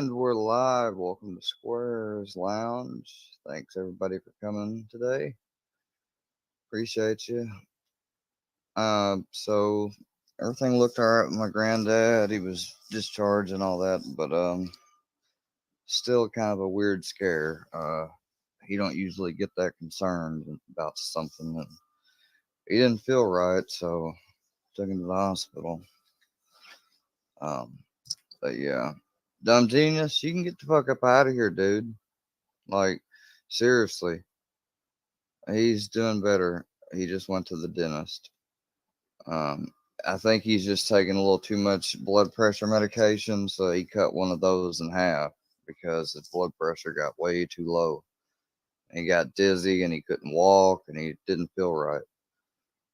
And we're live. Welcome to Squares Lounge. Thanks everybody for coming today. Appreciate you. So everything looked alright with my granddad. He was discharged and all that, but still kind of a weird scare. He don't usually get that concerned about something, and he didn't feel right, so took him to the hospital. Um, but yeah, dumb genius, you can get the fuck up out of here, dude. Like seriously. He's doing better. He just went to the dentist. Um, I think he's just taking a little too much blood pressure medication, so he cut one of those in half because his blood pressure got way too low. And he got dizzy and he couldn't walk and he didn't feel right.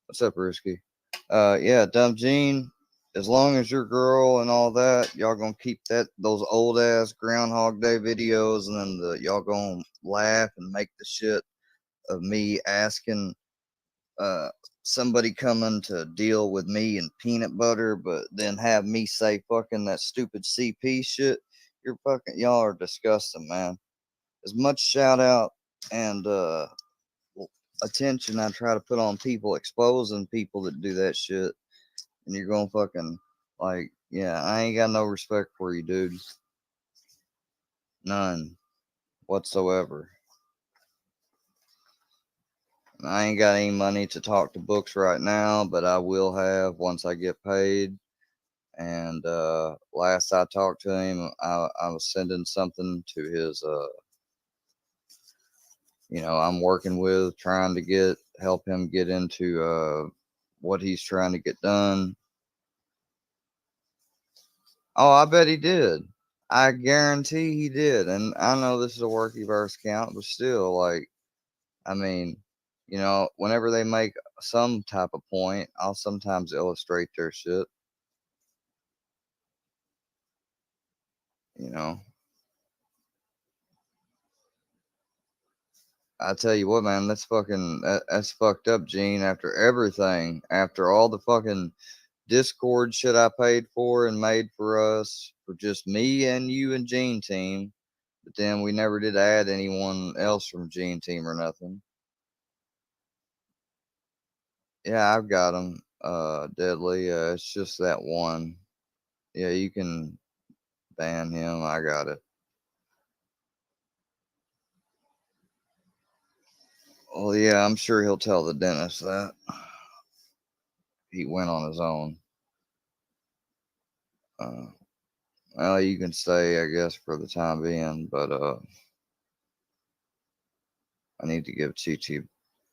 What's up, Risky? Yeah, Dumb Gene. As long as your girl and all that, y'all gonna keep those old ass Groundhog Day videos, and then y'all gonna laugh and make the shit of me asking uh, somebody coming to deal with me and peanut butter, but then have me say fucking that stupid CP shit. Y'all are disgusting, man. As much shout out and attention I try to put on people exposing people that do that shit, and you're gonna fucking like, yeah, I ain't got no respect for you, dude. None whatsoever. I ain't got any money to talk to books right now, but I will have once I get paid. And last I talked to him, I was sending something to his, I'm working with, trying to help him get into what he's trying to get done. Oh, I bet he did. I guarantee he did. And I know this is a workyverse count, but still, like, I mean, whenever they make some type of point, I'll sometimes illustrate their shit, you know. I tell you what, man, that's fucked up, Gene. After everything, after all the fucking Discord shit I paid for and made for us, for just me and you and Gene Team, but then we never did add anyone else from Gene Team or nothing. Yeah, I've got him, Deadly. It's just that one. Yeah, you can ban him. I got it. Well, yeah, I'm sure he'll tell the dentist that he went on his own. Uh, well, you can stay, I guess, for the time being, but I need to give Chi Chi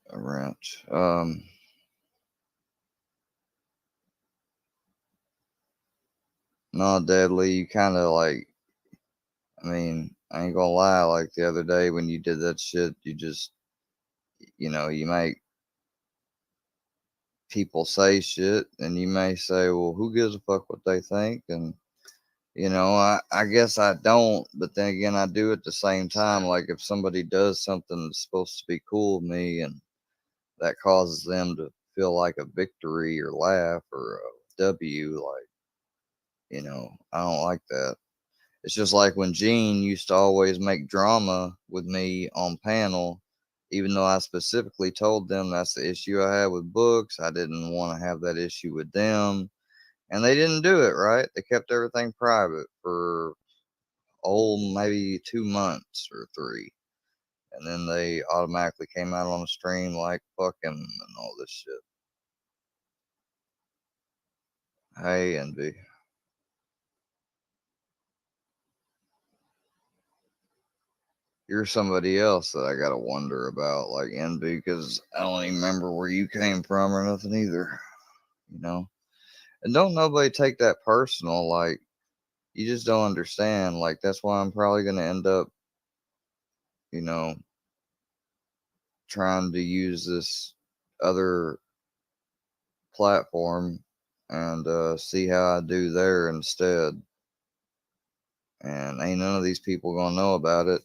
a wrench. No, Deadly, you kind of like, I mean, I ain't gonna lie, like the other day when you did that shit, you just, you make people say shit, and you may say, well, who gives a fuck what they think? And, I guess I don't, but then again, I do at the same time. Like if somebody does something that's supposed to be cool with me and that causes them to feel like a victory or laugh or a W, like, I don't like that. It's just like when Gene used to always make drama with me on panel, even though I specifically told them that's the issue I had with books. I didn't want to have that issue with them. And they didn't do it, right? They kept everything private for, maybe 2 months or three. And then they automatically came out on the stream like fucking and all this shit. Hey, Envy. You're somebody else that I gotta wonder about, like Envy, because I don't even remember where you came from or nothing either, you know? And don't nobody take that personal, like, you just don't understand. Like, that's why I'm probably gonna end up, you know, trying to use this other platform and see how I do there instead. And ain't none of these people gonna know about it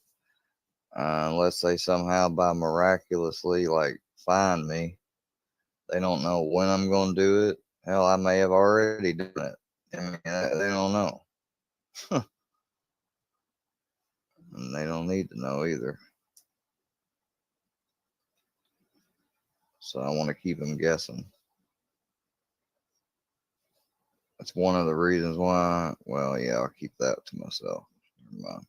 unless they somehow by miraculously like find me. They don't know when I'm gonna do it. Hell, I may have already done it. I mean, they don't know. and they don't need to know either. So I want to keep them guessing. That's one of the reasons why. Well, yeah, I'll keep that to myself. Never mind.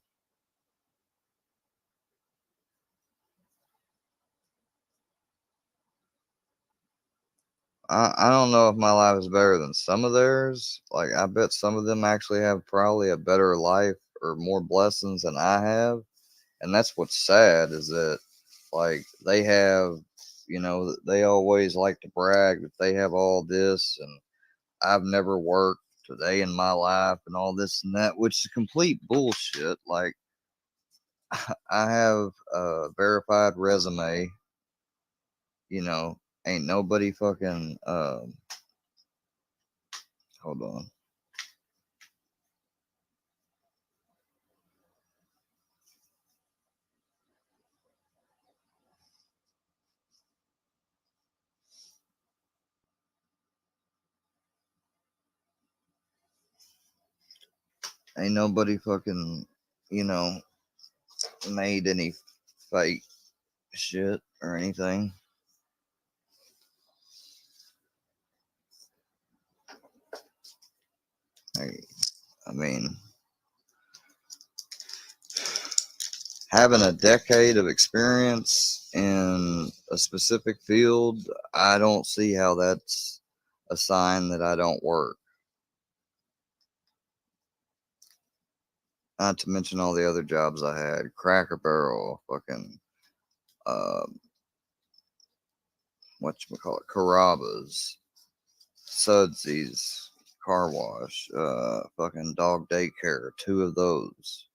I don't know if my life is better than some of theirs. Like, I bet some of them actually have probably a better life or more blessings than I have. And that's what's sad is that, like, they have, they always like to brag that they have all this and I've never worked a day in my life and all this and that, which is complete bullshit. Like, I have a verified resume, ain't nobody fucking, hold on. Ain't nobody fucking, you know, made any fake shit or anything. I mean, having a decade of experience in a specific field, I don't see how that's a sign that I don't work. Not to mention all the other jobs I had, Cracker Barrel, fucking, uh, whatchamacallit, Carrabba's, Sudsies, car wash, fucking dog daycare, 2 of those.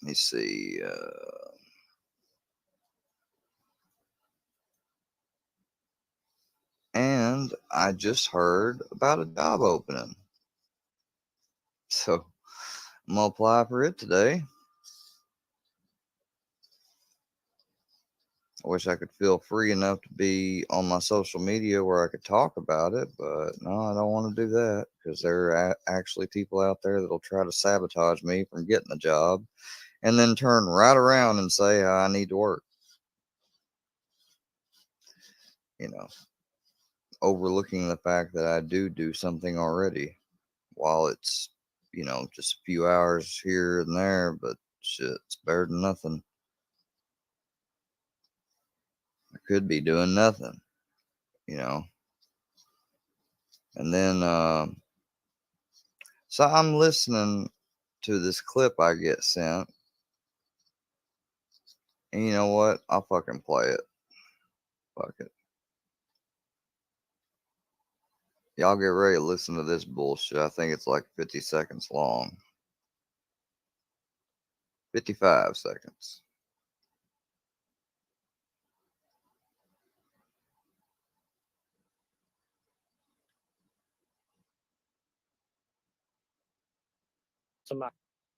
Let me see. And I just heard about a job opening. So I'm going to apply for it today. I wish I could feel free enough to be on my social media where I could talk about it, but no, I don't want to do that because there are actually people out there that'll try to sabotage me from getting a job and then turn right around and say I need to work. Overlooking the fact that I do something already while it's, just a few hours here and there, but shit, it's better than nothing. I could be doing nothing, and then, so I'm listening to this clip I get sent, and you know what? I'll fucking play it. Fuck it. Y'all get ready to listen to this bullshit. I think it's like 50 seconds long. 55 seconds.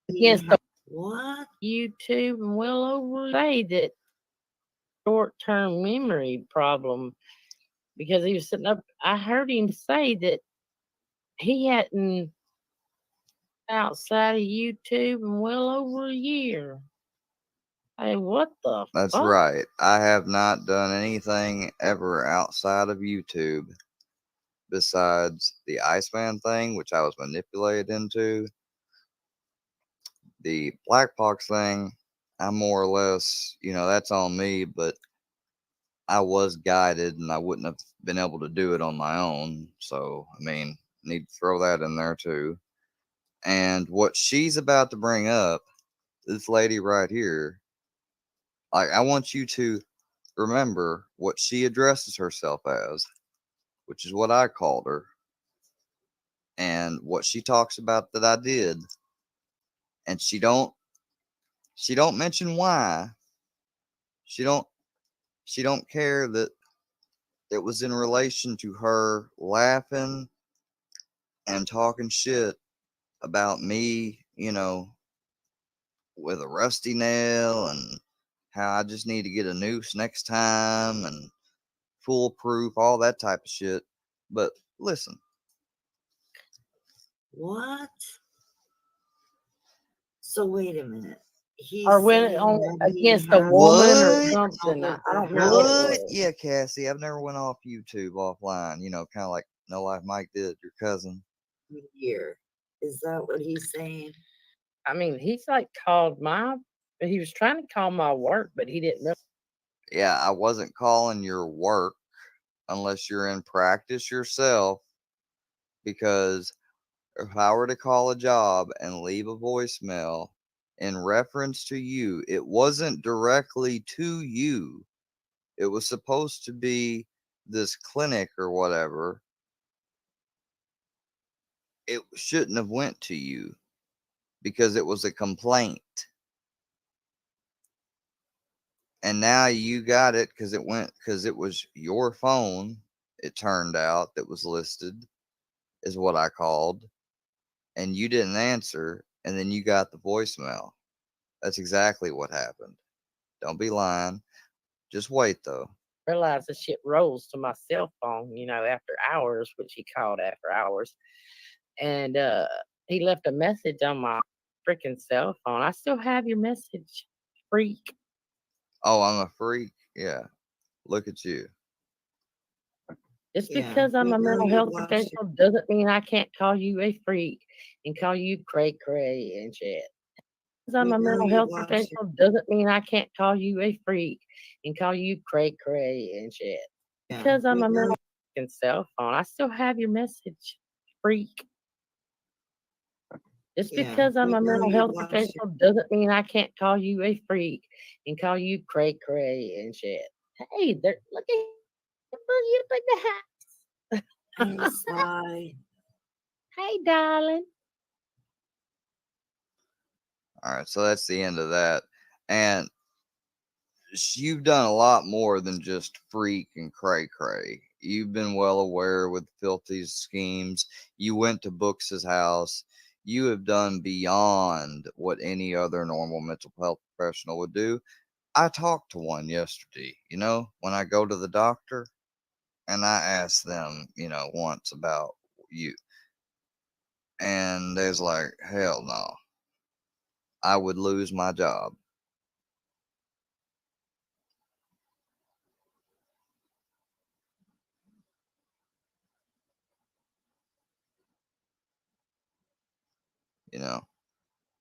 Against what? YouTube and well over say that short-term memory problem because he was sitting up. I heard him say that he hadn't outside of YouTube in well over a year. Hey, what the That's fuck? right. I have not done anything ever outside of YouTube besides the Iceman thing, which I was manipulated into. The Black Box thing, I'm more or less, that's on me, but I was guided and I wouldn't have been able to do it on my own. So, I mean, need to throw that in there too. And what she's about to bring up, this lady right here, like, I want you to remember what she addresses herself as, which is what I called her, and what she talks about that I did. And she don't mention why. She don't care that it was in relation to her laughing and talking shit about me, with a rusty nail and how I just need to get a noose next time and foolproof, all that type of shit. But listen, What? So wait a minute. or He's went saying on that he against a woman or hasn't What? something. I told the don't remember what it What? house was. Yeah, Cassie. I've never went off YouTube offline. You know, kind of like No Life Mike did, your cousin. in a year. Is that what he's saying? I mean, he's like called my. He was trying to call my work, but he didn't know. Yeah, I wasn't calling your work unless you're in practice yourself, because if I were to call a job and leave a voicemail in reference to you, it wasn't directly to you. It was supposed to be this clinic or whatever. It shouldn't have went to you because it was a complaint. And now you got it because it was your phone, it turned out, that was listed, is what I called, and you didn't answer, and then you got the voicemail. That's exactly what happened. Don't be lying. Just wait though. Realize the shit rolls to my cell phone, after hours, which he called after hours. And he left a message on my freaking cell phone. I still have your message, freak. Oh, I'm a freak. Yeah. Look at you. Just Yeah, because I'm we a know mental you health watched it. professional doesn't mean I can't call you a freak and call you cray cray and shit. Because I'm We a know mental you health watched it. professional doesn't mean I can't call you a freak and call you cray cray and shit. Yeah, Because I'm we a know. mental fucking cell phone, I still have your message, freak. Just Yeah, because I'm we a know mental you health watched it. professional doesn't mean I can't call you a freak and call you cray cray and shit. Hey, there, look at you in Hey, the house. Sly. Hey, darling. All right, so that's the end of that. And you've done a lot more than just freak and cray cray. You've been well aware with Filthy's schemes. You went to Books' house. You have done beyond what any other normal mental health professional would do. I talked to one yesterday, when I go to the doctor, and I asked them, once about you. And they was like, hell no, I would lose my job, you know.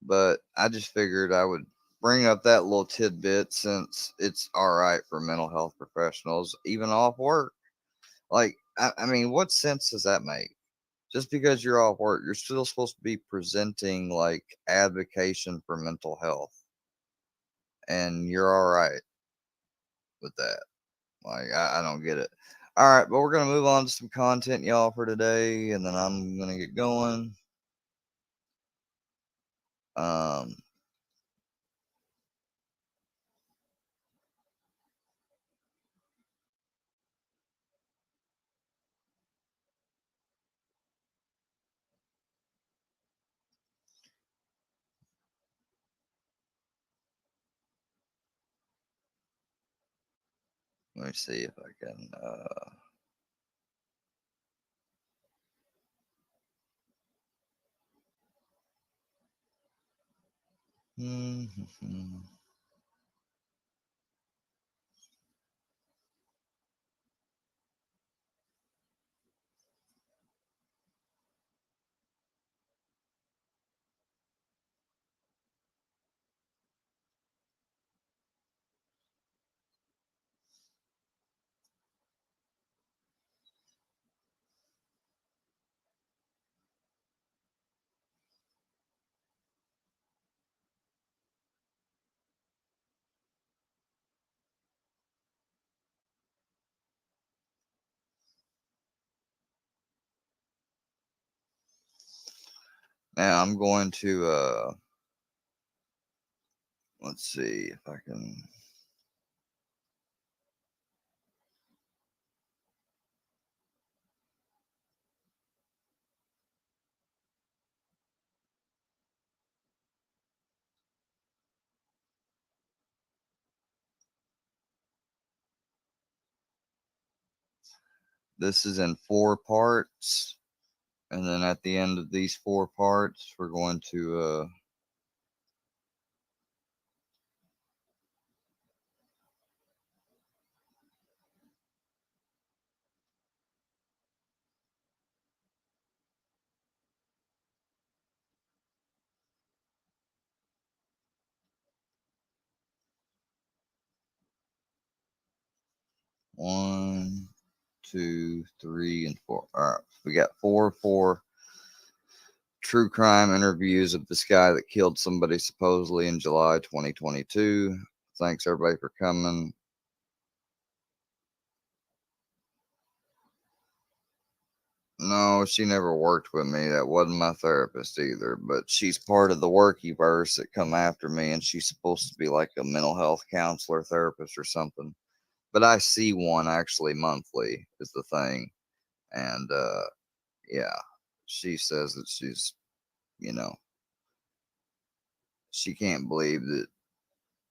But I just figured I would bring up that little tidbit since it's all right for mental health professionals, even off work. Like, I mean, what sense does that make? Just because you're off work, you're still supposed to be presenting like advocation for mental health, and you're all right with that. Like, I don't get it. All right, but we're gonna move on to some content, y'all, for today, and then I'm gonna get going. Um, let me see if I can. Now I'm going to let's see if I can. This is in 4 parts, And then at the end of these 4 parts, we're going to 1, 2, 3, and 4. All right, we got 4 true crime interviews of this guy that killed somebody supposedly in July 2022. Thanks everybody for coming. No, she never worked with me. That wasn't my therapist either, but she's part of the workyverse that come after me, and she's supposed to be like a mental health counselor, therapist, or something. But I see one actually monthly is the thing. And yeah, she says that she's, you know, she can't believe that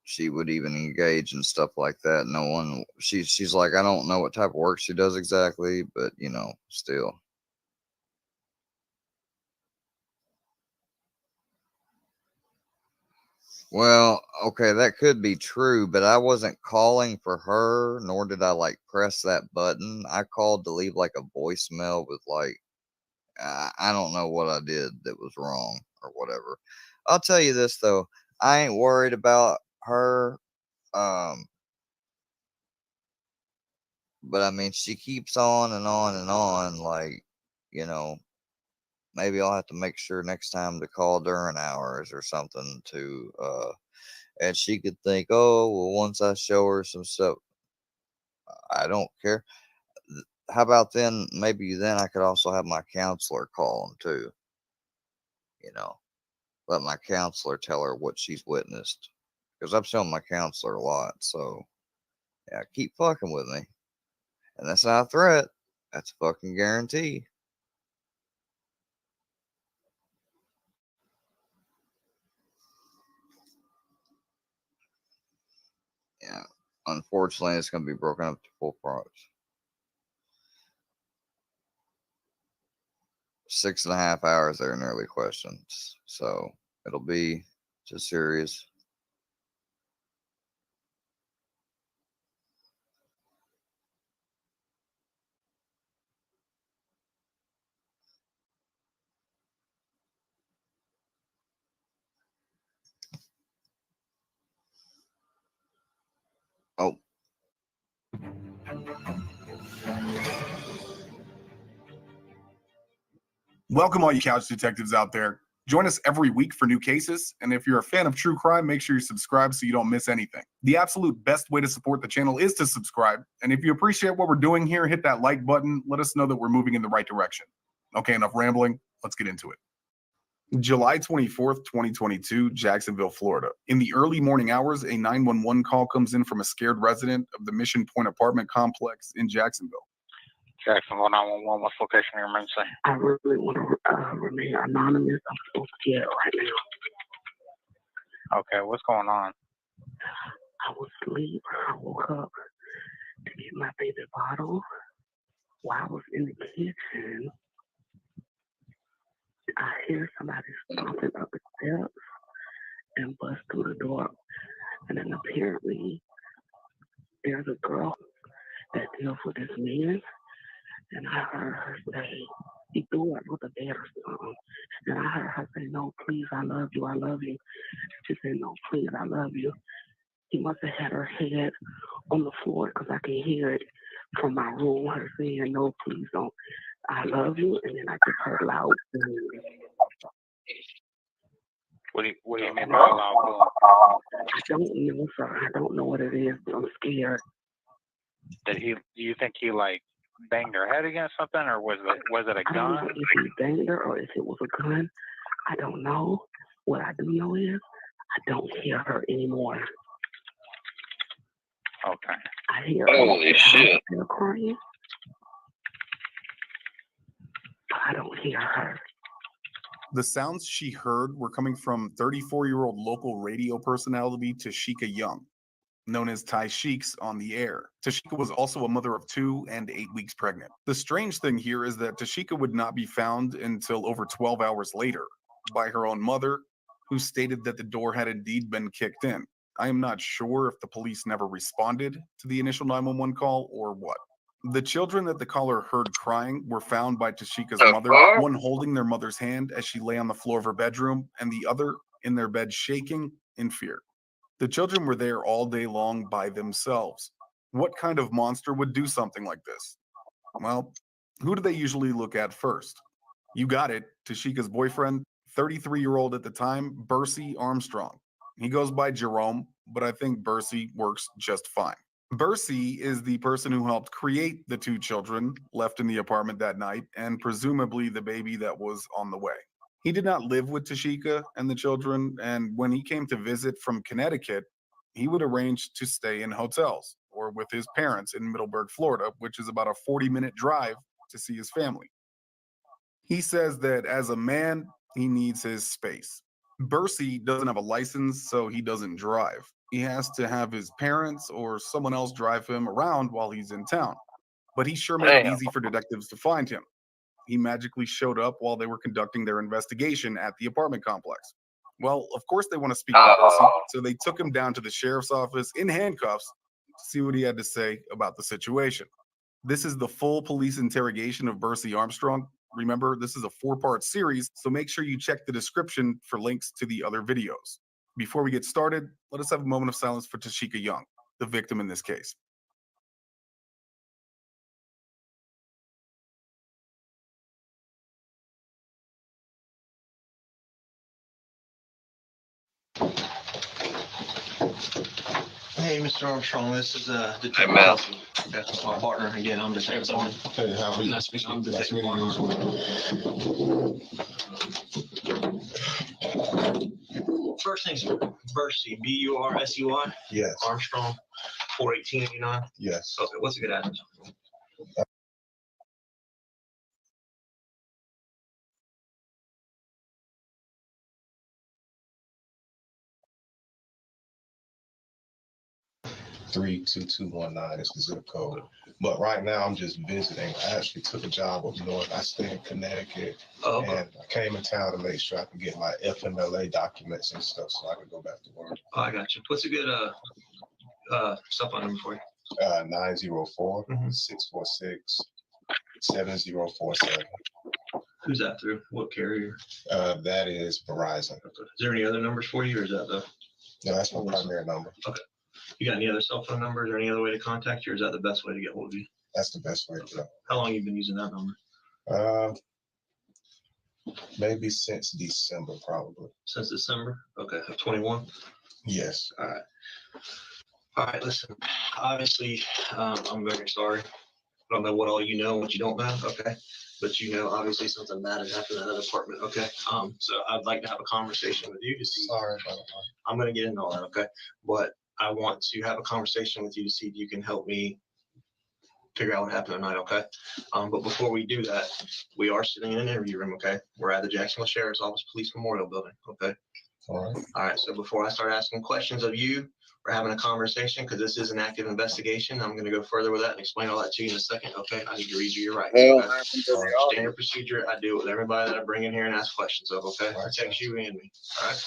she would even engage in stuff like that. No one, she's like, I don't know what type of work she does exactly, but still. Well, okay, that could be true, but I wasn't calling for her, nor did I like press that button. I called to leave like a voicemail with like, I don't know what I did that was wrong or whatever. I'll tell you this though, I ain't worried about her. But I mean, she keeps on and on and on. Like, you know, maybe I'll have to make sure next time to call during hours or something and she could think, oh, well, once I show her some stuff, I don't care. How about then? Maybe then I could also have my counselor call them too. You know, let my counselor tell her what she's witnessed because I've shown my counselor a lot. So yeah, keep fucking with me, and that's not a threat. That's a fucking guarantee. Yeah. Unfortunately, it's going to be broken up to 4 parts. 6.5 hours there in early questions. So it'll be just serious. Oh, Welcome, all you couch detectives out there. Join us every week for new cases, and if you're a fan of true crime, make sure you subscribe so you don't miss anything. The absolute best way to support the channel is to subscribe, and if you appreciate what we're doing here, hit that like button. Let us know that we're moving in the right direction. Okay, enough rambling. Let's get into it. July 24th, 2022, Jacksonville, Florida. In the early morning hours, a 911 call comes in from a scared resident of the Mission Point apartment complex in Jacksonville. Jacksonville 911, what's location of your emergency? I really want to remain anonymous. I'm so scared right now. Okay, what's going on? I was asleep. I woke up to get my favorite bottle. While I was in the kitchen, I hear somebody stomping up the steps and bust through the door. And then apparently there's a girl that deals with this man. And I heard her say, he threw her with a bed or something. And I heard her say, no, please, I love you, I love you. She said, no, please, I love you. He must have had her head on the floor because I can hear it from my room, her saying, no, please don't, I love you. And then I just heard loud boom. What do you mean by loud boom? I don't know, sir. I don't know what it is, but I'm scared. Do you think he like banged her head against something, or was it a I don't know gun? if he banged her or if it was a gun. I don't know. What I do know is I don't hear her anymore. Okay. I hear Holy shit. her crying, but I don't hear her. The sounds she heard were coming from 34-year-old local radio personality Tashika Young. known as Tashik's, on the air. Tashika was also a mother of 2 and 8 weeks pregnant. The strange thing here is that Tashika would not be found until over 12 hours later by her own mother, who stated that the door had indeed been kicked in. I am not sure if the police never responded to the initial 911 call or what. The children that the caller heard crying were found by Tashika's mother, one holding their mother's hand as she lay on the floor of her bedroom, and the other in their bed shaking in fear. The children were there all day long by themselves. What kind of monster would do something like this? Well, who do they usually look at first? You got it, Tashika's boyfriend, 33-year-old at the time, Bercy Armstrong. He goes by Jerome, but I think Bercy works just fine. Bercy is the person who helped create the 2 children left in the apartment that night, and presumably the baby that was on the way. He did not live with Tashika and the children, and when he came to visit from Connecticut, he would arrange to stay in hotels or with his parents in Middleburg, Florida, which is about a 40-minute drive to see his family. He says that as a man, he needs his space. Bercy doesn't have a license, so he doesn't drive. He has to have his parents or someone else drive him around while he's in town. But he sure made it easy for detectives to find him. He magically showed up while they were conducting their investigation at the apartment complex. Well, of course they want to speak to Bercy, so they took him down to the sheriff's office in handcuffs to see what he had to say about the situation. This is the full police interrogation of Bercy Armstrong. Remember, this is a 4-part series, so make sure you check the description for links to the other videos. Before we get started, let us have a moment of silence for Tashika Young, the victim in this case. Hey, Mr. Armstrong, this is Detective Kelsey. That's my partner. Again, I'm Detective Owen. Hey, how are you? Nice to meet you. I'm Nice Detective Owen. First things Bercy, B-U-R-S-U-I. Yes. Armstrong, 41889. Yes. Okay, what's a good address? Three 2219 is the zip code. But right now I'm just visiting. I actually took a job up north. I stay in Connecticut. Oh, And I came in town to make sure I could get my FMLA documents and stuff so I could go back to work. I got you. What's a good cell phone number for you? 904-646-7047. Who's that through? What carrier? That is Verizon. Okay. Is there any other numbers for you, or is that the? No, that's my primary number. Okay. You got any other cell phone numbers or any other way to contact you, or is that the best way to get hold of you? That's the best way to go. How long have you been using that number? Maybe since December, probably. Since December? Okay, of 21? Yes. All right. All right, listen, obviously, I'm very sorry. I don't know what all you know, what you don't know, okay? But you know, obviously something bad has happened in that apartment, okay? So I'd like to have a conversation with you to see. Sorry about that. I'm gonna get into all that, okay? But I want to have a conversation with you to see if you can help me figure out what happened tonight, okay? But before we do that, we are sitting in an interview room, okay? We're at the Jacksonville Sheriff's Office Police Memorial Building, okay? All right. All right, so before I start asking questions of you, we're having a conversation because this is an active investigation. I'm going to go further with that and explain all that to you in a second. Okay, I need to read you your rights. Okay? Standard procedure. I do it with everybody that I bring in here and ask questions of. Okay, protects you and me. All right.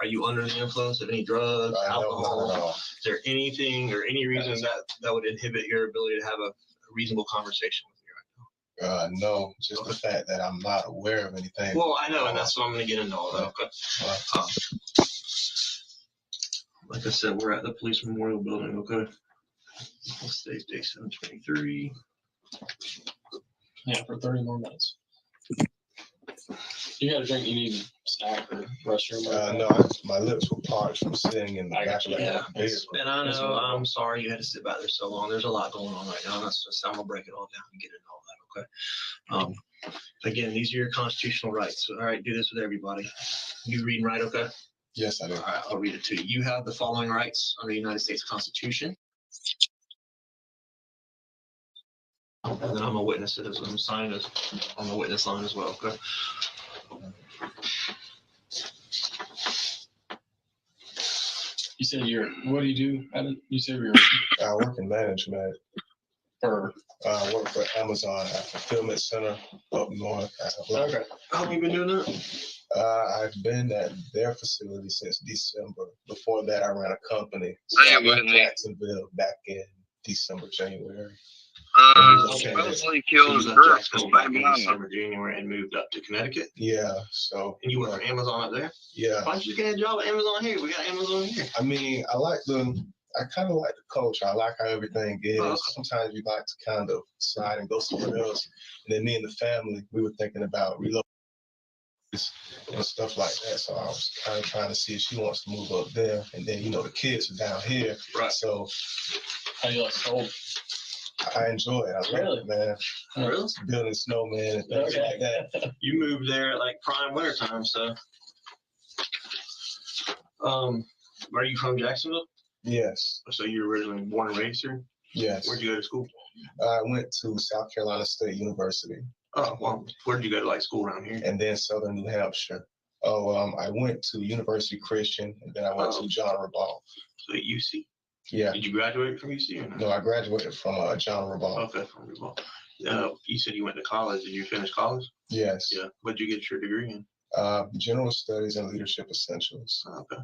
Are you under the influence of any drugs, alcohol? No. Is there anything or any reason that would inhibit your ability to have a reasonable conversation with me right now? No, just the fact that I'm not aware of anything. Well, I know, and that's what I'm going to get into all that. Okay. Like I said, we're at the Police Memorial Building, okay? Today's day 7/23. Yeah, for 30 more minutes. You got a drink, you need a snack or restroom? No, my lips were parched from sitting in the back of the vehicle. And I know, I'm sorry you had to sit back there so long. There's a lot going on right now. That's just, I'm gonna break it all down and get into all that, okay? Again, these are your constitutional rights. All right, do this with everybody. You reading right, okay? Yes, I do. All right, I'll read it to you. You have the following rights under the United States Constitution. And then I'm a witness to this. I'm signing this on the witness line as well, okay? You said what do you do? You said you're I work in management. for. I work for Amazon at fulfillment center up north. Okay. How long you been doing that? I've been at their facility since December. Before that, I ran a company. So I left Jacksonville back in December, January. Supposedly killed his girl back in December, January, and moved up to Connecticut. Yeah, so. And you work for Amazon up there? Yeah. Why don't you get a job at Amazon here? We got Amazon here. I mean, I kind of like the culture. I like how everything is. Oh, okay. Sometimes you like to kind of decide and go somewhere else. And then me and the family, we were thinking about relocating and stuff like that. So I was kind of trying to see if she wants to move up there. And then, the kids are down here. Right. So How you like sold? I enjoy it. I love it, man. Really? Building snowmen and things like that. You moved there at like prime winter time, so. Are you from Jacksonville? Yes. So you're originally born and raised here? Yes. Where'd you go to school? I went to South Carolina State University. Oh, well, where'd you go to like school around here? And then Southern New Hampshire. I went to University Christian, and then I went to John Rabault. So at UC? Yeah. Did you graduate from UC or not? No, I graduated from John Rabault. Okay, from Rabault. You said you went to college. Did you finish college? Yes. Yeah. What'd you get your degree in? General Studies and Leadership Essentials. Okay.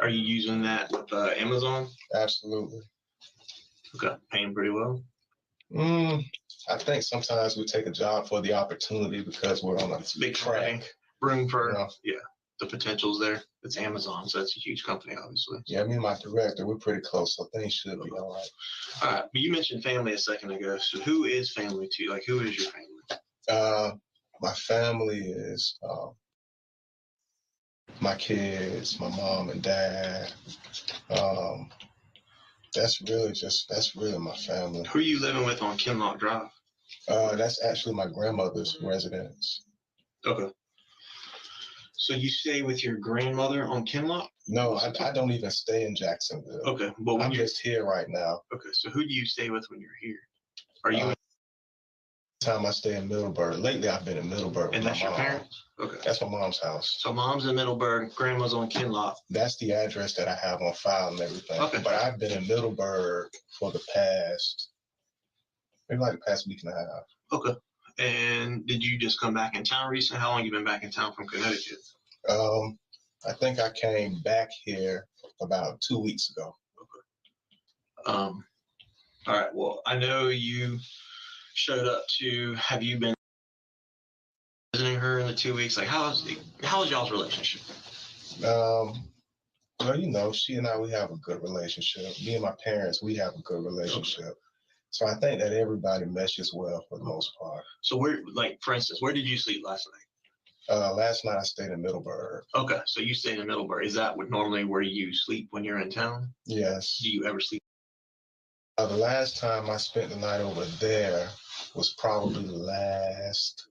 Are you using that with Amazon? Absolutely. Okay. Paying pretty well? I think sometimes we take a job for the opportunity because we're on a big track. Room for, the potential's there. It's Amazon, so it's a huge company, obviously. Yeah, me and my director, we're pretty close, so things should be all right. All right. But you mentioned family a second ago. So who is family to you? Like, who is your family? My family is my kids, my mom and dad. That's really my family. Who are you living with on Kinlock Drive? That's actually my grandmother's residence. Okay. So you stay with your grandmother on Kinlock? No, I don't even stay in Jacksonville. Okay. But I'm just here right now. Okay. So who do you stay with when you're here? Are you time I stay in Middleburg. Lately, I've been in Middleburg with and my that's your mom. parents? Okay. That's my mom's house. So mom's in Middleburg, grandma's on Kinlock. That's the address that I have on file and everything. Okay. But I've been in Middleburg for the past week and a half. Okay. And did you just come back in town recently? How long have you been back in town from Connecticut? I think I came back here about 2 weeks ago. Okay. All right. Well, I know you showed up have you been visiting her in the 2 weeks? Like, how is y'all's relationship? Well, she and I, we have a good relationship. Me and my parents, we have a good relationship. Okay. So I think that everybody meshes well for the most part. So for instance, where did you sleep last night? Last night I stayed in Middleburg. Okay, so you stayed in Middleburg. Is that normally where you sleep when you're in town? Yes. Do you ever sleep? The last time I spent the night over there was probably last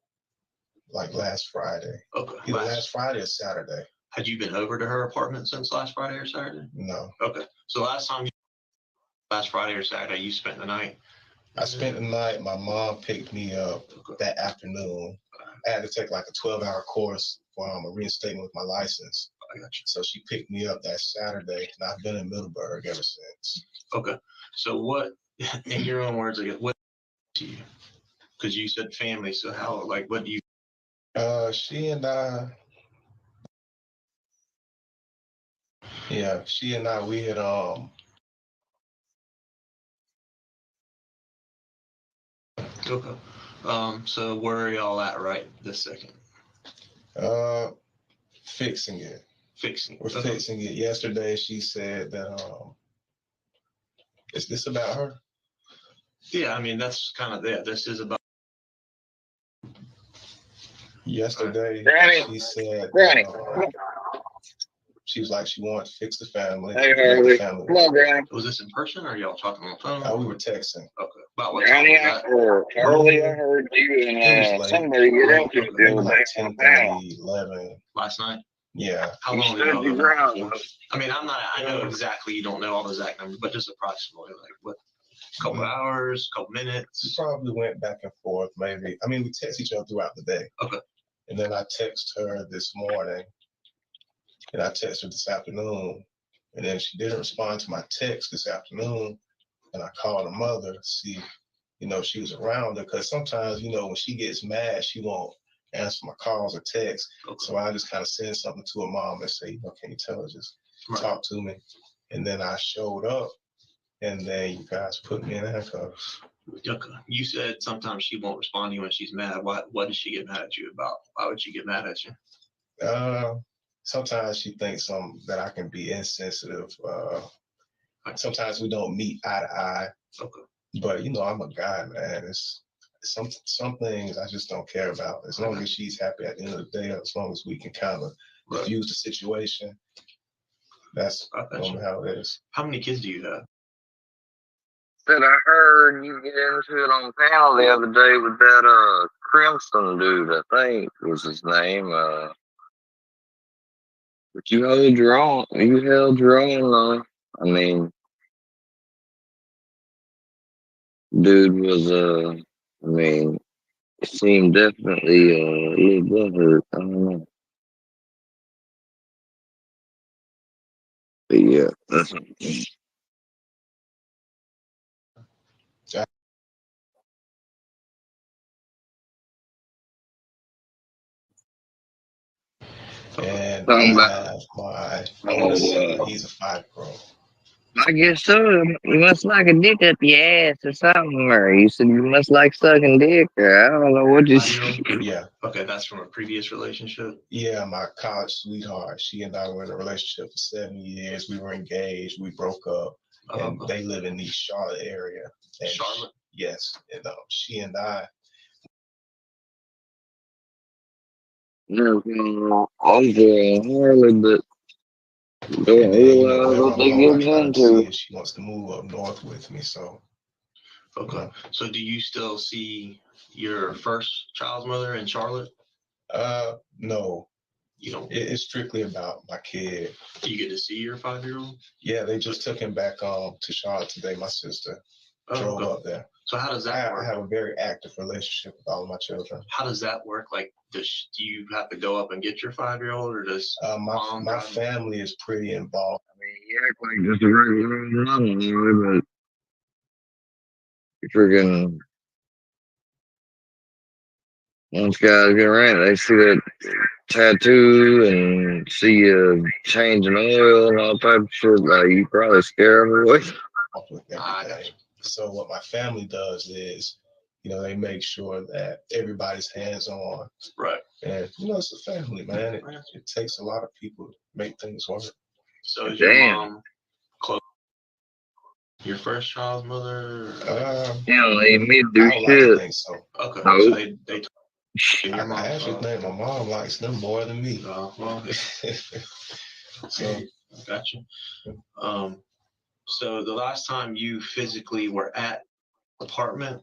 Friday. Okay. Either last Friday or Saturday. Had you been over to her apartment since last Friday or Saturday? No. Okay. So last Friday or Saturday, you spent the night? I spent the night. My mom picked me up that afternoon. I had to take like a 12-hour course for a reinstatement with my license. I got you. So she picked me up that Saturday, and I've been in Middleburg ever since. Okay. So what, in your own words, what to you? Because you said family. So what do you? She and I, we had Okay. So where are y'all at right this second? Fixing it. We're Okay. fixing it. Yesterday she said that is this about her? Yeah, I mean that's kind of this is about. Yesterday Granny. she said Granny. she was like she wanted to fix the family. Hey, Harley. Come on, Granny. Was this in person or are y'all talking on the phone? We were texting. Okay. About what Granny, time was that? Harley, I heard you and somebody get into it the other day on the panel. 11. Last night? Yeah. How You long stood ago? your ground. I mean, I know exactly, you don't know all the exact numbers, but just approximately, like what, couple hours, couple We minutes? probably went back and forth, maybe. I mean, we text each other throughout the day. Okay. And then I text her this morning, and I text her this afternoon, And then she didn't respond to my text this afternoon. And I called her mother to see, she was around her. Because sometimes, when she gets mad, she won't answer my calls or texts. Okay. So I just kind of send something to her mom and say, can you tell her, just talk to me. And then I showed up, and then you guys put me in handcuffs. Okay. You said sometimes she won't respond to you when she's mad. What does she get mad at you about? Why would she get mad at you? Sometimes she thinks that I can be insensitive. Sometimes we don't meet eye to eye. Okay. But I'm a guy, man. It's some things I just don't care about. As long as she's happy at the end of the day, as long as we can kind of diffuse the situation, that's normally how it is. How many kids do you have? Said I heard you get into it on the panel the other day with that Crimson dude, I think was his name. But you held your own. You held your own. I mean, dude was I mean, seemed definitely a little butthurt. I don't know. But yeah, that's And I have my oldest son. He's a 5-year-old. I guess so. You must like a dick up your ass or something. Or you said you must like sucking dick, or I don't know what you said. Yeah. Okay, that's from a previous relationship? Yeah, my college sweetheart. She and I were in a relationship for 7 years. We were engaged. We broke up. And they live in the Charlotte area. And Charlotte? Yes. And she and I. Over Harley, but don't realize what they getting into. If she wants to move up north with me, so. Okay. So do you still see your first child's mother in Charlotte? No. You don't? It's strictly about my kid. Do you get to see your 5-year-old? Yeah, they just took him back to Charlotte today. My sister drove up there. So how does that work? I have a very active relationship with all of my children. How does that work? Like, do you have to go up and get your 5-year-old, or does my family is pretty involved? I mean, you act like just a regular mama, but freaking once guys get around, they see that tattoo and see you changing oil and all type of shit. Like, you probably scare them away. So what my family does is, they make sure that everybody's hands on. Right. And it's a family, man. It takes a lot of people to make things work. So is your mom close? Your first child's mother? They me do I shit. like to think so. Okay. No. So they I actually think my mom likes them more than me. Well, so gotcha. So the last time you physically were at the apartment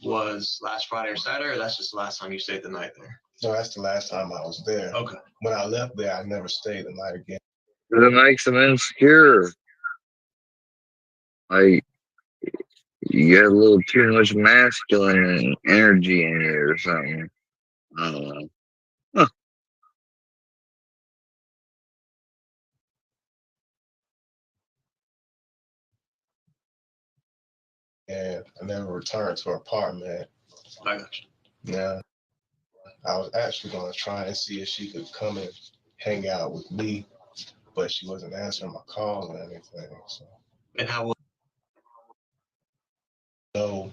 was last Friday or Saturday, or that's just the last time you stayed the night there? No, that's the last time I was there. Okay. When I left there, I never stayed the night again. It makes them insecure. Like, you got a little too much masculine energy in you or something. I don't know. Huh. And I never returned to her apartment. I got you. Yeah. I was actually going to try and see if she could come and hang out with me, but she wasn't answering my calls or anything. So. And how will you know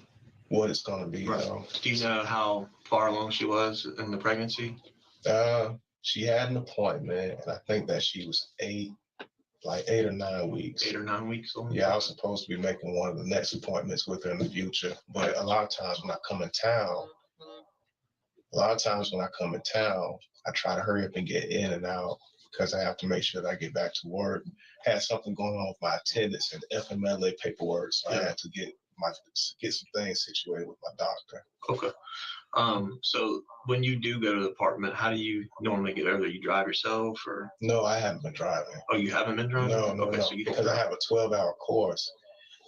what it's going to be? Right. Do you know how far along she was in the pregnancy? She had an appointment, and I think that she was 8 or 9 weeks. 8 or 9 weeks old? Yeah, I was supposed to be making one of the next appointments with her in the future. But a lot of times when I come in town, I try to hurry up and get in and out because I have to make sure that I get back to work. I had something going on with my attendance and FMLA paperwork, so I had to get some things situated with my doctor. Okay. So when you do go to the apartment, how do you normally get over there? You drive yourself, or? No, I haven't been driving. Oh, you haven't been driving? No. Okay, No. So you because I have a 12-hour course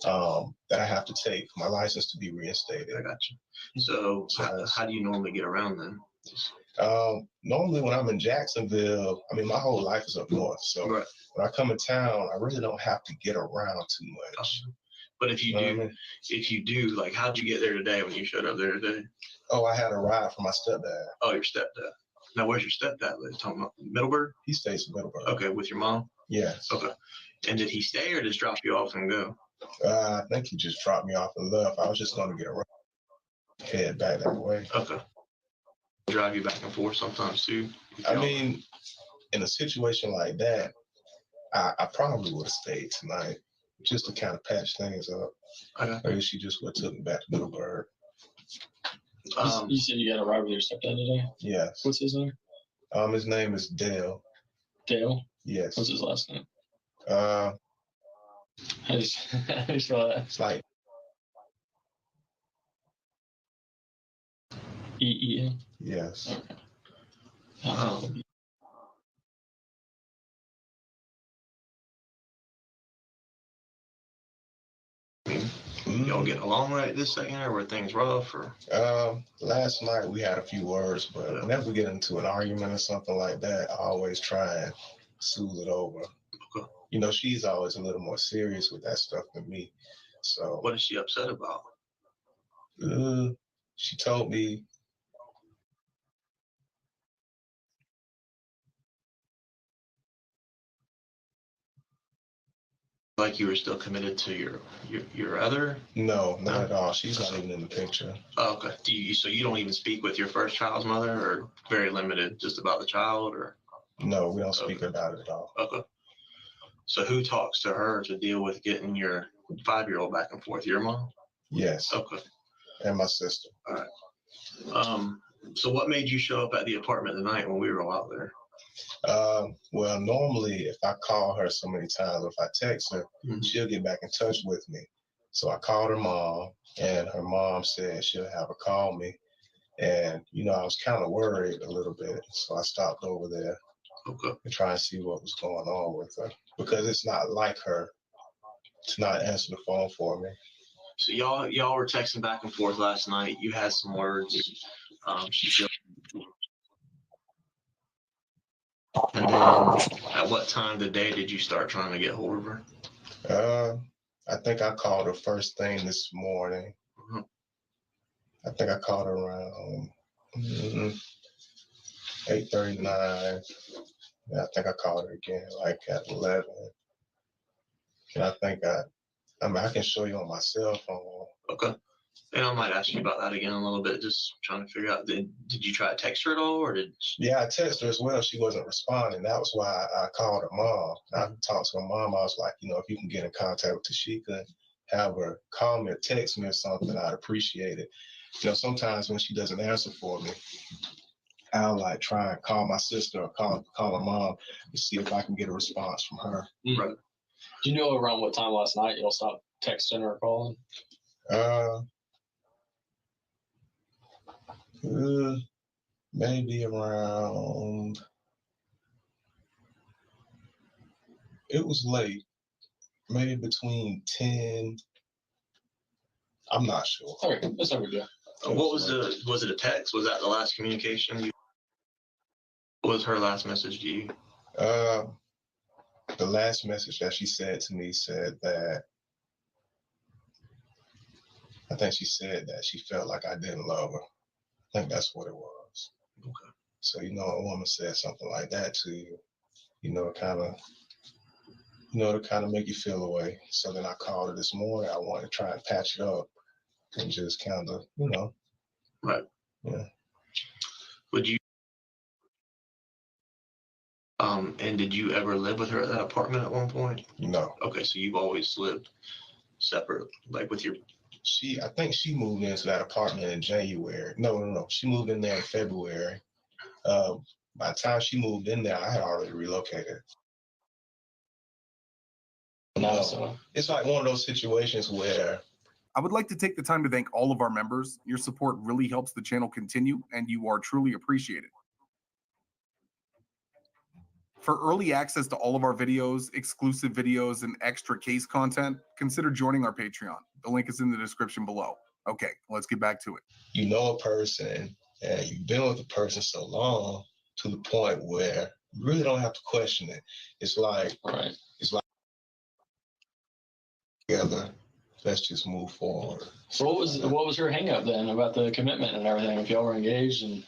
that I have to take for my license to be reinstated. I got you. So how do you normally get around then? Normally when I'm in Jacksonville, I mean, my whole life is up north. So Right. when I come in town, I really don't have to get around too much. But if you You know do, what I mean? if you do, like, how'd you get there today when you showed up there today? Oh, I had a ride from my stepdad. Oh, your stepdad. Now, where's your stepdad live? Talking about Middleburg? He stays in Middleburg. Okay, with your mom? Yes. Okay. And did he stay or just drop you off and go? I think he just dropped me off and left. I was just going to get around, head back that way. Okay. Drive you back and forth sometimes too? I mean, in a situation like that, I probably would have stayed tonight just to kind of patch things up. Okay. Maybe she just would have took me back to Middleburg. You said you got a ride with your stepdad today? Yes. What's his name? His name is Dale. Dale? Yes. What's his last name? Uh, How do you spell that? it's like E-E-N? yes. Okay. Y'all getting along right this second, or were things rough? Or Last night we had a few words, but whenever we get into an argument or something like that, I always try and soothe it over. Okay. You know, she's always a little more serious with that stuff than me. So what is she upset about? she told me Like you were still committed to your other? no, not at all. She's not even in the picture. Oh, okay. So you don't even speak with your first child's mother, or very limited, just about the child, or? No, we don't speak about it at all. Okay. So who talks to her to deal with getting your 5-year-old back and forth? Your mom? Yes. Okay. And my sister. All right. So what made you show up at the apartment tonight when we were all out there? Well, normally if I call her so many times, if I text her, she'll get back in touch with me. So I called her mom, and her mom said she'll have her call me. And, you know, I was kind of worried a little bit. So I stopped over there to try and see what was going on with her, because it's not like her to not answer the phone for me. So y'all were texting back and forth last night. You had some words. She and then at what time of the day did you start trying to get hold of her? I think I called her first thing this morning. I think I called her around 8:39. And I think I called her again like at 11. And I think I can show you on my cell phone. Okay. And I might ask you about that again in a little bit, just trying to figure out, did you try to text her at all, or did? Yeah, I texted her as well. She wasn't responding. That was why I called her mom. I talked to her mom. I was like, you know, if you can get in contact with Tashika and have her call me or text me or something, I'd appreciate it. You know, sometimes when she doesn't answer for me, I'll like try and call my sister or call her mom to see if I can get a response from her. Right. Do you know around what time last night you'll stop texting or calling? Maybe around, it was late, maybe between 10. I'm not sure. Okay, that's how we do. Was it a text? Was that the last communication? What was her last message to you? The last message that she said to me said that, I think she said that she felt like I didn't love her. I think that's what it was. Okay. So, you know, a woman said something like that to you, you know, to kind of make you feel away. So then I called her this morning. I wanted to try and patch it up and just kind of, you know. Right. Yeah. Would you, and did you ever live with her at that apartment at one point? No. Okay, so you've always lived separate, like with your... I think she moved into that apartment in January. No. She moved in there in February. By the time she moved in there, I had already relocated. No, it's like one of those situations where... I would like to take the time to thank all of our members. Your support really helps the channel continue, and you are truly appreciated. For early access to all of our videos, exclusive videos, and extra case content, consider joining our Patreon. The link is in the description below. Okay, let's get back to it. You know a person, And you've been with the person so long to the point where you really don't have to question it. It's like, Right. together, let's just move forward. So what was her hang up then about the commitment and everything? If y'all were engaged and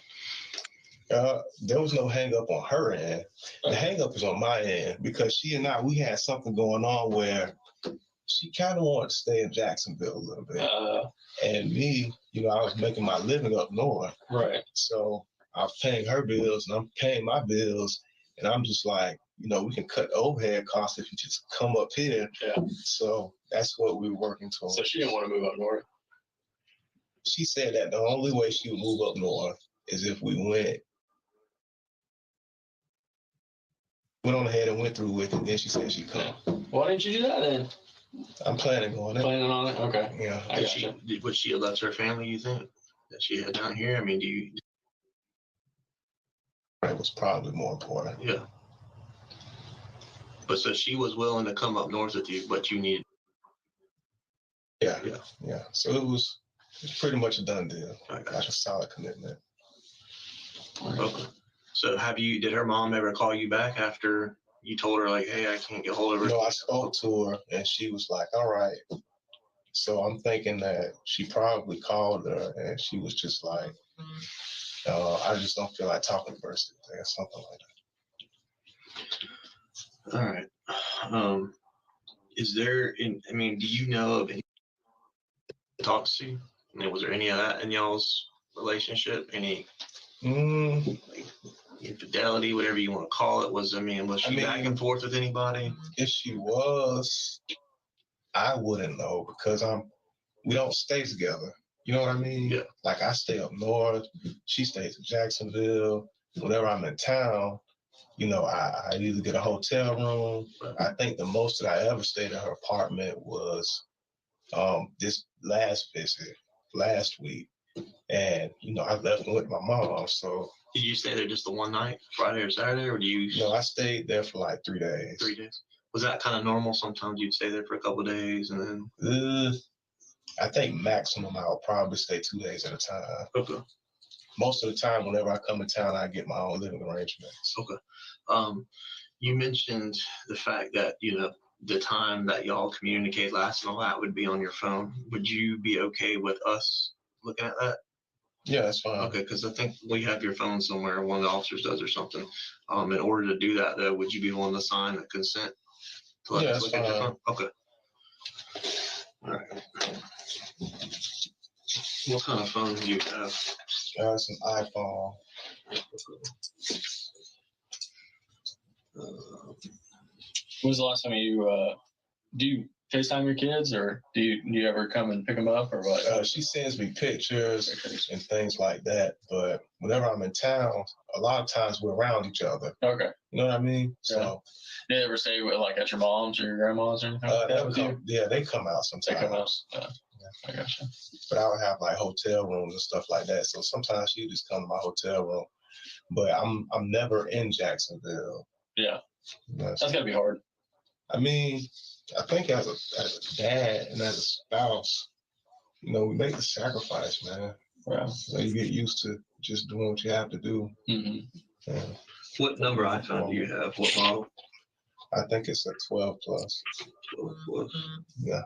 there was no hang up on her end. The hang up is on my end because she and we had something going on where she kind of wanted to stay in Jacksonville a little bit. And me, you know, I was making my living up north. Right. So I was paying her bills and I'm paying my bills. And I'm just like, you know, we can cut the overhead costs if you just come up here. Yeah. So that's what we were working towards. So she didn't want to move up north. She said that the only way she would move up north is if we went on ahead and went through with it. Then she said she'd come. Why didn't you do that then? I'm planning on it. Planning on it? Okay. Yeah. Would she have left her family, you think, that she had down here? I mean, It was probably more important. Yeah. But so she was willing to come up north with you, but you needed. Yeah. So it was pretty much a done deal. Like a solid commitment. Okay. So did her mom ever call you back after you told her, like, hey, I can't get hold of her? No, I spoke to her and she was like, all right. So I'm thinking that she probably called her and she was just like, I just don't feel like talking to her or something like that. All right. Is there, do you know of any talks to? I mean, was there any of that in y'all's relationship? Any infidelity, whatever you want to call it? Was she back and forth with anybody? If she was, I wouldn't know because we don't stay together. You know what I mean? Yeah. Like I stay up north, she stays in Jacksonville. Whenever I'm in town, you know, I either get a hotel room. I think the most that I ever stayed at her apartment was this last visit, last week. And, you know, I left with my mom, so. Did you stay there just the one night, Friday or Saturday, or do you? No, I stayed there for like 3 days. 3 days? Was that kind of normal? Sometimes you'd stay there for a couple of days and then? I think maximum I would probably stay 2 days at a time. Okay. Most of the time, whenever I come in town, I get my own living arrangements. Okay. You mentioned the fact that, you know, the time that y'all communicate last and all that would be on your phone. Would you be okay with us looking at that? Yeah, that's fine. Okay, because I think we have your phone somewhere, one of the officers does or something. In order to do that, though, would you be willing to sign a consent to let us look at your phone? Okay. All right. What kind of phone do you have? It's an iPhone. When was the last time you do you FaceTime your kids, or do you ever come and pick them up, or what? She sends me pictures and things like that. But whenever I'm in town, a lot of times we're around each other. Okay. You know what I mean? Yeah. So. Did they ever stay like at your mom's or your grandma's or anything like that with you? Yeah, they come out sometimes. They come out. Yeah. I gotcha. But I would have like hotel rooms and stuff like that. So sometimes she just come to my hotel room. But I'm never in Jacksonville. Yeah. That's gotta be hard. I mean, I think as a dad and as a spouse, you know, we make the sacrifice, man. Yeah. So you get used to just doing what you have to do. Mm-hmm. Yeah. What number iPhone do you have? What model? I think it's a 12 plus. 12 plus. Yeah.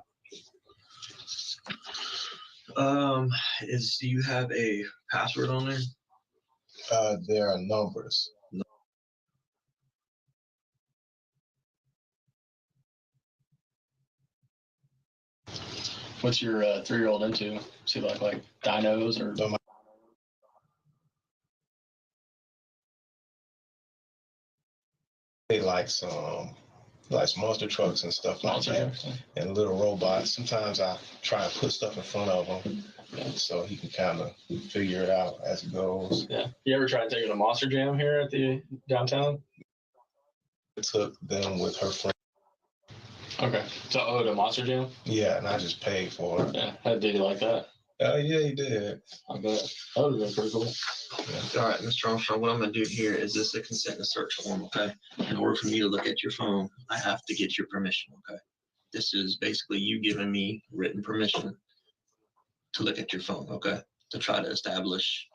Do you have a password on there? There are numbers. What's your 3-year-old into? Is he like dinos or? They like monster trucks and stuff like that, and little robots. Sometimes I try and put stuff in front of him, so he can kind of figure it out as it goes. Yeah. You ever try to take it to Monster Jam here at the downtown? I took them with her friend. Okay. So to Monster Jam? Yeah, and I just paid for it. Yeah. How did he like that? Yeah, he did. I bet. That would have been pretty cool. Yeah. All right, Mr. Armstrong, what I'm going to do here is this a consent and search form, okay? In order for me to look at your phone, I have to get your permission, okay? This is basically you giving me written permission to look at your phone, okay? To try to establish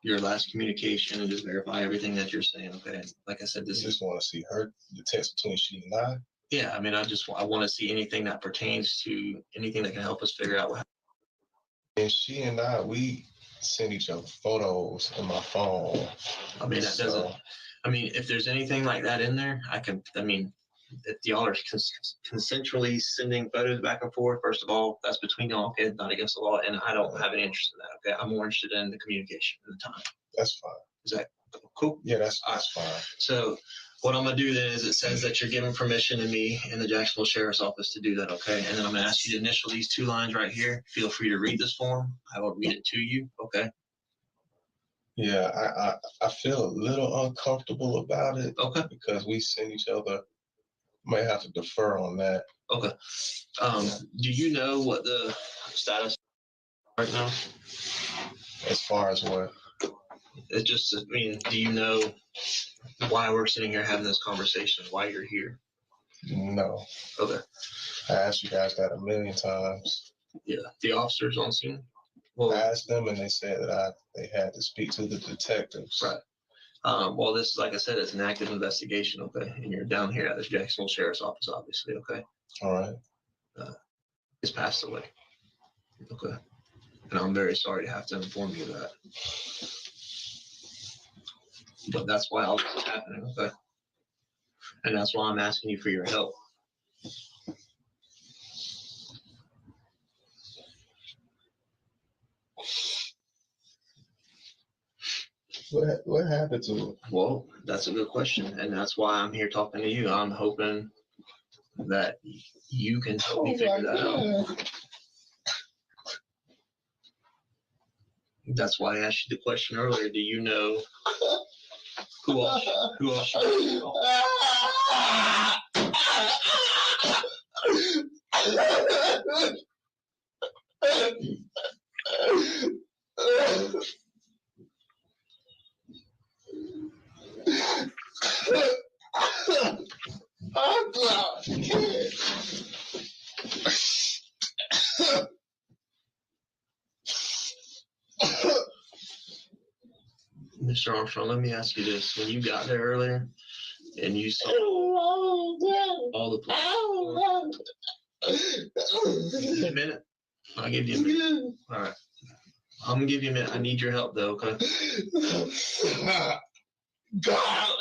your last communication and just verify everything that you're saying. Okay. Like I said, You this is just want to see her, the text between she and I. yeah. I mean, I want to see anything that pertains to anything that can help us figure out what. And she and I, we send each other photos on my phone. I mean, that doesn't. I mean, if there's anything like that in there, I mean, if y'all are consensually sending photos back and forth, first of all, that's between y'all, okay, not against the law, and I don't have any interest in that, okay? I'm more interested in the communication and the time. That's fine. Is that cool? Yeah, that's fine. So what I'm going to do then is it says that you're giving permission to me and the Jacksonville Sheriff's Office to do that, okay? And then I'm going to ask you to initial these 2 lines right here. Feel free to read this form. I will read it to you, okay? Yeah, I feel a little uncomfortable about it. Okay. Because we send each other, might have to defer on that. Okay. Do you know what the status right now? As far as what? It's just, I mean, do you know why we're sitting here having this conversation? Why you're here? No. Okay. I asked you guys that a million times. Yeah. The officers on scene? I Well, asked them and they said that they had to speak to the detectives. right. Well, this, like I said, it's an active investigation, okay? And you're down here at the Jacksonville Sheriff's Office, obviously, okay? All right. He's passed away. Okay. And I'm very sorry to have to inform you of that. But that's why all this is happening, okay? And that's why I'm asking you for your help. What happened to it? Well, that's a good question. And that's why I'm here talking to you. I'm hoping that you can help me figure that out. That's why I asked you the question earlier. Do you know who else? Who else? Mr. Armstrong, let me ask you this. When you got there earlier and you saw all the police, give me a minute. I'll give you a minute. All right. I'm going to give you a minute. I need your help, though, okay? Oh, God.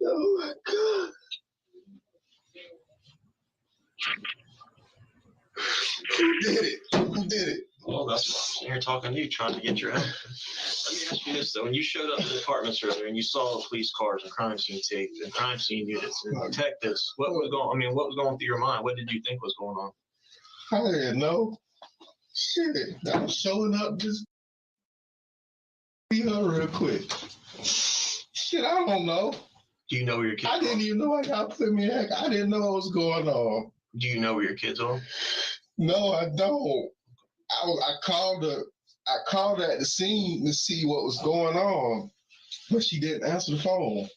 Oh, my God. Who did it? Who did it? Well, that's why I'm sitting here talking to you, trying to get your help. Let me ask you this, though. When you showed up to the departments earlier and you saw the police cars and crime scene tape and crime scene units and detectives, what was going through your mind? What did you think was going on? I didn't know. Shit, I'm showing up just be her real quick. Shit, I don't know. Do you know where your kids are? I didn't even know I got put me in. I didn't know what was going on. Do you know where your kids are? No, I don't. I called her at the scene to see what was going on, but she didn't answer the phone.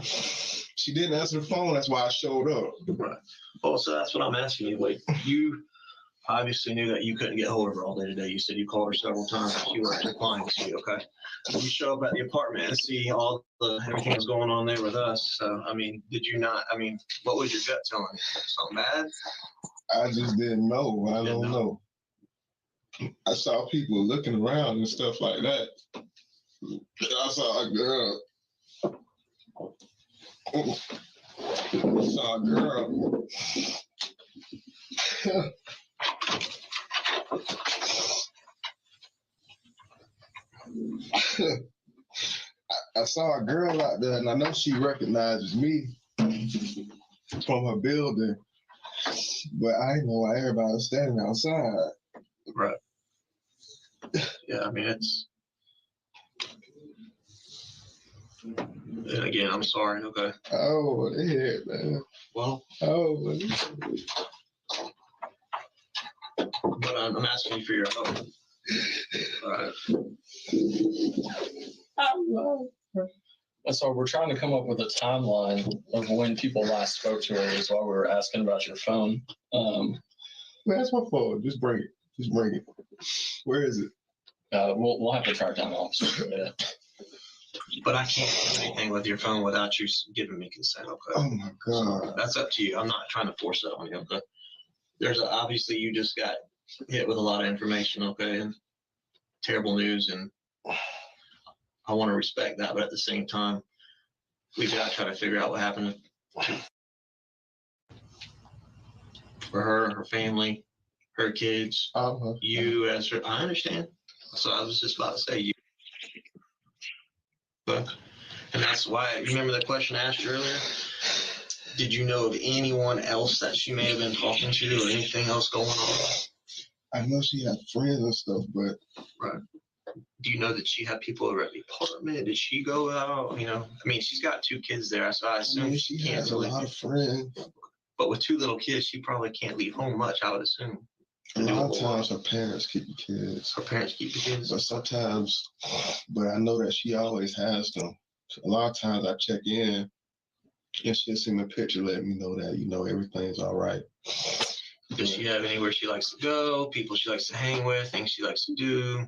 She didn't answer the phone. That's why I showed up. Right. Oh, so that's what I'm asking you. Like, you obviously knew that you couldn't get hold of her all day today. You said you called her several times. She wasn't replying to you, okay? You show up at the apartment and see everything that's going on there with us. So, I mean, what was your gut telling you? Something bad? I just didn't know. I don't know. I saw people looking around and stuff like that. I saw a girl. I saw a girl. I saw a girl out there, and I know she recognizes me from her building, but I didn't know why everybody was standing outside. Right. Yeah, I mean, and again, I'm sorry, okay? Oh, yeah, man. Well, oh, but I'm asking you for your help. All right. So we're trying to come up with a timeline of when people last spoke to her. Is why we were asking about your phone. That's my phone. Just bring it. Just bring it. Where is it? We'll have to track down the officer for that. But I can't do anything with your phone without you giving me consent, okay? Oh my God. That's up to you. I'm not trying to force that on you, okay? Obviously you just got hit with a lot of information, okay, and terrible news, and I want to respect that, but at the same time, we gotta try to figure out what happened for her, her family, her kids, you as her. I understand. So I was just about to say you. But, and that's why, you remember the question I asked you earlier? Did you know of anyone else that she may have been talking to or anything else going on? I know she had friends and stuff, but. Right. Do you know that she had people over at the apartment? Did she go out? You know, I mean, she's got 2 kids there, so I assume she can't has a really lot of friends. But with 2 little kids, she probably can't leave home much, I would assume. A lot of times her parents keep the kids. Her parents keep the kids? But sometimes, but I know that she always has them. A lot of times I check in and she'll send me a picture letting me know that, you know, everything's all right. Does she have anywhere she likes to go, people she likes to hang with, things she likes to do?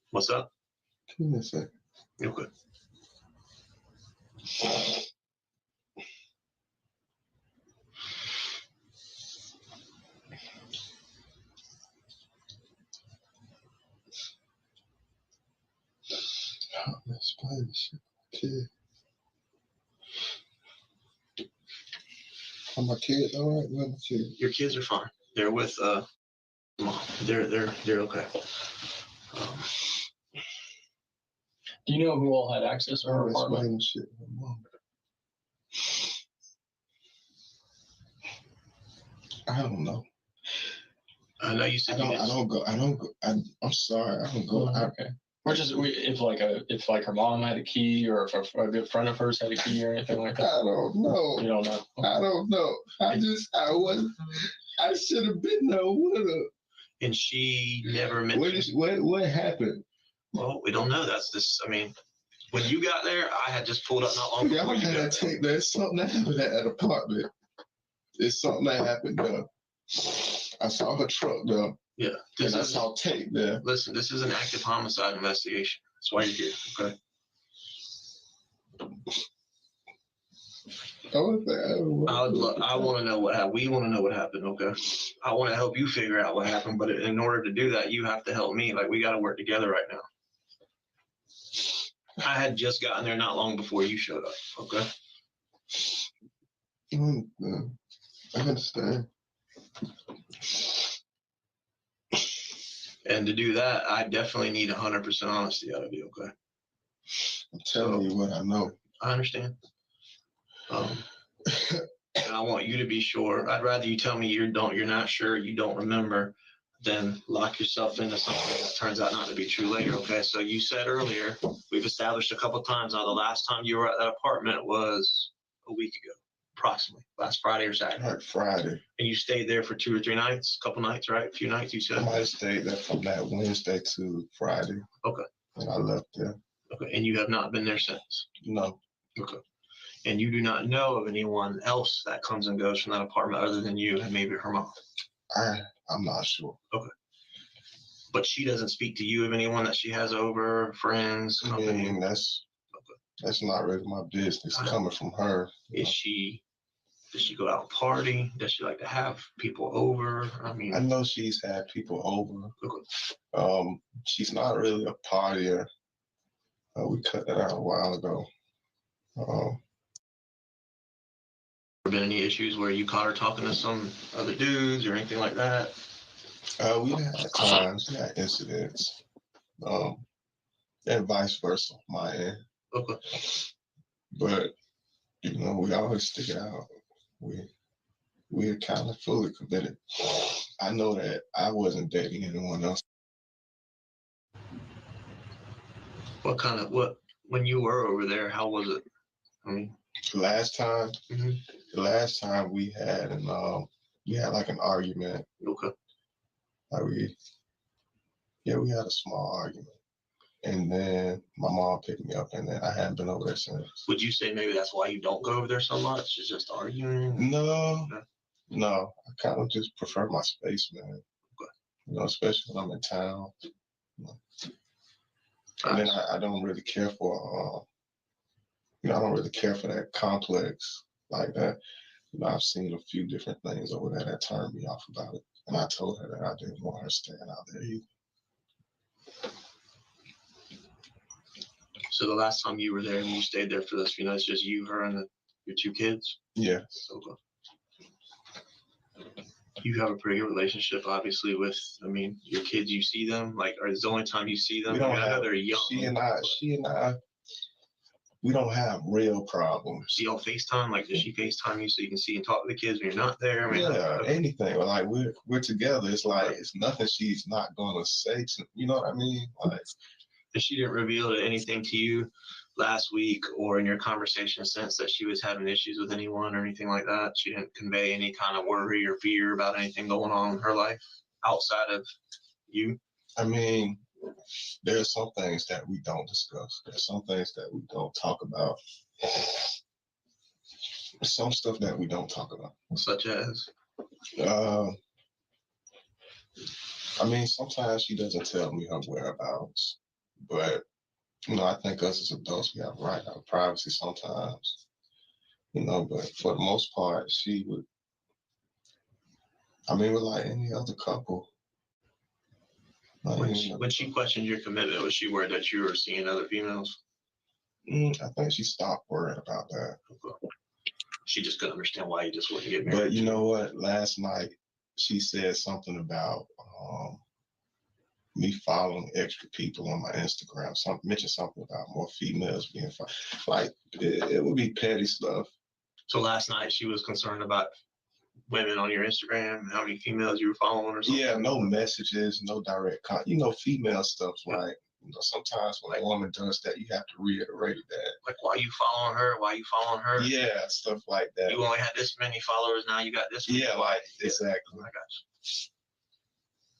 What's up? Give me a second. Okay. Explain this shit. Kid. Are my kids all right? Where are my kids? Your kids are fine. They're with mom. They're okay. Do you know who all had access to her apartment? Shit. I don't know. I know you said I don't go. I'm sorry. I don't go. Okay. We're just if her mom had a key, or if a good friend of hers had a key or anything like that. I don't know. You don't know. I don't know. I should have been there with her. And she never mentioned. What happened? Well, we don't know. That's this. I mean, when you got there, I had just pulled up not long before you got there. There's something that happened at that apartment. There's something that happened there. I saw her truck there. Yeah. And I saw tape there. Listen, this is an active homicide investigation. That's why you're here, okay? I want to know what happened. We want to know what happened, okay? I want to help you figure out what happened, but in order to do that, you have to help me. Like, we got to work together right now. I had just gotten there not long before you showed up, okay? I understand. And to do that, I definitely need 100% honesty out of you, okay? I'm telling you what I know. I understand. And I want you to be sure. I'd rather you tell me you're not sure, you don't remember, than lock yourself into something that turns out not to be true later, okay? So you said earlier, we've established a couple times now, the last time you were at that apartment was a week ago, approximately, last Friday or Saturday. Like Friday. And you stayed there for 2 or 3 nights, a couple nights, right? A few nights, you said? I might have stayed there from that Wednesday to Friday. Okay. And I left there. Okay, and you have not been there since? No. Okay. And you do not know of anyone else that comes and goes from that apartment other than you and maybe her mom? I'm not sure. Okay. But she doesn't speak to you of anyone that she has over, friends, company? I mean, that's not really my business coming from her. Does she go out and party? Does she like to have people over? I mean, I know she's had people over. Okay. She's not really a partier. We cut that out a while ago. Been any issues where you caught her talking to some other dudes or anything like that? We had times, we had incidents, and vice versa, my end. Okay. But you know, we always stick it out. We're kind of fully committed. I know that I wasn't dating anyone else. When you were over there, how was it? I mean, Last time, Mhm. the last time we had like an argument. Okay. Like we had a small argument. And then my mom picked me up, and then I haven't been over there since. Would you say maybe that's why you don't go over there so much? It's just arguing? No, I kind of just prefer my space, man. Okay. You know, especially when I'm in town. You know. And then I don't really care for, I don't really care for that complex like that. You know, I've seen a few different things over there that turned me off about it. And I told her that I didn't want her staying out there either. So the last time you were there and you stayed there for those few nights, just you, her, and your 2 kids? Yeah. Okay. You have a pretty good relationship, obviously, with, your kids. You see them, like, or is the only time you see them? We don't I know have, they're young. she and I, we don't have real problems. Do y'all FaceTime? Like, does she FaceTime you so you can see and talk to the kids when you're not there? Anything. Like we're together. It's like it's nothing she's not gonna say to, you know what I mean? Like, if she didn't reveal anything to you last week or in your conversation since that she was having issues with anyone or anything like that, she didn't convey any kind of worry or fear about anything going on in her life outside of you? I mean, there's some things that we don't discuss. There's some things that we don't talk about. Some stuff that we don't talk about. Such as? Sometimes she doesn't tell me her whereabouts, but I think us as adults, we have a right to our privacy sometimes. But for the most part, she would. We're like any other couple. When she questioned your commitment, was she worried that you were seeing other females? I think she stopped worrying about that. She just couldn't understand why you just wouldn't get married. But you know what? Last night, she said something about me following extra people on my Instagram. Mentioned something about more females being followed. Like, it would be petty stuff. So last night, she was concerned about women on your Instagram, how many females you were following or something? Yeah, no messages, no direct contact. Female stuff, like, sometimes when a woman does that, you have to reiterate that. Like, why you following her? Why you following her? Yeah, stuff like that. You only had this many followers, now you got this many. Yeah, like, exactly. I got you.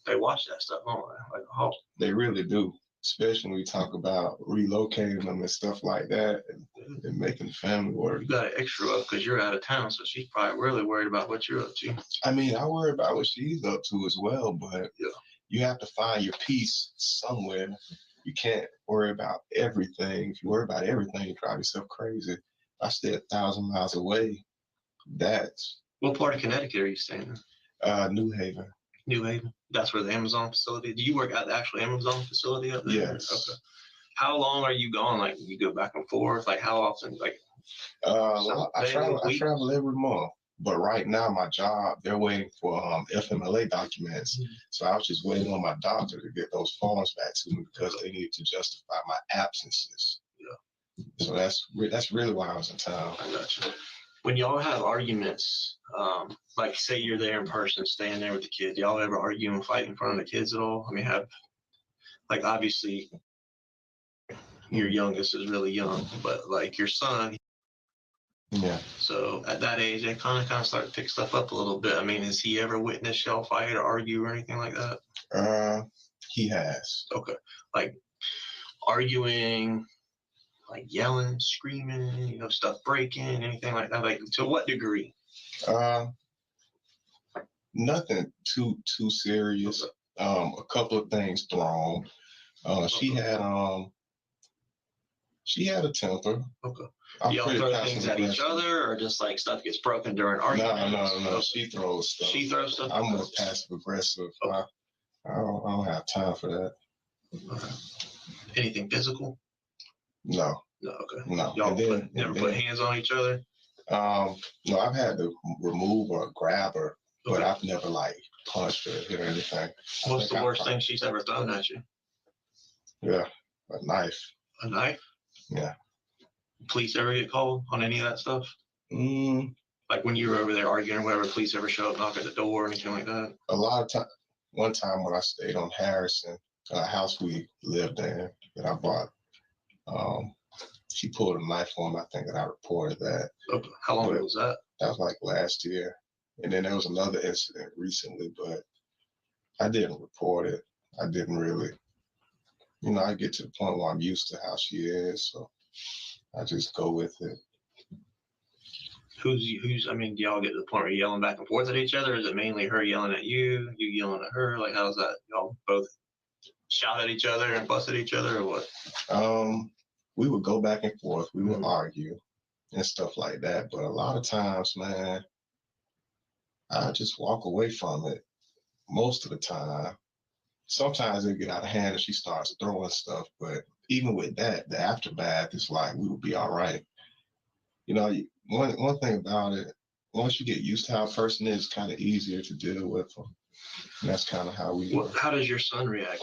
They watch that stuff, don't they? Like, oh. They really do. Especially when we talk about relocating them and stuff like that and making the family work. You got an extra up because you're out of town, so she's probably really worried about what you're up to. I worry about what she's up to as well, but you have to find your peace somewhere. You can't worry about everything. If you worry about everything, you drive yourself crazy. If I stay 1,000 miles away, that's... What part of Connecticut are you staying in? New Haven. New Haven? That's where the Amazon facility. Do you work at the actual Amazon facility up there? Yes. Okay. How long are you gone? Like, you go back and forth? Like, how often? Like, I travel every month. But right now, my job, they're waiting for FMLA documents. Mm-hmm. So I was just waiting on my doctor to get those forms back to me because they need to justify my absences. Yeah. So that's really why I was in town. I got you. When y'all have arguments, like say you're there in person, staying there with the kids, y'all ever argue and fight in front of the kids at all? Obviously, your youngest is really young, but like your son. Yeah. So at that age, they kind of start to pick stuff up a little bit. Has he ever witnessed y'all fight or argue or anything like that? He has. Okay. Like arguing, like yelling, screaming, stuff breaking, anything like that. Like, to what degree? Nothing too serious. Okay. A couple of things thrown. She had a temper. Okay. Do y'all throw things at each other, or just like stuff gets broken during arguments? No. She throws stuff. She throws stuff. I'm more passive aggressive. Okay. I don't have time for that. Okay. Anything physical? No. No. Okay. No. Y'all never put hands on each other? No. I've had to remove or grab her, but I've never punched her, hit her, anything. What's the worst thing she's ever thrown at you? Yeah, a knife. A knife? Yeah. Police ever get called on any of that stuff? Like when you were over there arguing or whatever, police ever show up, knock at the door or anything like that? A lot of time. One time when I stayed on Harrison, a house we lived in that I bought, she pulled a knife on me. I think that I reported that. Okay. How long ago was that? That was like last year. And then there was another incident recently, but I didn't report it. I didn't really, I get to the point where I'm used to how she is, so I just go with it. I mean, do y'all get to the point where you're yelling back and forth at each other? Or is it mainly her yelling at you, you yelling at her? Like, how's that? Y'all both shout at each other and fuss at each other, or what? We would go back and forth. We would argue and stuff like that. But a lot of times, man, I just walk away from it most of the time. Sometimes it get out of hand and she starts throwing stuff. But even with that, the aftermath is like, we would be all right. One thing about it, once you get used to how a person is, it's kind of easier to deal with them. And that's kind of how we. How does your son react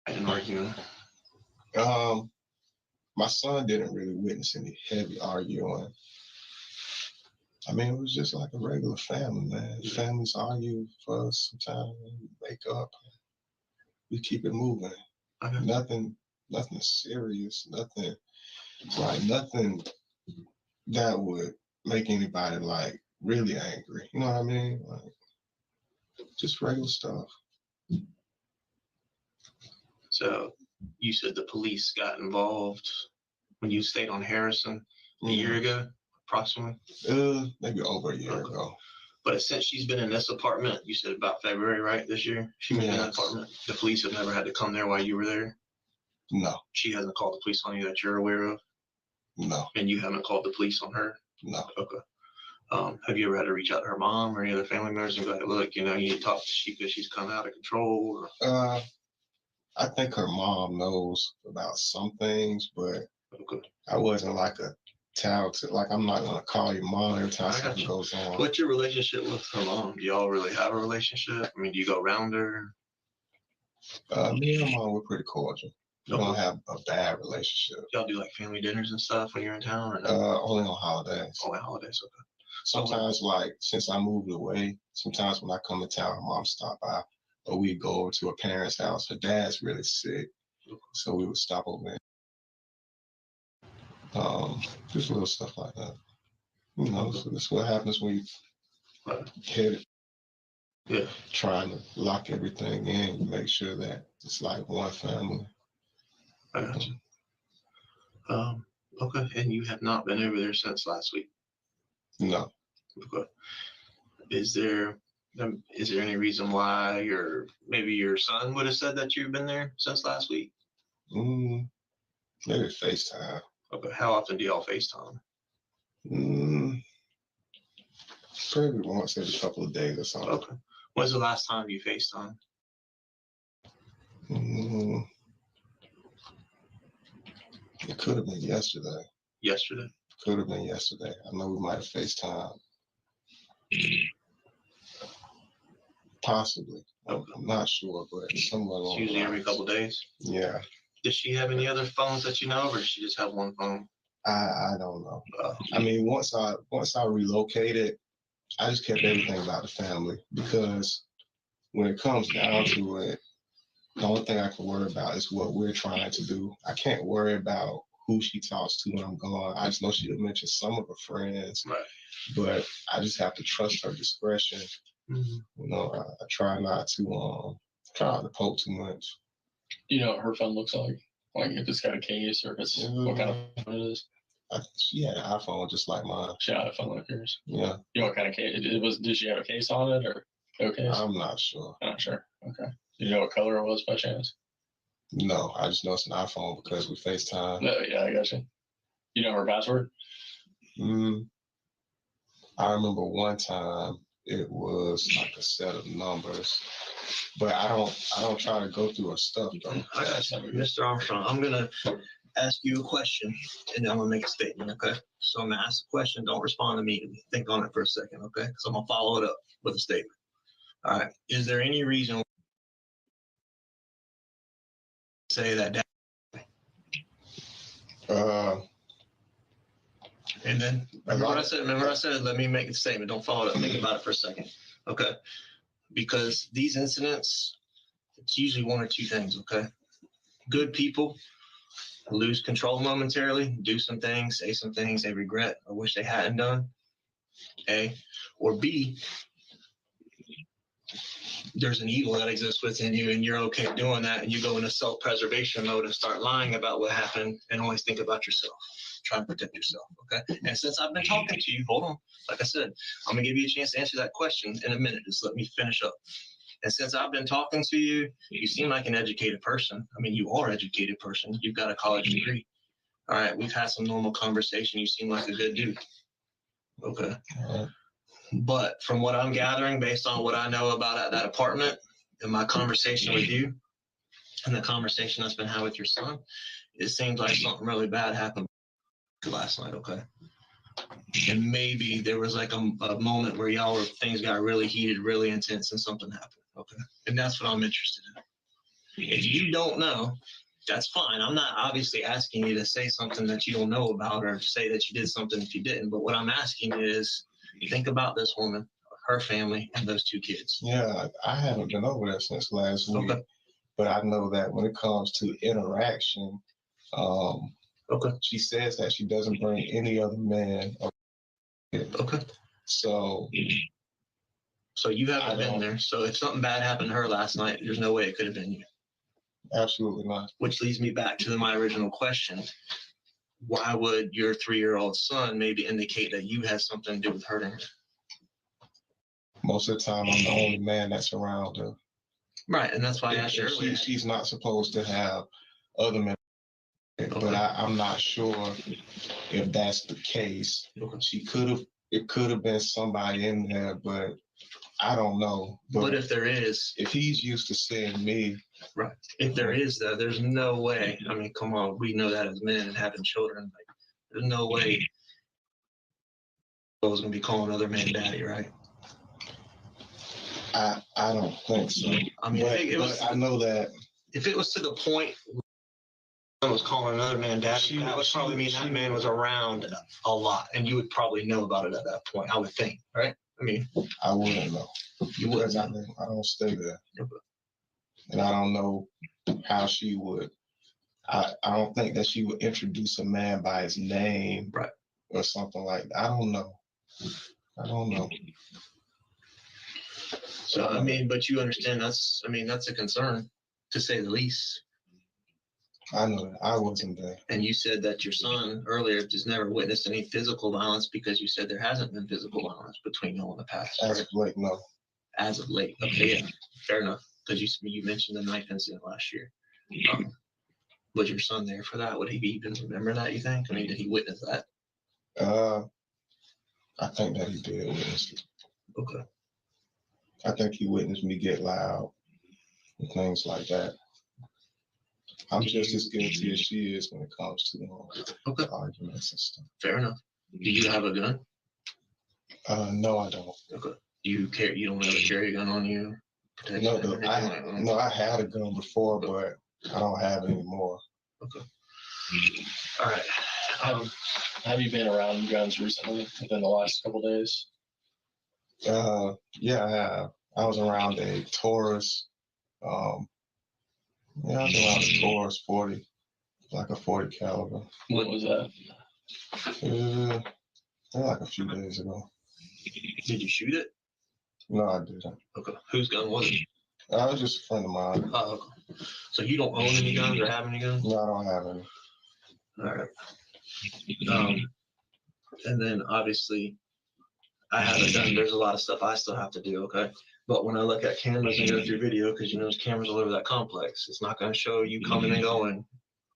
in arguing? My son didn't really witness any heavy arguing. I mean, it was just like a regular family, man. Families argue for us sometimes. We wake up, we keep it moving. Okay. Nothing serious. Nothing that would make anybody like really angry. You know what I mean? Like, just regular stuff. So you said the police got involved when you stayed on Harrison a year ago, approximately? Maybe over a year ago. But since she's been in this apartment, you said about February, right, this year? She moved in that apartment. The police have never had to come there while you were there? No. She hasn't called the police on you that you're aware of? No. And you haven't called the police on her? No. Okay. Have you ever had to reach out to her mom or any other family members and be like, look, you need to talk to she because she's kind of out of control? Or... I think her mom knows about some things, but I wasn't like a talented, like I'm not gonna call your mom every time something goes on. What's your relationship with her mom? Do y'all really have a relationship? I mean, do you go around her? Me and her mom, we're pretty cordial. We don't have a bad relationship. Y'all do like family dinners and stuff when you're in town? Or no? Only on holidays. Only holidays, okay. Sometimes, like, since I moved away, sometimes when I come to town, her mom stop by, or we go over to her parents' house. Her dad's really sick, so we would stop over there. Just little stuff like that. So that's what happens when you hit it. Trying to lock everything in, make sure that it's like one family. I got you. Okay, and you have not been over there since last week? No. Okay. Is there any reason why, or maybe your son would have said that you've been there since last week? Maybe FaceTime. Okay. How often do y'all FaceTime? Probably once every couple of days or something. Okay. When's the last time you FaceTime? It could have been yesterday. Yesterday? Could have been yesterday. I know we might have FaceTime. Possibly. I'm not sure, but somewhere along It's usually every couple of days? Yeah. Does she have any other phones that you know of, or does she just have one phone? I don't know. I mean, once I relocated, I just kept everything about the family, because when it comes down to it, the only thing I can worry about is what we're trying to do. I can't worry about who she talks to when I'm gone. I just know she'll mention some of her friends, right, but I just have to trust her discretion. I try not to poke too much. Do you know what her phone looks like? Like if it's got a case or if it's what kind of phone it is? She had an iPhone just like mine. She had a phone like yours. Yeah. You know what kind of case it was? Did she have a case on it or no case? I'm not sure. I'm not sure. Okay. Do you know what color it was by chance? No, I just know it's an iPhone because we FaceTime. No, yeah, I got you. You know her password? I remember one time it was like a set of numbers, but I don't try to go through her stuff though. I got you, Mr. Armstrong. I'm gonna ask you a question, and then I'm gonna make a statement. Okay. So I'm gonna ask a question. Don't respond immediately. Think on it for a second, okay? Because I'm gonna follow it up with a statement. All right. Is there any reason to say that? And then remember what I said. Let me make a statement. Don't follow it up. Think about it for a second. Okay. Because these incidents, it's usually one or two things, okay? Good people lose control momentarily, do some things, say some things they regret or wish they hadn't done. A, or B, there's an evil that exists within you and you're okay doing that, and you go into self-preservation mode and start lying about what happened and always think about yourself. Try and protect yourself, okay? And since I've been talking to you, hold on, like I said, I'm gonna give you a chance to answer that question in a minute. Just let me finish up. And since I've been talking to you, you seem like an educated person. I mean, you are an educated person. You've got a college degree. All right, we've had some normal conversation. You seem like a good dude. Okay. But from what I'm gathering, based on what I know about that apartment and my conversation with you and the conversation that's been had with your son, it seems like something really bad happened last night, okay? And maybe there was like a moment where things got really heated, really intense, and something happened, okay? And that's what I'm interested in. If you don't know, that's fine. I'm not obviously asking you to say something that you don't know about or say that you did something if you didn't. But what I'm asking you is, think about this woman, her family, and those 2 kids. Yeah, I haven't been over there since last week, Okay. but I know that when it comes to interaction, Okay. she says that she doesn't bring any other man. Okay. So you haven't been there. So if something bad happened to her last night, there's no way it could have been you. Absolutely not. Which leads me back to my original question. Why would your 3-year-old son maybe indicate that you had something to do with hurting her? Most of the time, I'm the only man that's around her. Right, and that's why I asked you earlier. She's not supposed to have other men, but I'm not sure if that's the case. It could have been somebody in there, but I don't know. But if there is, if he's used to seeing me, right? If there is, though, there's no way. I mean, come on, we know that as men and having children, like, there's no way I was gonna be calling other men daddy, right? I don't think so. I mean, but I know that if it was to the point I was calling another man daddy, that would probably mean that man was around a lot, and you would probably know about it at that point, I would think, right? I mean, I wouldn't know. You wouldn't know. I don't stay there. And I don't know how she would. I don't think that she would introduce a man by his name, right, or something like that. I don't know. So, I mean, but you understand that's a concern, to say the least. I know that. I wasn't there. And you said that your son earlier has never witnessed any physical violence because you said there hasn't been physical violence between you all in the past. As of late, no. As of late. Okay, yeah, fair enough. Because you mentioned the knife incident last year. Was your son there for that? Would he even remember that, you think? I mean, did he witness that? I think that he did witness it. Okay. I think he witnessed me get loud and things like that. I'm just as guilty as she is when it comes to arguments and stuff. Fair enough. Do you have a gun? No, I don't. Okay. Do you care? You don't have a carry gun on you? No, I had a gun before, but I don't have it anymore. Okay. All right. Have you been around guns recently within the last couple of days? Yeah, I have. I was around a Taurus. Yeah, I was around a Taurus 40, like a 40 caliber. What was that? Like a few days ago. Did you shoot it? No, I didn't. Okay. Whose gun was it? It was just a friend of mine. Oh, okay. So you don't own any guns or have any guns? No, I don't have any. All right. And then obviously I haven't done, there's a lot of stuff I still have to do, okay? But when I look at cameras and go through video, because there's cameras all over that complex, it's not going to show you coming and going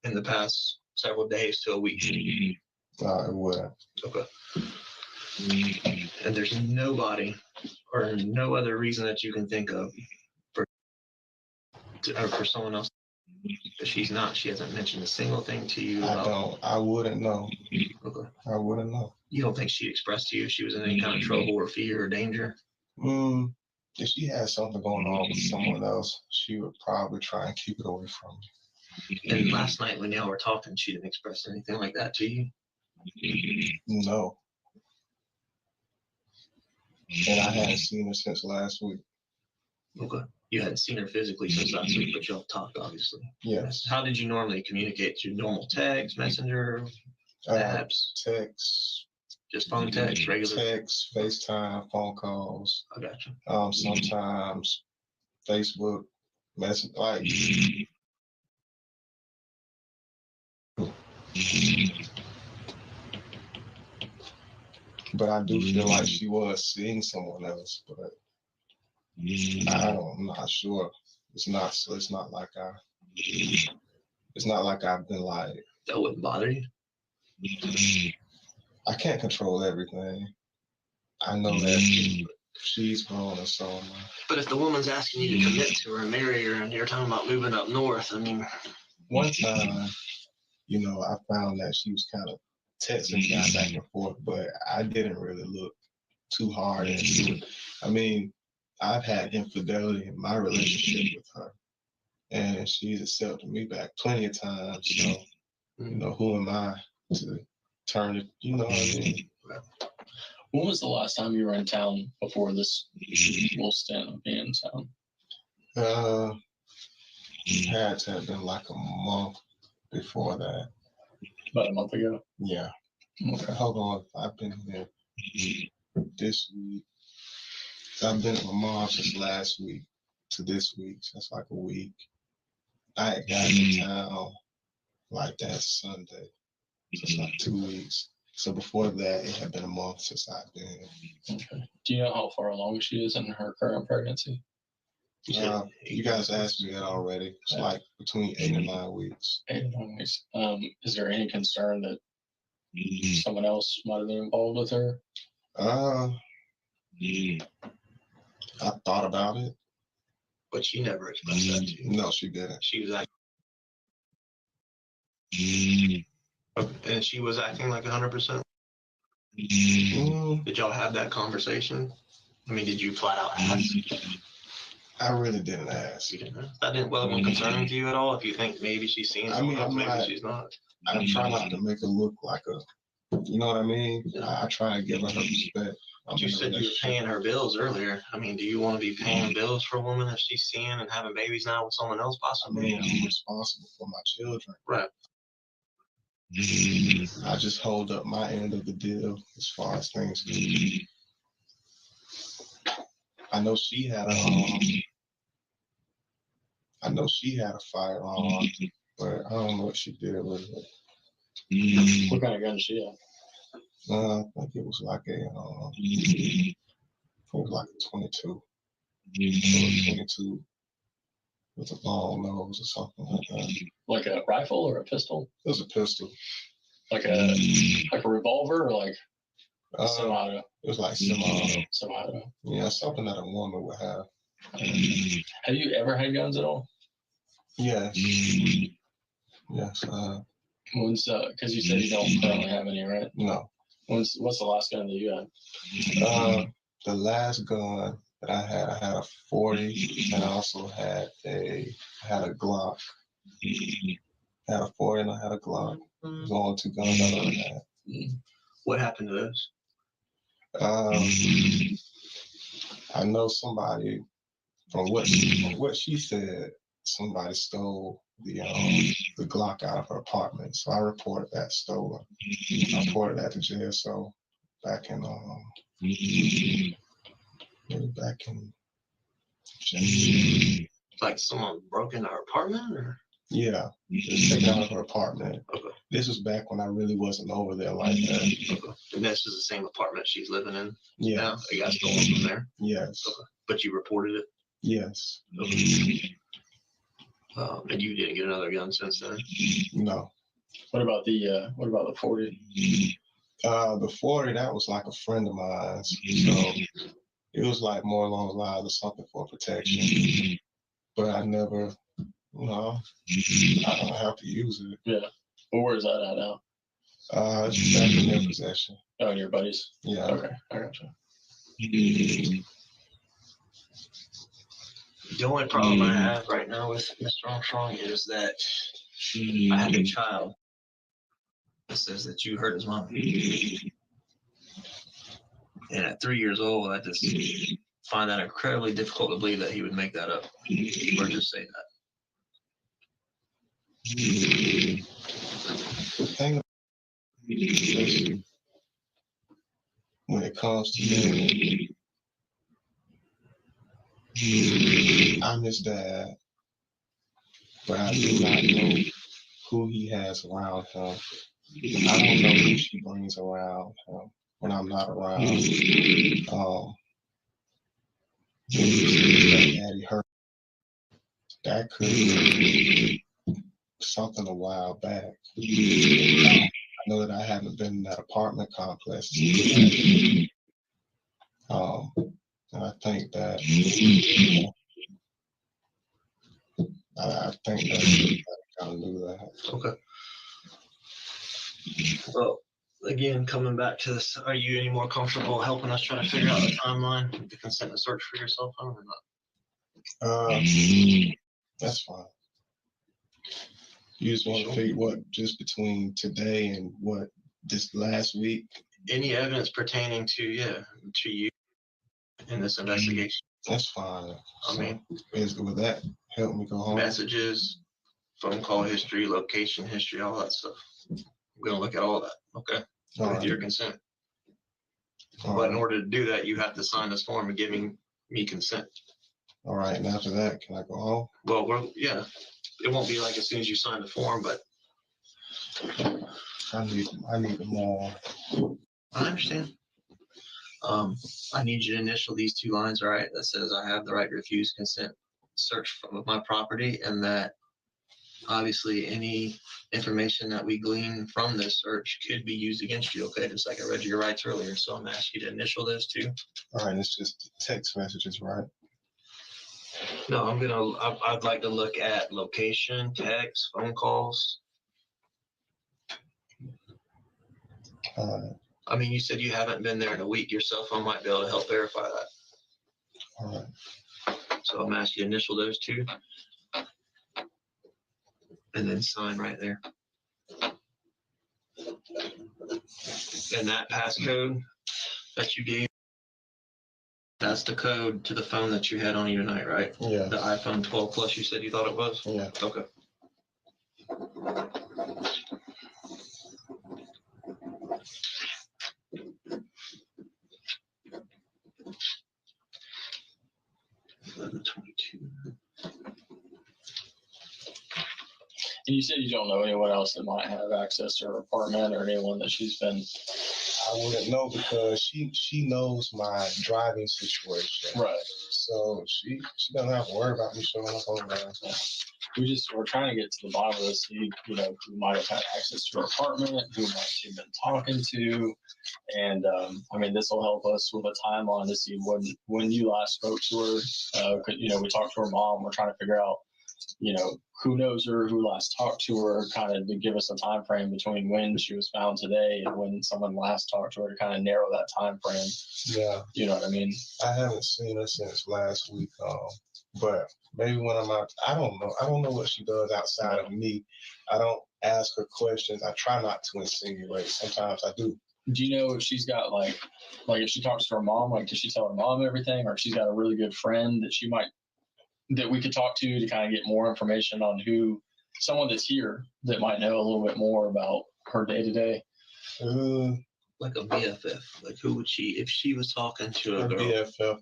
in the past several days to a week. It wouldn't. Okay. And there's nobody or no other reason that you can think of for someone else. She hasn't mentioned a single thing to you. I wouldn't know. Okay. I wouldn't know. You don't think she expressed to you if she was in any kind of trouble or fear or danger? If she had something going on with someone else, she would probably try and keep it away from me. And last night when y'all were talking, she didn't express anything like that to you? No. And I hadn't seen her since last week. Okay. You hadn't seen her physically since last week, but y'all talked, obviously. Yes. How did you normally communicate? Through normal text, messenger, apps, Text, just phone text, regular? text, FaceTime, phone calls. I got you. Sometimes Facebook, message, like. But I do feel like she was seeing someone else, but I'm not sure. It's not like I've been like. That wouldn't bother you? I can't control everything. I know that she's grown and so am I. But if the woman's asking you to commit to her and marry her, and you're talking about moving up north, I mean. One time, you know, I found that she was kind of texting guy back and forth, but I didn't really look too hard into it. I mean, I've had infidelity in my relationship with her, and she's accepted me back plenty of times. So, you know, who am I to turn it? You know what I mean? When was the last time you were in town before this little stint of being in town? Had to have been like a month before that. About a month ago? Yeah. Okay. Hold on. I've been here this week. I've been at my mom's since last week to this week. So that's like a week. I had gotten in town like that Sunday. So it's like 2 weeks. So before that, it had been a month since I've been here. Okay. Do you know how far along she is in her current pregnancy? You guys asked me that already. It's like between 8 and 9 weeks. 8 and 9 weeks. Is there any concern that someone else might have been involved with her? I thought about it. But she never expressed that to you. No, she didn't. She was acting. And she was acting like 100%? Did y'all have that conversation? I mean, did you flat out ask? I really didn't ask. You didn't ask? That didn't well concerning to you at all? If you think maybe she's seeing someone else, maybe she's not. I try not to make her look like a, you know what I mean? I try to give her respect. But you said you were paying her bills earlier. I mean, do you want to be paying bills for a woman if she's seeing and having babies now with someone else possibly? I mean, I'm responsible for my children. Right. I just hold up my end of the deal as far as things go. I know she had a firearm, but I don't know what she did with it. What kind of gun did she have? I think it was like a 22. It was 22 with a long nose or something like that. Like a rifle or a pistol? It was a pistol. Like a revolver or like semi-auto? It was like semi-auto. Semi-auto. Yeah, something that a woman would have. Have you ever had guns at all? Yes. Yes. When's because you said you don't currently have any, right? No. What's the last gun that you had? The last gun that I had a 40, and I also had a Glock. I had a 40 and I had a Glock. Those are the only 2 guns I've ever had. What happened to those? I know somebody, from what she said, somebody stole the Glock out of her apartment. So I reported that stolen. I reported that to jail. So back in January. Like someone broke into her apartment, or? Yeah, it was taken out of her apartment. Okay. This was back when I really wasn't over there like that. Okay. And this is the same apartment she's living in? Yeah. Now? It got stolen from there? Yes. Okay. But you reported it? Yes. Okay. And you didn't get another gun since then? No. What about the 40? The 40, that was like a friend of mine. So it was like more along the lines of something for protection. But I never, I don't have to use it. Yeah. Well, where's that at now? It's back in their possession. Oh, in your buddies? Yeah. Okay, I gotcha. The only problem I have right now with Mr. Armstrong is that I have a child that says that you hurt his mom. And at 3 years old, I just find that incredibly difficult to believe that he would make that up or just say that. The thing is, when it comes to me, I'm his dad, but I do not know who he has around him. I don't know who she brings around him when I'm not around. When you say that Daddy hurt, that could be something a while back. I know that I haven't been in that apartment complex. And I think that I think that I kind of knew that. Okay. Well, again, coming back to this, are you any more comfortable helping us try to figure out the timeline, the consent to search for your cell phone or not? That's fine. You just want to figure what just between today and what this last week? Any evidence pertaining to you in this investigation? That's fine. I mean, would that help me go home? Messages, phone call history, location history, all that stuff. We're gonna look at all that, okay? With your consent. But in order to do that, you have to sign this form and giving me consent. All right, and after that, can I go home? Well, yeah. It won't be like as soon as you sign the form, but I need more. I understand. I need you to initial these 2 lines, all right? That says I have the right to refuse consent search of my property, and that obviously any information that we glean from this search could be used against you, okay? Just like I read your rights earlier. So I'm gonna ask you to initial those 2. All right, it's just text messages, right? No, I'd like to look at location, text, phone calls. I mean, you said you haven't been there in a week. Your cell phone might be able to help verify that. All right. So I'm asking you to initial those 2. And then sign right there. And that passcode that you gave, that's the code to the phone that you had on you tonight, right? Yeah. The iPhone 12 Plus you said you thought it was? Yeah. Okay. And you said you don't know anyone else that might have access to her apartment or anyone that she's been. I wouldn't know because she knows my driving situation. Right. So she doesn't have to worry about me showing up over there. We're trying to get to the bottom of this. See, who might have had access to her apartment, who might she have been talking to, and I mean, this will help us with a timeline to see when you last spoke to her. We talked to her mom. We're trying to figure out, who knows her, who last talked to her, kind of to give us a time frame between when she was found today and when someone last talked to her to kind of narrow that time frame. Yeah. You know what I mean? I haven't seen her since last week. But maybe when I'm out, I don't know. I don't know what she does outside of me. I don't ask her questions. I try not to insinuate. Sometimes I do. Do you know if she's got like if she talks to her mom, does she tell her mom everything, or if she's got a really good friend that we could talk to kind of get more information on someone that's here that might know a little bit more about her day to day? Like a BFF. Like who would she, if she was talking to a girl? BFF.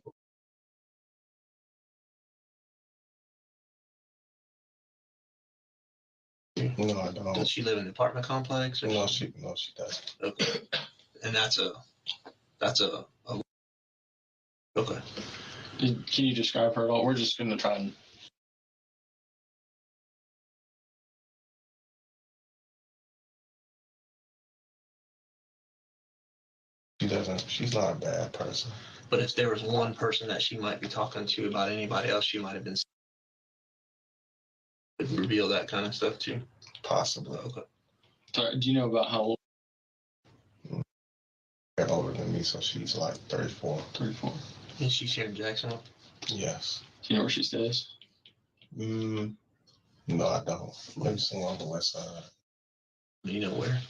No, I don't. Does she live in an apartment complex? Or no, she doesn't. Okay. And that's a okay. Can you describe her at all? We're just going to try and. She doesn't. She's not a bad person. But if there was one person that she might be talking to about anybody else, she might have been reveal that kind of stuff too. Possibly. Okay. Sorry, do you know about how old? They're older than me, so she's like 34. 34. And she's here in Jacksonville? Yes. Do you know where she stays? No, I don't. Maybe somewhere on the west side. Do you know where?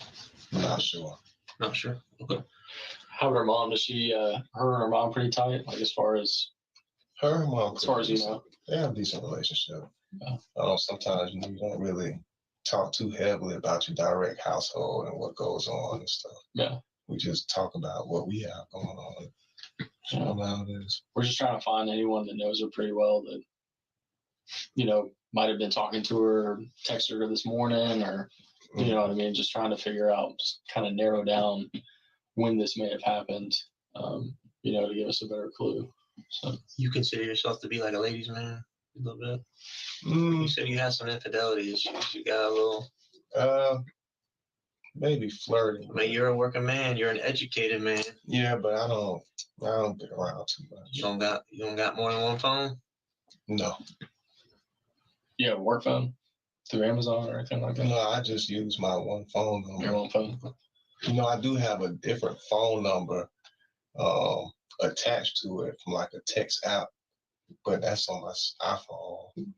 Not sure. Not sure. Okay. How about her mom? Does she, her and her mom pretty tight? Like as far as Her and mom, as far as you know? they have a decent relationship. Yeah. Sometimes you don't really talk too heavily about your direct household and what goes on and stuff. Yeah. We just talk about what we have going on. Nowadays. We're just trying to find anyone that knows her pretty well that, might have been talking to her or texted her this morning, or, you know what I mean? Just trying to figure out, just kind of narrow down when this may have happened, to give us a better clue. So You consider yourself to be like a ladies' man a little bit? You said you had some infidelity issues. You got a little. Maybe flirting. I mean, you're a working man. You're an educated man. Yeah, but I don't get around too much. You don't got more than one phone? No. you have a work phone through Amazon or anything like that? No, I just use my one phone number. Your own phone? I do have a different phone number attached to it from like a text app, but that's on my iPhone.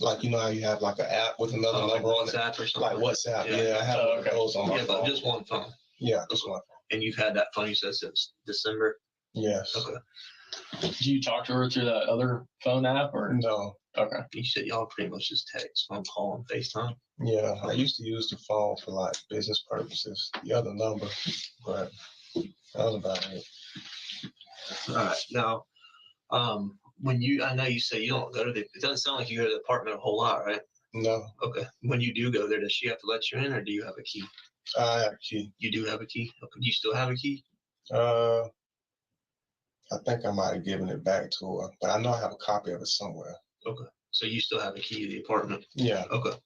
Like, how you have like an app with another number on it? WhatsApp or something? Like WhatsApp, yeah. I have those on my phone. But just one phone? Yeah, just one phone. And you've had that phone, you said, since December? Yes. Okay. Do you talk to her through that other phone app or? No. Okay. You said y'all pretty much just text, phone call, and FaceTime? Yeah, I used to use the phone for like business purposes, the other number, but that was about it. All right. Now, I know you say you don't go to it doesn't sound like you go to the apartment a whole lot, right? No. Okay. When you do go there, does she have to let you in, or do you have a key? I have a key. You do have a key? Okay. Do you still have a key? I think I might have given it back to her, but I know I have a copy of it somewhere. Okay. So you still have a key to the apartment? Yeah. Okay.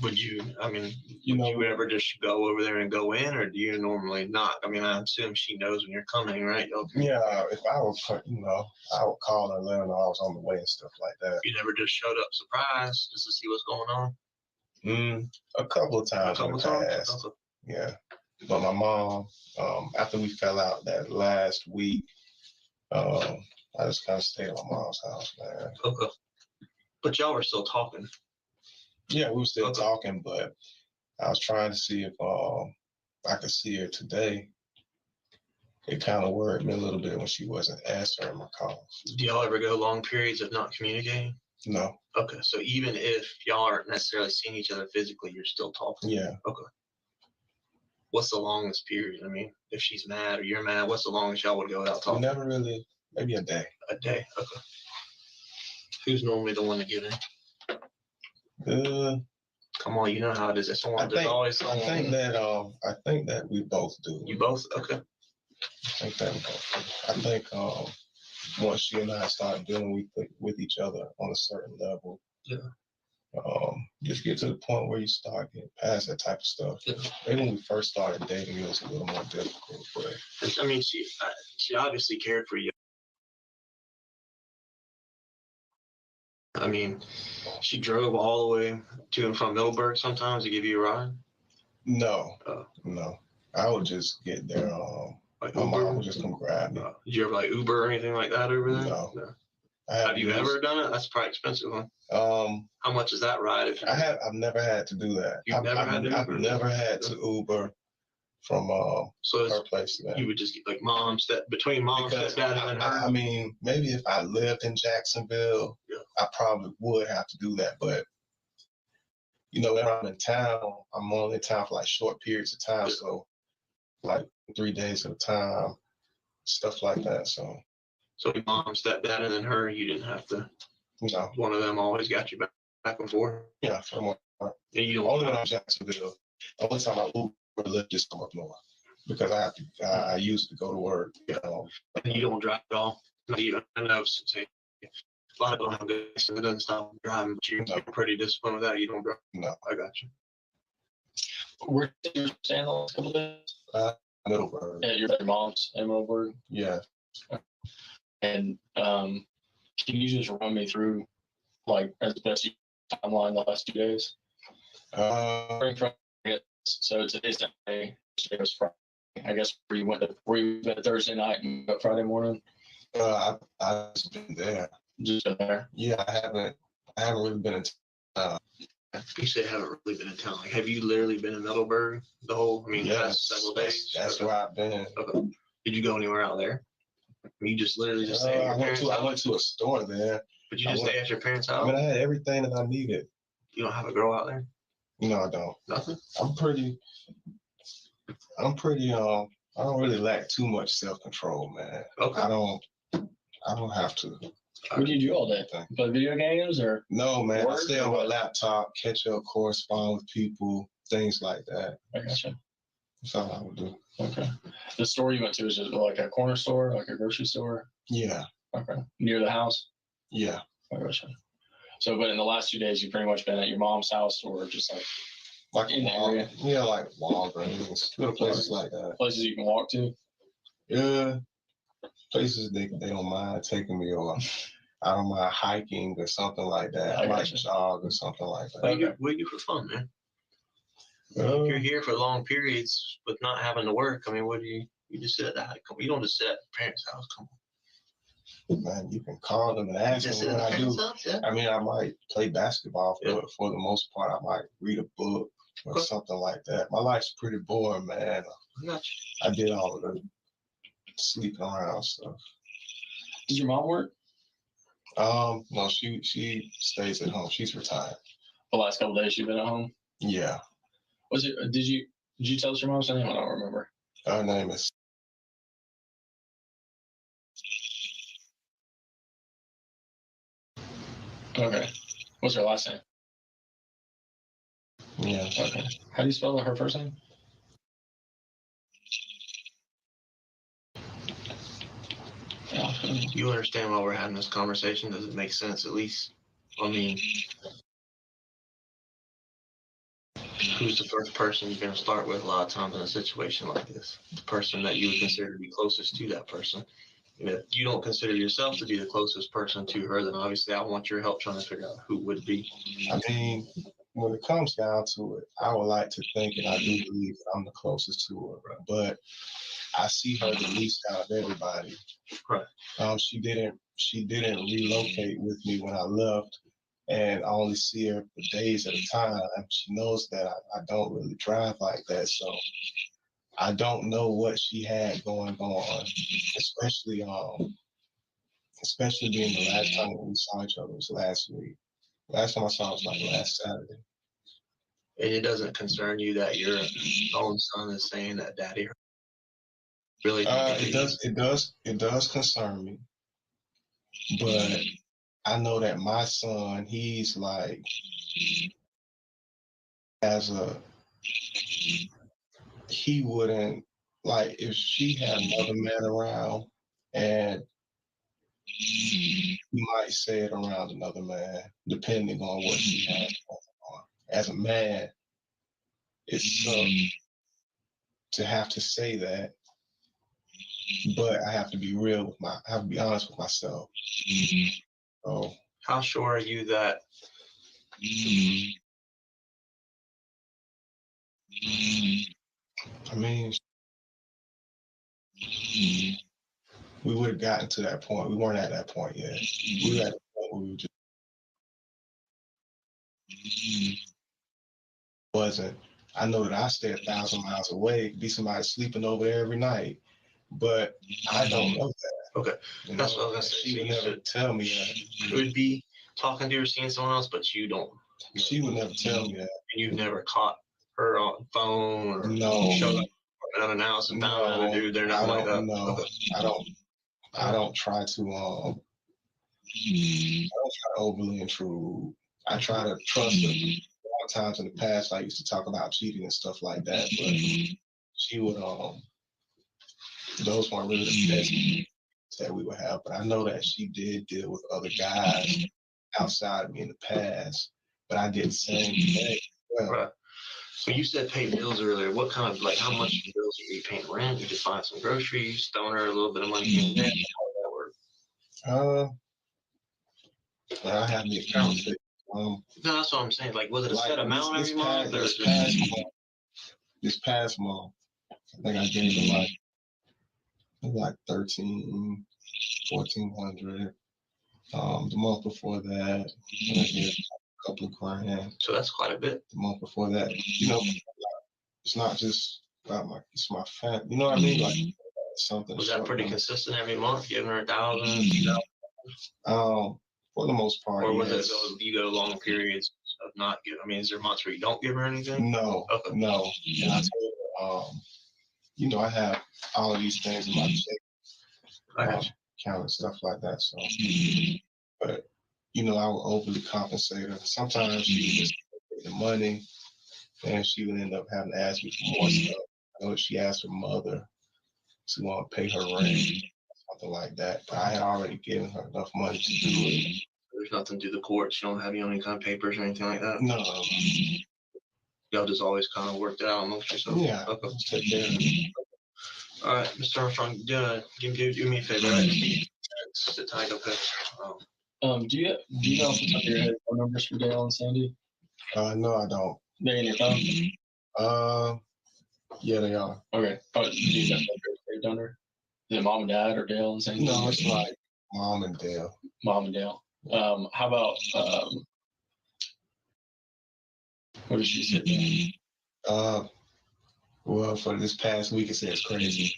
Would you ever just go over there and go in, or do you normally not? I mean, I assume she knows when you're coming, right? Okay. Yeah, if I would, I would call her and let her know I was on the way and stuff like that. You never just showed up surprised just to see what's going on? A couple of times in the past. Okay. Yeah. But my mom, after we fell out that last week, I just kind of stayed at my mom's house, man. Okay. But y'all were still talking? Yeah, we were still talking, but I was trying to see if I could see her today. It kind of worried me a little bit when she wasn't answering my calls. Do y'all ever go long periods of not communicating? No. Okay, so even if y'all aren't necessarily seeing each other physically, you're still talking? Yeah. Okay. What's the longest period? I mean, if she's mad or you're mad, what's the longest y'all would go without talking? Never really, maybe a day. A day, okay. Who's normally the one to get in? Come on, you know how it is. I think that we both do. You both? Okay. I think that we both do. I think once she and I start dealing with each other on a certain level, just get to the point where you start getting past that type of stuff. Yeah. Maybe when we first started dating, it was a little more difficult. But I mean, she obviously cared for you. I mean, she drove all the way to and from Middleburg sometimes to give you a ride? No. No. I would just get there. Like my mom would just come grab me. Did you ever like Uber or anything like that over there? No. Have you ever done it? That's probably expensive, huh? How much is that ride? I've never had to do that. You've never had to Uber? I've never had to Uber from her place to that. You would just get like between mom, stepdad, and her? I mean, maybe if I lived in Jacksonville, I probably would have to do that. But, when I'm in town, I'm only in town for like short periods of time. Yeah. So like 3 days at a time, stuff like that. So mom, stepdad, and then her, you didn't have to. No. One of them always got you back and forth? Yeah, for the most part. And only when I'm in Jacksonville. The only time I Uber lift just come up north. Because I used to go to work. And you don't drive at all? I know a lot of people have good, so it doesn't stop driving, but you're pretty disciplined with that. You don't drive? No. I got you. Where did you stay the last couple of days? Middleburg. At your mom's in Middleburg? Yeah. And can you just run me through, like, as best you timeline the last 2 days? So today's Saturday, today was Friday. I guess were you went Thursday night and Friday morning? I've just been there. Just been there? Yeah, I haven't really been in town. You say haven't really been in town. Like, have you literally been in Middleburg the whole? I mean, past several days. That's where I've been. Okay. Did you go anywhere out there? You just literally just stay at your parents' I house? went to a store there. But you just stay at your parents' I house? mean, I had everything that I needed. You don't have a girl out there? No, I don't. Nothing? I'm pretty, I don't really lack too much self-control, man. Okay. I don't have to. What do you do all day? Play video games or? No, man. I Work stay or on my what? laptop, catch up, correspond with people, things like that. I gotcha. That's all I would do. Okay. The store you went to, is it like a corner store, like a grocery store? Yeah. Okay. Near the house? Yeah. I gotcha. So, but in the last 2 days, you've pretty much been at your mom's house or just like in the area? Yeah, like Walgreens, little places like that. Places you can walk to? Yeah. Places they don't mind taking me, or I don't mind hiking or something like that. I might jog or something like that. What do you do for fun, man? If you're here for long periods with not having to work, I mean, what do you just sit at the house? You don't just sit at your parents' house. Come on. Man, you can call them and ask Just them sit what at I the do. parents' house, yeah. I mean, I might play basketball, Yeah. but for the most part, I might read a book or something like that. My life's pretty boring, man. I got you. I did all of the sleeping around stuff. Does your mom work? No, she stays at home. She's retired. The last couple days you've been at home? Yeah. Was it? Did you tell us your mom's name? I don't remember. Her name is. Okay. What's her last name? Yeah. Okay. How do you spell her first name? You understand why we're having this conversation? Does it make sense at least? I mean, who's the first person you're going to start with a lot of times in a situation like this? The person that you would consider to be closest to that person. And if you don't consider yourself to be the closest person to her, then obviously I want your help trying to figure out who would be. I mean, when it comes down to it, I would like to think, and I do believe that I'm the closest to her, but I see her the least out of everybody. Right. She didn't relocate with me when I left, and I only see her for days at a time. She knows that I don't really drive like that, so I don't know what she had going on, especially being the last time we saw each other was last week. Last time I saw her was like last Saturday. And it doesn't concern you that your own son is saying that daddy really. It does concern me, but I know that my son, he's like, he wouldn't, like, if she had another man around, and he might say it around another man, depending on what he has going on. As a man, it's to have to say that, but I have to be I have to be honest with myself. So, how sure are you that I mean, we would have gotten to that point. We weren't at that point yet. We were at the point where we just wasn't. I know that I stay 1,000 miles away, be somebody sleeping over there every night, but I don't know that. Okay, that's what I was gonna say. She would never tell me that. It would be talking to or seeing someone else, but you don't. She would never tell me that. And you've never caught her on phone or showed up unannounced and found another dude. They're not like that. No, okay. I don't try to overly intrude. I try to trust her. A lot of times in the past, I used to talk about cheating and stuff like that, but she would those weren't really the best that we would have. But I know that she did deal with other guys outside of me in the past, but I did the same thing. Well, right. So you said pay bills earlier. What kind of, like, how much bills are you paying? Rent? You just buying some groceries, throwing her a little bit of money in there? How does that work? I have the account fixed. No, that's what I'm saying. Like, was it a set amount every month? This past month, I think I gave her like 1,400. The month before that, I gave a couple of grand. So that's quite a bit. The month before that, it's not just about it's my family. You know what I mean? Like, something. Was that short pretty term. consistent every month, giving her 1,000? For the most part, Or was yes. you go long periods of not giving? I mean, is there months where you don't give her anything? No, Okay. no. And I told her, I have all of these things in my check I got you. account and stuff like that. So, but I would overly compensate her. Sometimes she would just take the money, and she would end up having to ask me for more stuff. I know she asked her mother to pay her rent, something like that. But I had already given her enough money to do it. There's nothing through the courts. You don't have any kind of papers or anything like that? No. Y'all just always kind of worked it out amongst yourself? Yeah. Okay. Take care of it. All right, Mr. Armstrong, do me a favor. Right? Sit tight, okay? Do you know off the top of your head phone numbers for Dale and Sandy? No, I don't. They're in your phone? Yeah, they are. Okay. Oh, do you have saved under? Is it mom and dad or Dale and Sandy? No, it's like mom and Dale. Mom and Dale. How about what did she say? Well, for this past week, it says crazy.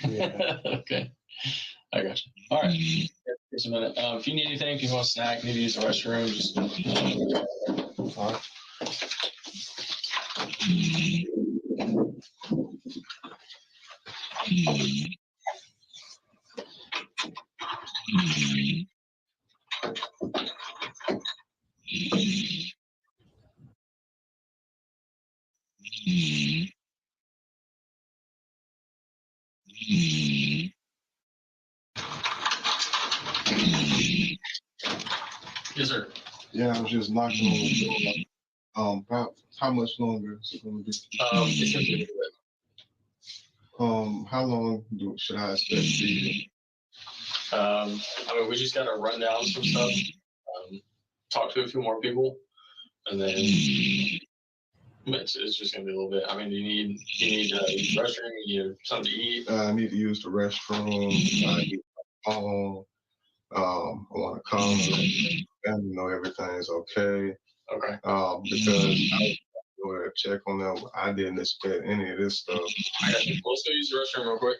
Yeah. Okay. I got you. All right. Just a minute. If you need anything, if you want a snack, need to use the restroom, just. All right. Yes, sir. Yeah, I was just knocking on the door. About how much longer is it going to be? It's gonna be How long should I expect to be here? we just gotta run down some stuff, talk to a few more people, and then it's just gonna be a little bit. I mean, do you need use the restroom? You need something to eat? I need to use the restroom. I need my phone. I want to call and let the family know everything's okay. Okay. Because I was going to check on them. I didn't expect any of this stuff. I got you. Let's go use the restroom real quick.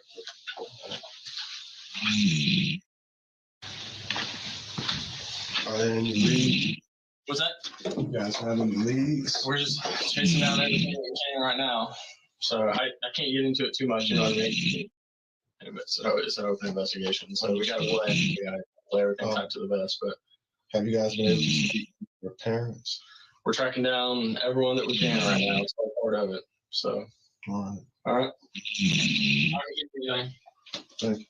Are there any leads? What's that? You guys have any leads? We're just chasing down everything we can right now. So I can't get into it too much, you know what I mean? So it's an open investigation. So we gotta play everything tight to the vest. But have you guys been able to speak to your parents? we're tracking down everyone that we can right now. It's all part of it. So All right. all right. All right. Thank you.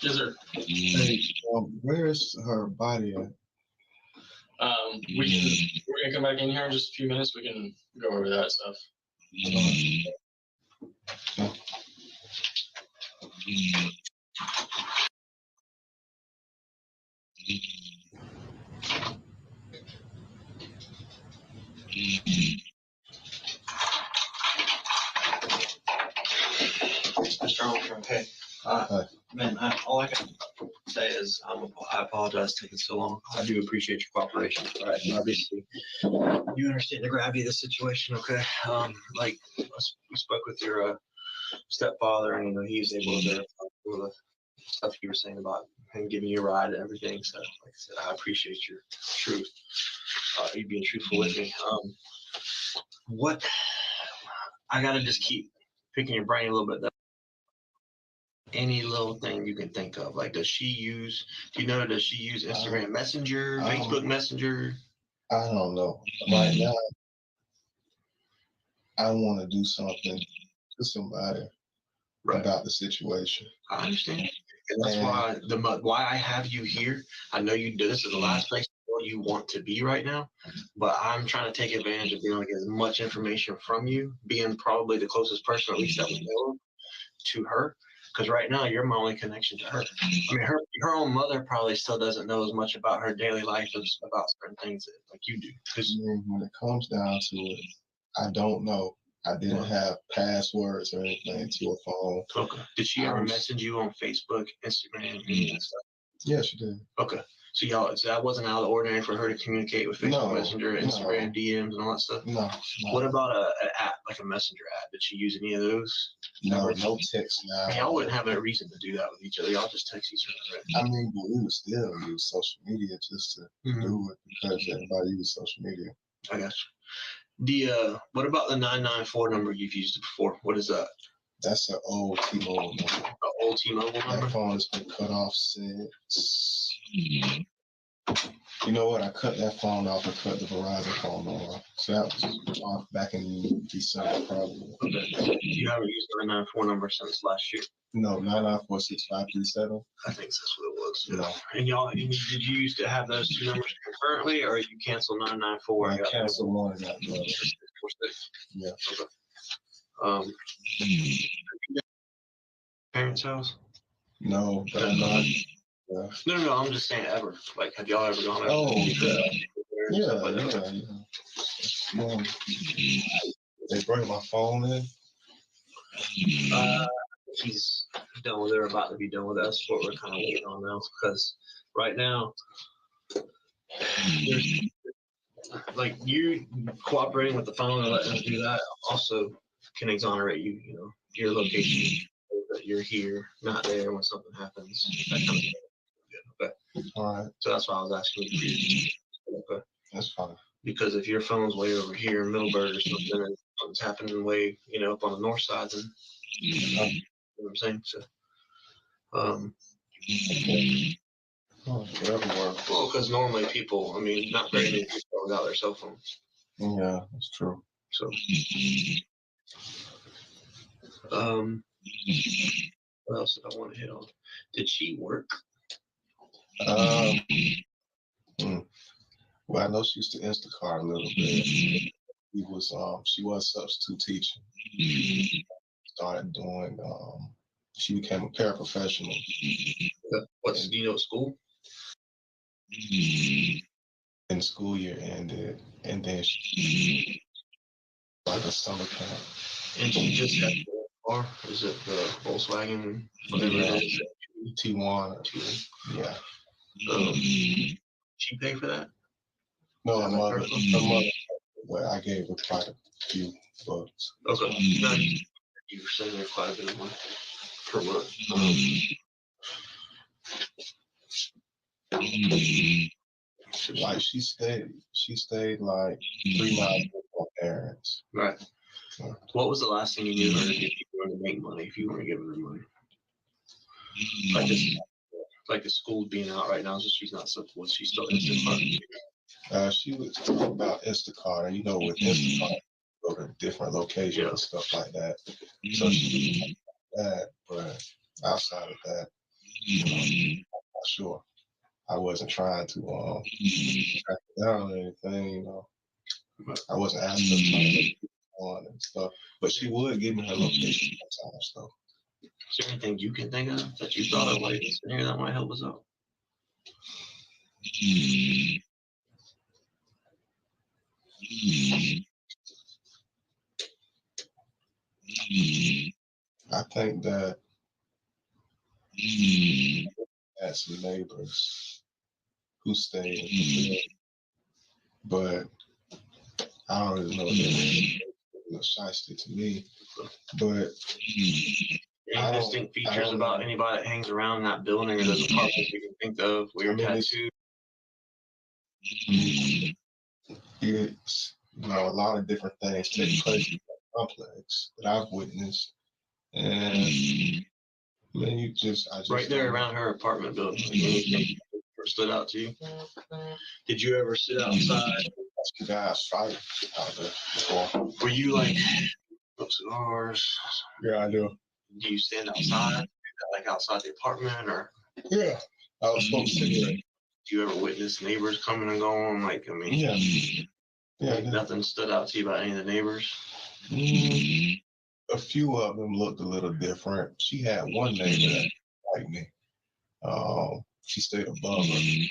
Yes, sir. Hey, where is her body at? We're gonna come back in here in just a few minutes. We can go over that stuff. Mr. Armstrong, hey. Man, all I can say is I apologize for taking so long. I do appreciate your cooperation. All right, obviously, you understand the gravity of the situation, okay? Like we spoke with your stepfather, and he's able to verify some of the stuff you were saying about him giving you a ride and everything. So, like I said, I appreciate your truth. You being truthful with me. What I gotta just keep picking your brain a little bit. Though. Any little thing you can think of, like does she use Instagram Messenger, Facebook Messenger? I don't know. Right now, I want to do something to somebody about the situation. I understand. And that's why I have you here. I know you do. This is the last place you want to be right now, but I'm trying to take advantage of being able to get as much information from you, being probably the closest person, at least that we know, to her. Because right now you're my only connection to her. I mean, her own mother probably still doesn't know as much about her daily life as about certain things like you do. Because when it comes down to it, I don't know. I didn't have passwords or anything to a phone. Okay. Did she ever message you on Facebook, Instagram, any of that stuff? Yeah, she did. Okay. So y'all, so that wasn't out of the ordinary for her to communicate with Facebook No, Messenger, no. Instagram, DMs, and all that stuff. No, What about an app, like a messenger app? Did she use any of those? no text now. Y'all wouldn't have a reason to do that with each other. Y'all just text each other. I mean, but we would still use social media just to do it because everybody uses social media. I got you. What about the 994 number you've used before? What is that? That's an old T-Mobile number. An old T-Mobile number? That phone has been cut off since. You know what? I cut that phone off and cut the Verizon phone off. So that was off back in December, probably. Okay. You haven't used the 994 number since last year? No, 9946537. I think that's what it was. No. And y'all, did you used to have those two numbers concurrently, or you canceled 994? I canceled one and got the other. 646. Yeah. Okay. Parents' house? No, but I'm not. Yeah. No. I'm just saying ever. Like, have y'all ever gone? Oh, yeah. They bring my phone in. He's done with. They're about to be done with us. What we're kind of waiting on now, because right now, like you cooperating with the phone and letting us do that also can exonerate you. You know, your location, that you're here, not there when something happens. That kind of thing. Okay. All right. So that's why I was asking you. Okay. That's fine. Because if your phone's way over here in Middleburg or something, and something's happening way, up on the north side, then you know what I'm saying. So, well, because normally people, not very many people are without their cell phones. Yeah, that's true. So, what else did I want to hit on? Did she work? Well, I know she used to Instacart a little bit. She was substitute teaching. Started doing. She became a paraprofessional. What's do you know what school? And the school year ended, and then she like a summer camp. And she just had a car. Is it the Volkswagen? Whatever it is. T1. Yeah. She paid for that? No, her mother. Well, I gave her quite a few bucks. Okay. Now, you were saying there quite a bit of money per month. Like she stayed like 3 miles from her parents. Right. What was the last thing you knew her to get you to make money if you weren't giving her money? Like the school being out right now, so she's not was she still Instacart? She was talking about Instacart, and with Instacart, go to different locations and stuff like that. So she that, but outside of that, I'm not sure. I wasn't trying to track it down or anything, I wasn't asking her on and stuff, but she would give me her location sometimes, though. Is there anything you can think of that you thought of like here that might help us out? I think that had some neighbors who stayed in the bed, but I don't really know if they were shiesty to me, but any distinct features about anybody that hangs around in that building or those apartments you can think of? Weird tattoo. It's a lot of different things take place in the complex that I've witnessed, and I just right there around her apartment building. Anything stood out to you? Did you ever sit outside? You guys fight out there before. Were you like cigars? Yeah, I do. Do you stand outside, like outside the apartment, or? Yeah, I was supposed to. Do you ever witness neighbors coming and going? Nothing stood out to you about any of the neighbors? A few of them looked a little different. She had one neighbor that liked me. She stayed above her,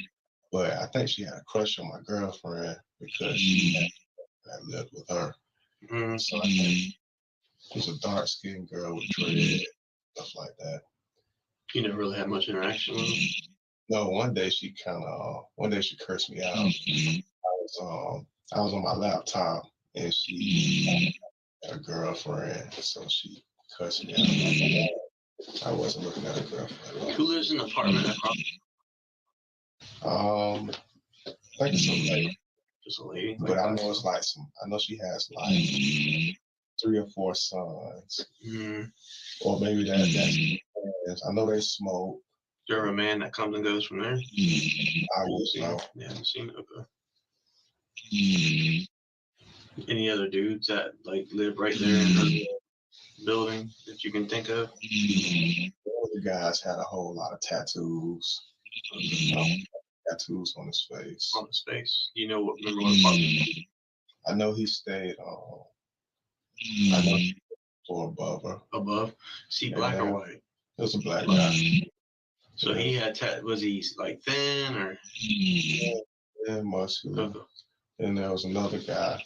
but I think she had a crush on my girlfriend because she had lived with her. So I think she was a dark-skinned girl with dread, stuff like that. You never really had much interaction with them? No, one day she cursed me out. I was on my laptop and she had a girlfriend, so she cussed me out. I wasn't looking at a girlfriend. Who lives in the apartment across? I think it's a lady, Just a lady. but I know it's like I know she has like 3 or 4 sons, or maybe that's. I know they smoke. Is there a man that comes and goes from there? I would know. Yeah, I haven't seen it. Okay. Any other dudes that like live right there in the building that you can think of? One of the guys had a whole lot of tattoos. Tattoos on his face. On his face. You know what? Remember what apartment? I know he stayed on. I know he or above her. Above. See, black or white? It was a black guy. So he had was he like thin or? Yeah, muscular. Okay. And there was another guy.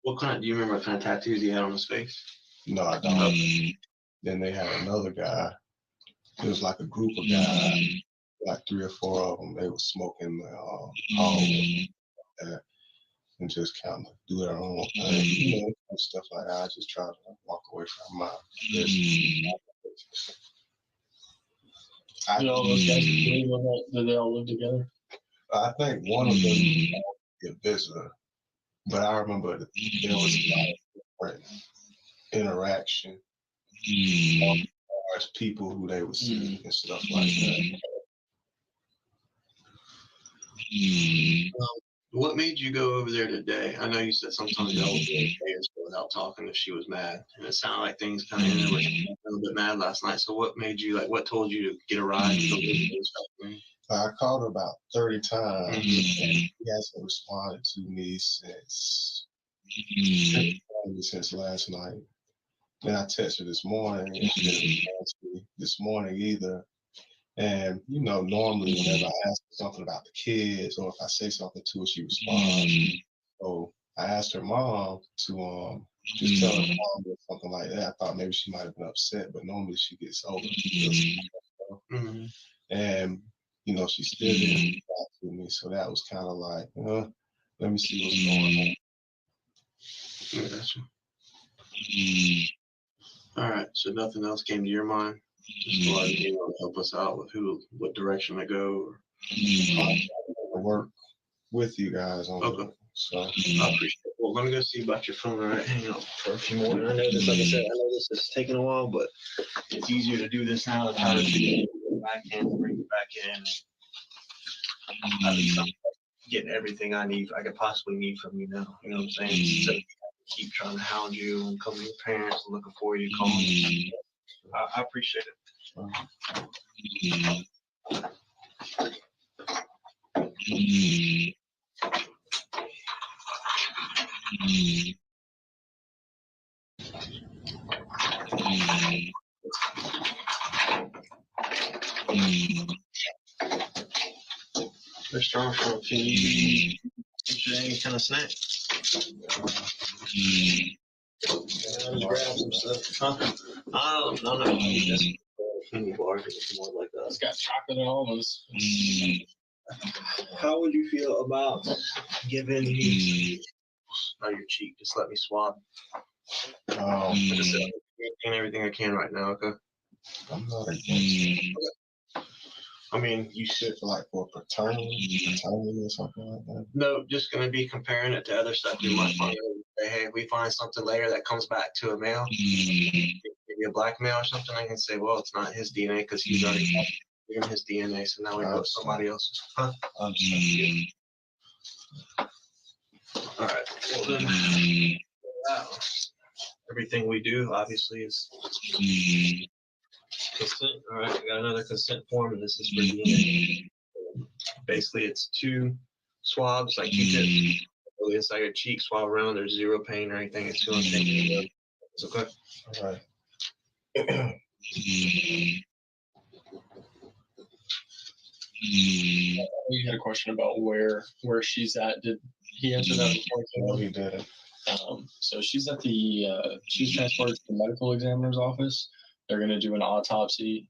What kind? Do you remember what kind of tattoos he had on his face? No, I don't. Okay. Then they had another guy. It was like a group of guys, like 3 or 4 of them. They were smoking the hallway and just kind of do their own thing, you know, and stuff like that. I just try to walk away from my business. Did all those guys did they all live together? I think one of them was a visitor, but I remember there was a lot of different interaction as people who they would see and stuff like that. What made you go over there today? I know you said sometimes y'all would go without talking if she was mad, and it sounded like things kind of ended with a little bit mad last night. So what made you what told you to get a ride? I called her about 30 times. And he hasn't responded to me since last night. Then I texted her this morning, and she didn't respond to me this morning either. And, you know, normally whenever I ask her something about the kids or if I say something to her, she responds. So I asked her mom to just tell her mom or something like that. I thought maybe she might have been upset, but normally she gets over it. And, you know, she still didn't get back to me. So that was kind of like, let me see what's going on. Gotcha. All right. So nothing else came to your mind? Just to let you know, help us out with what direction to go. I work with you guys on it. So I appreciate it. Well, let me go see about your phone. All right, hang out for a few more. I know this, like I said, I know this is taking a while, but it's easier to do this now than try to get it back in, bring it back in. At least I'm getting everything I could possibly need from you now. You know what I'm saying? Instead of keep trying to hound you and come to your parents and looking for you, calling you. I appreciate it. They're strong from any kind of snack. Grab some stuff. I don't know. It's got chocolate and almonds. How would you feel about giving me your cheek? Just let me swab. Just everything I can right now, okay? I'm not against I mean, you should like for paternity or something like that. No, just gonna be comparing it to other stuff we might find. Hey, if we find something later that comes back to a male, maybe a black male or something, I can say, well, it's not his DNA because he's already given his DNA, so now we go with somebody else's. Huh? All right. Well then, everything we do obviously is consent. All right, we got another consent form, and this is for DNA. Basically, it's 2 swabs, like Q-tips, inside your cheek, swab around. There's 0 pain or anything. It's feeling pain. It's okay. All right. You had a question about where she's at. Did he answer that before? No, he didn't. So she's at she's transported to the medical examiner's office. They're going to do an autopsy.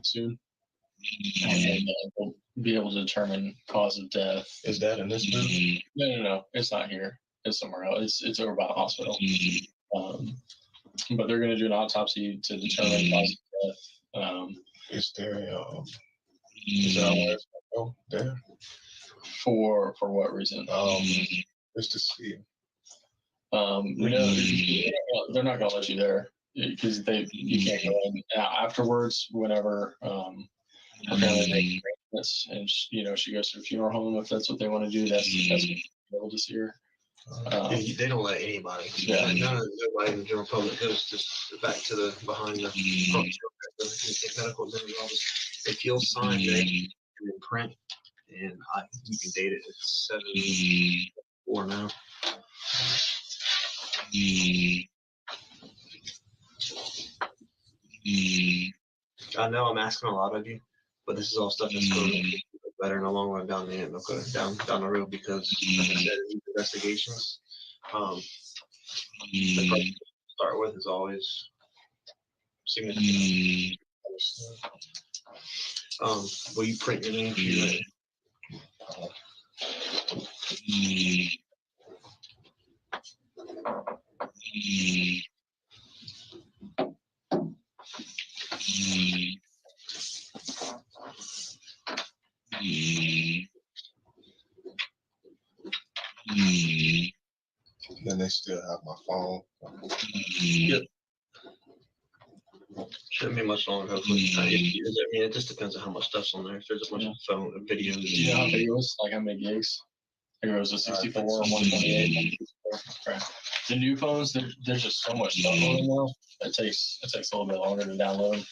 soon. And we'll be able to determine cause of death. Is that in this building? No. It's not here. It's somewhere else. It's over by the hospital. But they're going to do an autopsy to determine cause of death. Is there is there where it's gonna go there? For what reason? Just to see. No, they're not going to let you there because you can't go in afterwards. Whenever her family makes arrangements and she goes to a funeral home, if that's what they want to do, that's what you'll be able to see her. They don't let anybody. Yeah. Nobody in the general public goes just back to the behind the medical examiner's office. If you'll sign there and print, and you can date it. It's 7/4 now. I know I'm asking a lot of you, but this is all stuff that's going to make you look better in the long run down the road because, like I said, these investigations, the first thing to start with is always significant. Will you print your name for you? Then they still have my phone. Yep. Shouldn't be much longer, hopefully. I mean, it just depends on how much stuff's on there. If there's a bunch of phone and videos. Do you know how big it was? Like how many gigs? Like it was a 64 or 128. Okay. The new phones, there's just so much stuff on them now. It takes a little bit longer to download.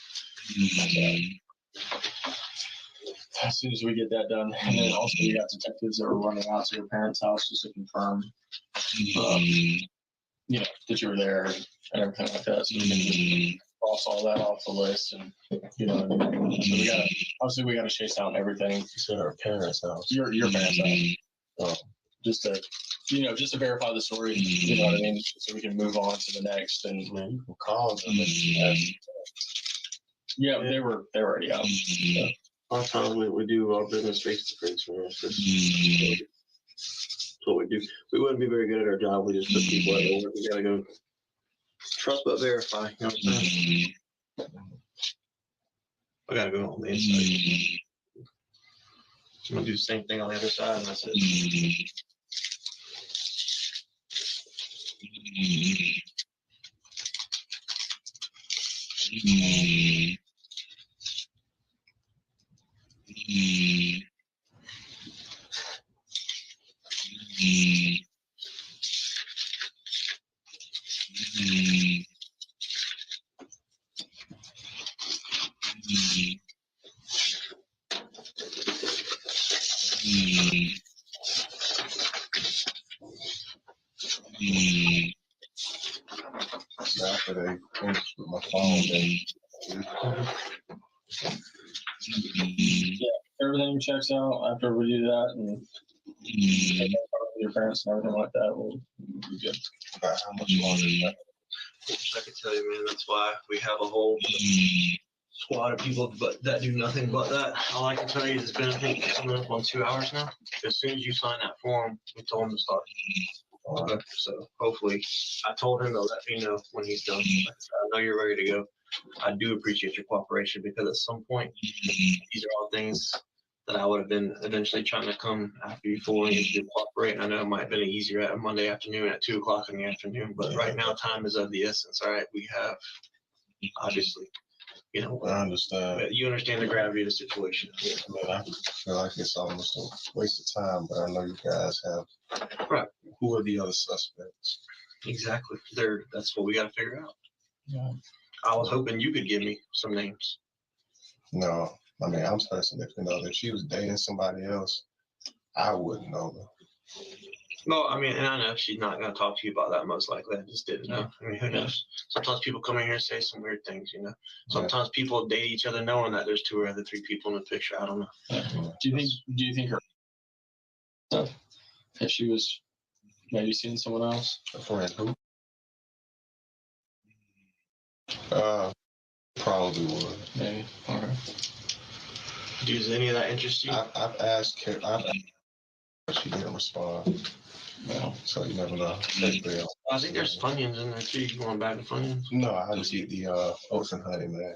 As soon as we get that done, and then also we got detectives that were running out to your parents' house just to confirm, that you were there and everything like that. So we can just cross all that off the list, and so we gotta chase down everything. It's at our parents' house. Your parents' house. Just to verify the story. You know what I mean? So we can move on to the next. And you can call them. Yeah, they were already out. Yeah. A lot of times we do our business face to face, man. That's what we do. We wouldn't be very good at our job. We just put people at work. We gotta go trust but verify. You know what I'm saying? I gotta go on the inside. I'm gonna do the same thing on the other side, and that's it. So after they finished with my phone, Everything checks out after we do that, and your parents and everything like that will be good. about how much longer is that? I wish I could tell you, man. That's why we have a whole squad of people that do nothing but that. All I can tell you is it's been, I think, coming up on 2 hours now. As soon as you sign that form, we told him to start. Okay, so hopefully, I told him to let me know when he's done. Like I said, I know you're ready to go. I do appreciate your cooperation because at some point, these are all things that I would have been eventually trying to come after you for and get you to cooperate. I know it might have been easier at a Monday afternoon at 2 o'clock in the afternoon, but right now time is of the essence. All right, we have obviously, I understand. you understand the gravity of the situation. I feel like it's almost a waste of time, but I know you guys have. Right. Who are the other suspects? Exactly. That's what we got to figure out. Yeah. I was hoping you could give me some names. No, I mean, I'm certain if she was dating somebody else, I wouldn't know them. No, I mean, and I know she's not going to talk to you about that most likely. I just didn't know. I mean, who knows? Sometimes people come in here and say some weird things, you know. Sometimes people date each other knowing that there's 2 or other 3 people in the picture. I don't know. Do you think her if she was maybe seeing someone else? A friend who? Probably would. Maybe. Okay. Does any of that interest you? I've asked her. She didn't respond. Well, So you never know. I think there's Funyuns in there too. You want back to Funyuns? No, I just eat the oats and honey, man.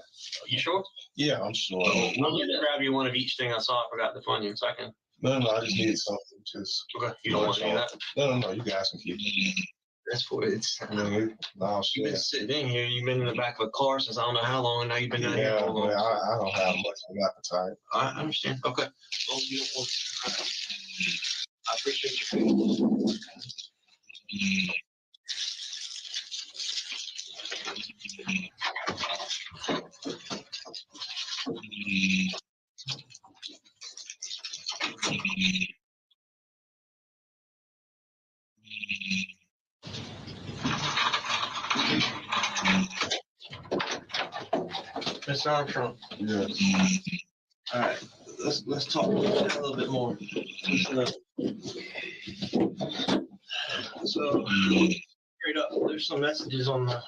You sure? Yeah, I'm sure. Let me grab you one of each thing I saw. I forgot the Funyuns. I can. No, I just needed something. Just Okay. You don't want any of that? No. You guys can keep it. That's for it. No, You've been sitting in here. You've been in the back of a car since I don't know how long. And now you've been down here for a long I time. don't have much of an appetite. I understand. Okay. Well, you don't want. I appreciate your food. Mr. Armstrong. Yes. All right. Let's talk a little bit more. So, straight up, there's some messages on the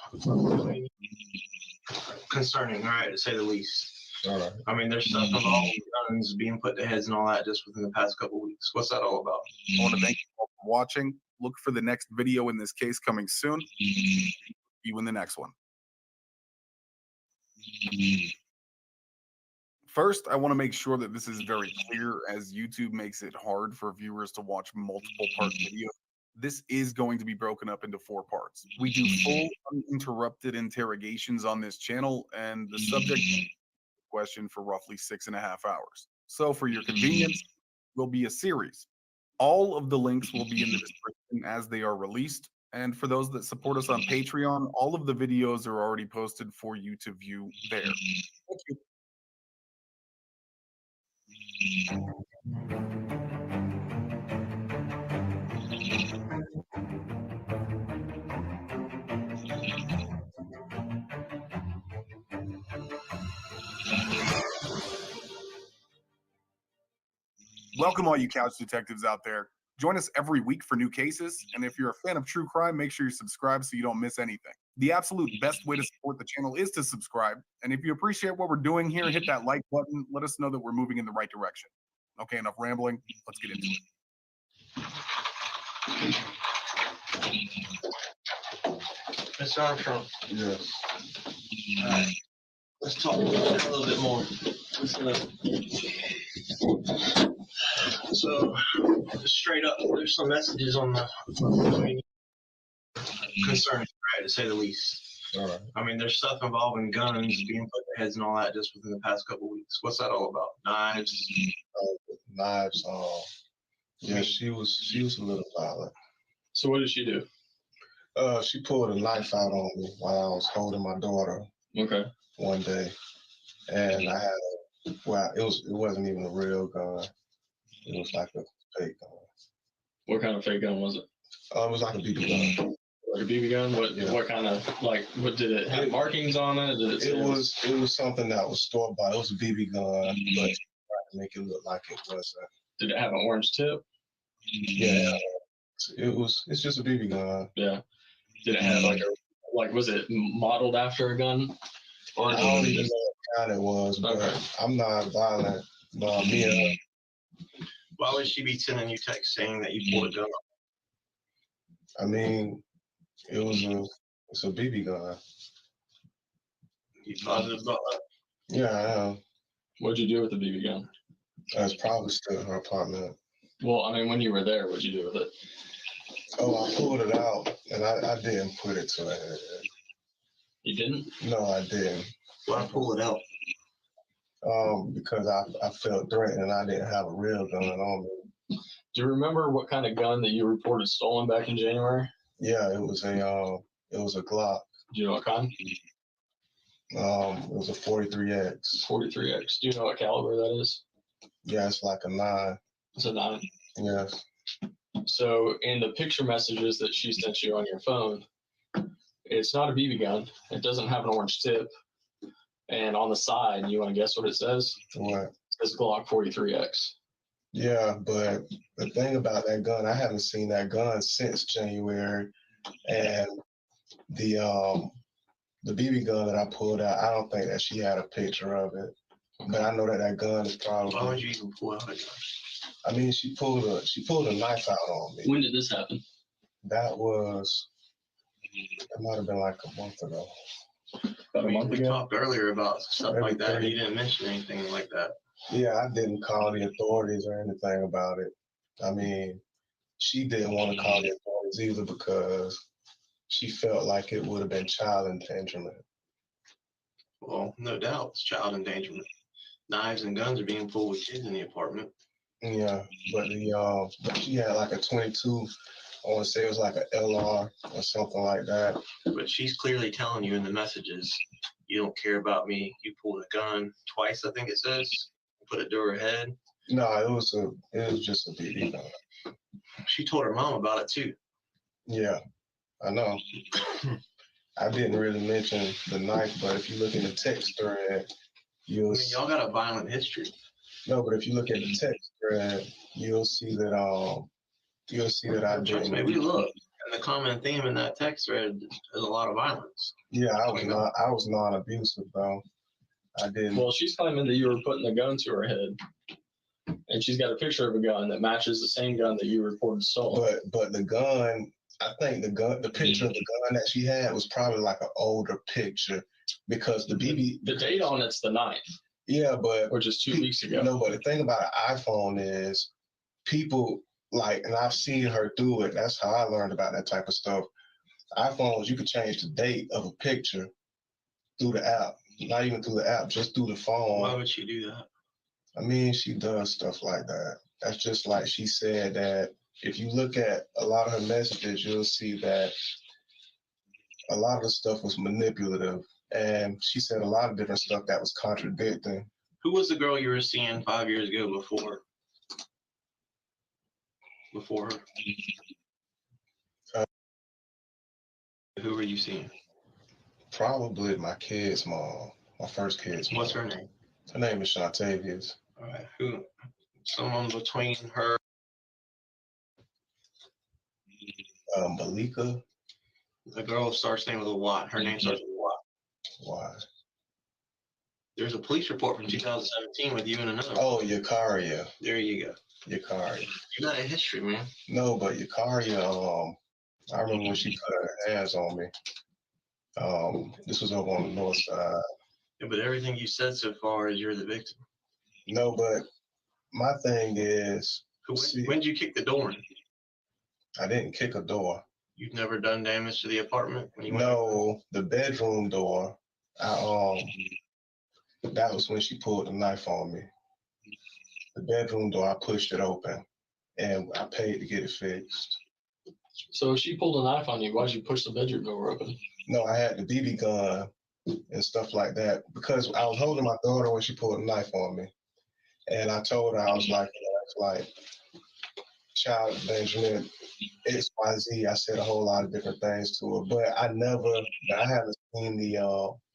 concerning, all right, to say the least. All right. I mean, there's stuff involving guns being put to heads and all that just within the past couple of weeks. What's that all about? I want to thank you all for watching. Look for the next video in this case coming soon. See you in the next one. First, I want to make sure that this is very clear, as YouTube makes it hard for viewers to watch multiple part videos. This is going to be broken up into 4 parts. We do full uninterrupted interrogations on this channel, and the subject question for roughly 6.5 hours. So for your convenience, will be a series. All of the links will be in the description as they are released. And for those that support us on Patreon, all of the videos are already posted for you to view there. Thank you. Welcome all you couch detectives out there. Join us every week for new cases, and if you're a fan of true crime, make sure you subscribe so you don't miss anything. The absolute best way to support the channel is to subscribe, and if you appreciate what we're doing here, hit that like button. Let us know that we're moving in the right direction. Okay, enough rambling. Let's get into it. Mr. Armstrong. Yes. All right. Let's talk a little bit more. So, straight up, there's some messages on the concerning, right, to say the least. All right. I mean, there's stuff involving guns being put to heads and all that just within the past couple of weeks. What's that all about? Knives? Knives. Yeah, she was a little violent. so what did she do? She pulled a knife out on me while I was holding my daughter Okay. one day, and I had it wasn't even a real gun. It was like a fake gun. What kind of fake gun was it? It was like a BB gun. Like a BB gun? What kind of, like, what did it have markings on it? Did It was something that was store bought. It was a BB gun, but tried to make it look like it wasn't. Did it have an orange tip? Yeah, it's just a BB gun. Yeah. Did it have was it modeled after a gun? Or I don't even know what kind it was, but Okay. I'm not violent. No, Why would she be sending you text saying that you pulled a gun? I mean, it's a BB gun. You positive about that? Yeah, I am. What'd you do with the BB gun? It's probably still in her apartment. Well, I mean, when you were there, what'd you do with it? Oh, I pulled it out, and I didn't put it to her head. You didn't? No, I didn't. Why pull it out? Because I felt threatened, and I didn't have a real gun on me. Do you remember what kind of gun that you reported stolen back in January? Yeah, it was a Glock. Do you know what kind? It was a 43X. 43X. Do you know what caliber that is? Yeah, it's like a 9. It's a 9. Yes. So in the picture messages that she sent you on your phone, it's not a BB gun. It doesn't have an orange tip. And on the side, you want to guess what it says? What? It says Glock 43X. Yeah, but the thing about that gun, I haven't seen that gun since January, and the The BB gun that I pulled out, I don't think that she had a picture of it. But I know that that gun is probably. Why would you even pull out a gun? I mean, she pulled a knife out on me. When did this happen? That was. It might have been like a month ago. About a month We ago. talked earlier about stuff Maybe like that. 3. You didn't mention anything like that. Yeah, I didn't call the authorities or anything about it. I mean, she didn't want to call the authorities either because she felt like it would have been child endangerment. Well, no doubt, it's child endangerment. Knives and guns are being pulled with kids in the apartment. Yeah, but she had like a 22. I want to say it was like an LR or something like that. But she's clearly telling you in the messages, you don't care about me. You pulled a gun twice, I think it says. Put it to her head. No, it was just a BB gun. She told her mom about it too. Yeah, I know. I didn't really mention the knife, but if you look in the text thread, I mean, y'all got a violent history. No, but if you look at the text thread, you'll see that I Trust didn't. me, we look. And the common theme in that text thread is a lot of violence. Yeah, I was non-abusive though. I didn't. Well, she's claiming that you were putting the gun to her head, and she's got a picture of a gun that matches the same gun that you reported stolen. But the gun, I think the picture of the gun that she had was probably like an older picture because the date on it's the 9th. Yeah, but which is 2 weeks ago. No, but the thing about an iPhone is people like, and I've seen her do it. That's how I learned about that type of stuff. iPhones, you could change the date of a picture through the app. Not even through the app, just through the phone. Why would she do that? I mean, she does stuff like that. That's just like she said that if you look at a lot of her messages, you'll see that a lot of the stuff was manipulative. And she said a lot of different stuff that was contradicting. Who was the girl you were seeing 5 years ago before her? Who were you seeing? Probably my kid's mom, my first kid's mom. What's her name? Her name is Shantavius. All right. Who? Someone between her. Malika. The girl starts name with a Y. Her name starts with a Y. Why? There's a police report from 2017 with you and another. Oh, Yakaria. There you go. Yakaria. You got a history, man. No, but Yakaria, I remember when she put her hands on me. This was over on the north side. Yeah, but everything you said so far is you're the victim. No, but my thing is... When did you kick the door in? I didn't kick a door. You've never done damage to the apartment? No, the bedroom door, that was when she pulled the knife on me. The bedroom door, I pushed it open, and I paid to get it fixed. So if she pulled a knife on you, why'd you push the bedroom door open? No, I had the BB gun and stuff like that because I was holding my daughter when she pulled a knife on me. And I told her, I was like, it's like child endangerment, XYZ. I said a whole lot of different things to her, but I haven't seen the...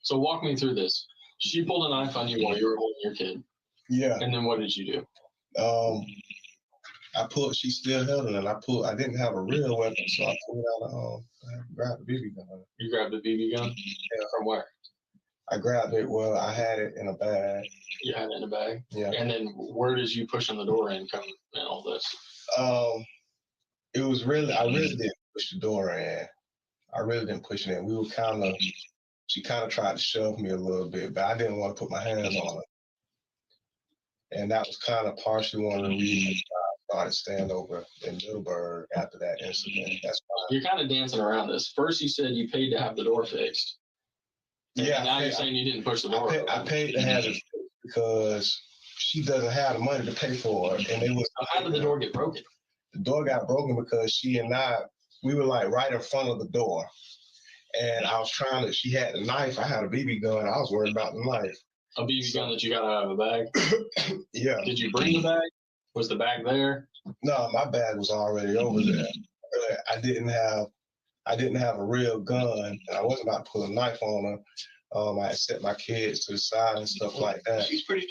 So walk me through this. She pulled a knife on you while you were holding your kid. Yeah. And then what did you do? She still held it, and I didn't have a real weapon, so I pulled out I grabbed the BB gun. You grabbed the BB gun? Yeah. From where? I grabbed it, I had it in a bag. You had it in a bag? Yeah. And then where did you pushing the door in come and all this? It was really, I really didn't push the door in. I really didn't push it in. She kind of tried to shove me a little bit, but I didn't want to put my hands on her. And that was kind of partially one of the reasons why I started staying over in Middleburg after that incident. That's why. You're kind of dancing around this. First, you said you paid to have the door fixed. Yeah. Now you're saying you didn't push the door. I paid to have it fixed because she doesn't have the money to pay for it. And how did the door get broken? The door got broken because she and we were like right in front of the door. And she had a knife, I had a BB gun, I was worried about the knife. A BB gun that you got out of a bag? Yeah. Did you bring the bag? Was the bag there? No, my bag was already over there. I didn't have a real gun, and I wasn't about to pull a knife on her. I had set my kids to the side and stuff like that. She's pretty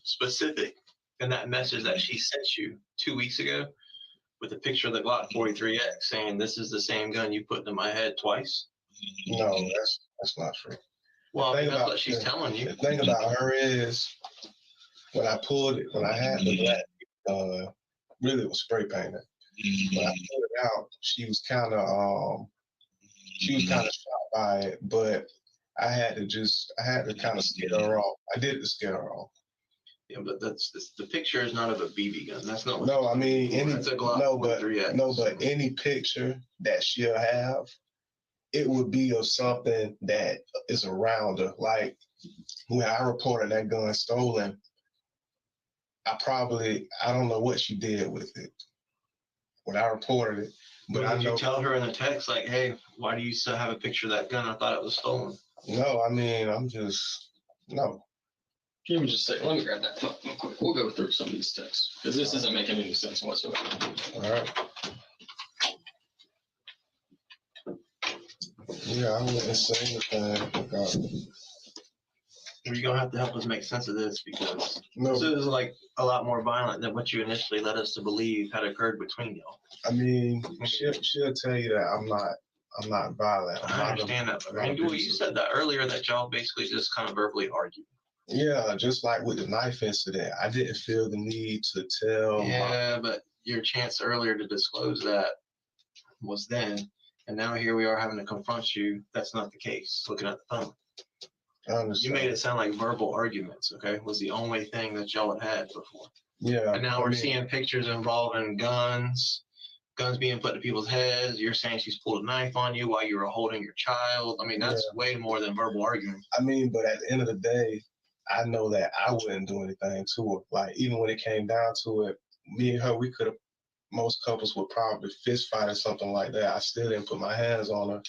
specific in that message that she sent you 2 weeks ago with a picture of the Glock 43X saying, this is the same gun you put in my head twice. No, that's not true. Well, The I thing mean, that's about what she's telling you. The thing about her is when I had the black really it was spray painted. When I pulled it out, she was kind of shocked by it, but I had to kind of scare her off. I did to scare her off. Yeah, but the picture is not of a BB gun. That's not what. No, I mean that's a Glock but any picture that she'll have, it would be of something that is around her. Like when I reported that gun stolen, I don't know what she did with it when I reported it. But did you tell her in the text, like, hey, why do you still have a picture of that gun? I thought it was stolen. No, I mean, no. Let me just say, let me grab that phone real quick. We'll go through some of these texts because this isn't making any sense whatsoever. All right. Yeah, I wouldn't say anything. You're going to have to help us make sense of this because this is like a lot more violent than what you initially led us to believe had occurred between y'all. I mean, she'll tell you that I'm not violent. I understand that. But I mean, you said that earlier that y'all basically just kind of verbally argued. Yeah, just like with the knife incident, I didn't feel the need to tell. Yeah, but your chance earlier to disclose that was then, and now here we are having to confront you. That's not the case. Looking at the phone. You made it sound like verbal arguments, okay? Was the only thing that y'all had before. Yeah. And now we're seeing pictures involving guns being put to people's heads. You're saying she's pulled a knife on you while you were holding your child. I mean, that's way more than verbal argument. I mean, but at the end of the day, I know that I wouldn't do anything to her. Like, even when it came down to it, me and her, most couples would probably fist fight or something like that. I still didn't put my hands on her.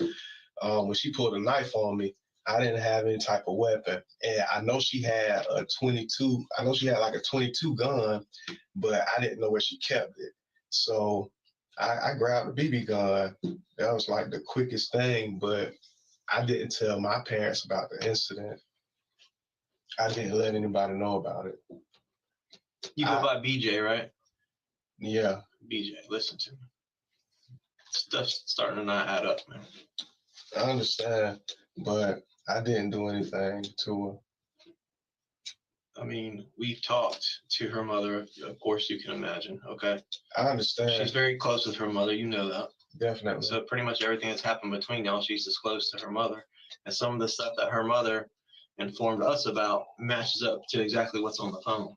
When she pulled a knife on me, I didn't have any type of weapon. And I know she had a 22. I know she had like a 22 gun, but I didn't know where she kept it. So I grabbed a BB gun. That was like the quickest thing, but I didn't tell my parents about the incident. I didn't let anybody know about it. You go by BJ, right? Yeah. BJ, listen to me. Stuff's starting to not add up, man. I understand, but I didn't do anything to her. I mean, we've talked to her mother. Of course, you can imagine, okay? I understand. She's very close with her mother. You know that. Definitely. So pretty much everything that's happened between y'all, she's disclosed to her mother. And some of the stuff that her mother informed us about matches up to exactly what's on the phone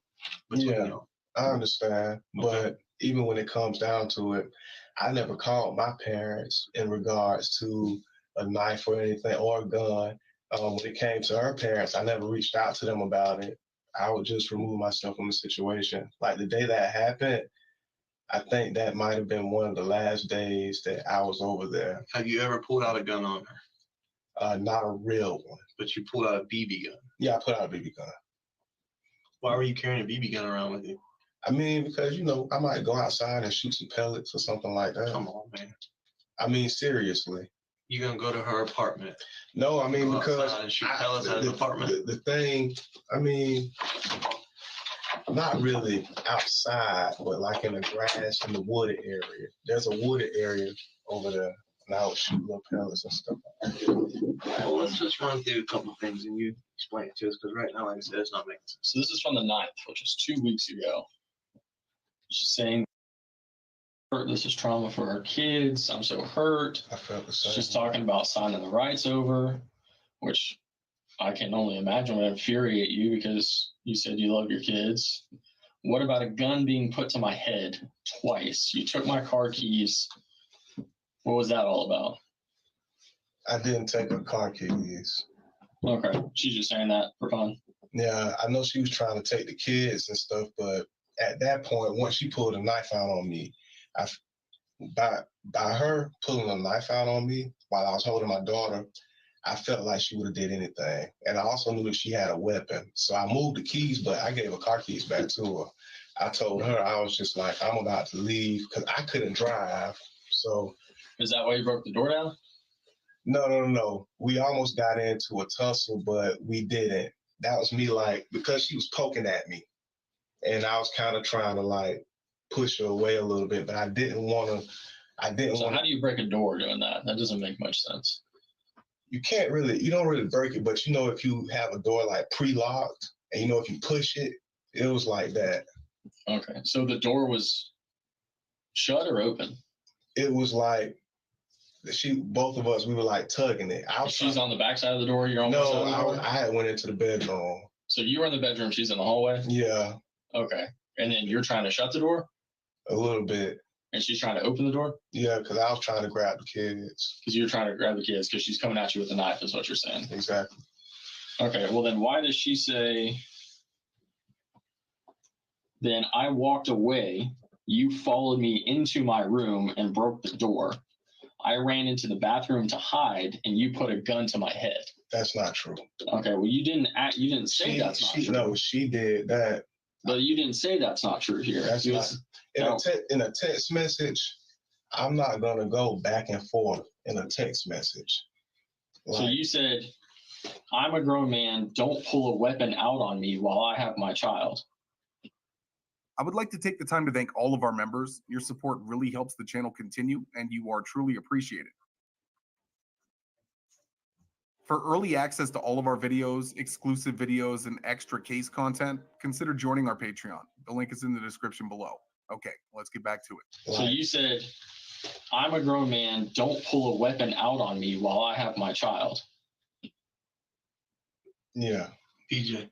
between y'all. I understand. But even when it comes down to it, I never called my parents in regards to a knife or anything or a gun. When it came to her parents, I never reached out to them about it. I would just remove myself from the situation. Like the day that happened, I think that might have been one of the last days that I was over there. Have you ever pulled out a gun on her? Not a real one. But you pulled out a BB gun? Yeah, I put out a BB gun. Why were you carrying a BB gun around with you? I mean, because, I might go outside and shoot some pellets or something like that. Come on, man. I mean, seriously. You gonna go to her apartment? No, I mean, because and shoot pellets out of the apartment. The thing, I mean, not really outside, but like in the grass in the wooded area. There's a wooded area over there, and I would shoot little pellets and stuff like that. Well, let's just run through a couple of things and you explain it to us, because right now, like I said, it's not making sense. So this is from the 9th, which was 2 weeks ago. She's saying, this is trauma for her kids. I'm so hurt. I felt the same. She's talking about signing the rights over, which I can only imagine would infuriate you because you said you love your kids. What about a gun being put to my head twice? You took my car keys. What was that all about? I didn't take her car keys. Okay. She's just saying that for fun. Yeah, I know she was trying to take the kids and stuff, but at that point, once she pulled a knife out on me, by her pulling a knife out on me while I was holding my daughter, I felt like she would have did anything. And I also knew that she had a weapon. So I moved the keys, but I gave her car keys back to her. I told her, I was just like, I'm about to leave because I couldn't drive. So. Is that why you broke the door down? No. We almost got into a tussle, but we didn't. That was me because she was poking at me. And I was kind of trying to push her away a little bit, but I didn't want to. So how do you break a door doing that? That doesn't make much sense. you don't really break it, but if you have a door like pre-locked and if you push it, it was like that. Okay. So the door was shut or open? It was like both of us, we were like tugging it. She's on the back side of the door, you're on the side of the door? I had went into the bedroom. So you were in the bedroom, she's in the hallway? Yeah. Okay. And then you're trying to shut the door? A little bit. And she's trying to open the door? Yeah, because I was trying to grab the kids. Because you're trying to grab the kids because she's coming at you with a knife is what you're saying? Exactly. Okay, well then why does she say, then I walked away, you followed me into my room and broke the door. I ran into the bathroom to hide and you put a gun to my head. That's not true. Okay, well you didn't say that's not true. No, she did that. But you didn't say that's not true here. That's not. In a text message, I'm not gonna go back and forth in a text message. So you said, I'm a grown man, don't pull a weapon out on me while I have my child. I would like to take the time to thank all of our members. Your support really helps the channel continue, and you are truly appreciated. For early access to all of our videos, exclusive videos, and extra case content, consider joining our Patreon. The link is in the description below. Okay, let's get back to it. So you said, I'm a grown man, don't pull a weapon out on me while I have my child. Yeah. PJ,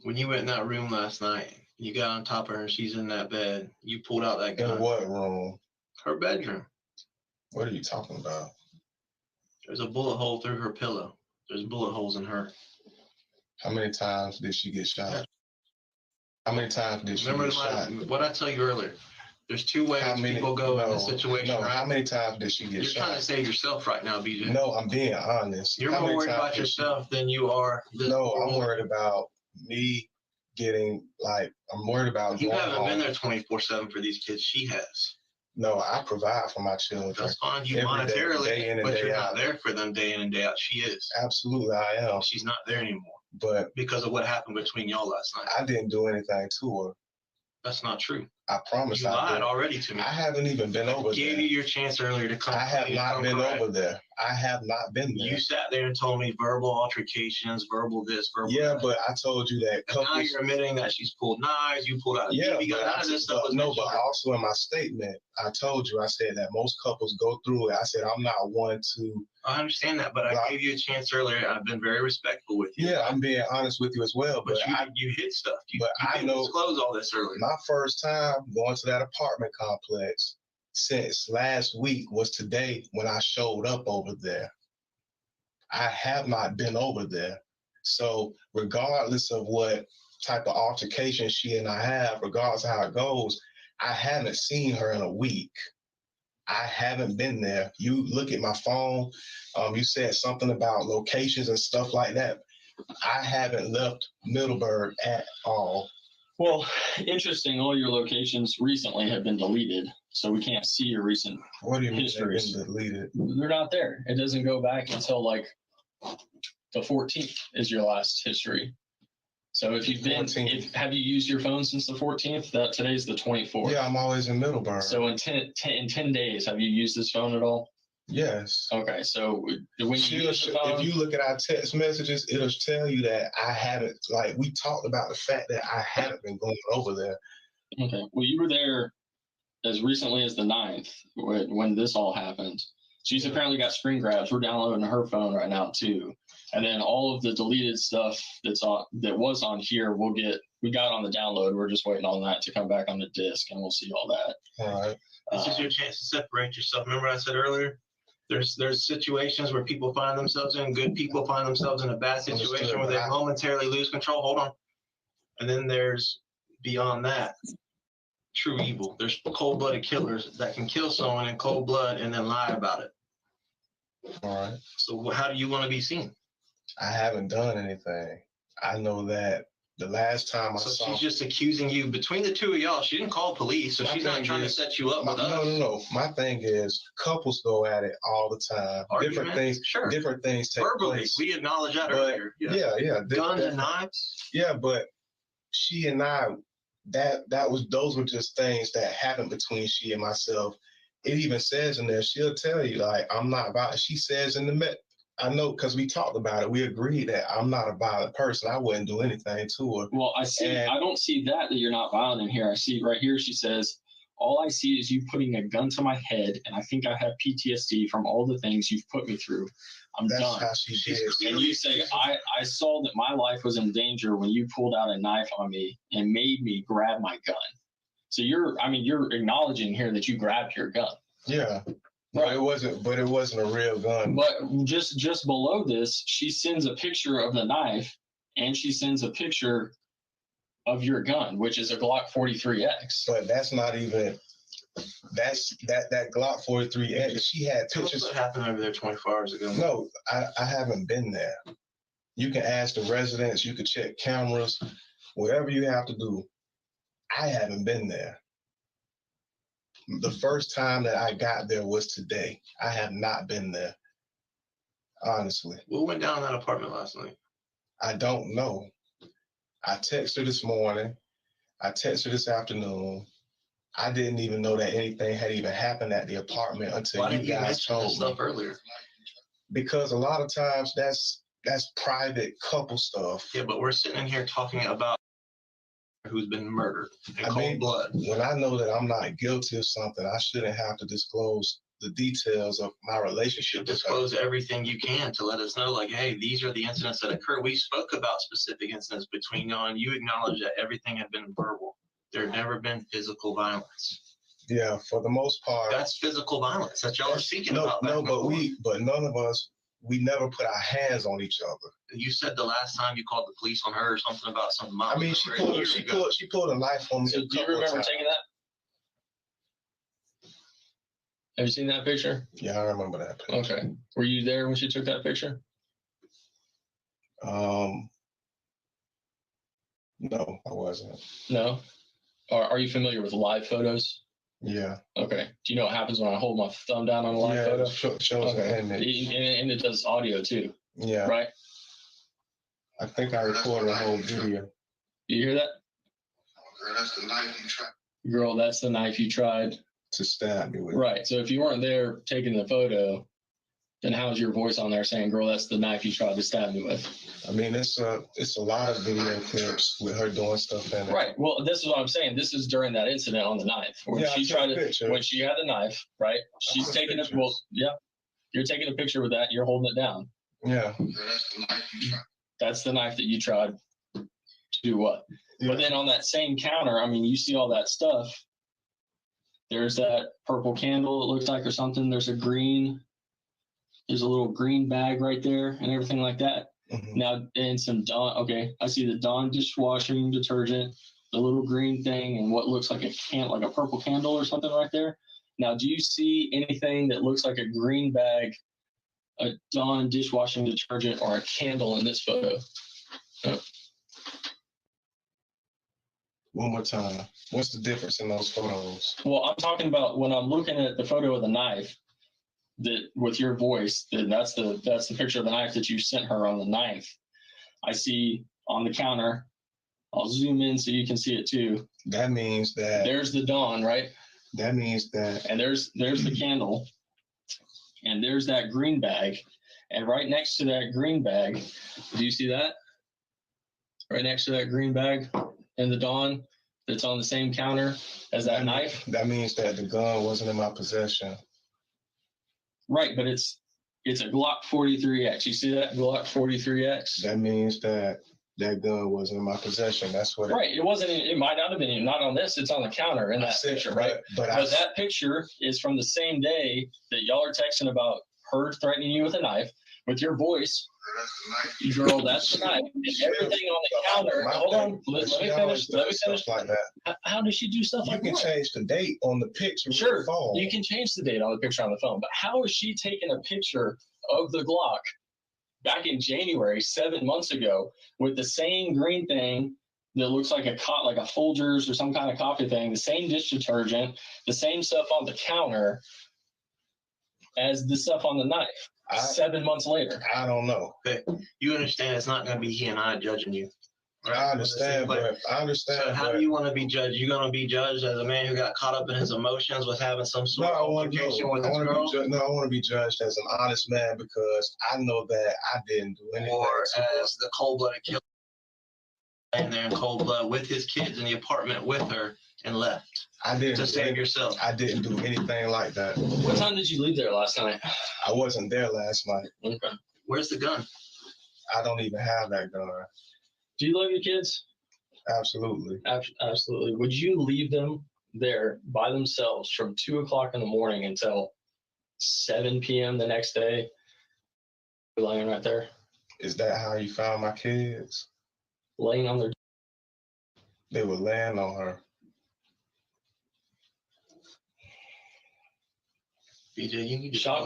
when you went in that room last night, you got on top of her and she's in that bed, you pulled out that gun. In what room? Her bedroom. What are you talking about? There's a bullet hole through her pillow. There's bullet holes in her. How many times did she get shot? How many times did she get shot? What I tell you earlier. There's two ways people go in this situation. No, right? how many times did she get shot? You're trying to save yourself right now, BJ. No, I'm being honest. You're more worried about yourself than you are. No, I'm worried about me getting, I'm worried about you going haven't home. been there 24/7 for these kids. She has. No, I provide for my children. That's fine. You monetarily, but you're not there for them day in and day out. She is. Absolutely, I am. She's not there anymore. But because of what happened between y'all last night. I didn't do anything to her. That's not true. I promise you lied already to me. I haven't even been over there. I gave you your chance earlier to come. I have not been over there. I have not been there. You sat there and told me verbal altercations, verbal this, verbal that. But I told you that. And now you're admitting that she's pulled knives, you pulled out a BB gun. None of this stuff was mentioned. But also in my statement, I told you, I said that most couples go through it. I said I'm not one to. I understand that, but I gave you a chance earlier. I've been very respectful with you. Yeah, I'm being honest with you as well. But you hit stuff. You didn't disclose all this earlier. My first time going to that apartment complex since last week was today when I showed up over there. I have not been over there. So regardless of what type of altercation she and I have, regardless of how it goes, I haven't seen her in a week. I haven't been there. You look at my phone, you said something about locations and stuff like that. I haven't left Middleburg at all. Well, interesting, all your locations recently have been deleted, so we can't see your recent What do you mean histories. they've been deleted? They're not there. It doesn't go back until like the 14th is your last history. So if you've been, have you used your phone since the 14th? That today's the 24th. Yeah, I'm always in Middleburg. So in 10 days, have you used this phone at all? Yes. Okay, so when you use the phone, if you look at our text messages, it'll tell you that I haven't, we talked about the fact that I haven't been going over there. Okay, well, you were there as recently as the 9th when this all happened. She's apparently got screen grabs. We're downloading her phone right now too. And then all of the deleted stuff that was on here, we got on the download. We're just waiting on that to come back on the disc, and we'll see all that. All right. This is your chance to separate yourself. Remember what I said earlier? There's situations where people find themselves in, good people find themselves in a bad situation where they momentarily lose control. Hold on. And then there's beyond that, true evil. There's cold-blooded killers that can kill someone in cold blood and then lie about it. All right. So how do you want to be seen? I haven't done anything. I know that the last time I saw... So she's just accusing you. Between the two of y'all, she didn't call police, so she's not trying to set you up with us. No. My thing is, couples go at it all the time. Different things take place. We acknowledge that earlier. Yeah. Guns and knives? Yeah, but she and I, those were just things that happened between she and myself. It even says in there, she'll tell you, I'm not about, she says in the I know because we talked about it. We agreed that I'm not a violent person. I wouldn't do anything to her. Well, I don't see that you're not violent in here. I see right here, she says, all I see is you putting a gun to my head, and I think I have PTSD from all the things you've put me through. That's done. how she did. And you say, I saw that my life was in danger when you pulled out a knife on me and made me grab my gun. So you're acknowledging here that you grabbed your gun. Yeah. Right. But it wasn't a real gun. But just below this, she sends a picture of the knife, and she sends a picture of your gun, which is a Glock 43X. But that's not even. That Glock 43X. She had pictures. What happened over there 24 hours ago? No, I haven't been there. You can ask the residents. You can check cameras, whatever you have to do. I haven't been there. The first time that I got there was today. I have not been there. Honestly. What went down in that apartment last night? I don't know. I texted her this morning. I texted her this afternoon. I didn't even know that anything had even happened at the apartment until you guys told me. Stuff earlier? Because a lot of times that's private couple stuff. Yeah, but we're sitting in here talking about who's been murdered in cold blood. When I know that I'm not guilty of something, I shouldn't have to disclose the details of my relationship. Disclose everything you can to let us know, like, hey, these are the incidents that occurred. We spoke about specific incidents between y'all, and you acknowledged that everything had been verbal. There had never been physical violence. Yeah, for the most part. That's physical violence that y'all are speaking about. No, but none of us, we never put our hands on each other. You said the last time you called the police on her or something about some mom. I mean, she pulled a knife on me. So do you remember taking that? Have you seen that picture? Yeah, I remember that picture. Okay. Were you there when she took that picture? No, I wasn't. No? Are you familiar with live photos? Yeah. Okay. Do you know what happens when I hold my thumb down on a live photo? Shows okay. an image. And it does audio too. Yeah. Right? I think I recorded a whole video. You hear that? Girl, that's the knife you tried. Girl, that's the knife you tried to stab me with. Right. So if you weren't there taking the photo, then how's your voice on there saying, girl, that's the knife you tried to stab me with? I mean, it's a lot of video clips with her doing stuff in it. Right. Well, this is what I'm saying. This is during that incident on the knife. When she tried to, when she had the knife, right? She's taking it. Well, yeah. You're taking a picture with that. You're holding it down. Yeah. That's the knife that you tried to do what? Yeah. But then on that same counter, I mean, you see all that stuff. There's that purple candle, it looks like, or something. There's a little green bag right there and everything like that. Mm-hmm. Now, and some Dawn, okay, I see the Dawn dishwashing detergent, the little green thing, and what looks like a purple candle or something right there. Now, do you see anything that looks like a green bag, a Dawn dishwashing detergent, or a candle in this photo? No. One more time. What's the difference in those photos? Well, I'm talking about when I'm looking at the photo of the knife, that with your voice, that's the picture of the knife that you sent her on the 9th. I see on the counter. I'll zoom in so you can see it too. That means that there's the Dawn, right? That means that, and there's the candle, and there's that green bag, and right next to that green bag, do you see that? Right next to that green bag and the Dawn that's on the same counter as that knife. That means that the gun wasn't in my possession. Right, but it's a Glock 43X. You see that Glock 43X? That means that gun wasn't in my possession. That's what. Right. It wasn't. It might not have been. Not on this. It's on the counter in that picture, right? But that picture is from the same day that y'all are texting about her threatening you with a knife with your voice. Girl, that's the knife. And everything on the counter. Hold on. Let me finish. Let me finish. Like that. How does she do stuff like that? You can change the date on the picture. Sure. With the phone. You can change the date on the picture on the phone. But how is she taking a picture of the Glock back in January, 7 months ago, with the same green thing that looks like a Folgers or some kind of coffee thing, the same dish detergent, the same stuff on the counter as the stuff on the knife? 7 months later. I don't know. Okay. You understand it's not going to be he and I judging you. right? I understand, but So how do you want to be judged? You gonna be judged as a man who got caught up in his emotions with having some sort of altercation with his girl? No, I want to be judged as an honest man because I know that I didn't do anything. Or as the cold-blooded killer laying there in cold blood with his kids in the apartment with her and left. I didn't to save yourself. I didn't do anything like that. What time did you leave there last night? I wasn't there last night. Okay. Where's the gun? I don't even have that gun. Do you love your kids? Absolutely. Absolutely. Would you leave them there by themselves from 2 o'clock in the morning until 7 p.m. the next day? Laying right there. Is that how you found my kids? Laying on their. They were laying on her. BJ, you need to shot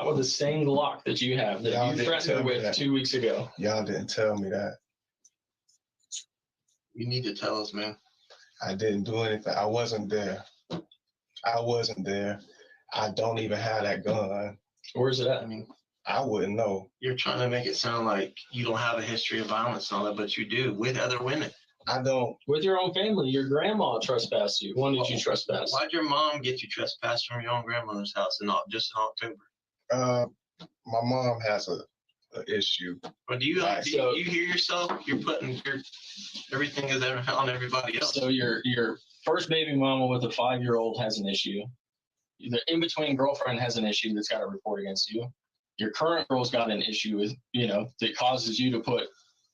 with the same Glock that you have that Y'all you didn't threatened tell her me with that. 2 weeks ago. Y'all didn't tell me that. You need to tell us, man. I didn't do anything. I wasn't there. I wasn't there. I don't even have that gun. Where's it at? I mean, I wouldn't know. you're trying to make it sound like you don't have a history of violence and all that, but you do with other women. I don't. With your own family, your grandma trespassed you. When did you trespass? Why'd your mom get you trespassed from your own grandmother's house in just in October? My mom has a issue. But do you hear yourself? You're putting everything is on everybody else. So your first baby mama with a 5-year-old has an issue. The in-between girlfriend has an issue that's got a report against you. Your current girl's got an issue with, that causes you to put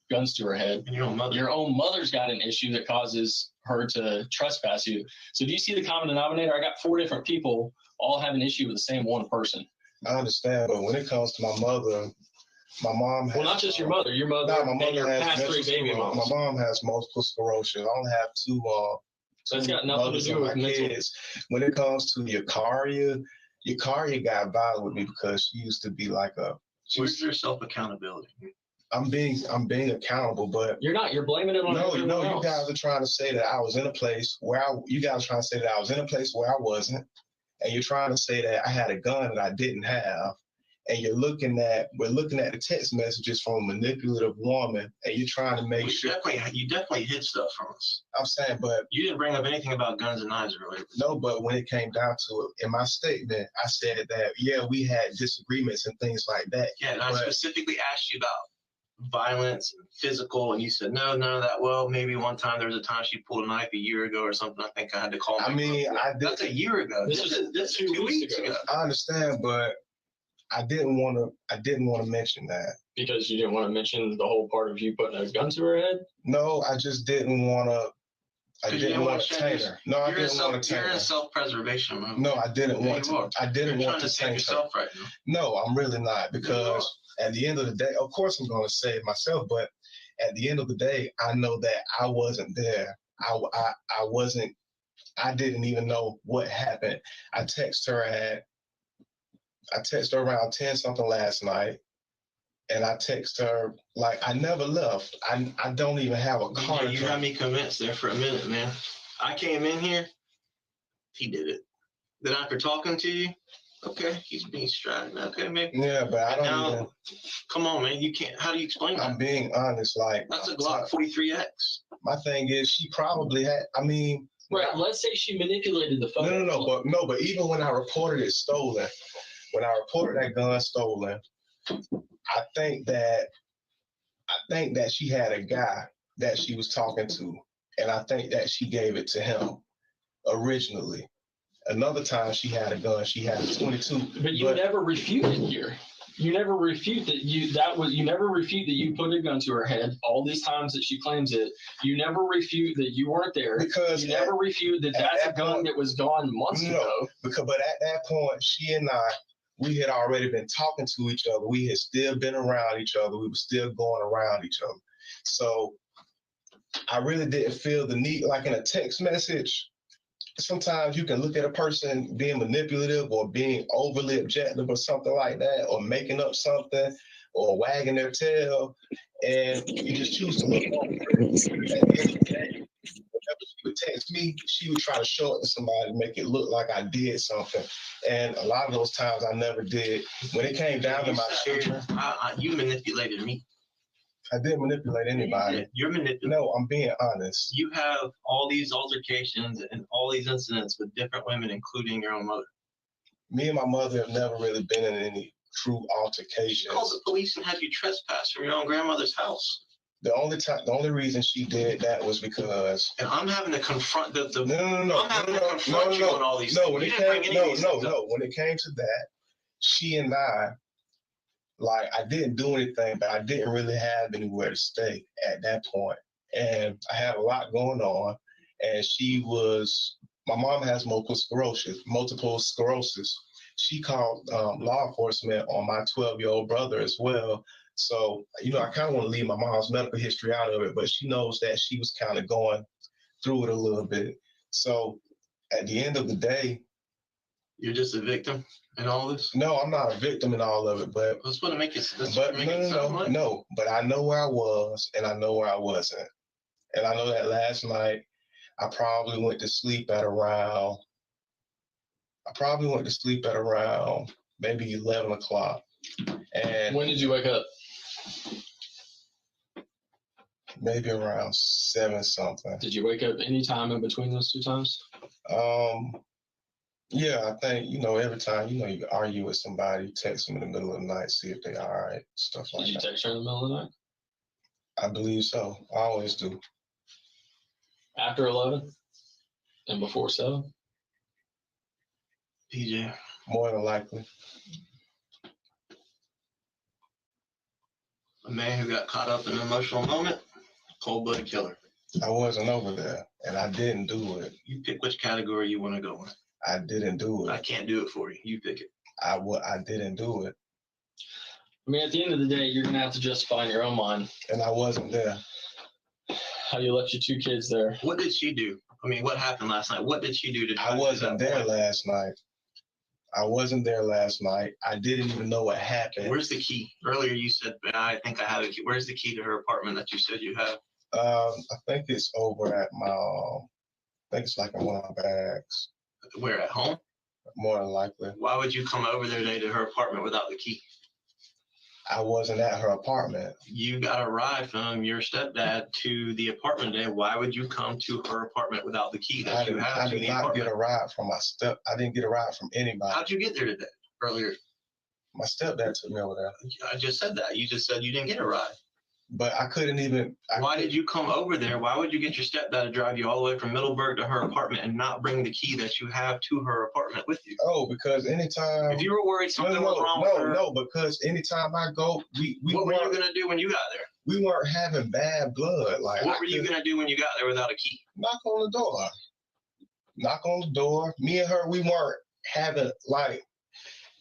guns to her head. And your own mother's got an issue that causes her to trespass you. So do you see the common denominator? I got 4 different people all have an issue with the same one person. I understand, but when it comes to my mother, my mom has... Well, not just your mother and your past 3 baby moms. My mom has multiple sclerosis. I only have 2 so it's got nothing to do with mental. Kids. When it comes to Yakaria got violent with me because she used to be like where's your self-accountability? I'm being accountable, but you're not. You're blaming it on everyone else. You guys are trying to say that I was in a place where I wasn't, and you're trying to say that I had a gun that I didn't have, and we're looking at the text messages from a manipulative woman, and you're trying to make sure. You definitely hid stuff from us. I'm saying, but you didn't bring up anything about guns and knives earlier. No, but when it came down to it, in my statement, I said that we had disagreements and things like that. Yeah, and I specifically asked you about violence and physical, and you said no, none of that. Well, maybe one time there was a time she pulled a knife a year ago or something. I think I had to call. That's a year ago. This is 2 weeks ago. I understand, but I didn't want to mention that. Because you didn't want to mention the whole part of you putting a gun to her head? No, I just didn't want to. I didn't want to taint her. No, I didn't want to taint her. You're in self-preservation mode. No, I didn't want to. I didn't want to save yourself right now. No, I'm really not, because at the end of the day, of course I'm going to save myself, but at the end of the day, I know that I wasn't there. I wasn't. I didn't even know what happened. I texted her around 10 something last night, and I texted her like I never left. I don't even have a car. You had me convinced there for a minute, man. I came in here, he did it. Then after talking to you, okay, he's being strident. Okay, maybe. Yeah, but I don't even. Come on, man. You can't. How do you explain that? I'm being honest. Like that's a Glock 43X. My thing is, she probably had. I mean. Right. Let's say she manipulated the phone. No. But even when I reported it stolen, when I reported that gun stolen, I think that she had a guy that she was talking to, and I think that she gave it to him originally. Another time she had a gun, she had a 22. But you never refuted here. You never refute that you never refute that you put a gun to her head all these times that she claims it. You never refute that you weren't there. Because you never refute that that's a gun that was gone months ago. But at that point, she and I, we had already been talking to each other. We had still been around each other. We were still going around each other. So I really didn't feel the need, like in a text message. Sometimes you can look at a person being manipulative or being overly objective or something like that, or making up something or wagging their tail, and you just choose to look on. At the end of the day, whenever she would text me, she would try to show it to somebody, make it look like I did something. And a lot of those times I never did. When it came down to my children. You manipulated me. I didn't manipulate anybody. You're manipulating. No, I'm being honest. You have all these altercations and all these incidents with different women, including your own mother. Me and my mother have never really been in any true She altercations. called the police and had you trespass from your own grandmother's house. The only reason she did that was because. And I'm having to confront the No. I'm having to confront you on all these things. When You it didn't bring came, any of these things up. no. When it came to that, she and I, like, I didn't do anything, but I didn't really have anywhere to stay at that point, and I had a lot going on. And my mom has multiple sclerosis. She called law enforcement on my 12-year-old brother as well. So, I kind of want to leave my mom's medical history out of it, but she knows that she was kind of going through it a little bit. So at the end of the day. You're just a victim in all this? No, I'm not a victim in all of it, but. That's what it makes it. No, but I know where I was and I know where I wasn't. And I know that last night I probably went to sleep at around maybe 11 o'clock. And when did you wake up? Maybe around 7 something. Did you wake up any time in between those two times? Yeah, I think, every time, you argue with somebody, text them in the middle of the night, see if they all right, stuff like that. Did you text her in the middle of the night? I believe so. I always do. After 11 and before 7? PJ. More than likely. A man who got caught up in an emotional moment, cold-blooded killer. I wasn't over there, and I didn't do it. You pick which category you want to go in. I didn't do it. I can't do it for you. You pick it. I didn't do it. I mean, at the end of the day, you're going to have to justify in your own mind. And I wasn't there. How you left your 2 kids there. What did she do? I mean, what happened last night? What did she do to I wasn't there last night. I wasn't there last night. I didn't even know what happened. Where's the key? Earlier you said, I think I have a key. Where's the key to her apartment that you said you have? I think it's over at my, I think it's like in one of my bags. Where, at home? More than likely. Why would you come over there today to her apartment without the key? I wasn't at her apartment. You got a ride from your stepdad to the apartment today. Why would you come to her apartment without the key that you have to the apartment? I did not get a ride from I didn't get a ride from anybody. How'd you get there today? Earlier? My stepdad took me over there. I just said that. You just said you didn't get a ride. But I couldn't even. Why did you come over there? Why would you get your stepdad to drive you all the way from Middleburg to her apartment and not bring the key that you have to her apartment with you? Oh, because anytime. If you were worried something was wrong with her. No, because anytime I go, what were you going to do when you got there? We weren't having bad blood. Like, what were you going to do when you got there without a key? Knock on the door. Knock on the door. Me and her, we weren't having, like,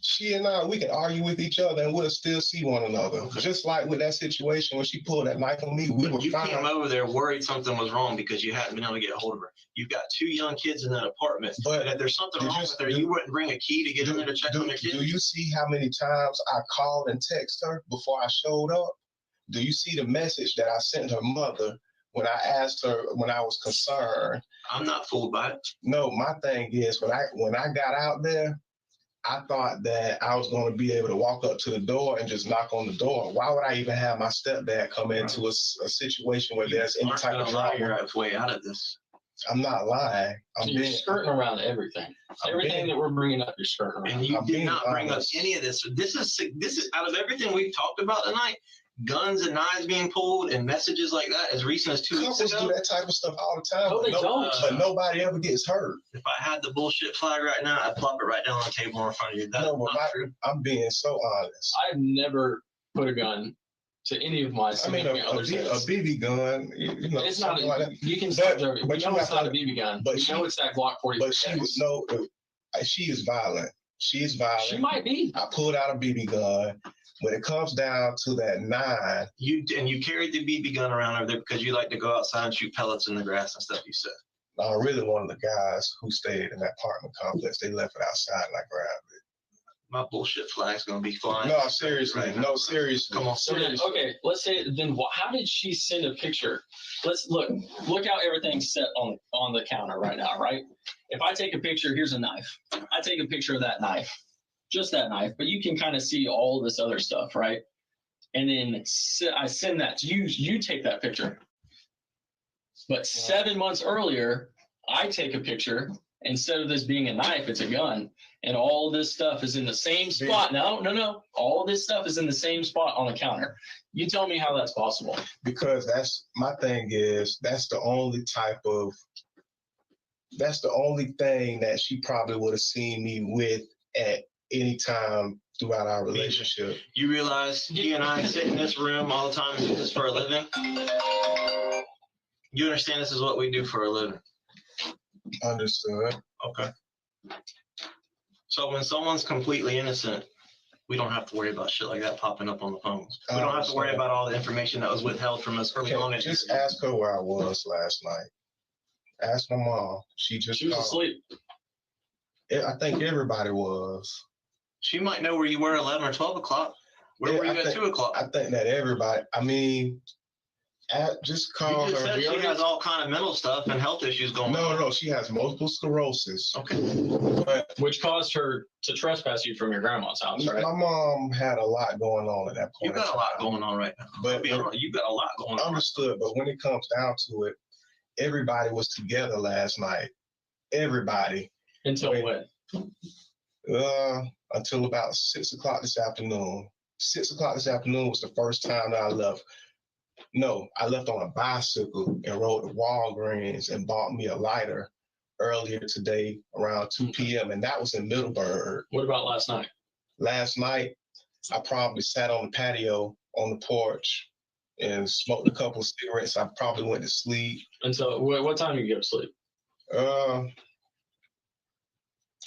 she and I, we can argue with each other and we'll still see one another. Okay. Just like with that situation when she pulled that knife on me, we were fine. You came over there worried something was wrong because you hadn't been able to get a hold of her. You've got 2 young kids in that apartment. But if there's something wrong with her, you wouldn't bring a key to get in there to check on their kids? Do you see how many times I called and texted her before I showed up? Do you see the message that I sent her mother when I asked her, when I was concerned? I'm not fooled by it. No, my thing is when I got out there, I thought that I was going to be able to walk up to the door and just knock on the door. Why would I even have my stepdad come into a situation where there's any type of drama? You're way out of this. I'm not lying. You're skirting around everything. Everything that we're bringing up, you're skirting around. And you did not bring up any of this. This is out of everything we've talked about tonight. Guns and knives being pulled and messages like that as recent as 2 weeks ago. Couples do that type of stuff all the time. No, they don't. But nobody ever gets hurt. If I had the bullshit flag right now, I'd plop it right down on the table in front of you. That's not true. I'm being so honest. I've never put a gun to any of my significant others. A BB gun, it's not. Like that. You can start joking. But you know it's not a BB gun. But you know it's that Glock 40. But she is violent. She is violent. She might be. I pulled out a BB gun. When it comes down to that 9, you carried the BB gun around over there because you like to go outside and shoot pellets in the grass and stuff. You said. Really, one of the guys who stayed in that apartment complex, they left it outside and I grabbed it. My bullshit flag's gonna be flying. No, seriously. Right, no, seriously. Come on, seriously. Okay, let's say then. How did she send a picture? Let's look how everything's set on the counter right now. Right. If I take a picture, here's a knife. I take a picture of that knife. Just that knife, but you can kind of see all this other stuff, right? and then I send that to you. You take that picture. But 7 months earlier, I take a picture. Instead of this being a knife, it's a gun. And all this stuff is in the same spot. No. All this stuff is in the same spot on the counter. You tell me how that's possible. Because that's my thing is that's the only thing that she probably would have seen me with at any time throughout our relationship. You realize you and I sit in this room all the time and do this for a living? You understand this is what we do for a living? Understood. Okay. So when someone's completely innocent, we don't have to worry about shit like that popping up on the phones. We don't have to worry about all the information that was withheld from us early on. Just ask her where I was last night. Ask my mom. She was asleep. I think everybody was. She might know where you were 11 or 12 o'clock. Where were you at 2 o'clock? I think that everybody, just call you just her. Said she has all kind of mental stuff and health issues going on. No, she has multiple sclerosis. Okay. Which caused her to trespass you from your grandma's house, right? My mom had a lot going on at that point. You got a lot going on right now. But you got a lot going on. Understood, but when it comes down to it, everybody was together last night. Everybody. Until when? Until about 6 o'clock this afternoon. 6 o'clock this afternoon was the first time that I left. No, I left on a bicycle and rode to Walgreens and bought me a lighter earlier today around 2 p.m. And that was in Middleburg. What about last night? Last night, I probably sat on the patio on the porch and smoked a couple of cigarettes. I probably went to sleep. And so what time did you go to sleep?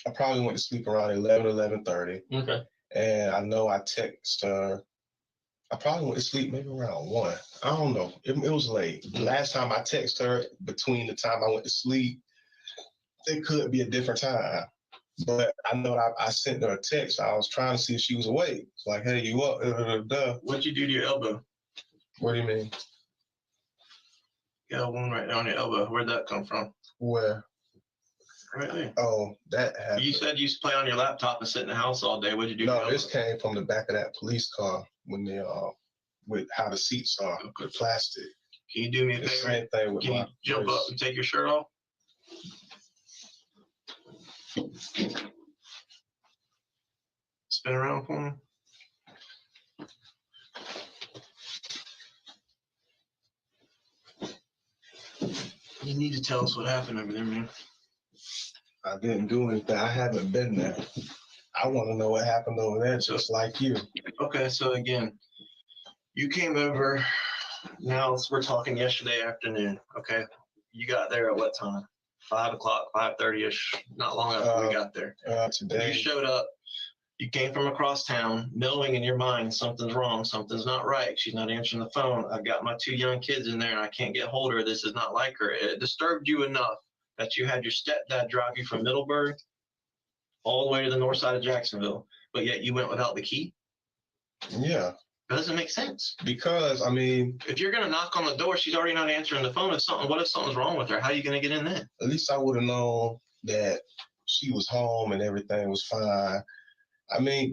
I probably went to sleep around 11:30. Okay. And I know I texted her. I probably went to sleep maybe around 1. I don't know. It was late. Last time I texted her, between the time I went to sleep, it could be a different time. But I know I sent her a text. I was trying to see if she was awake. It's like, hey, you up? What'd you do to your elbow? What do you mean? You got a wound right down your elbow. Where'd that come from? Where? Right there. Oh, that happened. You said you used to play on your laptop and sit in the house all day. What'd you do? No, this came from the back of that police car when they with how the seats are, with plastic. Can you do me a favor? Same thing with Can you jump up and take your shirt off? Spin around for me. You need to tell us what happened over there, man. I didn't do anything. I haven't been there. I want to know what happened over there, just like you. Okay, so again, you came over. Now we're talking yesterday afternoon. Okay, you got there at what time? 5 o'clock, 5:30ish. Not long after we got there. Today. You showed up. You came from across town, knowing in your mind something's wrong, something's not right. She's not answering the phone. I've got my 2 young kids in there, and I can't get hold of her. This is not like her. It disturbed you enough that you had your stepdad drive you from Middleburg all the way to the north side of Jacksonville, but yet you went without the key? Yeah. That doesn't make sense. Because, if you're going to knock on the door, she's already not answering the phone. What if something's wrong with her? How are you going to get in there? At least I would have known that she was home and everything was fine.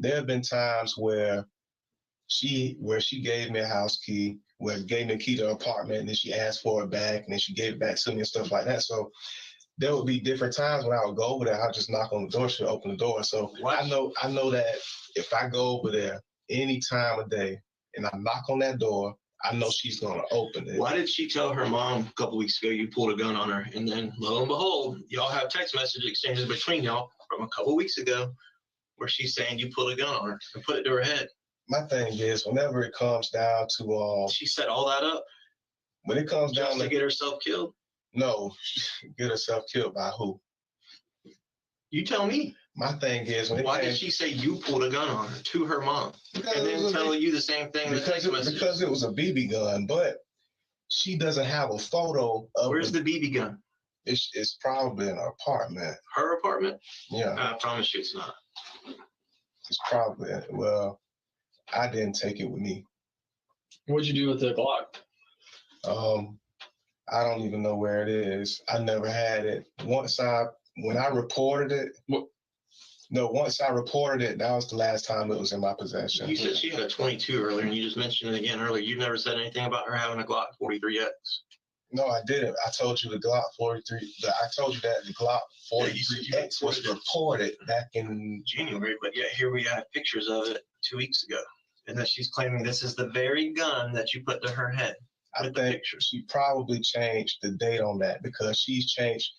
There have been times where she gave me a house key, gave me a key to her apartment, and then she asked for it back, and then she gave it back to me and stuff like that. So there would be different times when I would go over there. I'd just knock on the door, she'll open the door. So I know that if I go over there any time of day and I knock on that door, I know she's gonna open it. Why did she tell her mom a couple weeks ago you pulled a gun on her? And then lo and behold, y'all have text message exchanges between y'all from a couple weeks ago where she's saying you pulled a gun on her and put it to her head. My thing is, whenever it comes down to she set all that up. When it comes down to get herself killed. No, get herself killed by who? You tell me. My thing is, why did she say you pulled a gun on her to her mom, and then tell you the same thing? Because it was a BB gun, but she doesn't have a photo of. Where's the BB gun? It's probably in her apartment. Her apartment? Yeah. I promise you, it's not. It's probably I didn't take it with me. What'd you do with the Glock? I don't even know where it is. I never had it. When I reported it, No, once I reported it, that was the last time it was in my possession. You said she had a 22 earlier, and you just mentioned it again earlier. You never said anything about her having a Glock 43X. No, I didn't. I told you the Glock 43. I told you that the Glock 43X was reported back in January, but yet here we have pictures of it 2 weeks ago, and that she's claiming this is the very gun that you put to her head. I think she probably changed the date on that because she's changed.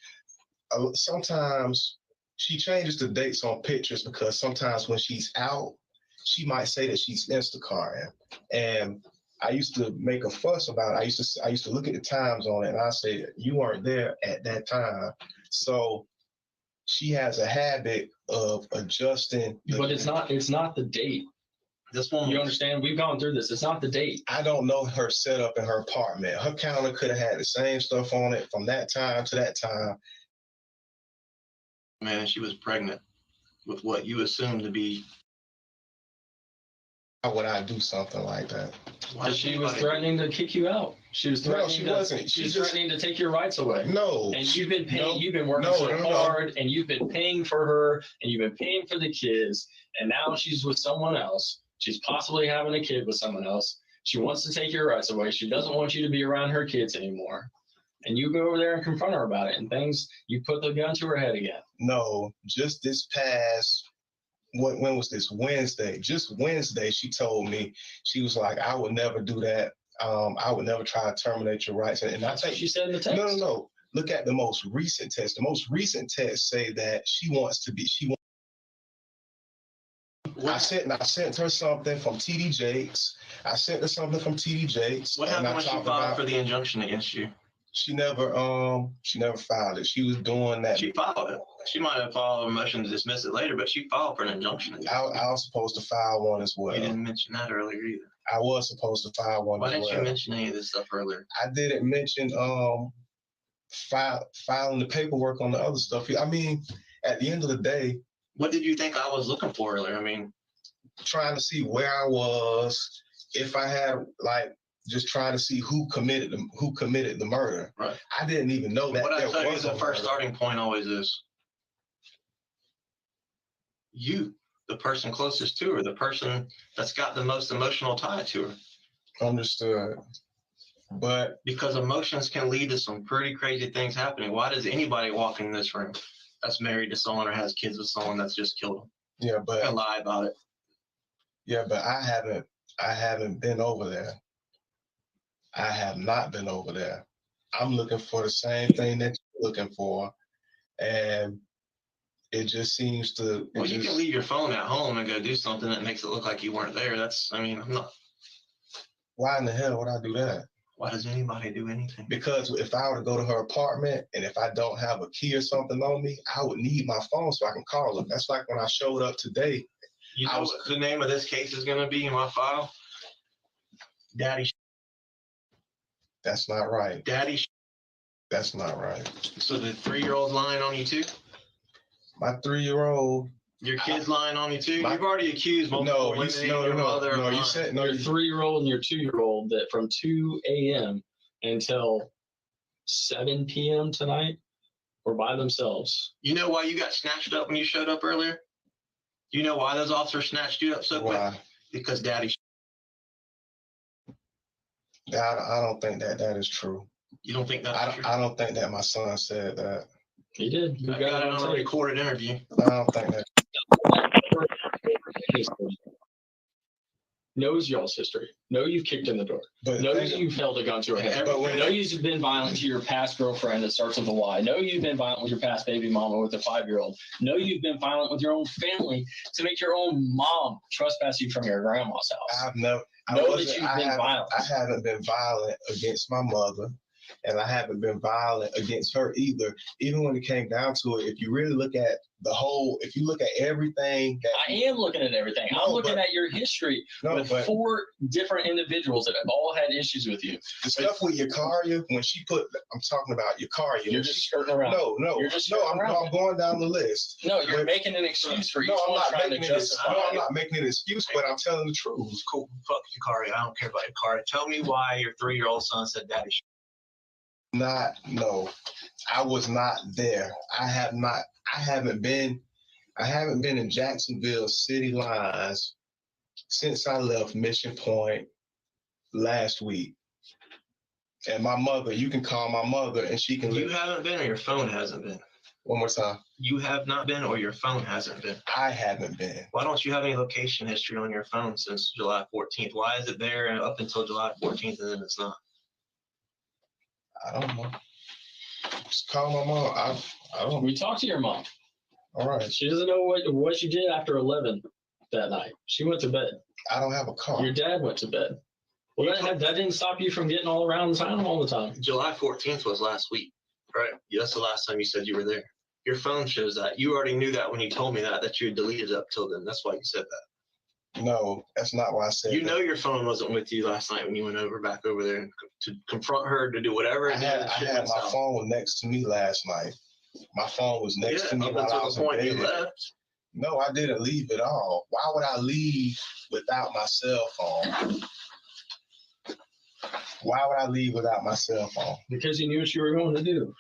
Sometimes she changes the dates on pictures because sometimes when she's out, she might say that she's Instacarting. And I used to make a fuss about it. I used to look at the times on it and I say, you weren't there at that time. So she has a habit of adjusting. But it's not the date. This one, you understand? We've gone through this. It's not the date. I don't know her setup in her apartment. Her calendar could have had the same stuff on it from that time to that time. Man, she was pregnant with what you assume to be. Why would I do something like that? Because she was threatening to kick you out. She was threatening. No, she wasn't. She was threatening to take your rights away. No. And you've been paying. You've been working so hard, and you've been paying for her, and you've been paying for the kids, and now she's with someone else. She's possibly having a kid with someone else. She wants to take your rights away. She doesn't want you to be around her kids anymore. And you go over there and confront her about it, and things. You put the gun to her head again. No, just this past. When was this? Wednesday. Just Wednesday, she told me, she was like, I would never do that. I would never try to terminate your rights. And I think she said in the text. No. Look at the most recent text. The most recent text say that she wants to be. I sent her something from TD Jakes. What happened when she filed for the injunction against you? She never filed it. She was doing that. She filed it. She might have filed a motion to dismiss it later, but she filed for an injunction. I was supposed to file one as well. You didn't mention that earlier either. I was supposed to file one. Why didn't you mention any of this stuff earlier? I didn't mention filing the paperwork on the other stuff. I mean, at the end of the day, what did you think I was looking for earlier? I mean, trying to see where I was, if I had just trying to see who committed the murder. Right. I didn't even know that. What I tell you, the first starting point always is you, the person closest to her, the person that's got the most emotional tie to her. Understood. But because emotions can lead to some pretty crazy things happening. Why does anybody walk in this room that's married to someone or has kids with someone that's just killed them? Yeah, but and lie about it. Yeah, but I haven't been over there. I have not been over there. I'm looking for the same thing that you're looking for. And it just seems to... Well, you can leave your phone at home and go do something that makes it look like you weren't there. I'm not... Why in the hell would I do that? Why does anybody do anything? Because if I were to go to her apartment and if I don't have a key or something on me, I would need my phone so I can call her. That's like when I showed up today. You know what the name of this case is going to be in my file? Daddy. That's not right. Daddy. That's not right. So the 3-year-old's lying on you too? My 3-year-old. Your kid's lying on you too? You've already accused multiple women and your mother. No, you said your 3-year-old and your 2-year-old that from 2 a.m. until 7 p.m. tonight were by themselves. You know why you got snatched up when you showed up earlier? You know why those officers snatched you up so quick? Why? Because Daddy. I don't think that is true. You don't think that's true? I don't think that my son said that. He did. I got it on a recorded interview. I don't think that. Knows y'all's history. Know you've kicked in the door. Knows you've held a gun to her head. Know you've been violent to your past girlfriend that starts with a Y. Know you've been violent with your past baby mama with a 5-year-old. Know you've been violent with your own family to make your own mom trespass you from your grandma's house. I've never. Know that you've been violent. I haven't been violent against my mother. And I haven't been violent against her either. Even when it came down to it, if you really look at if you look at everything. I am looking at everything. I'm looking at your history with 4 different individuals that have all had issues with you. The stuff with Yakaria, when she I'm talking about Yakaria. You're just skirting around. I'm going down the list. No, you're making an excuse for each one trying to justify. No, I'm not making an excuse, but I'm telling the truth. Cool. Fuck Yakaria. I don't care about Yakaria. Tell me why your 3-year-old son said Daddy. No, I was not there. I haven't been I haven't been in Jacksonville city lines since I left Mission Point last week. And my mother, you can call my mother and she can. You haven't been, or your phone hasn't been? One more time. You have not been, or your phone hasn't been? I haven't been. Why don't you have any location history on your phone since July 14th? Why is it there up until July 14th and then it's not? I don't know. Just call my mom. I don't. We talked to your mom. All right. She doesn't know what she did after 11 that night. She went to bed. I don't have a car. Your dad went to bed. Well, that didn't stop you from getting all around town all the time. July 14th was last week, right? That's the last time you said you were there. Your phone shows that. You already knew that when you told me that you had deleted it up till then. That's why you said that. No, that's not why I said You that. know your phone wasn't with you last night when you went back over there to confront her, to do whatever. I had my phone next to me last night. My phone was next to me up while I until was the point in you bed. left. No, I didn't leave at all. Why would I leave without my cell phone? Why would I leave without my cell phone? Because you knew what you were going to do.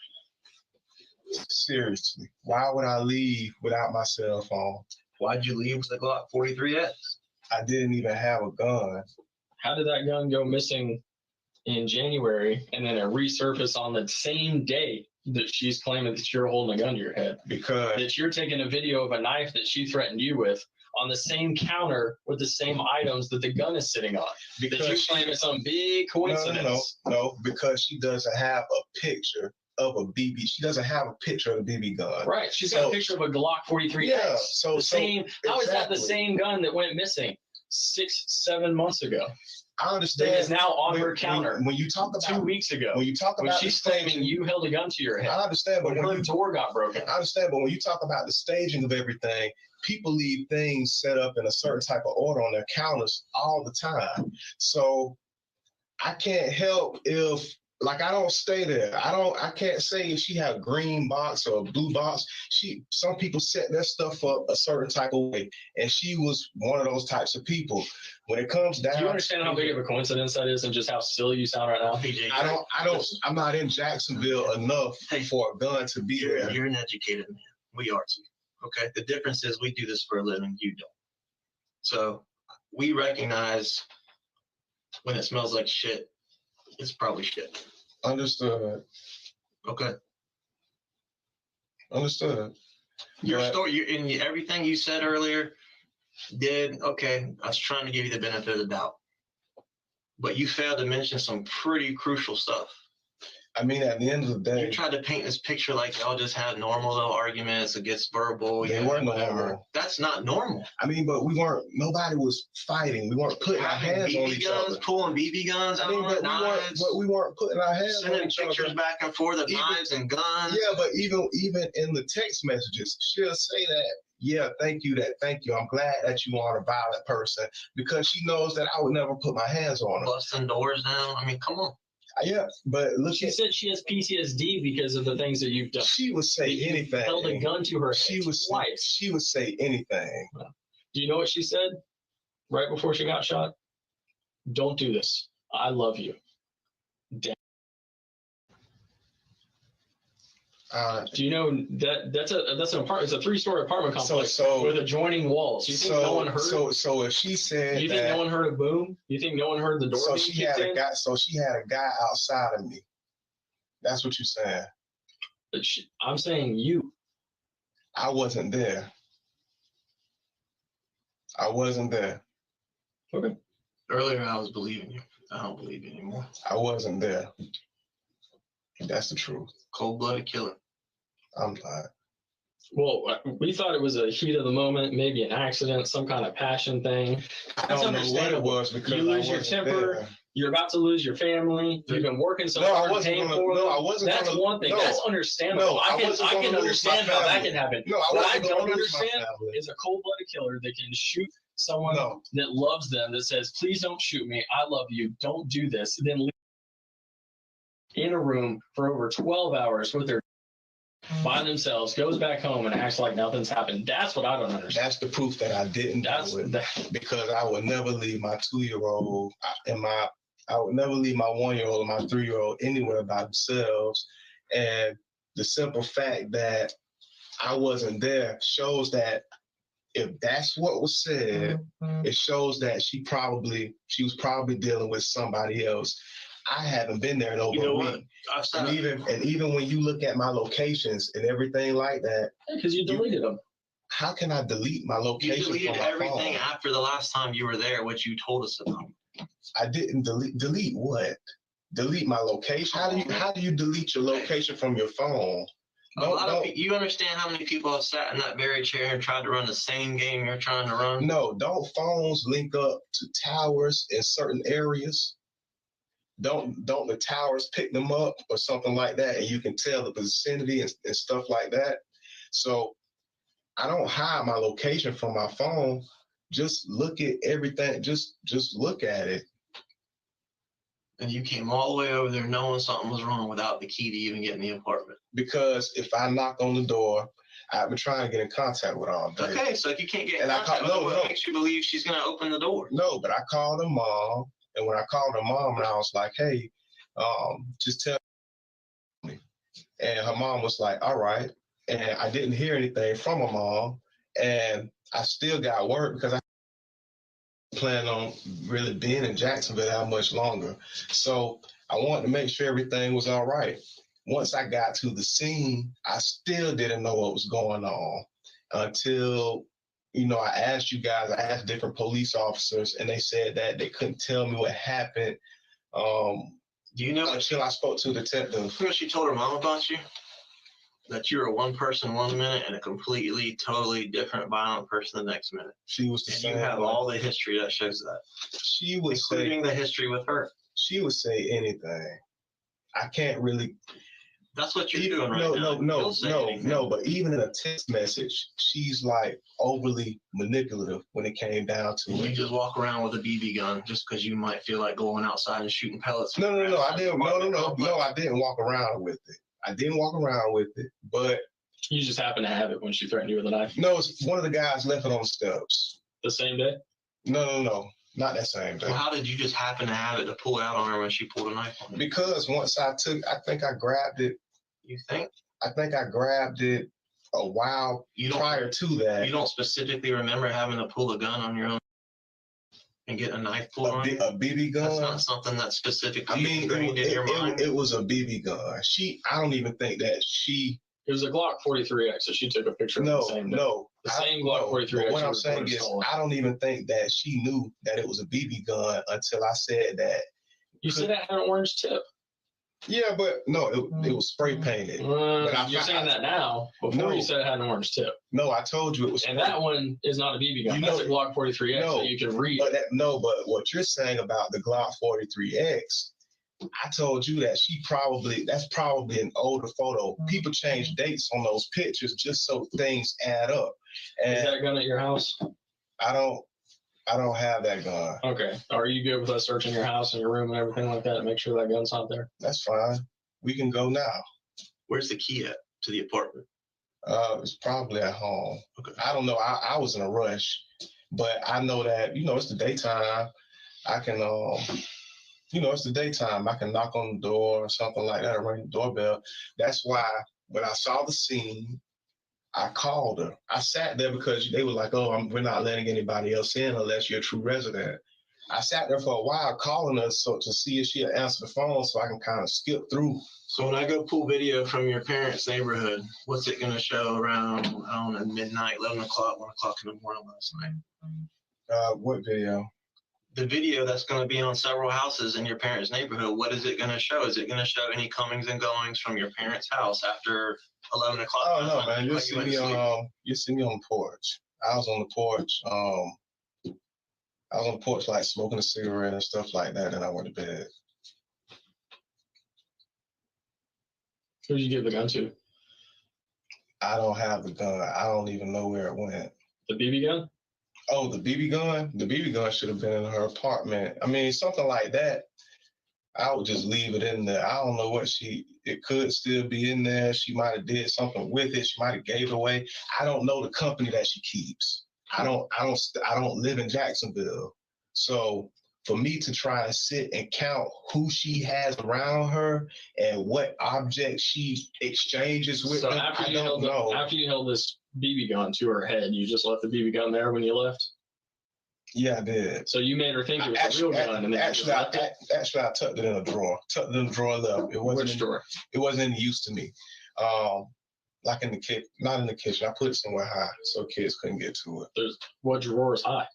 Seriously, why would I leave without my cell phone? Why'd you leave with the Glock 43X? I didn't even have a gun. How did that gun go missing in January and then it resurfaced on the same day that she's claiming that you're holding a gun to your head? Because that you're taking a video of a knife that she threatened you with on the same counter with the same items that the gun is sitting on. Because that you claim it's some big coincidence. No, because she doesn't have a picture of a BB. She doesn't have a picture of the BB gun. Right. She's got a picture of a Glock 43X. Yeah. How is that the same gun that went missing 6-7 months ago? I understand. That is now on her counter. When you talk about 2 weeks ago. When you talk about she's claiming you held a gun to your head. I understand, but when her door got broken. I understand, but when you talk about the staging of everything, people leave things set up in a certain type of order on their counters all the time. So I can't help if, like, I don't stay there. I can't say if she had a green box or a blue box. Some people set their stuff up a certain type of way, and she was one of those types of people. When it comes down, do you understand how big of a coincidence that is, and just how silly you sound right now? I'm not in Jacksonville enough for a gun to be there. You're an educated man. We are too. Okay. The difference is we do this for a living. You don't. So we recognize when it smells like shit, it's probably shit. Understood. Okay. Understood. Your story, everything you said earlier, okay. I was trying to give you the benefit of the doubt, but you failed to mention some pretty crucial stuff. I mean, at the end of the day, you tried to paint this picture like y'all just had normal little arguments. It gets verbal. They weren't normal. That's not normal. I mean, but nobody was fighting. We weren't putting our hands on each other. Pulling BB guns out on knives. But we weren't putting our hands on each other. Sending pictures back and forth of knives and guns. Yeah, but even in the text messages, she'll say that, yeah, thank you. I'm glad that you aren't a violent person, because she knows that I would never put my hands on her. Busting doors down. I mean, come on. Yeah, but look. She said she has PTSD because of the things that you've done. She would say anything. Held a gun to her head twice. She would say anything. Do you know what she said right before she got shot? Don't do this. I love you. Damn. Do you know that's an apartment? It's a 3-story apartment complex with adjoining walls. You think no one heard? So if she said, you think no one heard a boom? You think no one heard the door? So she had a guy. So she had a guy outside of me. That's what you're saying. I'm saying you. I wasn't there. I wasn't there. Okay. Earlier I was believing you. I don't believe you anymore. I wasn't there. That's the truth. Cold-blooded killer. I'm not. Well, we thought it was a heat of the moment, maybe an accident, some kind of passion thing. I don't know what it was, because you lose your temper. There. You're about to lose your family. You've been working so hard, paying for them. I wasn't. That's one thing. That's understandable. I can understand how that can happen. What I don't understand is a cold-blooded killer that can shoot someone that loves them, that says, "Please don't shoot me. I love you. Don't do this." Then leave in a room for over 12 hours with their by themselves, goes back home and acts like nothing's happened. That's what I don't understand. That's the proof that I didn't do it. Because I would never leave my 2-year-old I would never leave my 1-year-old or my 3-year-old anywhere by themselves. And the simple fact that I wasn't there shows that if that's what was said, it shows that she was probably dealing with somebody else. I haven't been there in over a week. And even when you look at my locations and everything like that, because you deleted them. How can I delete my location? You deleted from my everything phone? after the last time you were there, which you told us about. I didn't delete what? Delete my location? How do you delete your location from your phone? You understand how many people have sat in that very chair and tried to run the same game you're trying to run? No, don't phones link up to towers in certain areas? Don't the towers pick them up or something like that, and you can tell the vicinity and stuff like that? So I don't hide my location from my phone. Just look at everything. Just look at it. And you came all the way over there knowing something was wrong without the key to even get in the apartment. Because if I knock on the door, I've been trying to get in contact with her all day. Okay, so if you can't get in contact with her, what makes you believe she's going to open the door? No, but I called her mom, and when I called her mom, and I was like, hey, just tell me. And her mom was like, all right. And I didn't hear anything from her mom, and I still got work because I plan on really being in Jacksonville that much longer. So I wanted to make sure everything was all right. Once I got to the scene, I still didn't know what was going on until, I asked you guys, I asked different police officers, and they said that they couldn't tell me what happened. Do you know until I spoke to the detective? You know she told her mom about you? That you were one person one minute and a completely, totally different, violent person the next minute. She was the same. You have all the history that shows that. She would including the history with her. She would say anything. I can't really. That's what you're doing right now. No. But even in a text message, she's like overly manipulative when it came down to it. You just walk around with a BB gun just because you might feel like going outside and shooting pellets. No, I didn't. No, I didn't walk around with it. I didn't walk around with it, but you just happened to have it when she threatened you with a knife. No, one of the guys left it on the steps. The same day? No, not that same day. Well, how did you just happen to have it to pull out on her when she pulled a knife on her? Because once I think I grabbed it. You think? I think I grabbed it a while prior to that. You don't specifically remember having to pull a gun on your own and get a knife pulled on you? A BB gun? That's not something that's specifically ingrained in your mind. It was a BB gun. I don't even think that It was a Glock 43X that she took a picture of the same day. The same Glock 43X. What I'm saying is, I don't even think that she knew that it was a BB gun until I said that. You said that had an orange tip. Yeah, but no, it was spray painted. But you're saying that now. Before you said it had an orange tip. No, I told you it was. And that one is not a BB gun. That's a Glock 43X that you can read. But what you're saying about the Glock 43X, I told you that that's probably an older photo. People change dates on those pictures just so things add up. And is that gun at your house? I don't have that gun. Okay. Are you good with us searching your house and your room and everything like that to make sure that gun's not there? That's fine. We can go now. Where's the key at to the apartment? It's probably at home. Okay. I don't know. I was in a rush, but I know that, it's the daytime. I can, it's the daytime. I can knock on the door or something like that or ring the doorbell. That's why when I saw the scene, I called her. I sat there because they were like, we're not letting anybody else in unless you're a true resident. I sat there for a while calling her to see if she'd answer the phone so I can kind of skip through. So when I go pull video from your parents' neighborhood, what's it going to show around, I don't know, midnight, 11 o'clock, 1 o'clock in the morning last night? What video? The video that's going to be on several houses in your parents' neighborhood, what is it going to show? Is it going to show any comings and goings from your parents' house after 11 o'clock? Oh, no, man. You see me on the porch. I was on the porch. I was on the porch, like, smoking a cigarette and stuff like that, and I went to bed. Who did you give the gun to? I don't have the gun. I don't even know where it went. The BB gun? Oh, the BB gun? The BB gun should have been in her apartment. I mean, something like that, I would just leave it in there. I don't know it could still be in there. She might have did something with it. She might have gave it away. I don't know the company that she keeps. I don't live in Jacksonville. So for me to try and sit and count who she has around her and what objects she exchanges with So them, after I you don't know. after you held this BB gun to her head, you just left the BB gun there when you left? Yeah, I did. So you made her think it was a real gun, and then you just left it? Actually, I tucked it in a drawer. Tucked it in a drawer, left. It wasn't Which drawer? It wasn't any use to me. Like in the kitchen, not in the kitchen. I put it somewhere high so kids couldn't get to it. What drawer is high?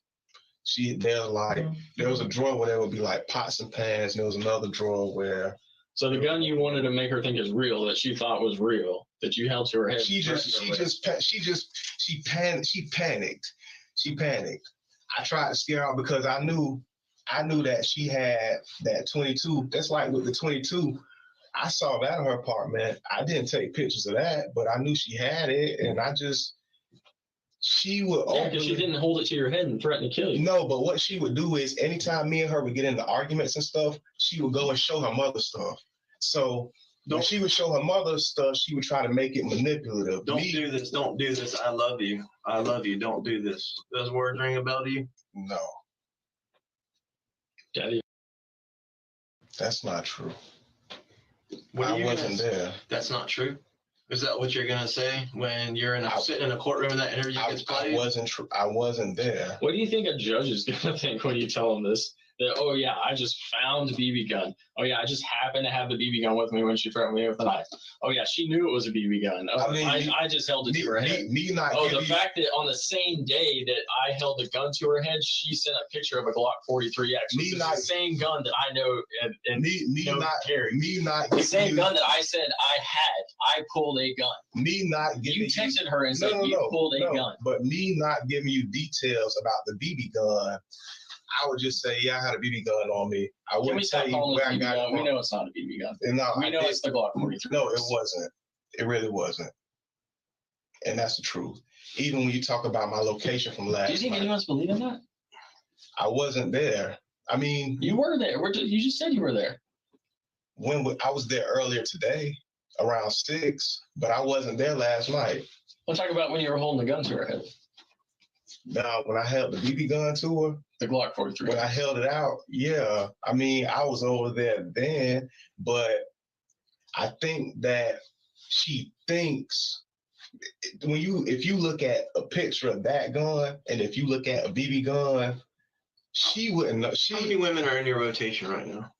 There was a drawer where there would be like pots and pans, and there was another drawer where. So the gun you wanted to make her think is real, that she thought was real, that you held to her head. She panicked. She panicked. I tried to scare her because I knew that she had that 22. That's like with the 22. I saw that in her apartment. I didn't take pictures of that, but I knew she had it, and she would. Yeah, because she didn't hold it to your head and threaten to kill you. No, but what she would do is anytime me and her would get into arguments and stuff, she would go and show her mother stuff. So when she would show her mother stuff, she would try to make it manipulative. Don't do this. Don't do this. I love you. I love you. Don't do this. Those words ring a bell to you? No. Daddy. That's not true. I wasn't there. That's not true. Is that what you're gonna say when you're sitting in a courtroom and that interview gets played? I wasn't there. What do you think a judge is gonna think when you tell them this? That, oh yeah, I just found the BB gun. Oh yeah, I just happened to have the BB gun with me when she threatened me with a knife. Oh yeah, she knew it was a BB gun. Oh, I just held it to her head. The fact that on the same day that I held the gun to her head, she sent a picture of a Glock 43X. Which is the same gun that I know and carry. The same gun that I said I had. I pulled a gun. Me not giving you texted her and said you pulled a gun. But me not giving you details about the BB gun, I would just say, yeah, I had a BB gun on me. I wouldn't tell you where I got it. We know it's not a BB gun. No, we know it's the Glock 43. No, it wasn't. It really wasn't. And that's the truth. Even when you talk about my location from last night. Do you think anyone's believing that? I wasn't there. I mean, you were there. You just said you were there. I was there earlier today, around 6, but I wasn't there last night. Let's talk about when you were holding the gun to her head. Now, when I held the BB gun to her, the Glock 43. When I held it out, yeah. I mean, I was over there then, but I think that she thinks if you look at a picture of that gun and if you look at a BB gun, she wouldn't know. How many women are in your rotation right now?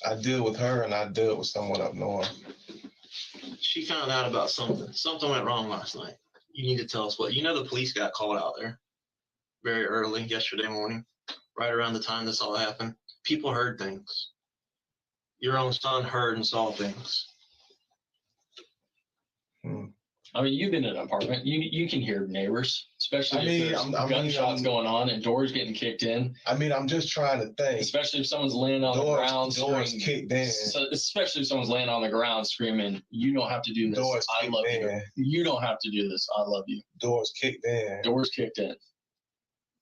I deal with her and I deal with someone up north. She found out about something. Something went wrong last night. You need to tell us what. You know the police got called out there very early yesterday morning, right around the time this all happened. People heard things. Your own son heard and saw things. I mean, you've been in an apartment. You can hear neighbors, especially if there's gunshots going on and doors getting kicked in. I mean, I'm just trying to think. Especially if someone's laying on the ground doors kicked in. So, especially if someone's laying on the ground screaming, "You don't have to do this. I love you. You don't have to do this. I love you." Doors kicked in. Doors kicked in.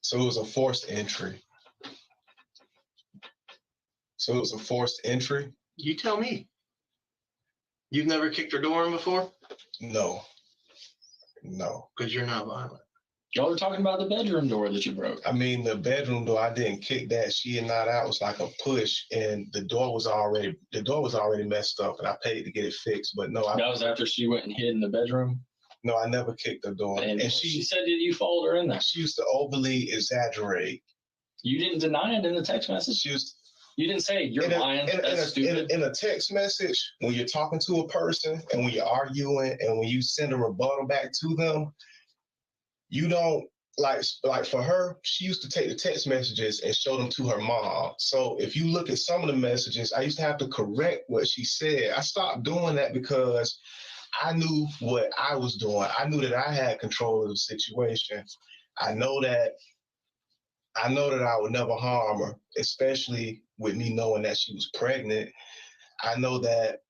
So it was a forced entry. You tell me. You've never kicked her door in before? No. Because you're not violent. Y'all were talking about the bedroom door that you broke. I mean, the bedroom door, I didn't kick that. She and not out. It was like a push, and the door was already messed up, and I paid to get it fixed. But no, that was after she went and hid in the bedroom. No, I never kicked the door. And she said that you followed her in there. She used to overly exaggerate. You didn't deny it in the text message. You didn't say you're lying. That's stupid. In a text message, when you're talking to a person and when you're arguing and when you send a rebuttal back to them, you don't like for her, she used to take the text messages and show them to her mom. So if you look at some of the messages, I used to have to correct what she said. I stopped doing that because I knew what I was doing. I knew that I had control of the situation. I know that I would never harm her, especially with me knowing that she was pregnant. I know that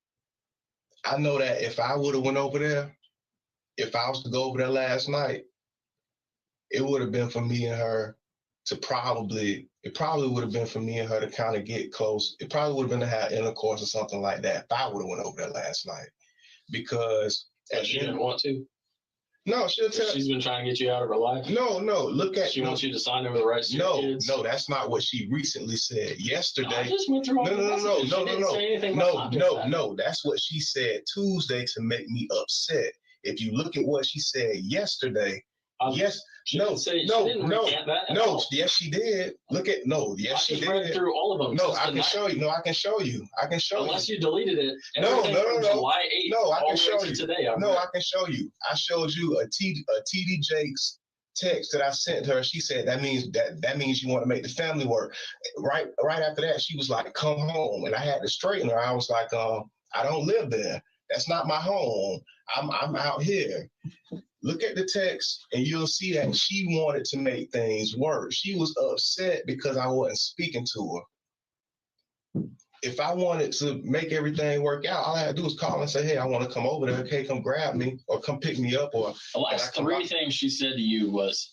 if I would have went over there, if I was to go over there last night, it would have been for me and her to it probably would have been for me and her to kind of get close. It probably would have been to have intercourse or something like that if I would have went over there last night. Because she didn't want to. No, she'll tell. She's been trying to get you out of her life. No, look at. She wants you to sign over the rights to your kids. No, that's not what she recently said yesterday. I just went through all No. That's what she said Tuesday to make me upset. If you look at what she said yesterday, yes, yes, she did. Yes, she did. Read through all of them. No, I can show you. I can show you. Unless you deleted it. No. July 8th. No, I can show you. Today, I can show you. I showed you a TD Jakes text that I sent her. She said that means you want to make the family work. Right after that, she was like, "Come home," and I had to straighten her. I was like, "I don't live there. That's not my home. I'm out here." Look at the text and you'll see that she wanted to make things work. She was upset because I wasn't speaking to her. If I wanted to make everything work out, all I had to do was call and say, "Hey, I want to come over there. Okay, come grab me or come pick me up." Or the last three things she said to you was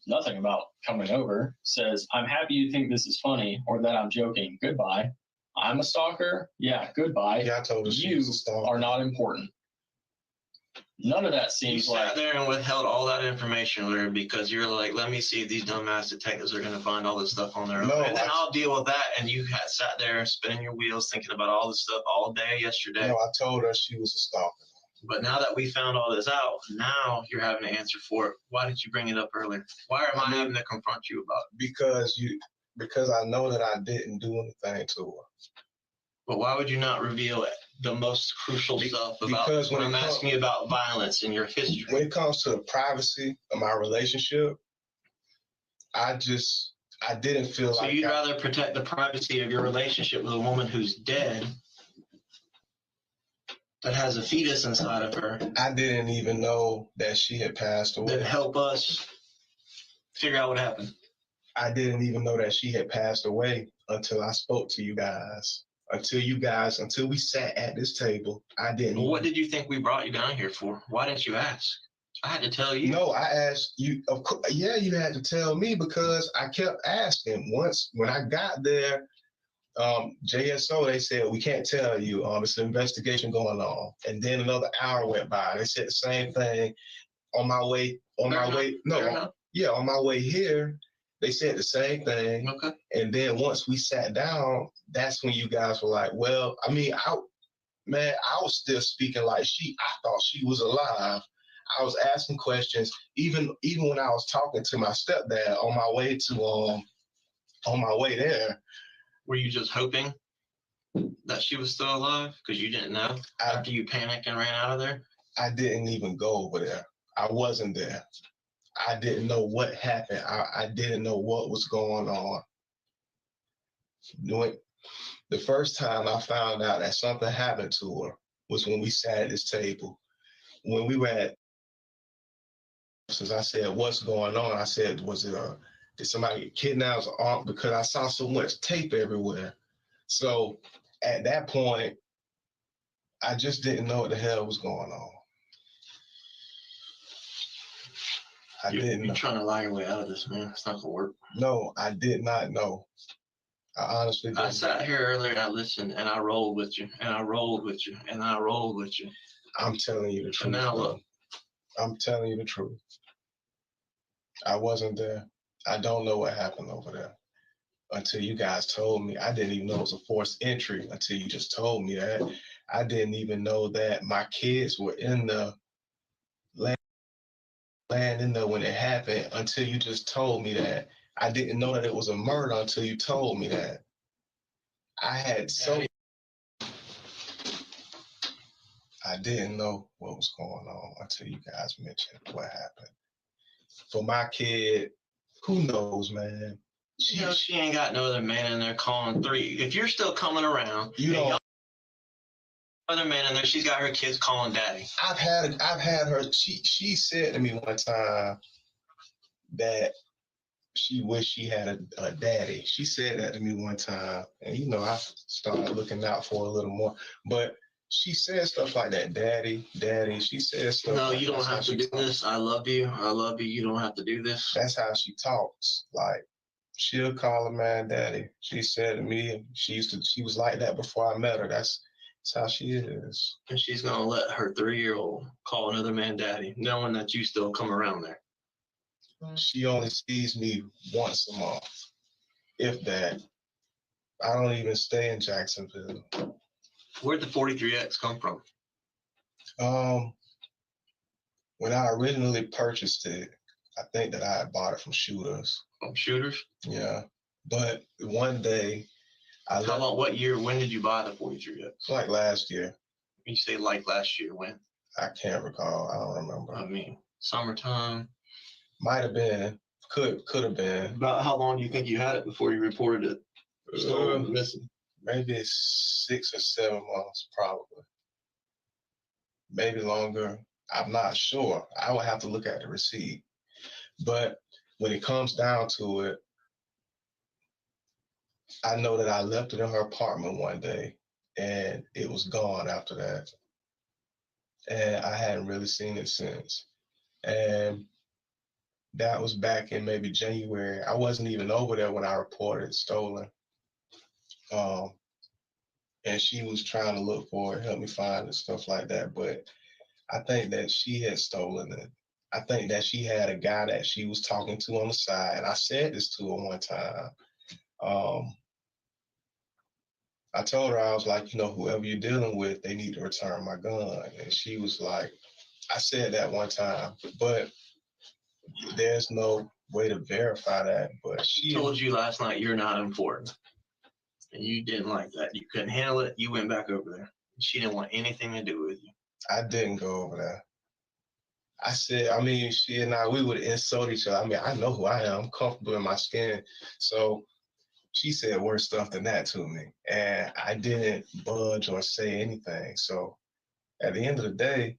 nothing about coming over. Says, "I'm happy you think this is funny or that I'm joking. Goodbye. I'm a stalker. Yeah, goodbye. Yeah, I told her she was a stalker. Are not important." None of that seems you sat there and withheld all that information, Larry, because you're like, let me see if these dumbass detectives are going to find all this stuff on their own. And then I'll deal with that. And you had sat there spinning your wheels thinking about all this stuff all day yesterday. No, I told her she was a stalker. But now that we found all this out, now you're having to answer for it. Why didn't you bring it up earlier? Why am I having to confront you about it? Because I know that I didn't do anything to her. But why would you not reveal the most crucial stuff about when I'm asking you about violence in your history? When it comes to the privacy of my relationship, I didn't feel like. So you'd rather protect the privacy of your relationship with a woman who's dead, that has a fetus inside of her. I didn't even know that she had passed away. That help us figure out what happened. I didn't even know that she had passed away until I spoke to you guys. Until we sat at this table, I didn't. What did you think we brought you down here for? Why didn't you ask? I had to tell you. No, I asked you. Of course, yeah, you had to tell me because I kept asking. Once when I got there, JSO, they said, "We can't tell you. It's an investigation going on." And then another hour went by. They said the same thing. On my way here. They said the same thing. Okay. And then once we sat down, that's when you guys were like, well, I mean, I was still speaking like I thought she was alive. I was asking questions, even when I was talking to my stepdad on my way there. Were you just hoping that she was still alive? Because you didn't know after you panicked and ran out of there? I didn't even go over there. I wasn't there. I didn't know what happened. I didn't know what was going on. The first time I found out that something happened to her was when we sat at this table. When we were at, since I said, "What's going on?" I said, did somebody get kidnapped or armed? Because I saw so much tape everywhere. So at that point, I just didn't know what the hell was going on. You're trying to lie your way out of this, man. It's not going to work. No, I did not know. I honestly didn't. I sat here earlier and I listened and I rolled with you and I rolled with you and I rolled with you. I'm telling you the truth. And now look. I'm telling you the truth. I wasn't there. I don't know what happened over there until you guys told me. I didn't even know it was a forced entry until you just told me that. I didn't even know that my kids were in the land in there when it happened until you just told me that. I didn't know that it was a murder until you told me that. I didn't know what was going on until you guys mentioned what happened. For my kid, who knows, man? She ain't got no other man in there calling 3. If you're still coming around, other man in there, she's got her kids calling daddy. I've had her. She said to me one time that she wished she had a daddy. She said that to me one time, and I started looking out for her a little more. But she said stuff like that, daddy. She says stuff. No, you don't have to do this. I love you. You don't have to do this. That's how she talks. Like, she'll call a man daddy. She said to me, she was like that before I met her. That's how she is. And she's gonna let her 3-year-old call another man daddy, knowing that you still come around there. She only sees me once a month, if that. I don't even stay in Jacksonville. Where'd the 43X come from? When I originally purchased it, I think that I had bought it from Shooters. From Shooters? Yeah. But one day, How long? What year? When did you buy the 43X? Like last year. You say like last year? When? I can't recall. I don't remember. I mean, summertime. Might have been. Could have been. About how long do you think you had it before you reported it stolen or missing? Maybe 6 or 7 months, probably. Maybe longer. I'm not sure. I would have to look at the receipt. But when it comes down to it, I know that I left it in her apartment one day and it was gone after that. And I hadn't really seen it since. And that was back in maybe January. I wasn't even over there when I reported it stolen. And she was trying to look for it, help me find it, and stuff like that. But I think that she had stolen it. I think that she had a guy that she was talking to on the side. And I said this to her one time. I told her, I was like, whoever you're dealing with, they need to return my gun. And she was like, I said that one time, but there's no way to verify that. But she told you last night you're not important. And you didn't like that. You couldn't handle it. You went back over there. She didn't want anything to do with you. I didn't go over there. I said, she and I, we would insult each other. I know who I am. I'm comfortable in my skin. So she said worse stuff than that to me. And I didn't budge or say anything. So at the end of the day,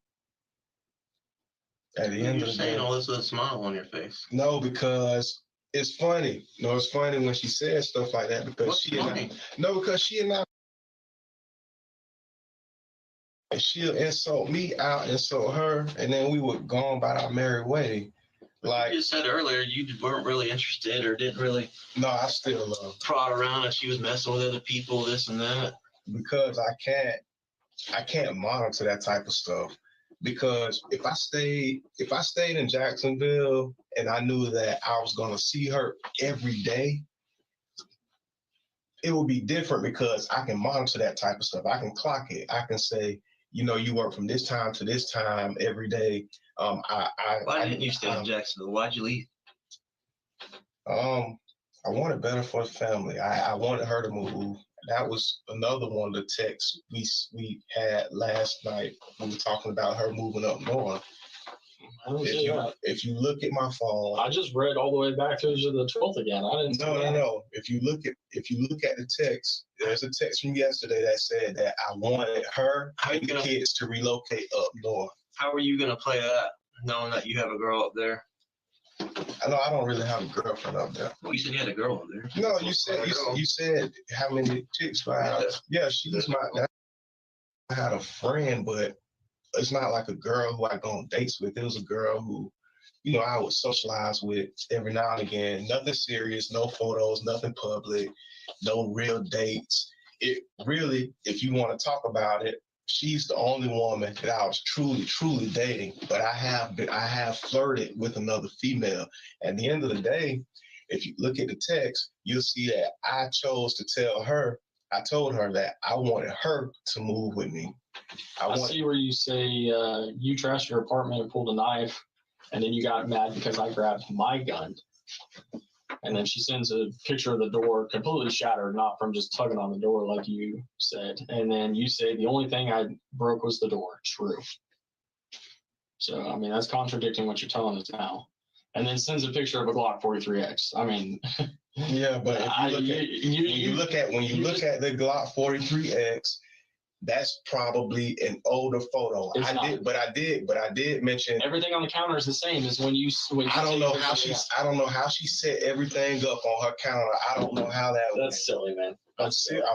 You're saying all this with a smile on your face. No, because it's funny. No, it's funny when she says stuff like that because What's funny? Because she and she'll insult me, I'll insult her, and then we would go on about our merry way. Like you just said earlier, you weren't really interested or didn't really. No, I still love prod around if she was messing with other people, this and that. Because I can't monitor that type of stuff. Because if I stayed in Jacksonville and I knew that I was gonna see her every day, it would be different because I can monitor that type of stuff. I can clock it. I can say, you work from this time to this time every day. Why didn't you stay in Jacksonville? Why'd you leave? I wanted better for the family. I wanted her to move. That was another one of the texts we had last night. We were talking about her moving up north. I didn't see that. If you look at my phone, I just read all the way back to the 12th again. I didn't. No. If you look at the text, there's a text from yesterday that said that I wanted her and the kids to relocate up north. How are you gonna play that, knowing that you have a girl up there? I know I don't really have a girlfriend up there. Well, you said you had a girl up there. No, you said how many chicks do I have? Yeah, she was I had a friend, but it's not like a girl who I go on dates with. It was a girl who, I would socialize with every now and again. Nothing serious, no photos, nothing public, no real dates. It really, if you want to talk about it, she's the only woman that I was truly, truly dating. But I have flirted with another female. At the end of the day, if you look at the text, you'll see that I chose to tell her. I told her that I wanted her to move with me. I see where you say you trashed your apartment and pulled a knife, and then you got mad because I grabbed my gun. And then she sends a picture of the door completely shattered, not from just tugging on the door like you said. And then you say the only thing I broke was the door. True. So, that's contradicting what you're telling us now. And then sends a picture of a Glock 43X. Yeah, but if you look at the Glock 43X, that's probably an older photo. I did mention everything on the counter is the same as when you. I don't know how she set everything up on her counter. I don't know how that. That's silly, man. I'm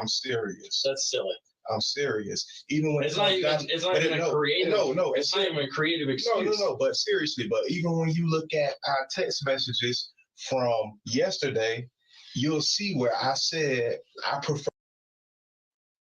serious. That's silly. I'm serious. Even when it's not even a creative. No, it's not even a creative excuse. No. But seriously, even when you look at our text messages from yesterday, you'll see where I said I prefer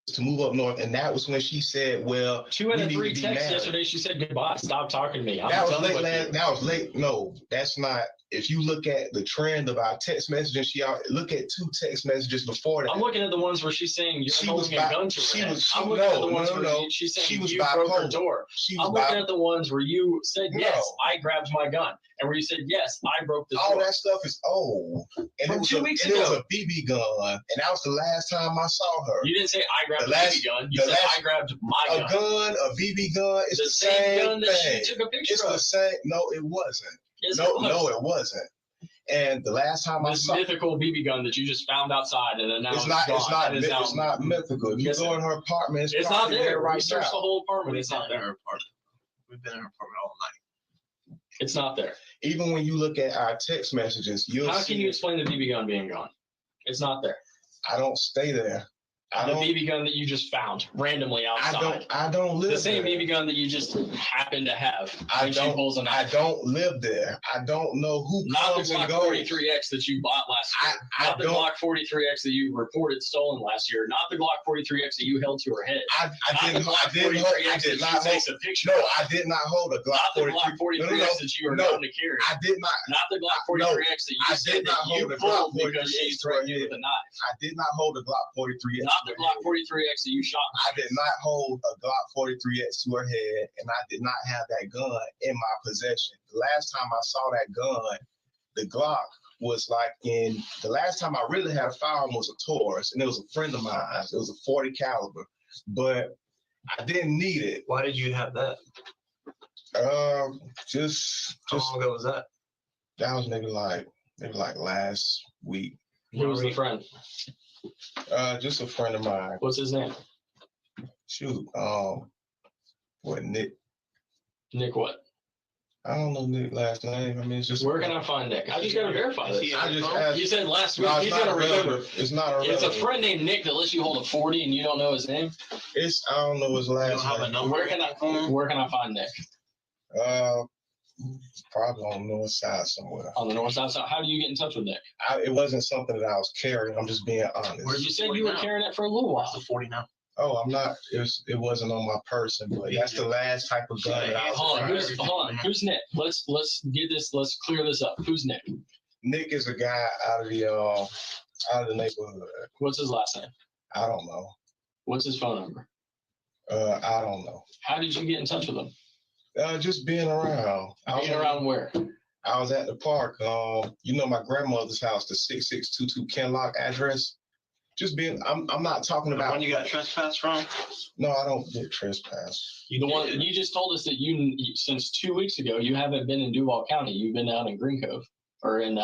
to move up north, and that was when she said, "Well, 2 out we of need 3 to be texts married." yesterday. She said goodbye. Stop talking to me. I'm That was done late with last. you. That was late. No, that's not. If you look at the trend of our text messages, look at 2 text messages before that. I'm looking at the ones where she's saying you're holding a gun to her head. I'm no, looking at the ones no, where no. she's saying She was you broke her bipolar. door. She was I'm looking at the ones where you said, yes, No. I grabbed my gun. And where you said, yes, I broke the All door. that stuff is old. And From it was 2 weeks ago. It was a BB gun, and that was the last time I saw her. You didn't say I grabbed The a last- BB gun. You the said last- I grabbed my A gun. gun, a BB gun, it's The the same same gun that thing. she took a picture It's of. the same. No, it wasn't. Yes, No, it was. no, it wasn't. And the last time I This saw mythical BB gun that you just found outside and then now it's not. gone. It's not. and is It's now- not mythical. If you Yes, go in her apartment, It's not probably there. right Research now. the whole apartment. We've It's been not in there. her apartment. We've been in her apartment all night. It's not there. Even when you look at our text messages, you'll How see. can you explain the BB gun being gone? It's not there. I don't stay there. I The don't. BB gun that you just found randomly outside. I don't live The same there. BB gun that you just happen to have. I when she don't. pulls a I knife. don't live there. I don't know who Not the comes and Glock goes. 43X that you bought last year. I Not the don't- Glock 43X that you reported stolen last year. Not the Glock 43X that you held to her head. I Not didn't. the I Glock didn't hold. 43X I did that not she hold. takes a picture No, of. I did not hold a Glock Not the 43. Glock 43X that you are no. known to carry. I did not. Not the Glock 43X that you I said did that not you hold a Glock pulled because 43X she to threatened her you with a head. knife. I did not hold a Glock 43. Not the Glock 43X that you shot. I did not hold a Glock 43X to her head, and I did not have that gun in my possession. The last time I saw that gun, the Glock was like in the last time I really had a firearm was a Taurus, and it was a friend of mine. It was a 40 caliber, but I didn't need it. Why did you have that? Just How long ago was that? that was maybe like last week. Who was the friend? Just a friend of mine. What's his name? Shoot, what Nick? Nick what? I don't know Nick's last name. I mean, it's just Where can I find Nick? I just gotta verify Is this. he I just phone? asked. You said last week. No, He's it's not gonna remember. irrelevant. It's not irrelevant. It's a friend named Nick that lets you hold a 40 and you don't know his name. I don't know his You don't last have a name. number? Where can I find Nick? Probably on the north side somewhere. On the north side. So how do you get in touch with Nick? It wasn't something that I was carrying. I'm just being honest. Where's You the said 40 you were now? carrying it for a little What's while. the 40 now? Oh, I'm not. It wasn't on my person, but that's the last type of gun that I was Hold on, carrying. who's Nick? Let's get this. Let's clear this up. Who's Nick? Nick is a guy out of the neighborhood. What's his last name? I don't know. What's his phone number? I don't know. How did you get in touch with him? Just being around. Being around where? I was at the park. My grandmother's house, the 6622 Kenlock address. Just being. I'm not talking The about. one you got trespassed from? No, I don't get trespassed. The one you just told us that you since 2 weeks ago you haven't been in Duval County. You've been out in Green Cove or in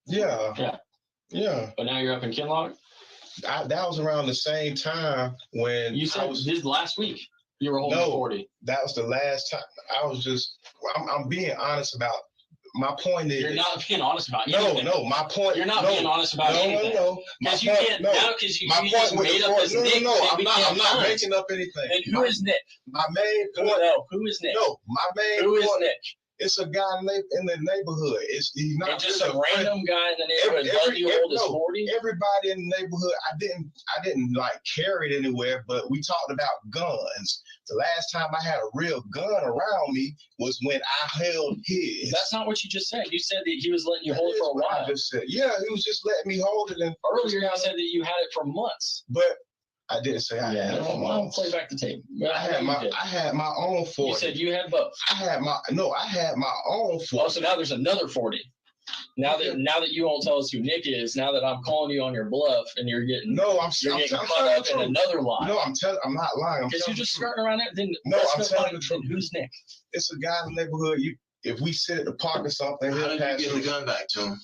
Yeah. But now you're up in Kinlock. That was around the same time when You said this last week you were holding No. 40. that was the last time. I'm being honest about my point is. You're not being honest about No, anything. no, my point. You're not no, being honest about anything. No. My Because you point- can't no. now because you My just point with made the up this no, Nick. no, that I'm we not. can't I'm not find. making up anything. Then who is Nick? My main point? No, who is Nick? No, my main Who is point. Nick? It's a guy in the neighborhood. He's not It's just really a a friend. random guy in the neighborhood letting you hold his 40. Everybody in the neighborhood. I didn't like carry it anywhere, but we talked about guns. The last time I had a real gun around me was when I held his. That's not what you just said. You said that he was letting you hold it for a That's what I while. just said. Yeah, he was just letting me hold it. And Earlier you said that you had it for months. but I didn't say I had it for I'll months. play back the tape. I had my own 40. You said you had both. I had my own 40. Oh, so now there's another 40. Now that you won't tell us who Nick is, now that I'm calling you on your bluff and you're getting caught up in another lie. No, I'm not lying. Because you're just skirting around it. Then No, let's I'm go telling find the truth. Who's Nick? It's a guy in the neighborhood. If we sit at the park or something, How he'll did pass you get the through. gun back to him?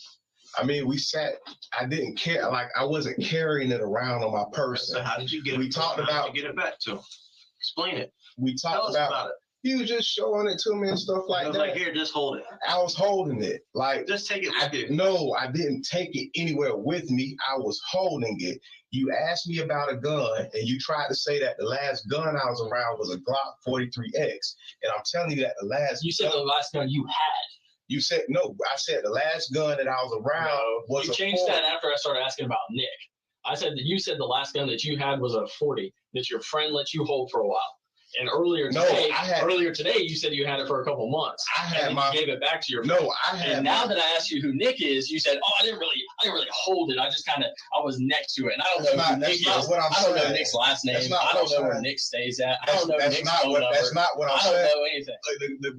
I mean, we sat. I didn't care. Like I wasn't carrying it around on my person. So how did you get it? We talked How did about. you get it back to him? Explain it. We Tell talked us about. about it. He was just showing it to me and stuff I like was that. like, here, just hold it. I was holding it. Like Just take it with you. no, I didn't take it anywhere with me. I was holding it. You asked me about a gun, and you tried to say that the last gun I was around was a Glock 43X, and I'm telling you that the last. You said the last gun you had. You said no. I said the last gun that I was around was you a changed 40. that after I started asking about Nick. I said that you said the last gun that you had was a 40 that your friend let you hold for a while. And earlier today, you said you had it for a couple months. You gave it back to your friend. And now that I asked you who Nick is, you said, "Oh, I didn't really hold it. I just I was next to it." And I don't know who Nick is. I don't know Nick's last name. I don't know where Nick stays at. I don't know Nick's phone number. That's not what I'm saying. I don't know anything.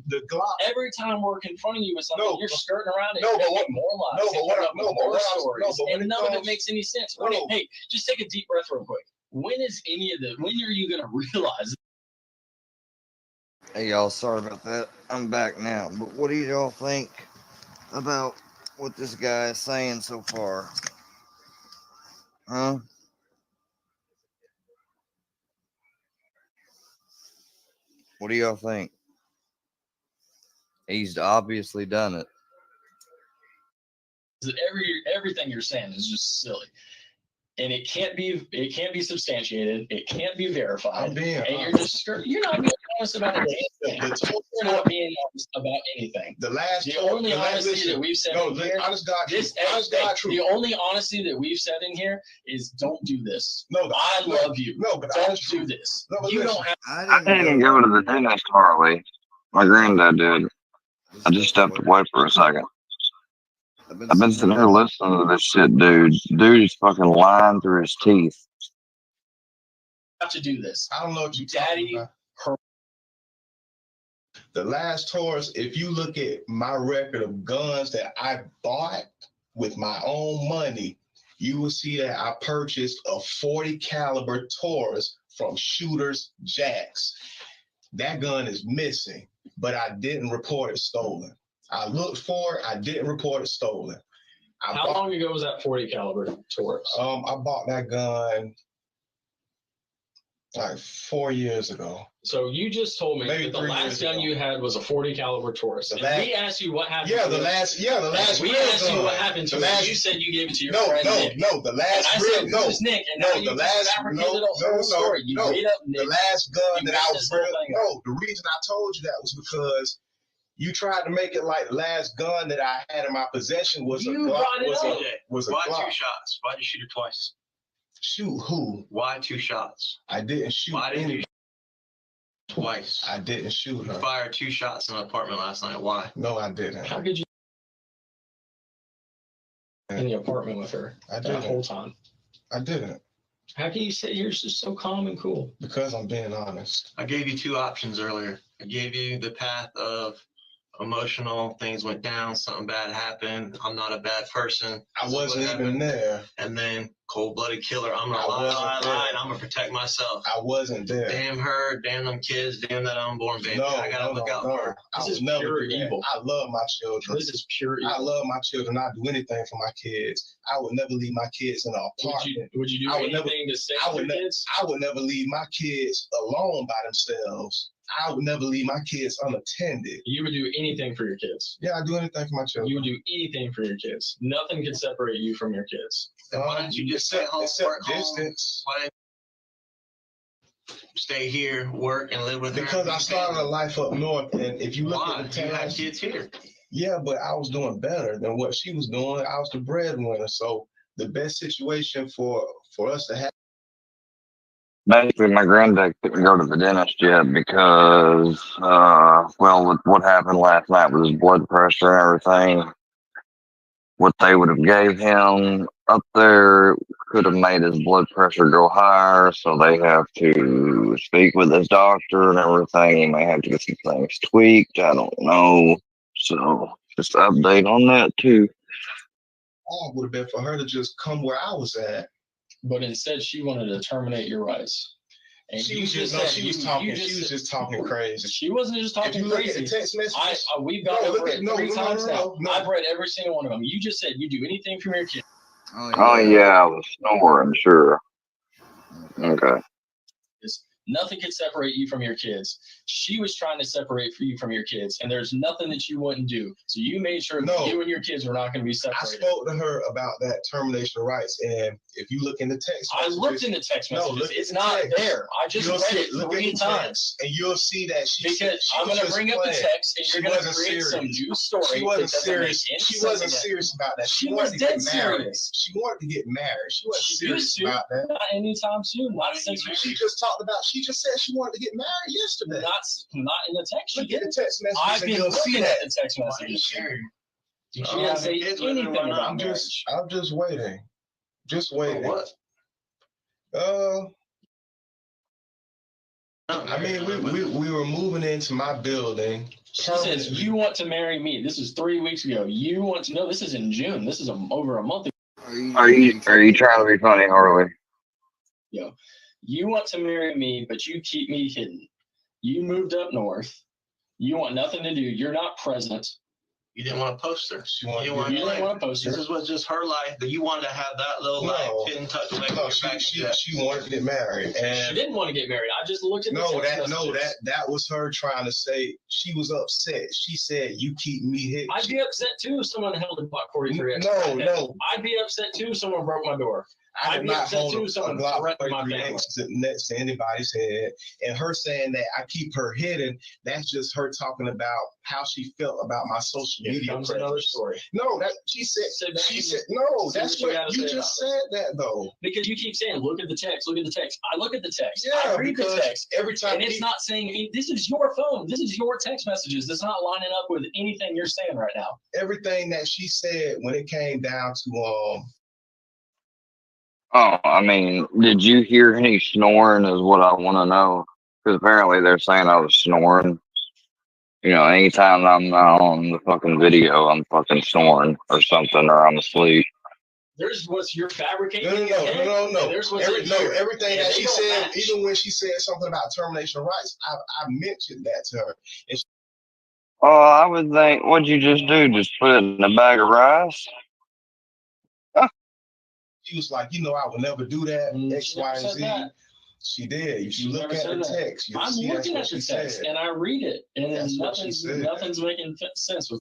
The Glock. Every time we're confronting you with something, you're skirting around it. No, but what? More lies. No, but what? No, but what? And none of it makes any sense. Hey, just take a deep breath real quick. When are you going to realize? Hey y'all, sorry about that. I'm back now. But what do y'all think about what this guy is saying so far? Huh? What do y'all think? He's obviously done it. Everything you're saying is just silly. And it can't be substantiated. It can't be verified. You're not being honest about anything. You're not being honest about anything. The only honesty that we've said in here, the only honesty that we've said in here is don't do this. I love you. But don't do this. You don't have. I didn't go to the dentist, Harley. My granddad did. I just stepped away for a second. I've been sitting here listening to this shit, dude. Dude is fucking lying through his teeth. Have to do this. I don't know what you Daddy. The last Taurus, if you look at my record of guns that I bought with my own money, you will see that I purchased a 40 caliber Taurus from Shooters Jacks. That gun is missing, but I didn't report it stolen. I looked for it. I didn't report it stolen. How long ago was that 40 caliber Taurus? I bought that gun like 4 years ago. So you just told me that the last gun you had was a 40 caliber Taurus. We asked you what happened. The last. We asked you what happened to it. You said you gave it to your friend Nick. The last. And I said, who's Nick? And now you fabricated a whole story. You made up Nick. The last gun that I was the reason I told you that was because you tried to make it like the last gun that I had in my possession was a Glock. Why 2 shots? Why'd you shoot her twice? Shoot who? Why 2 shots? I didn't shoot. Why didn't you? Twice. I didn't shoot her. You fired 2 shots in an apartment last night. Why? No, I didn't. How could you in the apartment with her that whole time? I didn't. How can you say you're just so calm and cool? Because I'm being honest. I gave you 2 options earlier. I gave you the path of emotional, things went down, something bad happened, I'm not a bad person. I wasn't even there. And then cold-blooded killer, I'm gonna lie, and I'm gonna protect myself. I wasn't there. Damn her, damn them kids, damn that unborn baby. I gotta look out for her. This is pure evil. I love my children. This is pure evil. I love my children. I'd do anything for my kids. I would never leave my kids in an apartment. Would you do anything to save your kids? I would never leave my kids alone by themselves. I would never leave my kids unattended. You would do anything for your kids. Yeah, I do anything for my children. You would do anything for your kids. Nothing can separate you from your kids. Why don't you just stay home, work distance? Why didn't you stay here, work, and live with her? Because I started a life up north, and if you look at the you had kids here. Yeah, but I was doing better than what she was doing. I was the breadwinner, so the best situation for us to have. Basically, my granddad couldn't go to the dentist yet because, with what happened last night with his blood pressure and everything, what they would have gave him up there could have made his blood pressure go higher, so they have to speak with his doctor and everything. He may have to get some things tweaked. I don't know. So, just update on that, too. All would have been for her to just come where I was at. But instead, she wanted to terminate your rights. And she was just talking crazy. She wasn't just talking crazy. We've gone over it 3 times now. I've read every single one of them. You just said you do anything for your kid. Oh yeah, I was snoring, sure. Okay. Nothing could separate you from your kids. She was trying to separate you from your kids, and there's nothing that you wouldn't do. So you made sure that you and your kids were not going to be I separated. spoke to her about that termination of rights, and if you look in the text messages, I looked in the text messages. look It's at the not text. there. I just read it look 3 at the times. text, and you'll see that Because I'm going to bring up the text, and you're going to create some new story. She wasn't serious. She wasn't serious about that. She was dead serious. She wanted to get married. She wasn't She serious used to. about that. Not anytime soon. Not since She just talked about. She just said she wanted to get married yesterday. Not in the text. Look at the text messages, I've and been you'll see looking that. at the text messages. She didn't say anything about marriage. I'm just waiting. Just waiting. For what? I mean, we were moving into my building. She says, "You want to marry me." This is 3 weeks ago. You want to know? This is in June. This is over a month ago. Are you trying to be funny, Harley? Yo, you want to marry me, but you keep me hidden. You moved up north. You want nothing to do. You're not present. You didn't want to post her. You didn't want to post her. This was just her life, but you wanted to have that little life hidden tucked away. No, she wanted to get married, and she didn't want to get married. I just looked at that was her trying to say she was upset. She said, "You keep me hidden." I'd be upset too if someone held a Glock 43. No. I'd be upset too if someone broke my door. I I'd did be not upset hold too a if someone Glock threatened my 43 family. next to anybody's head, and her saying that I keep her hidden. That's just her talking about how she felt about my social media. Comes another story. No, that she said. No, that's what you just said. That though, because you keep saying, "Look at the text. Look at the text." I look at the text. Yeah, I read the text every time, and it's not saying this is your phone. This is your text messages. That's not lining up with anything you're saying right now. Everything that she said when it came down to Oh, I mean, did you hear any snoring is what I want to know. Because apparently they're saying I was snoring. You know, anytime I'm not on the fucking video, I'm fucking snoring or something, or I'm asleep. There's what's you're fabricating. No. There's what's Everything that she said, even when she said something about termination of rights, I mentioned that to her. And Oh, I would think, what'd you just do? Just put it in a bag of rice? she was like, I would never do that. X, Y, and Z. That. She did. If you look at the text, you'll see that's what she said. And I read it, and nothing's making sense with.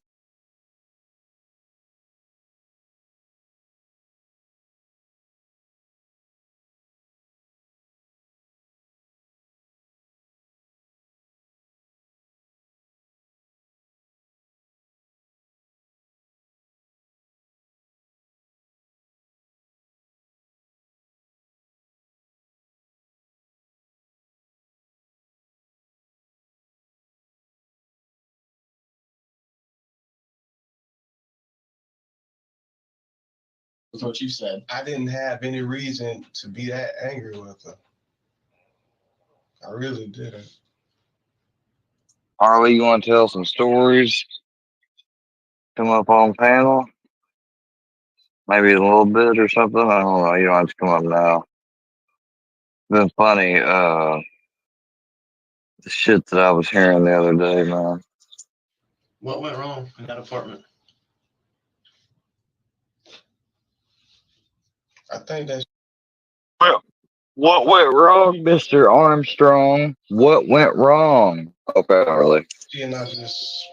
With what you said, I didn't have any reason to be that angry with her. I really didn't. Harley, you want to tell some stories? Come up on panel? Maybe a little bit or something? I don't know. You don't have to come up now. It's been funny, the shit that I was hearing the other day, man. What went wrong in that apartment? I think that's. Well, what went wrong, Mr. Armstrong? What went wrong? Okay, Harley. She and I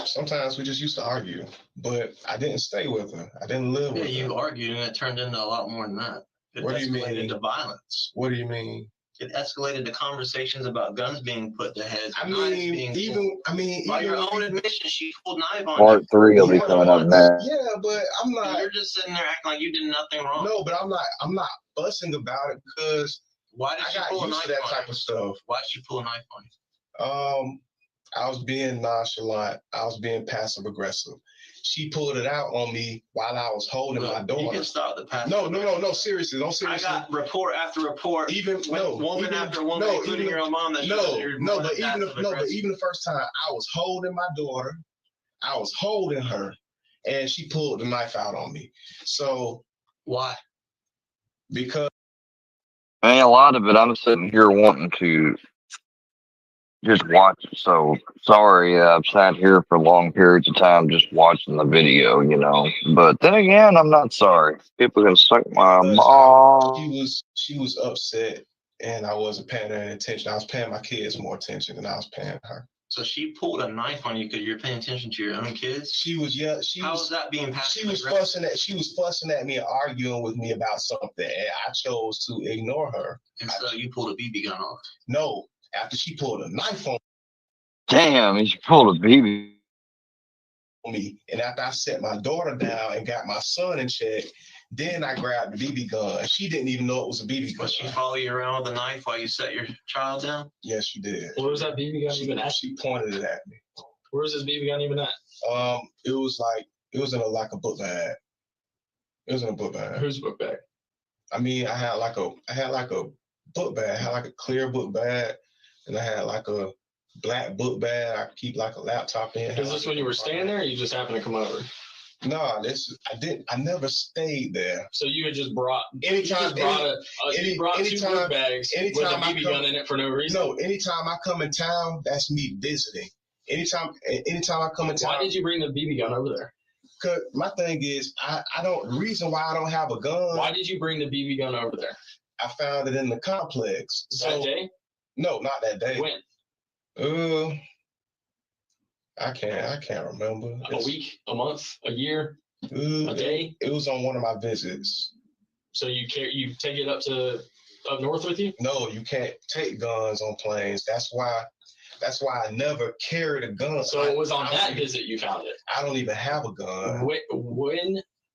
sometimes we just used to argue, but I didn't stay with her. I didn't live with her. You argued and it turned into a lot more than that. What do you mean? It escalated to violence. What do you mean? It escalated to conversations about guns being put to heads. By your own admission, she pulled knife on Part 3 will be coming up next. Yeah, but I'm not. You're just sitting there acting like you did nothing wrong. No, but I'm not fussing about it because why did she pull a knife to that on type you? of stuff. Why did she pull a knife on you? I was being nonchalant. I was being passive aggressive. She pulled it out on me while I was holding my daughter. You can stop the passive. No, seriously, don't seriously. I got report after report. Woman after woman, including your own mom. But even the first time, I was holding my daughter, I was holding her, and she pulled the knife out on me. So why? Because I mean, a lot of it, I'm sitting here wanting to just watch. So sorry, I've sat here for long periods of time just watching the video, But then again, I'm not sorry. People can suck my mom. She was upset and I wasn't paying her any attention. I was paying my kids more attention than I was paying her. So she pulled a knife on you because you're paying attention to your own kids? She was How is that being passive she was fussing at me and arguing with me about something, and I chose to ignore her. And so you pulled a BB gun off? No, after she pulled a knife on Damn, he pulled a BB. me, and after I set my daughter down and got my son in check, then I grabbed the BB gun. She didn't even know it was a BB gun. Did she follow you around with a knife while you set your child down? Yes, she did. Where was that BB gun even at? She pointed it at me. Where was this BB gun even at? It was in a book bag. It was in a book bag. Whose book bag? I mean, I had like a book bag. I had like a clear book bag, and I had like a black book bag. I keep like a laptop in. Is this when you were staying there, or you just happened to come over? No, I never stayed there. So you had just brought. Anytime, you brought two book bags with a BB gun in it for no reason. No, anytime I come in town, that's me visiting. Anytime I come in town. Why did you bring the BB gun over there? Cause my thing is, the reason why I don't have a gun. Why did you bring the BB gun over there? I found it in the complex. That day? No, not that day. When? I can't remember. A week, a month, a year, a day? It was on one of my visits. So you take it up north with you? No, you can't take guns on planes. That's why I never carried a gun. So it was on that visit you found it. I don't even have a gun.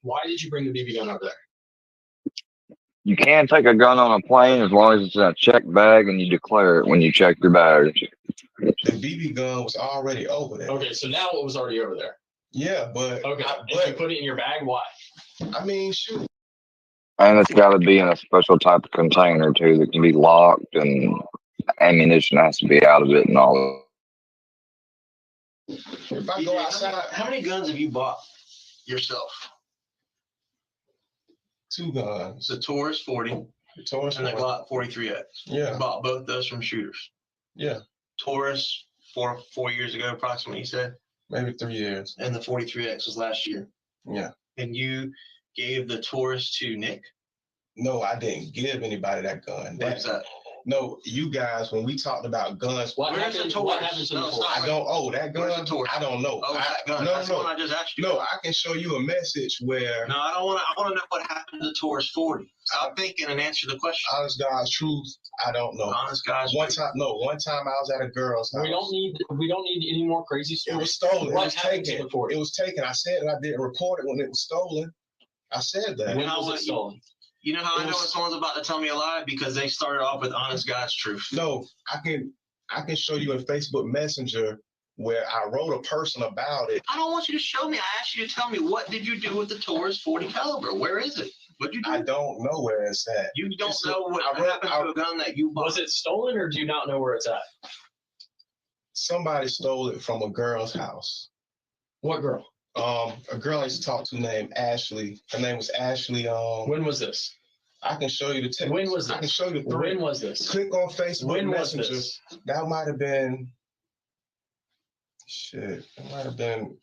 Why did you bring the BB gun over there? You can take a gun on a plane as long as it's in a checked bag and you declare it when you check your baggage. The BB gun was already over there. Okay, so now it was already over there. Yeah, but okay, but you put it in your bag. Why? I mean, shoot. And it's got to be in a special type of container too that can be locked, and ammunition has to be out of it and all. If I go outside, how many guns have you bought yourself? 2 guns. The Taurus 40. The Taurus and the Glock 43X. Yeah. You bought both those from shooters. Yeah. Taurus 4 years ago, approximately, you said? Maybe 3 years. And the 43X was last year. Yeah. And you gave the Taurus to Nick? No, I didn't give anybody that gun. What's that? No, you guys, when we talked about guns, what happened to the Taurus? I don't. Oh, that gun. I don't know. Oh, that gun. No, That's the one I just asked you. No, I can show you a message where. No, I don't want to. I want to know what happened to the Taurus 40. Stop thinking and answer the question. Honest God's truth, I don't know. Honest God's One time I was at a girl's house. We don't need any more crazy stories. It was stolen. What happened to the 40? It was taken. I said I didn't report it when it was stolen. I said that. When was it stolen? You know how I know when someone's about to tell me a lie? Because they started off with honest God's truth. No, I can show you in Facebook Messenger where I wrote a person about it. I don't want you to show me. I asked you to tell me, what did you do with the Taurus 40 caliber? Where is it? What'd you do? I don't know where it's at. You don't know what happened to a gun that you bought. Was it stolen, or do you not know where it's at? Somebody stole it from a girl's house. What girl? A girl I used to talk to named Ashley. Her name was Ashley. When was this? I can show you the text. When was this? I can show you the When was this? Click on Facebook When Messenger. was this? That might have been. Shit, it might have been.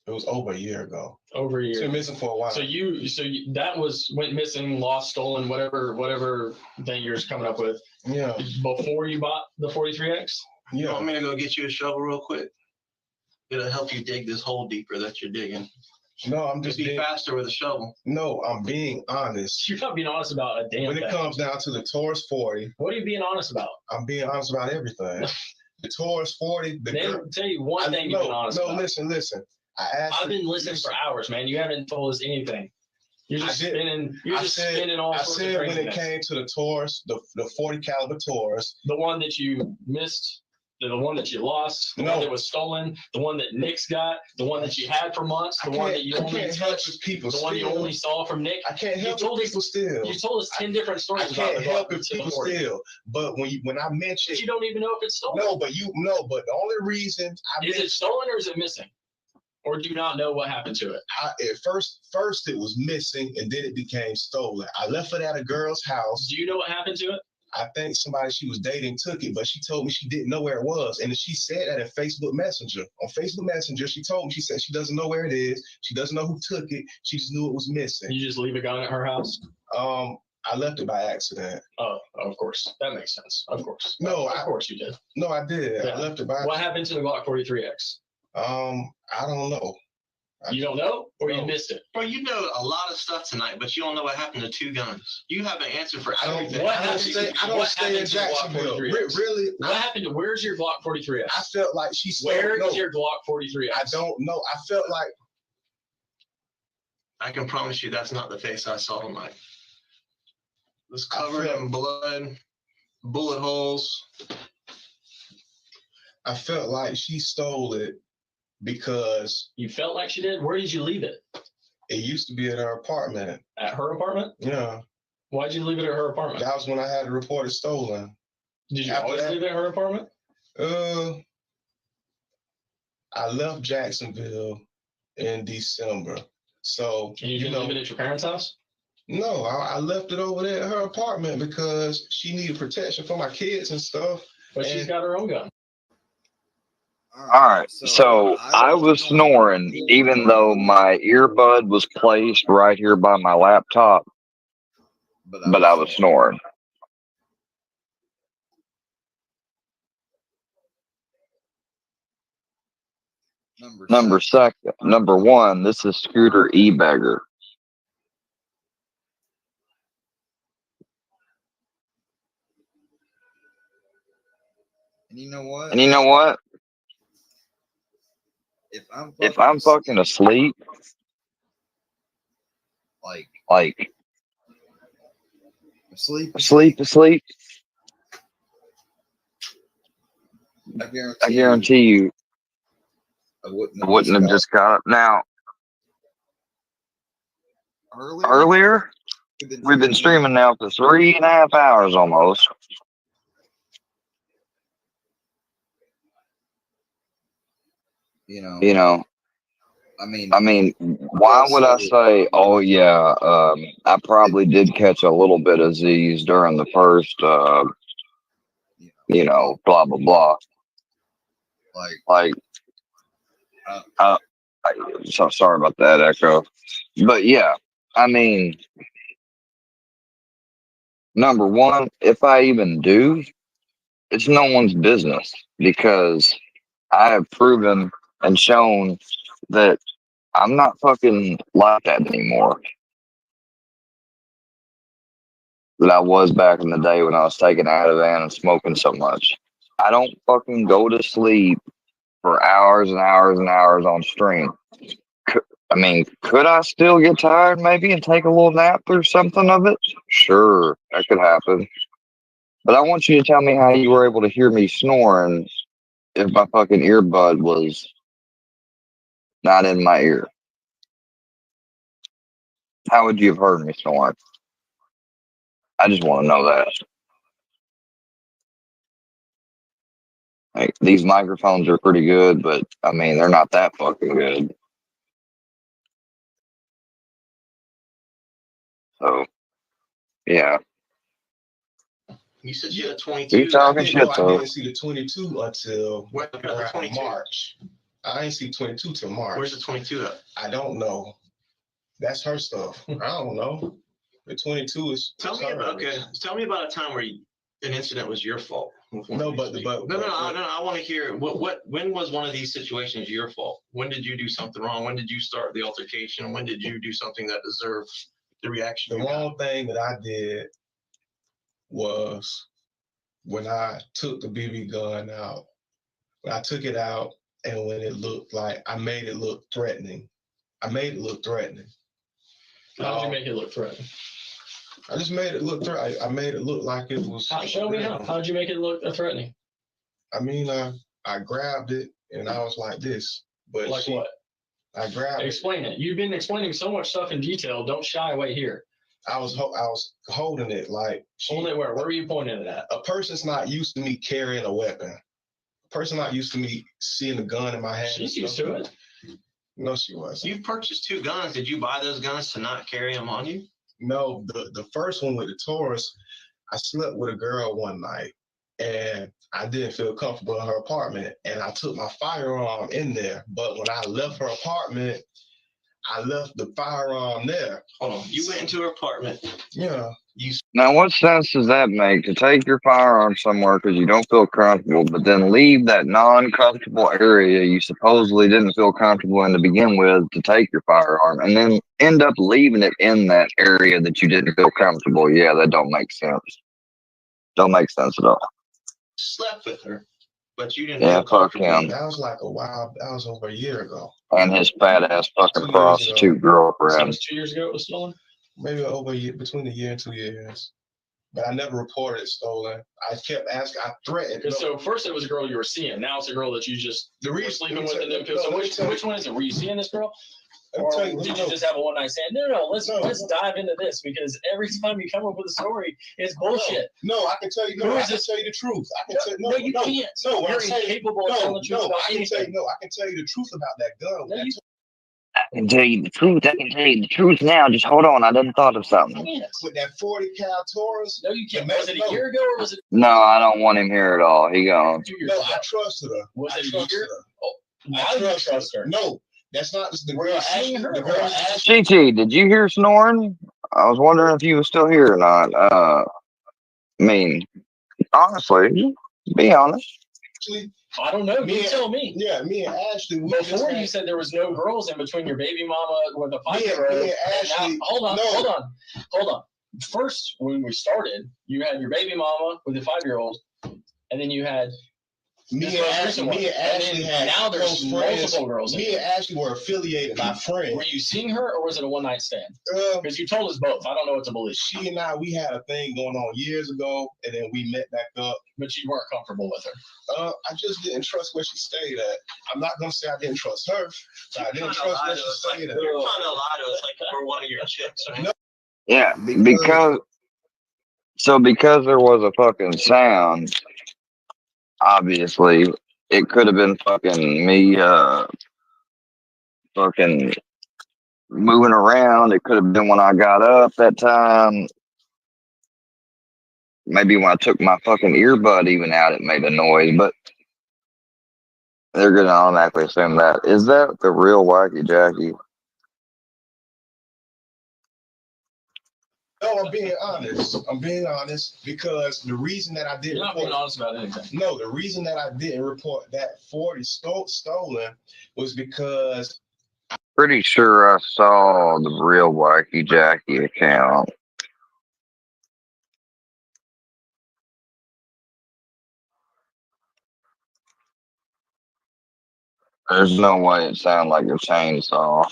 It was over a year ago. Over a year. It's been missing for a while. So that went missing, lost, stolen, whatever thing you're coming up with. Yeah. Before you bought the 43X. Yeah. You want me to go get you a shovel real quick? It'll help you dig this hole deeper that you're digging. No, I'm just being faster with a shovel. No, I'm being honest. You're not being honest about a damn When thing. it comes down to the Taurus 40. What are you being honest about? I'm being honest about everything. The Taurus 40. Tell you one thing you've been honest about. No, listen. I've been listening for hours, man. You haven't told us anything. You're just spinning. Spinning all sorts of craziness. I said when it came to the Taurus, the 40 caliber Taurus, the one that you missed, the one that you lost, the one that was stolen, the one that Nick's got, the one that you had for months, the one that you only touched, the one you only saw from Nick. I can't help people steal. You told us 10 different stories. I can't help if people steal. But when I mentioned, you don't even know if it's stolen. But the only reason is it stolen or is it missing? Or do you not know what happened to it? At first it was missing, and then it became stolen. I left it at a girl's house. Do you know what happened to it? I think somebody she was dating took it, but she told me she didn't know where it was. And she said that in Facebook Messenger. On Facebook Messenger, she told me, she said she doesn't know where it is. She doesn't know who took it. She just knew it was missing. You just leave a gun at her house? I left it by accident. Oh, of course. That makes sense. Of course. No, of course you did. No, I did. Yeah. I left it by What accident. happened to the Glock 43X? I don't know. You don't know, or No. you missed it? Bro, you know a lot of stuff tonight, but you don't know what happened to 2 guns. You have an answer for everything. What I don't stay in Jacksonville. Really? What happened to, where's your Glock 43X? I felt like she stole. Where is your Glock 43X? I don't know. I felt like. I can promise you that's not the face I saw tonight. It was covered in blood, bullet holes. I felt like she stole it because. You felt like she did? Where did you leave it? It used to be at her apartment. At her apartment? Yeah. Why'd you leave it at her apartment? That was when I had to report it stolen. Did you always leave it at her apartment? I left Jacksonville in December. So And you didn't leave it at your parents' house? No, I left it over there at her apartment because she needed protection for my kids and stuff. But she's got her own gun. All right, so I was snoring even though my earbud was placed right here by my laptop, but I was snoring. Number one, this is Scooter E-Beggar. And you know what? If I'm fucking asleep, like asleep, I guarantee you, I wouldn't have just got up. Now, earlier, we've been streaming now for 3.5 hours almost. You know, I mean, why would I say, oh yeah, I probably did catch a little bit of Z's during the first, blah, blah, blah. So sorry about that, Echo. But yeah, I mean, number one, if I even do, it's no one's business because I have proven and shown that I'm not fucking like that anymore. That I was back in the day when I was taking Ativan and smoking so much. I don't fucking go to sleep for hours and hours and hours on stream. Could I still get tired maybe and take a little nap or something of it? Sure, that could happen. But I want you to tell me how you were able to hear me snoring if my fucking earbud was not in my ear. How would you have heard me snoring? I just want to know that. Like, these microphones are pretty good, but I mean, they're not that fucking good. So, yeah. You said you had 22. You talking shit, I though. didn't see the 22 until around 22? March. I ain't see 22 till March. Where's the 22 at? I don't know. That's her stuff. I don't know. The 22 is. Tell me about a time where an incident was your fault. No, but I want to hear when was one of these situations your fault? When did you do something wrong? When did you start the altercation? When did you do something that deserved the reaction? The wrong thing that I did was when I took the BB gun out. When I took it out and when it looked like I made it look threatening. How did you make it look threatening? I just made it look threatening. I made it look like it was. Show me how. How did you make it look threatening? I mean, I grabbed it and I was like this. But like what? I grabbed Explain it. You've been explaining so much stuff in detail. Don't shy away here. I was holding it like. Holding it where? Where were you pointing it at? A person's not used to me carrying a weapon. A person not used to me seeing a gun in my hand. She's used to it. No, she wasn't. You purchased 2 guns. Did you buy those guns to not carry them on you? No, the first one with the Taurus, I slept with a girl one night and I didn't feel comfortable in her apartment and I took my firearm in there. But when I left her apartment, I left the firearm there. Hold on. You went into her apartment. Yeah. Now, what sense does that make to take your firearm somewhere because you don't feel comfortable, but then leave that non-comfortable area you supposedly didn't feel comfortable in to begin with to take your firearm, and then end up leaving it in that area that you didn't feel comfortable? Yeah, that don't make sense. Don't make sense at all. Slept with her, but you didn't. Yeah, feel fuck comfortable. him. That was like a while. That was over a year ago. And his fat ass fucking 2 years ago. prostitute So girlfriend. it was 2 years ago it was stolen? Maybe over a year, between a year and 2 years. But I never reported it stolen. I kept asking. I threatened. Because so first it was a girl you were seeing. Now it's a girl that you just The were reason- sleeping let with. me And tell- then, no, so let me tell which one is it? Were you seeing this girl? Let me Or tell you, did no. you just have a one night stand? No, let's dive into this, because every time you come up with a story, it's bullshit. No, I can tell you. No, I can tell you the truth. I can tell No, you can't. No, what You're I'm saying- incapable of telling the truth about I can tell you. anything. No, I can tell you the truth about that gun. No, you I can tell you the truth. I can tell you the truth now. Just hold on. I done thought of something. can't. With that 40 cal Taurus. No, you can't. No, Was it a no. year ago or was it No, I don't want him here at all. He gone. 2 years No, ago? I trusted her. Was I it a trusted year? her. Why I did you trust her? No, that's not the Were girl. you seeing her? The Or girl. Ashley? Chi, did you hear snoring? I was wondering if you were still here or not. I mean, honestly, be honest. Actually, I don't know. Me You and- tell me. yeah, me and Ashley. We just Before had- you said there was no girls in between your baby mama with a Me and 5-year-old. Ashley. Hold on, No. hold on. First, when we started, you had your baby mama with a 5-year-old, and then you had Me this and most Ashley, recent one. me and And Ashley then had now there's close friends. multiple girls in Me it. and Ashley were affiliated by friends. Were you seeing her, or was it a one night stand? Because you told us both. I don't know what to believe. She and I, we had a thing going on years ago, and then we met back up. But you weren't comfortable with her. I just didn't trust where she stayed at. I'm not gonna say I didn't trust her, but I didn't trust where she stayed at. You're trying to lie to us like we're one of your chicks, right? No. Yeah, because there was a fucking sound. Obviously, it could have been fucking me, fucking moving around. It could have been when I got up that time. Maybe when I took my fucking earbud even out, it made a noise. But they're gonna automatically assume that. Is that the real Wacky Jackie? No, I'm being honest. I'm being honest because the reason that I didn't You're not being report, honest about anything. no, the reason that I didn't report that 40 stolen was because Pretty sure I saw the real Wacky Jackie account. There's no way it sounded like a chainsaw.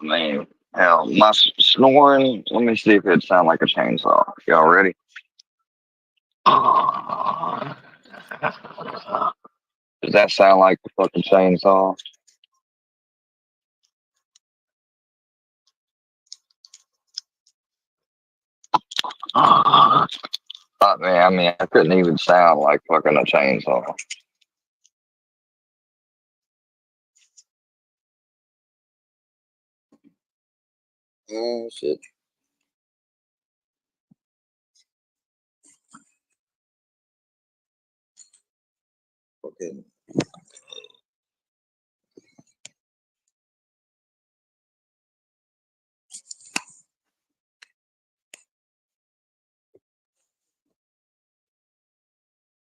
I mean, hell, my snoring. Let me see if it sounds like a chainsaw. Y'all ready? Does that sound like the fucking chainsaw? I mean, I couldn't even sound like fucking a chainsaw. Oh shit. Okay.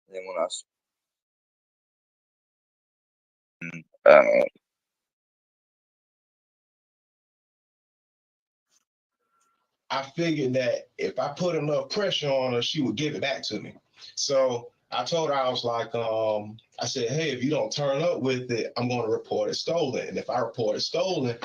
Then when I figured that if I put enough pressure on her, she would give it back to me. So I told her, I was like, I said, hey, if you don't turn up with it, I'm going to report it stolen. And if I report it stolen,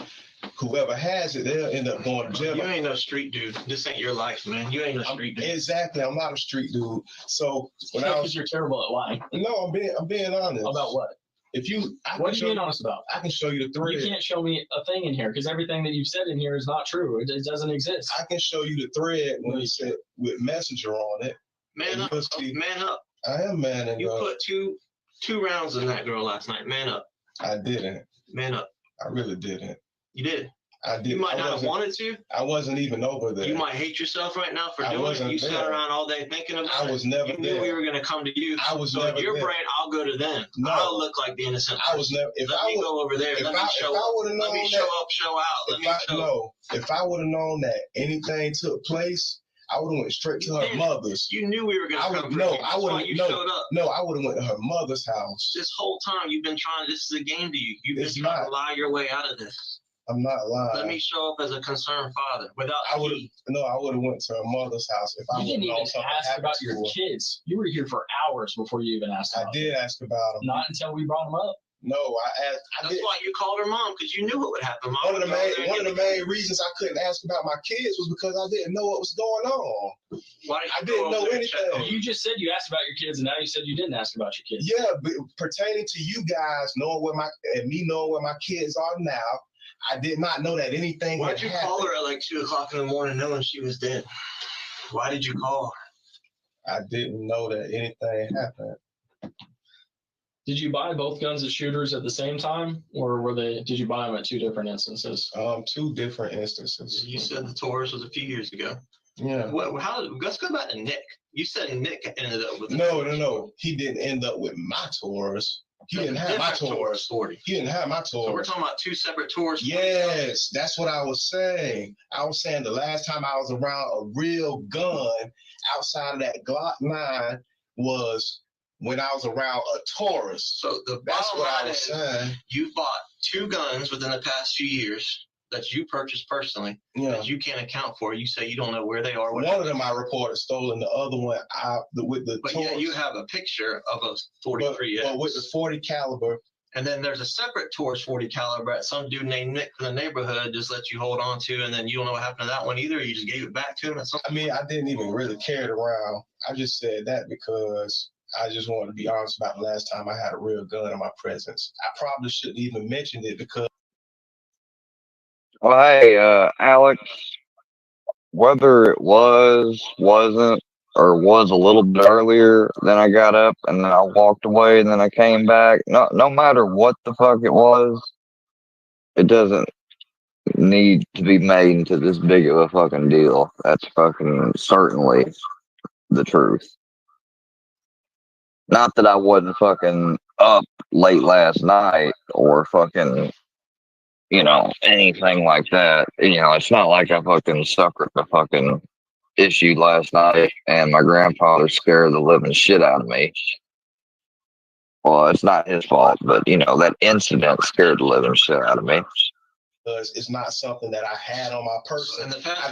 whoever has it, they'll end up going to jail. You ain't no street dude. This ain't your life, man. You ain't no street dude. Exactly. I'm not a street dude. So when I Because was, you're terrible at lying. no, I'm being honest. About what? If you, What are you being honest about? I can show you the thread. You can't show me a thing in here because everything that you've said in here is not true. It doesn't exist. I can show you the thread when you said with messenger on it. Man up. Man up. I am manning You up. put two rounds in that girl last night. Man up. I didn't. Man up. I really didn't. You did. I did. You might I not have wasn't- wanted to. I wasn't even over there. You might hate yourself right now for I doing it. wasn't You sat there. around all day thinking about it. I was never You knew there. we were going to come to you. I was so never in your there. brain, I'll go to them. No. I'll look like the innocent. I was never. If Let I me would, go over there. if Let me I, show if I up. would have Let known me that, show up, show out. Let if me I show no, if I would have known that anything took place, I would have went straight to her mother's. You knew we were going to I come would for no. you. I That's would why have you no. showed up. No, I would have went to her mother's house. This whole time you've been trying. This is a game to you. You've been It's trying not. to lie your way out of this. I'm not lying. Let me show up as a concerned father without I would have key. no. I would have went to her mother's house if I You would have didn't even known something ask happened about to your her. kids. You were here for hours before you even asked I about did them. ask about them. Not until we brought them up. No, I asked. I That's did. why you called her mom, because you knew what would happen. Mom One of the would go over there and main get the- reasons I couldn't ask about my kids was because I didn't know what was going on. Why did you I go didn't over know there and check anything. on them? You just said you asked about your kids, and now you said you didn't ask about your kids. Yeah, but pertaining to you guys knowing me knowing where my kids are now, I did not know that anything Why'd had you happened. call her at like 2 o'clock in the morning knowing she was dead? Why did you call her? I didn't know that anything happened. Did you buy both guns at shooters at the same time, or did you buy them at two different instances? 2 different instances. You said the Taurus was a few years ago. Yeah. Let's go back to Nick. You said Nick ended up with No. He didn't end up with my Taurus. He didn't have my Taurus. 40. He didn't have my Taurus. So we're talking about 2 separate Taurus. Yes, that's what I was saying. I was saying the last time I was around a real gun outside of that Glock 9 was when I was around a Taurus. So the That's bottom what I line was is saying. you bought 2 guns within the past few years that you purchased personally Yeah. that you can't account for. You say you don't know where they are. One of them I reported stolen. The other one, with the But Taurus. yeah, you have a picture of a 43. But with the 40 caliber. And then there's a separate Taurus 40 caliber that some dude named Nick from the neighborhood just let you hold on to, and then you don't know what happened to that one either. You just gave it back to him. I mean, I didn't even really carry it around. I just said that because I just wanted to be honest about the last time I had a real gun in my presence. I probably shouldn't even mention it because. Well, hey, Alex, whether it wasn't, or was a little bit earlier, then I got up and then I walked away and then I came back. No matter what the fuck it was, it doesn't need to be made into this big of a fucking deal. That's fucking certainly the truth. Not that I wasn't fucking up late last night or fucking, anything like that. It's not like I fucking suffered a fucking issue last night and my grandfather scared the living shit out of me. Well, it's not his fault, but that incident scared the living shit out of me. Because it's not something that I had on my person. I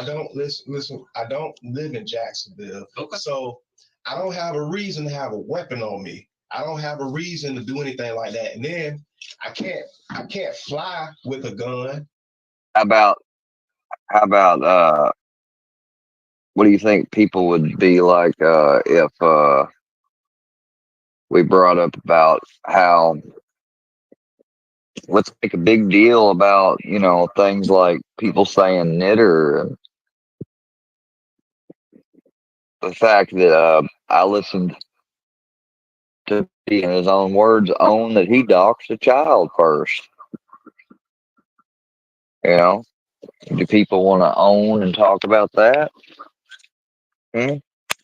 don't listen. I don't live in Jacksonville, so I don't have a reason to have a weapon on me. I don't have a reason to do anything like that. And then I can't fly with a gun. How about what do you think people would be like if we brought up about how let's make a big deal about things like people saying knitter and the fact that I listened to in his own words own that he doxed a child first. Do people want to own and talk about that?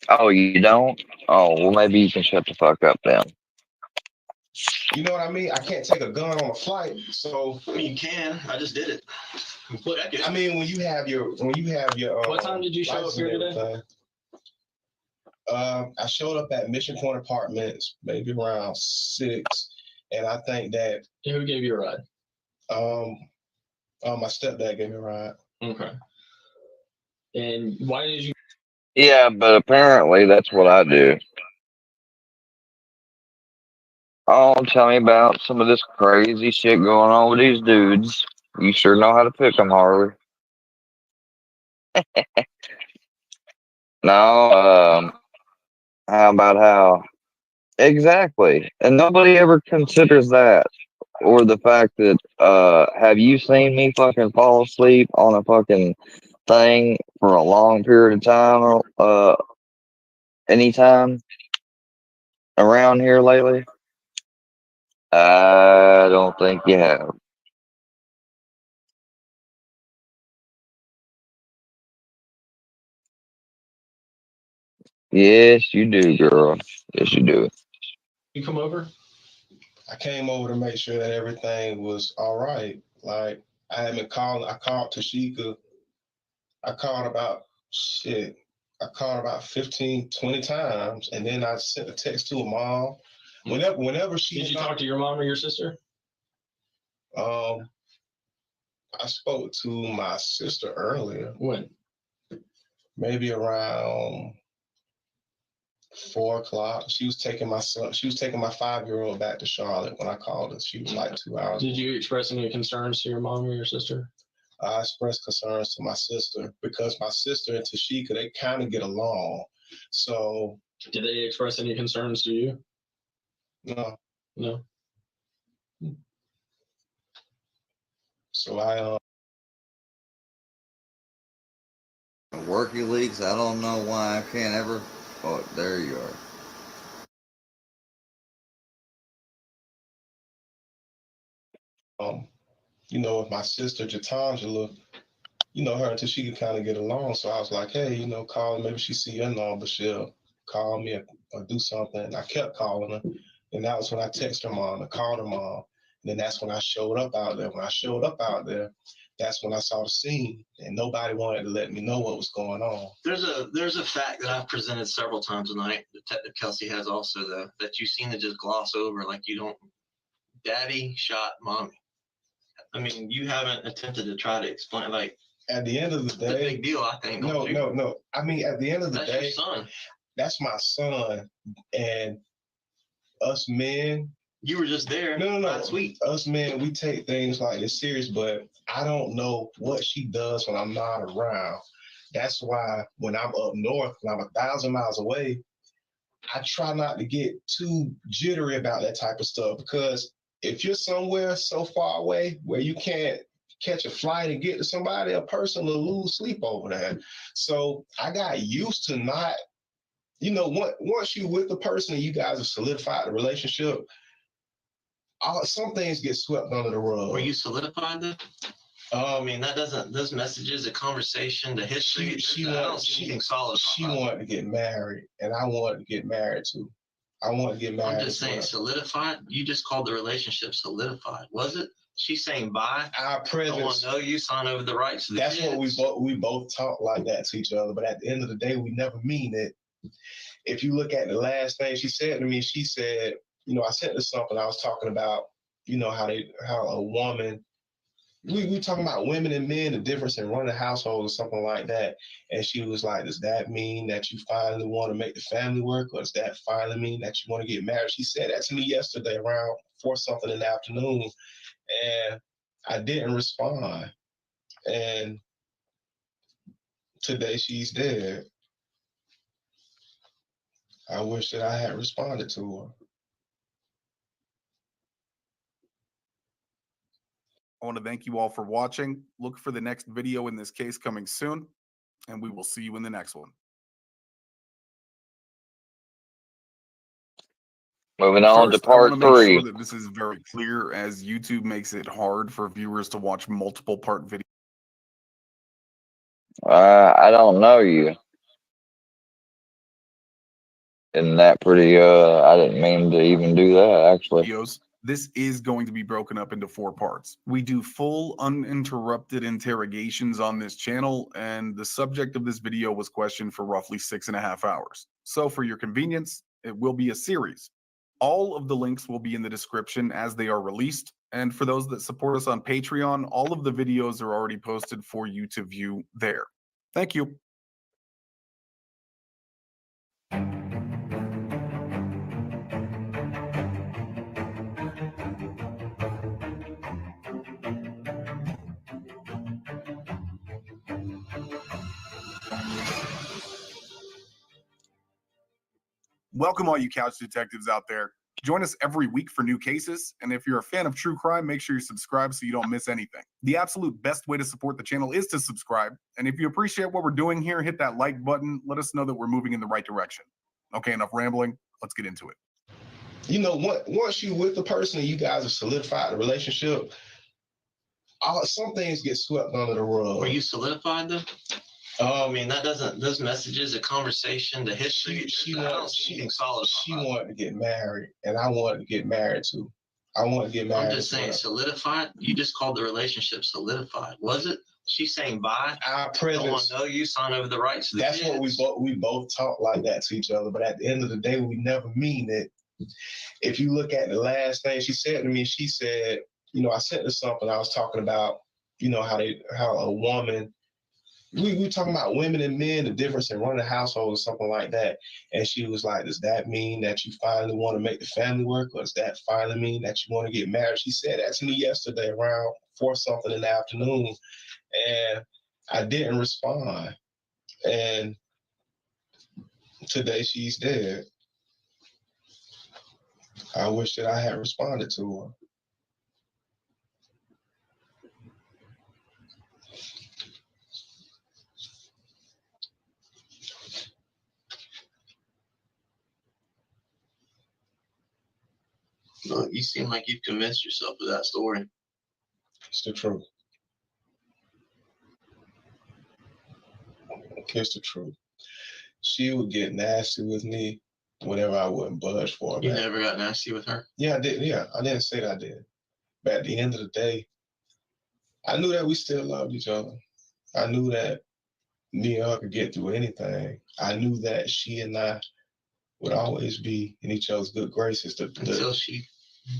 Oh, you don't? Oh, well, maybe you can shut the fuck up then. You know what I mean? I can't take a gun on a flight, so I mean, you can. I just did it. Check it. I mean, when you have your what time did you show up license here and today? everything. I showed up at Mission Point Apartments maybe around 6, and I think that Who gave you a ride? my stepdad gave me a ride. Okay. And why did you? Yeah, but apparently that's what I do. Oh, tell me about some of this crazy shit going on with these dudes. You sure know how to pick them, Harley. No, how about how? Exactly. And nobody ever considers that. Or the fact that, have you seen me fucking fall asleep on a fucking thing for a long period of time, anytime around here lately? I don't think you have. Yes, you do, girl. Yes, you do. You come over? I came over to make sure that everything was all right. Like I had been calling. I called Tashika. I called about shit. I called about 15, 20 times, and then I sent a text to her mom. Whenever she Did you talk to your mom or your sister? I spoke to my sister earlier. When? Maybe around 4 o'clock. She was taking my 5-year-old back to Charlotte when I called her. She was like 2 hours. Did you express any concerns to your mom or your sister? I expressed concerns to my sister because my sister and Tashika, they kind of get along. So did they express any concerns to you? No. No. So I Worky leaks. I don't know why I can't ever. Oh, there you are. With my sister Jatangela, her and Tashika kind of get along. So I was like, hey, call her. Maybe she see your number, she'll call me or do something. And I kept calling her. And that was when I texted her mom and called her mom. And then that's when I showed up out there. When I showed up out there, that's when I saw the scene, and nobody wanted to let me know what was going on. There's a fact that I've presented several times tonight, Detective Kelsey has also, though, that you seem to just gloss over like you don't. Daddy shot mommy. I mean, you haven't attempted to try to explain, like, at the end of the day, it's a big deal, I think. No. I mean, at the end of the day, that's your son. That's my son, and us men. You were just there. No. Last week. Us men, we take things like this serious, but I don't know what she does when I'm not around. That's why when I'm up north, when I'm 1,000 miles away, I try not to get too jittery about that type of stuff, because if you're somewhere so far away where you can't catch a flight and get to somebody, a person will lose sleep over that. So I got used to not, once you're with the person and you guys have solidified the relationship, some things get swept under the rug. Were you solidified then? I mean, that doesn't, those messages, the conversation, the history, I don't see anything solid. She wanted to get married, and I wanted to get married too. I want to get married. I'm just saying, solidified? You just called the relationship solidified, was it? She's saying bye. Our presence. I want to know you, sign over the rights to the That's kids. what we both talk like that to each other, but at the end of the day, we never mean it. If you look at the last thing she said to me, she said, I sent her something. I was talking about, how a woman. We talking about women and men, the difference in running a household or something like that. And she was like, does that mean that you finally want to make the family work? Or does that finally mean that you want to get married? She said that to me yesterday around 4-something in the afternoon. And I didn't respond. And today she's dead. I wish that I had responded to her. I want to thank you all for watching. Look for the next video in this case coming soon, and we will see you in the next one. Moving on to First, I want part to make 3. sure that this is very clear, as YouTube makes it hard for viewers to watch multiple part videos. I don't know you. Isn't that pretty, I didn't mean to even do that, actually. This is going to be broken up into 4 parts. We do full uninterrupted interrogations on this channel, and the subject of this video was questioned for roughly 6.5 hours. So for your convenience, it will be a series. All of the links will be in the description as they are released, and for those that support us on Patreon, all of the videos are already posted for you to view there. Thank you. Welcome all you couch detectives out there. Join us every week for new cases, and if you're a fan of true crime, make sure you subscribe so you don't miss anything. The absolute best way to support the channel is to subscribe, and if you appreciate what we're doing here, hit that like button. Let us know that we're moving in the right direction. Okay, enough rambling. Let's get into it. Once you're with the person and you guys have solidified the relationship, some things get swept under the rug. Were you solidified though? I mean, that doesn't, those messages, the conversation, the history, I don't see anything solid. She wanted to get married, and I wanted to get married too. I want to get married. I'm just saying, solidified. You just called the relationship solidified. Was it? She's saying bye. Our I presence. want to know you. Sign over the rights to the That's kids. what we both talk like that to each other. But at the end of the day, we never mean it. If you look at the last thing she said to me, she said, you know, I sent her something. I was talking about, you know, how a woman. We were talking about women and men, the difference in running a household or something like that. And she was like, does that mean that you finally want to make the family work? Or does that finally mean that you want to get married? She said that to me yesterday around 4-something in the afternoon. And I didn't respond. And today she's dead. I wish that I had responded to her. Look, you seem like you've convinced yourself of that story. It's the truth. It's the truth. She would get nasty with me whenever I wouldn't budge for her. You never got nasty with her? Yeah, I did. Yeah, I didn't say that I did. But at the end of the day, I knew that we still loved each other. I knew that me and her could get through anything. I knew that she and I would always be in each other's good graces. Until she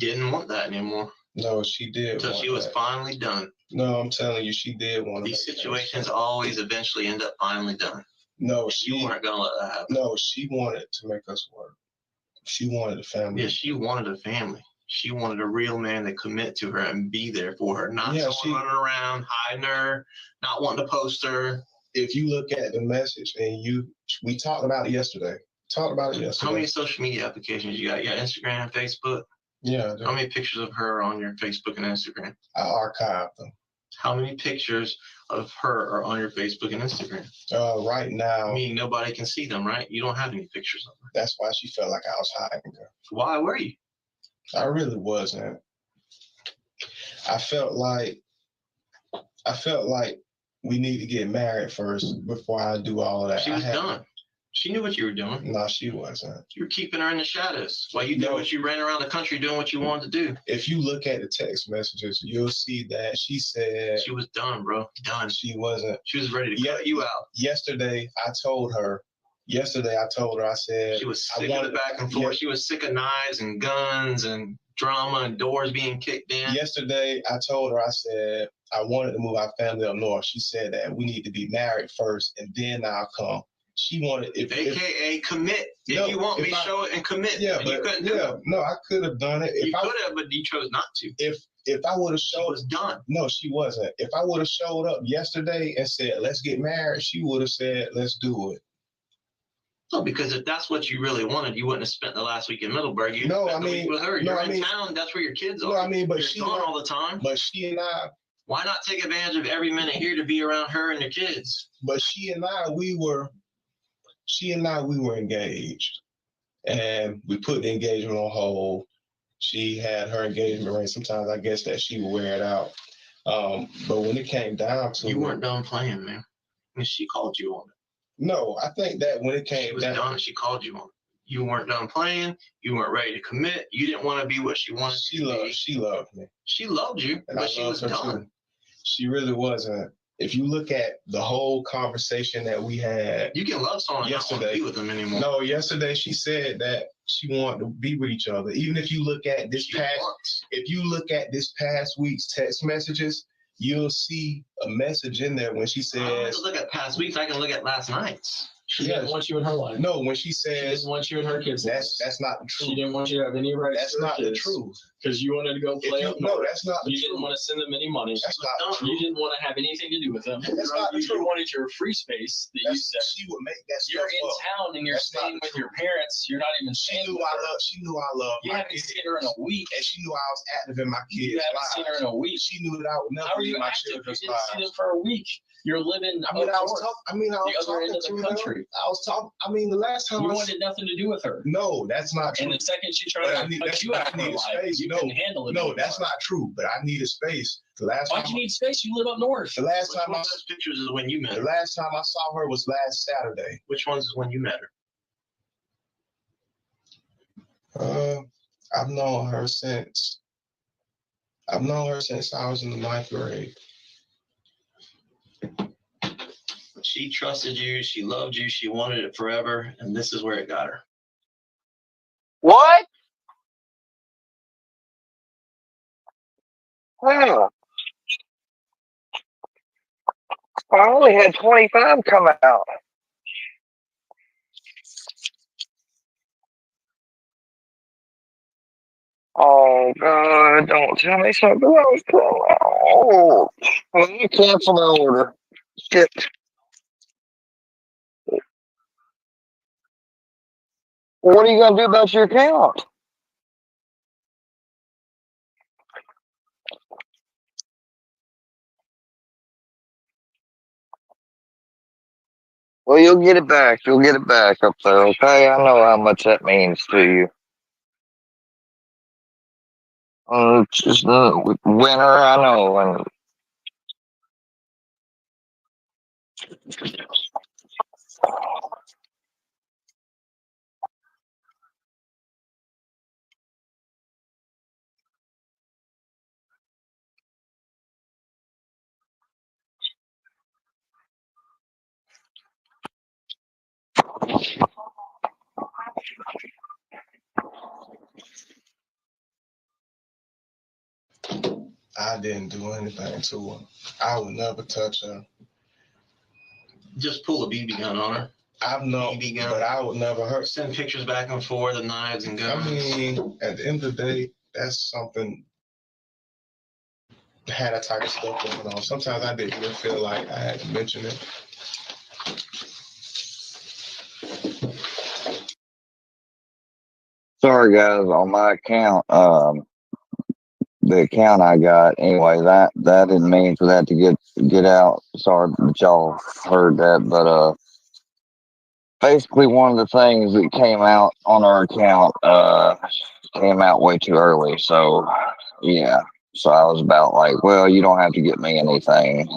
didn't want that anymore. No, she did. Until she was finally done. No, I'm telling you, she did want to. These situations always eventually end up finally done. No, you weren't gonna let that happen. No, she wanted to make us work. She wanted a family. Yeah, she wanted a family. She wanted a real man to commit to her and be there for her, not someone running around hiding her, not wanting to post her. If you look at the message and we talked about it yesterday. How many social media applications you got? You got Instagram, Facebook? Yeah. How many pictures of her on your Facebook and Instagram? I archived them. How many pictures of her are on your Facebook and Instagram? Right now. Meaning nobody can see them, right? You don't have any pictures of her. That's why she felt like I was hiding her. Why were you? I really wasn't. I felt like we need to get married first before I do all of that. She was done. She knew what you were doing. No, she wasn't. You were keeping her in the shadows while you did what you ran around the country doing what you wanted to do. If you look at the text messages, you'll see that she said she was done, bro. Done. She wasn't. She was ready to cut you out. Yesterday, I told her, I said she was sick of the back and forth. She was sick of knives and guns and drama and doors being kicked in. Yesterday, I told her, I said, I wanted to move our family up north. She said that we need to be married first and then I'll come. She wanted, AKA commit. If you want me, show it and commit. Yeah, and you couldn't do it. No, I could have done it. You could have, but you chose not to. If I would have showed, she was done. No, she wasn't. If I would have showed up yesterday and said, let's get married, she would have said, let's do it. No, because if that's what you really wanted, you wouldn't have spent the last week in Middleburg. You no, spent I mean, the week with her. You're in town. That's where your kids are. No, I mean, but she's gone all the time. But she and I. Why not take advantage of every minute here to be around her and your kids? But she and I, we were engaged, and we put the engagement on hold. She had her engagement ring. Sometimes I guess that she would wear it out. But when it came down to you weren't done playing, man. I mean, she called you on it. No, I think that when it came she was done, she called you on it. You weren't done playing. You weren't ready to commit. You didn't want to be what she wanted. She loved me. She loved you, and but she was done. Too. She really wasn't. If you look at the whole conversation that we had, you can love someone yesterday. Not want to be with them anymore. No, yesterday she said that she wanted to be with each other. Even if you look at this past week's text messages, you'll see a message in there when she says. I don't have to look at past weeks. I can look at last night's. She didn't want you in her life. No, when she says she didn't want you in her kids' life. That's not the truth. She didn't want you to have any rights. That's not the truth. Because you wanted to go play up north. No, that's not the truth. You didn't want to send them any money. That's not the truth. You didn't want to have anything to do with them. That's not the truth. You wanted your free space. That you said she would make that you're in town and you're staying with your parents. You're not even She knew I loved you haven't seen her in a week. And she knew I was active in my kids' You haven't seen her in a week. She knew that I would never leave my children's lives. You didn't see them for a week. You're living. I mean, up I was north, talking. I mean, I was the other end talking of to the her. country. I was talking. I mean, the last time You I wanted nothing to do with her. no, that's not true. And the second she tried But I to need- cut that's- you out I of her need a life, space. you No, couldn't handle it. No, anymore. that's not true. But I need a space. The last Why'd time. you need space? You live up north. The last Which time one I. of those pictures is when you met The her? last time I saw her was last Saturday. Which ones is when you met her? I've known her since. I was in the 9th grade. She trusted you. She loved you. She wanted it forever. And this is where it got her. What? Wow. I only had 25 come out. Oh, God, don't tell me something else. Oh, let me cancel my order. Shit. What are you going to do about your account? Well, you'll get it back. You'll get it back up there, okay? I know how much that means to you. Just the winter, I know. And I didn't do anything to her. I would never touch her. Just pull a BB gun on her. I've known, BB gun. but I would never hurt. Send pictures back and forth of knives and guns. I mean, at the end of the day, that's something. Had that type of stuff going on. Sometimes I didn't even feel like I had to mention it. sorry, guys, on my account, the account I got, anyway, that didn't mean for that to get out. Sorry that y'all heard that, but basically one of the things that came out on our account came out way too early. So yeah, so I was about like, well, you don't have to get me anything.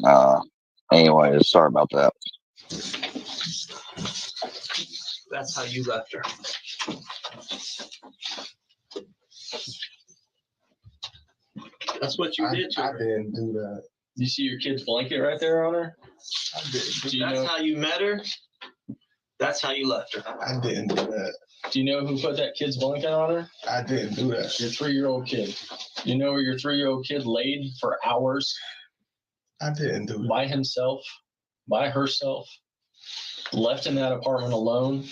Anyways, sorry about that. That's how you left her. That's what you did to I her. didn't do that. You see your kid's blanket right there on her? I didn't. Do you That's know? how you met her. That's how you left her. I didn't do that. Do you know who put that kid's blanket on her? I didn't do that. Your 3-year-old kid. You know where your 3-year-old kid laid for hours I didn't do that. by himself, by herself, left in that apartment alone?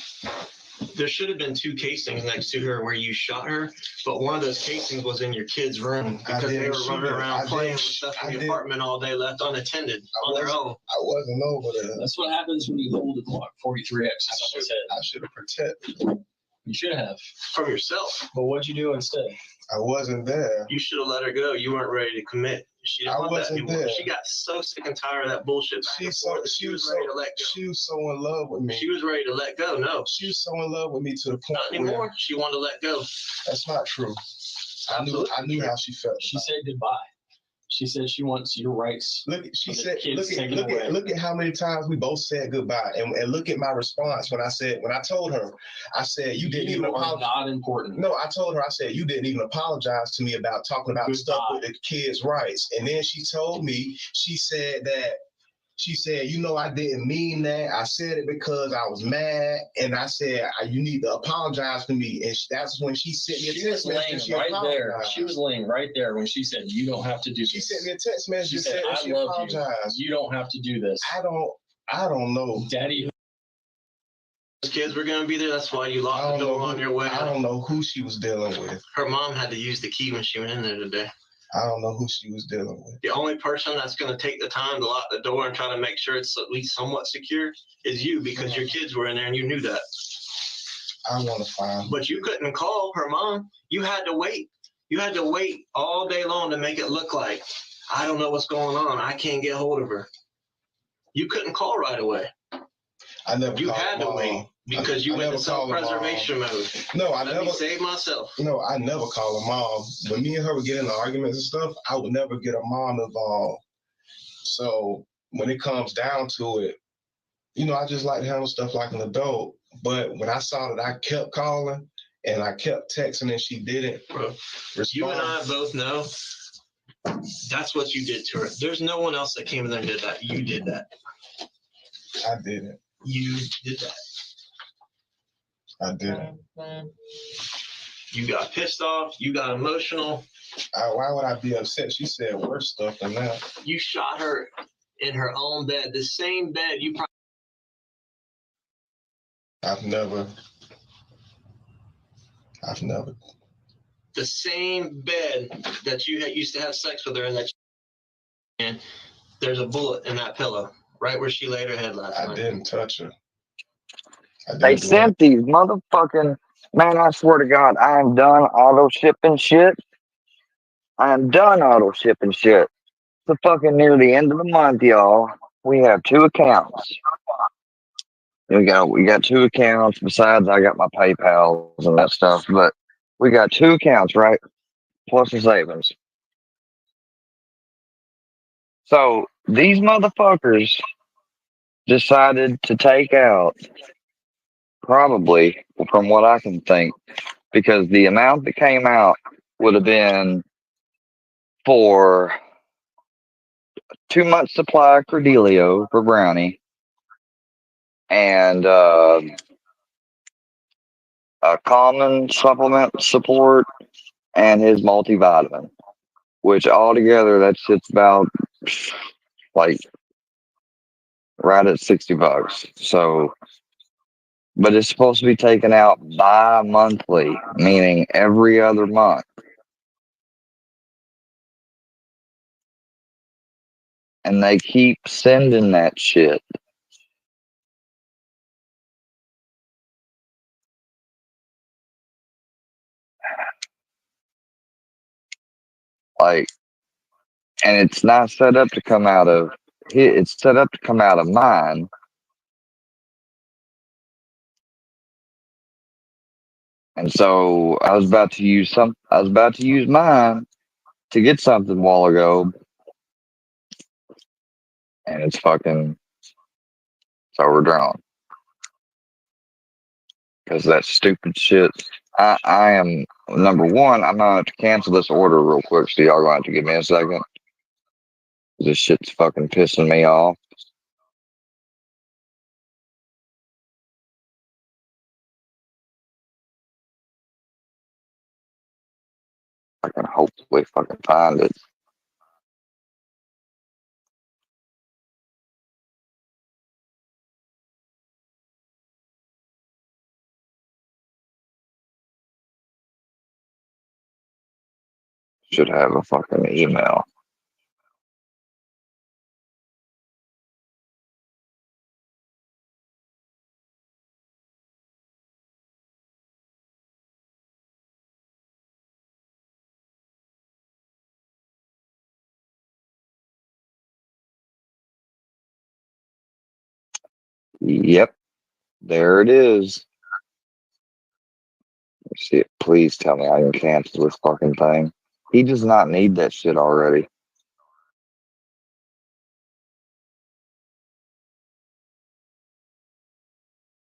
There should have been 2 casings next to her where you shot her, but one of those casings was in your kid's room because they were running around playing with stuff in the apartment all day, left unattended on their own. I wasn't over there. That's what happens when you hold the Glock 43X to someone's head. I should have protected. You should have. From yourself. But what'd you do instead? I wasn't there. You should have let her go. You weren't ready to commit. She didn't I want that wasn't anymore. there. She got so sick and tired of that bullshit. She was ready to let go. She was so in love with me. She was ready to let go. No, She was so in love with me to the point not anymore. She wanted to let go. That's not true. I knew how she felt. She said goodbye. She said she wants your rights. Look, she for the said, kids taken away. look at how many times we both said goodbye, and look at my response when I told her, I said you didn't even are apologize. not important. No, I told her, I said you didn't even apologize to me about talking about stuff with the kids' rights, and then she told me, she said, you know, I didn't mean that. I said it because I was mad, and I said you need to apologize to me. And that's when she sent me a text message. She was laying right there. She was laying right there when she said, "You don't have to do this." She sent me a text message. She said, "I love you. You don't have to do this." I don't know, Daddy. Those kids were gonna be there. That's why you locked the door on your way. I don't know who she was dealing with. Her mom had to use the key when she went in there today. I don't know who she was dealing with. The only person that's going to take the time to lock the door and try to make sure it's at least somewhat secure is you, because your kids were in there and you knew that. I want to find. But you couldn't call her mom. You had to wait. You had to wait all day long to make it look like, I don't know what's going on. I can't get hold of her. You couldn't call right away. I never. You called had to mom. wait because you I went never to called her mom. self-preservation mode. No, I Let never. me save myself. No, I never call her mom. When me and her would get into arguments and stuff, I would never get her mom involved. So when it comes down to it, you know, I just like to handle stuff like an adult. But when I saw that I kept calling and I kept texting and she didn't respond. You and I both know that's what you did to her. There's no one else that came in there and did that. You did that. I didn't. You did that. I didn't. You got pissed off. You got emotional. Why would I be upset? She said worse stuff than that. You shot her in her own bed, the same bed you probably. I've never. The same bed that you used to have sex with her in, and there's a bullet in that pillow right where she laid her head last night. I didn't touch her. They sent these motherfucking, man, I swear to God, I am done auto shipping shit. I am done auto shipping shit. It's fucking near the end of the month, y'all. We have 2 accounts. We got 2 accounts. Besides, I got my PayPals and that stuff. But we got 2 accounts, right? Plus the savings. So these motherfuckers decided to take out, probably, from what I can think, because the amount that came out would have been for 2 months supply of Cordelio for Brownie and a common supplement support and his multivitamin, which altogether that shit's about like right at $60. So, but it's supposed to be taken out bi-monthly, meaning every other month. And they keep sending that shit. Like, and it's not set up to come out of it's set up to come out of mine. And so I was about to use mine to get something a while ago. And it's overdrawn. Because that stupid shit. I am, number one, I'm gonna have to cancel this order real quick, so y'all gonna have to give me a second. This shit's fucking pissing me off. I can hopefully fucking find it. Should have a fucking email. Yep, there it is. Let's see it. Please tell me I can cancel this fucking thing. He does not need that shit already.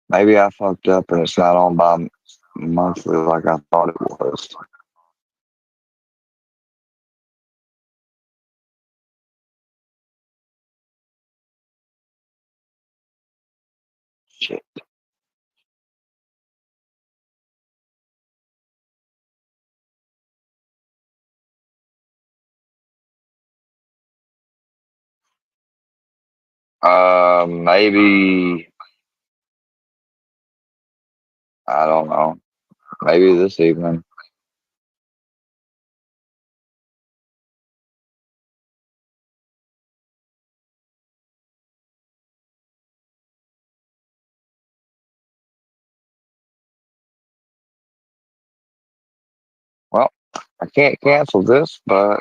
Maybe I fucked up and it's not on by monthly like I thought it was. Shit. Maybe, I don't know. Maybe this evening. Well, I can't cancel this, but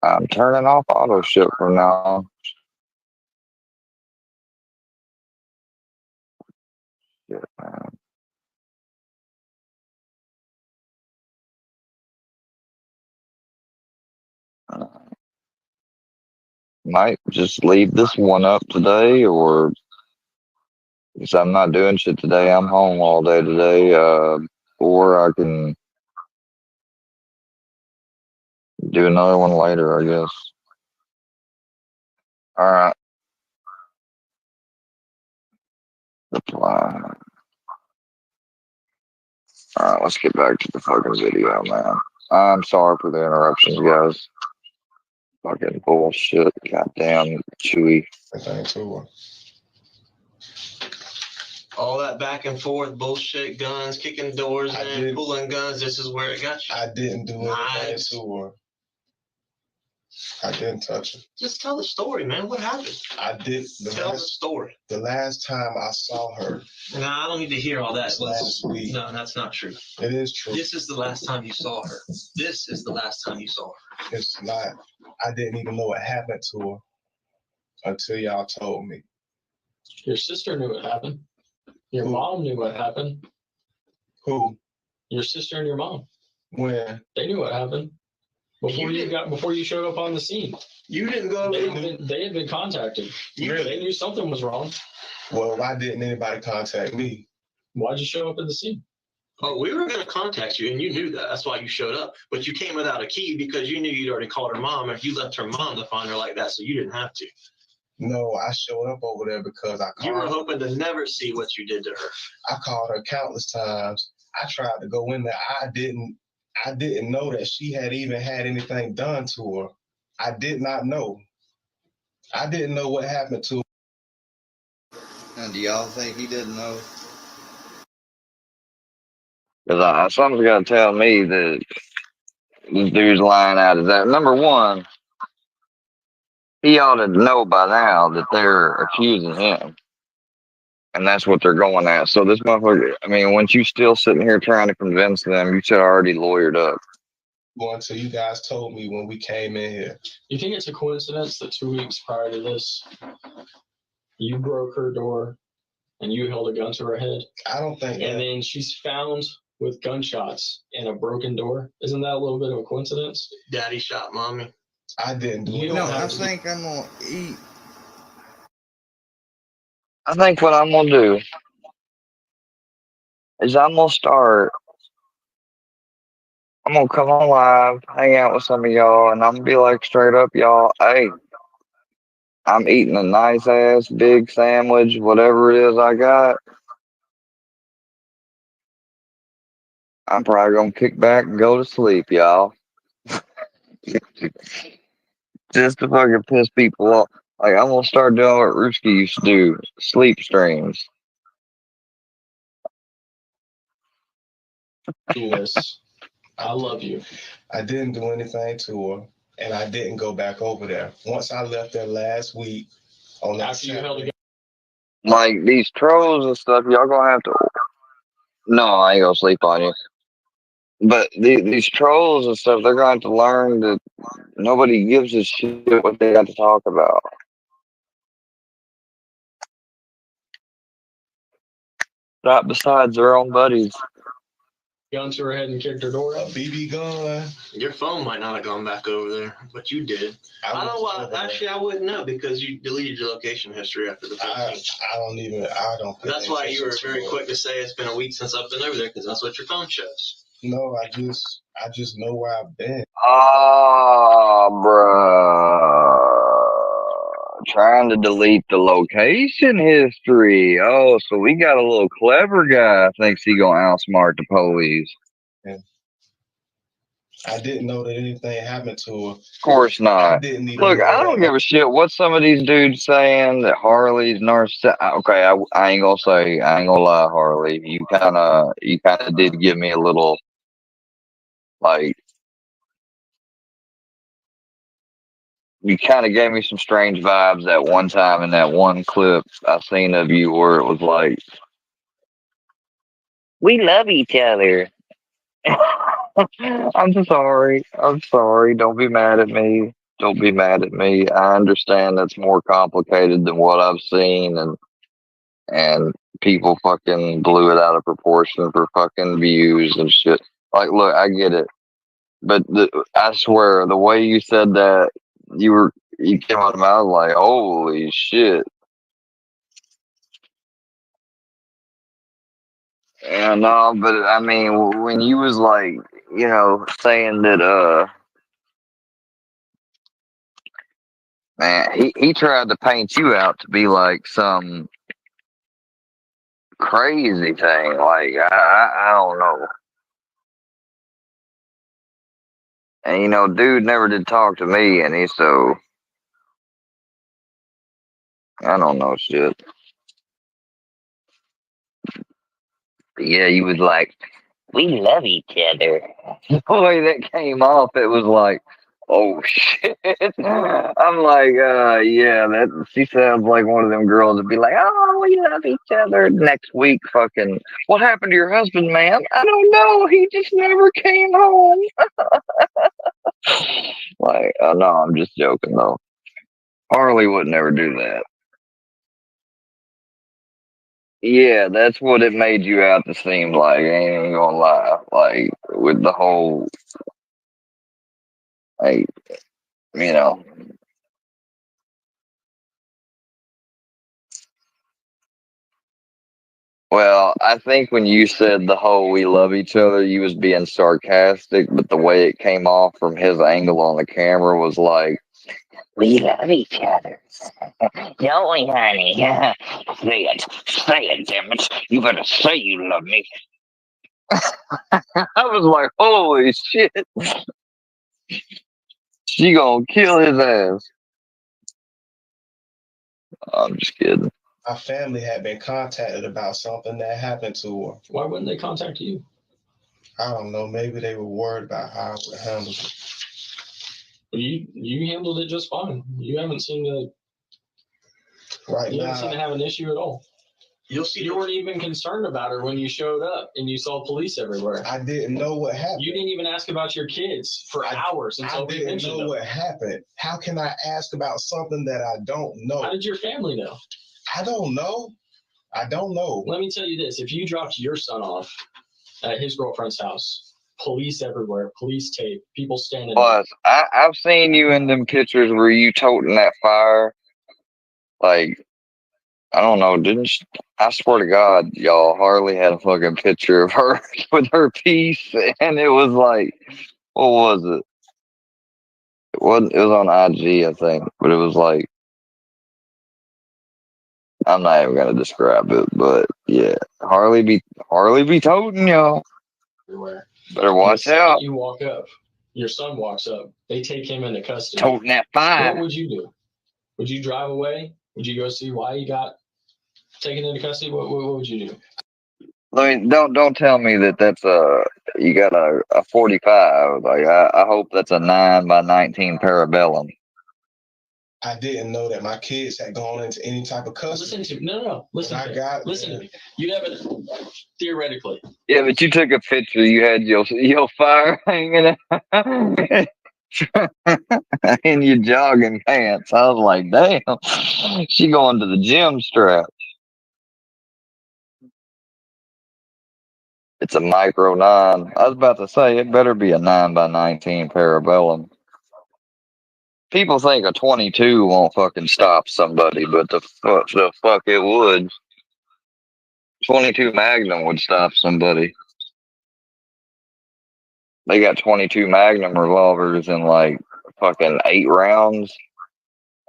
I'm turning off auto ship from now on. shit, man. Might just leave this one up today, or because I'm not doing shit today. I'm home all day today. Or I can do another one later, I guess. All right. Reply. All right, let's get back to the fucking video, man. I'm sorry for the interruptions, guys. Fucking bullshit. Goddamn Chewy. Thanks to All that back and forth bullshit, guns, kicking doors I in, did- pulling guns. This is where it got you. I didn't do anything Knives. to her. I didn't touch her. Just tell the story, man. What happened? I did. Tell the story. The last time I saw her, No, I don't need to hear all that. last week. No, that's not true. It is true. This is the last time you saw her. This is the last time you saw her. It's not. I didn't even know what happened to her until y'all told me. Your sister knew what happened. Your mom knew what happened. Who? Your sister and your mom. When? They knew what happened. Before you showed up on the scene. You didn't go. They had been contacted. They knew something was wrong. Well, why didn't anybody contact me? Why'd you show up at the scene? Oh, we were going to contact you, and you knew that. That's why you showed up. But you came without a key because you knew you'd already called her mom, and you left her mom to find her like that, so you didn't have to. No, I showed up over there because I called You were her. hoping to never see what you did to her. I called her countless times. I tried to go in there. I didn't know that she had even had anything done to her. I did not know. I didn't know what happened to her. And do y'all think he didn't know? Because something's got to tell me that this dude's lying out. Is that number one? He ought to know by now that they're accusing him. And that's what they're going at. So this motherfucker, I mean, once you still sitting here trying to convince them, you should already lawyered up. Well, until you guys told me when we came in here. You think it's a coincidence that 2 weeks prior to this, you broke her door and you held a gun to her head? I don't think And then she's found with gunshots and a broken door. Isn't that a little bit of a coincidence? Daddy shot mommy. I didn't do You it. don't No, have I to- think I'm gonna eat. I think what I'm going to do is I'm going to come on live, hang out with some of y'all, and I'm going to be like straight up, y'all, hey, I'm eating a nice ass big sandwich, whatever it is I got. I'm probably going to kick back and go to sleep, y'all. Just to fucking piss people off. Like, I'm going to start doing what Ruski used to do, sleep streams. Do this. I love you. I didn't do anything to her, and I didn't go back over there. Once I left there last week on that After you held a Saturday, gun. Like, these trolls and stuff, y'all going to have to... No, I ain't going to sleep on you. But these trolls and stuff, they're going to have to learn that nobody gives a shit what they got to talk about. Right besides their own buddies. Gun to her head and kicked her door a out. BB gun. Your phone might not have gone back over there, but you did. I don't know why. Actually, I wouldn't know because you deleted your location history after the 15th. I don't. That's why you were very quick to say it's been a week since I've been over there because that's what your phone shows. No, I just know where I've been. Ah, bruh. Trying to delete the location history. Oh, so we got a little clever guy thinks he gonna outsmart the police. I didn't know that anything happened to her. Of course I not. didn't even Look, know I don't give a shit what some of these dudes saying that Harley's narcissistic. Okay, I ain't gonna lie, Harley. You kind of did give me a little, like, you kind of gave me some strange vibes that one time in that one clip I seen of you where it was like, we love each other. I'm sorry. Don't be mad at me. Don't be mad at me. I understand that's more complicated than what I've seen, and people fucking blew it out of proportion for fucking views and shit. Like, look, I get it, but I swear, the way you said that, you came out of my mouth like, holy shit. Yeah, no, but I mean, when you was like, saying that, man, he tried to paint you out to be like some crazy thing. Like, I don't know. And dude never did talk to me, and so I don't know shit. But yeah, you was like, we love each other. The way that came off, it was like, oh shit. I'm like, yeah, she sounds like one of them girls that'd be like, oh, we love each other. Next week, fucking, what happened to your husband, man? I don't know. He just never came home. Like, no, I'm just joking though. Harley would never do that. Yeah, that's what it made you out to seem like. I ain't gonna lie. Like, with the whole, like, you know. Well, I think when you said the whole "we love each other," you was being sarcastic, but the way it came off from his angle on the camera was like, "We love each other, don't we, honey? Say it, damn it! You better say you love me." I was like, "Holy shit, she gonna kill his ass." I'm just kidding. My family had been contacted about something that happened to her. Why wouldn't they contact you? I don't know. Maybe they were worried about how I would handle it. You handled it just fine. You haven't seemed to have an issue at all. You weren't even concerned about her when you showed up and you saw police everywhere. I didn't know what happened. You didn't even ask about your kids for hours until we mentioned them. I didn't know what happened. How can I ask about something that I don't know? How did your family know? I don't know. Let me tell you this. If you dropped your son off at his girlfriend's house, police everywhere, police tape, people standing Plus, I've seen you in them pictures where you toting that fire. Like, I don't know, I swear to God, y'all, Harley had a fucking picture of her with her piece, and it was like, what was it? It was on IG, I think, but it was like, I'm not even gonna describe it, but yeah, Harley be toting y'all. everywhere. Better watch out. You walk up, your son walks up, they take him into custody. Toting that fire. What would you do? Would you drive away? Would you go see why he got taken into custody? What would you do? I mean, don't tell me that's you got a 45. Like, I hope that's a 9x19 Parabellum. I didn't know that my kids had gone into any type of custody. Listen to me. No. Listen to me. You have it theoretically. Yeah, but you took a picture. You had your fire hanging out in your jogging pants. I was like, damn, she going to the gym strap. It's a micro 9. I was about to say it better be a 9x19 Parabellum. People think a 22 won't fucking stop somebody, but the fuck it would. 22 Magnum would stop somebody. They got 22 Magnum revolvers in like fucking 8 rounds.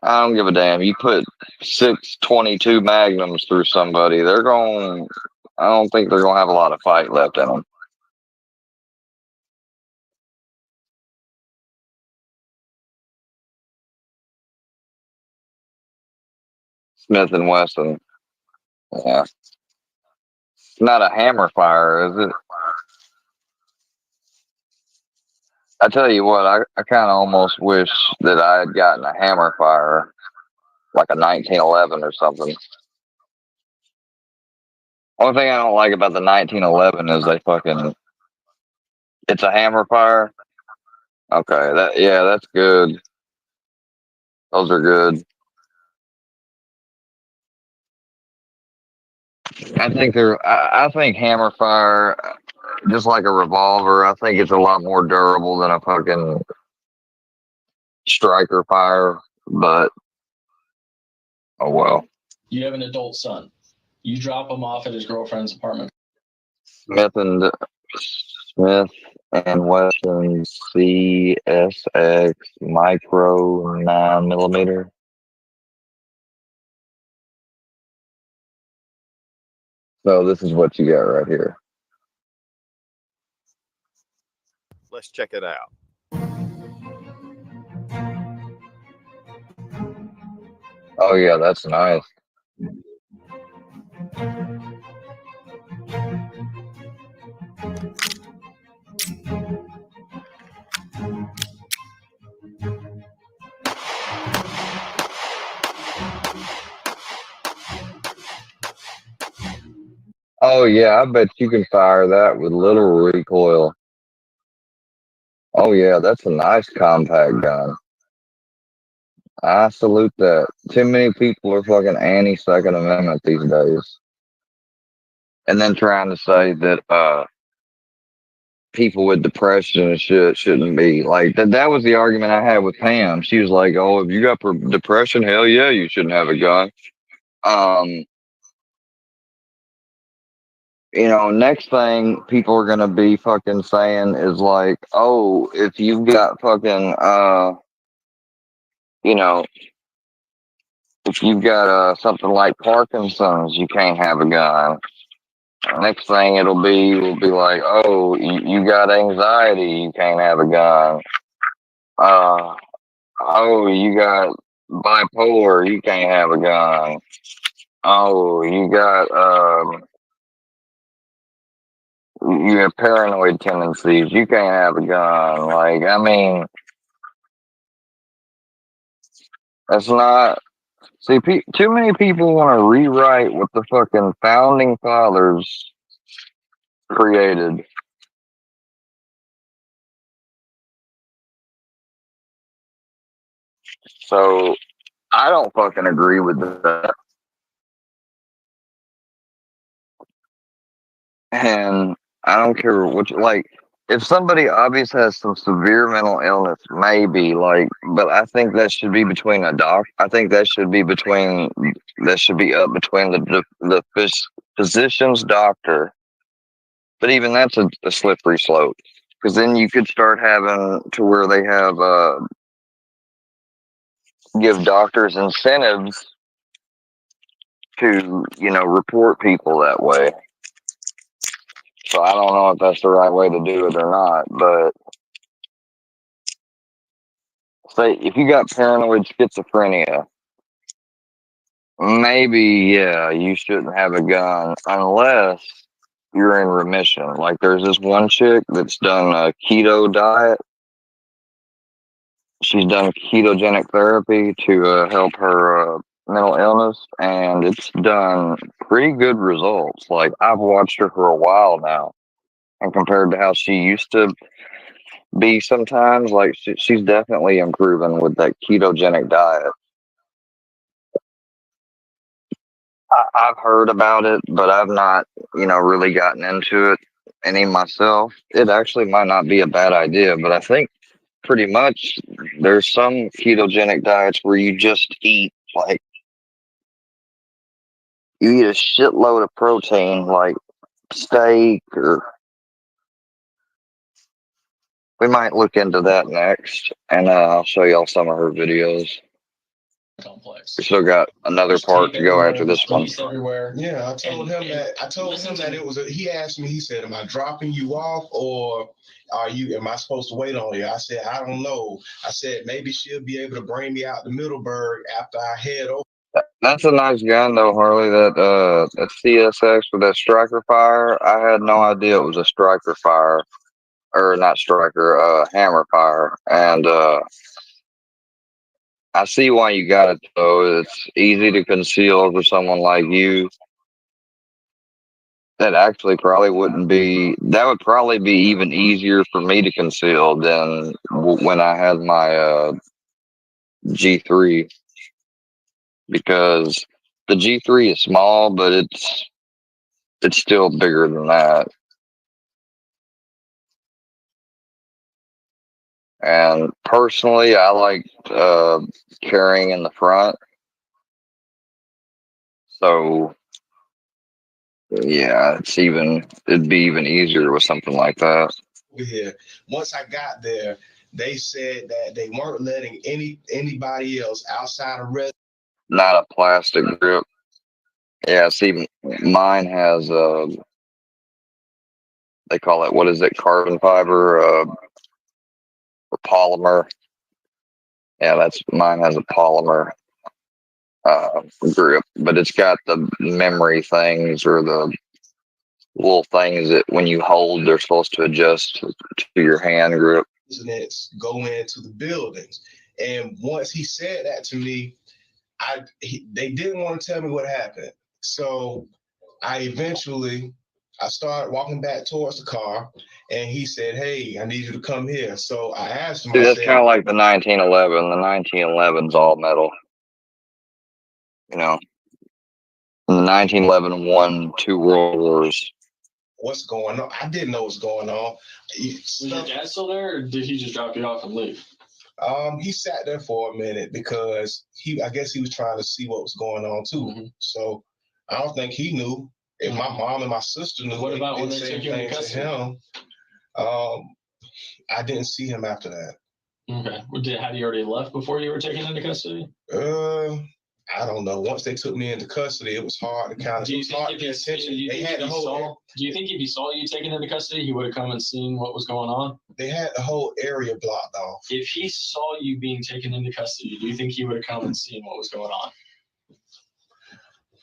I don't give a damn. You put 6 22 Magnums through somebody, I don't think they're gonna have a lot of fight left in them. Smith & Wesson. Yeah. It's not a hammer fire, is it? I tell you what, I kind of almost wish that I had gotten a hammer fire, like a 1911 or something. Only thing I don't like about the 1911 is it's a hammer fire. Okay, that's good. Those are good. I think hammer fire, just like a revolver, I think it's a lot more durable than a fucking striker fire. But oh well. You have an adult son. You drop him off at his girlfriend's apartment. Smith and Wesson CSX micro 9mm. So this is what you got right here. Let's check it out. Oh yeah, that's nice. Oh yeah, I bet you can fire that with little recoil. Oh yeah, that's a nice compact gun. I salute that. Too many people are fucking anti-Second Amendment these days. And then trying to say that people with depression and shit shouldn't be like that. That was the argument I had with Pam. She was like, "Oh, if you got depression, hell yeah, you shouldn't have a gun." You know, next thing people are gonna be fucking saying is like, "Oh, if you've got fucking you know, if you've got something like Parkinson's, you can't have a gun." Next thing will be like, "Oh, you got anxiety, you can't have a gun." Oh, you got bipolar, you can't have a gun. Oh, you have paranoid tendencies, you can't have a gun. Like, I mean, that's not. See, too many people want to rewrite what the fucking founding fathers created. So I don't fucking agree with that. And I don't care what like. If somebody obviously has some severe mental illness, maybe like, but I think that should be between a doc. I think that should be up between the physician's doctor. But even that's a slippery slope, because then you could start having to where they have give doctors incentives to report people that way. So I don't know if that's the right way to do it or not, but say if you got paranoid schizophrenia, maybe yeah, you shouldn't have a gun unless you're in remission. Like there's this one chick that's done a keto diet. She's done ketogenic therapy to help her mental illness, and it's done pretty good results. Like I've watched her for a while now, and compared to how she used to be sometimes, like she's definitely improving with that ketogenic diet. I've heard about it, but I've not, really gotten into it any myself. It actually might not be a bad idea, but I think pretty much there's some ketogenic diets where you just eat like you eat a shitload of protein, like steak, or we might look into that next, and I'll show y'all some of her videos. Complex. We still got another part to go after this one. Everywhere. Yeah, I told him that it was. He asked me. He said, "Am I dropping you off, or am I supposed to wait on you?" I said, "I don't know." I said, "Maybe she'll be able to bring me out to Middleburg after I head over." That's a nice gun though, Harley. That CSX with that striker fire. I had no idea it was a striker fire, or not striker, hammer fire, and I see why you got it though. It's easy to conceal for someone like you. That actually probably wouldn't be. That would probably be even easier for me to conceal than when I had my G3, because the G3 is small, but it's still bigger than that. And personally, I like carrying in the front. So yeah, it'd be even easier with something like that. Here, once I got there, they said that they weren't letting anybody else outside of red. Not a plastic grip. Yeah, see, mine has they call it, what is it, carbon fiber or polymer. Yeah, mine has a polymer grip, but it's got the memory things or the little things that when you hold, they're supposed to adjust to your hand grip. Go into the buildings, and once he said that to me, they didn't want to tell me what happened. So I started walking back towards the car, and he said, "Hey, I need you to come here." So I asked him. See, that's kind of like the 1911. The 1911's all metal. You know, and the 1911 won 2 world wars. What's going on? I didn't know what's going on. Was your dad still there, or did he just drop you off and leave? He sat there for a minute because I guess he was trying to see what was going on too. Mm-hmm. So I don't think he knew. If my mom and my sister knew. What about when they took you into custody? I didn't see him after that. Okay. Had he already left before you were taken into custody? I don't know. Once they took me into custody, it was hard to kind of. Do you think if he saw you taken into custody, he would have come and seen what was going on? They had the whole area blocked off. If he saw you being taken into custody, do you think he would have come and seen what was going on?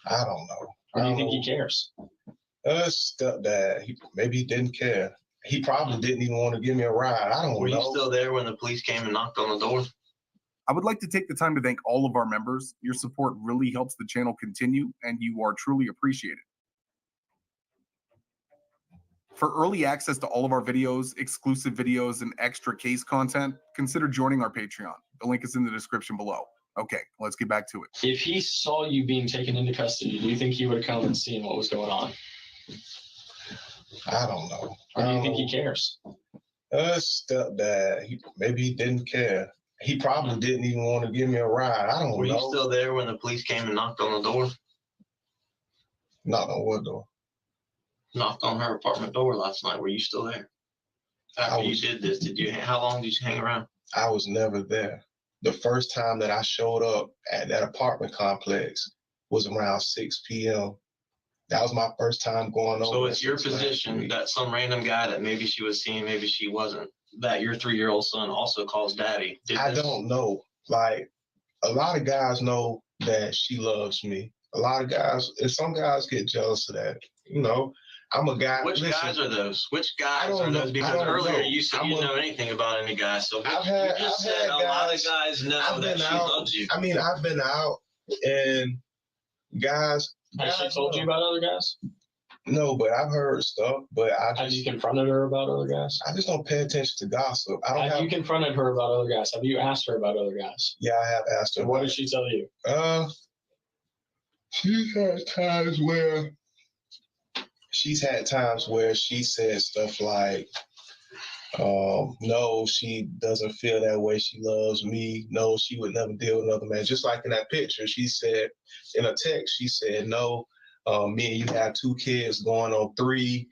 I don't know. Or do you think he cares? Stepdad. Maybe he didn't care. He probably didn't even want to give me a ride. I don't know. Were you still there when the police came and knocked on the door? I would like to take the time to thank all of our members. Your support really helps the channel continue, and you are truly appreciated. For early access to all of our videos, exclusive videos, and extra case content, consider joining our Patreon. The link is in the description below. Okay, let's get back to it. If he saw you being taken into custody, do you think he would have come and seen what was going on? I don't know. Or do you think he cares? Stepdad. Maybe he didn't care. He probably didn't even want to give me a ride. I don't know. Were you still there when the police came and knocked on the door? Knocked on what door? Knocked on her apartment door last night. Were you still there? After you did this, how long did you hang around? I was never there. The first time that I showed up at that apartment complex was around 6 p.m. That was my first time going over. So it's your position that some random guy that maybe she was seeing, maybe she wasn't, that your 3-year-old son also calls daddy. I don't know. Like, a lot of guys know that she loves me. A lot of guys, and some guys get jealous of that. You know, I'm a guy. Which guys are those? Which guys are those? Because earlier you said you didn't know anything about any guys. So you just said a lot of guys know that she loves you. I mean, I've been out and guys. Has she told you about other guys? No, but I've heard stuff. But have you confronted her about other guys? I just don't pay attention to gossip. Have you confronted her about other guys? Have you asked her about other guys? Yeah, I have asked her. What did she tell you? She's had times where she said stuff like, no, she doesn't feel that way. She loves me. No, she would never deal with another man. Just like in that picture, she said in a text, she said, no, me and you have 2 kids going on 3.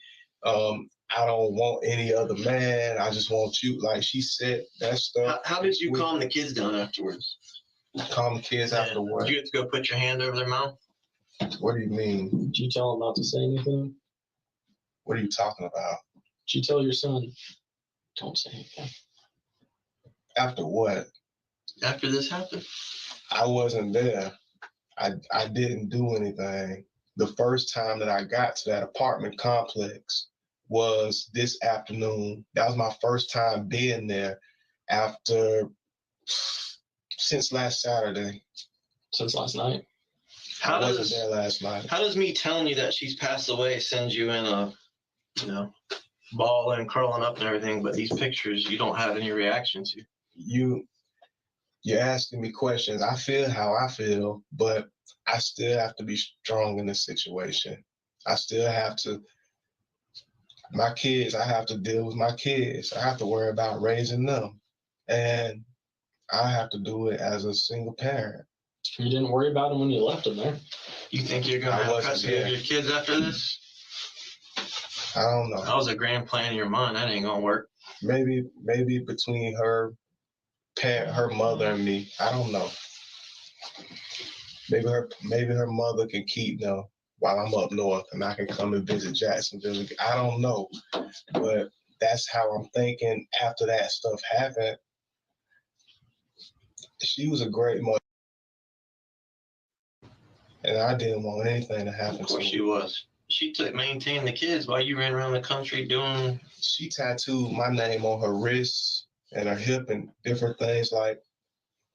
I don't want any other man. I just want you. Like, she said that stuff. How did you calm the kids down afterwards? Calm the kids afterwards? Did you have to go put your hand over their mouth? What do you mean? Did you tell them not to say anything? What are you talking about? Did you tell your son, don't say anything? After what? After this happened. I wasn't there. I didn't do anything. The first time that I got to that apartment complex was this afternoon. That was my first time being there since last Saturday. Since last night? I wasn't there last night. How does me telling you that she's passed away send you in a, ball and curling up and everything, but these pictures you don't have any reaction to? You're asking me questions. I feel how I feel, but I still have to be strong in this situation. I still have to, my kids, I have to deal with my kids. I have to worry about raising them. And I have to do it as a single parent. You didn't worry about them when you left them there. You think you're gonna I have wasn't custody of there. your kids after this? I don't know. That was a grand plan in your mind. That ain't gonna work. Maybe between her parent, her mother and me. I don't know. Maybe her mother can keep them while I'm up north and I can come and visit Jacksonville. I don't know. But that's how I'm thinking after that stuff happened. She was a great mother. And I didn't want anything to happen to her. Of course she was. She maintained the kids while you ran around the country doing. She tattooed my name on her wrist and her hip and different things. Like,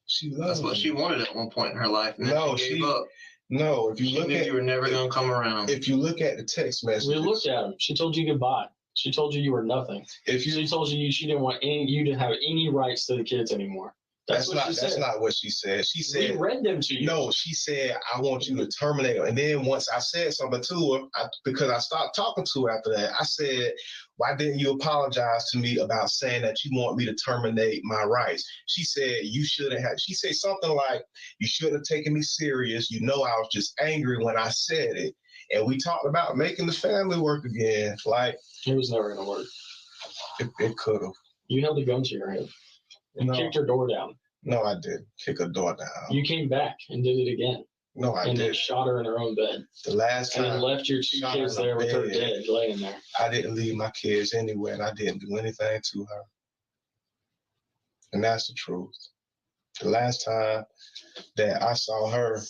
she loved That's what me. she wanted at one point in her life. And No, then she gave up. No, if you She look knew at, you were never gonna come around. if you look at the text messages, We looked at him. She told you goodbye. She told you were nothing. She told you she didn't want you to have any rights to the kids anymore. That's not what she said. She said, we read them to you. No, she said, I want you to terminate her. And then once I said something to her, because I stopped talking to her after that, I said, why didn't you apologize to me about saying that you want me to terminate my rights? She said, you shouldn't have. She said something like, you should have taken me serious. You know, I was just angry when I said it. And we talked about making the family work again. Like, it was never going to work. It could have. You held a gun to your head. You kicked her door down. No, I didn't kick her door down. You came back and did it again. No, I didn't. And then shot her in her own bed. The last time. And then left your two kids there with her dead, laying there. I didn't leave my kids anywhere, and I didn't do anything to her. And that's the truth. The last time that I saw her.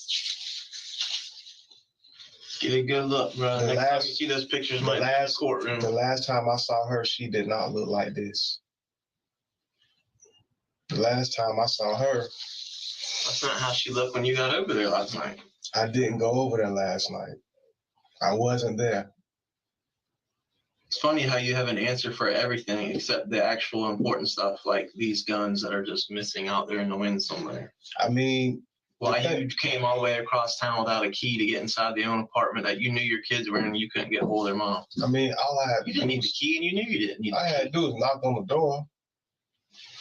Get a good look, bro. Next time you see those pictures, might be in the courtroom. The last time I saw her, she did not look like this. The last time I saw her. That's not how she looked when you got over there last night. I didn't go over there last night. I wasn't there. It's funny how you have an answer for everything except the actual important stuff, like these guns that are just missing out there in the wind somewhere. I mean, why you came all the way across town without a key to get inside the own apartment that you knew your kids were in and you couldn't get hold of their mom. I mean, all I had you didn't need the key and you knew you didn't need the key. All I had to do was knock on the door.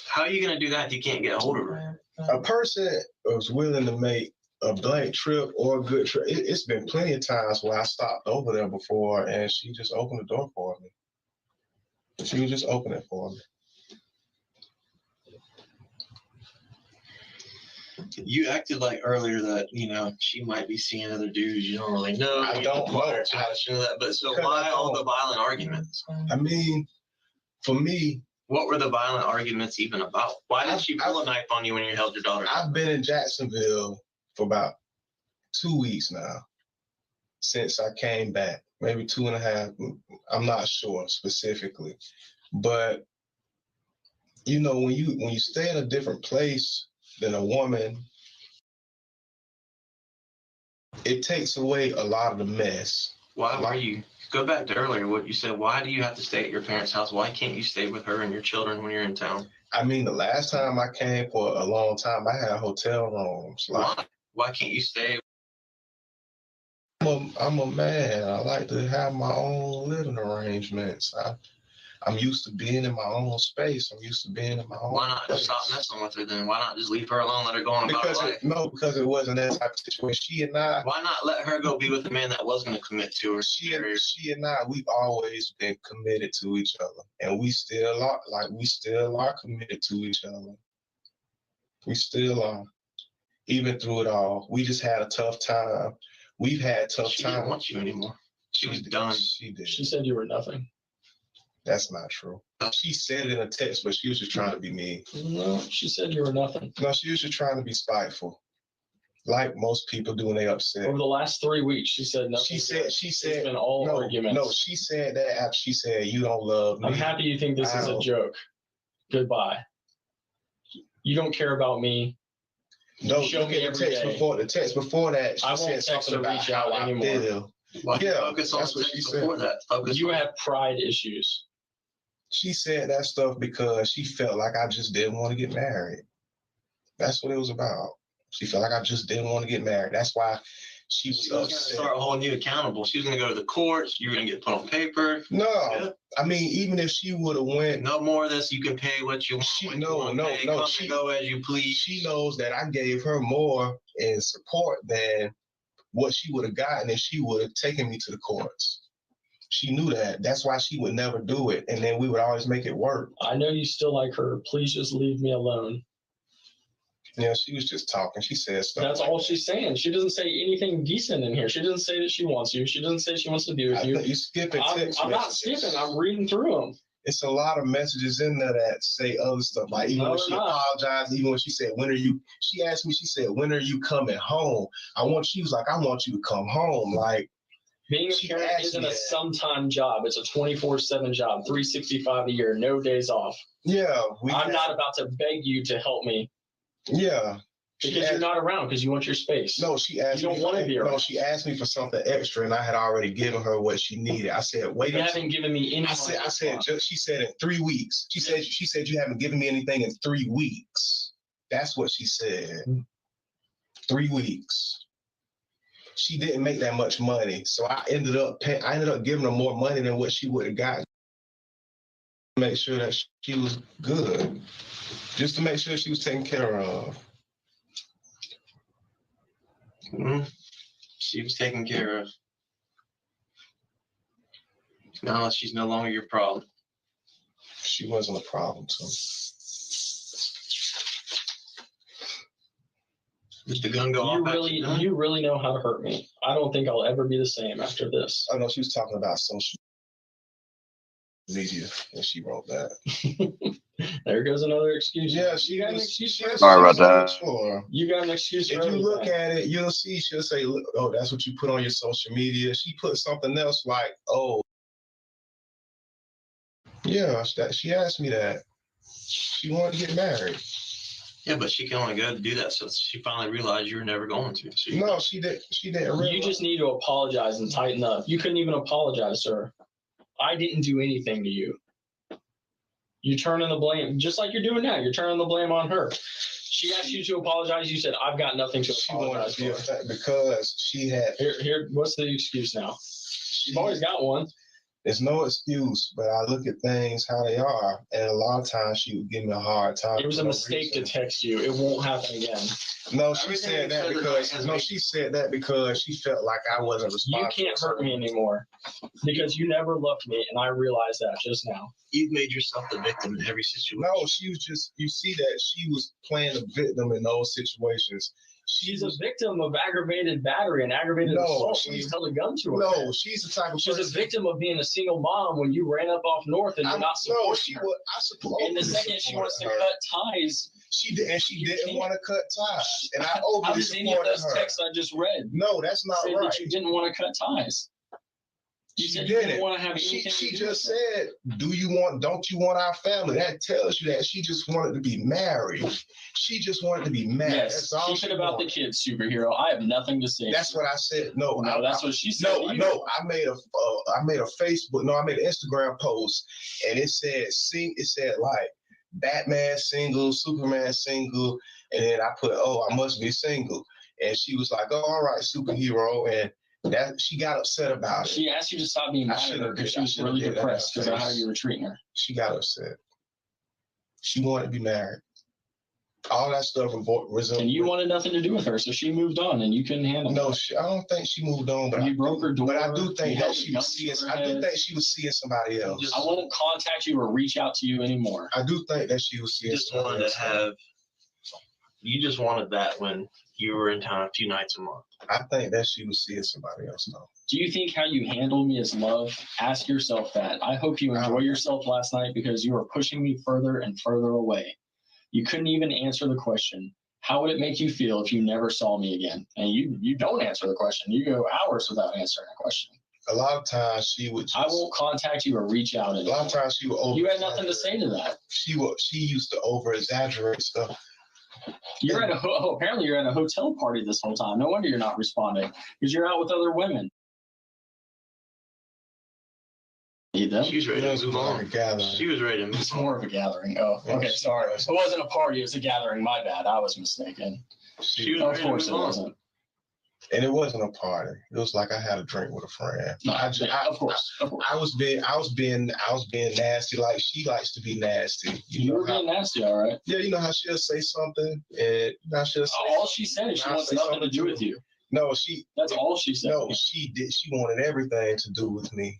How are you going to do that if you can't get a hold of her? A person was willing to make a blank trip or a good trip. It's been plenty of times where I stopped over there before and she just opened the door for me. She would just open it for me. You acted like earlier that, you know, she might be seeing other dudes you don't really know. I don't know. That, but so why all the violent arguments? I mean, for me, what were the violent arguments even about? Why did she pull a knife on you when you held your daughter? I've been in Jacksonville for about 2 weeks now, since I came back, maybe 2.5. I'm not sure specifically, but you know, when you stay in a different place than a woman, it takes away a lot of the mess. Why were you? Go back to earlier what you said. Why do you have to stay at your parents' house? Why can't you stay with her and your children when you're in town? I mean, the last time I came for a long time, I had hotel rooms. Like, why can't you stay? I'm a man. I like to have my own living arrangements. I'm used to being in my own space. I'm used to being in my own Why not just stop messing with her then? Why not just leave her alone, let her go on about her life? Because it wasn't that type of situation. She and I. Why not let her go be with a man that was going to commit to her? She and I, we've always been committed to each other. And we still are committed to each other. We still are. Even through it all. We just had a tough time. We've had tough times. She didn't want you anymore. She was done. She did. She said you were nothing. That's not true. She said it in a text, but she was just trying to be mean. No, she said you were nothing. No, she was just trying to be spiteful, like most people do when they upset. Over the last 3 weeks, she said nothing. She said it's been all arguments. No, she said that after she said you don't love me. I'm happy you think this is a joke. Goodbye. You don't care about me. No, look at the text before that. She said something about how I feel. Why focus on the text before that? You have pride issues. She said that stuff because she felt like I just didn't want to get married. That's what it was about. She felt like I just didn't want to get married. That's why She was She was gonna upset. start holding you accountable. She was gonna go to the courts. You're gonna get put on paper. No, Yeah. I mean, even if she would have went, No more of this. You can pay what you want. She- when no, you want no, to pay. no, Come she- and go as you please. she knows that I gave her more in support than what she would have gotten if she would have taken me to the courts. She knew that. That's why she would never do it. And then we would always make it work. I know you still like her. Please just leave me alone. Yeah, she was just talking. She said stuff. That's like all that. she's saying. She doesn't say anything decent in here. She doesn't say that she wants you. She doesn't say she wants to be with I you. think you skipping text I'm not messages. skipping. I'm reading through them. It's a lot of messages in there that say other stuff. Like even No, when they're she not. apologized, even when she said, she asked me, she said, when are you coming home? She was like, I want you to come home. Like, Being a She parent asked isn't me a that. sometime job. It's a 24/7 job, 365 a year, no days off. yeah, I'm not about to beg you to help me Yeah. because you're not around because you want your space. No, she asked You don't me. wanna be No, around. she asked me for something extra, and I had already given her what she needed. I said, "Wait." You haven't given me any. I said. She said in 3 weeks. She said you haven't given me anything in 3 weeks. That's what she said. 3 weeks. She didn't make that much money, so I ended up giving her more money than what she would have gotten. Make sure that she was good, just to make sure she was taken care of. She was taken care of. Now she's no longer your problem. She wasn't a problem to me. Did the gun go off? You really know how to hurt me. I don't think I'll ever be the same after this. I know she was talking about social media, and she wrote that. There goes another excuse. Yeah, you got an excuse for Sorry about everything. that. You got an excuse for If you everything. look at it, you'll see she'll say, "Look, oh, that's what you put on your social media." She put something else like, "Oh, yeah." She asked me that. She wanted to get married. Yeah, but she can only go to do that, so she finally realized you were never going to. So No, she didn't. She didn't. Realize. You just need to apologize and tighten up. You couldn't even apologize, sir. I didn't do anything to you. You turning the blame, just like you're doing now. You're turning the blame on her. She asked you to apologize. You said, "I've got nothing to She wanted apologize to be for." because she had. Here. What's the excuse now? You've always got one. There's no excuse, but I look at things how they are, and a lot of times she would give me a hard time. It was a for no mistake to reason. text you. It won't happen again. No, she Everything said that you said because tonight has no, made- she said that because she felt like I wasn't You responsible. can't hurt me anymore because you never loved me, and I realize that just now. You've made yourself the victim in every situation. No, she was just. You see that she was playing the victim in those situations. She's a victim of aggravated battery and aggravated assault when you held a gun to her. No, she's the type of She's person. a victim of being a single mom when you ran up off north and you're not supporting No, she her. would. I support. And the second she wants to cut ties, She did, and she You didn't can't. want to cut ties, and I how overly does any of supported those her. texts I just read No, that's not say right. that you didn't want to cut ties? You She said you didn't didn't. want to have She anything to do just with it. said, don't you want our family? That tells you that she just wanted to be married. She just wanted to be married. Yes, That's all keep she it about wanted. the kids, superhero. I have nothing to say. That's what I said. No, No, that's what she said. No, to you. no. I made a Facebook. No, I made an Instagram post, and it said, like Batman single, Superman single, and then I put, oh, I must be single, and she was like, oh, all right, superhero, and that she got upset about it. She asked you to stop being mad at her because she was really depressed because of how you were treating her. She got upset. She wanted to be married. All that stuff was. And you wanted nothing to do with her, so she moved on, and you couldn't handle No, it. I don't think she moved on, but You broke her door. But I do you think held that a she gun was seeing. to her I do head. think she was seeing somebody else. I won't contact you or reach out to you anymore. I do think that she was seeing. Just wanted to have. You just wanted that when you were in town a few nights a month. I think that she was seeing somebody else though. Do you think how you handled me is love? Ask yourself that. I hope you enjoy yourself last night because you were pushing me further and further away. You couldn't even answer the question. How would it make you feel if you never saw me again? And you don't answer the question. You go hours without answering a question. A lot of times she would. I won't contact you or reach out anymore. A lot of times she would over. You had nothing to say to that. She used to over exaggerate stuff. You're at apparently you're at a hotel party this whole time. No wonder you're not responding because you're out with other women. Need them? She was ready to move on. Gathering. She was ready to move It's on. more of a gathering. Oh, okay, sorry. It wasn't a party. It was a gathering. My bad. I was mistaken. She was Of ready to course it move on. wasn't. And it wasn't a party. It was like I had a drink with a friend. No, Of course. I was being nasty, like she likes to be nasty. You were being nasty, all right. Yeah, you know how she'll say something, and she'll say all she said is she wants nothing to do with you. No, that's all she said. No, she did. She wanted everything to do with me.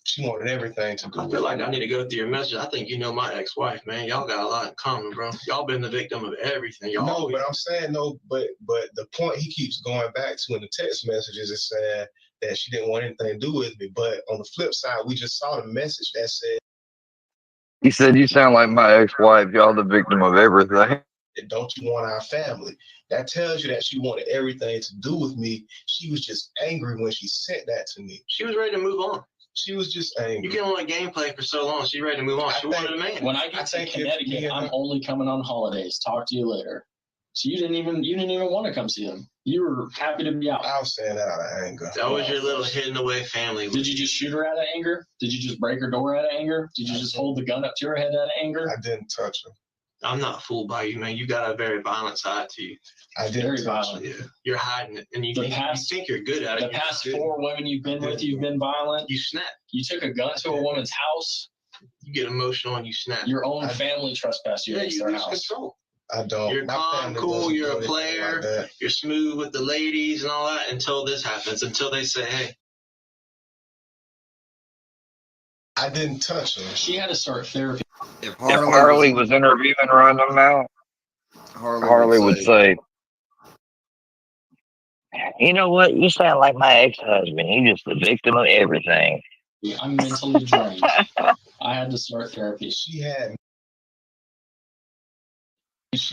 She wanted everything to do I with feel me. like I need to go through your message. I think you know my ex-wife, man. Y'all got a lot in common, bro. Y'all been the victim of everything. Y'all No, always... but I'm saying no, but the point he keeps going back to in the text messages is saying that she didn't want anything to do with me. But on the flip side, we just saw the message that said, He said, "You sound like my ex-wife. Y'all the victim of everything." "Don't you want our family?" That tells you that she wanted everything to do with me. She was just angry when she sent that to me. She was ready to move on. She was just angry. You get on like gameplay for so long. She's ready to move on. She wanted a man. When I get to Connecticut, I'm only coming on holidays. Talk to you later. So you didn't even want to come see them. You were happy to be out. I was saying that out of anger. That was your little hidden away family. Did you just shoot her out of anger? Did you just break her door out of anger? Did you just hold the gun up to her head out of anger? I didn't touch her. I'm not fooled by you, man. You got a very violent side to you. I did very violent. Yeah. You're hiding it, and you think you're good at it. The past 4 women you've been with, you've been violent. You snap. You took a gun to a woman's house. You get emotional and you snap. Your own family trespassed you against their lose house. control. I don't. You're calm, cool. You're a player. Like that. You're smooth with the ladies and all that until this happens. Until they say, "Hey." I didn't touch her. She had to start therapy. If Harley was interviewing right now, Harley would say, "You know what? You sound like my ex-husband. You're just the victim of everything." Yeah, I'm mentally drained. I had to start therapy. She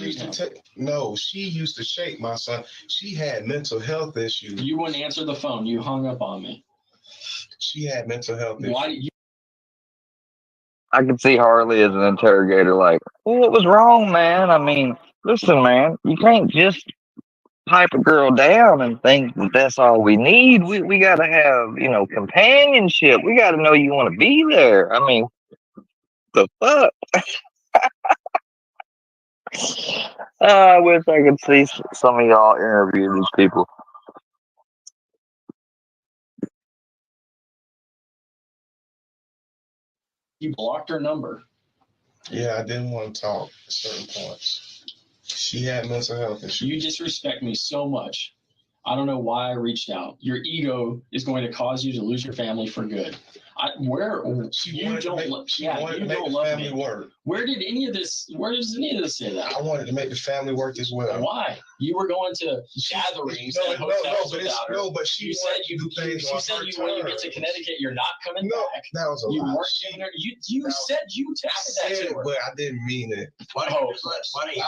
used to take. No, she used to shake my son. She had mental health issues. You wouldn't answer the phone. You hung up on me. She had mental health issues. Why did you? I could see Harley as an interrogator, like, "Well, what was wrong, man? I mean, listen, man, you can't just pipe a girl down and think that that's all we need. We got to have, companionship. We got to know you want to be there. I mean, the fuck." I wish I could see some of y'all interview these people. You blocked her number. Yeah, I didn't want to talk at certain points. She had mental health issues. You disrespect me so much. I don't know why I reached out. Your ego is going to cause you to lose your family for good. You don't love me. Work. Where does any of this say that? I wanted to make the family work as well. Why? You were going to gatherings and hotels without her. No, but she said you do things. She said you when you get to Connecticut, you're not coming back. That was a you lie. Weren't giving her, you said you texted that to her. But I didn't mean it. Why don't you just I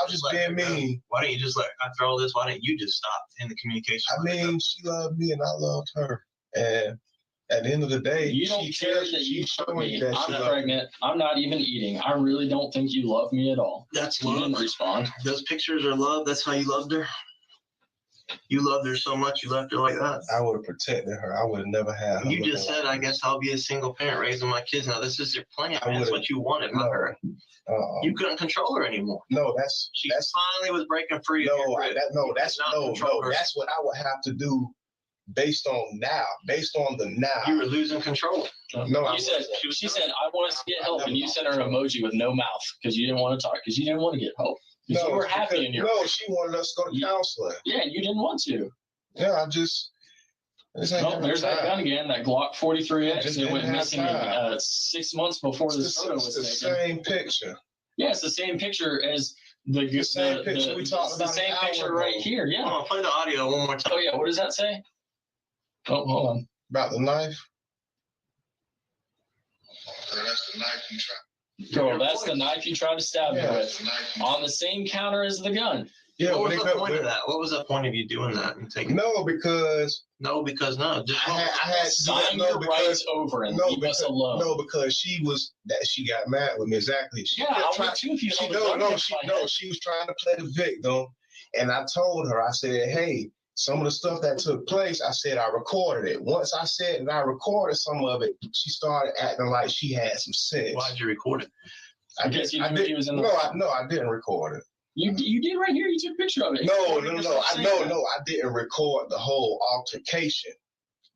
was just being mean. Why don't you just after all this? Why don't you just stop in the communication? I mean, she loved me and I loved her, and at the end of the day, you don't care that you hurt me. I'm pregnant. I'm not even eating. I really don't think you love me at all. That's you love. Didn't respond. Those pictures are love. That's how you loved her. You loved her so much, you left her like that. I would have protected her. I would have never had her. You just said, "I guess I'll be a single parent raising my kids." Now this is your plan. That's what you wanted, not her. You couldn't control her anymore. No, she finally was breaking free. That's what I would have to do. Based on the now. You were losing control. No, she said, "I want us to get help," and you sent her an emoji with no mouth because you didn't want to talk because you didn't want to get help. No, you were happy in your. No, she wanted us to go to counseling. Yeah, and you didn't want to. Yeah, I just. There's that gun again, that Glock 43X. It went missing 6 months before this photo was taken. It's the same picture. Yeah, it's the same picture as the same picture we talked about. The same picture right here. Yeah. Hold on, play the audio one more time. Oh yeah, what does that say? Oh, hold on. About the knife. That's the knife you tried. Girl, that's the knife you tried to stab me with. On the same counter as the gun. Yeah, what was the point of that? What was the point of you doing that and taking? No, because no. Just I had to sign your rights over and leave us alone. No, because she got mad with me. Exactly. She was trying to play the victim, and I told her, I said, "Hey, some of the stuff that took place, I said I recorded it. Once I said that I recorded some of it, she started acting like she had some sense." Why'd you record it? I didn't record it. You did right here. You took a picture of it. No. I didn't record the whole altercation.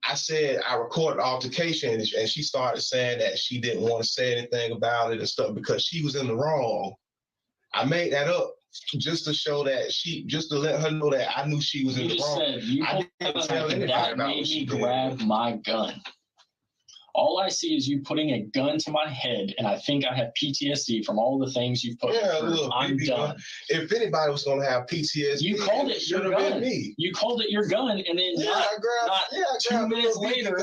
I said I recorded the altercation, and she started saying that she didn't want to say anything about it and stuff because she was in the wrong. I made that up just to show that just to let her know that I knew she was in the wrong. I didn't tell anybody about what she did. Grab my gun. All I see is you putting a gun to my head, and I think I have PTSD from all the things you've put me through. Look, I'm done. If anybody was going to have PTSD, you called it your gun. Me. You called it your gun, and then not 2 minutes later,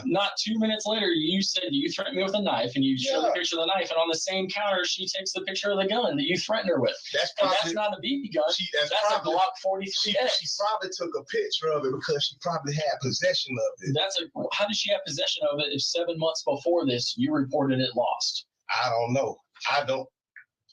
not 2 minutes later, you said you threatened me with a knife, and you showed the picture of the knife, and on the same counter, she takes the picture of the gun that you threatened her with. That's not a BB gun. That's a Glock 43X. She probably took a picture of it because she probably had possession of it. How did she have possession of it if 7 months before this you reported it lost? I don't know.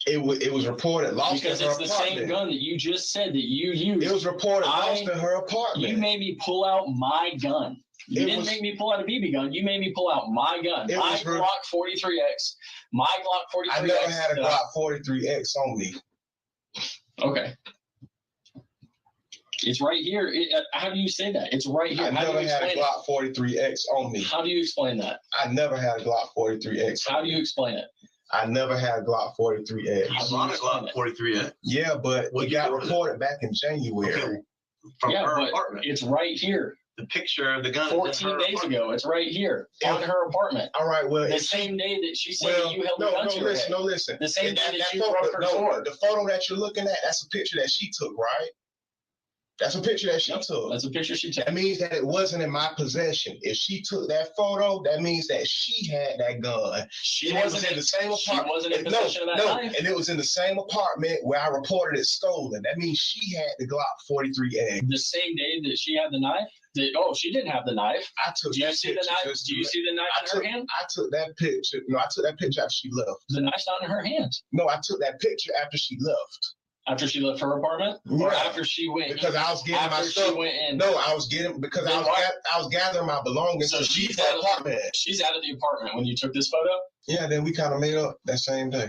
It was reported lost because in her it's apartment. The same gun that you just said that you used. It was reported lost in her apartment. You made me pull out my gun. You didn't make me pull out a BB gun. You made me pull out my gun. My Glock 43X. My Glock 43X. I never had a Glock 43X on me. Okay. It's right here. How do you say that? It's right here. I never had a Glock 43X on me. How do you explain that? I never had a Glock 43X. How do you explain it? I never had a Glock 43X. You bought a Glock 43X? Yeah, but it got reported back in January. Okay. From her apartment. It's right here. The picture of the gun. 14 days ago. It's right here on her apartment. All right. Well, the same day that she said that you held the gun to her head. No, listen. The same day that you broke her sword. The photo that you're looking at, that's a picture that she took, right? That's a picture that she took. That's a picture she took. That means that it wasn't in my possession. If she took that photo, that means that she had that gun. She wasn't in the same apartment. She wasn't in possession of that knife. And it was in the same apartment where I reported it stolen. That means she had the Glock 43X. The same day that she had the knife? She didn't have the knife. Do you see the knife? Do you see the knife in her hand? I took that picture. No, I took that picture after she left. The knife's not in her hand. No, I took that picture after she left. After she left her apartment, or after she went? Because I was getting my stuff. No, I was getting because I was gathering my belongings. So she's out of the apartment. She's out of the apartment when you took this photo. Yeah, then we kind of made up that same day.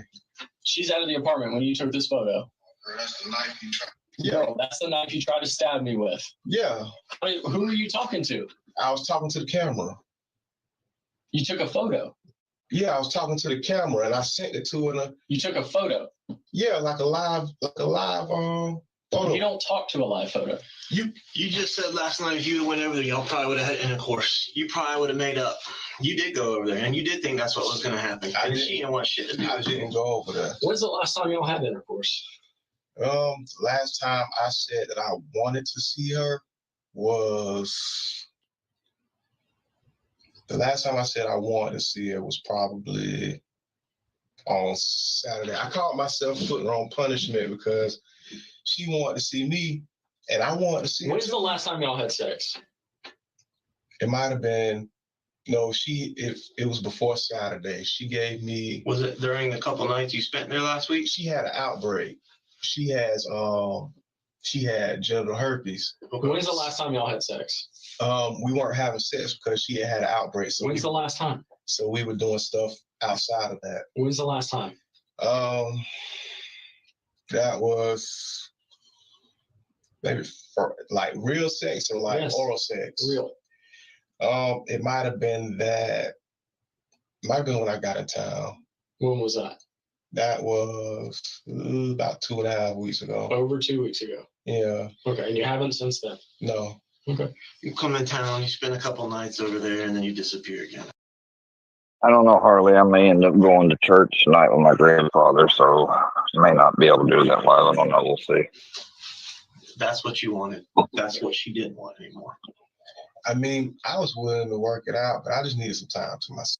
She's out of the apartment when you took this photo. That's the knife you tried. Yeah, that's the knife you tried to stab me with. Yeah. Wait, who are you talking to? I was talking to the camera. You took a photo. Yeah, I was talking to the camera and I sent it to her. You took a photo. Yeah, like a live photo. You don't talk to a live photo. You just said last night if you went over there, y'all probably would have had, and of course, you probably would have made up. You did go over there, and you did think that's what was going to happen. She didn't want shit to do. I didn't go over there. When's the last time y'all had intercourse? Last time I said that I wanted to see her was. The last time I said I wanted to see her was probably on Saturday. I called myself putting her on punishment because she wanted to see me and I wanted to see her. When's the last time y'all had sex? It might have been, it was before Saturday. She gave me. Was it during the couple nights you spent there last week? She had an outbreak. She had genital herpes. Okay. When's the last time y'all had sex? We weren't having sex because she had an outbreak. So when's the last time? So we were doing stuff outside of that. When's the last time? That was maybe for like real sex or like oral sex. Real. It might have been that. Might have been when I got in town. When was that? That was about 2.5 weeks ago. Over 2 weeks ago. Yeah. Okay, and you haven't since then? No. Okay. You come in town, you spend a couple nights over there, and then you disappear again. I don't know, Harley. I may end up going to church tonight with my grandfather, so I may not be able to do that live. I don't know. We'll see. That's what you wanted. That's what she didn't want anymore. I mean, I was willing to work it out, but I just needed some time to myself.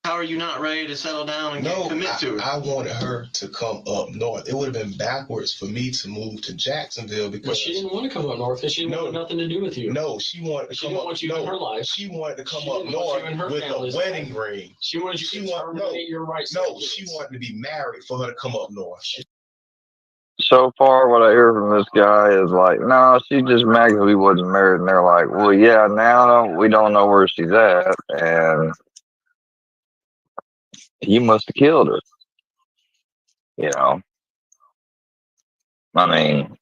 How are you not ready to settle down and commit to her? I wanted her to come up north. It would have been backwards for me to move to Jacksonville because. But she didn't want to come up north because she wanted nothing to do with you. No, she wanted to come up. She didn't want you in her life. She wanted to come up north with a wedding ring. She wanted you to terminate your rights. No, she wanted to be married for her to come up north. So far, what I hear from this guy is like, no, she's just mad because we wasn't married. And they're like, well, yeah, now we don't know where she's at. And You must have killed her. You know, I mean,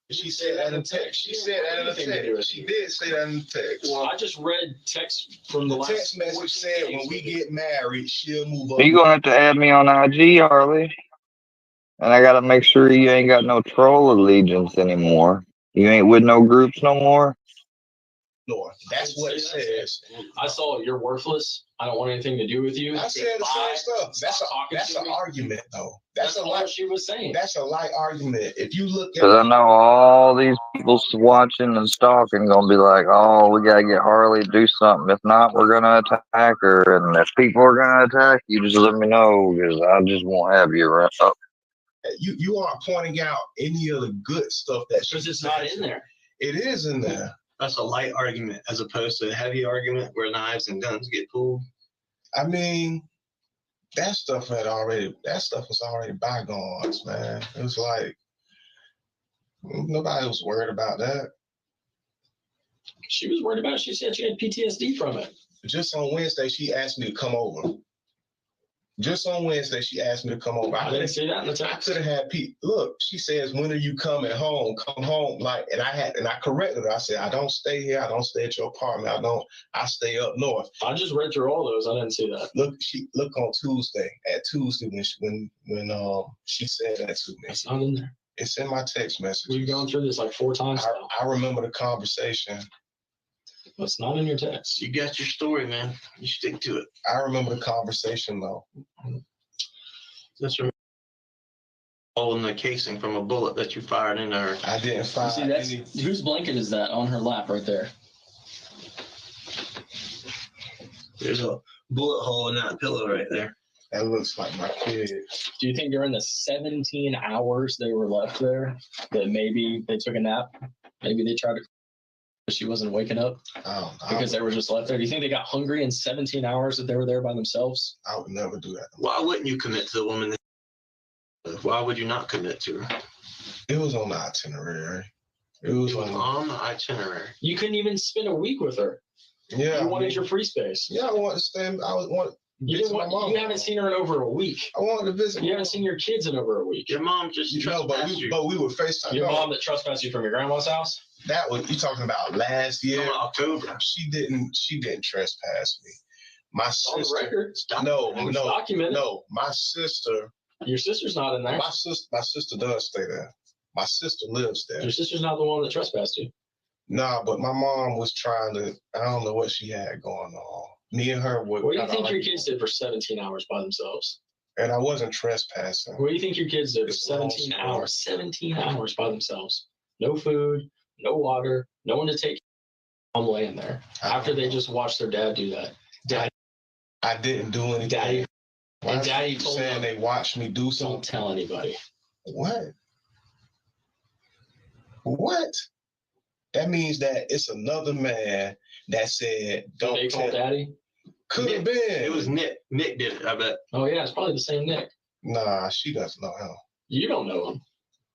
She said that in text. She said that in the text. She did say that in the text. Well, I just read text from the The last text message said when we get married, she'll move up. you gonna have to add me on IG, Harley. And I gotta make sure you ain't got no troll allegiance anymore. You ain't with no groups no more. North. That's what it says. I saw you're worthless. I don't want anything to do with you. I said the same stuff. That's an argument, though. That's a all light. she was saying. That's a light argument. If you look at, Cause I know all these people watching and stalking gonna be like, "Oh, we gotta get Harley to do something. If not, we're gonna attack her. And if people are gonna attack you, just let me know, because I just won't have you around." Oh, you aren't pointing out any of the good stuff that Because it's not in there. It is in there. That's a light argument as opposed to a heavy argument where knives and guns get pulled. I mean, that stuff was already bygones, man. It was like nobody was worried about that. She was worried about it. She said she had PTSD from it. Just on Wednesday, she asked me to come over. Just on Wednesday, she asked me to come over. I didn't see that in the text. I could have had people. Look, she says, "When are you coming home? Come home." Like, and I corrected her. I said, "I don't stay here. I don't stay at your apartment. I stay up north." I just read through all those. I didn't see that. Look on Tuesday. At Tuesday when she said that to me. It's not in there. It's in my text message. We've gone through this like 4 times now. I remember the conversation. It's not in your text. You got your story, man. You stick to it. I remember the conversation though. Just remember holding the casing from a bullet that you fired into her. I didn't fire See, whose blanket is that on her lap right there? There's a bullet hole in that pillow right there. That looks like my kid. Do you think during the 17 hours they were left there that maybe they took a nap? Maybe they tried to, but she wasn't waking up because they were just left there. Do you think they got hungry in 17 hours that they were there by themselves? I would never do that. Why wouldn't you commit to the woman? Why would you not commit to her? It was on the itinerary. It was on the itinerary. You couldn't even spend a week with her. Yeah. You wanted your free space. Yeah, I wanted to stay. You haven't seen her in over a week. I wanted to visit. You haven't seen your kids in over a week. Your mom just trespassed you. But we were FaceTime. Your mom that trespassed you from your grandma's house? That was, you talking about last year? October. She didn't trespass me. My sister. On the record? No, documented. no. My sister. Your sister's not in there. My sister does stay there. My sister lives there. Your sister's not the one that trespassed you. Nah, but my mom was trying to. I don't know what she had going on. Me and her were. What do you think your kids did for 17 hours by themselves? And I wasn't trespassing. What do you think your kids did for 17 hours? 17 hours by themselves. No food, no water, no one to take. I'm laying there after they just watched their dad do that. Daddy, I didn't do anything. Daddy, and Daddy told them they watched me do something. Don't tell anybody. What? What? That means that it's another man that said, "Don't they tell." call Daddy. Could have been. It was Nick. Nick did it, I bet. Oh yeah, it's probably the same Nick. Nah, she doesn't know him. You don't know him.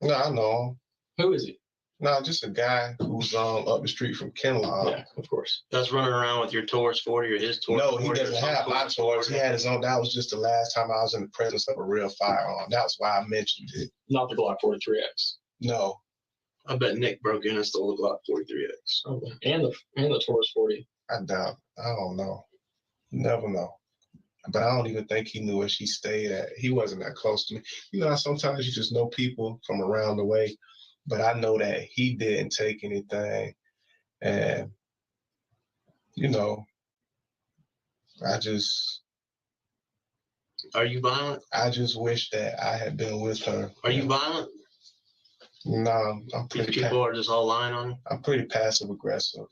No, I know him. Who is he? Nah, just a guy who's up the street from Kenlaw. Yeah, of course. That's running around with your Taurus 40 or his Taurus 40. No, he doesn't have my Taurus. He had his own. That was just the last time I was in the presence of a real firearm. That's why I mentioned it. Not the Glock 43X. No. I bet Nick broke in and stole the Glock 43X. Probably. And the Taurus 40. I doubt. I don't know. You never know. But I don't even think he knew where she stayed at. He wasn't that close to me. You know, sometimes you just know people from around the way. But I know that he didn't take anything. And, you know, I just. Are you violent? I just wish that I had been with her. Are you violent? No, I'm pretty. These people are just all lying on you? I'm pretty passive aggressive.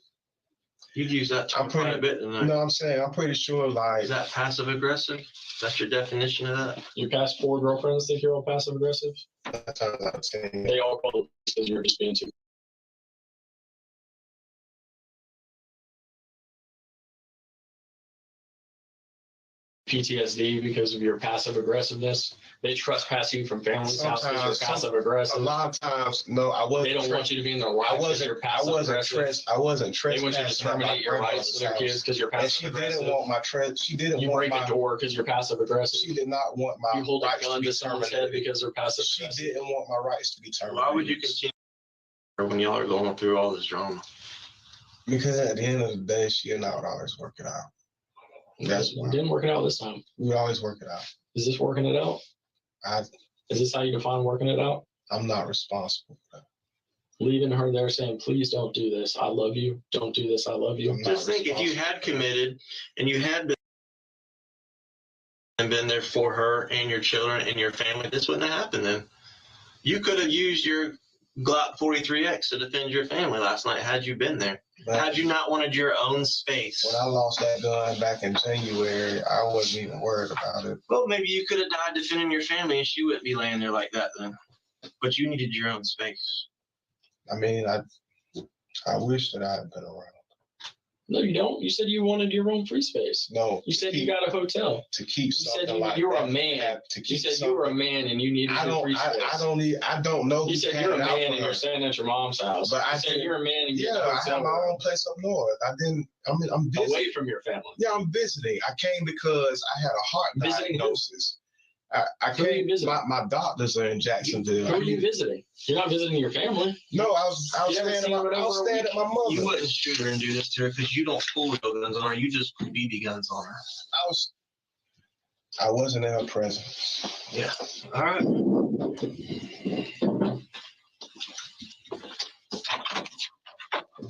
You'd use that term quite a bit tonight. No, I'm saying I'm pretty sure. Like, is that passive aggressive? That's your definition of that? Your past 4 girlfriends think you're all passive aggressive? That's what I'm saying. They all call it because you're just being too. PTSD because of your passive aggressiveness. They trespass you from families' houses. You're passive A aggressive. lot of times, no, I wasn't. They don't want you to be in their life. You're passive aggressive. I wasn't They want you to trespassing at my terminate your rights to their grandmother's kids because you're house. And passive she aggressive. didn't want my She didn't You want break my a door because you're passive aggressive. She did not want my You hold a rights gun to to be someone's head terminated. because they're passive She aggressive. didn't want my rights to be terminated. Why would you continue when y'all are going through all this drama? Because at the end of the day, she and I would always work it out. That's why. Didn't work it out this time. We would always work it out. Is this working it out? Is this how you define working it out? I'm not responsible for that. Leaving her there saying, please don't do this. I love you. Don't do this. I love you. Just think, if you had committed and you had been there for her and your children and your family, this wouldn't have happened then. You could have used your Glock 43X to defend your family last night had you been there. Had you not wanted your own space. When I lost that gun back in January, I wasn't even worried about it. Well, maybe you could have died defending your family and she wouldn't be laying there like that then. But you needed your own space. I mean, I wish that I had been around. No, you don't. You said you wanted your own free space. No. You said you got a hotel. To keep something like that. You were a man. You said you were a man and you needed your free space. I don't know. You said you're a man and you're staying at your mom's house. But I said you're a man and yeah, I have my own place up north. I'm visiting. Away from your family. Yeah, I'm visiting. I came because I had a heart diagnosis. I came. My doctors are in Jacksonville. Who are you visiting? You're not visiting your family. No, I was staying at my mother. You wouldn't shoot her and do this to her because you don't pull real guns on her. You just pull BB guns on her. I wasn't in her presence. Yeah. All right.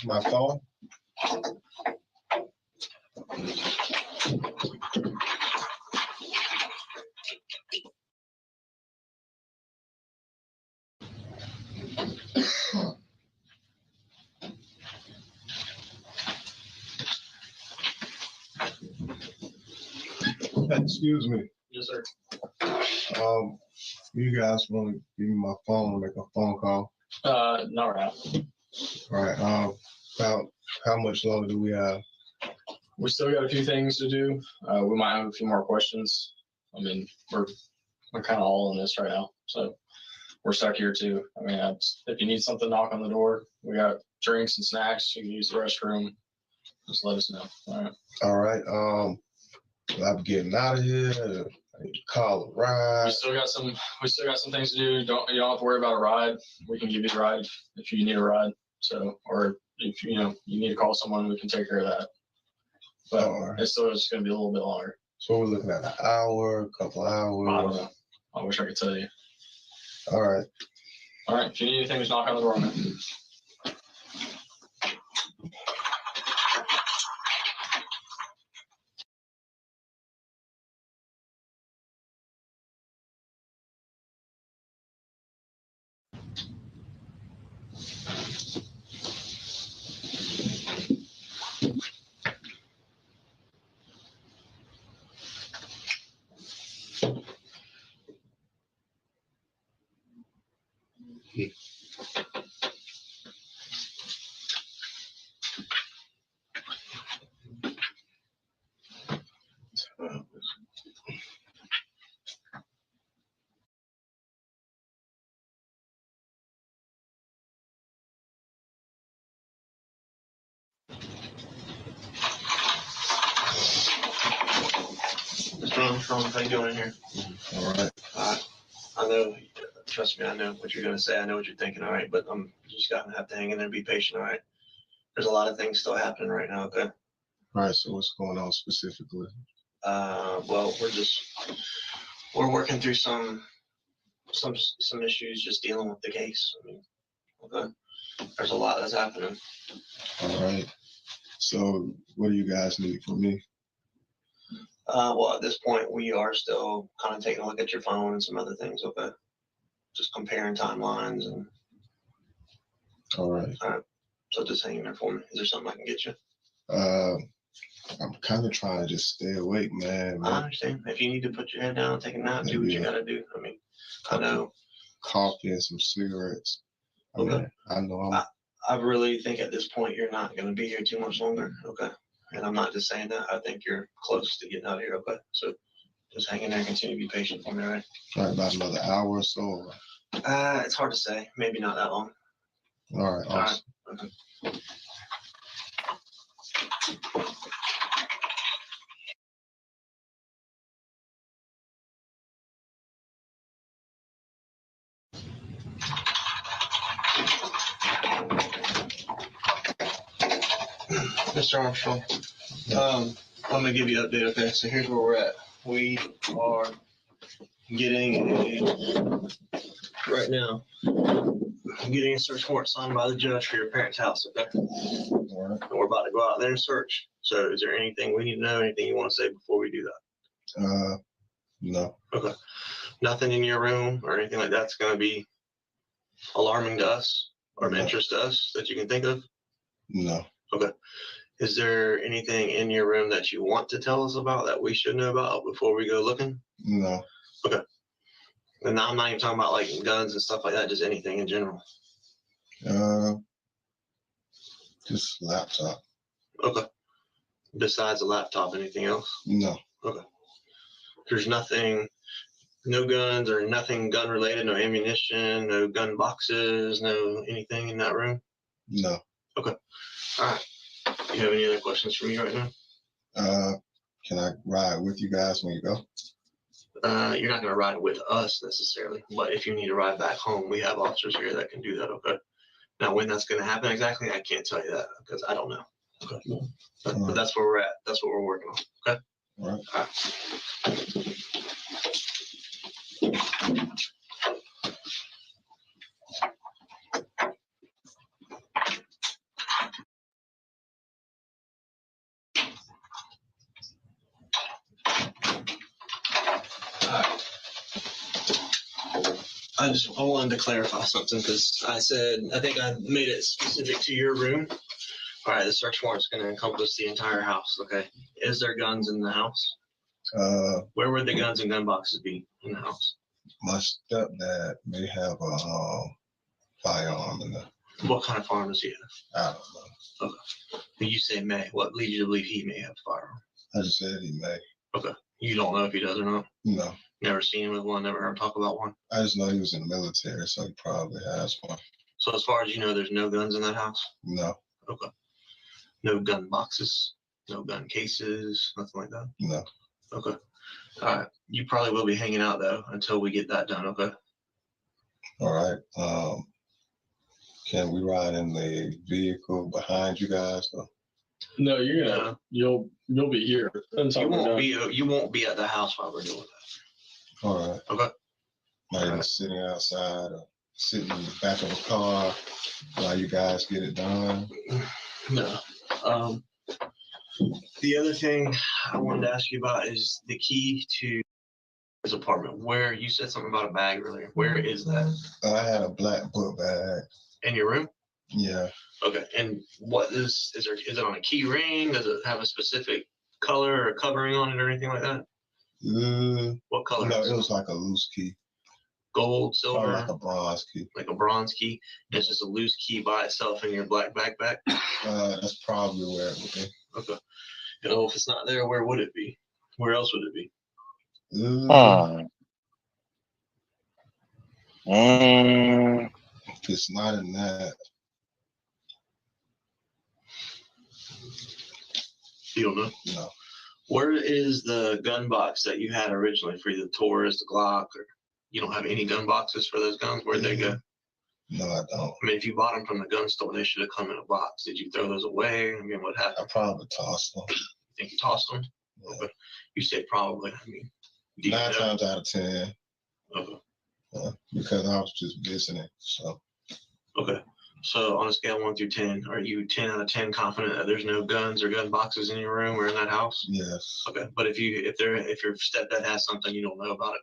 My thought. Excuse me. Yes, sir. You guys want to give me my phone, make a phone call? Not right now. All right. About how much longer do we have? We still got a few things to do. We might have a few more questions. I mean, we're kind of all in this right now, so we're stuck here too. I mean, if you need something, knock on the door. We got drinks and snacks. You can use the restroom. Just let us know. All right. All right. I'm getting out of here. I need to call a ride. We still got some things to do. You don't have to worry about a ride. We can give you a ride if you need a ride. So, or if you need to call someone, we can take care of that. But it's still just going to be a little bit longer. So we're looking at an hour, a couple hours. I don't know. I wish I could tell you. All right. All right. If you need anything, just knock on the door, man. How you doing in here? All right. I know, trust me, I know what you're going to say. I know what you're thinking, all right? But you just got to have to hang in there and be patient, all right? There's a lot of things still happening right now, okay? All right, so what's going on specifically? Well, we're working through some issues just dealing with the case. I mean, okay? There's a lot that's happening. All right. So what do you guys need from me? Well, at this point, we are still kind of taking a look at your phone and some other things, okay? Just comparing timelines and. All right. So just hang in there for me. Is there something I can get you? I'm kind of trying to just stay awake, man. I understand. If you need to put your head down and take a nap, do what you got to do. I mean, I know. Coffee and some cigarettes. Okay. I know. I really think at this point you're not going to be here too much longer, okay? And I'm not just saying that. I think you're close to getting out of here, okay? So Just hang in there and continue to be patient for me, all right? Like about another hour or so. It's hard to say. Maybe not that long. All right. All right. Awesome. Okay. Mr. Armstrong, I'm gonna give you an update. Okay, so here's where we're at. We are getting right now, getting a search warrant signed by the judge for your parents' house. Okay, All right. and we're about to go out there and search. So, is there anything we need to know? Anything you want to say before we do that? No. Okay. Nothing in your room or anything like that's gonna be alarming to us or of No. interest to us that you can think of? No. Okay. Is there anything in your room that you want to tell us about that we should know about before we go looking? No. Okay. And now I'm not even talking about like guns and stuff like that, just anything in general. Just laptop. Okay. Besides a laptop, anything else? No. Okay. There's nothing, no guns or nothing gun related, no ammunition, no gun boxes, no anything in that room? No. Okay. All right. Do you have any other questions for me right now? Can I ride with you guys when you go? You're not going to ride with us necessarily, but if you need to ride back home, we have officers here that can do that. Okay. Now, when that's going to happen exactly, I can't tell you that because I don't know. Okay. But that's where we're at. That's what we're working on. Okay. All right. All right. I wanted to clarify something because I think I made it specific to your room. All right, the search warrant is going to encompass the entire house. Okay. Is there guns in the house? Where would the guns and gun boxes be in the house? My stepdad may have a firearm in there. What kind of firearm does he have? I don't know. Okay. When you say may, what leads you to believe he may have a firearm? I just said he may. Okay. You don't know if he does or not? No. Never seen him with one, never heard him talk about one? I just know he was in the military, so he probably has one. So as far as you know, there's no guns in that house? No. Okay. No gun boxes, no gun cases, nothing like that? No. Okay. All right. You probably will be hanging out though until we get that done. Okay. All right. Can we ride in the vehicle behind you guys though? No, you're gonna you'll be here until You won't be at the house while we're doing that. All right. Okay. Not even sitting outside or sitting in the back of a car while you guys get it done. No. The other thing I wanted to ask you about is the key to his apartment. Where you said something about a bag earlier. Where is that? I had a black book bag. In your room? Yeah. Okay. And what is it on a key ring? Does it have a specific color or covering on it or anything like that? What color? No, it was like a loose key. Gold, silver? Or like a bronze key. Like a bronze key. It's just a loose key by itself in your black backpack? That's probably where it would be. Okay. You know, if it's not there, where would it be? Where else would it be? If it's not in that. You don't know? No. Where is the gun box that you had originally for the Taurus, the Glock, or you don't have any gun boxes for those guns? Where'd they go? No, I don't. I mean, if you bought them from the gun store, they should have come in a box. Did you throw those away? I mean, what happened? I probably tossed them. You think you tossed them? Yeah. Okay. You said probably. I mean, 9 times out of 10. Okay. Because I was just visiting. So. Okay. So on a scale of 1 through 10, are you 10 out of 10 confident that there's no guns or gun boxes in your room or in that house? Yes. Okay. But if your stepdad has something, you don't know about it.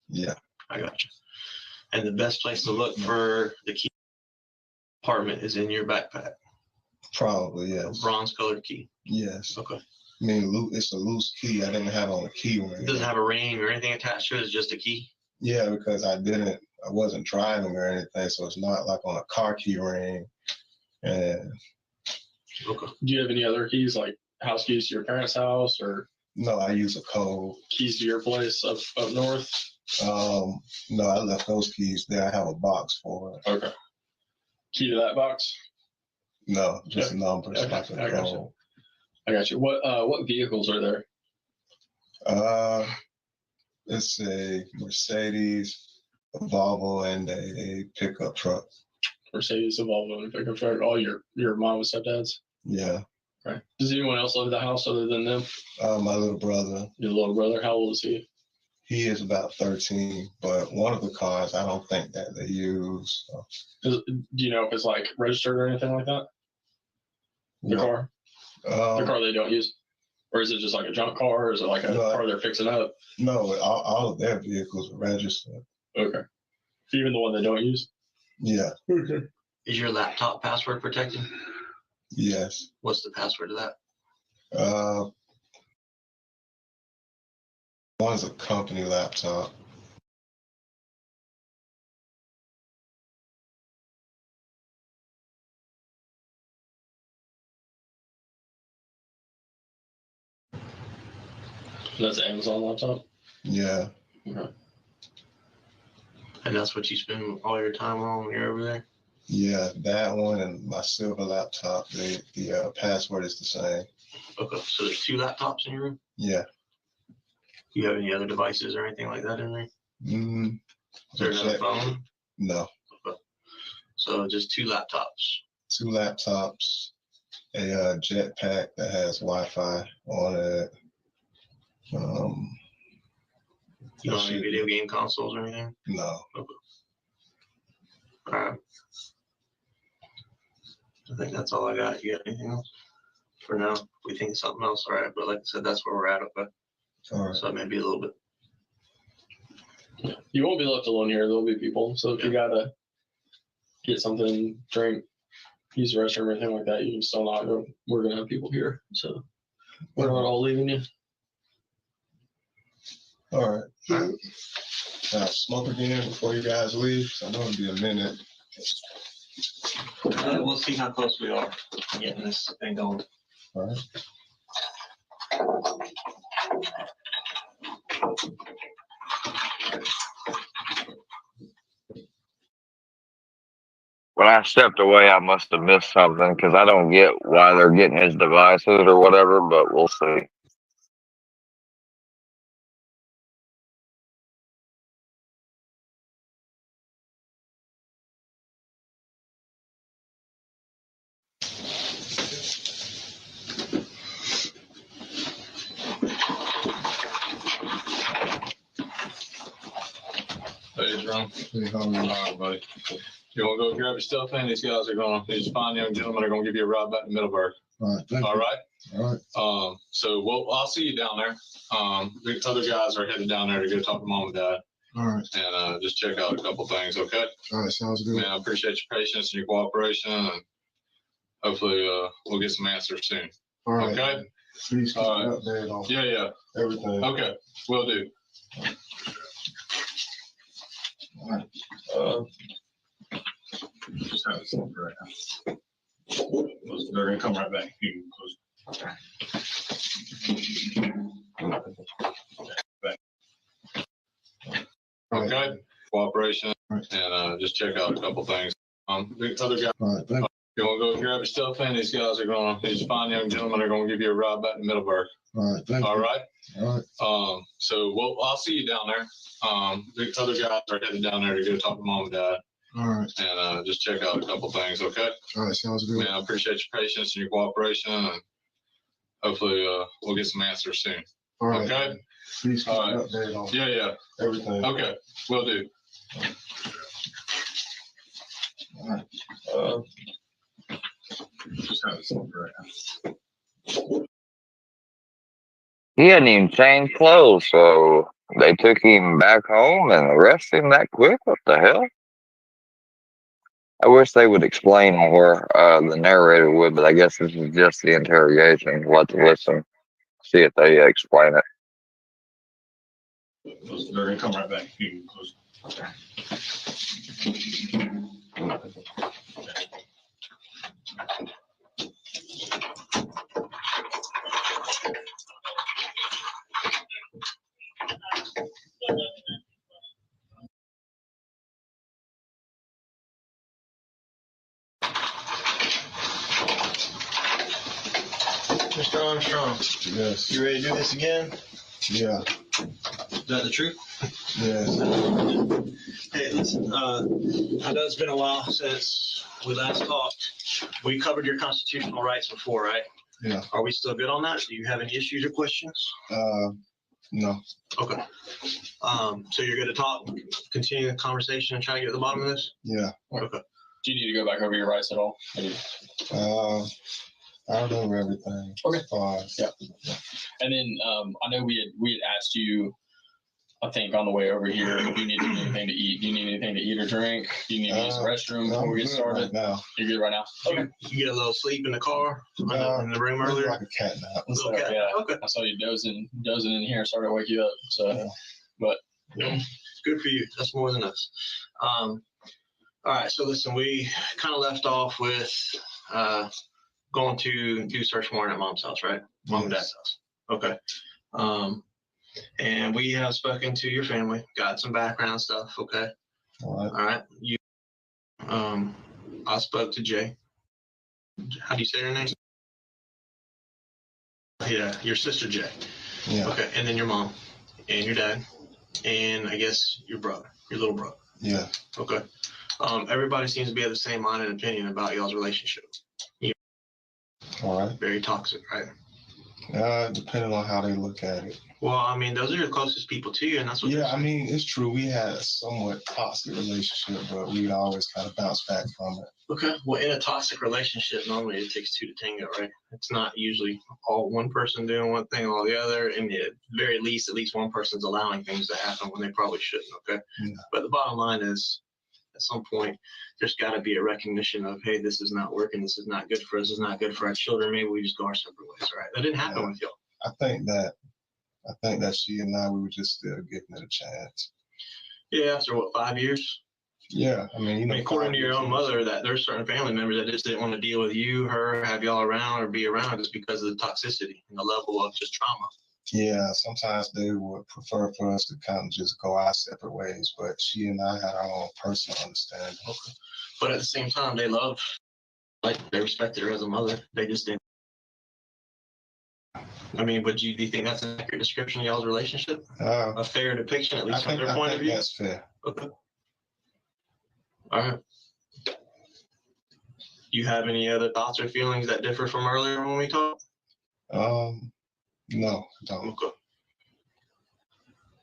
Yeah. I got you. And the best place to look for the key apartment is in your backpack. Probably, yes. A bronze colored key. Yes. Okay. I mean, it's a loose key. I didn't have on a key ring. It doesn't have a ring or anything attached to it. It's just a key. Yeah, because I wasn't driving or anything, so it's not like on a car key ring. And okay. Do you have any other keys, like house keys to your parents' house or No, I use a code. Keys to your place up north? No, I left those keys there. I have a box for it. Okay. Key to that box? No, just numbers. Okay, Like a I got you. code. I got you. What vehicles are there? It's a Mercedes, a Volvo, and a pickup truck. Mercedes, a Volvo, and a pickup truck. All your mom and stepdads? Yeah. Right. Does anyone else live in the house other than them? My little brother. Your little brother, how old is he? He is about 13, but one of the cars I don't think that they use. So. Do you know if it's like registered or anything like that? The car? The car they don't use? Or is it just like a junk car, or is it like a car they're fixing up? No, all of their vehicles are registered. Okay. Even the one they don't use? Yeah. Okay. Is your laptop password protected? Yes. What's the password to that? One's a company laptop. That's an Amazon laptop? Yeah. Okay. And that's what you spend all your time on when you're over there? Yeah, that one and my silver laptop, the password is the same. Okay, so there's 2 laptops in your room? Yeah. Do you have any other devices or anything like that in there? Mm-hmm. Is there another phone? No. Okay. So just 2 laptops. 2 laptops, a jetpack that has Wi-Fi on it. You don't have any video game consoles or anything? No. Okay. All right. I think that's all I got. You got anything else? For now, if we think of something else, all right. But like I said, that's where we're at. Okay. All right. So it may be a little bit. You won't be left alone here. There'll be people. So if you gotta get something, drink, use the restroom or anything like that, you can still not go. We're gonna have people here. So we're not all leaving you. All right. Now, smoke again before you guys leave. I know it'll be a minute. We'll see how close we are to getting this thing going. All right. When I stepped away, I must have missed something because I don't get why they're getting his devices or whatever, but we'll see. Hey, Jerome. Hey, how are you? All right, buddy. You want to go grab your stuff in? These guys are going to, these fine young gentlemen are going to give you a ride back to Middleburg. All right. Thank All you. right. All right. So I'll see you down there. The other guys are headed down there to go talk to mom and dad All right. and just check out a couple things. Okay. All right. Sounds good. Man, I appreciate your patience and your cooperation, and hopefully we'll get some answers soon. All right. Okay. Please keep All me right. updated on Yeah. everything. Okay. Will do. All right. Just have this over right now. They're gonna come right back. You can close. Okay. Cooperation and just check out a couple things. The other guy. All right. Thank You want to go grab your stuff in? These guys are going to, these fine young gentlemen are going to give you a ride back to Middleburg. you. All right. Thank All you. right. All right. So I'll see you down there. The other guys are headed down there to go talk to mom and dad All right. and just check out a couple things. Okay. All right. Sounds good. Man, I appreciate your patience and your cooperation, and hopefully we'll get some answers soon. All right. Okay. Please keep All me right. updated on Yeah. everything. Okay. Will do. All right. Just have this over right now. He hadn't even changed clothes, so they took him back home and arrested him that quick. What the hell? I wish they would explain more, the narrator would, but I guess this is just the interrogation. We'll have to listen, see if they explain it. They're gonna come right back. You can close. Mr. Armstrong, Yes. you ready to do this again? Yeah. Is that the truth? Yes. Hey, listen, I know it's been a while since we last talked. We covered your constitutional rights before, right? Yeah. Are we still good on that? Do you have any issues or questions? No. Okay. So you're good to talk, continue the conversation and try to get to the bottom of this? Yeah. Okay. Do you need to go back over your rights at all? Maybe. I remember everything. Okay. Fine. Yeah. And then I know we had asked you, I think on the way over here, if you need anything to eat. Do you need anything to eat or drink? Do you need to use the restroom before we get started? Right now. You're good right now? Okay. You get a little sleep in the car, in the room earlier? Like a cat nap. Little cat? Yeah. Okay. I saw you dozing in here, started to wake you up. So, Yeah. but It's good for you. That's more than us. All right. So listen, we kind of left off with going to do search warrant at mom's house, right? Mom and dad's house. Okay. And we have spoken to your family, got some background stuff. Okay. All right. All right. You, I spoke to Jay. How do you say her name? Yeah, your sister Jay. Yeah. Okay. And then your mom and your dad and I guess your brother, your little brother. Yeah. Okay. Everybody seems to be of the same mind and opinion about y'all's relationship. All right. Very toxic, right? Depending on how they look at it. Well, I mean, those are your closest people to you, and that's what. Yeah, I mean, it's true. We had a somewhat toxic relationship, but we'd always kind of bounce back from it. Okay. Well, in a toxic relationship, normally it takes two to tango, right? It's not usually all one person doing one thing or the other. And at very least, at least one person's allowing things to happen when they probably shouldn't. Okay. Yeah. But the bottom line is, at some point, there's got to be a recognition of, hey, this is not working. This is not good for us. This is not good for our children. Maybe we just go our separate ways. All right. That didn't happen with y'all. I think that she and I, we were just still giving it a chance. Yeah. After what, 5 years? Yeah. I mean, you know, according to your own mother, that there's certain family members that just didn't want to deal with you, her, have y'all around or be around just because of the toxicity and the level of just trauma. Yeah, sometimes they would prefer for us to kind of just go our separate ways, but she and I had our own personal understanding. Okay. But at the same time, they love, like, they respected her as a mother. They just didn't. I mean, do you think that's an accurate description of y'all's relationship? A fair depiction, at least from their point of view? That's fair. Okay. All right. You have any other thoughts or feelings that differ from earlier when we talked? No, I don't. Okay.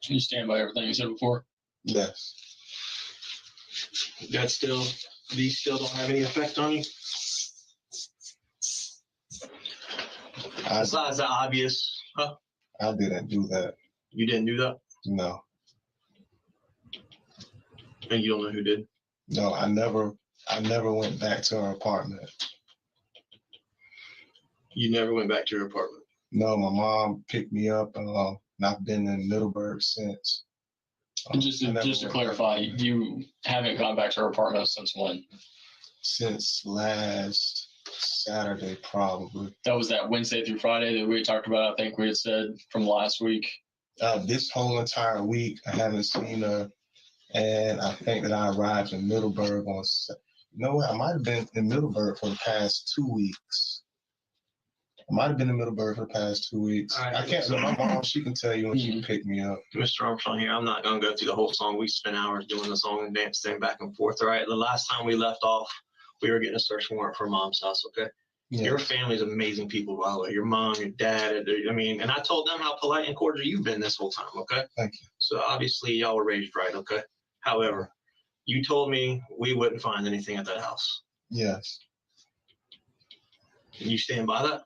can you stand by everything you said before? Yes. These still don't have any effect on you? Besides the obvious, huh? I didn't do that. You didn't do that? No. And you don't know who did? No, I never went back to her apartment. You never went back to your apartment? No, my mom picked me up, and I've been in Middleburg since. And just to clarify, you haven't gone back to her apartment since when? Since last Saturday, probably. That was that Wednesday through Friday that we talked about. I think we had said from last week. This whole entire week, I haven't seen her, and I think that I arrived in Middleburg on. No, I might have been in Middleburg for the past 2 weeks. Right, I can't remember. My mom, she can tell you when she picked me up. Mr. Armstrong here, I'm not going to go through the whole song. We spent hours doing the song and dance thing back and forth, all right? The last time we left off, we were getting a search warrant for mom's house, okay? Yeah. Your family's amazing people, by the way. Your mom, your dad, I mean, and I told them how polite and cordial you've been this whole time, okay? Thank you. So obviously y'all were raised right, okay? However, you told me we wouldn't find anything at that house. Yes. You stand by that?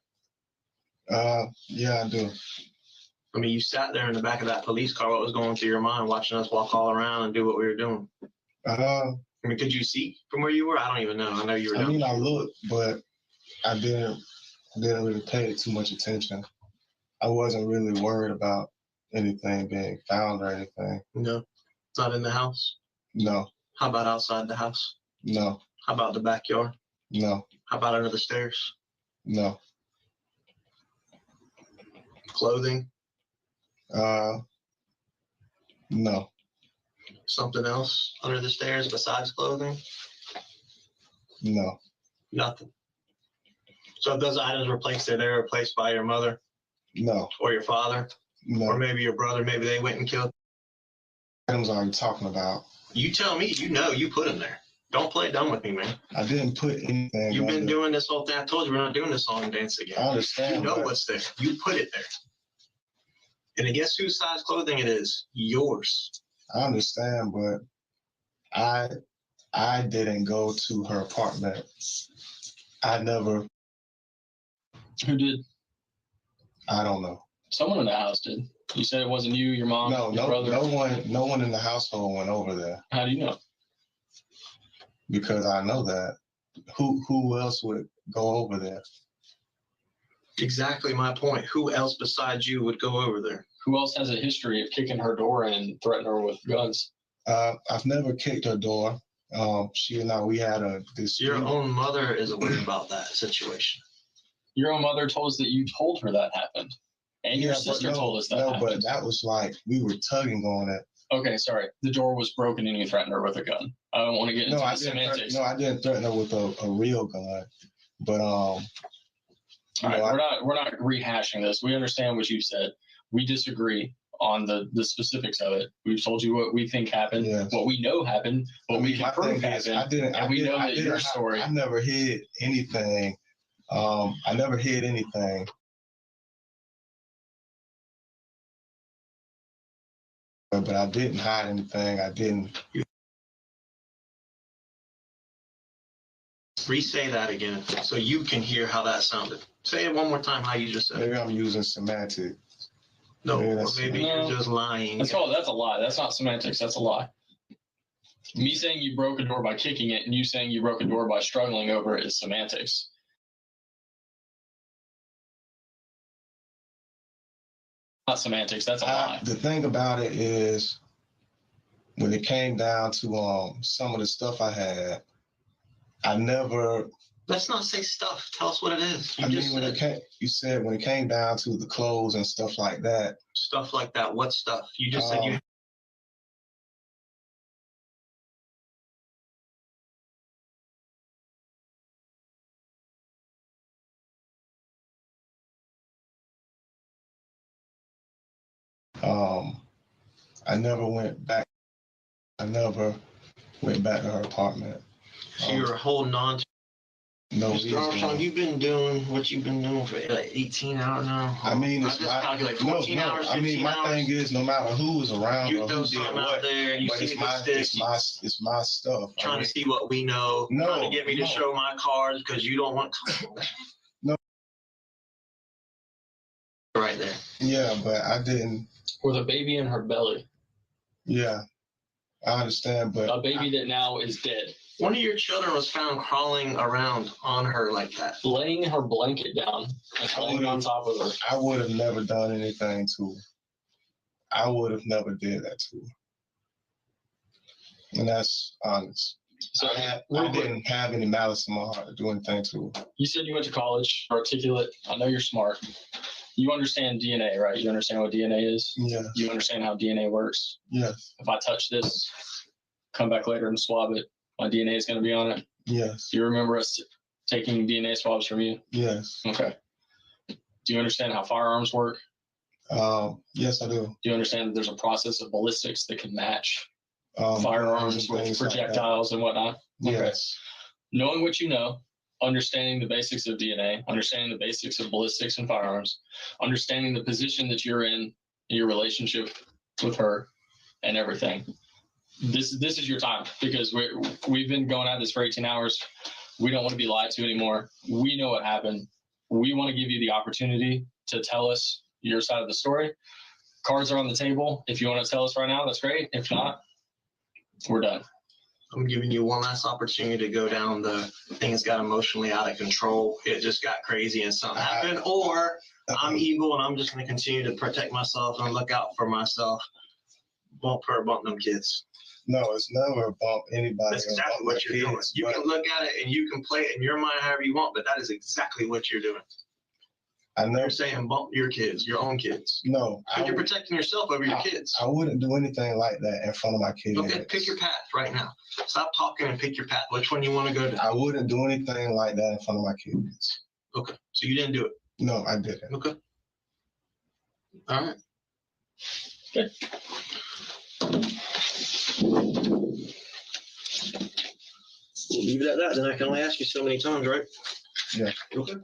Yeah, I do. I mean, you sat there in the back of that police car. What was going through your mind watching us walk all around and do what we were doing? I mean, could you see from where you were? I don't even know. I know you were down. I mean, I looked, but I didn't really pay too much attention. I wasn't really worried about anything being found or anything. No. It's not in the house? No. How about outside the house? No. How about the backyard? No. How about under the stairs? No. Clothing? No. Something else under the stairs besides clothing? No. Nothing. So if those items were placed there, they were replaced by your mother No, or your father, or no. maybe your brother, maybe they went and killed. Items are you talking about? You tell me, you know, you put them there. Don't play dumb with me, man. I didn't put anything. You've been under- doing this whole thing. I told you we're not doing this song and dance again. I understand. You know but what's there. You put it there. And guess whose size clothing it is? Yours. I understand, but I didn't go to her apartment. I never. Who did? I don't know. Someone in the house did. You said it wasn't you, your mom, No, your brother. no one in the household went over there How do you know? because I know that. Who else would go over there? Exactly my point. Who else besides you would go over there? Who else has a history of kicking her door in and threatening her with guns? I've never kicked her door. She and I, we had a dispute. Your own mother is aware about that situation. Your own mother told us that you told her that happened. And your Yeah, but sister told us that No, happened. but that was like, we were tugging on it. Okay, sorry. The door was broken and you threatened her with a gun. I don't want to get into the semantics. I didn't threaten her with a real gun. But All right, we're not rehashing this. We understand what you said. We disagree on the specifics of it. We've told you what we think happened, Yes. what we know happened, what we can prove happened. Your story. I never hid anything. I never hid anything. But I didn't hide anything. I didn't. Re-say that again so you can hear how that sounded. Say it one more time how you just said it. Maybe I'm using semantic. No, maybe or that's- maybe you're just lying. That's a lie. That's not semantics. That's a lie. Me saying you broke a door by kicking it and you saying you broke a door by struggling over it is semantics. Not semantics. That's a lie. The thing about it is, when it came down to some of the stuff I had, I never. Let's not say stuff. Tell us what it is. You said when it came down to the clothes and stuff like that. Stuff like that. What stuff? You just said you. I never went back. I never went back to her apartment. So you're holding on to. No Mr. Armstrong, you've been doing what you've been doing for like 18 hours now. I mean, it's calculate 14 hours, 15 I mean, my thing is, no matter who was around you or throw who did something what, out there, you but see the sticks, it's my stuff. trying to see what we know, trying to get me to show my cards because you don't want. No. Right there. Yeah, but I didn't. With a baby in her belly. Yeah, I understand, but a baby that now is dead. One of your children was found crawling around on her like that. Laying her blanket down and laying on top of her. I would have never done anything to her. I would have never did that to her. And that's honest. So I didn't have any malice in my heart to do anything to her. You said you went to college, articulate. I know you're smart. You understand DNA, right? You understand what DNA is? Yeah. You understand how DNA works? Yes. If I touch this, come back later and swab it, my DNA is going to be on it? Yes. Do you remember us taking DNA swabs from you? Yes. Okay. Do you understand how firearms work? Yes, I do. Do you understand that there's a process of ballistics that can match firearms with things projectiles and whatnot? Okay. Yes. Knowing what you know, understanding the basics of DNA, understanding the basics of ballistics and firearms, understanding the position that you're in your relationship with her and everything. This is your time because we've been going at this for 18 hours. We don't want to be lied to anymore. We know what happened. We want to give you the opportunity to tell us your side of the story. Cards are on the table. If you want to tell us right now, that's great. If not, we're done. I'm giving you one last opportunity to go down the things got emotionally out of control. It just got crazy and something happened. Or I'm evil and I'm just going to continue to protect myself and look out for myself. Bump her, bump them kids. No, it's never bump anybody. That's exactly what you're doing. You can look at it and you can play it in your mind however you want, but that is exactly what you're doing. You're saying bump your kids, your own kids. No. But you're protecting yourself over your kids. I wouldn't do anything like that in front of my kids. Okay, pick your path right now. Stop talking and pick your path. Which one you want to go to? I wouldn't do anything like that in front of my kids. Okay, so you didn't do it. No, I didn't. Okay. All right. Good. We'll leave it at that. Then I can only ask you so many times, right? Yeah. Okay.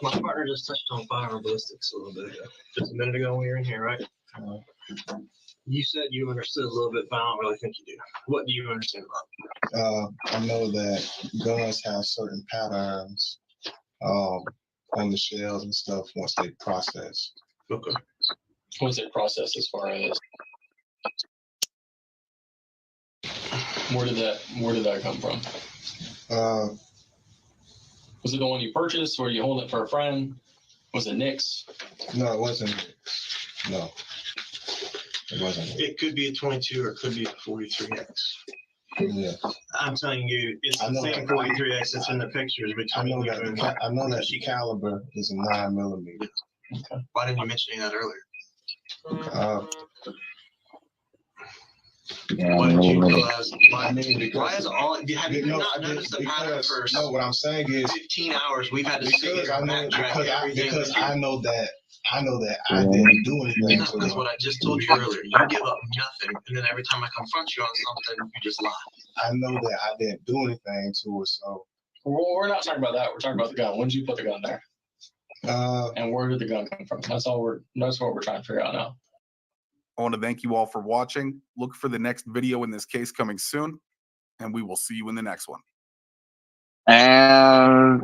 My partner just touched on fire and ballistics a little bit ago. Just a minute ago when we were in here, right? You said you understood a little bit, but I don't really think you do. What do you understand about it? I know that guns have certain patterns on the shells and stuff once they process. Okay. Was it processed as far as where did that come from? Was it the one you purchased or you hold it for a friend? Was it Nick's? No, it wasn't. No, it wasn't. It could be a 22 or it could be a 43X. Yeah. I'm telling you, it's the same 43X that's in the pictures I between know you that. and I know that the caliber is a 9mm. Okay. Why didn't you mention that earlier? Why did you realize? Why is all? Have you not noticed the pattern for? No, what I'm saying is 15 hours we've had to sit here and backtrack everything. Because I know that I didn't do anything. No, because what I just told you earlier, you give up nothing, and then every time I confront you on something, you just lie. I know that I didn't do anything to her, so. Well, we're not talking about that. We're talking about the gun. When did you put the gun there? And where did the gun come from? That's what we're trying to figure out now. I want to thank you all for watching. Look for the next video in this case coming soon, and we will see you in the next one. And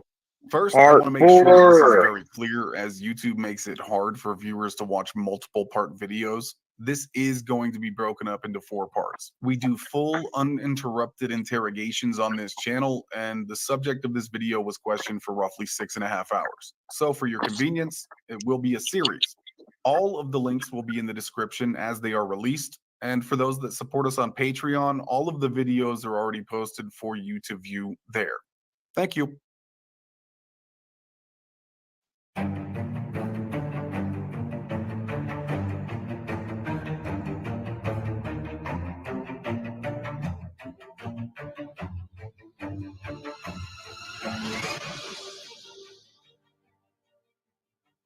first, I want to make sure that this is very clear, as YouTube makes it hard for viewers to watch multiple part videos. This is going to be broken up into 4 parts. We do full uninterrupted interrogations on this channel, and the subject of this video was questioned for roughly 6.5 hours. So for your convenience, it will be a series. All of the links will be in the description as they are released. And for those that support us on Patreon, all of the videos are already posted for you to view there. Thank you.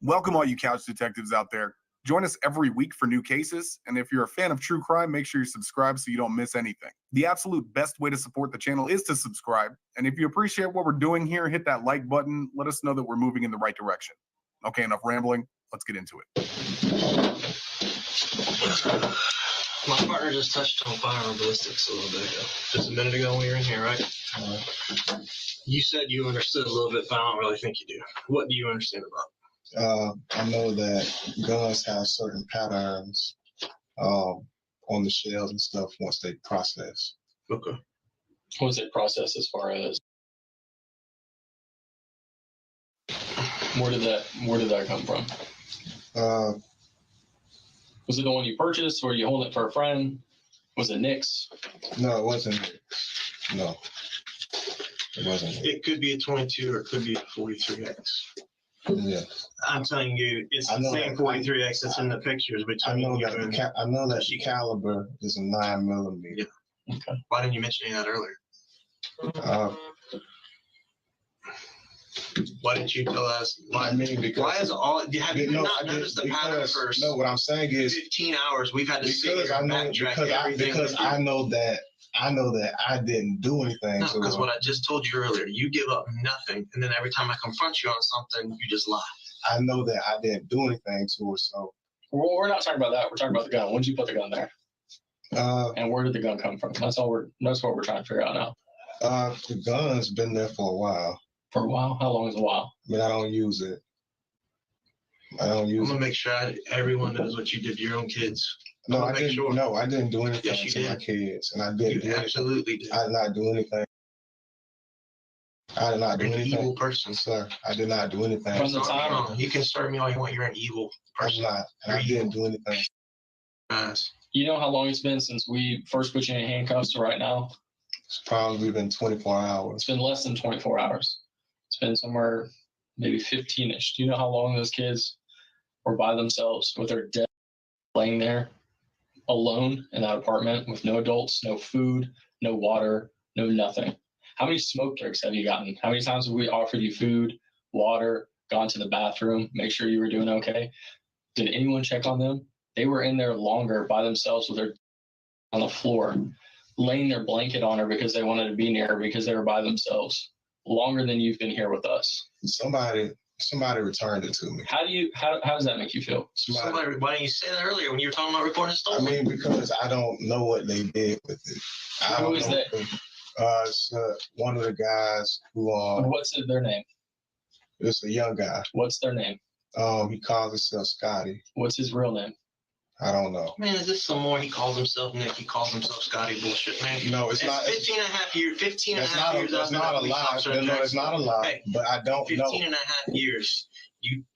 Welcome all you couch detectives out there. Join us every week for new cases, and if you're a fan of true crime, make sure you subscribe so you don't miss anything. The absolute best way to support the channel is to subscribe, and if you appreciate what we're doing here, hit that like button. Let us know that we're moving in the right direction. Okay, enough rambling. Let's get into it. My partner just touched on fire and ballistics a little bit ago. Just a minute ago when we were in here, right? You said you understood a little bit, but I don't really think you do. What do you understand about it? I know that guns have certain patterns on the shells and stuff once they process. Okay. Was it processed as far as where did that come from? Was it the one you purchased or you hold it for a friend? Was it Nick's? No, it wasn't Nick's. No, it wasn't. It could be a 22 or it could be a 43X. Yeah. I'm telling you, it's the same 43X that's in the pictures between you and I know that the caliber is a 9mm. Yeah. Okay. Why didn't you mention any of that earlier? Why didn't you tell us? Why is all? Have you not noticed the pattern first? No, what I'm saying is 15 hours we've had to sit here and backtrack everything. Because I know that I didn't do anything. No, because what I just told you earlier, you give up nothing, and then every time I confront you on something, you just lie. I know that I didn't do anything to her, so. Well, we're not talking about that. We're talking about the gun. When did you put the gun there? And where did the gun come from? That's what we're trying to figure out now. The gun's been there for a while. For a while? How long is a while? I mean, I don't use it. I'm gonna make sure everyone knows what you did to your own kids. No, I didn't. Sure. No, I didn't do anything to my kids, and I didn't. You absolutely did. I did not do anything. I did not do You're an anything. evil person. Sir, I did not do anything. From the time You can start me all you want. You're an evil I'm person. not. And I didn't do anything. Guys, you know how long it's been since we first put you in handcuffs to right now? It's probably been 24 hours. It's been less than 24 hours. It's been somewhere maybe 15-ish. Do you know how long those kids were by themselves with their dead laying there alone in that apartment with no adults, no food, no water, no nothing? How many smoke breaks have you gotten? How many times have we offered you food, water, gone to the bathroom, make sure you were doing okay? Did anyone check on them? They were in there longer by themselves with their on the floor, laying their blanket on her because they wanted to be near her because they were by themselves. Longer than you've been here with us. Somebody returned it to me. How does that make you feel? somebody, why didn't you say that earlier when you were talking about recording I stolen? mean, because I don't know what they did with it. I Who don't is know. that? It's one of the guys who What's their name? it's a young guy. What's their name? He calls himself Scotty. What's his real name? I don't know. Man, is this some more? He calls himself Nick. He calls himself Scotty bullshit, man. No, it's not. 15 and a half years. 15 and a That's half not. years. That's not a lie. No, it's not a lie. Hey, But I don't 15 know. and a half years.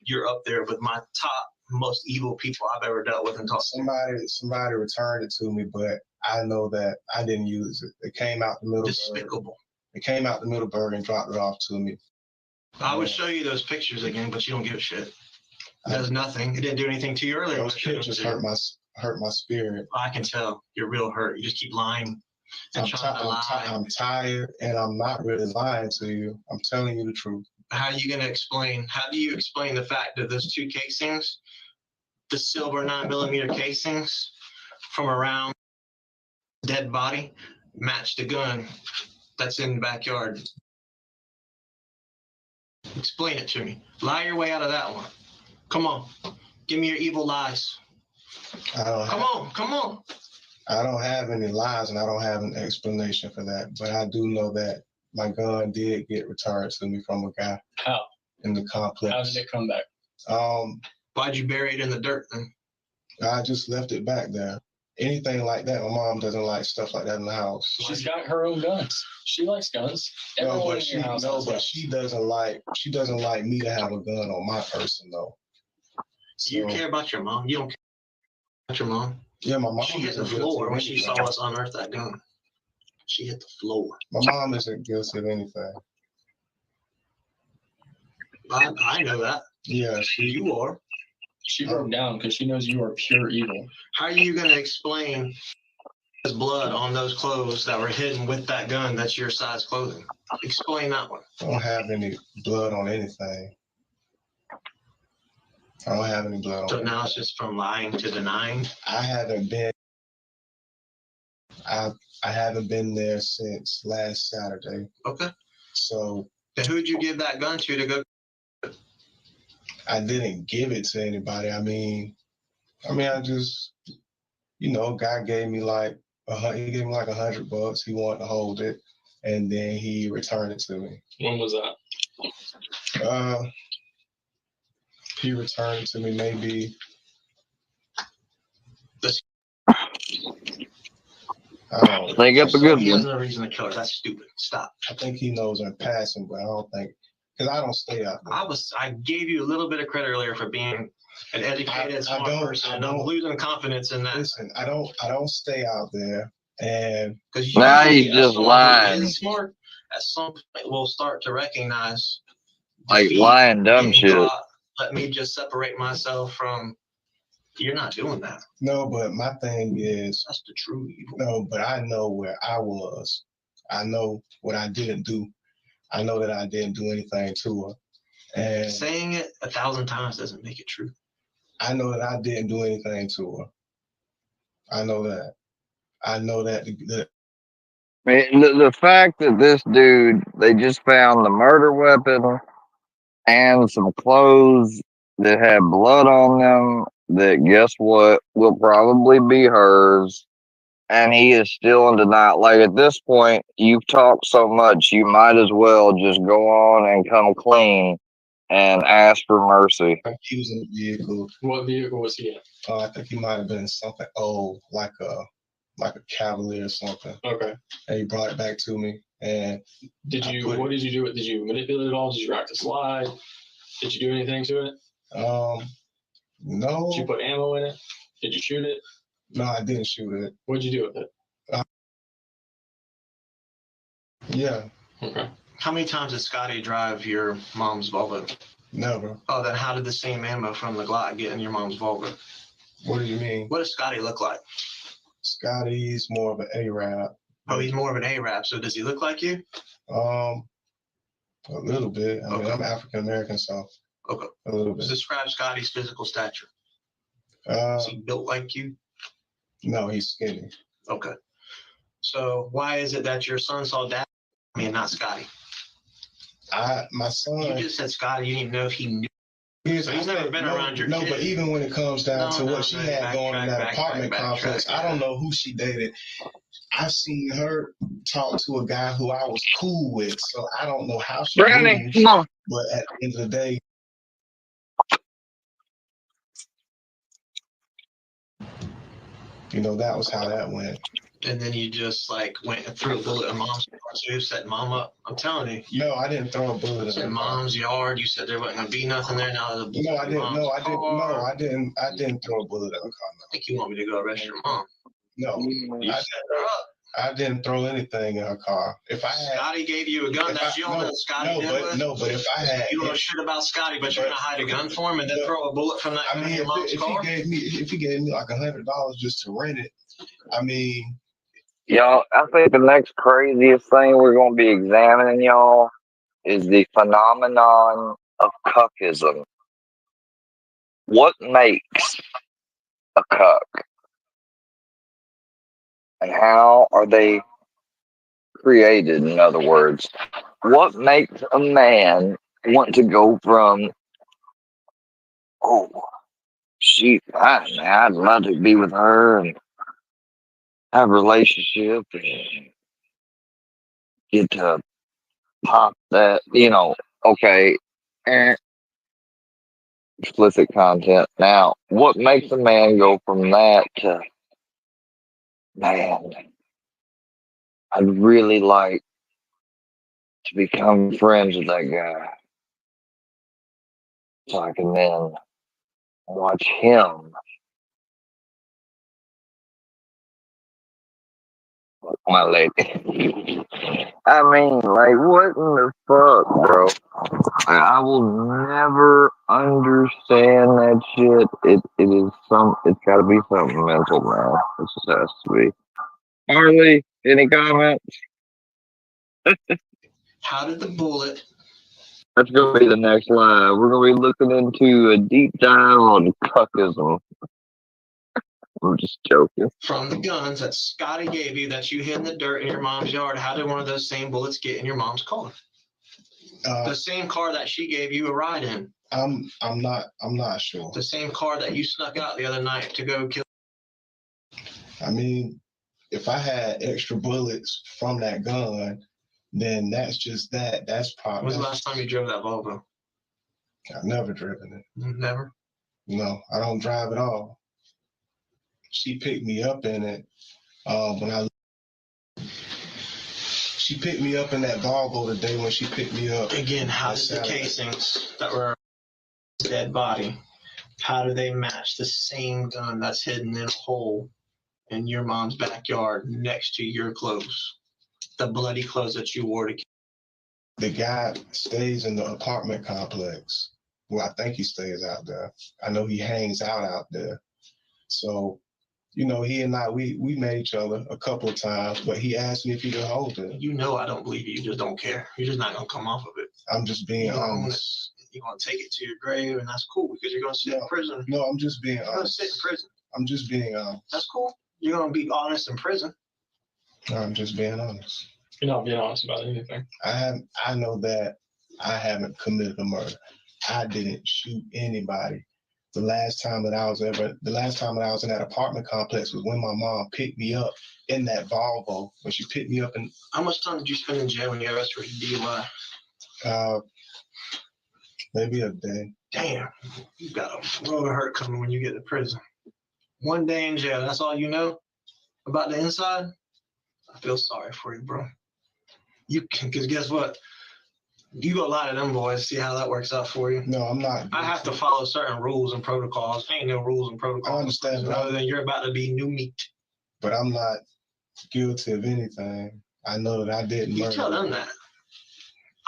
You're up there with my top most evil people I've ever dealt with and talked to. Somebody returned it to me, but I know that I didn't use it. It came out the Middleburg. Despicable. It came out the Middleburg and dropped it off to me. I would show you those pictures again, but you don't give a shit. It does nothing. It didn't do anything to you earlier. Those pictures hurt my spirit. I can tell. You're real hurt. You just keep lying and trying to lie. I'm tired, and I'm not really lying to you. I'm telling you the truth. How do you explain the fact that those two casings, the silver 9mm casings from around the dead body, match the gun that's in the backyard? Explain it to me. Lie your way out of that one. Come on. Give me your evil lies. Come on. I don't have any lies, and I don't have an explanation for that. But I do know that my gun did get returned to me from a guy. How? In the complex. How did it come back? Why'd you bury it in the dirt then? I just left it back there. Anything like that, my mom doesn't like stuff like that in the house. She's got her own guns. She likes guns. Everyone in your house has guns. She doesn't like me to have a gun on my person though. Do you care about your mom? You don't care about your mom? Yeah, my mom. She hit the floor when she saw us unearth that gun. She hit the floor. My mom isn't guilty of anything. I know that. Yeah, you are. She broke down because she knows you are pure evil. How are you going to explain there's blood on those clothes that were hidden with that gun that's your size clothing? Explain that one. I don't have any blood on anything. I don't have any blood on So now it's just from lying to denying? I haven't been there since last Saturday. Okay. So then who'd you give that gun to go? I didn't give it to anybody. I mean, I just, guy gave me like $100. He wanted to hold it, and then he returned it to me. When was that? He returned it to me maybe. They got the good He has one. no reason to kill her. That's stupid. Stop. I think he knows in passing, but I don't think, because I don't stay out there. I gave you a little bit of credit earlier for being an educated, smart person, and I'm losing confidence in that. Listen, I don't stay out there, and because now you just lying. Smart at some point will start to recognize Like lying dumb shit. Let me just separate myself from. You're not doing that. No, but my thing is that's the true evil. No, but I know where I was. I know what I didn't do. I know that I didn't do anything to her. And saying it 1,000 times doesn't make it true. I know that I didn't do anything to her. I know that. I know that. The fact that this dude, they just found the murder weapon and some clothes that had blood on them that, guess what, will probably be hers, and he is still in denial. Like, at this point, you've talked so much, you might as well just go on and come clean and ask for mercy. He was in a vehicle. What vehicle was he in? I think he might have been something old, like a Cavalier or something. Okay. And he brought it back to me. and Did you? What did you do? Did you manipulate it all? Did you rack the slide? Did you do anything to it? No. Did you put ammo in it? Did you shoot it? No, I didn't shoot it. What'd you do with it? Yeah. Okay. How many times did Scotty drive your mom's Volvo? Never. Oh, then how did the same ammo from the Glock get in your mom's Volvo? What do you mean? What does Scotty look like? Scotty's more of an Arab. Oh, he's more of an Arab. So does he look like you? A little bit. I mean, Okay. I'm African American, so Okay. a little bit. Describe Scotty's physical stature. Is he built like you? No, he's skinny. Okay. So why is it that your son saw dad? I mean, not Scotty. My son. You just said Scotty. You didn't know if he knew. He's never been around your kid. But even when it comes down to what she had going in that apartment complex, I don't know who she dated. I've seen her talk to a guy who I was cool with, so I don't know how she Brandon, moved, come on. but at the end of the day, that was how that went. And then you just like went and threw a bullet in mom's car too, set mom up. I'm telling you. No, I didn't throw a bullet in mom's yard. You said there wasn't gonna be nothing there. Now there's a bullet. No, I didn't throw a bullet in the car. I think you want me to go arrest your mom. No, You set her up. I didn't throw anything in her car. If I had, Scotty gave you a gun. That's the only thing Scotty did with. but if I had, you don't know shit about Scotty, but you're gonna hide a gun for him and then throw a bullet from that gun in your mom's car. If he gave me like $100 just to rent it, I mean. Y'all, I think the next craziest thing we're going to be examining, y'all, is the phenomenon of cuckism. What makes a cuck? And how are they created, in other words? What makes a man want to go from, oh, she's fine, I'd love to be with her and have a relationship and get to pop that, okay, explicit content. Now, what makes a man go from that to, man, I'd really like to become friends with that guy so I can then watch him fuck my lady. I mean, like, what in the fuck, bro? I will never understand that shit. It's gotta be something mental, man. It just has to be. Harley, any comments? How did the bullet? That's gonna be the next live. We're gonna be looking into a deep dive on cuckism. I'm just joking. From the guns that Scotty gave you that you hid in the dirt in your mom's yard, how did one of those same bullets get in your mom's car? The same car that she gave you a ride in. I'm not sure. The same car that you snuck out the other night to go kill. I mean, if I had extra bullets from that gun, then that's just that. That's probably. When was the last time you drove that Volvo? I've never driven it. Never? No, I don't drive at all. She picked me up in it She picked me up in that Volvo the day when she picked me up. Again, how did the casings that were dead body, how do they match the same gun that's hidden in a hole in your mom's backyard next to your clothes? The bloody clothes that you wore to kill. The guy stays in the apartment complex. Well, I think he stays out there. I know he hangs out there. So, he and I, we met each other a couple of times, but he asked me if he could hold it. I don't believe you. You just don't care. You're just not going to come off of it. I'm just being honest. You're going to take it to your grave, and that's cool because you're going to sit in prison. No, I'm just being honest. You're going to sit in prison. I'm just being honest. That's cool. You're going to be honest in prison. I'm just being honest. You're not being honest about anything. I know that I haven't committed a murder. I didn't shoot anybody. The last time that I was in that apartment complex was when my mom picked me up in that Volvo. When she picked me up and. How much time did you spend in jail when you got arrested for DUI? Maybe a day. Damn, you got a world of hurt coming when you get to prison. 1 day in jail. That's all you know about the inside. I feel sorry for you, bro. You can, because guess what? You go lie to them boys, see how that works out for you. No, I'm not. I have to follow certain rules and protocols. Ain't no rules and protocols. I understand, Other than you're about to be new meat. But I'm not guilty of anything. I know that I didn't You murder. tell them that.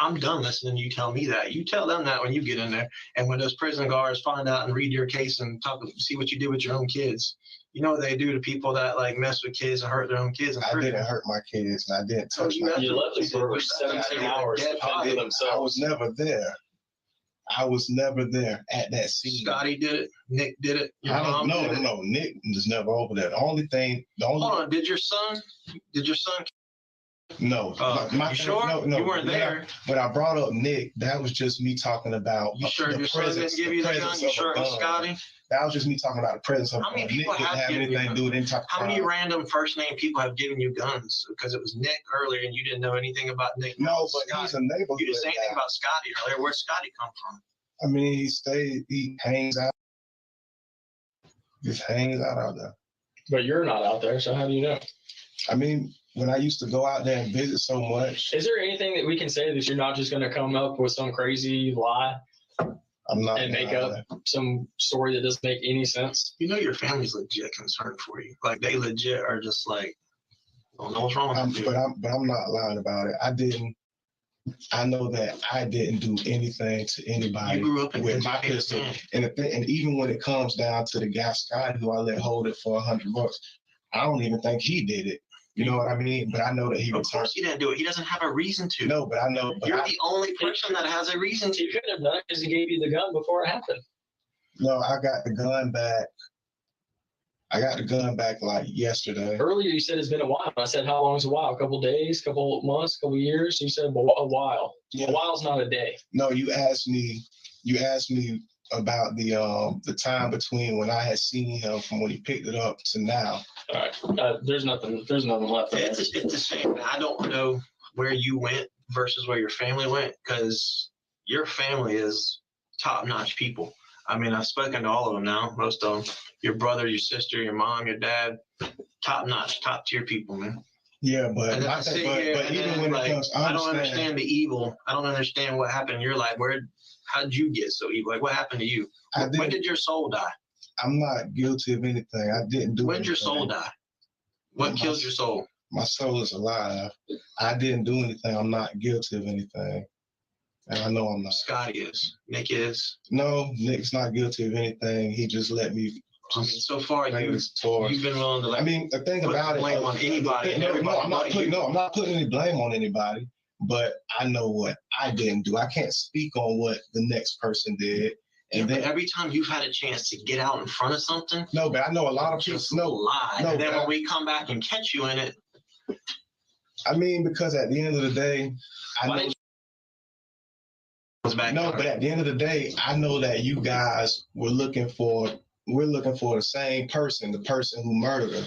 I'm done listening to you tell me that. You tell them that when you get in there. And when those prison guards find out and read your case and see what you did with your own kids, you know what they do to people that like mess with kids and hurt their own kids. I didn't hurt my kids, and I didn't touch my kids. You left them for 17 hours to fend for themselves. I was never there. I was never there at that scene. Scotty did it. Nick did it. Your I don't mom know. did it. No, Nick was never over there. The only Hold on. Did your son? No. You sure? No, You weren't there. When I brought up Nick, that was just me talking about You sure the your son didn't give you the gun? You sure it was Scotty? That was just me talking about the presence of How many Nick people didn't have have given you anything to do with any type of How many crime. random first name people have given you guns? Because it was Nick earlier and you didn't know anything about Nick. No, but he's a neighborhood You didn't say anything guy. about Scotty earlier. Where'd Scotty come from? I mean, he hangs out. Just hangs out there. But you're not out there, so how do you know? I mean, when I used to go out there and visit so much. Is there anything that we can say that you're not just going to come up with some crazy lie? I'm not. And make up some story that doesn't make any sense? You know your family's legit concerned for you. Like they legit are just like, don't know what's wrong with you. But I'm not lying about it. I know that I didn't do anything to anybody You grew up in with my educated pistol. family. And even when it comes down to the guy Scott who I let hold it for $100, I don't even think he did it. You know what I mean? But I know that he Of was. course he didn't do it. He doesn't have a reason to. No, but I know. But You're the only person that has a reason to. He couldn't have done it because he gave you the gun before it happened. No, I got the gun back. I got the gun back like yesterday. Earlier you said it's been a while. I said, how long is a while? A couple days, couple months, couple years? You said a while. Yeah. A while's not a day. No, you asked me about the time between when I had seen him from when he picked it up to now. All right. There's nothing left. It's a shame. I don't know where you went versus where your family went because your family is top-notch people. I mean, I've spoken to all of them now, most of them. Your brother, your sister, your mom, your dad, top-notch, top-tier people, man. Yeah, but And then I sit here but and even then, when like, it comes, I don't understand the evil. I don't understand what happened in your life. How did you get so evil? Like, what happened to you? When did your soul die? I'm not guilty of anything. I didn't do. When did your soul die? What killed your soul? My soul is alive. I didn't do anything. I'm not guilty of anything. And I know I'm not. Scotty is. Nick is. No, Nick's not guilty of anything. He just let me. I mean, so far you've been willing to. I mean, the thing about it. Blame on anybody and everybody. I'm not putting any blame on anybody. But I know what I didn't do. I can't speak on what the next person did. And then every time you've had a chance to get out in front of something. No, but I know a lot of people. No, lie. No, and then when we come back and catch you in it. I mean, because at the end of the day, I know. No, but at the end of the day, I know that you guys we're looking for the same person, the person who murdered her.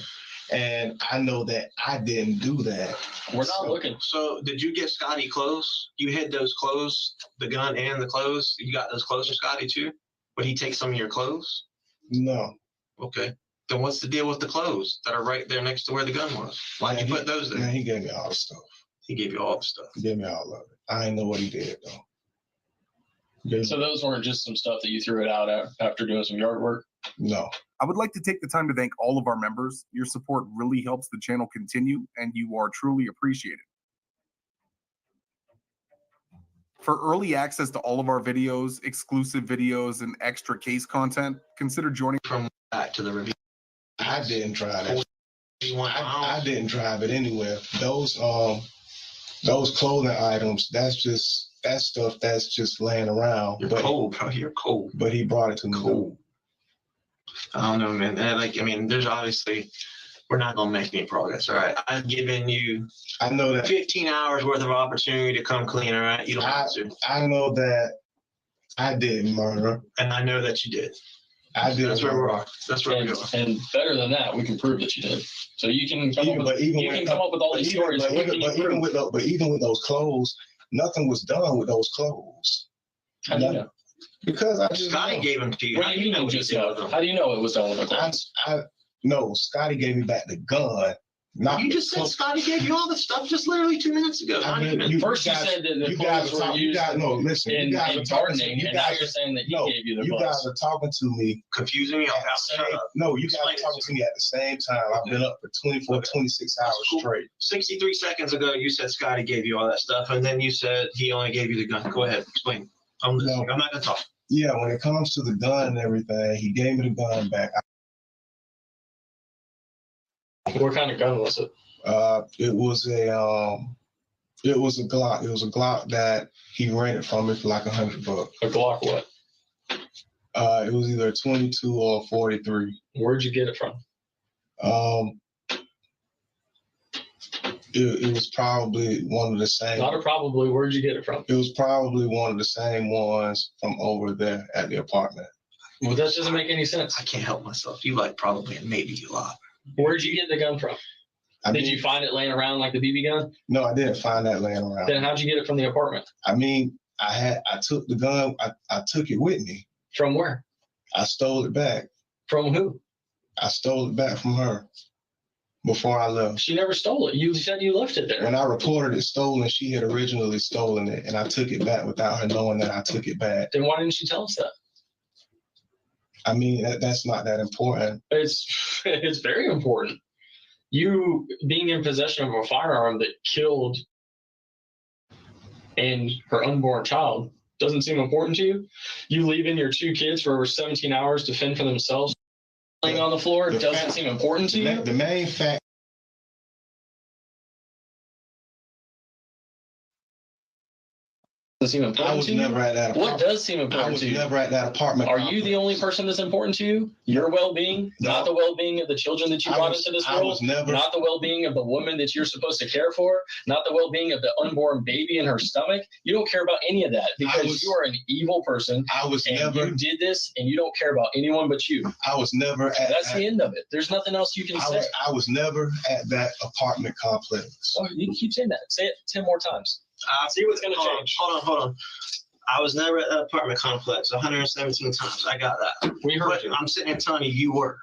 And I know that I didn't do that. We're not looking. So did you get Scotty clothes? You hid those clothes, the gun and the clothes? You got those clothes for Scotty too? Would he take some of your clothes? No. Okay. Then what's the deal with the clothes that are right there next to where the gun was? Why'd you put those there? Man, he gave me all the stuff. He gave you all the stuff. He gave me all of it. I didn't know what he did though. So those weren't just some stuff that you threw it out after doing some yard work? No. I would like to take the time to thank all of our members. Your support really helps the channel continue, and you are truly appreciated. For early access to all of our videos, exclusive videos, and extra case content, consider joining from back to the review. I didn't drive it. I didn't drive it anywhere. Those clothing items, that's stuff that's just laying around. You're cold, bro. You're cold. But he brought it to me. Cold. I don't know, man. There's obviously, we're not going to make any progress, all right? I've given you, I know that 15 hours worth of opportunity to come clean, all right? You don't have to. I know that I didn't murder. And I know that you did. I did. That's where we are. That's where we are. And better than that, we can prove that you did. So you can come up with all these stories. Even with those clothes, nothing was done with those clothes. How do you know? Because I just Scotty gave them to you. How do you know just know? How do you know it was done with the clothes? No, Scotty gave me back the gun Not You just said Scotty gave you all the stuff just literally 2 minutes ago. I Not mean, even. First you said that the you guys clothes are were talking. You used guys, no, listen. in You guys are talking. gardening, You and now guys you're saying that he no, gave you the you clothes. guys are talking to me. Confusing me. At the same, no, you guys are talking to me at the same time. I've been up for 24, 26 hours straight. 63 seconds ago, you said Scotty gave you all that stuff, and then you said he only gave you the gun. Go ahead, explain. I'm listening. I'm not gonna talk. Yeah, when it comes to the gun and everything, he gave me the gun back. What kind of gun was it? It was a Glock. It was a Glock that he rented from me for like $100. A Glock what? It was either a 22 or a 43. Where'd you get it from? It was probably one of the same. Not a probably. Where'd you get it from? It was probably one of the same ones from over there at the apartment. Well, that doesn't make any sense. I can't help myself. You like probably and maybe a lot. Where'd you get the gun from? Did you find it laying around like the BB gun? No, I didn't find that laying around. Then how'd you get it from the apartment? I mean, I took the gun. I took it with me. From where? I stole it back. From who? I stole it back from her before I left. She never stole it. You said you left it there. When I reported it stolen, she had originally stolen it, and I took it back without her knowing that I took it back. Then why didn't you tell us that? I mean, that's not that important. It's very important. You being in possession of a firearm that killed and her unborn child doesn't seem important to you. You leaving your 2 kids for over 17 hours to fend for themselves, laying on the floor, doesn't seem important to you. The main fact. Does seem important I was to you? never at that apartment. What does seem important I was to you? never at that apartment. Are you the only person that's important to you? Your well-being, not the well-being of the children that you brought into this world, not the well-being of the woman that you're supposed to care for, not the well-being of the unborn baby in her stomach. You don't care about any of that because you are an evil person. You did this, and you don't care about anyone but you. I was never at. That's the end of it. There's nothing else you can say. I was never at that apartment complex. Oh, you can keep saying that. Say it 10 more times. See what's going to change. Hold on. I was never at that apartment complex 117 times. I got that. We heard you. I'm sitting here telling you were.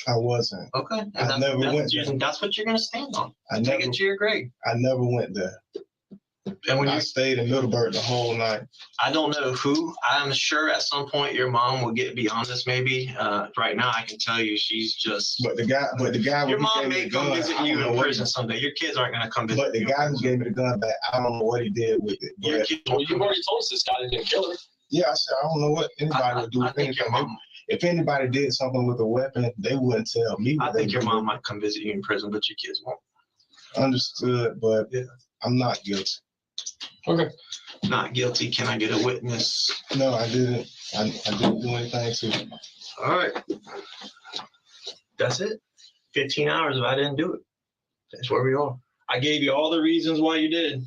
I wasn't. Okay. I never went there. That's what you're going to stand on. Take it to your grave. I never went there. And when I stayed in Middleburg the whole night. I don't know who. I'm sure at some point your mom will get beyond this. Maybe right now I can tell you she's just. But the guy. Your mom may come visit you in prison someday. Your kids aren't going to come visit. But the guy who gave me the gun back, I don't know what he did with it. Your kids well, you've already told us this guy didn't kill her. Yeah, I said I don't know what anybody would do with anything. If anybody did something with a weapon, they wouldn't tell me. I think your mom might come visit you in prison, but your kids won't. Understood, but I'm not guilty. Okay. Not guilty. Can I get a witness? No, I didn't. I didn't do anything to him. All right. That's it. 15 hours if I didn't do it. That's where we are. I gave you all the reasons why you did.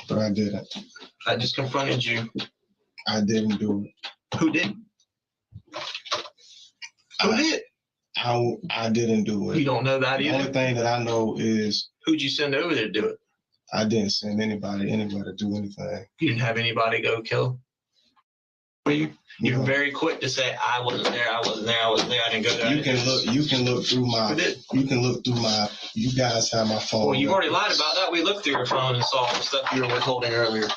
But I didn't. I just confronted you. I didn't do it. Who did? Who did? I didn't do it. You don't know that either? The only thing that I know is. Who'd you send over there to do it? I didn't send anybody to do anything. You didn't have anybody go kill? You're very quick to say, I wasn't there, I wasn't there, I didn't go there. You can look through my, you guys have my phone. Well, you've already lied about that. We looked through your phone and saw the stuff you were withholding earlier.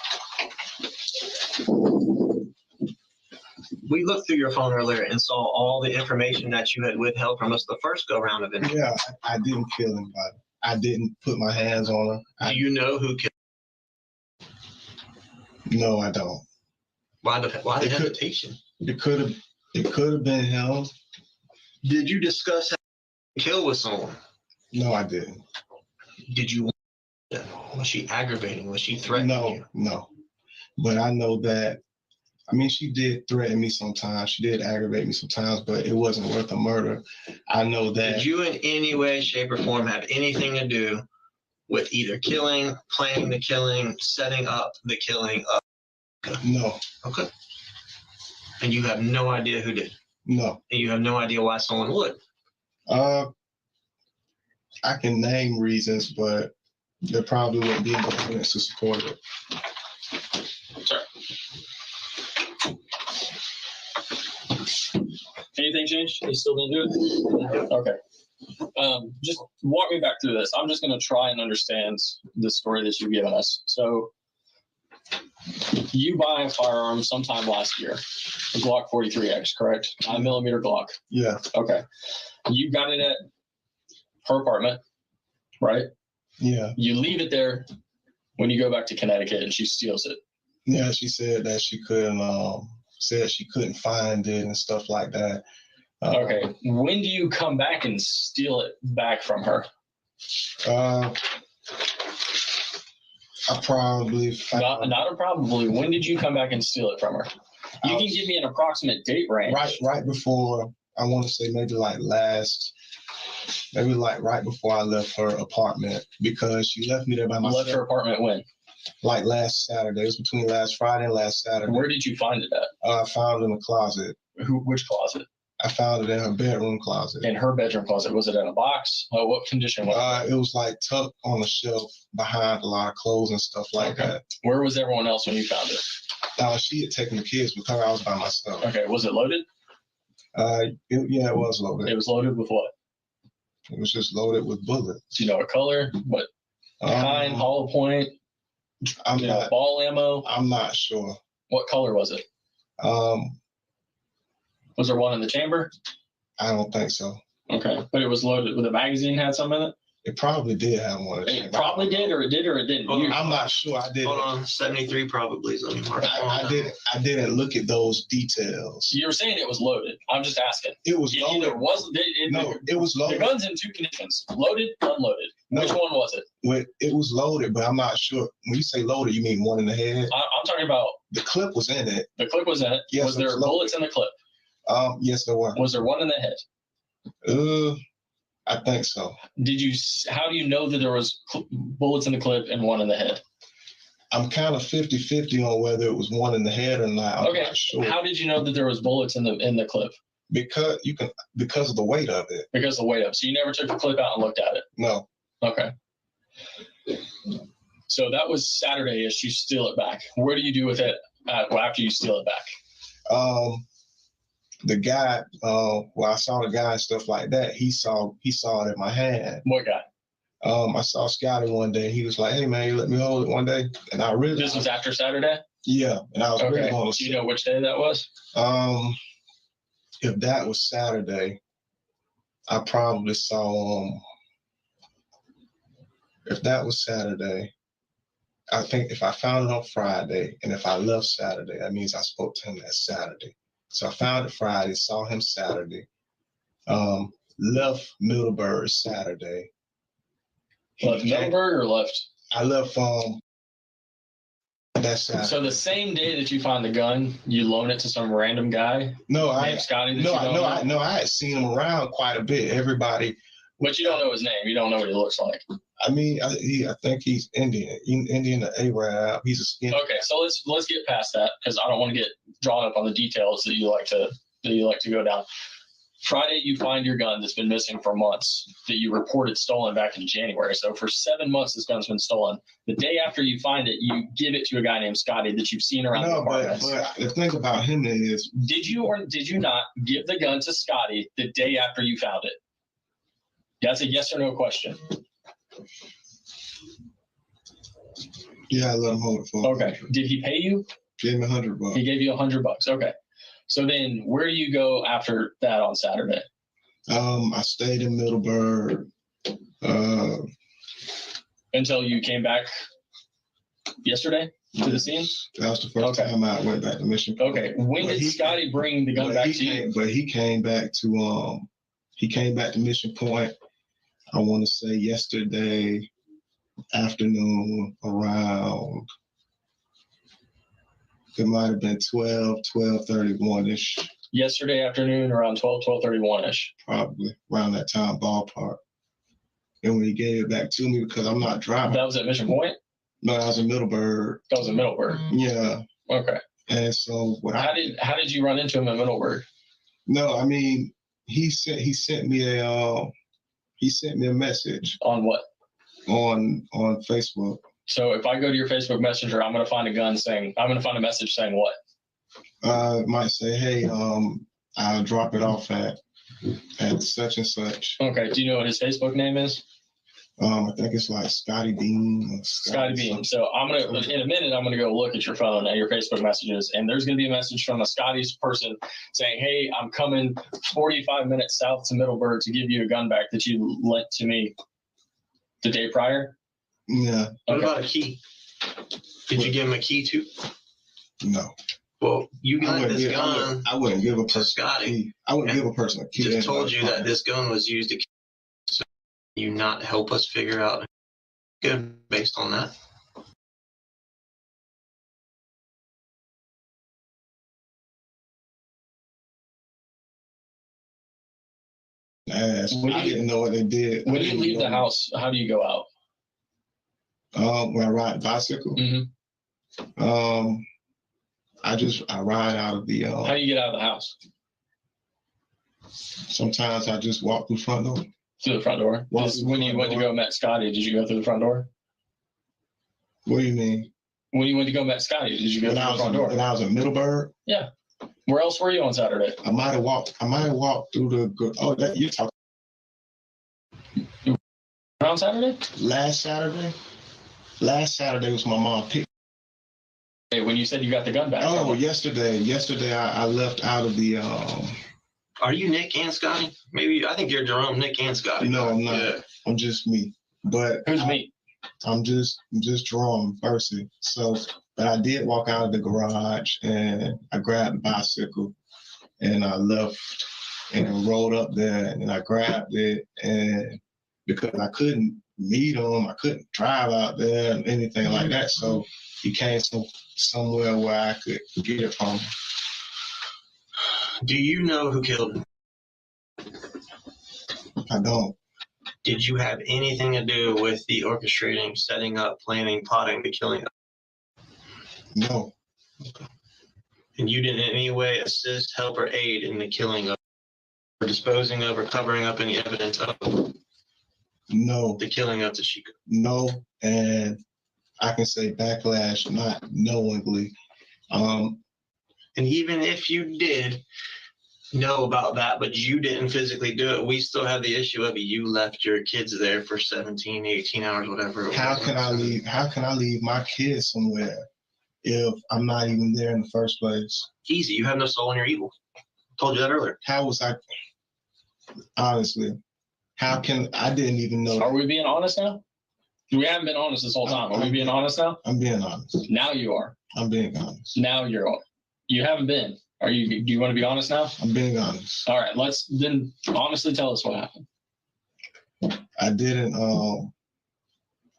We looked through your phone earlier and saw all the information that you had withheld from us the first go round of it. Yeah, I didn't kill anybody. I didn't put my hands on her. Do you know who killed? No, I don't. Why the hesitation? It could have been him. Did you discuss how to kill with someone? No, I didn't. Did you? Was she aggravating? Was she threatening you? No. But I know that. I mean, she did threaten me sometimes. She did aggravate me sometimes, but it wasn't worth a murder. I know that. Did you in any way, shape, or form have anything to do with either killing, planning the killing, setting up the killing of? No. Okay. And you have no idea who did? No. And you have no idea why someone would? I can name reasons, but there probably wouldn't be enough evidence to support it. Sir. Anything changed? You still didn't do it? Okay. Just walk me back through this. I'm just going to try and understand the story that you've given us. So you buy a firearm sometime last year, a Glock 43X, correct? 9mm Glock. Yeah. Okay. You got it at her apartment, right? Yeah. You leave it there when you go back to Connecticut and she steals it. Yeah, she said that she couldn't find it and stuff like that. Okay. When do you come back and steal it back from her? I probably found Not a probably. When did you come back and steal it from her? You can give me an approximate date range. right before, I want to say maybe right before I left her apartment, because she left me there by myself. Left her apartment when? Like last Saturday. It was between last Friday and last Saturday. Where did you find it at? I found it in the closet. Which closet? I found it in her bedroom closet. In her bedroom closet. Was it in a box? What condition was it? It was like tucked on a shelf behind a lot of clothes and stuff like that. Where was everyone else when you found it? She had taken the kids with her. I was by myself. Okay. Was it loaded? Yeah, it was loaded. It was loaded with what? It was just loaded with bullets. Do you know what color? What kind? Hollow point? Ball ammo? I'm not sure. What color was it? Was there one in the chamber? I don't think so. Okay, but it was loaded with a magazine, had some in it? It probably did have one. It probably did, or it didn't. I'm not sure. I didn't. Hold on, 73 probably. Let me mark. I didn't look at those details. You were saying it was loaded. I'm just asking. It was loaded. It was loaded. The gun's in two conditions: loaded, unloaded. No. Which one was it? It was loaded, but I'm not sure. When you say loaded, you mean one in the head? I'm talking about the clip was in it. The clip was in it. Yes, was there bullets in the clip? Yes, there were. Was there one in the head? I think so. How do you know that there was bullets in the clip and one in the head? I'm kind of 50-50 on whether it was one in the head or not. I'm not sure. How did you know that there was bullets in the clip? Because of the weight of it. Because of the weight of it. So you never took the clip out and looked at it? No. Okay. So that was Saturday as you steal it back. Where do you do with it after you steal it back? The guy, I saw the guy and stuff like that. He saw it in my hand. What guy? I saw Scotty one day. He was like, "Hey man, you let me hold it one day," and I really. This was after Saturday. Yeah, and I was really going to. Do you know which day that was? If that was Saturday, I probably saw him. If that was Saturday, I think if I found it on Friday and if I left Saturday, that means I spoke to him that Saturday. So I found it Friday, saw him Saturday, left Middleburg Saturday. Left Middleburg or left? I left that Saturday. So the same day that you find the gun, you loan it to some random guy? Scotty. I had seen him around quite a bit. Everybody. But you don't know his name. You don't know what he looks like. I mean, I think he's Indian. Indian or Arab. He's a skin. Okay, so let's get past that because I don't want to get drawn up on the details that you like to go down. Friday, you find your gun that's been missing for months that you reported stolen back in January. So for 7 months, this gun's been stolen. The day after you find it, you give it to a guy named Scotty that you've seen around the apartment. But the thing about him is, did you or did you not give the gun to Scotty the day after you found it? That's a yes or no question. Yeah, I let him hold it for. Okay. Did he pay you? Gave me $100. He gave you $100. Okay. So then, where do you go after that on Saturday? I stayed in Middleburg until you came back yesterday to the scene. That was the first time I went back to Mission Point. Okay. When did Scotty bring the gun back to you? But he came back to Mission Point. I want to say yesterday afternoon around. It might have been 12:31-ish. Yesterday afternoon around 12:31-ish. Probably around that time, ballpark. And when he gave it back to me, because I'm not driving. That was at Mission Point? No, that was in Middleburg. That was in Middleburg? Yeah. Okay. And so how did you run into him in Middleburg? No, I mean, he sent me a message. On what? On Facebook. So if I go to your Facebook Messenger, I'm going to find a message saying what? It might say, hey, I'll drop it off at such and such. Okay. Do you know what his Facebook name is? I think it's like Scotty Bean. Scotty Beam. So in a minute, I'm gonna go look at your phone and your Facebook messages, and there's gonna be a message from a Scotty's person saying, "Hey, I'm coming 45 minutes south to Middleburg to give you a gun back that you lent to me the day prior." Yeah. What about a key? Did you give him a key too? No. Well, you I lent wouldn't this give- gun I wouldn't give a to person Scotty. a key. I wouldn't give a person a key. Just in told my you that apartment. this gun was used to kill. So you not help us figure out good based on that. Ass. When I you- didn't know what they did. When you leave the house, how do you go out? When I ride bicycle, Mm-hmm. I ride out of the. How do you get out of the house? Sometimes I just walk through front door. Through the front door. Walk This- through the when you front went to door. go met Scotty, did you go through the front door? What do you mean? When you went to go met Scotty, did you go When through I the was front in, door? when I was in Middleburg, Yeah. Where else were you on Saturday? I might have walked through the. Oh, that you're talking On Saturday? last Saturday. Last Saturday was my mom picked. Hey, when you said you got the gun back. Oh, yesterday I left out of the. Are you Nick and Scotty? Maybe I think you're Jerome, Nick and Scotty. No, I'm not. Yeah. I'm just me. But Who's me? I'm just Jerome person. So, but I did walk out of the garage and I grabbed the bicycle and I left and rode up there and I grabbed it, and because I couldn't meet him, I couldn't drive out there and anything like that. So he came somewhere where I could get it from him. Do you know who killed him? I don't. Did you have anything to do with the orchestrating, setting up, planning, plotting the killing? No. And you didn't in any way assist, help, or aid in the killing of, or disposing of, or covering up any evidence of No. the killing of Tashika? No. And I can say backlash, not knowingly. And even if you did know about that, but you didn't physically do it, we still have the issue of you left your kids there for 17, 18 hours, whatever. It How was. can I leave my kids somewhere if I'm not even there in the first place? Easy. You have no soul and you're evil. Told you that earlier. How was I? Honestly, I didn't even know. Are we being honest now? We haven't been honest this whole time. Are we being honest now? I'm being honest. Now you are. I'm being honest. Now you're. You haven't been. Are you? Do you want to be honest now? I'm being honest. All right. Let's then honestly tell us what happened. I didn't.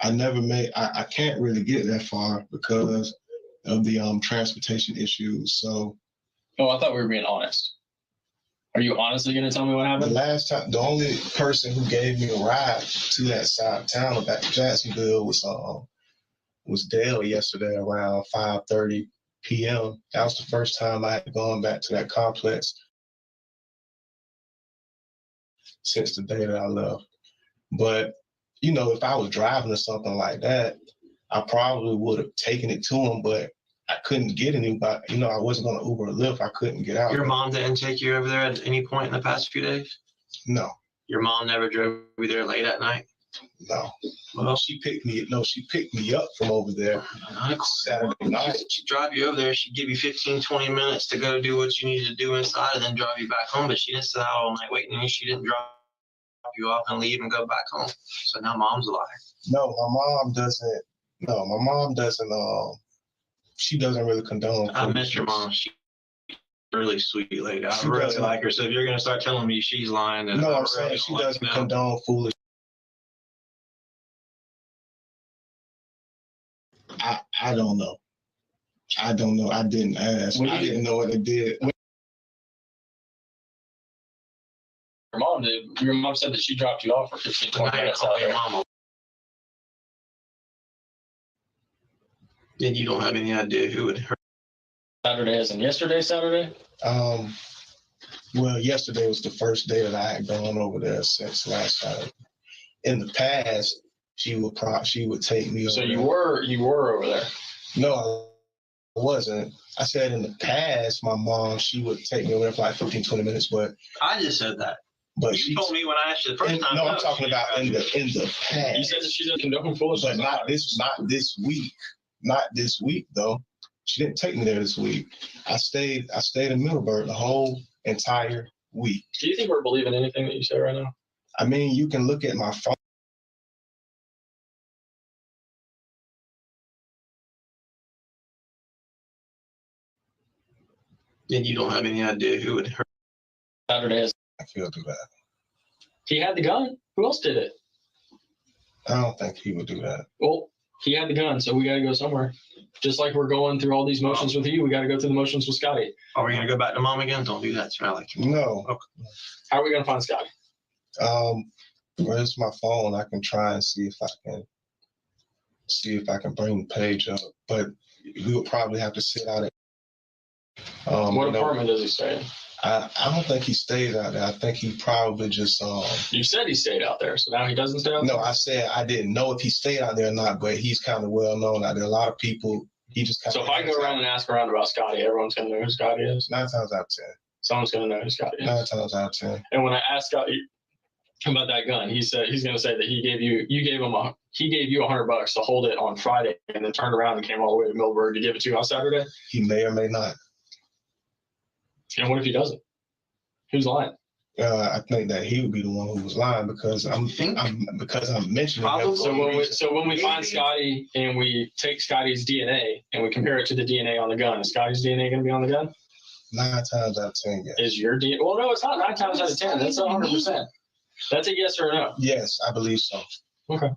I never made. I can't really get that far because of the transportation issues. So. Oh, I thought we were being honest. Are you honestly going to tell me what The happened? last time, the only person who gave me a ride to that side of town back to Jacksonville was Dale yesterday around 5:30 p.m. That was the first time I had gone back to that complex since the day that I left. But, if I was driving or something like that, I probably would have taken it to him, but I couldn't get anybody. I wasn't going to Uber or Lyft. I couldn't get out. Your mom didn't take you over there at any point in the past few days? No. Your mom never drove you there late at night? No. Well, She picked me up from over there Saturday night. she'd drive you over there. She'd give you 15, 20 minutes to go do what you needed to do inside and then drive you back home. But she didn't sit out all night waiting on you. She didn't drop you off and leave and go back home. So now mom's a liar. No, my mom doesn't. She doesn't really condone. I miss your mom. She's a really sweet lady. I She really doesn't. like her. So if you're going to start telling me she's lying, then No, I I'm saying really she don't like doesn't you now. condone foolish. I don't know. I don't know. I didn't ask. I didn't know what they did. Your mom did. Your mom said that she dropped you off for 15, But 20 now you're minutes out calling your there. mom. Then you don't have any idea who it hurt. Saturday as in yesterday, Saturday? Well, yesterday was the first day that I had gone over there since last Saturday. In the past, she would take me. So over you there. were over there. No, wasn't. I said in the past, my mom, she would take me over there for like 15, 20 minutes, but I just said that. but You told me when I asked you the first time. no, I'm talking about in the past. You said that she doesn't condone foolishness. But not this week. Not this week though. She didn't take me there this week. I stayed in Middleburg the whole entire week. Do you think we're believing anything that you say right now? I mean, you can look at my phone. Then you don't have any idea who would hurt. Saturday is. I feel do that. He had the gun. Who else did it? I don't think he would do that. Well, he had the gun, so we got to go somewhere. Just like we're going through all these motions with you, we got to go through the motions with Scotty. Are we gonna go back to mom again? Don't do that, Smiley. No. Okay. How are we gonna find Scotty? Where's my phone? I can try and see if I can bring the page up. But we would probably have to sit out at What apartment does he stay in? I don't think he stayed out there. I think he probably just You said he stayed out there, so now he doesn't stay out there? No, I said I didn't know if he stayed out there or not, but he's kind of well known out there. A lot of people, he just kind So of. if I go around and ask around about Scotty, everyone's gonna know who Scotty is? 9 times out of 10. Someone's gonna know who Scotty is. 9 times out of 10. And when I asked Scotty about that gun, he said he's gonna say that he gave you $100 to hold it on Friday and then turned around and came all the way to Millburg to give it to you on Saturday. He may or may not. And what if he doesn't? Who's lying? I think that he would be the one who was lying because I'm mentioning him. So when we find Scotty and we take Scotty's DNA and we compare it to the DNA on the gun, is Scotty's DNA going to be on the gun? 9 times out of 10, yes. Is your DNA? Well, no, it's not 9 times out of 10. That's 100%. That's a yes or a no. Yes, I believe so. Okay.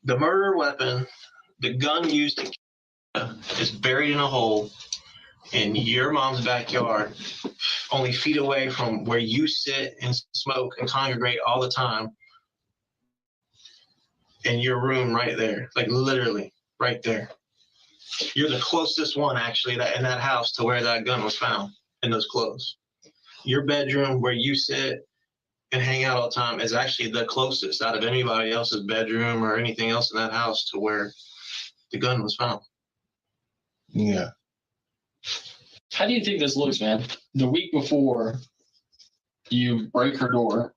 The murder weapon, the gun used to kill is buried in a hole in your mom's backyard, only feet away from where you sit and smoke and congregate all the time. In your room right there, like literally right there. You're the closest one actually in that house to where that gun was found, in those clothes. Your bedroom where you sit and hang out all the time is actually the closest out of anybody else's bedroom or anything else in that house to where the gun was found. Yeah. How do you think this looks, man? The week before, you break her door,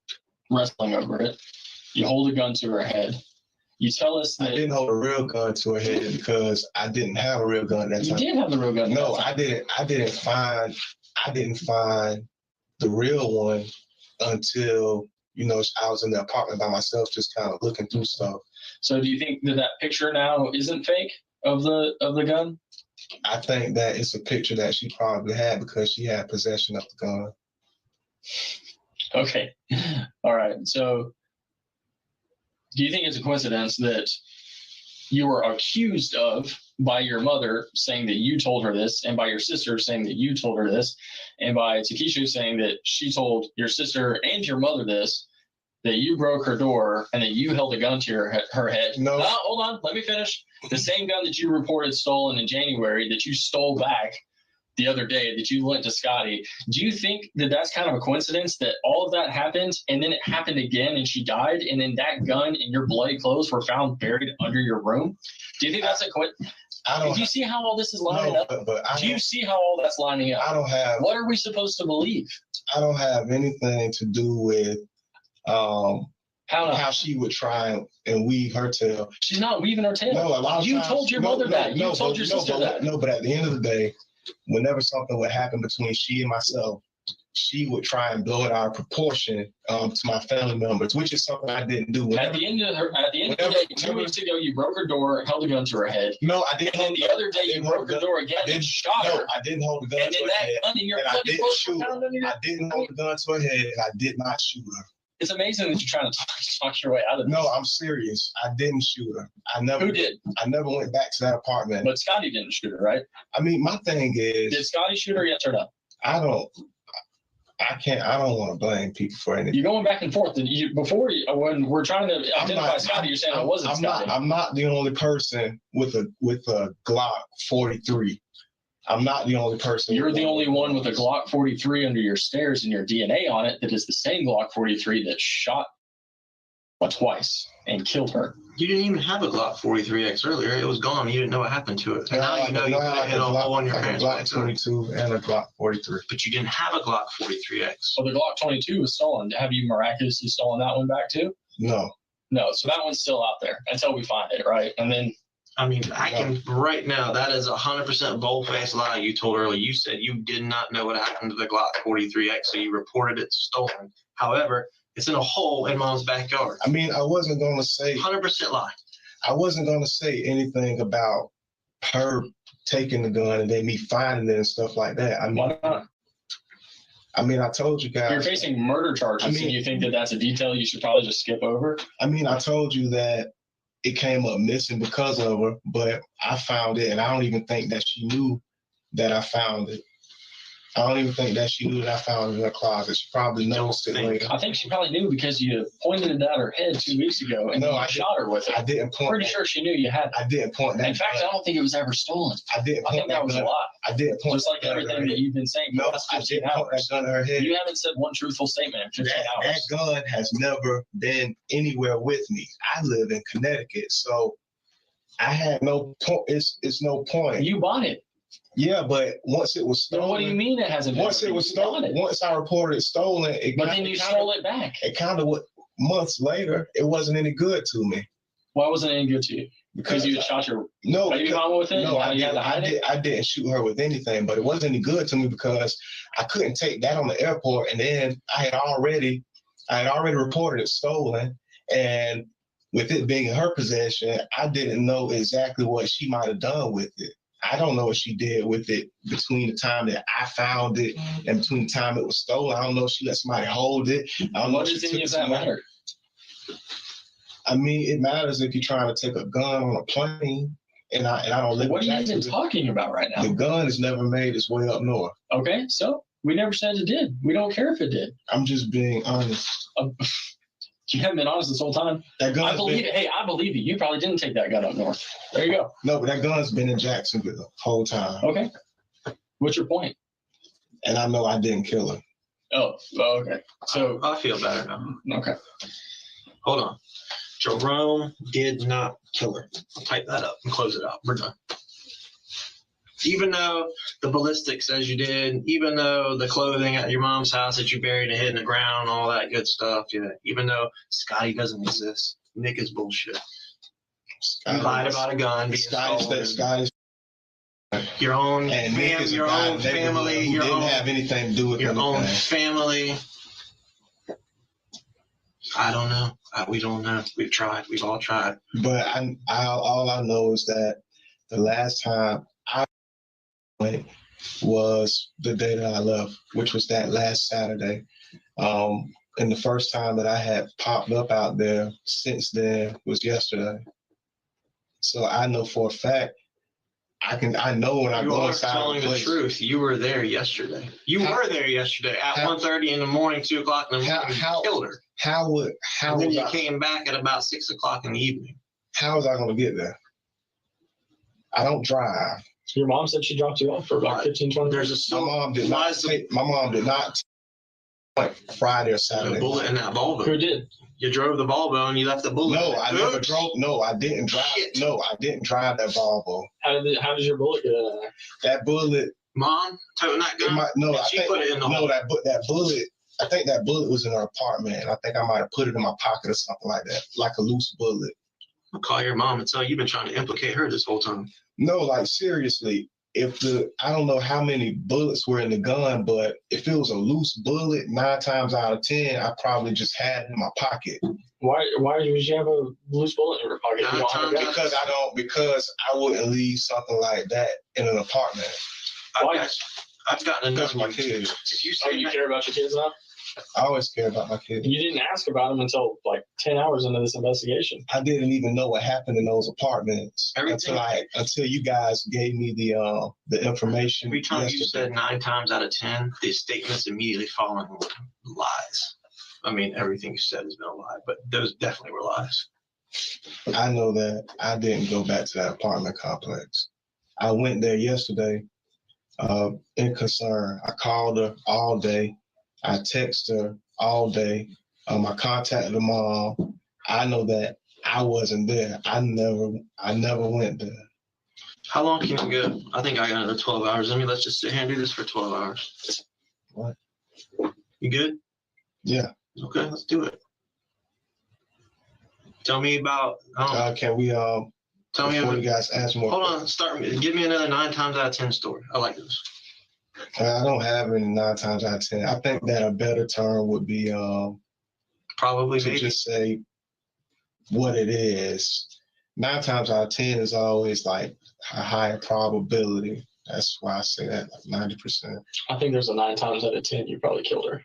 wrestling over it. You hold a gun to her head. You tell us that I didn't hold a real gun to her head because I didn't have a real gun at that time. You did have the real gun. No, I didn't. I didn't find the real one until I was in the apartment by myself, just kind of looking through stuff. So, do you think that picture now isn't fake of the gun? I think that it's a picture that she probably had because she had possession of the gun. Okay. All right. So do you think it's a coincidence that you were accused of by your mother saying that you told her this, and by your sister saying that you told her this, and by Takesha saying that she told your sister and your mother this, that you broke her door and that you held a gun to her head? No. Hold on. Let me finish. The same gun that you reported stolen in January that you stole back the other day that you lent to Scotty. Do you think that that's kind of a coincidence that all of that happened and then it happened again and she died and then that gun and your bloody clothes were found buried under your room? Do you think that's a coincidence? Do you see how all this is lining up? Do you see how all that's lining up? I don't have. What are we supposed to believe? I don't have anything to do with how she would try and weave her tail. She's not weaving her tail. No, a lot of you times, told your mother that. You told your sister that. No, but at the end of the day, whenever something would happen between she and myself, she would try and blow it out of proportion to my family members, which is something I didn't do. At the end of the day, 2 weeks ago, you broke her door and held a gun to her head. No, I didn't. And then the other day, you broke her door again and shot her. No, I didn't hold the gun to her head. And I didn't shoot her. I didn't hold the gun to her head, and I did not shoot her. It's amazing that you're trying to talk your way out of this. No, I'm serious. I didn't shoot her. Who did? I never went back to that apartment. But Scotty didn't shoot her, right? I mean, my thing is... Did Scotty shoot her, yes or no? I don't want to blame people for anything. You're going back and forth. And when we're trying to identify Scotty, you're saying it wasn't Scotty. I'm not the only person with a Glock 43. I'm not the only person. You're the only one with a Glock 43 under your stairs and your DNA on it that is the same Glock 43 that shot twice and killed her. You didn't even have a Glock 43X earlier. It was gone. You didn't know what happened to it. And now you know you put it in a hole on your pants. Glock 22 and a Glock 43. But you didn't have a Glock 43X. Well, the Glock 22 was stolen. Have you miraculously stolen that one back too? No. No. So that one's still out there until we find it, right? And then. I mean, I can right now. That is 100% bold-faced lie you told earlier. You said you did not know what happened to the Glock 43X, so you reported it stolen. However, it's in a hole in Mom's backyard. I mean, I wasn't going to say 100% lie. I wasn't going to say anything about her taking the gun and then me finding it and stuff like that. I mean, why not? I mean, I told you guys. You're facing murder charges, and you think that that's a detail you should probably just skip over? I mean, I told you that it came up missing because of her, but I found it, and I don't even think that she knew that I found it. I don't even think that she knew that I found it in her closet. She probably noticed it later. I think she probably knew because you pointed it at her head 2 weeks ago and I shot her with it. I didn't point. Pretty sure she knew you had it. I didn't point that. In fact, I don't think it was ever stolen. I didn't. I think that was a lie. I didn't point. Just like everything that you've been saying. No, I didn't point that gun at her head. You haven't said one truthful statement in 15 hours. That gun has never been anywhere with me. I live in Connecticut, so I had no point. It's no point. You bought it. Yeah, but once it was stolen. What do you mean it hasn't been? Once it was stolen, once I reported it stolen, but then you stole it back. It kind of months later, it wasn't any good to me. Why wasn't it any good to you? Because you had shot your baby mama with it? No, I didn't shoot her with anything, but it wasn't any good to me because I couldn't take that on the airport, and then I had already reported it stolen, and with it being in her possession, I didn't know exactly what she might have done with it. I don't know what she did with it between the time that I found it and between the time it was stolen. I don't know if she let somebody hold it. I don't know what does any of that matter? I mean, it matters if you're trying to take a gun on a plane, and I don't live. What are you even talking about right now? The gun has never made its way up north. Okay, so we never said it did. We don't care if it did. I'm just being honest. You haven't been honest this whole time. I believe it. Hey, I believe you. You probably didn't take that gun up north. There you go. No, but that gun's been in Jacksonville the whole time. Okay. What's your point? And I know I didn't kill her. Oh, okay. So I feel better now. Okay. Hold on. Jerome did not kill her. I'll type that up and close it out. We're done. Even though the ballistic says you did, even though the clothing at your mom's house that you buried and hid in the ground, all that good stuff, yeah. Even though Scotty doesn't exist, Nick is bullshit. You lied about a gun. Scotty's your own and Nick is your own family. Who your didn't own have anything to do with your anything. own family. I don't know. We don't know. We've tried. We've all tried. But all I know is that the last time I went was the day that I left, which was that last Saturday. And the first time that I had popped up out there since then was yesterday. So I know for a fact, I know when I go inside. You are telling the truth. You were there yesterday. You were there yesterday at 1:30 in the morning, 2 o'clock in the morning. You killed her. And then you came back at about 6 o'clock in the evening. How was I going to get there? I don't drive. Your mom said she dropped you off for about 15, 20 minutes. My mom did not like Friday or Saturday. A bullet in that Volvo. Who did? You drove the Volvo and you left the bullet. No, I never drove. No, I didn't drive. Shit. No, I didn't drive that Volvo. How did your bullet get in there? That bullet. Mom toting that gun. She put it in the hole. That bullet. I think that bullet was in her apartment. And I think I might have put it in my pocket or something like that, like a loose bullet. I'll call your mom and tell you've been trying to implicate her this whole time. No, like seriously. I don't know how many bullets were in the gun, but if it was a loose bullet, 9 times out of 10, I probably just had it in my pocket. Why would you have a loose bullet in your pocket? Because I wouldn't leave something like that in an apartment. I've gotten enough. Because my kids. You care about your kids now? I always care about my kids. You didn't ask about them until like 10 hours into this investigation. I didn't even know what happened in those apartments until you guys gave me the information. Every time you said 9 times out of 10, the statements immediately following were lies. I mean, everything you said has been a lie, but those definitely were lies. I know that I didn't go back to that apartment complex. I went there yesterday in concern. I called her all day. I texted her all day. I contacted her mom, I know that I wasn't there. I never went there. How long can you go? I think I got another 12 hours. Let's just sit here and do this for 12 hours. What? You good? Yeah. Okay, let's do it. Tell me about. Can we tell me before you guys ask more? Hold on. Give me another 9 times out of 10 story. I like this. I don't have any 9 times out of 10. I think that a better term would be probably to just say what it is. 9 times out of 10 is always like a higher probability. That's why I say that, like 90%. I think there's a 9 times out of 10 you probably killed her.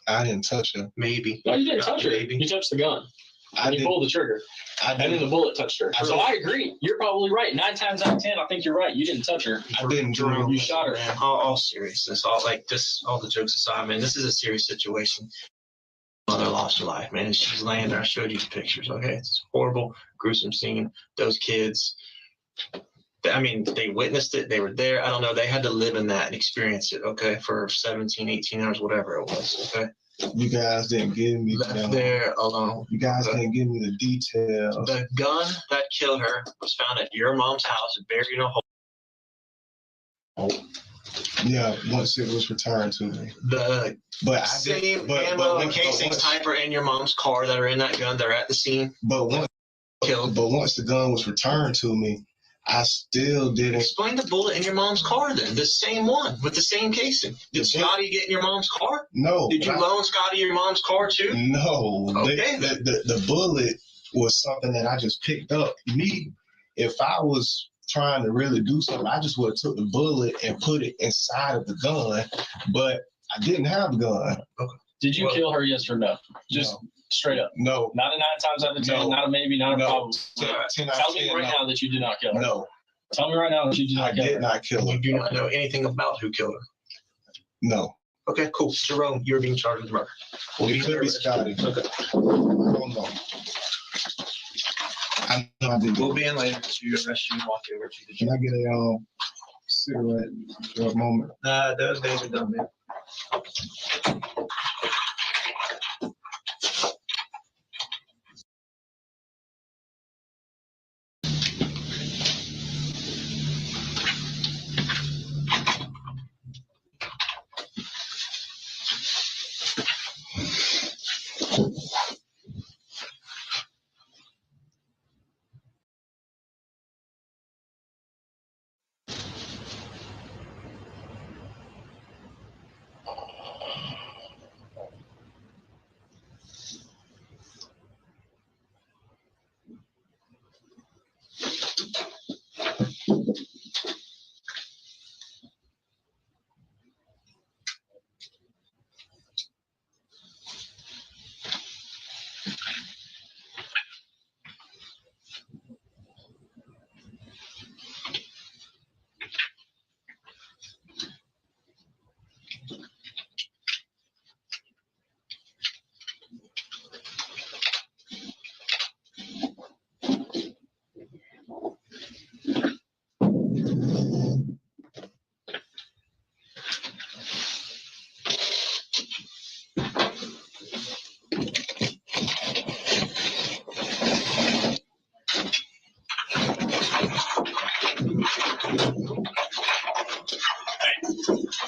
I didn't touch her. Maybe. No, you didn't touch her. You touched the gun. And you pulled the trigger. And then the bullet touched her. So I agree. You're probably right. 9 times out of 10, I think you're right. You didn't touch her. I didn't. You shot her. Man, all seriousness, all the jokes aside, man, this is a serious situation. Mother lost her life, man. She's laying there. I showed you the pictures, okay? It's a horrible, gruesome scene. Those kids, I mean, they witnessed it. They were there. I don't know. They had to live in that and experience it, okay, for 17, 18 hours, whatever it was, okay? You guys didn't give me there alone. You guys didn't give me the details. The gun that killed her was found at your mom's house, buried in a hole. Yeah, once it was returned to me. The same ammo and casings type are in your mom's car that are in that gun. They're at the scene. But once the gun was returned to me, I still didn't. Explain the bullet in your mom's car then. The same one with the same casing. Did Scotty get in your mom's car? No. Did you loan Scotty your mom's car too? No. Okay. The bullet was something that I just picked up. If I was trying to really do something, I just would have took the bullet and put it inside of the gun, but I didn't have the gun. Okay. Did you kill her, yes or no? Just straight up. No. Not a 9 times out of 10, not a maybe, not a probably. 10 Tell me right now that you did not kill her. No. Tell me right now that you did not kill her. I did not kill her. You do not know anything about who killed her? No. Okay, cool. Jerome, you're being charged with murder. It could be Scotty. Okay. I don't know. I know I did. We'll be in later to arrest you and walk you over to the Can I get a cigarette for a moment? Those days are done, man.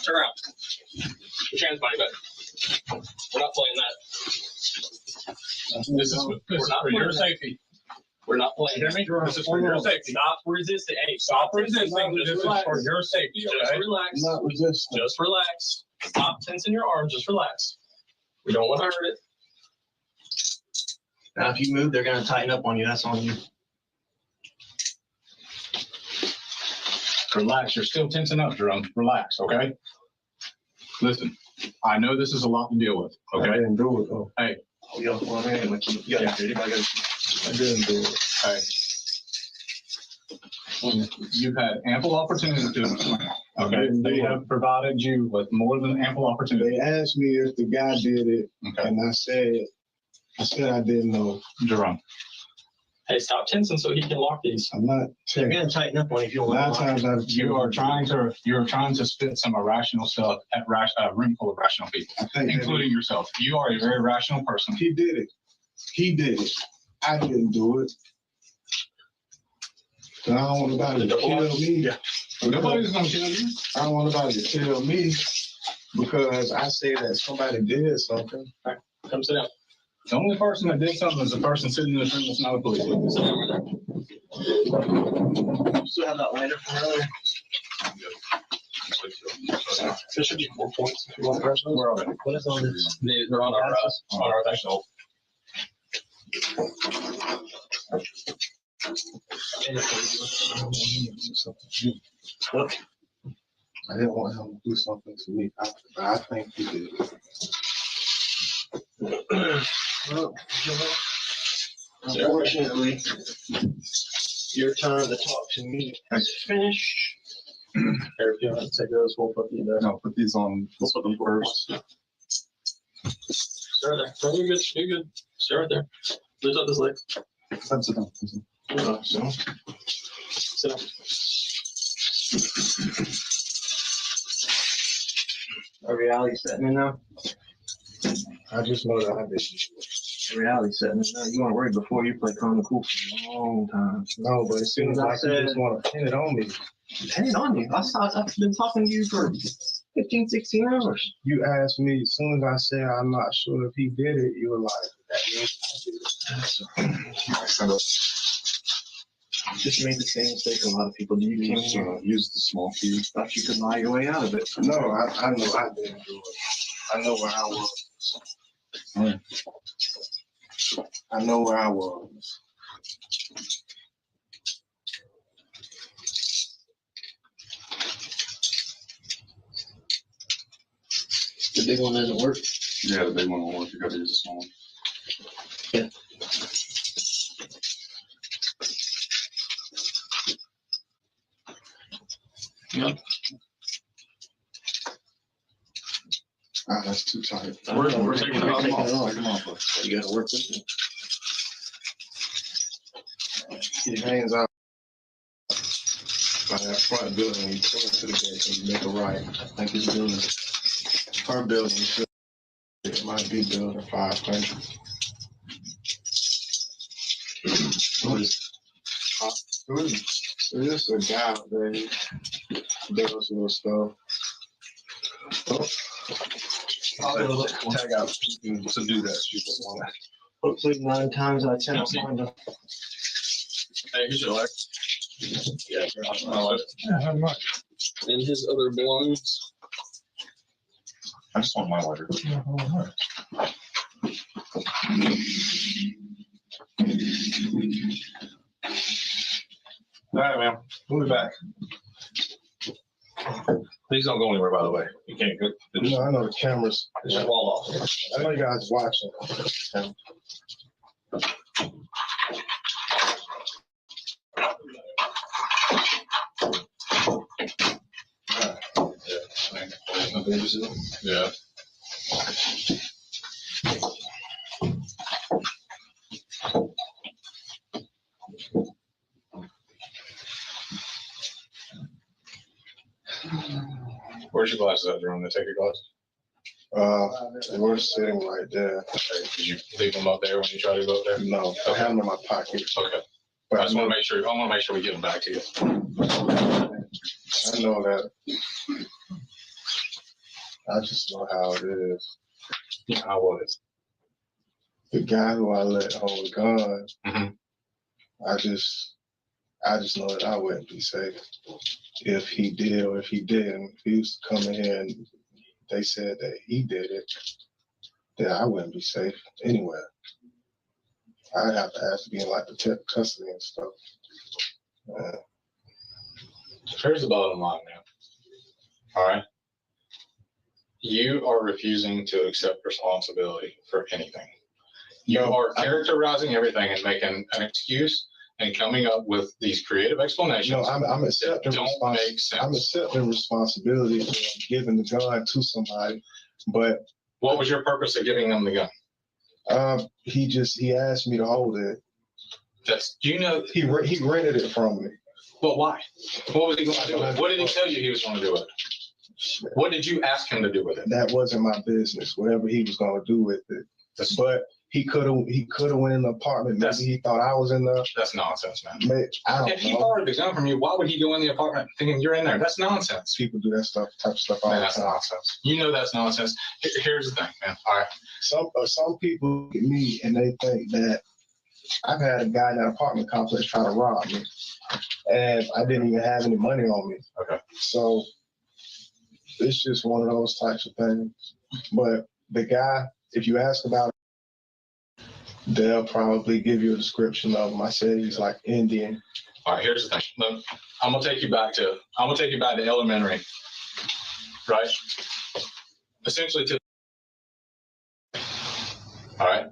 Turn around. Put your hands behind your back. We're not playing that. This is for your safety. We're not playing. This is for your safety. Stop resisting. Hey, Stop resisting. This is for your safety. Just Okay? relax. Not resisting. Just relax. Stop tensing your arms. Just relax. We don't want to hurt it. Now, if you move, they're going to tighten up on you. That's on you. Relax. You're still tensing up, Jerome. Relax, okay? Listen, I know this is a lot to deal with, I okay? didn't do it though. Hey, I didn't do it. hey. You've had ample opportunity to explain, okay? They have provided you with more than ample opportunity. They asked me if the guy did it, Okay, and I said I didn't know. Jerome. Hey, stop tensing so he can lock these. I'm not They're telling. going to tighten up on you if you don't 9 want to. times out of 10. You're trying to spit some irrational stuff at a room full of rational people, I think including yourself. You are a very rational person. he did it. He did it. I didn't do it. And I don't want nobody to kill me. Yeah. Nobody's gonna kill you. I don't want nobody to kill me because I say that somebody did something. Come sit down. The only person that did something is the person sitting in this room that's not a police witness. Sit down right there. You still have that lighter from earlier? There should be 4 points if you want to press those. Where are they? What is on this? They're on our actual. I didn't want him to do something to me. I think he did. Well, unfortunately, your time to talk to me is finished. Eric, you want to take those? We'll put these there. No, put these on. We'll put them first. Start there. No, you're good. You're good. Stay right there. Lift up this leg. Sit down. Sit down. Are reality setting in now? I just know that I did. Reality setting in now. You weren't worried before you played Common Cool for a long time. No, but it seems like you just want to pin it on me. Pin it on you. I've been talking to you for 15, 16 hours. You asked me, as soon as I said I'm not sure if he did it, you were like, that means I did it. Just made the same mistake a lot of people do. You can't use the small key. Thought you could lie your way out of it. No, I know I didn't do it. I know where I was. I know where I was. The big one doesn't work. Yeah, the big one will work. You gotta use the small one. Yeah. Yep. Ah, that's too tight. We're taking it off. Taking it off. Take them off. You gotta work with it. He hangs out by that front building. You pull into the gate and you make a right. I think it's building. Her building, it might be building 500. What is There's just a guy out there who does little stuff. Tag out to do that. hopefully 9 times out of 10 I'll find them. Hey, here's your lighter. Yeah, My lighter. Yeah, how much? And his other belongings. I just want my lighter. All right, man. We'll be back. Please don't go anywhere, by the way. You can't go. No, I know the cameras. It's just wall off. I know you guys watching. Yeah. Where's your glasses at, Jerome? They take your glasses? We're sitting right there. Okay. Did you leave them up there when you tried to go up there? No, I have them in my pocket. Okay. But I just want to make sure. I want to make sure we get them back to you. I know that. I just know how it is. How was The guy who I let hold the gun, Mhm. I just know that I wouldn't be safe if he did or if he didn't. If he used to come in here and they said that he did it, then I wouldn't be safe anywhere. I'd have to ask to be in like protective custody and stuff. Here's the bottom line, man. All right. You are refusing to accept responsibility for anything. You are characterizing everything and making an excuse and coming up with these creative explanations. No, I'm accepting that don't make sense. I'm accepting responsibility for giving the gun to somebody, but What was your purpose of giving them the gun? he asked me to hold it. That's, you know, He rented it from me. but why? What was he going to do with it? What did he tell you he was going to do with it? What did you ask him to do with it? That wasn't my business. Whatever he was going to do with it, but he could have went in the apartment. Maybe he thought I was in the. That's nonsense, man. I don't If he know. borrowed the gun from you, why would he go in the apartment thinking you're in there? That's nonsense. People do that type of stuff all Man, the that's time. nonsense. You know that's nonsense. Here's the thing, man. All right. Some people look at me and they think that I've had a guy in that apartment complex try to rob me, and I didn't even have any money on me. Okay. So it's just one of those types of things. But the guy, if you ask about it, they'll probably give you a description of him. I said he's like Indian. All right, here's the thing. Look, I'm gonna take you back to elementary, right? Essentially to all right.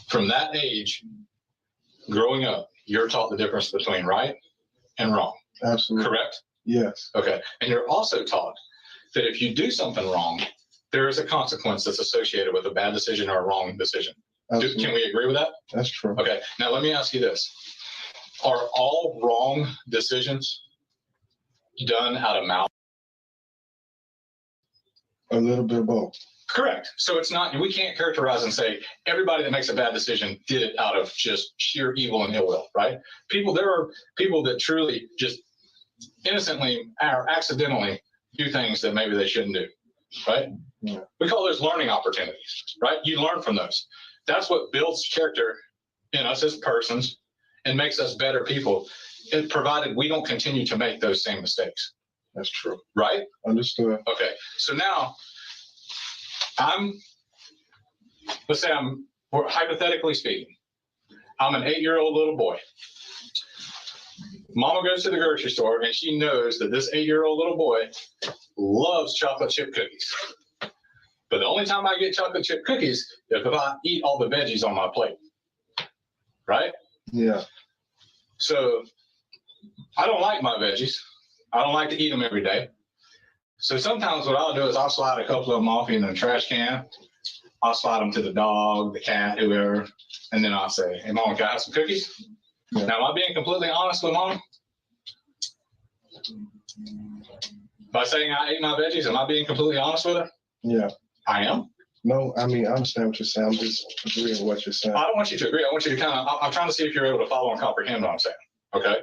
From that age, growing up, you're taught the difference between right and wrong. Absolutely. Correct? Yes. Okay. And you're also taught that if you do something wrong, there is a consequence that's associated with a bad decision or a wrong decision. Can we agree with that? That's true. Okay. Now let me ask you this. Are all wrong decisions done out of malice? A little bit of both. Correct. So it's not, we can't characterize and say everybody that makes a bad decision did it out of just sheer evil and ill will, right? There are people that truly just innocently or accidentally do things that maybe they shouldn't do, right? Yeah. We call those learning opportunities, right? You learn from those. That's what builds character in us as persons and makes us better people, provided we don't continue to make those same mistakes. That's true. Right? Understood. Okay. So now let's say hypothetically speaking, I'm an 8-year-old little boy. Mama goes to the grocery store and she knows that this 8-year-old little boy loves chocolate chip cookies. But the only time I get chocolate chip cookies is if I eat all the veggies on my plate. Right? Yeah. So I don't like my veggies. I don't like to eat them every day. So sometimes what I'll do is I'll slide a couple of them off in the trash can. I'll slide them to the dog, the cat, whoever. And then I'll say, hey, Mom, can I have some cookies? Yeah. Now, am I being completely honest with Mom? By saying I ate my veggies, am I being completely honest with her? Yeah. I am? No, I mean, I understand what you're saying. I'm just agreeing with what you're saying. I don't want you to agree. I want you to I'm trying to see if you're able to follow and comprehend what I'm saying. Okay?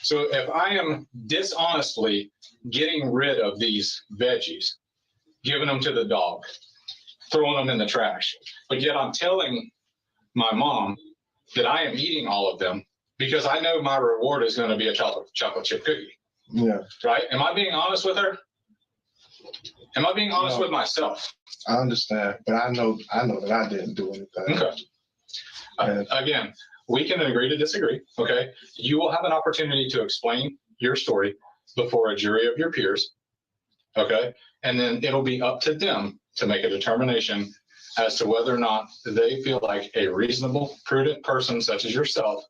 So if I am dishonestly getting rid of these veggies, giving them to the dog, throwing them in the trash, but yet I'm telling my mom that I am eating all of them because I know my reward is going to be a chocolate chip cookie. Yeah. Right? Am I being honest with her? Am I being honest with myself? I understand, but I know that I didn't do anything. Okay. Again, we can agree to disagree. Okay. You will have an opportunity to explain your story before a jury of your peers. Okay. And then it'll be up to them to make a determination as to whether or not they feel like a reasonable, prudent person such as yourself,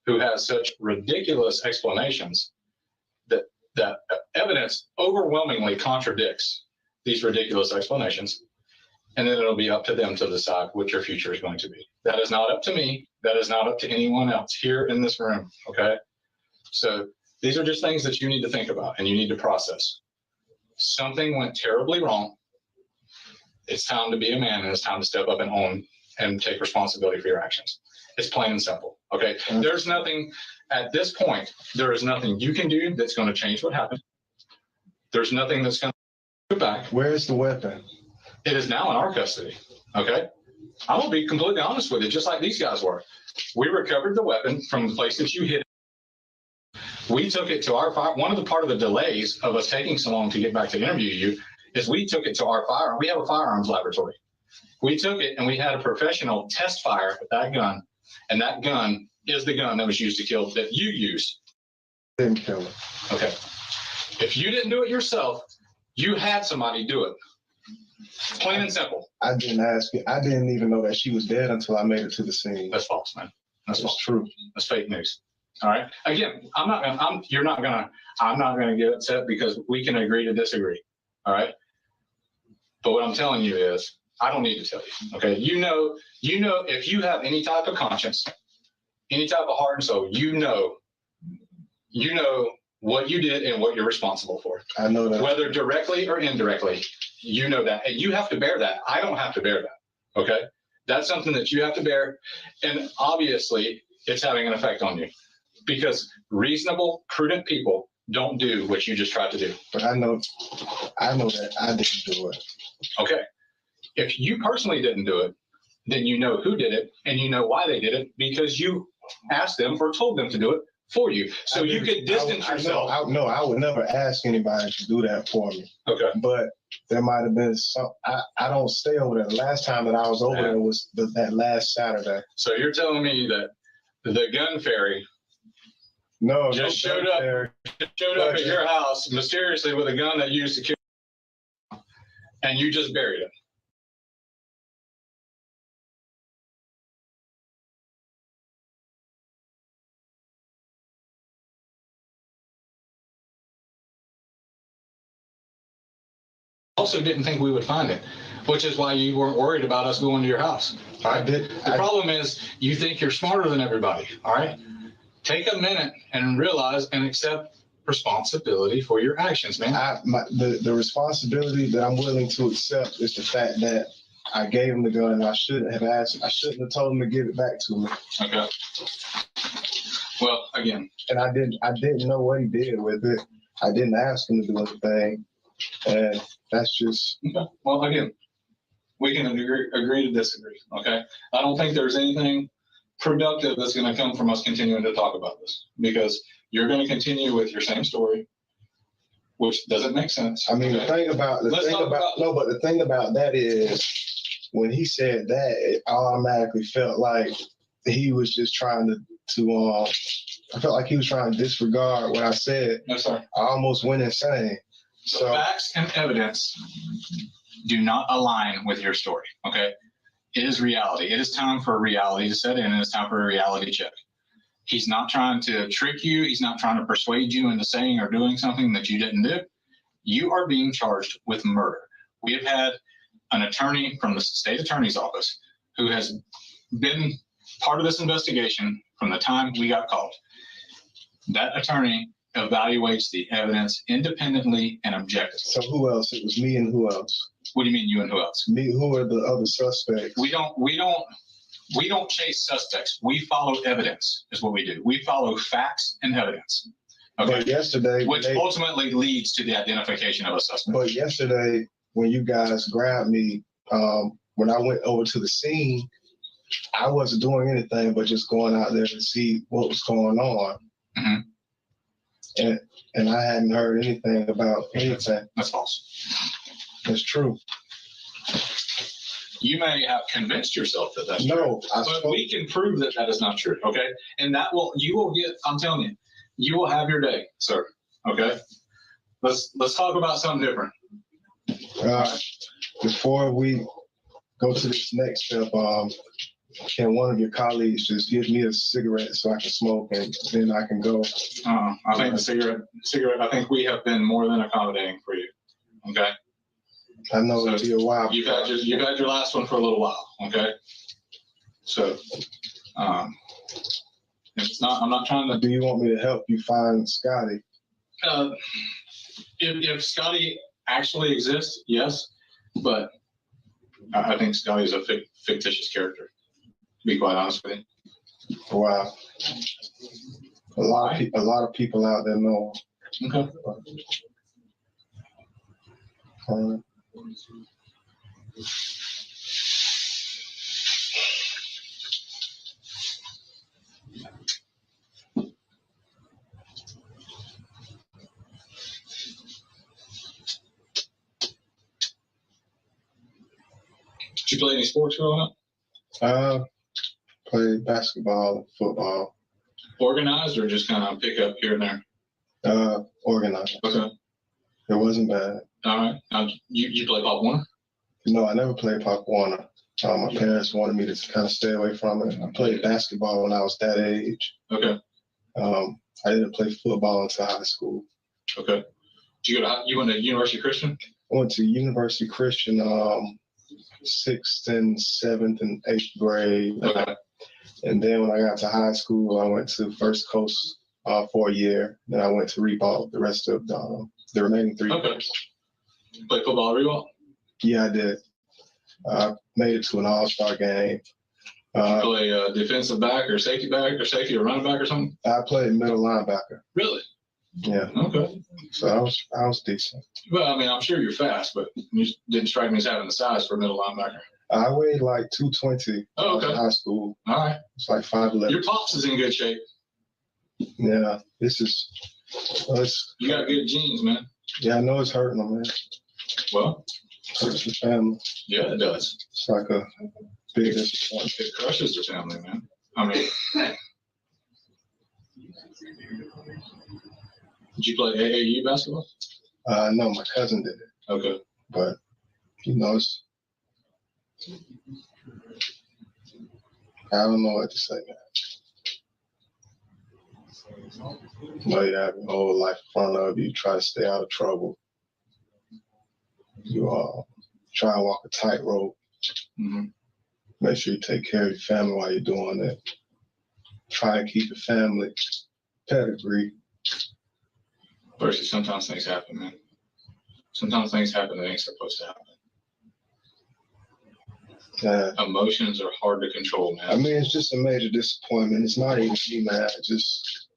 who has such ridiculous explanations that evidence overwhelmingly contradicts these ridiculous explanations. And then it'll be up to them to decide what your future is going to be. That is not up to me. That is not up to anyone else here in this room. Okay. So these are just things that you need to think about and you need to process. Something went terribly wrong. It's time to be a man and it's time to step up and own and take responsibility for your actions. It's plain and simple. Okay. There's nothing at this point, there is nothing you can do that's going to change what happened. There's nothing that's going to go back. Where's the weapon? It is now in our custody. Okay. I'm going to be completely honest with you, just like these guys were. We recovered the weapon from the place that you hid. We took it to our fire. One of the part of the delays of us taking so long to get back to interview you is we took it to our firearm. We have a firearms laboratory. We took it and we had a professional test fire with that gun. And that gun is the gun that was used to kill that you used. Didn't kill it. Okay. If you didn't do it yourself, you had somebody do it. Plain and simple. I didn't ask you. I didn't even know that she was dead until I made it to the scene. That's false, man. That's false. True. That's fake news. All right. Again, I'm not gonna get upset because we can agree to disagree. All right. But what I'm telling you is, I don't need to tell you. Okay. You know, if you have any type of conscience, any type of heart and soul, you know what you did and what you're responsible for. I know that. Whether directly or indirectly, you know that. And you have to bear that. I don't have to bear that. Okay. That's something that you have to bear. And obviously, it's having an effect on you because reasonable, prudent people don't do what you just tried to do. But I know that I didn't do it. Okay. If you personally didn't do it, then you know who did it and you know why they did it because you asked them or told them to do it for you. So you could distance yourself. I would never ask anybody to do that for me. Okay. But there might have been some. I don't stay over there. The last time that I was over there was that last Saturday. So you're telling me that the gun fairy just showed up at your house mysteriously with a gun that you used to kill, and you just buried it. Also didn't think we would find it, which is why you weren't worried about us going to your house. All right. The problem is you think you're smarter than everybody. All right. Take a minute and realize and accept responsibility for your actions, man. The responsibility that I'm willing to accept is the fact that I gave him the gun and I shouldn't have asked. I shouldn't have told him to give it back to me. Okay. Well, again. And I didn't know what he did with it. I didn't ask him to do anything. And that's just. Okay. Well, again, we can agree to disagree. Okay. I don't think there's anything productive that's going to come from us continuing to talk about this because you're going to continue with your same story, which doesn't make sense. I mean, okay? The thing about that is when he said that, it automatically felt like he was just trying to I felt like he was trying to disregard what I said. No, sir. I almost went insane. So facts and evidence do not align with your story. Okay. It is reality. It is time for reality to set in, and it's time for a reality check. He's not trying to trick you. He's not trying to persuade you into saying or doing something that you didn't do. You are being charged with murder. We have had an attorney from the state attorney's office who has been part of this investigation from the time we got called. That attorney evaluates the evidence independently and objectively. So who else? It was me and who else? What do you mean you and who else? Me, who are the other suspects? We don't chase suspects. We follow evidence is what we do. We follow facts and evidence. Okay. But yesterday, which ultimately leads to the identification of a suspect. But yesterday, when you guys grabbed me, when I went over to the scene, I wasn't doing anything but just going out there to see what was going on. Mm-hmm. And I hadn't heard anything about anything. That's false. That's true. You may have convinced yourself that that's true. But we can prove that that is not true, okay? And you will get, I'm telling you, you will have your day, sir, okay? Let's talk about something different. Before we go to this next step, can one of your colleagues just give me a cigarette so I can smoke and then I can go? I think the cigarette, I think we have been more than accommodating for you, okay? I know it'll be a while. You've had your last one for a little while, okay? So, it's not. I'm not trying to. Do you want me to help you find Scotty? If Scotty actually exists, yes, but I think Scotty is a fictitious character. To be quite honest with you. Wow. A lot of people out there know. Okay. Did you play any sports growing up? Played basketball and football. Organized or just kind of pick up here and there? Organized. Okay. It wasn't bad. All right. Now, you play Pop Warner? No, I never played Pop Warner. My parents wanted me to kind of stay away from it. I played basketball when I was that age. Okay. I didn't play football until high school. Okay. You went to University Christian? I went to University Christian 6th and 7th and 8th grade. Okay. And then when I got to high school, I went to First Coast for a year. Then I went to Reebok the rest of the remaining 3 years. Play football at Reebok? Yeah, I did. made it to an all-star game. You play defensive back or safety or running back or something? I played middle linebacker. Really? Yeah. Okay. So I was decent. Well, I mean, I'm sure you're fast, but you didn't strike me as having the size for a middle linebacker. I weighed like 220 Oh, okay. in high school. All right. It's like 5'11". Your pops is in good shape. Yeah. You got good genes, man. Yeah, I know it's hurting them, man. Well, Hurts the family. yeah, it does. It's like a big disappointment. It crushes the family, man. I mean, did you play AAU basketball? No, my cousin did it. Okay. But, you know, I don't know what to say, man. You know, you have your whole life in front of you, try to stay out of trouble. You try and walk a tightrope. Mm-hmm. Make sure you take care of your family while you're doing it. Try and keep your family pedigree. Versus sometimes things happen, man. Sometimes things happen that ain't supposed to happen. Emotions are hard to control, man. I mean, it's just a major disappointment. It's not even me, man. It's just,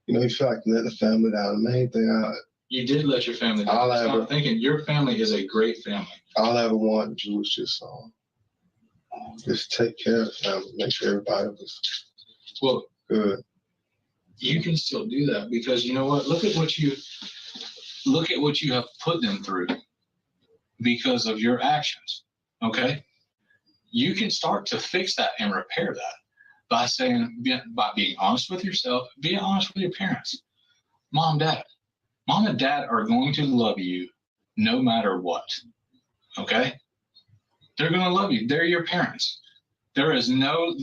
you know, you feel like letting the family down. The main thing You did let your family down. Stop thinking your family is a great family. All I ever wanted to do was just take care of the family, make sure everybody was good. You can still do that because you know what? Look at what you have put them through because of your actions. Okay, you can start to fix that and repair that by being honest with yourself, being honest with your parents, mom, dad. Mom and dad are going to love you no matter what. Okay, they're going to love you. They're your parents. There is no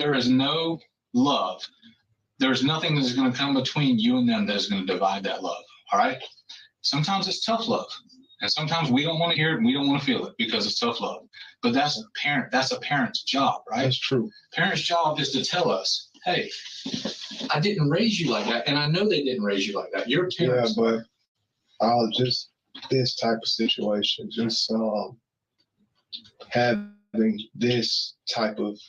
love. There's nothing that's going to come between you and them that is going to divide that love. All right. Sometimes it's tough love. And sometimes we don't want to hear it and we don't want to feel it because it's tough love. But that's a parent's job, right? That's true. Parents' job is to tell us, hey, I didn't raise you like that. And I know they didn't raise you like that. You're parents. Yeah, but just this type of situation, just having this type of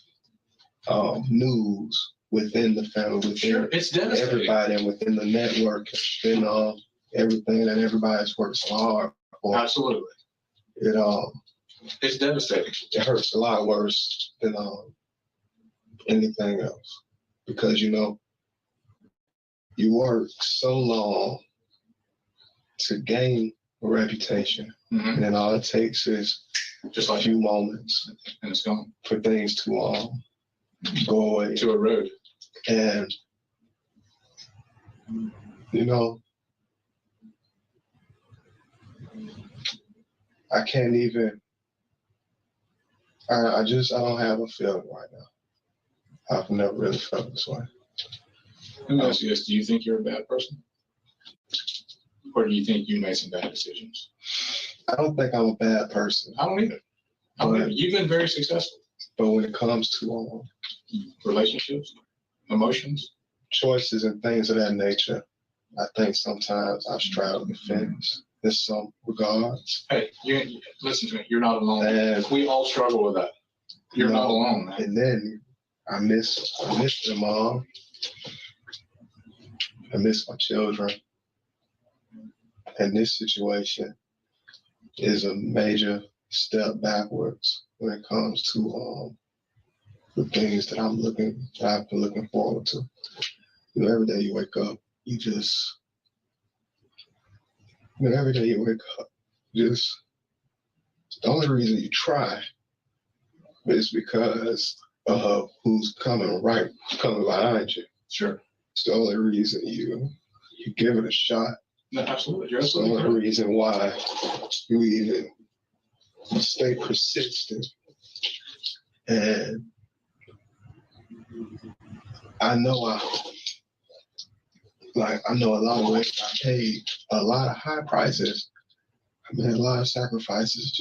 news within the family, within it's devastating. Everybody, and within the network, and everything that everybody's worked so hard for. Absolutely. It's devastating. It hurts a lot worse than anything else because you work so long to gain a reputation, and then all it takes is just like a few moments, and it's gone for things to go away to erode. And I can't even. I don't have a feeling right now. I've never really felt this way. Let me ask you this: do you think you're a bad person, or do you think you made some bad decisions? I don't think I'm a bad person. I don't either. You've been very successful. But when it comes to relationships, emotions, choices, and things of that nature, I think sometimes I've straddled the fence in some regards. Hey, listen to me. You're not alone. And we all struggle with that. You're not alone, man. And then I miss my mom. I miss my children. And this situation is a major step backwards when it comes to the things that I've been looking forward to. Every day you wake up, the only reason you try is because of who's coming behind you. Sure. It's the only reason you give it a shot. No, absolutely. You're It's the absolutely only correct. reason why you even stay persistent. And I know a lot of ways I paid a lot of high prices. I made a lot of sacrifices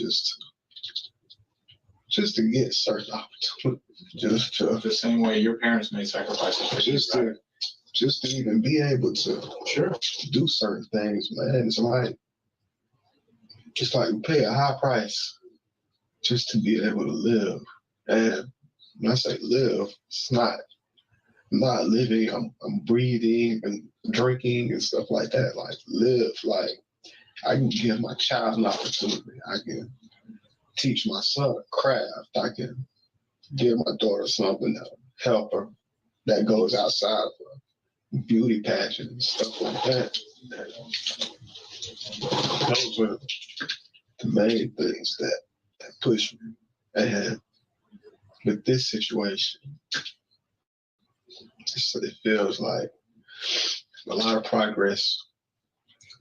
just to get certain opportunities. The same way your parents made sacrifices for you, right? Just to even be able to do certain things, man. It's like you pay a high price just to be able to live. And when I say live, it's not living. I'm breathing and drinking and stuff like that. Like live, like I can give my child an opportunity. I can teach my son a craft. I can give my daughter something to help her that goes outside of her beauty pageant and stuff like that. Those were the main things that pushed me. And with this situation, it feels like a lot of progress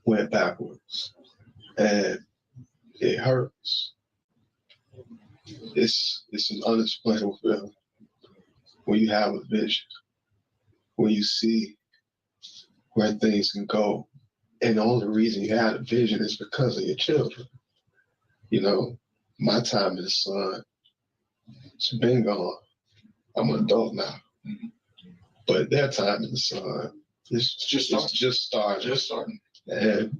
went backwards, and it hurts. It's an unexplainable feeling when you have a vision, when you see where things can go, and the only reason you had a vision is because of your children. You know, my time in the sun, it's been gone. I'm an adult now, but their time in the sun, it's just starting, and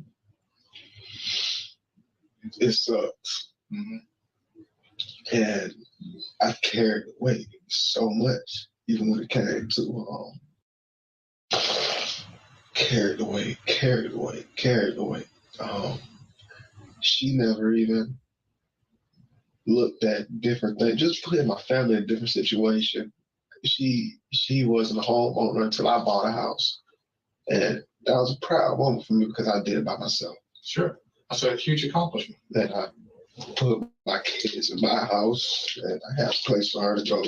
it sucks. And I carried the weight so much, even when it came to carried the weight. She never even looked at different things. Just putting my family in a different situation. She wasn't a homeowner until I bought a house, and that was a proud moment for me because I did it by myself. Sure, that's a huge accomplishment. That I put my kids in my house, and I have a place for her to go.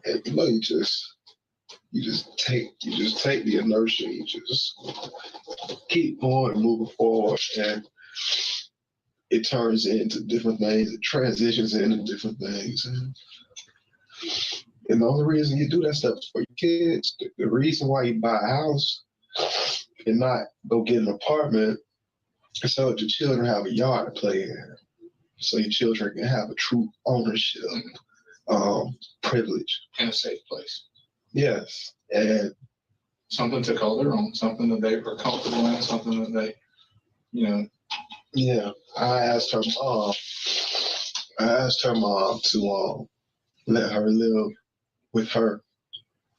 And you just take the inertia, you just keep going and moving forward, and it turns into different things, it transitions into different things. And the only reason you do that stuff is for your kids. The reason why you buy a house and not go get an apartment is so that your children have a yard to play in. So your children can have a true ownership, privilege. In a safe place. Yes. And something to call their own, something that they were comfortable in, something that they, Yeah, I asked her mom to let her live with her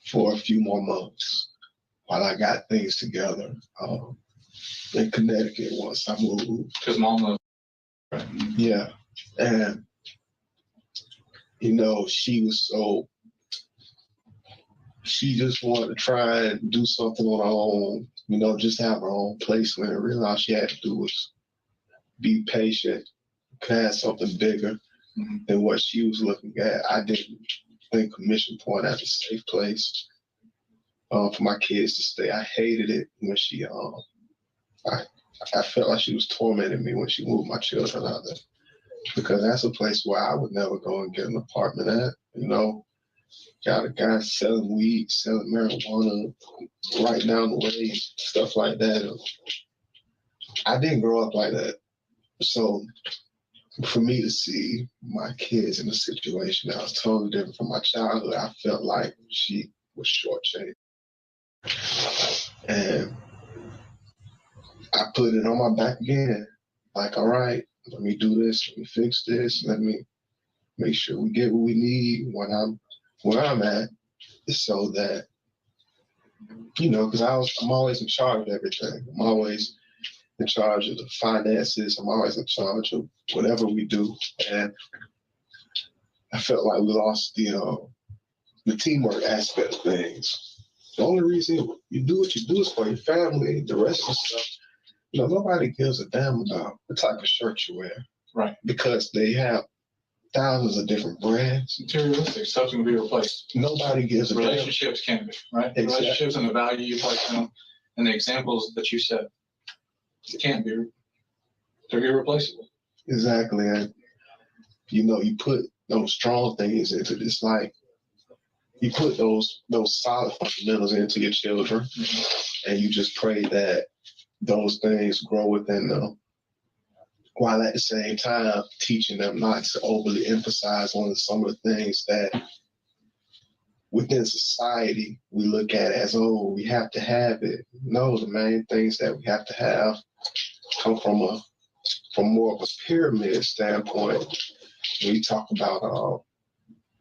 for a few more months while I got things together in Connecticut once I moved. Because mom lived. Yeah, and she just wanted to try and do something on her own, just have her own place. When I realized she had to do was be patient, have something bigger than what she was looking at. I didn't think Mission Point as a safe place for my kids to stay. I hated it when she, I felt like she was tormenting me when she moved my children out there, because that's a place where I would never go and get an apartment at. Got a guy selling weed, selling marijuana right down the way, stuff like that. I didn't grow up like that. So for me to see my kids in a situation that was totally different from my childhood, I felt like she was shortchanged. And I put it on my back again. Like, all right, let me do this, let me fix this, let me make sure we get what we need when I'm where I'm at, so that, because I'm always in charge of everything. I'm always in charge of the finances. I'm always in charge of whatever we do. And I felt like we lost the teamwork aspect of things. The only reason you do what you do is for your family. The rest of the stuff, nobody gives a damn about the type of shirt you wear. Right. Because they have thousands of different brands. Materialistic stuff can be replaced. Nobody gives a Relationships can be, right? Exactly. Relationships and the value you place in them, and the examples that you said, it can't be. They're irreplaceable. Exactly. And, you put those strong things into this, like, you put those solid fundamentals into your children, and you just pray that those things grow within them, while at the same time teaching them not to overly emphasize on some of the things that within society we look at as, oh, we have to have it. No, the main things that we have to have come from a from more of a pyramid standpoint, we talk about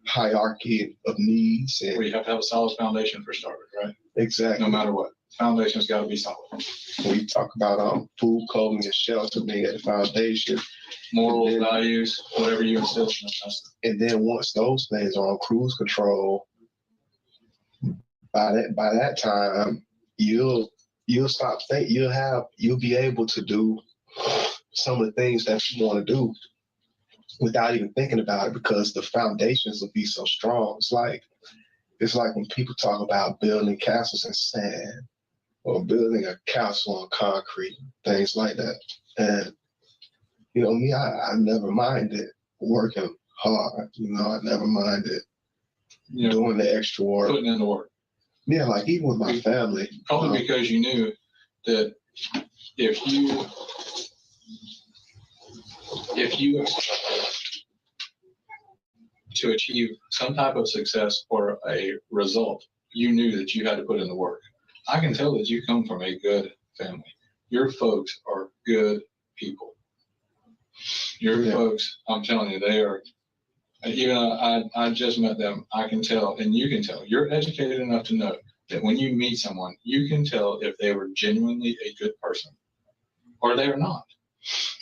hierarchy of needs. And We have to have a solid foundation for starters, right? exactly. No matter what, foundation's got to be solid. We talk about food, clothing, and shelter being at the foundation. Morals, And then- values, whatever you instill in them. And then once those things are on cruise control, by that time, you'll stop think you'll be able to do some of the things that you want to do without even thinking about it, because the foundations will be so strong. It's like when people talk about building castles in sand or building a castle on concrete, things like that. And you know me, I never minded working hard. You know, I never minded doing the extra work. Putting in the work. Yeah, like even with my family. Probably because you knew that if you to achieve some type of success or a result, you knew that you had to put in the work. I can tell that you come from a good family. Your folks are good people. Your folks, I'm telling you, they are. Even I just met them. I can tell, and you can tell. You're educated enough to know that when you meet someone, you can tell if they were genuinely a good person or they are not.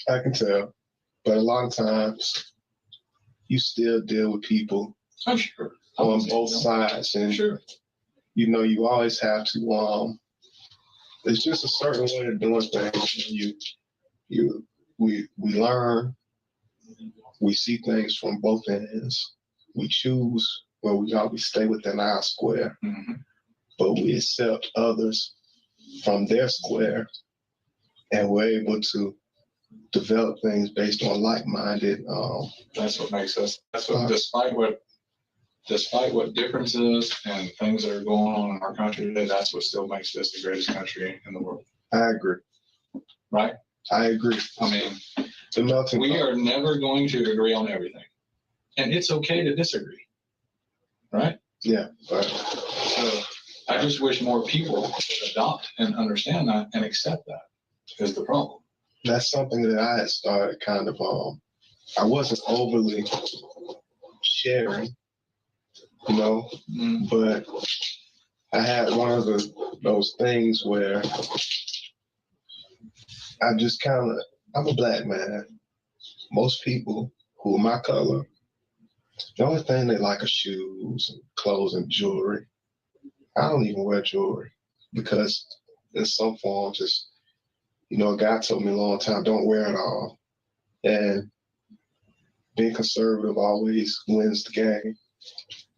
I can tell, but a lot of times you still deal with people I'm sure on both sides, and sure, you know, you always have to. It's just a certain way of doing things. We learn. We see things from both ends. We choose where we always stay within our square, but we accept others from their square, and we're able to develop things based on like-minded. That's what makes us. That's what, despite what differences and things that are going on in our country today, that's what still makes this the greatest country in the world. I agree. Right? I agree. I mean, the we are never going to agree on everything, and it's okay to disagree. Right? Yeah. Right. So I just wish more people would adopt and understand that and accept that is the problem. That's something that I had started kind of. I wasn't overly sharing, you know, but I had one of those things where I just I'm a black man. Most people who are my color, the only thing they like are shoes and clothes and jewelry. I don't even wear jewelry because in some forms, it's, you know, a guy told me a long time, don't wear it all. And being conservative always wins the game.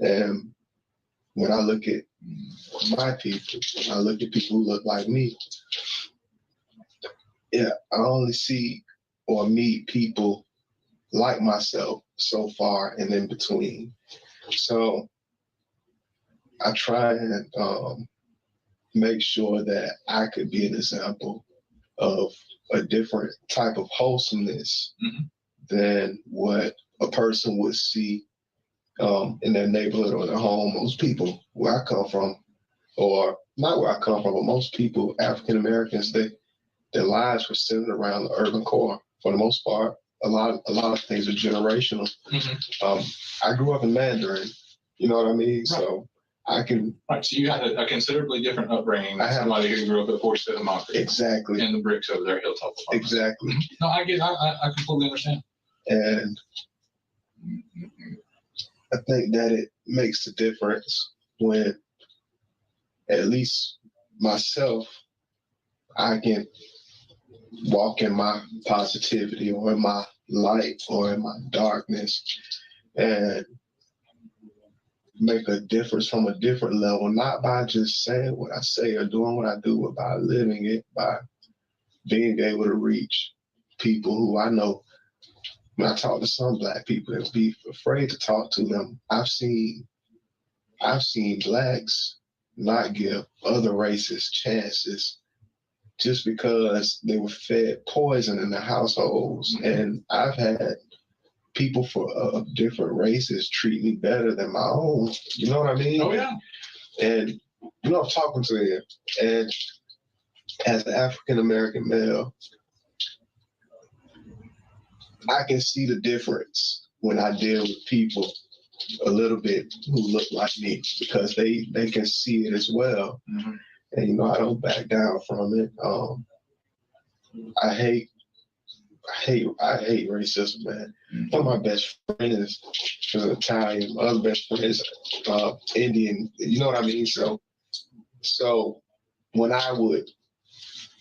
And when I look at my people, I look at people who look like me. Yeah, I only see or meet people like myself so far and in between. So I try and make sure that I could be an example of a different type of wholesomeness than what a person would see in their neighborhood or their home. Most people where I come from, or not where I come from, but most people, African Americans, their lives were centered around the urban core for the most part. A lot of things are generational. I grew up in Mandarin, you know what I mean? Right. So I can. Right. So you had a considerably different upbringing than somebody who grew up at Forest City Montgomery. Exactly. And the bricks over there, Hilltop. Exactly. No, I get. I completely understand. And I think that it makes a difference when, at least myself, I can walk in my positivity or in my light or in my darkness and make a difference from a different level, not by just saying what I say or doing what I do, but by living it, by being able to reach people who I know. When I talk to some Black people that be afraid to talk to them, I've seen Blacks not give other races chances just because they were fed poison in their households. And I've had people of different races treat me better than my own. You know what I mean? Oh, yeah. And, you know, I'm talking to you. And as an African-American male, I can see the difference when I deal with people a little bit who look like me because they can see it as well. Mm-hmm. And, you know, I don't back down from it. I hate racism, man. One of my best friends is Italian. My other best friend is Indian. You know what I mean? So when I would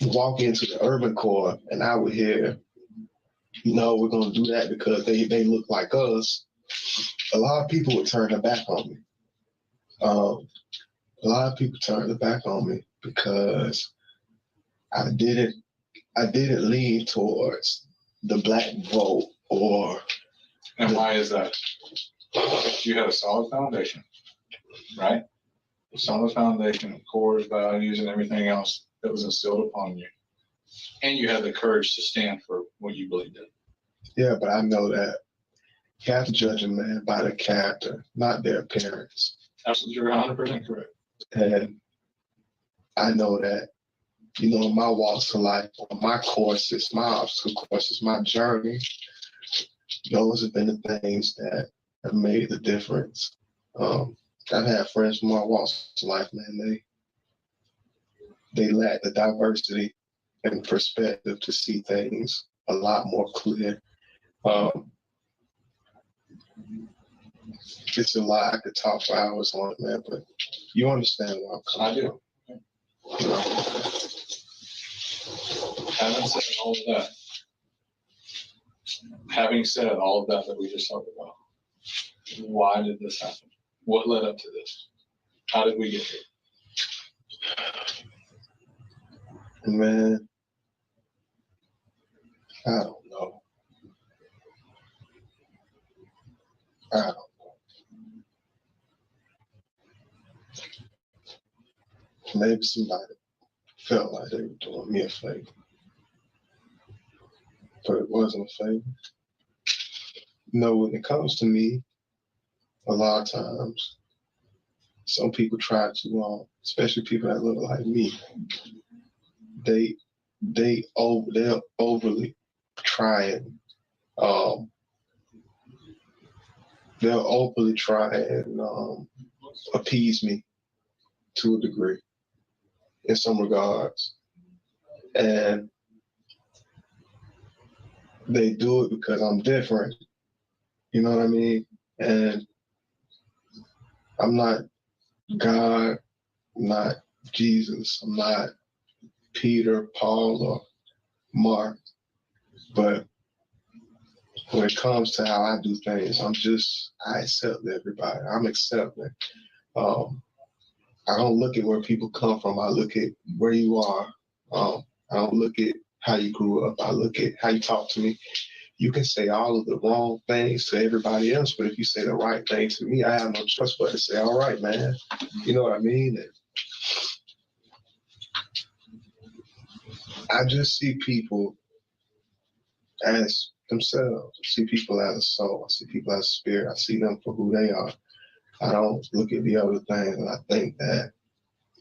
walk into the urban core and I would hear, you know, we're gonna do that because they look like us, a lot of people would turn their back on me. A lot of people turned their back on me because I didn't lean towards the black vote or. And why is that? You had a solid foundation, right? A solid foundation of core values and everything else that was instilled upon you. And you had the courage to stand for what you believed in. Yeah, but I know that you have to judge a man by their character, not their appearance. Absolutely, you're 100% correct. And I know that, you know, my walks of life, my courses, my obstacle courses, my journey, those have been the things that have made the difference. I've had friends from my walks of life, man, they lack the diversity and perspective to see things a lot more clear. It's a lot. I could talk for hours on it, man, but you understand where I'm coming I do. You know? Having said all of that we just talked about, why did this happen? What led up to this? How did we get here? Man, I don't know. Maybe somebody felt like they were doing me a favor, but it wasn't a favor. You know, when it comes to me, a lot of times, some people try to, especially people that look like me, they're overly trying. They'll openly try and appease me to a degree in some regards. And they do it because I'm different. You know what I mean? And I'm not God, I'm not Jesus, I'm not Peter, Paul, or Mark. But when it comes to how I do things, I accept everybody. I'm accepting. I don't look at where people come from. I look at where you are. I don't look at how you grew up. I look at how you talk to me. You can say all of the wrong things to everybody else, but if you say the right thing to me, I have no choice but to say, all right, man. You know what I mean? And I just see people as themselves. I see people as a soul. I see people as a spirit. I see them for who they are. I don't look at the other things, and I think that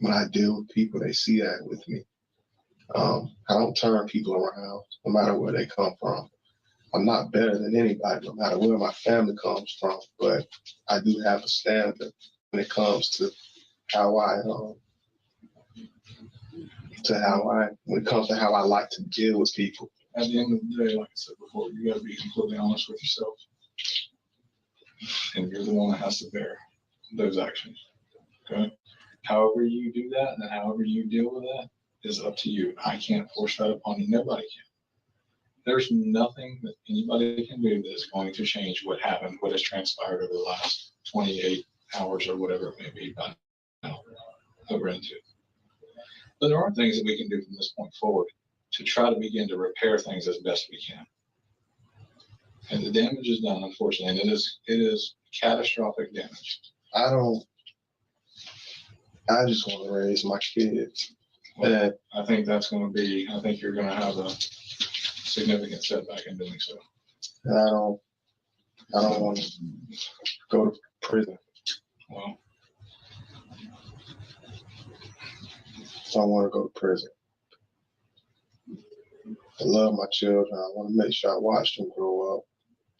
when I deal with people, they see that with me. I don't turn people around, no matter where they come from. I'm not better than anybody, no matter where my family comes from, but I do have a standard when it comes to how when it comes to how I like to deal with people. At the end of the day, like I said before, you got to be completely honest with yourself. And you're the one that has to bear those actions. Okay? However you do that and however you deal with that is up to you. I can't force that upon you. Nobody can. There's nothing that anybody can do that's going to change what happened, what has transpired over the last 28 hours or whatever it may be by now over into. But there are things that we can do from this point forward to try to begin to repair things as best we can. And the damage is done, unfortunately, and it is catastrophic damage. I just want to raise my kids. Well, I think you're going to have a significant setback in doing so. And I don't want to go to prison. Well, I don't want to go to prison. love my children. I want to make sure I watch them grow up.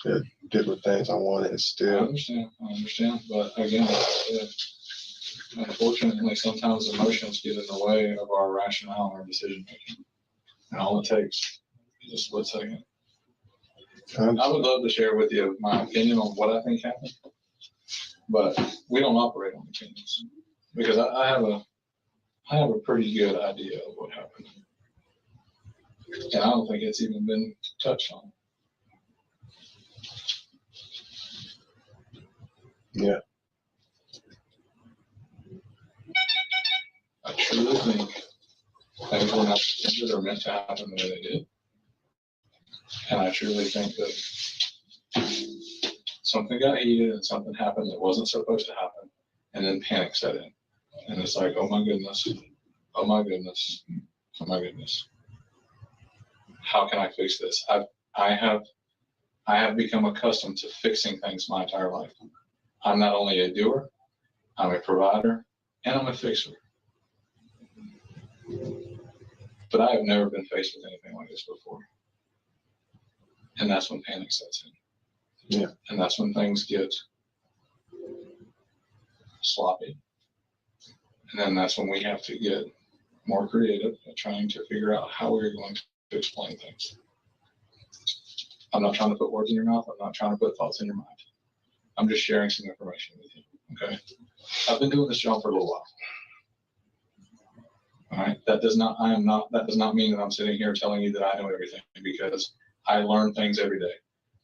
There are different things I want to I instill. understand. But again, like I said, unfortunately, sometimes emotions get in the way of our rationale and our decision making. And all it takes is a split second. I would love to share with you my opinion on what I think happened, but we don't operate on opinions because I have a pretty good idea of what happened, and I don't think it's even been touched on. Yeah. I truly think things were not intended or meant to happen the way they did, and I truly think that something got heated and something happened that wasn't supposed to happen, and then panic set in, and it's like, oh my goodness, oh my goodness, oh my goodness. How can I fix this? I have become accustomed to fixing things my entire life. I'm not only a doer, I'm a provider, and I'm a fixer. But I have never been faced with anything like this before. And that's when panic sets in. Yeah. And that's when things get sloppy. And then that's when we have to get more creative at trying to figure out how we're going to explain things. I'm not trying to put words in your mouth. I'm not trying to put thoughts in your mind. I'm just sharing some information with you. Okay. I've been doing this job for a little while. All right. That does not mean that I'm sitting here telling you that I know everything, because I learn things every day.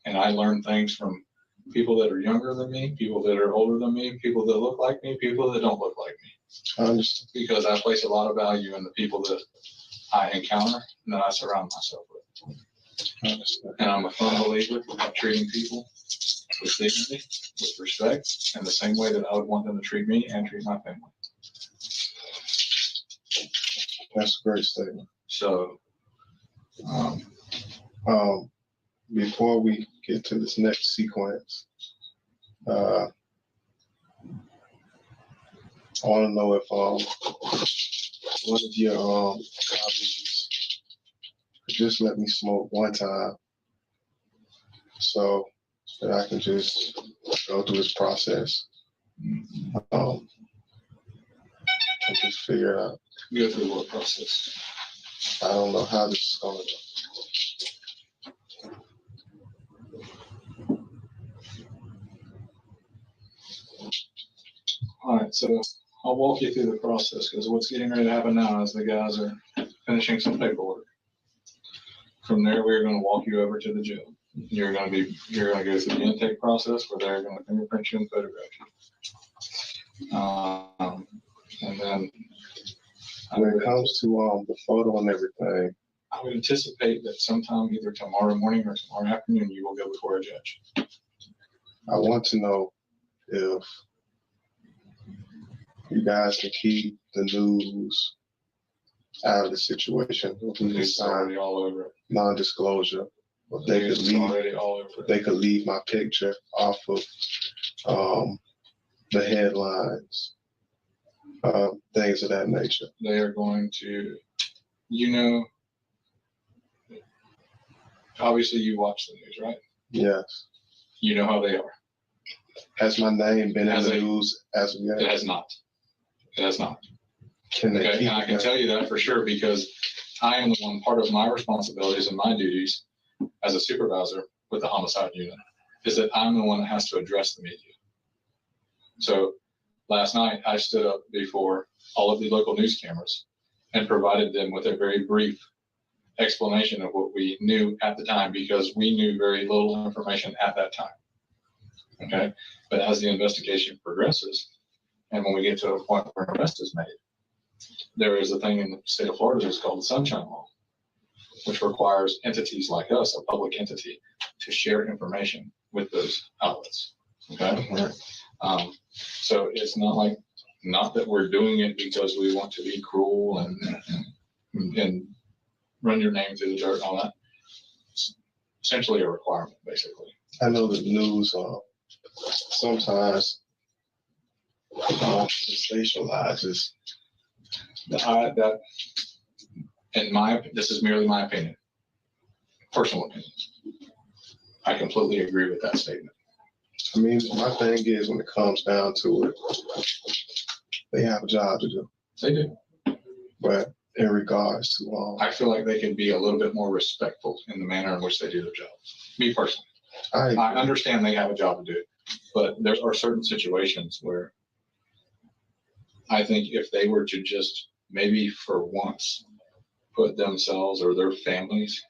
And I learn things from people that are younger than me, people that are older than me, people that look like me, people that don't look like me. I understand. Because I place a lot of value in the people that I encounter and that I surround myself with. I understand. And I'm a firm believer of treating people with dignity, with respect, and the same way that I would want them to treat me and treat my family. That's a great statement. So, before we get to this next sequence, I want to know if one of your colleagues could just let me smoke one time, so that I can just go through this process. And just figure out. go through what process? I don't know how this is going to go. All right, so I'll walk you through the process, because what's getting ready to happen now is the guys are finishing some paperwork. From there, we're going to walk you over to the jail. You're going to go through the intake process, where they're going to fingerprint you and photograph you. And then when it comes to the photo and everything, I would anticipate that sometime either tomorrow morning or tomorrow afternoon, you will go before a judge. I want to know if you guys can keep the news out of the situation. It's already all over it. Non-disclosure. If they could It's leave, already all over it. they could leave my picture off of the headlines, things of that nature. They are going to, obviously you watch the news, right? Yes. You know how they are. Has my name been in the news as of yet? It has not. It has not. Can they Okay, keep and I can that? tell you that for sure, because I am the one, part of my responsibilities and my duties as a supervisor with the homicide unit is that I'm the one that has to address the media. So last night I stood up before all of the local news cameras and provided them with a very brief explanation of what we knew at the time, because we knew very little information at that time. Okay, but as the investigation progresses, and when we get to a point where an arrest is made, there is a thing in the state of Florida that's called the Sunshine Law, which requires entities like us, a public entity, to share information with those outlets. Okay, so it's not that we're doing it because we want to be cruel and run your name through the dirt and all that. It's essentially a requirement, basically. I know the news sometimes sensationalizes. This is merely my opinion. personal opinion. I completely agree with that statement. I mean, my thing is when it comes down to it, they have a job to do. They do. But in regards to, I feel like they can be a little bit more respectful in the manner in which they do their job. Me personally, I understand they have a job to do, but there are certain situations where I think if they were to just maybe for once put themselves or their families,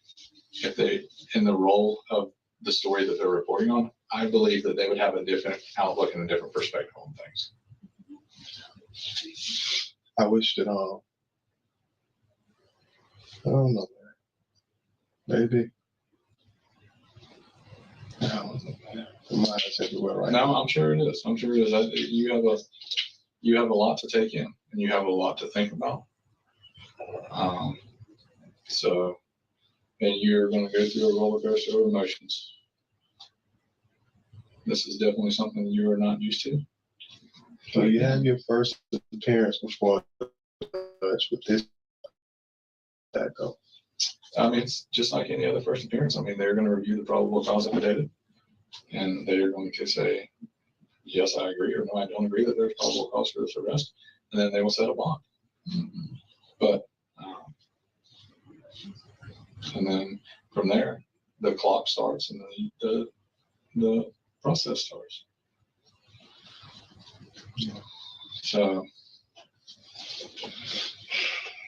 if they in the role of the story that they're reporting on, I believe that they would have a different outlook and a different perspective on things. I wish that, I don't know, man. Maybe. I don't know, man. The mind is everywhere right now. No, I'm sure it is. I'm sure it is. You have a lot to take in, and you have a lot to think about. And you're going to go through a roller coaster of emotions. This is definitely something you are not used to. So you have your first appearance before with this that go. I mean, it's just like any other first appearance. I mean, they're going to review the probable cause of the data, and they're going to say, yes, I agree, or no, I don't agree that there's probable cause for this arrest, and then they will set a bond. But, and then from there, the clock starts and the process starts. So,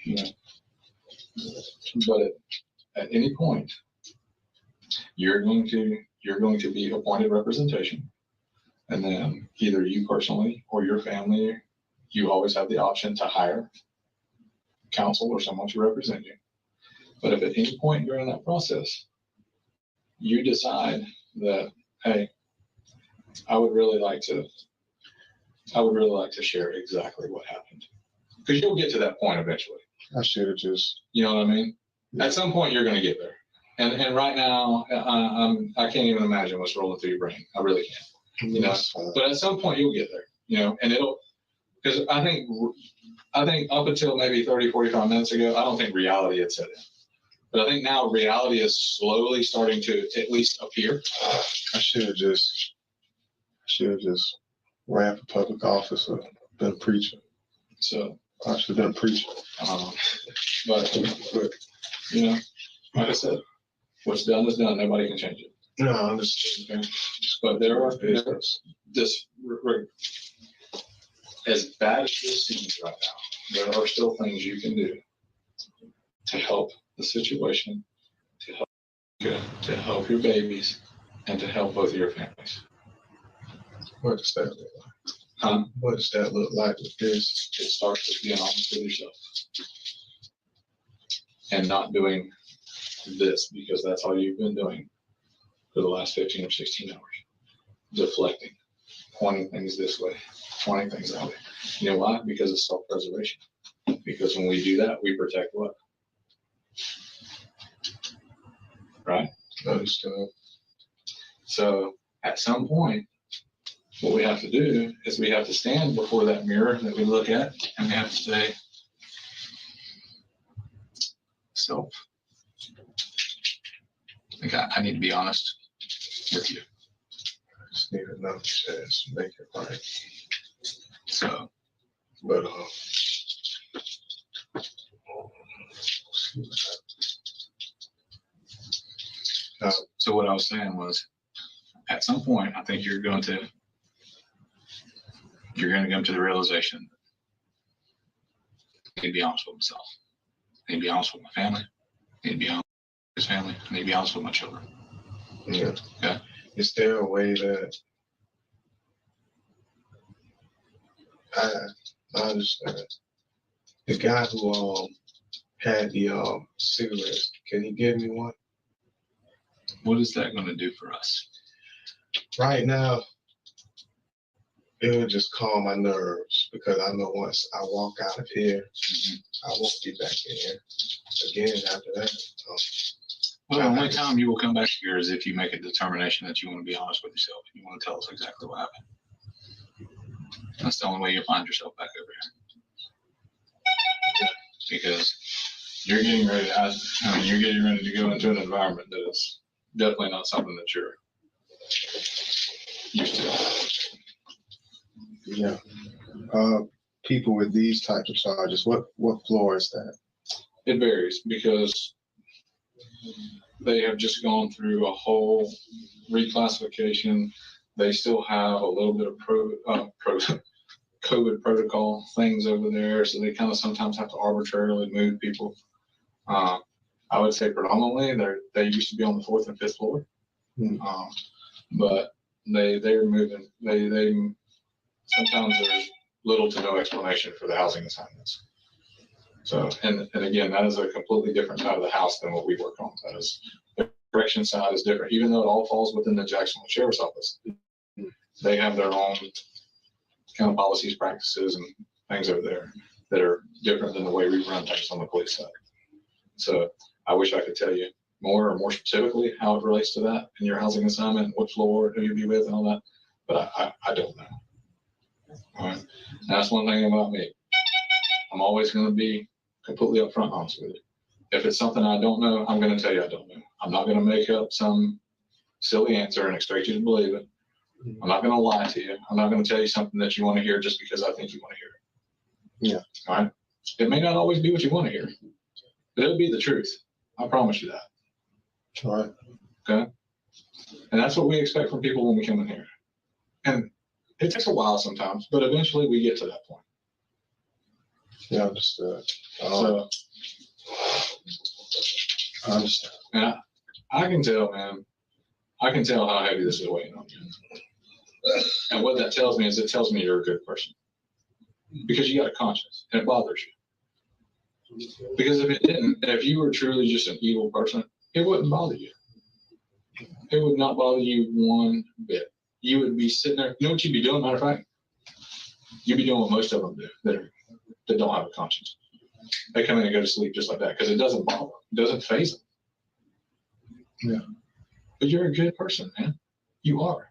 you know, but at any point, you're going to be appointed representation, and then either you personally or your family, you always have the option to hire counsel or someone to represent you. But if at any point during that process, you decide that, hey, I would really like to share exactly what happened, because you'll get to that point eventually. I should have just, you know what I mean? At some point, you're going to get there. And right now, I can't even imagine what's rolling through your brain. I really can't. You know, but at some point, you'll get there. You know, and because I think up until maybe 30, 45 minutes ago, I don't think reality had set in. But I think now reality is slowly starting to at least appear. I should have just ran for public office or been preaching. So I should have been preaching. But you know, like I said, what's done is done. Nobody can change it. No, I understand. But there are this as bad as this seems right now, there are still things you can do to help the situation, to help your babies, and to help both of your families. What does that look like? Huh? What does that look like with this? It starts with being honest with yourself and not doing this because that's all you've been doing for the last 15 or 16 hours. Deflecting, pointing things this way, pointing things that way. You know why? Because of self-preservation. Because when we do that, we protect what? Right? Understood. So at some point, what we have to do is we have to stand before that mirror that we look at, and we have to say, self, I think I need to be honest with you. I just need another chance to make it right. So, but so what I was saying was, at some point, I think you're going to come to the realization I need to be honest with myself. I need to be honest with my family. I need to be honest with his family. I need to be honest with my children. Yeah. Okay. Is there a way that I understand? The guy who had the cigarettes, can he give me one? What is that going to do for us? Right now, it would just calm my nerves because I know once I walk out of here, I won't be back in here again after that. Well, the only time you will come back here is if you make a determination that you want to be honest with yourself and you want to tell us exactly what happened. That's the only way you'll find yourself back over here. Because you're getting ready to you're getting ready to go into an environment that is definitely not something that you're used to. Yeah. People with these types of charges, what floor is that? It varies because they have just gone through a whole reclassification. They still have a little bit of COVID protocol things over there, so they kind of sometimes have to arbitrarily move people. I would say predominantly they used to be on the 4th and 5th floor, but they're moving. They sometimes there's little to no explanation for the housing assignments. So, and again, that is a completely different side of the house than what we work on. That is, the correction side is different, even though it all falls within the Jacksonville Sheriff's Office. They have their own kind of policies, practices, and things over there that are different than the way we run things on the police side. So I wish I could tell you more specifically how it relates to that in your housing assignment, what floor, who you be with, and all that, but I don't know. All right. And that's one thing about me. I'm always going to be completely upfront honest with you. If it's something I don't know, I'm going to tell you I don't know. I'm not going to make up some silly answer and expect you to believe it. I'm not going to lie to you. I'm not going to tell you something that you want to hear just because I think you want to hear it. Yeah. All right. It may not always be what you want to hear, but it'll be the truth. I promise you that. All right. Okay. And that's what we expect from people when we come in here. And it takes a while sometimes, but eventually we get to that point. Yeah, understood. So, I understand. And I can tell, man, I can tell how heavy this is weighing on you. And what that tells me is it tells me you're a good person. Because you got a conscience and it bothers you. Because if it didn't, if you were truly just an evil person, it wouldn't bother you. It would not bother you one bit. You would be sitting there, you know what you'd be doing, matter of fact? You'd be doing what most of them do that don't have a conscience. They come in and go to sleep just like that because it doesn't bother them. It doesn't faze them. Yeah. But you're a good person, man. You are.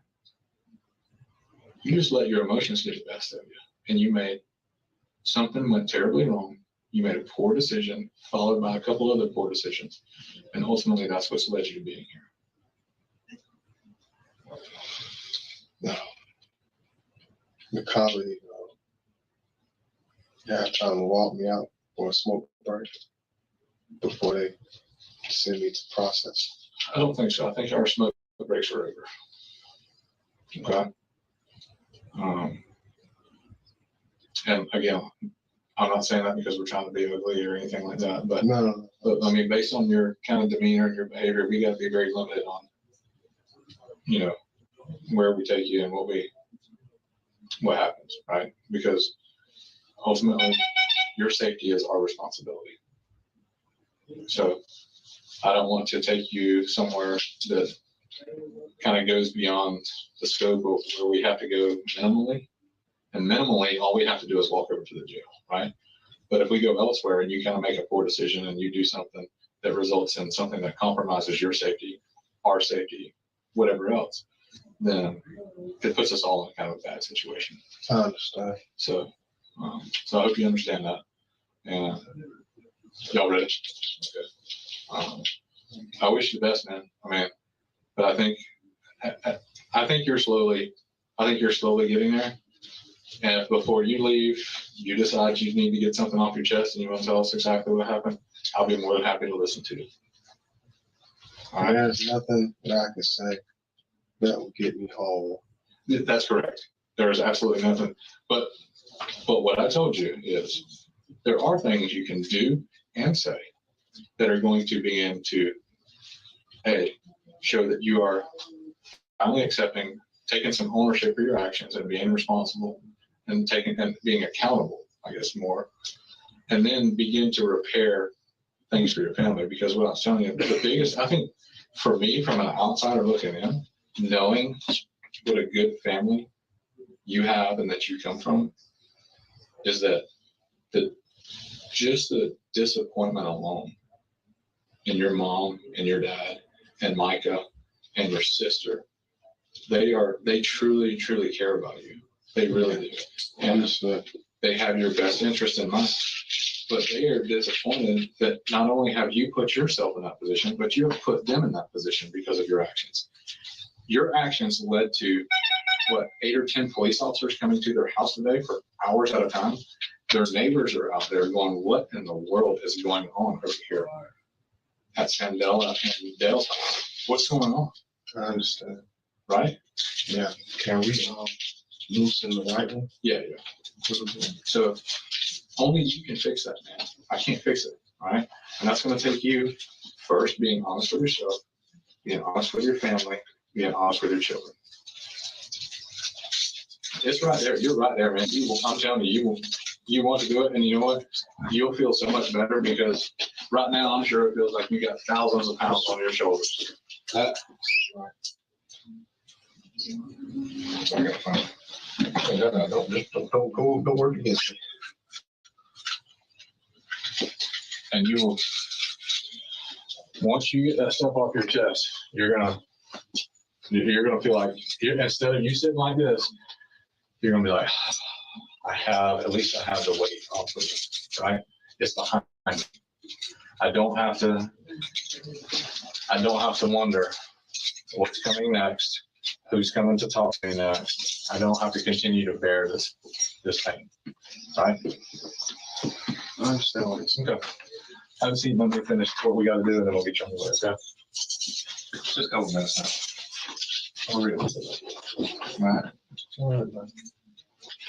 You just let your emotions get the best of you. And you made something went terribly wrong. You made a poor decision, followed by a couple other poor decisions. And ultimately, that's what's led you to being here. No. The colleague have time to walk me out for a smoke break before they send me to process. I don't think so. I think our smoke breaks are over. Okay. And again, I'm not saying that because we're trying to be ugly or anything like that, but no. But I mean, based on your kind of demeanor and your behavior, we got to be very limited on, you know, where we take you and what happens, right? Because ultimately, your safety is our responsibility. So I don't want to take you somewhere that kind of goes beyond the scope of where we have to go minimally. And minimally, all we have to do is walk over to the jail, right? But if we go elsewhere and you kind of make a poor decision and you do something that results in something that compromises your safety, our safety, whatever else, then it puts us all in kind of a bad situation. I understand. So I hope you understand that. And y'all ready? Okay. I wish you the best, man. I mean, but I think you're slowly getting there. And if before you leave, you decide you need to get something off your chest and you want to tell us exactly what happened, I'll be more than happy to listen to you. All right. There's nothing that I can say that will get me whole. That's correct. There is absolutely nothing. But what I told you is there are things you can do and say that are going to begin to, show that you are finally taking some ownership for your actions and being responsible and being accountable, I guess, more, and then begin to repair things for your family. Because what I was telling you, the biggest, I think for me, from an outsider looking in, knowing what a good family you have and that you come from, is that just the disappointment alone in your mom and your dad and Micah and your sister, they truly, truly care about you. They really do. And they have your best interest in mind. but they are disappointed that not only have you put yourself in that position, but you have put them in that position because of your actions. Your actions led to what, 8 or 10 police officers coming to their house today for hours at a time. Their neighbors are out there going, what in the world is going on over here at Sandella and Dale's house? What's going on? I understand. Right? Yeah. Can we loosen the right one? Yeah. So only you can fix that, man. I can't fix it. All right. And that's going to take you first being honest with yourself, being honest with your family, being honest with your children. It's right there. You're right there, man. I'm telling you, you want to do it, and you know what? You'll feel so much better because right now I'm sure it feels like you got thousands of pounds on your shoulders. I gotta find it. Don't work against me. And you will, once you get that stuff off your chest, you're gonna feel like instead of you sitting like this, you're gonna be like, at least I have the weight off of it, right? It's behind me. I don't have to wonder what's coming next, who's coming to talk to me next. I don't have to continue to bear this pain, right? I understand what you're saying. Okay. Have a seat. Let me finish what we got to do, and then we'll get you on the way. Okay. Just a couple minutes now. I'll read it. All right, man.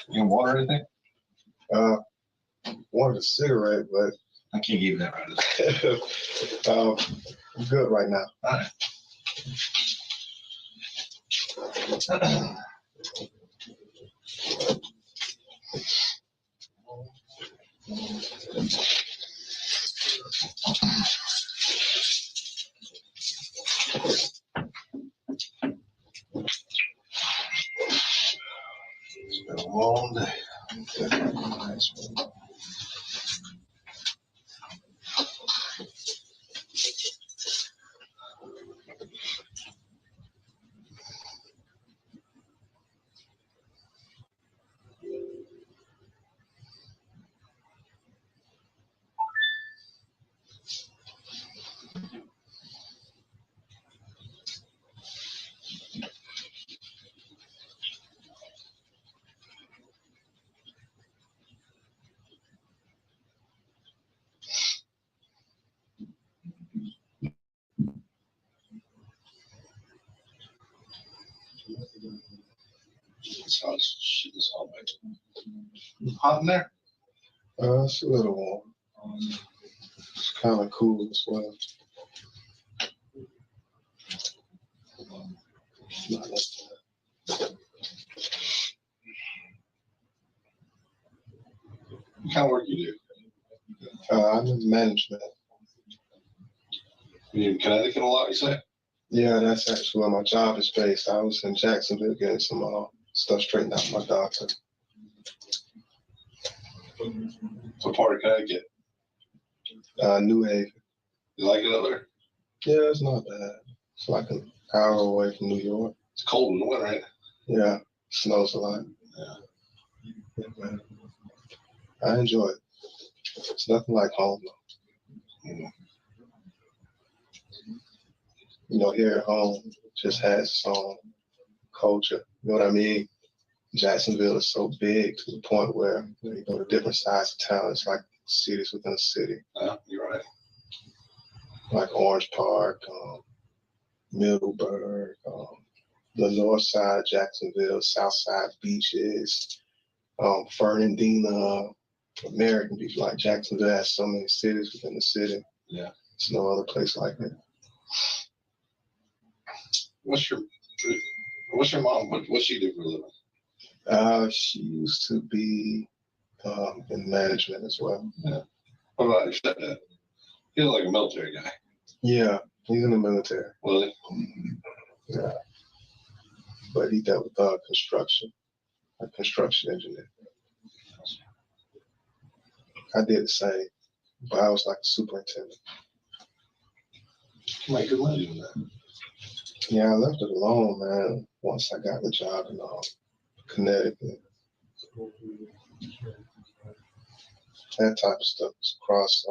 You want water or anything? Wanted a cigarette, but I can't give you that right now. I'm good right now. All right. It's been a long day. It's all back. Hot in there? It's a little warm. It's kind of cool as well. Not like that. What kind of work you do? I'm in management. You in Connecticut a lot, you say? Yeah, that's actually where my job is based. I was in Jacksonville getting some stuff straightened out with my doctor. What part of Connecticut? New Haven. You like it up there? Yeah, it's not bad. It's like an hour away from New York. It's cold in the winter, right? Yeah, snows a lot. Yeah, man. I enjoy it. It's nothing like home though. You know, here at home just has its own culture. You know what I mean? Jacksonville is so big to the point where you go to different sides of town. It's like cities within a city. You're right. Like Orange Park, Middleburg, the north side, Jacksonville, south side beaches, Fernandina, American Beach. Like Jacksonville has so many cities within the city. Yeah. There's no other place like it. What's your mom? What's she do for a living? She used to be in management as well. Yeah. What about your stepdad? He's like a military guy. Yeah, he's in the military. Really? Yeah. But he dealt with construction, a construction engineer. I did the same, but I was like a superintendent. You make good money doing that. Yeah, I left it alone, man, once I got the job in Connecticut. That type of stuff is cross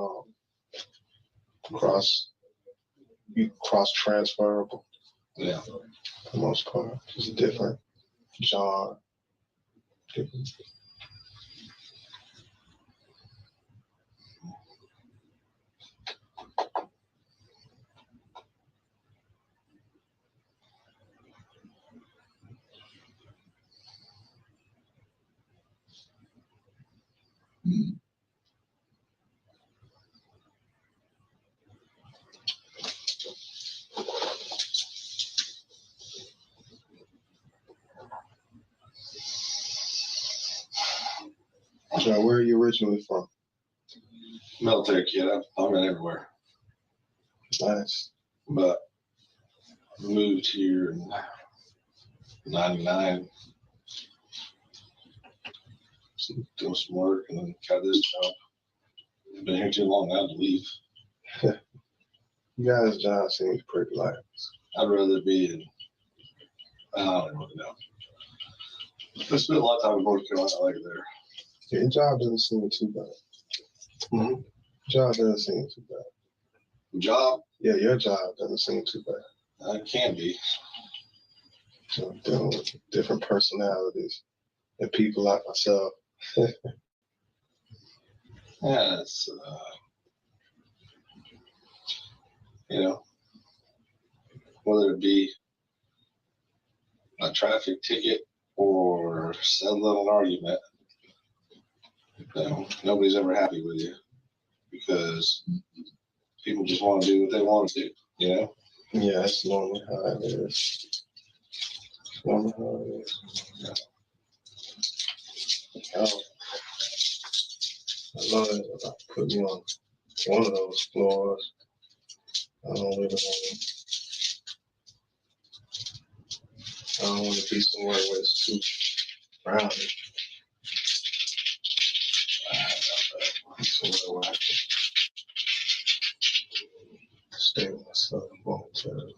transferable. Yeah. For the most part, it's different genre. Different. John, where are you originally from? Military kid. I've been everywhere. Nice. But moved here in 99. Doing some work and then got this job. I've been here too long now to leave. You guys' job seems pretty light. I'd rather be in, I don't really know. I spent a lot of time in North Carolina. I like it there. Yeah, your job doesn't seem too bad. Mm-hmm. Job doesn't seem too bad. Job? Yeah, your job doesn't seem too bad. It can be. So dealing with different personalities and people like myself. Yeah, it's, you know, whether it be a traffic ticket or settling an argument, you know, nobody's ever happy with you because people just want to do what they want to do, you know? Yeah, that's normally how it is. Normally how it is. Yeah. I love it about putting me on one of those floors. I don't really I don't want to be somewhere where it's too crowded. Somewhere where I can stay with myself long term.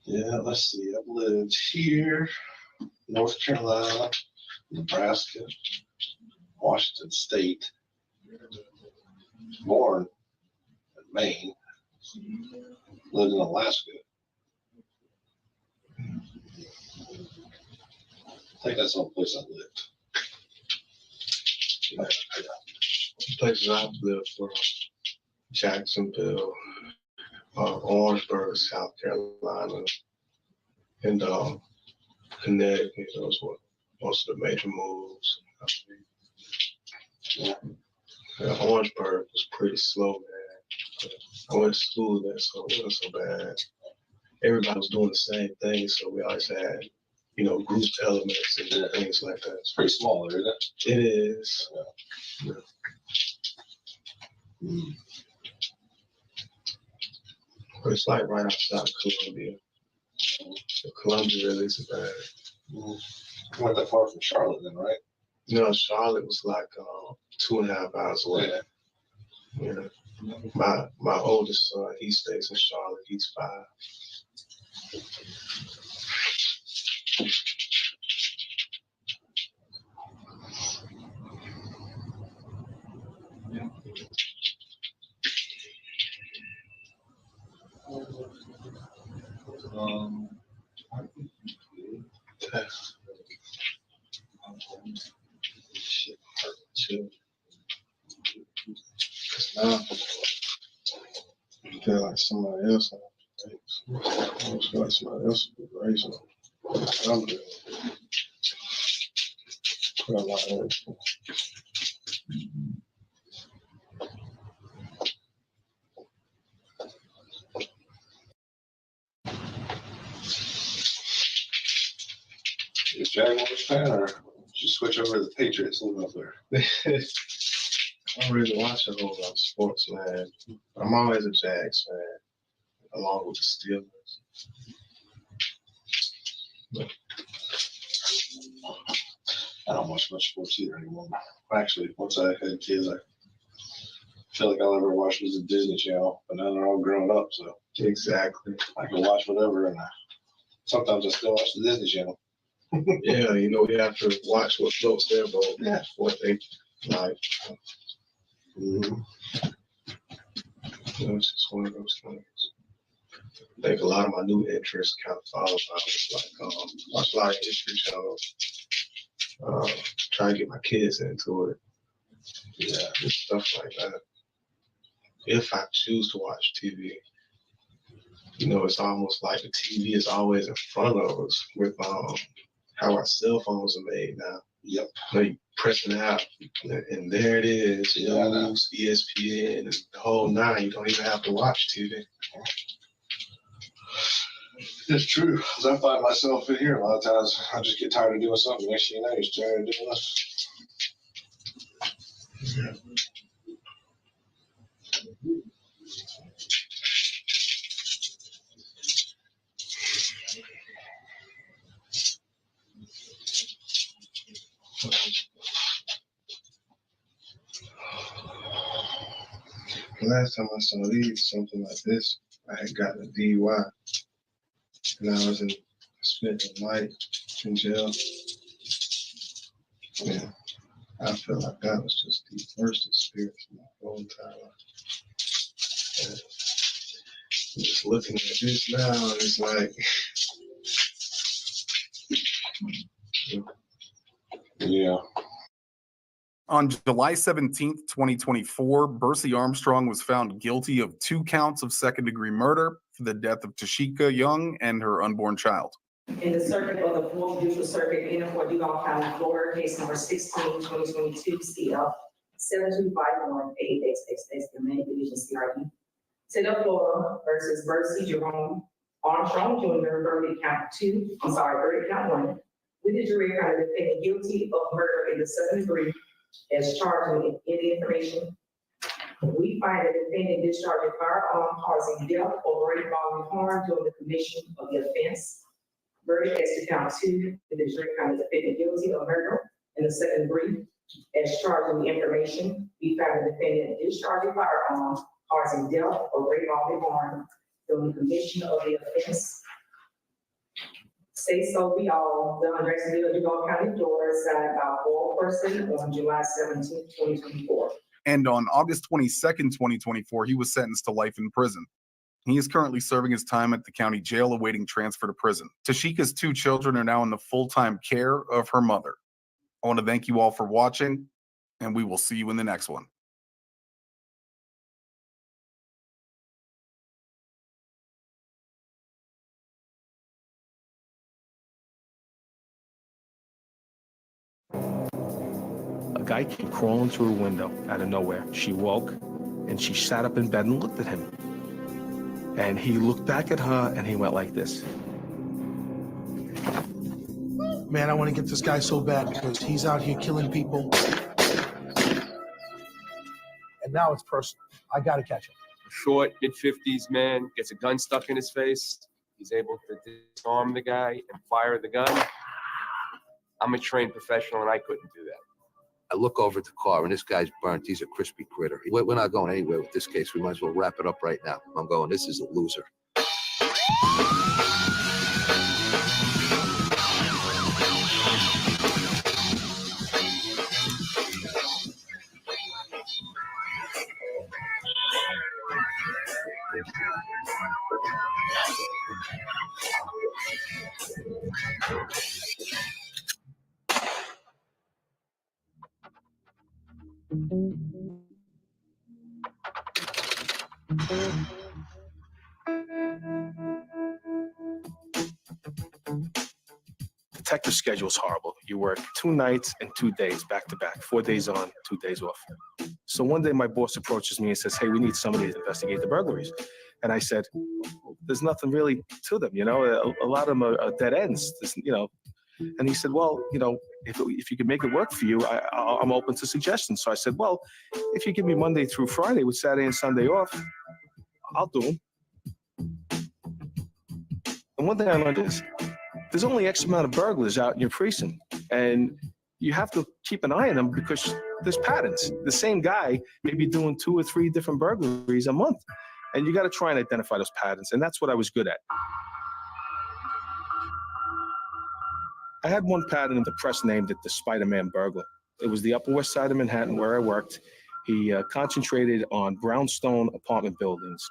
Yeah, let's see. I've lived here, North Carolina, Nebraska, Washington State, born in Maine, lived in Alaska. I think that's the only place I lived. Places I've lived were Jacksonville, Orangeburg, South Carolina, and Connecticut. Those were most of the major moves. Yeah. Orangeburg was pretty slow, man. I went to school there, so it wasn't so bad. Everybody was doing the same thing, so we always had, you know, group elements and things like that. It's pretty small there, isn't it? It is. Yeah. But it's like right outside Columbia. So Columbia really isn't bad. Not that far from Charlotte then, right? No, Charlotte was like 2.5 hours away. Yeah. My oldest son, he stays in Charlotte. He's 5. Shit hurt too. 'Cause now I feel like somebody else. I almost feel like somebody else would be raising them. I'm good. Put a lot of energy. You a Jaguars fan or did you switch over to the Patriots a little bit there? I don't really watch a whole lot of sports, man. I'm always a Jags fan, along with the Steelers. I don't watch much sports either anymore. Actually, once I had kids, I feel like all I ever watched was the Disney Channel, but now they're all grown up, so Exactly. I can watch whatever, and Sometimes I still watch the Disney Channel. Yeah, you know, we have to watch what floats their boat. Yeah. What they like. Mm-hmm. You know, it's just one of those things. I think a lot of my new interests kind of follow like watch a lot of history channels. Try to get my kids into it. Yeah, just stuff like that. If I choose to watch TV, you know, it's almost like the TV is always in front of us with how our cell phones are made now. Yep. You know, you press an app, and there it is. News, ESPN, and the whole nine. You don't even have to watch TV. It's true, because I find myself in here a lot of times. I just get tired of doing something. Next thing you know, you're tired of doing this. The last time I saw these, something like this, I had gotten a DUI, and I was spent the night in jail. Yeah, I feel like that was just the worst experience of my whole entire life. And just looking at this now, it's like, yeah. On July 17th, 2024, Bercy Armstrong was found guilty of 2 counts of second-degree murder for the death of Tashika Young and her unborn child. In the circuit of the 4th Judicial Circuit in Fort Duval County, Florida, case number 16-2022 CL 7251 the main division CRE. State of Florida versus Bercy Jerome Armstrong Jr. verdict count 1, with the jury found the defendant guilty of murder in the 7th degree as charged with any information. We find the defendant discharging firearm causing death or great bodily harm during the commission of the offense. Verdict as to count 2, with the jury found the defendant guilty of murder in the 2nd degree as charged with information. We found the defendant discharging firearm causing death or great bodily harm during the commission of the offense. Say so be all done in Jacksonville, Duval County, Florida, signed by all person on July 17, 2024. And on August 22nd, 2024, he was sentenced to life in prison. He is currently serving his time at the county jail awaiting transfer to prison. Tashika's 2 children are now in the full-time care of her mother. I want to thank you all for watching, and we will see you in the next one. A guy came crawling through a window out of nowhere. She woke, and she sat up in bed and looked at him. And he looked back at her, and he went like this. Man, I want to get this guy so bad because he's out here killing people. And now it's personal. I got to catch him. Short, mid-50s man, gets a gun stuck in his face. He's able to disarm the guy and fire the gun. I'm a trained professional, and I couldn't do that. I look over at the car, and this guy's burnt. He's a crispy critter. We're not going anywhere with this case. We might as well wrap it up right now. I'm going, this is a loser. Detective schedule is horrible. You work 2 nights and 2 days back to back, 4 days on, 2 days off. So one day my boss approaches me and says, hey, we need somebody to investigate the burglaries. And I said, there's nothing really to them, you know, a lot of them are dead ends, you know. And he said, well, you know, if you could make it work for you, I'm open to suggestions. So I said, well, if you give me Monday through Friday with Saturday and Sunday off, I'll do them. And one thing I learned is there's only X amount of burglars out in your precinct, and you have to keep an eye on them because there's patterns. The same guy may be doing 2 or 3 different burglaries a month, and you got to try and identify those patterns, and that's what I was good at. I had one pattern and the press named it the Spider-Man burglar. It was the Upper West Side of Manhattan where I worked. He concentrated on brownstone apartment buildings.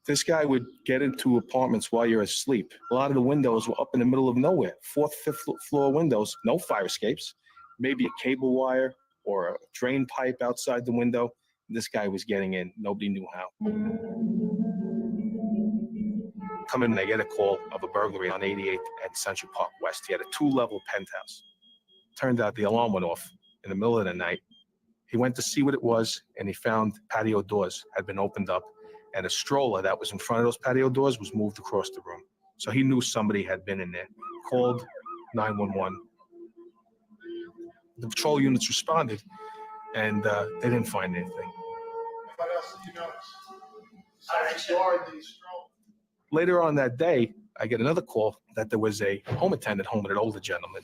This guy would get into apartments while you're asleep. A lot of the windows were up in the middle of nowhere, 4th, 5th floor windows, no fire escapes, maybe a cable wire or a drain pipe outside the window. This guy was getting in. Nobody knew how. Come in and I get a call of a burglary on 88th and Central Park West. He had a 2-level penthouse. Turned out the alarm went off in the middle of the night. He went to see what it was, and he found patio doors had been opened up, and a stroller that was in front of those patio doors was moved across the room. So he knew somebody had been in there. Called 911. The patrol units responded, and they didn't find anything. What else did you notice? I explored these strollers. Later on that day, I get another call that there was a home attendant home with an older gentleman.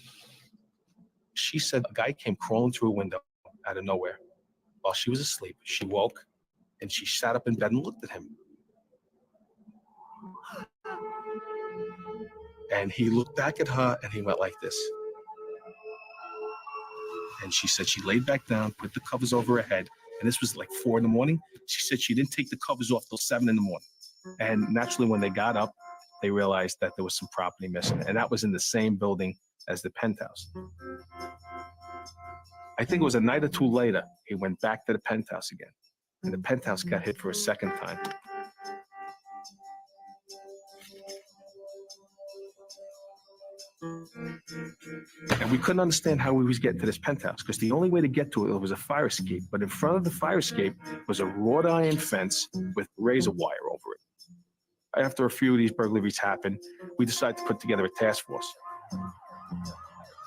She said a guy came crawling through a window out of nowhere. While she was asleep, she woke and she sat up in bed and looked at him. And he looked back at her and he went like this. And she said she laid back down, put the covers over her head, and this was like 4 in the morning. She said she didn't take the covers off till 7 in the morning. And naturally, when they got up, they realized that there was some property missing, and that was in the same building as the penthouse. I think it was a night or two later, he went back to the penthouse again, and the penthouse got hit for a second time. And we couldn't understand how he was getting to this penthouse because the only way to get to it was a fire escape. But in front of the fire escape was a wrought iron fence with razor wire over it. After a few of these burglaries happened, we decided to put together a task force.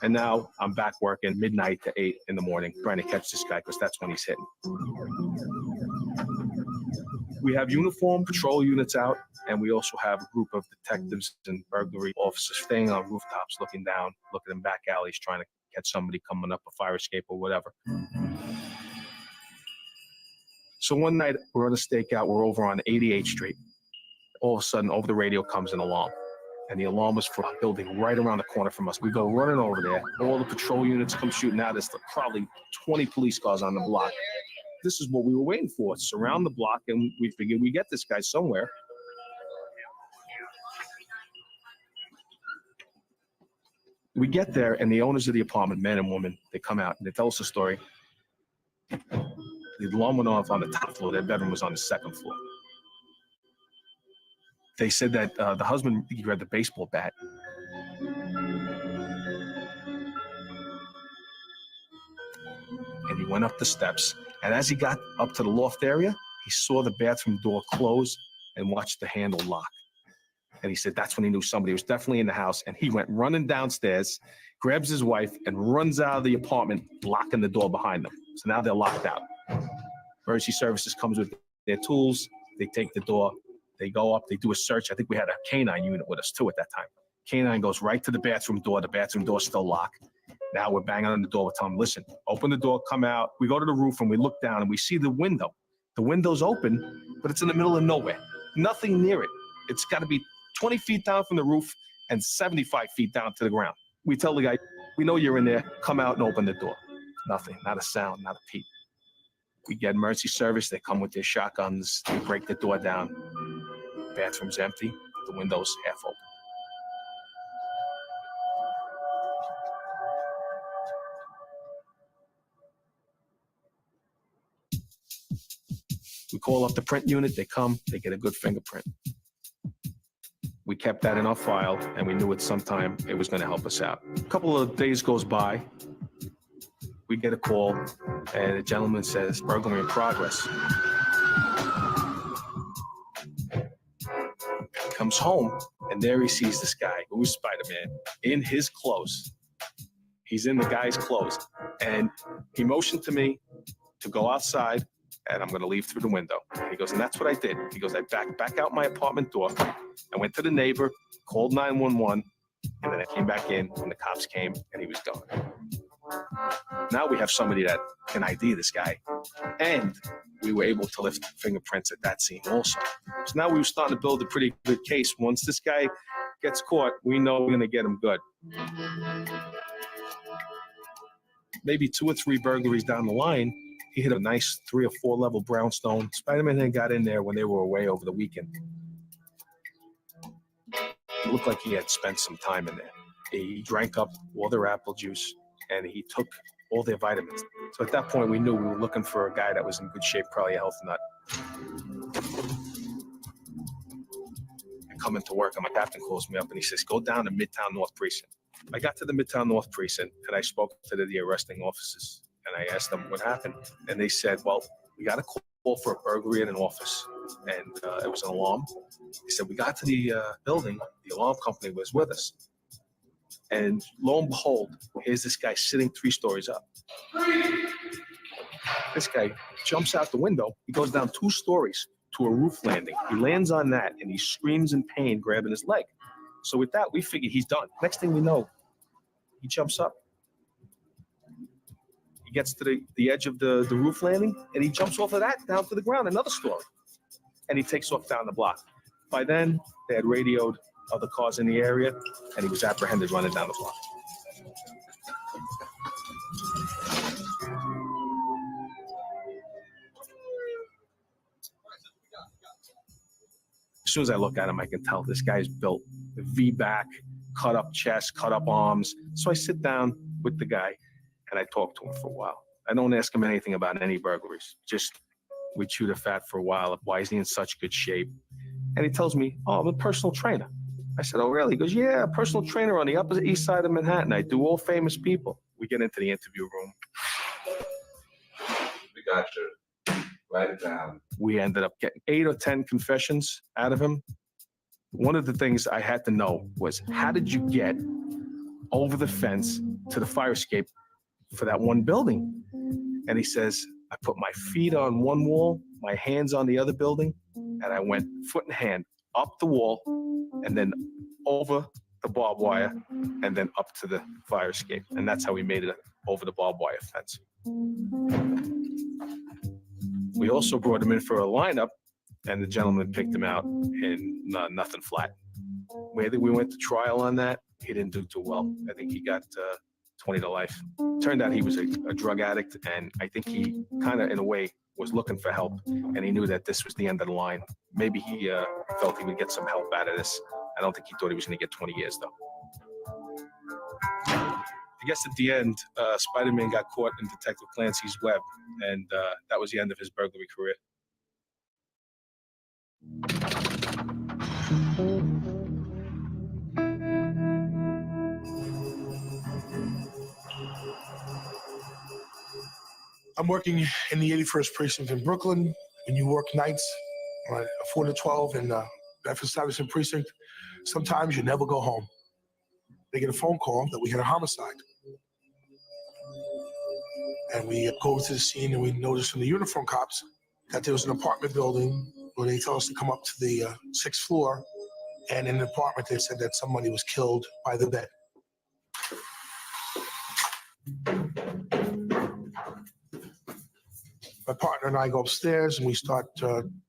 And now I'm back working midnight to 8 in the morning trying to catch this guy because that's when he's hitting. We have uniformed patrol units out, and we also have a group of detectives and burglary officers staying on rooftops, looking down, looking in back alleys, trying to catch somebody coming up a fire escape or whatever. So one night, we're on a stakeout. We're over on 88th Street. All of a sudden, over the radio comes an alarm. And the alarm was for a building right around the corner from us. We go running over there. All the patrol units come shooting out. There's probably 20 police cars on the block. This is what we were waiting for. Surround the block, and we figured we get this guy somewhere. We get there, and the owners of the apartment, men and women, they come out, and they tell us a story. The alarm went off on the top floor. Their bedroom was on the 2nd floor. They said that the husband grabbed the baseball bat. And he went up the steps. And as he got up to the loft area, he saw the bathroom door close and watched the handle lock. And he said that's when he knew somebody was definitely in the house. And he went running downstairs, grabs his wife, and runs out of the apartment, locking the door behind them. So now they're locked out. Emergency services comes with their tools. They take the door. They go up, they do a search. I think we had a canine unit with us too at that time. Canine goes right to the bathroom door. The bathroom door's still locked. Now we're banging on the door. We're telling them, listen, open the door, come out. We go to the roof and we look down and we see the window. The window's open, but it's in the middle of nowhere. Nothing near it. It's got to be 20 feet down from the roof and 75 feet down to the ground. We tell the guy, we know you're in there. Come out and open the door. Nothing, not a sound, not a peep. We get emergency service. They come with their shotguns. They break the door down. Bathroom's empty. The window's half open. We call up the print unit. They come. They get a good fingerprint. We kept that in our file, and we knew at some time it was going to help us out. A couple of days goes by. We get a call, and a gentleman says, burglary in progress. Comes home, and there he sees this guy, who is Spider-Man, in his clothes. He's in the guy's clothes. And he motioned to me to go outside, and I'm going to leave through the window. And he goes, and that's what I did. He goes, I back out my apartment door. I went to the neighbor, called 911, and then I came back in when the cops came, and he was gone. Now we have somebody that can ID this guy. And we were able to lift fingerprints at that scene also. So now we were starting to build a pretty good case. Once this guy gets caught, we know we're going to get him good. Maybe 2 or 3 burglaries down the line, he hit a nice 3 or 4 level brownstone. Spider-Man had got in there when they were away over the weekend. It looked like he had spent some time in there. He drank up all their apple juice, and he took all their vitamins. So at that point, we knew we were looking for a guy that was in good shape, probably a health nut. I come into work, and my captain calls me up, and he says, go down to Midtown North Precinct. I got to the Midtown North Precinct, and I spoke to the arresting officers, and I asked them what happened. And they said, well, we got a call for a burglary in an office, and it was an alarm. He said, we got to the building, the alarm company was with us. And lo and behold, here's this guy sitting 3 stories up. This guy jumps out the window. He goes down 2 stories to a roof landing. He lands on that, and he screams in pain, grabbing his leg. So with that, we figured he's done. Next thing we know, he jumps up. He gets to the edge of the roof landing, and he jumps off of that down to the ground, another story. And he takes off down the block. By then, they had radioed other cars in the area, and he was apprehended running down the block. As soon as I look at him, I can tell this guy's built V-back, cut up chest, cut up arms. So I sit down with the guy, and I talk to him for a while. I don't ask him anything about any burglaries. Just we chew the fat for a while. Why is he in such good shape? And he tells me, oh, I'm a personal trainer. I said, oh, really? He goes, yeah, personal trainer on the Upper East Side of Manhattan. I do all famous people. We get into the interview room. We got you. Write it down. We ended up getting 8 or 10 confessions out of him. One of the things I had to know was, how did you get over the fence to the fire escape for that one building? And he says, I put my feet on one wall, my hands on the other building, and I went foot and hand up the wall and then over the barbed wire and then up to the fire escape. And that's how we made it over the barbed wire fence. We also brought him in for a lineup, and the gentleman picked him out in nothing flat. We went to trial on that. He didn't do too well. I think he got 20 to life. Turned out he was a drug addict, and I think he kind of, in a way, was looking for help, and he knew that this was the end of the line. Maybe he felt he would get some help out of this. I don't think he thought he was going to get 20 years, though. I guess at the end, Spider-Man got caught in Detective Clancy's web, and that was the end of his burglary career. I'm working in the 81st Precinct in Brooklyn. When you work nights, 4 to 12 in Bedford-Stuyvesant Precinct, sometimes you never go home. They get a phone call that we had a homicide. And we go over to the scene, and we notice from the uniform cops that there was an apartment building where they tell us to come up to the 6th floor. And in the apartment, they said that somebody was killed by the bed. My partner and I go upstairs, and we start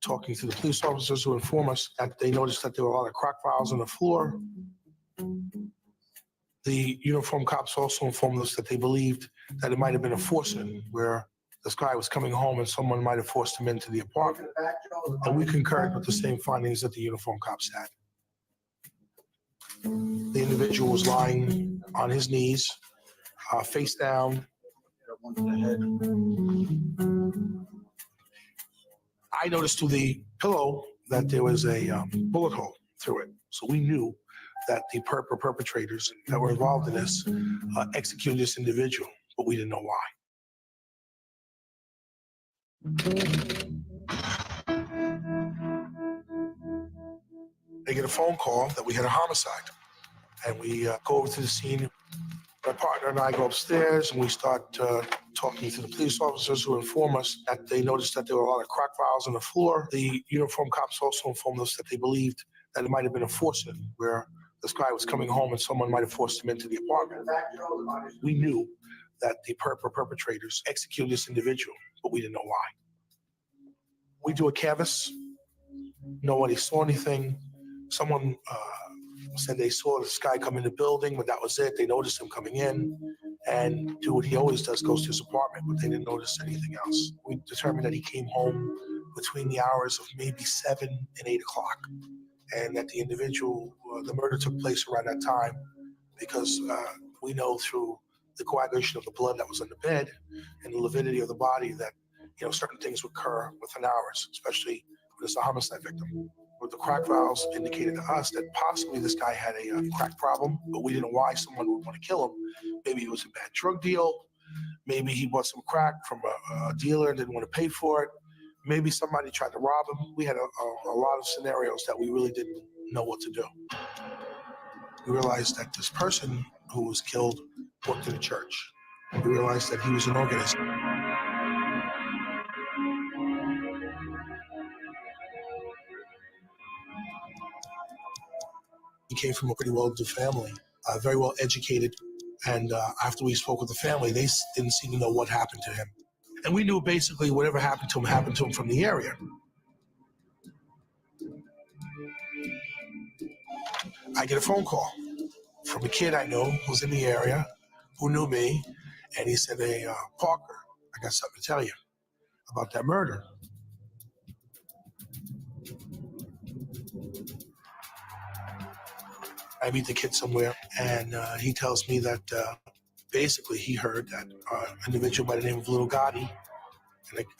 talking to the police officers who inform us that they noticed that there were a lot of crack vials on the floor. The uniform cops also informed us that they believed that it might have been a forcing, where this guy was coming home and someone might have forced him into the apartment. And we concurred with the same findings that the uniform cops had. The individual was lying on his knees, face down. I noticed through the pillow that there was a bullet hole through it. So we knew that the perpetrators that were involved in this executed this individual, but we didn't know why. They get a phone call that we had a homicide, and we go over to the scene. My partner and I go upstairs, and we start talking to the police officers who inform us that they noticed that there were a lot of crack vials on the floor. The uniform cops also informed us that they believed that it might have been a forcing, where this guy was coming home and someone might have forced him into the apartment. We knew that the perpetrators executed this individual, but we didn't know why. We do a canvas. Nobody saw anything. Someone said they saw this guy come in the building, but that was it. They noticed him coming in and do what he always does, goes to his apartment, but they didn't notice anything else. We determined that he came home between the hours of maybe 7 and 8 o'clock, and that the individual, the murder took place around that time because we know through the coagulation of the blood that was on the bed and the lividity of the body that, you know, certain things would occur within hours, especially when it's a homicide victim. But the crack valves indicated to us that possibly this guy had a crack problem, but we didn't know why someone would want to kill him. Maybe it was a bad drug deal. Maybe he bought some crack from a dealer and didn't want to pay for it. Maybe somebody tried to rob him. We had a lot of scenarios that we really didn't know what to do. We realized that this person who was killed worked in a church. We realized that he was an organist. He came from a pretty well-to-do family, very well educated. And after we spoke with the family, they didn't seem to know what happened to him. And we knew basically whatever happened to him from the area. I get a phone call from a kid I know who's in the area, who knew me, and he said, hey, Parker, I got something to tell you about that murder. I meet the kid somewhere, and he tells me that basically he heard that an individual by the name of Little Gotti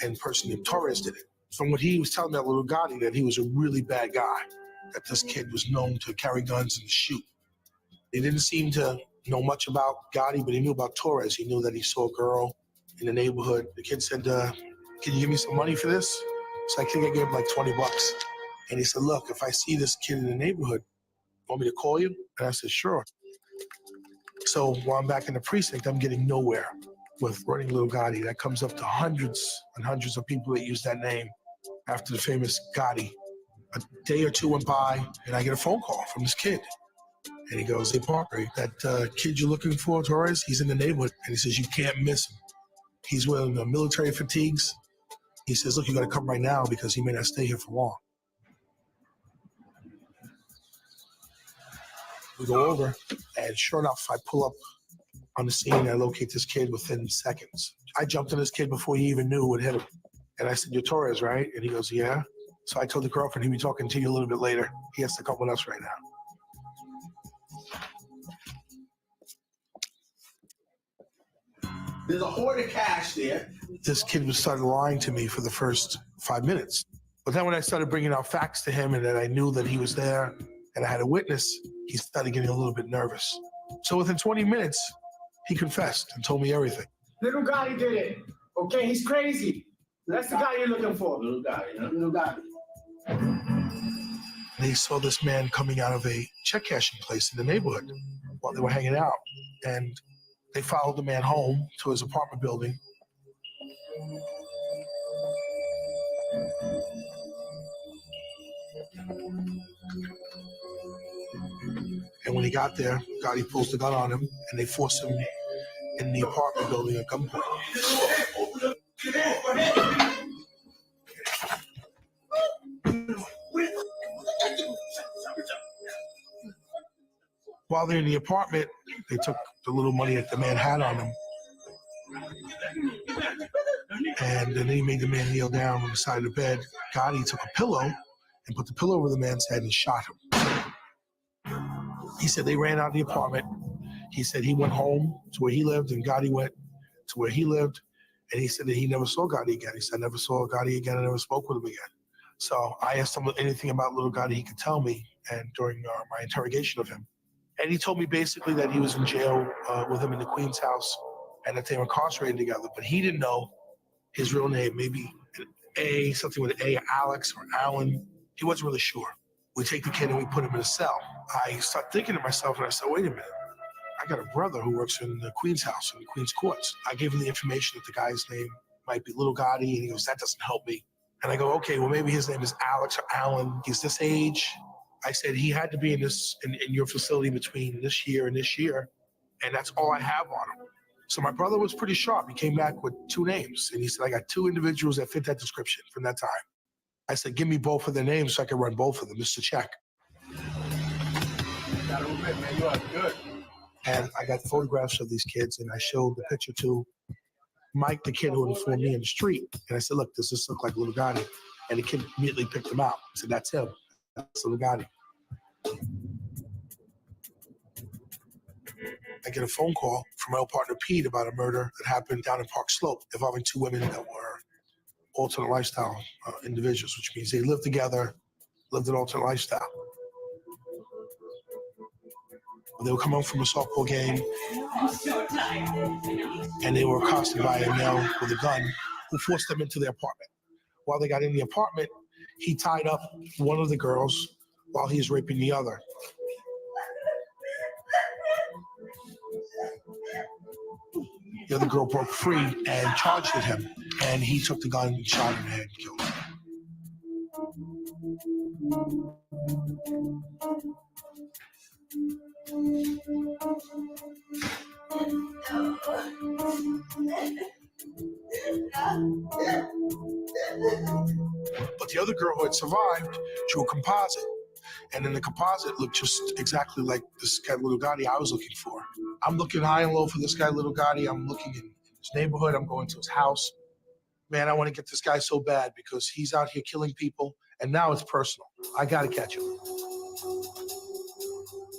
and a person named Torres did it. From what he was telling me about Little Gotti, that he was a really bad guy, that this kid was known to carry guns and shoot. He didn't seem to know much about Gotti, but he knew about Torres. He knew that he saw a girl in the neighborhood. The kid said, can you give me some money for this? So I think I gave him like 20 bucks. And he said, look, if I see this kid in the neighborhood, want me to call you? And I said, sure. So while I'm back in the precinct, I'm getting nowhere with running Little Gotti. That comes up to hundreds and hundreds of people that use that name after the famous Gotti. A day or two went by, and I get a phone call from this kid. And he goes, hey, Parker, that kid you're looking for, Torres, he's in the neighborhood. And he says, you can't miss him. He's wearing the military fatigues. He says, look, you got to come right now because he may not stay here for long. We go over, and sure enough, I pull up on the scene and I locate this kid within seconds. I jumped on this kid before he even knew what hit him. And I said, you're Torres, right? And he goes, yeah. So I told the girlfriend he'd be talking to you a little bit later. He has to come with us right now. There's a hoard of cash there. This kid started lying to me for the first 5 minutes. But then when I started bringing out facts to him and that I knew that he was there and I had a witness, he started getting a little bit nervous. So within 20 minutes, he confessed and told me everything. Little Gotti did it. Okay, he's crazy. That's the guy you're looking for. Little Gotti, huh? Little Gotti. They saw this man coming out of a check cashing place in the neighborhood while they were hanging out. And they followed the man home to his apartment building. And when he got there, Gotti pulls the gun on him, and they force him in the apartment building at gunpoint. While they're in the apartment, they took the little money that the man had on him. And then he made the man kneel down on the side of the bed. Gotti took a pillow and put the pillow over the man's head and shot him. He said they ran out of the apartment. He said he went home to where he lived and Gotti went to where he lived. And he said that he never saw Gotti again. He said, I never saw Gotti again. I never spoke with him again. So I asked him anything about little Gotti he could tell me, and during my interrogation of him. And he told me basically that he was in jail with him in the Queen's house and that they were incarcerated together, but he didn't know his real name, maybe an A, something with an A, Alex or Alan. He wasn't really sure. We take the kid and we put him in a cell. I start thinking to myself and I said, wait a minute. I got a brother who works in the Queen's house, in the Queen's courts. I gave him the information that the guy's name might be Little Gotti, and he goes, that doesn't help me. And I go, okay, well, maybe his name is Alex or Alan. He's this age. I said, he had to be in your facility between this year and this year, and that's all I have on him. So my brother was pretty sharp. He came back with 2 names, and he said, I got 2 individuals that fit that description from that time. I said, give me both of their names so I can run both of them. This is a check. Gotta admit, man, you are good. And I got photographs of these kids, and I showed the picture to Mike, the kid who informed me in the street. And I said, look, does this look like Little Gotti? And the kid immediately picked him out. I said, that's him. That's Little Gotti. I get a phone call from my old partner Pete about a murder that happened down in Park Slope involving two women that were alternate lifestyle individuals, which means they lived together, lived an alternate lifestyle. They were coming home from a softball game, and they were accosted by a male with a gun who forced them into their apartment. While they got in the apartment, he tied up one of the girls while he was raping the other. The other girl broke free and charged at him, and he took the gun and shot her in the head and killed her. But the other girl who had survived drew a composite, and then the composite looked just exactly like this guy Little Gotti I was looking for. I'm looking high and low for this guy Little Gotti. I'm looking in his neighborhood. I'm going to his house. Man, I want to get this guy so bad because he's out here killing people, and now it's personal. I got to catch him.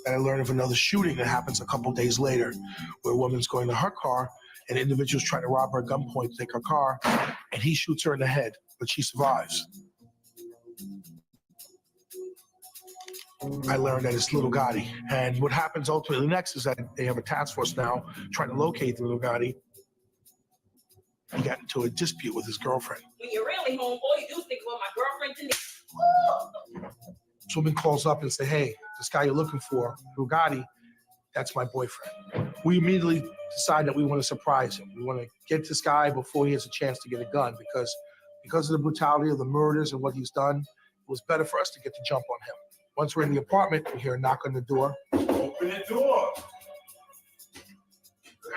And I learned of another shooting that happens a couple days later, where a woman's going to her car, and individuals trying to rob her at gunpoint to take her car, and he shoots her in the head, but she survives. I learned that it's Little Gotti. And what happens ultimately next is that they have a task force now trying to locate the Little Gotti. He got into a dispute with his girlfriend. When you're really homeboy, you do think about my girlfriend Denise. This woman calls up and say, hey, this guy you're looking for, Little Gotti, that's my boyfriend. We immediately decide that we want to surprise him. We want to get this guy before he has a chance to get a gun because of the brutality of the murders and what he's done, it was better for us to get the jump on him. Once we're in the apartment, we hear a knock on the door. Open the door.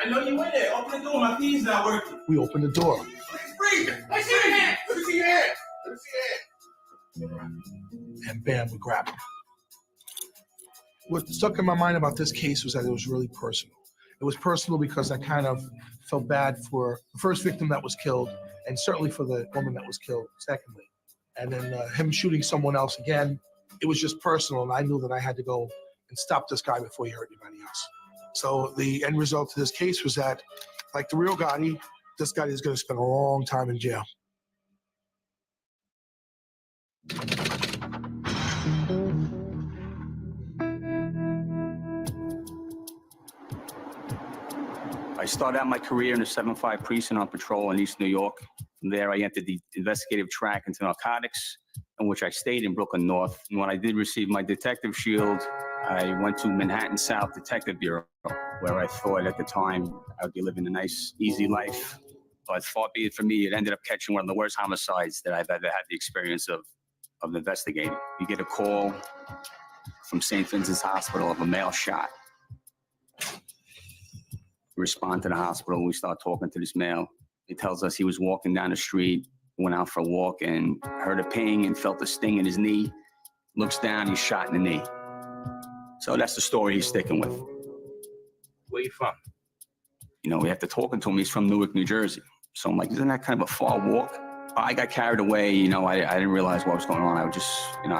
I know you in there. Open the door. My key's not working. We open the door. Freeze! Let me see your hand. Let me see your hand. Let me see your hand. And bam, we grab him. What stuck in my mind about this case was that it was really personal. It was personal because I kind of felt bad for the first victim that was killed, and certainly for the woman that was killed, secondly. And then him shooting someone else again, it was just personal, and I knew that I had to go and stop this guy before he hurt anybody else. So the end result of this case was that, like the real Gotti, this guy is going to spend a long time in jail. I started out my career in the 7-5 precinct on patrol in East New York. From there, I entered the investigative track into narcotics, in which I stayed in Brooklyn North. And when I did receive my detective shield, I went to Manhattan South Detective Bureau, where I thought at the time I would be living a nice, easy life. But far be it from me, it ended up catching one of the worst homicides that I've ever had the experience of investigating. You get a call from St. Vincent's Hospital of a male shot. We respond to the hospital, we start talking to this male. He tells us he was walking down the street, went out for a walk and heard a ping and felt a sting in his knee. Looks down, he's shot in the knee. So that's the story he's sticking with. Where you from? You know, we have to talking to him. He's from Newark, New Jersey. So I'm like, isn't that kind of a far walk? I got carried away. You know, I didn't realize what was going on. I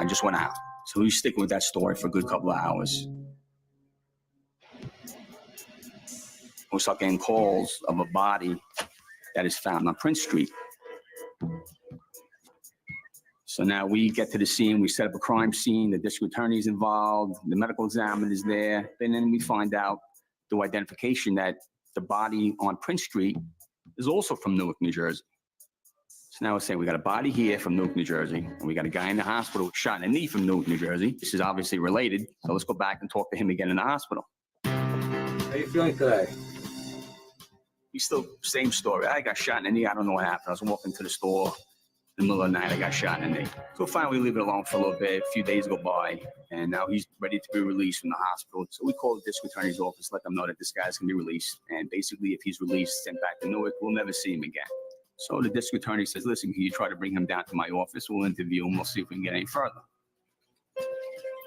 just went out. So he's sticking with that story for a good couple of hours. We start getting calls of a body that is found on Prince Street. So now we get to the scene, we set up a crime scene, the district attorney's involved, the medical examiner is there, and then we find out through identification that the body on Prince Street is also from Newark, New Jersey. So now we're saying we got a body here from Newark, New Jersey, and we got a guy in the hospital shot in the knee from Newark, New Jersey. This is obviously related, so let's go back and talk to him again in the hospital. How you feeling today? He's still, same story. I got shot in the knee. I don't know what happened. I was walking to the store in the middle of the night. I got shot in the knee. So finally, we leave it alone for a little bit. A few days go by, and now he's ready to be released from the hospital. So we call the district attorney's office, let them know that this guy's going to be released. And basically, if he's released, sent back to Newark, we'll never see him again. So the district attorney says, listen, can you try to bring him down to my office? We'll interview him. We'll see if we can get any further.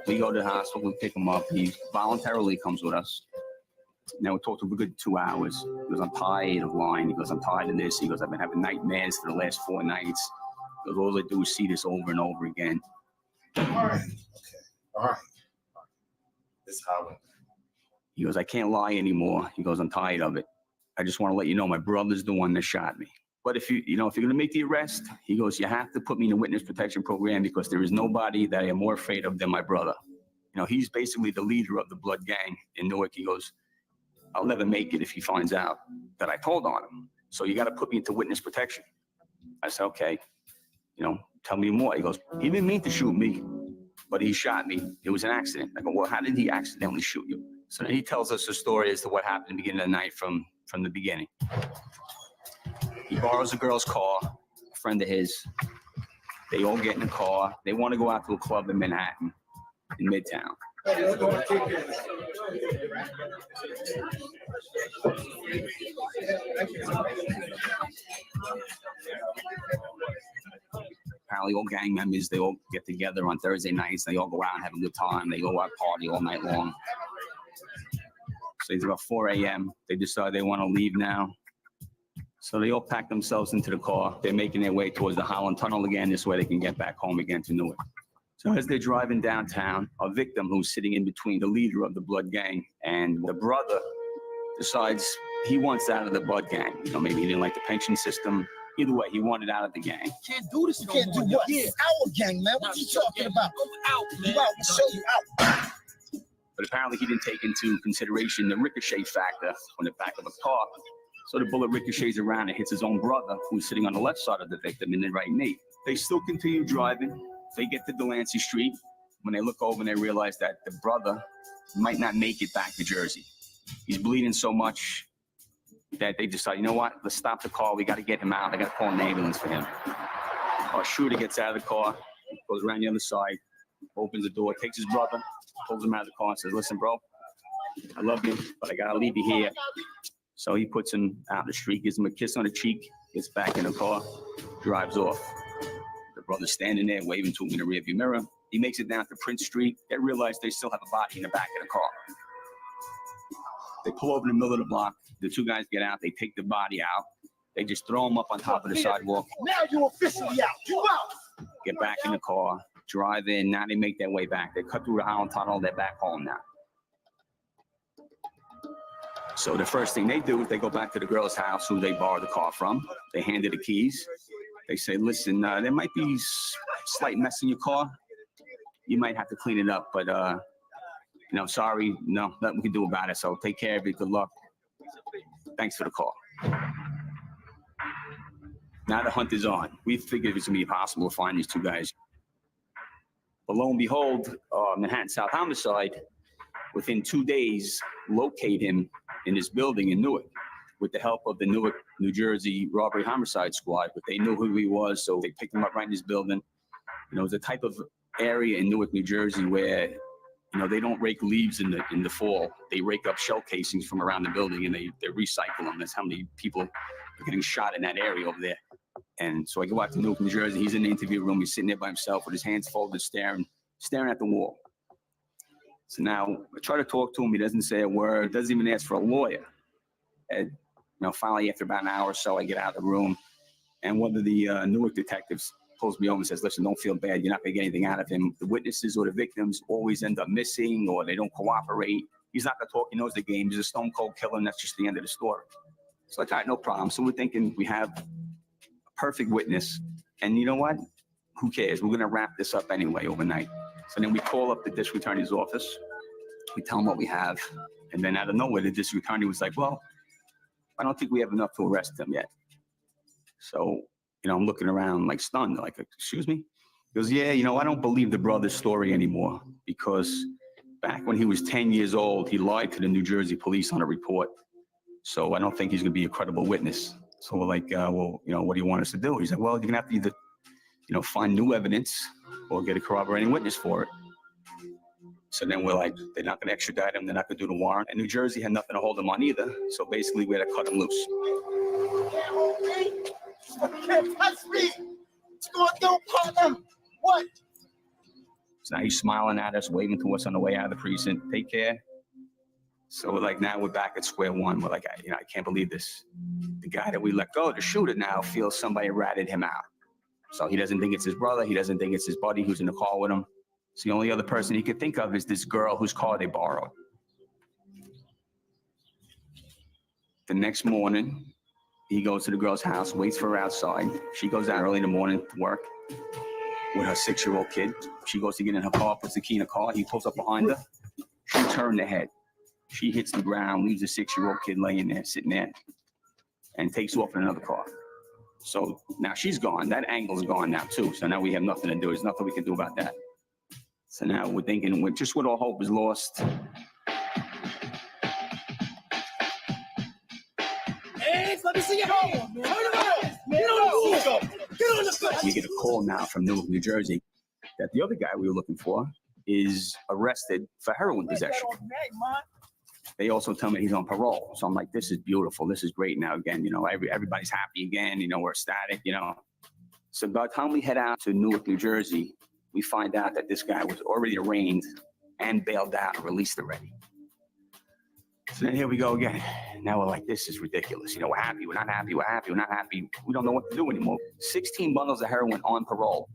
We go to the hospital, we pick him up. He voluntarily comes with us. Now we talked for a good 2 hours. He goes, I'm tired of lying. He goes, I'm tired of this. He goes, I've been having nightmares for the last 4 nights. He goes, all I do is see this over and over again. All right. Okay. All right. This is how it went. He goes, I can't lie anymore. He goes, I'm tired of it. I just want to let you know my brother's the one that shot me. But if if you're going to make the arrest, he goes, you have to put me in the witness protection program because there is nobody that I am more afraid of than my brother. He's basically the leader of the blood gang in Newark. He goes, I'll never make it if he finds out that I told on him. So you got to put me into witness protection. I said, okay, tell me more. He goes, he didn't mean to shoot me, but he shot me. It was an accident. I go, well, how did he accidentally shoot you? So then he tells us a story as to what happened at the beginning of the night from the beginning. He borrows a girl's car, a friend of his. They all get in a car. They want to go out to a club in Manhattan, in Midtown. Apparently all gang members, they all get together on Thursday nights. They all go out and have a good time. They go out party all night long. So it's about 4 a.m. They decide they want to leave now. So they all pack themselves into the car. They're making their way towards the Holland Tunnel again. This way they can get back home again to Newark. So as they're driving downtown, a victim who's sitting in between the leader of the blood gang and the brother decides he wants out of the blood gang. Maybe he didn't like the pension system. Either way, he wanted out of the gang. Can't do this. You can't do what? Yeah, our gang, man. What you talking about? I'm out, man. You out, we'll show you out. But apparently he didn't take into consideration the ricochet factor on the back of a car. So the bullet ricochets around and hits his own brother, who's sitting on the left side of the victim in the right knee. They still continue driving. They get to Delancey Street. When they look over and they realize that the brother might not make it back to Jersey. He's bleeding so much that they decide, you know what? Let's stop the car. We got to get him out. I got to call an ambulance for him. Our shooter gets out of the car, goes around the other side, opens the door, takes his brother, pulls him out of the car and says, listen, bro, I love you, but I got to leave you here. So he puts him out in the street, gives him a kiss on the cheek, gets back in the car, drives off. The brother's standing there waving to him in the rearview mirror. He makes it down to Prince Street. They realize they still have a body in the back of the car. They pull over in the middle of the block. The two guys get out. They take the body out. They just throw him up on top of the sidewalk. Now you officially out. You out. Get back in the car, drive in. Now they make their way back. They cut through the Holland Tunnel. They're back home now. So the first thing they do is they go back to the girl's house who they borrowed the car from. They hand her the keys. They say, listen, there might be slight mess in your car. You might have to clean it up, but, sorry, no, nothing we can do about it. So take care of it. Good luck. Thanks for the call. Now the hunt is on. We figured it was going to be impossible to find these two guys. But lo and behold, Manhattan South Homicide, within 2 days, locate him in his building in Newark with the help of the Newark, New Jersey robbery homicide squad. But they knew who he was, so they picked him up right in his building. It was a type of area in Newark, New Jersey where, they don't rake leaves in the fall. They rake up shell casings from around the building and they recycle them. That's how many people are getting shot in that area over there. And so I go out to Newark, New Jersey. He's in the interview room. He's sitting there by himself with his hands folded, staring at the wall. So now I try to talk to him. He doesn't say a word. Doesn't even ask for a lawyer. And finally, after about an hour or so, I get out of the room, and one of the Newark detectives pulls me over and says, listen, don't feel bad. You're not going to get anything out of him. The witnesses or the victims always end up missing or they don't cooperate. He's not going to talk. He knows the game. He's a stone cold killer, and that's just the end of the story. It's like, all right, no problem. So we're thinking we have a perfect witness. And you know what? Who cares? We're going to wrap this up anyway overnight. So then we call up the district attorney's office. We tell them what we have. And then out of nowhere, the district attorney was like, well, I don't think we have enough to arrest him yet. So, I'm looking around like stunned, like, excuse me? He goes, yeah, I don't believe the brother's story anymore because back when he was 10 years old, he lied to the New Jersey police on a report. So I don't think he's going to be a credible witness. So we're like, well, what do you want us to do? He's like, well, you're going to have to either, find new evidence or get a corroborating witness for it. So then we're like, they're not going to extradite him. They're not going to do the warrant. And New Jersey had nothing to hold him on either. So basically, we had to cut him loose. Can't touch me. What's going on, partner? What? So now he's smiling at us, waving to us on the way out of the precinct. Take care. So we're like, now we're back at square one. We're like, I can't believe this. The guy that we let go to shoot it now feels somebody ratted him out. So he doesn't think it's his brother. He doesn't think it's his buddy who's in the car with him. So the only other person he could think of is this girl whose car they borrowed. The next morning, he goes to the girl's house, waits for her outside. She goes out early in the morning to work with her 6-year-old kid. She goes to get in her car, puts the key in the car. He pulls up behind her. She turned her head. She hits the ground, leaves the 6-year-old kid laying there, sitting there, and takes off in another car. So now she's gone. That angle's gone now, too. So now we have nothing to do. There's nothing we can do about that. So now we're thinking, just when all hope is lost. Hey, let me see you go. Turn around. Get on the floor. Get on the floor. We get a call now from Newark, New Jersey, that the other guy we were looking for is arrested for heroin possession. They also tell me he's on parole. So I'm like, this is beautiful. This is great now again. You know, everybody's happy again. You know, we're ecstatic, you know. So by the time we head out to Newark, New Jersey, we find out that this guy was already arraigned and bailed out and released already. So then here we go again. Now we're like, this is ridiculous. You know, we're happy, we're not happy, we're happy, we're not happy. We don't know what to do anymore. 16 bundles of heroin on parole.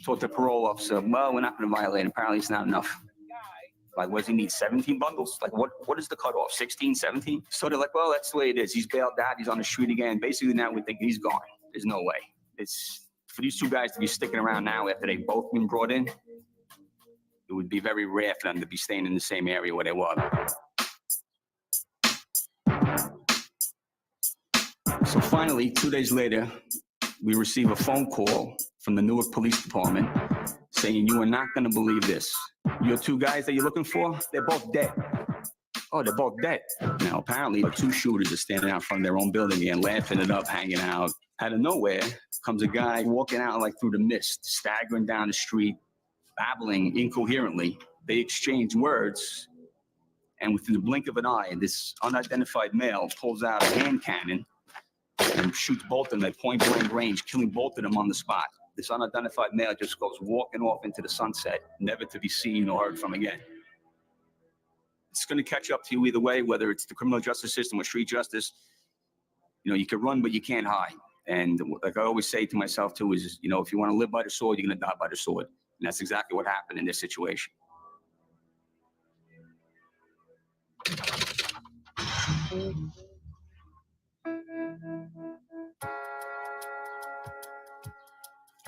Told the parole officer, well, we're not going to violate it. Apparently it's not enough. Like, what does he need, 17 bundles? Like, what is the cutoff, 16, 17? So they're like, well, that's the way it is. He's bailed out, he's on the street again. Basically now we think he's gone. There's no way. It's for these two guys to be sticking around now after they've both been brought in. It would be very rare for them to be staying in the same area where they were. So finally, 2 days later, we receive a phone call from the Newark Police Department saying, you are not going to believe this. Your two guys that you're looking for, they're both dead. Oh, they're both dead. Now, apparently, the two shooters are standing out front of their own building and laughing it up, hanging out. Out of nowhere comes a guy walking out like through the mist, staggering down the street, babbling incoherently. They exchange words, and within the blink of an eye, this unidentified male pulls out a hand cannon and shoots both of them at point-blank range, killing both of them on the spot. This unidentified male just goes walking off into the sunset, never to be seen or heard from again. It's going to catch up to you either way, whether it's the criminal justice system or street justice. You know, you can run, but you can't hide. And like I always say to myself, too, is, you know, if you want to live by the sword, you're going to die by the sword. And that's exactly what happened in this situation.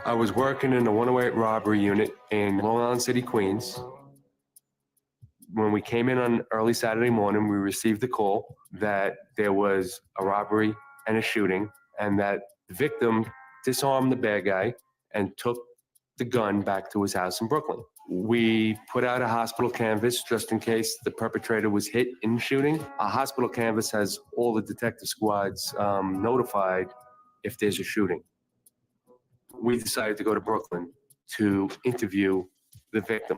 I was working in the 108 robbery unit in Long Island City, Queens. When we came in on early Saturday morning, we received a call that there was a robbery and a shooting, and that the victim disarmed the bad guy and took the gun back to his house in Brooklyn. We put out a hospital canvas just in case the perpetrator was hit in the shooting. A hospital canvas has all the detective squads notified if there's a shooting. We decided to go to Brooklyn to interview the victim.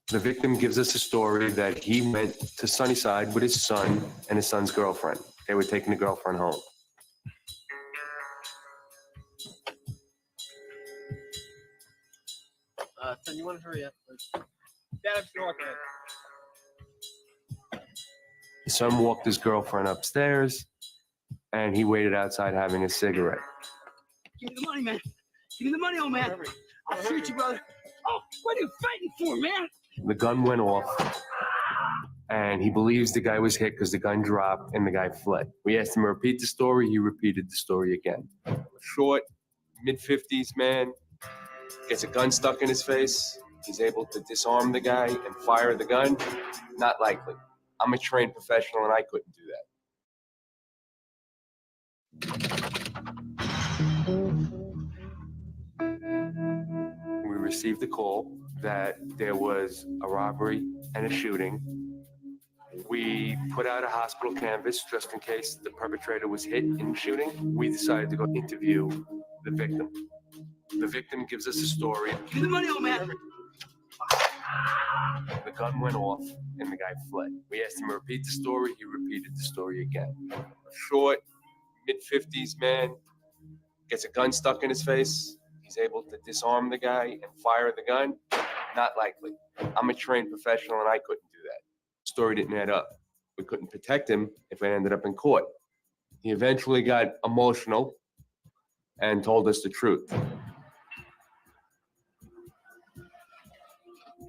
The victim gives us a story that he went to Sunnyside with his son and his son's girlfriend. They were taking the girlfriend home. Son, you want to hurry up, please? Dad, I'm still walking in. His son walked his girlfriend upstairs, and he waited outside having a cigarette. Give me the money, man. Give me the money, old man. I'll shoot you, brother. Oh, what are you fighting for, man? The gun went off, and he believes the guy was hit because the gun dropped and the guy fled. We asked him to repeat the story. He repeated the story again. Short, mid-50s man, gets a gun stuck in his face. He's able to disarm the guy and fire the gun. Not likely. I'm a trained professional, and I couldn't do that. We received a call that there was a robbery and a shooting. We put out a hospital canvas just in case the perpetrator was hit in the shooting. We decided to go interview the victim. The victim gives us a story. Give me the money, old man. The gun went off and the guy fled. We asked him to repeat the story. He repeated the story again. A short, mid-50s man gets a gun stuck in his face. He's able to disarm the guy and fire the gun. Not likely. I'm a trained professional and I couldn't do that. Story didn't add up. We couldn't protect him if we ended up in court. He eventually got emotional and told us the truth.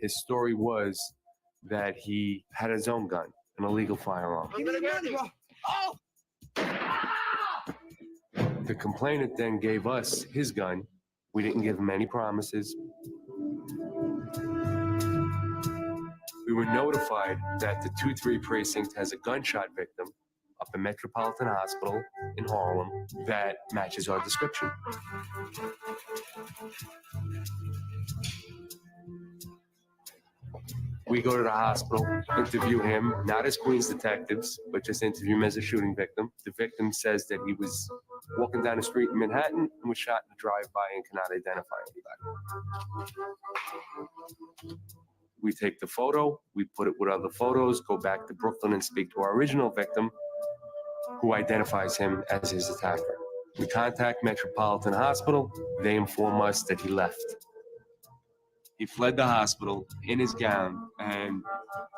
His story was that he had his own gun, an illegal firearm. Give me the money, bro. Oh! The complainant then gave us his gun. We didn't give him any promises. We were notified that the 2-3 precinct has a gunshot victim up in Metropolitan Hospital in Harlem that matches our description. We go to the hospital, interview him, not as Queens detectives, but just interview him as a shooting victim. The victim says that he was walking down the street in Manhattan and was shot in a drive-by and cannot identify anybody. We take the photo, we put it with other photos, go back to Brooklyn and speak to our original victim, who identifies him as his attacker. We contact Metropolitan Hospital. They inform us that he left. He fled the hospital in his gown and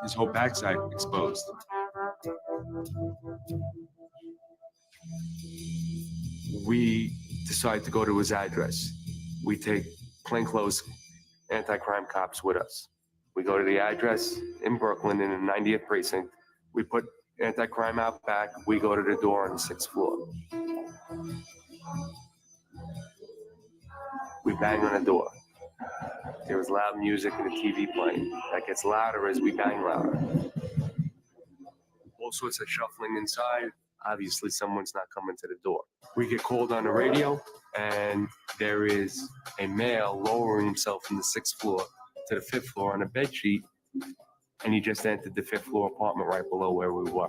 his whole backside exposed. We decide to go to his address. We take plainclothes anti-crime cops with us. We go to the address in Brooklyn in the 90th precinct. We put anti-crime out back. We go to the door on the 6th floor. We bang on the door. There was loud music and a TV playing. That gets louder as we bang louder. All sorts of shuffling inside. Obviously, someone's not coming to the door. We get called on the radio, and there is a male lowering himself from the 6th floor to the 5th floor on a bed sheet, and he just entered the 5th floor apartment right below where we were.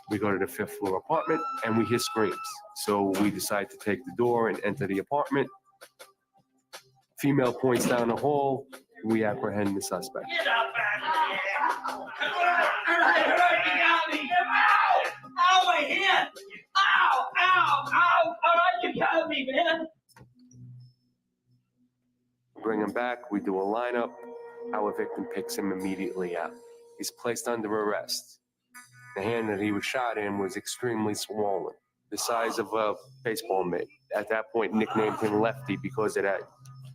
We go to the 5th floor apartment, and we hear screams. So we decide to take the door and enter the apartment. Female points down the hall. We apprehend the suspect. Get up out of here! All right, you got me! Ow! Ow, my hand! Ow! Ow! Ow! All right, you got me, man! Bring him back. We do a lineup. Our victim picks him immediately out. He's placed under arrest. The hand that he was shot in was extremely swollen, the size of a baseball mitt. At that point, nicknamed him Lefty because of that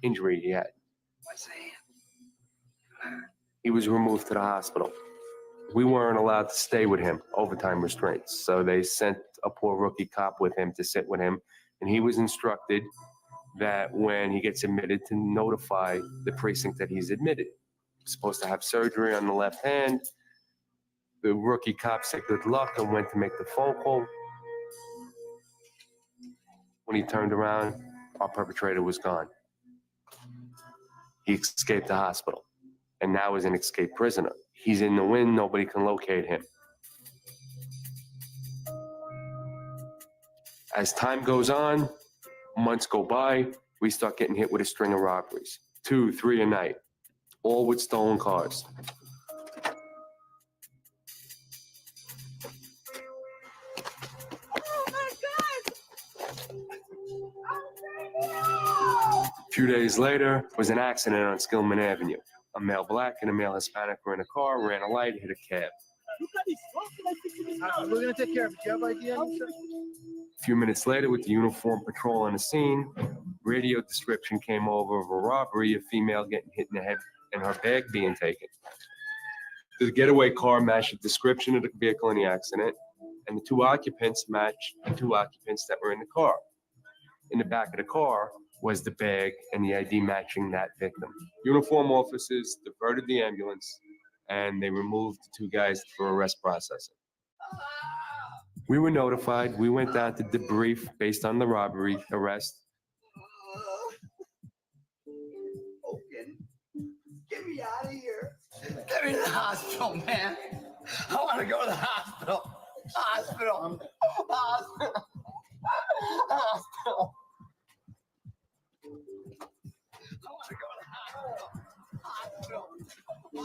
injury he had. He was removed to the hospital. We weren't allowed to stay with him, overtime restraints. So they sent a poor rookie cop with him to sit with him. And he was instructed that when he gets admitted to notify the precinct that he's admitted. He's supposed to have surgery on the left hand. The rookie cop said good luck and went to make the phone call. When he turned around, our perpetrator was gone. He escaped the hospital and now is an escaped prisoner. He's in the wind, nobody can locate him. As time goes on, months go by, we start getting hit with a string of robberies. 2, 3 a night, all with stolen cars. A few days later, was an accident on Skillman Avenue. A male black and a male Hispanic were in a car, ran a light, hit a cab. We're gonna take care of it. Do you have idea? A few minutes later, with the uniformed patrol on the scene, radio description came over of a robbery, a female getting hit in the head and her bag being taken. The getaway car matched the description of the vehicle in the accident, and the 2 occupants matched the 2 occupants that were in the car. In the back of the car was the bag and the ID matching that victim. Uniform officers diverted the ambulance, and they removed the 2 guys for arrest processing. We were notified. We went down to debrief based on the robbery arrest. Okay. Get me out of here. Get me to the hospital, man. I want to go to the hospital. Hospital. Hospital. Hospital. I want to go to the hospital. Hospital. Wait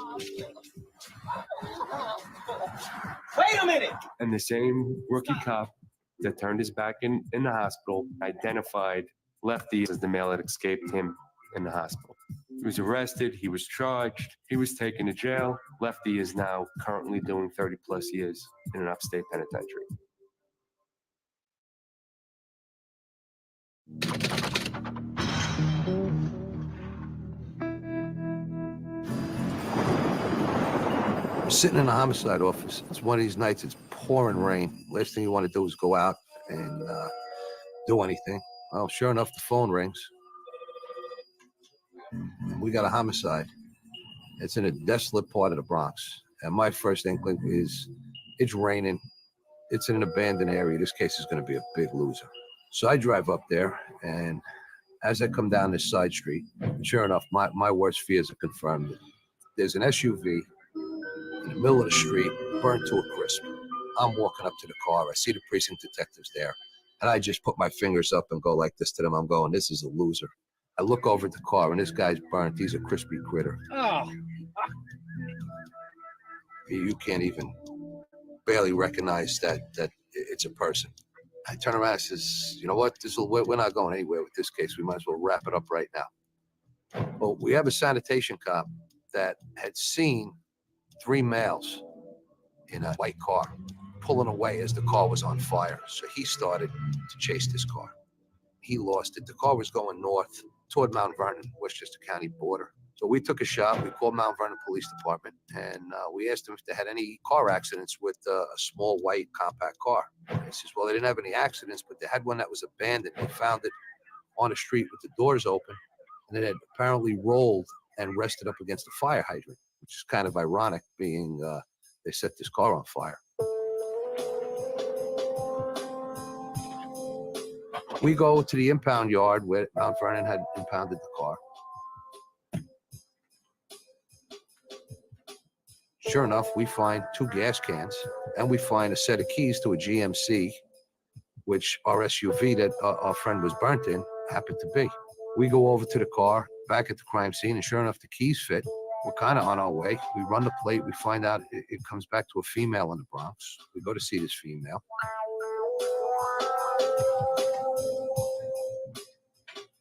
a minute. And the same rookie cop that turned his back in the hospital identified Lefty as the male that escaped him in the hospital. He was arrested, he was charged, he was taken to jail. Lefty is now currently doing 30 plus years in an upstate penitentiary. I'm sitting in the homicide office. It's one of these nights, it's pouring rain. Last thing you want to do is go out and do anything. Well, sure enough, the phone rings. We got a homicide. It's in a desolate part of the Bronx. And my first inkling is it's raining. It's in an abandoned area. This case is going to be a big loser. So I drive up there, and as I come down this side street, sure enough, my worst fears are confirmed. There's an SUV in the middle of the street, burnt to a crisp. I'm walking up to the car. I see the precinct detectives there, and I just put my fingers up and go like this to them. I'm going, this is a loser. I look over at the car, and this guy's burnt. He's a crispy critter. Oh. You can't even barely recognize that it's a person. I turn around and says, you know what? We're not going anywhere with this case. We might as well wrap it up right now. Well, we have a sanitation cop that had seen 3 males in a white car pulling away as the car was on fire. So he started to chase this car. He lost it. The car was going north toward Mount Vernon, Westchester County border. So we took a shot. We called Mount Vernon Police Department, and we asked them if they had any car accidents with a small white compact car. And he says, well, they didn't have any accidents, but they had one that was abandoned. They found it on the street with the doors open, and it had apparently rolled and rested up against a fire hydrant, which is kind of ironic, being they set this car on fire. We go to the impound yard where Mount Vernon had impounded the car. Sure enough, we find 2 gas cans, and we find a set of keys to a GMC, which our SUV that our friend was burnt in happened to be. We go over to the car, back at the crime scene, and sure enough, the keys fit. We're kind of on our way. We run the plate. We find out it comes back to a female in the Bronx. We go to see this female.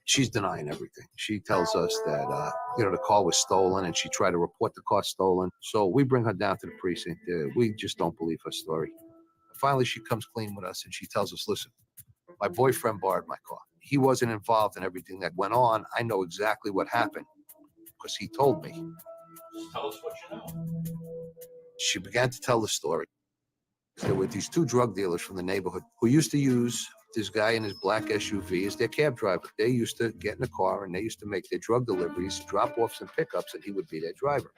She's denying everything. She tells us that, the car was stolen, and she tried to report the car stolen. So we bring her down to the precinct. We just don't believe her story. Finally, she comes clean with us, and she tells us, listen, my boyfriend borrowed my car. He wasn't involved in everything that went on. I know exactly what happened because he told me. Tell us what you know. She began to tell the story. There were these 2 drug dealers from the neighborhood who used to use this guy in his black SUV as their cab driver. They used to get in the car, and they used to make their drug deliveries, drop-offs, and pickups, and he would be their driver.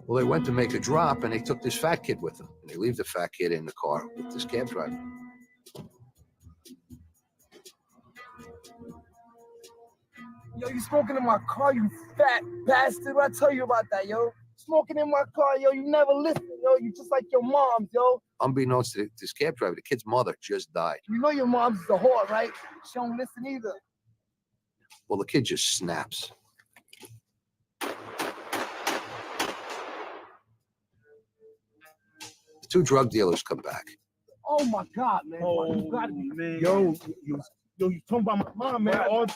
Well, they went to make a drop, and they took this fat kid with them. And they leave the fat kid in the car with this cab driver. Yo, you smoking in my car, you fat bastard. What I tell you about that, yo? Smoking in my car, yo, you never listen, yo. You just like your mom's, yo. Unbeknownst to this cab driver, the kid's mother just died. You know your mom's the whore, right? She don't listen either. Well, the kid just snaps. The 2 drug dealers come back. Oh my God, man. You gotta be, man. Yo, you talking about my mom, man. Yo,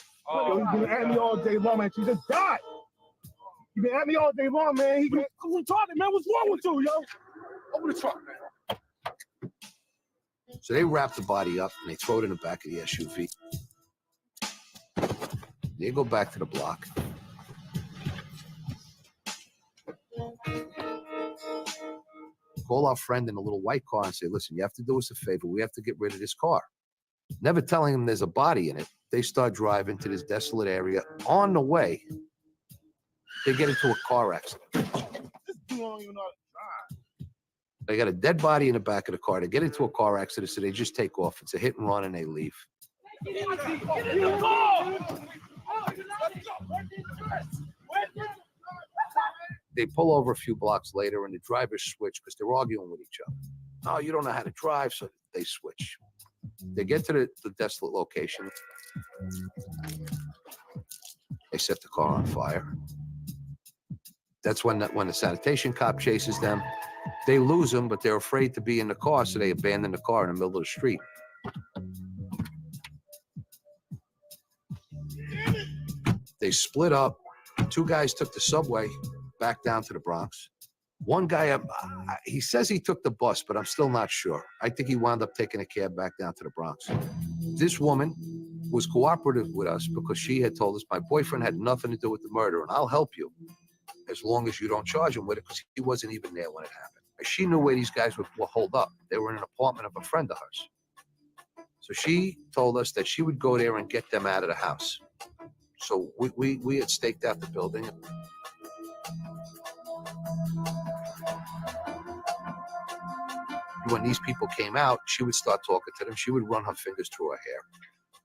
you been at me all day long, man. She just died. You been at me all day long, man. He been retarded, man. What's wrong with you, yo? Over the truck, man. So they wrap the body up and they throw it in the back of the SUV. They go back to the block. Call our friend in a little white car and say, listen, you have to do us a favor. We have to get rid of this car. Never telling them there's a body in it. They start driving to this desolate area. On the way, they get into a car accident. They got a dead body in the back of the car. They get into a car accident, so they just take off. It's a hit and run, and they leave. They pull over a few blocks later, and the drivers switch because they're arguing with each other. Oh, you don't know how to drive, so they switch. They get to the desolate location. They set the car on fire. That's when the sanitation cop chases them. They lose them, but they're afraid to be in the car, so they abandon the car in the middle of the street. They split up. Two guys took the subway back down to the Bronx. One guy, he says he took the bus, but I'm still not sure. I think he wound up taking a cab back down to the Bronx. This woman was cooperative with us because she had told us, my boyfriend had nothing to do with the murder, and I'll help you as long as you don't charge him with it, because he wasn't even there when it happened. She knew where these guys were holed up. They were in an apartment of a friend of hers. So she told us that she would go there and get them out of the house. So we had staked out the building. When these people came out, she would start talking to them. She would run her fingers through her hair.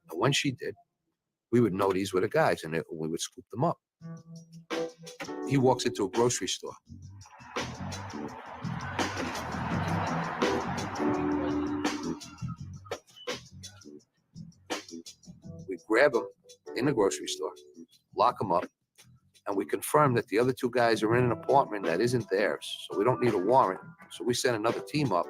And when she did, we would know these were the guys, and we would scoop them up. He walks into a grocery store. We grab him in the grocery store, lock him up, and we confirm that the other two guys are in an apartment that isn't theirs. So we don't need a warrant. So we send another team up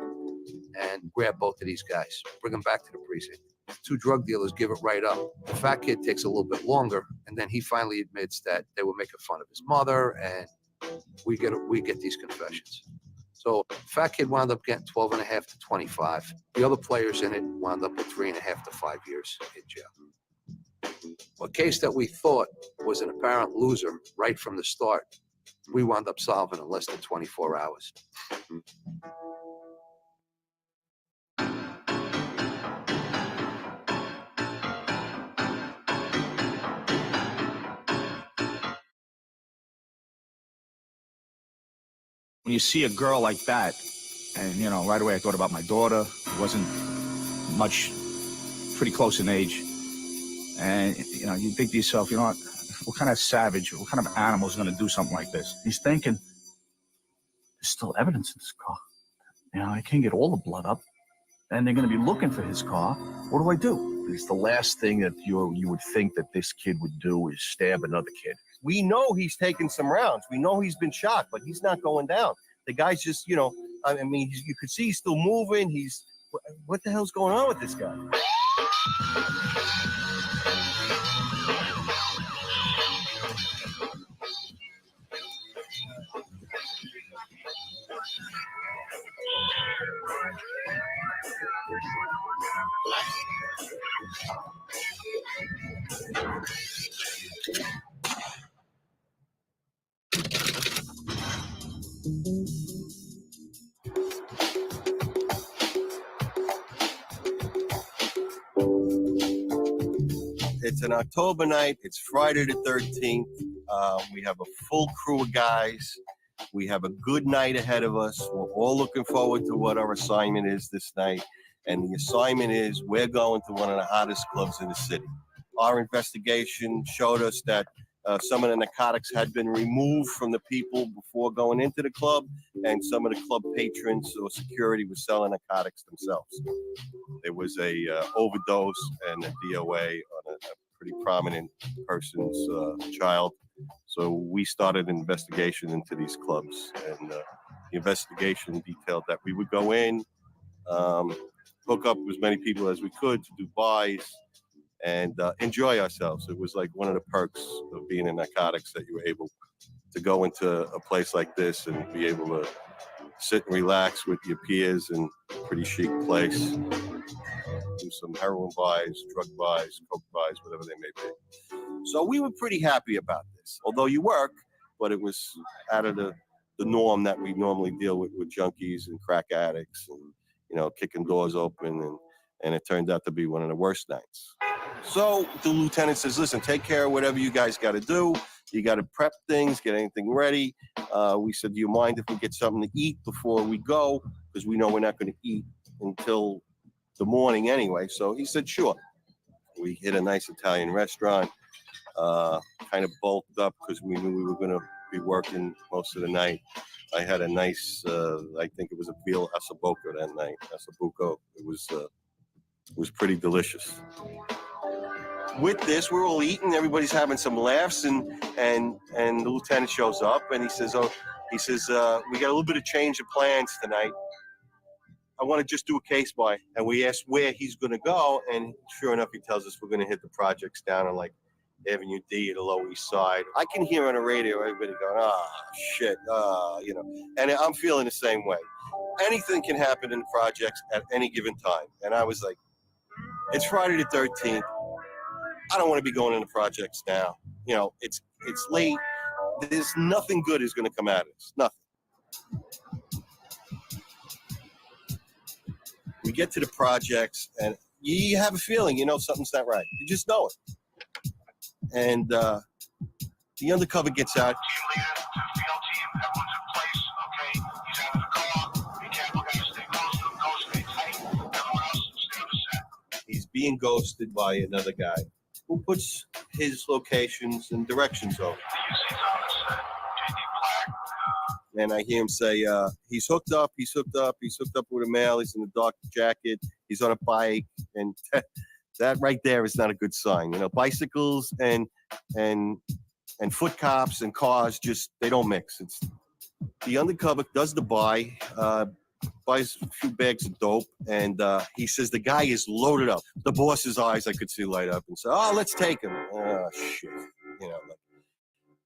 and grab both of these guys, bring them back to the precinct. Two drug dealers give it right up. The fat kid takes a little bit longer, and then he finally admits that they were making fun of his mother, and we get these confessions. So fat kid wound up getting 12.5 to 25. The other players in it wound up with 3.5 to 5 years in jail. A case that we thought was an apparent loser right from the start, we wound up solving in less than 24 hours. When you see a girl like that, and, you know, right away I thought about my daughter, wasn't much, pretty close in age. And, you know, you think to yourself, you know what kind of savage, what kind of animal is going to do something like this? He's thinking, there's still evidence in this car. You know, I can't get all the blood up. And they're going to be looking for his car. What do I do? It's the last thing that you would think that this kid would do is stab another kid. We know he's taken some rounds. We know he's been shot, but he's not going down. The guy's just, you know, I mean, you could see he's still moving. What the hell's going on with this guy? It's an October night. It's Friday the 13th. We have a full crew of guys. We have a good night ahead of us. We're all looking forward to what our assignment is this night. And the assignment is we're going to one of the hottest clubs in the city. Our investigation showed us that some of the narcotics had been removed from the people before going into the club, and some of the club patrons or security was selling narcotics themselves. There was a overdose and a DOA on a pretty prominent person's child. So we started an investigation into these clubs, and the investigation detailed that we would go in, hook up as many people as we could to do buys, and enjoy ourselves. It was like one of the perks of being in narcotics, that you were able to go into a place like this and be able to sit and relax with your peers in a pretty chic place, do some heroin buys, drug buys, coke buys, whatever they may be. So we were pretty happy about this. Although you work, but it was out of the norm that we normally deal with junkies and crack addicts and, you know, kicking doors open, and it turned out to be one of the worst nights. So the lieutenant says, listen, take care of whatever you guys got to do. You got to prep things, get anything ready. We said, do you mind if we get something to eat before we go? Because we know we're not going to eat until the morning anyway. So he said, sure. We hit a nice Italian restaurant, kind of bulked up because we knew we were going to be working most of the night. I had a nice, I think it was a veal asabuco that night. Asabuco. It was was pretty delicious. With this, we're all eating, everybody's having some laughs, and the lieutenant shows up and he says, we got a little bit of change of plans tonight. I want to just do a case by. And we asked where he's going to go, and sure enough, he tells us we're going to hit the projects down on like Avenue D at the Lower East Side. I can hear on the radio everybody going, shit, you know, and I'm feeling the same way. Anything can happen in the projects at any given time. And I was like, it's Friday the 13th. I don't want to be going into projects now. You know, it's late. There's nothing good is going to come out of this. Nothing. We get to the projects, and you have a feeling, you know, something's not right. You just know it. And the undercover gets out. He's being ghosted by another guy who puts his locations and directions over. And I hear him say, he's hooked up with a male, he's in a dark jacket, he's on a bike, and that right there is not a good sign. You know, bicycles and foot cops and cars, just, they don't mix. It's the undercover does the buy, buys a few bags of dope, and he says the guy is loaded up. The boss's eyes, I could see light up, and say, let's take him. Oh, shit. You know, like,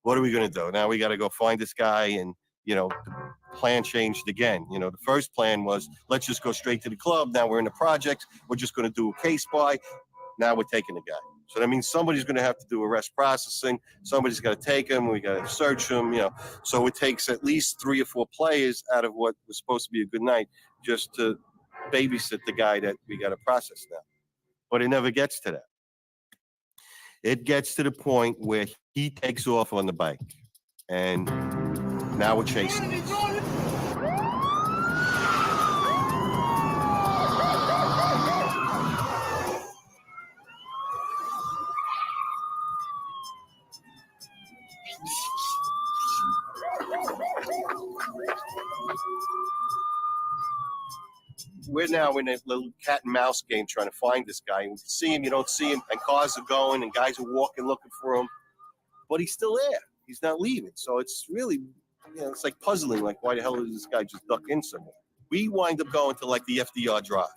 what are we going to do? Now we got to go find this guy, and, you know, the plan changed again. You know, the first plan was, let's just go straight to the club. Now we're in the project. We're just going to do a case by. Now we're taking the guy. So that means somebody's going to have to do arrest processing. Somebody's got to take him. We got to search him, you know. So it takes at least 3 or 4 players out of what was supposed to be a good night just to babysit the guy that we got to process now. But it never gets to that. It gets to the point where he takes off on the bike, and now we're chasing him. We're now in a little cat and mouse game trying to find this guy. And you see him, you don't see him, and cars are going, and guys are walking looking for him. But he's still there. He's not leaving. So it's really, you know, it's like puzzling, like, why the hell did this guy just duck in somewhere? We wind up going to like the FDR Drive.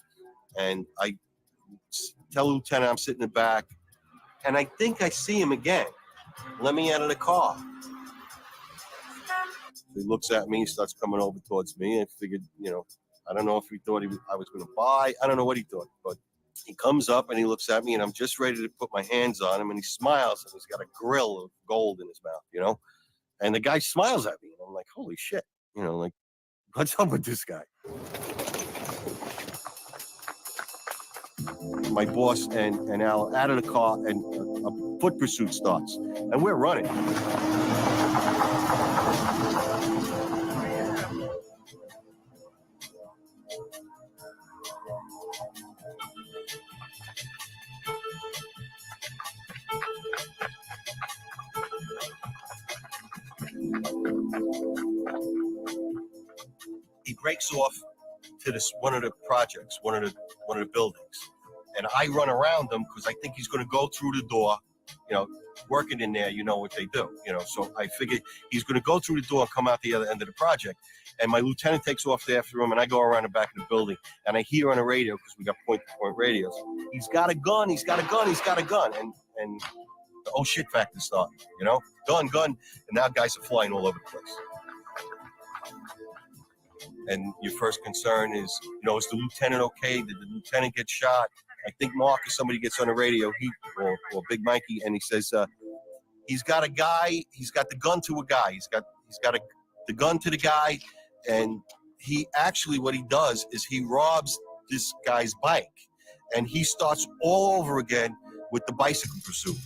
And I tell the lieutenant I'm sitting in the back, and I think I see him again. Let me out of the car. So he looks at me, starts coming over towards me, and I figured, you know, I don't know if he thought I was going to buy. I don't know what he thought, but he comes up and he looks at me, and I'm just ready to put my hands on him, and he smiles, and he's got a grill of gold in his mouth, you know? And the guy smiles at me, and I'm like, holy shit, you know, like, what's up with this guy? My boss and Al are out of the car, and a foot pursuit starts, and we're running. He breaks off to one of the projects, one of the buildings, and I run around him because I think he's going to go through the door. You know, working in there, you know what they do. You know, so I figured he's going to go through the door and come out the other end of the project. And my lieutenant takes off after him, and I go around the back of the building, and I hear on the radio, because we got point-to-point radios, he's got a gun, he's got a gun, he's got a gun, and the oh shit factor starting, you know, gun, and now guys are flying all over the place. And your first concern is, you know, is the lieutenant okay? Did the lieutenant get shot? I think Mark or somebody gets on the radio, or Big Mikey, and he says, he's got a guy, he's got the gun to a guy, he's got the gun to the guy, and he actually, what he does is he robs this guy's bike, and he starts all over again with the bicycle pursuit.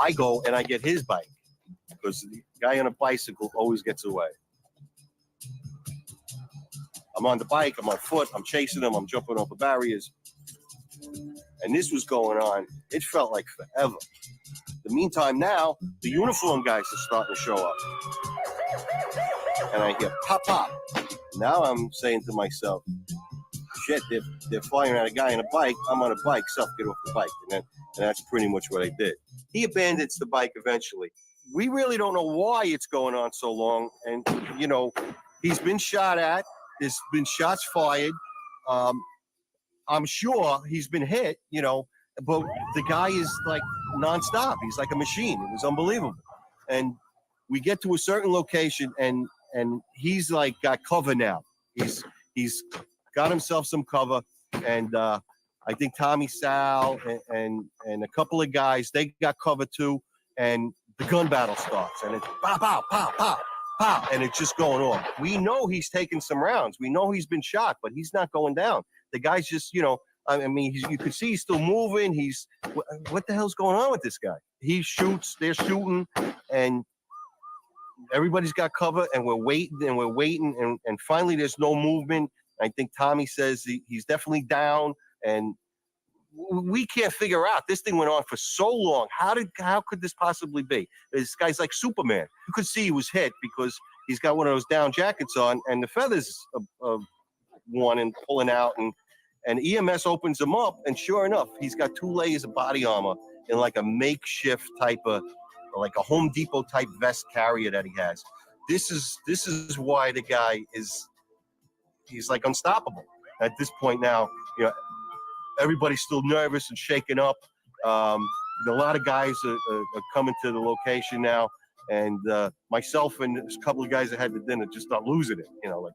I go and I get his bike, because the guy on a bicycle always gets away. I'm on the bike, I'm on foot, I'm chasing him, I'm jumping over barriers. And this was going on, it felt like forever. In the meantime, now, the uniform guys are starting to show up. And I hear pop, pop. Now I'm saying to myself, shit, they're firing at a guy on a bike. I'm on a bike, get off the bike. And that's pretty much what I did. He abandons the bike eventually. We really don't know why it's going on so long. And, you know, he's been shot at. There's been shots fired. I'm sure he's been hit, you know, but the guy is like nonstop. He's like a machine. It was unbelievable. And we get to a certain location and he's like got cover now. He's got himself some cover. And I think Tommy Sal and a couple of guys, they got cover too. And the gun battle starts and it's pow, pow, pow, pow, pow. And it's just going on. We know he's taken some rounds. We know he's been shot, but he's not going down. The guy's just, you know, I mean, you can see he's still moving. What the hell's going on with this guy? He shoots, they're shooting, and everybody's got cover, and we're waiting, and finally there's no movement. I think Tommy says he's definitely down, and we can't figure out. This thing went on for so long. How could this possibly be? This guy's like Superman. You could see he was hit because he's got one of those down jackets on, and the feathers of one and pulling out, and EMS opens him up, and sure enough, he's got 2 layers of body armor in like a makeshift type of, like a Home Depot type vest carrier that he has. This is why the guy he's like unstoppable at this point now. You know, everybody's still nervous and shaken up. A lot of guys are coming to the location now, and myself and a couple of guys that had the dinner just start losing it. You know, like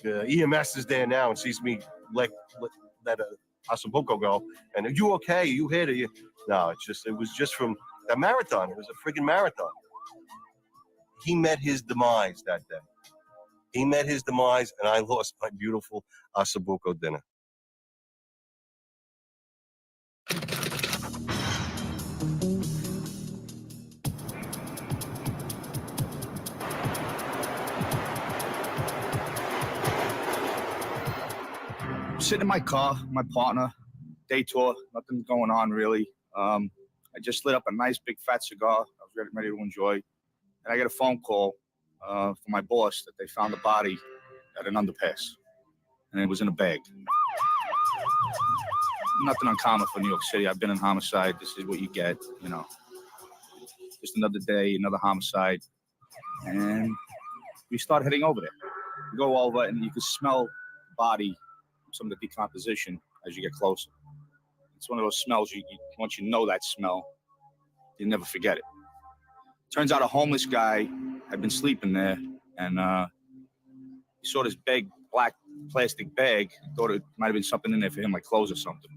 EMS is there now and sees me let Asabuco go, and are you okay? Are you hit? No, it was just from that marathon. It was a friggin' marathon. He met his demise that day. He met his demise, and I lost my beautiful Asabuco dinner. Sitting in my car, my partner, day tour, nothing going on really. I just lit up a nice big fat cigar. I was getting ready to enjoy. And I get a phone call from my boss that they found a body at an underpass. And it was in a bag. Nothing uncommon for New York City. I've been in homicide. This is what you get, you know. Just another day, another homicide. And we start heading over there. We go over and you can smell the body, some of the decomposition as you get closer. It's one of those smells, once you know that smell, you never forget it. Turns out a homeless guy had been sleeping there, and he saw this big black plastic bag, thought it might have been something in there for him, like clothes or something.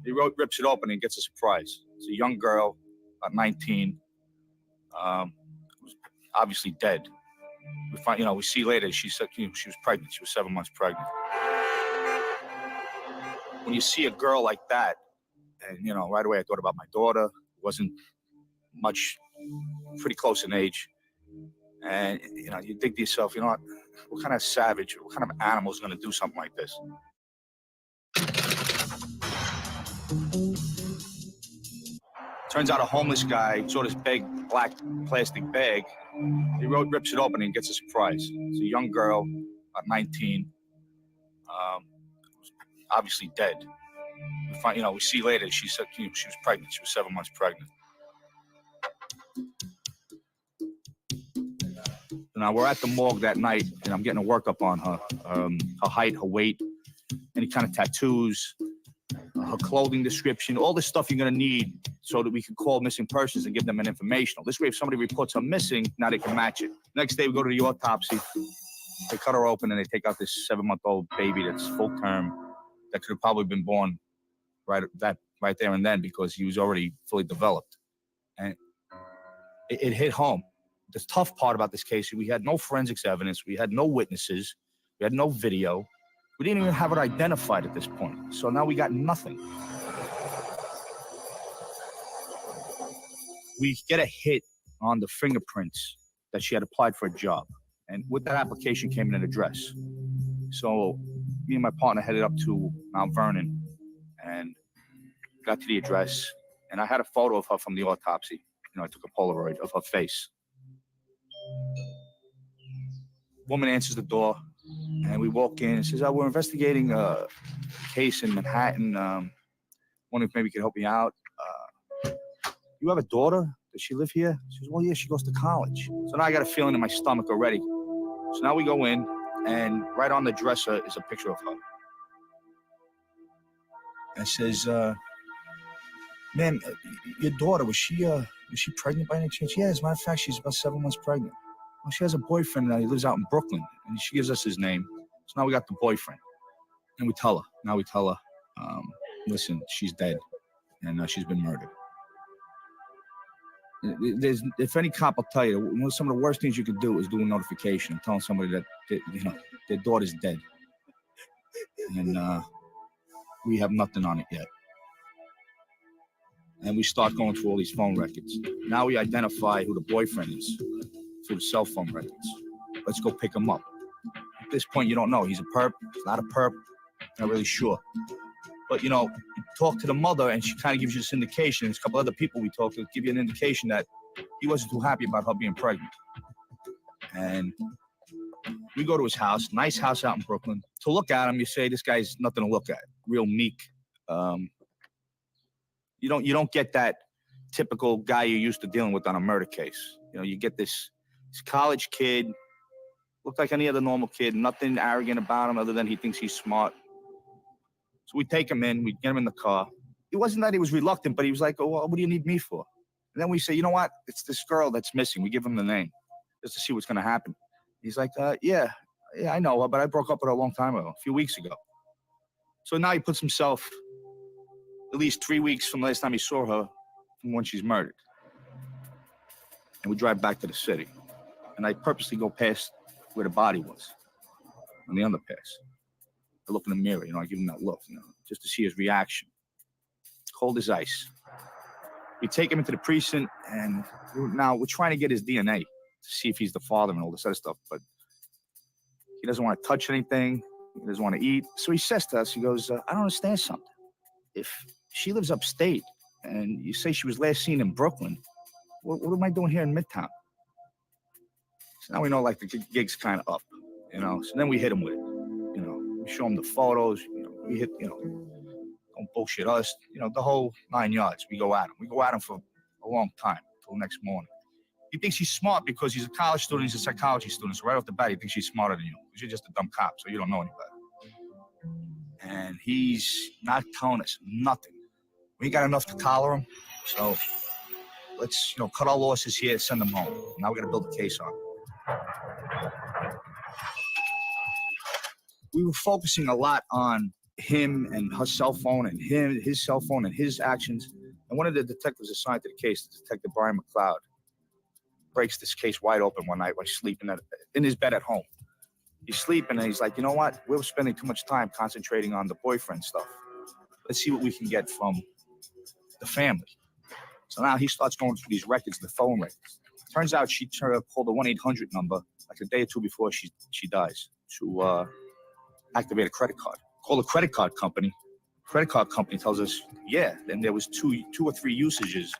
He rips it open and gets a surprise. It's a young girl, about 19, who's obviously dead. We see later, she said she was pregnant. She was 7 months pregnant. When you see a girl like that, and, you know, right away I thought about my daughter, wasn't much, pretty close in age. And, you know, you think to yourself, you know what kind of savage, what kind of animal is going to do something like this? Turns out a homeless guy saw this big black plastic bag. He rips it open and gets a surprise. It's a young girl, about 19, obviously dead. We see later, she said she was pregnant. She was 7 months pregnant. Now we're at the morgue that night, and I'm getting a workup on her. Her height, her weight, any kind of tattoos, her clothing description, all this stuff you're gonna need so that we can call missing persons and give them an informational. This way, if somebody reports her missing, now they can match it. Next day, we go to the autopsy. They cut her open and they take out this 7-month-old baby that's full term that could have probably been born right there and then because he was already fully developed. And it hit home. The tough part about this case, we had no forensics evidence, we had no witnesses, we had no video. We didn't even have it identified at this point. So now we got nothing. We get a hit on the fingerprints that she had applied for a job. And with that application came in an address. So me and my partner headed up to Mount Vernon and got to the address. And I had a photo of her from the autopsy. You know, I took a Polaroid of her face. Woman answers the door. And we walk in and says, "Oh, we're investigating a case in Manhattan. Wondering if maybe you could help me out. You have a daughter? Does she live here?" She says, "Well, yeah, she goes to college." So now I got a feeling in my stomach already. So now we go in, and right on the dresser is a picture of her. And it says, "Ma'am, your daughter, was she pregnant by any chance?" "Yeah, as a matter of fact, she's about 7 months pregnant." "Well, she has a boyfriend now. He lives out in Brooklyn." And she gives us his name. So now we got the boyfriend. And we tell her, "Listen, she's dead, and she's been murdered." If any cop will tell you, some of the worst things you could do is do a notification and telling somebody that their daughter's dead. And we have nothing on it yet. And we start going through all these phone records. Now we identify who the boyfriend is through the cell phone records. Let's go pick him up. At this point, you don't know. He's a perp, he's not a perp, not really sure. But, you talk to the mother, and she kind of gives you this indication. There's a couple other people we talked to give you an indication that he wasn't too happy about her being pregnant. And we go to his house, nice house out in Brooklyn. To look at him, you say, this guy's nothing to look at, real meek. You don't get that typical guy you're used to dealing with on a murder case. You get this college kid, looked like any other normal kid, nothing arrogant about him other than he thinks he's smart. So we take him in, we get him in the car. It wasn't that he was reluctant, but he was like, "Oh, well, what do you need me for?" And then we say, "You know what? It's this girl that's missing." We give him the name just to see what's going to happen. He's like, yeah, I know her, but I broke up with her a long time ago, a few weeks ago." So now he puts himself at least 3 weeks from the last time he saw her from when she's murdered. And we drive back to the city. And I purposely go past where the body was, on the underpass. I look in the mirror, I give him that look, just to see his reaction. Cold as ice. We take him into the precinct, and we're trying to get his DNA to see if he's the father and all this other stuff, but he doesn't want to touch anything. He doesn't want to eat. So he says to us, he goes, "I don't understand something. If she lives upstate, and you say she was last seen in Brooklyn, what am I doing here in Midtown?" So now we know, like, the gig's kind of up, So then we hit him with it. We show him the photos, we hit, don't bullshit us, the whole 9 yards. We go at him. We go at him for a long time, till the next morning. He thinks he's smart because he's a college student, he's a psychology student, so right off the bat, he thinks he's smarter than you. Because you're just a dumb cop, so you don't know any better. And he's not telling us nothing. We ain't got enough to collar him, so let's, cut our losses here, send him home. Now we got to build a case on him. We were focusing a lot on him and her cell phone and his cell phone and his actions. And one of the detectives assigned to the case, Detective Brian McLeod, breaks this case wide open one night while he's sleeping in his bed at home. He's sleeping and he's like, "You know what? We're spending too much time concentrating on the boyfriend stuff. Let's see what we can get from the family." So now he starts going through these records, the phone records. Turns out she called the 1-800 number like a day or two before she dies to activate a credit card. Call the credit card company. Credit card company tells us, yeah, then there was two or three usages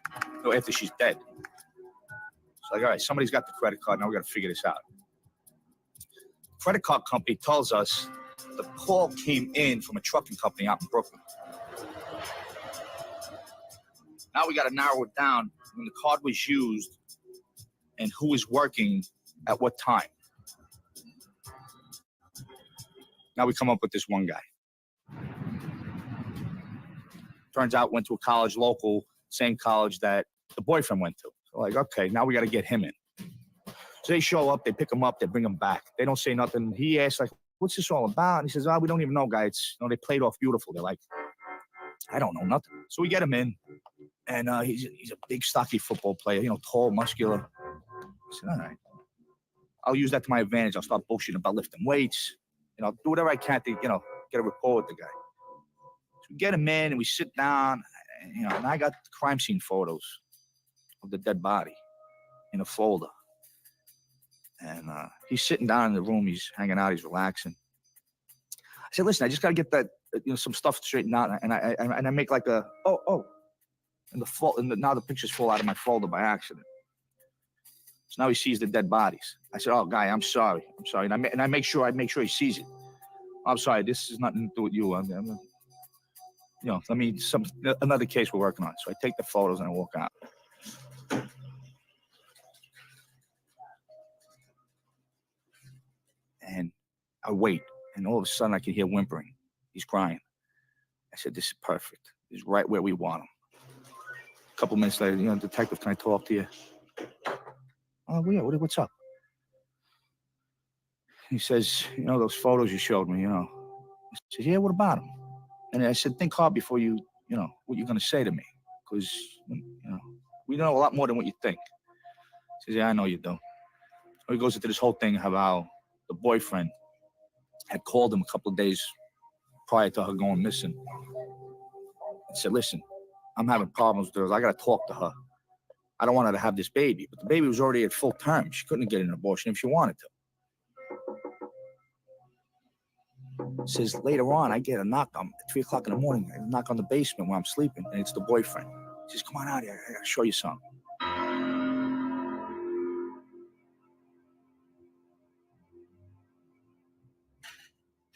after she's dead. It's like, all right, somebody's got the credit card. Now we got to figure this out. Credit card company tells us the call came in from a trucking company out in Brooklyn. Now we got to narrow it down when the card was used and who was working at what time. Now we come up with this one guy. Turns out went to a college local, same college that the boyfriend went to. So like, okay, now we got to get him in. So they show up, they pick him up, they bring him back. They don't say nothing. He asks, like, "What's this all about?" And he says, "Oh, we don't even know, guy. It's, they played off beautiful." They're like, "I don't know nothing." So we get him in, and he's a big, stocky football player, tall, muscular. I said, all right, I'll use that to my advantage. I'll start bullshitting about lifting weights. Do whatever I can to, get a rapport with the guy. So we get him in, and we sit down, and I got the crime scene photos of the dead body in a folder. And he's sitting down in the room. He's hanging out. He's relaxing. I said, "Listen, I just got to get that, some stuff straightened out." And I make like a, and now the pictures fall out of my folder by accident. So now he sees the dead bodies. I said, "Oh, guy, I'm sorry. And I make sure he sees it." I'm sorry, this is nothing to do with you. Another case we're working on. So I take the photos and I walk out. And I wait, and all of a sudden I can hear whimpering. He's crying. I said, this is perfect. This is right where we want him. A couple minutes later, detective, can I talk to you? Oh, yeah, what's up? He says, those photos you showed me, I said, yeah, what about them? And I said, think hard before what you're going to say to me. Because, we know a lot more than what you think. He says, yeah, I know you do. So he goes into this whole thing about the boyfriend had called him a couple of days prior to her going missing. He said, listen, I'm having problems with her. I got to talk to her. I don't want her to have this baby. But the baby was already at full term. She couldn't get an abortion if she wanted to. Says later on, I get a knock at 3 o'clock in the morning. I knock on the basement where I'm sleeping, and it's the boyfriend. He says, come on out here. I got to show you something.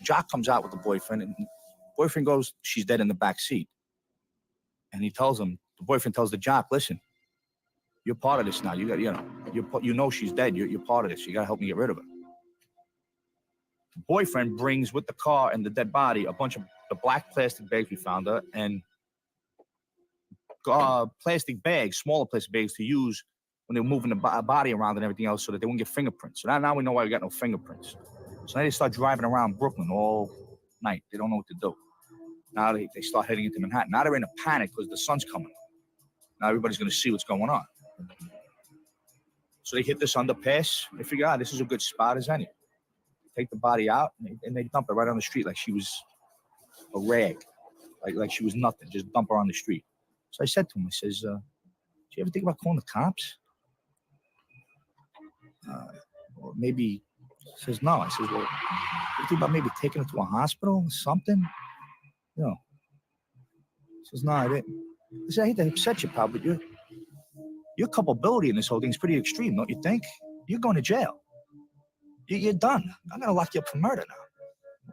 Jock comes out with the boyfriend, and the boyfriend goes, she's dead in the back seat. And he tells him, the boyfriend tells the Jock, listen, you're part of this now. You got, she's dead. You're part of this. You got to help me get rid of her. The boyfriend brings with the car and the dead body a bunch of the black plastic bags we found her and plastic bags, smaller plastic bags to use when they were moving the body around and everything else so that they wouldn't get fingerprints. So now we know why we got no fingerprints. So now they start driving around Brooklyn all night. They don't know what to do. Now they start heading into Manhattan. Now they're in a panic because the sun's coming. Now everybody's going to see what's going on. So they hit this underpass. They figure, this is a good spot as any. Take the body out and they dump it right on the street like she was a rag, like she was nothing. Just dump her on the street. So I said to him, I says, do you ever think about calling the cops? Or maybe, he says, no. I says, well, you think about maybe taking her to a hospital or something? He says, no, I didn't. I said, I hate to upset you, pal, but your culpability in this whole thing is pretty extreme, don't you think? You're going to jail. You're done. I'm going to lock you up for murder now.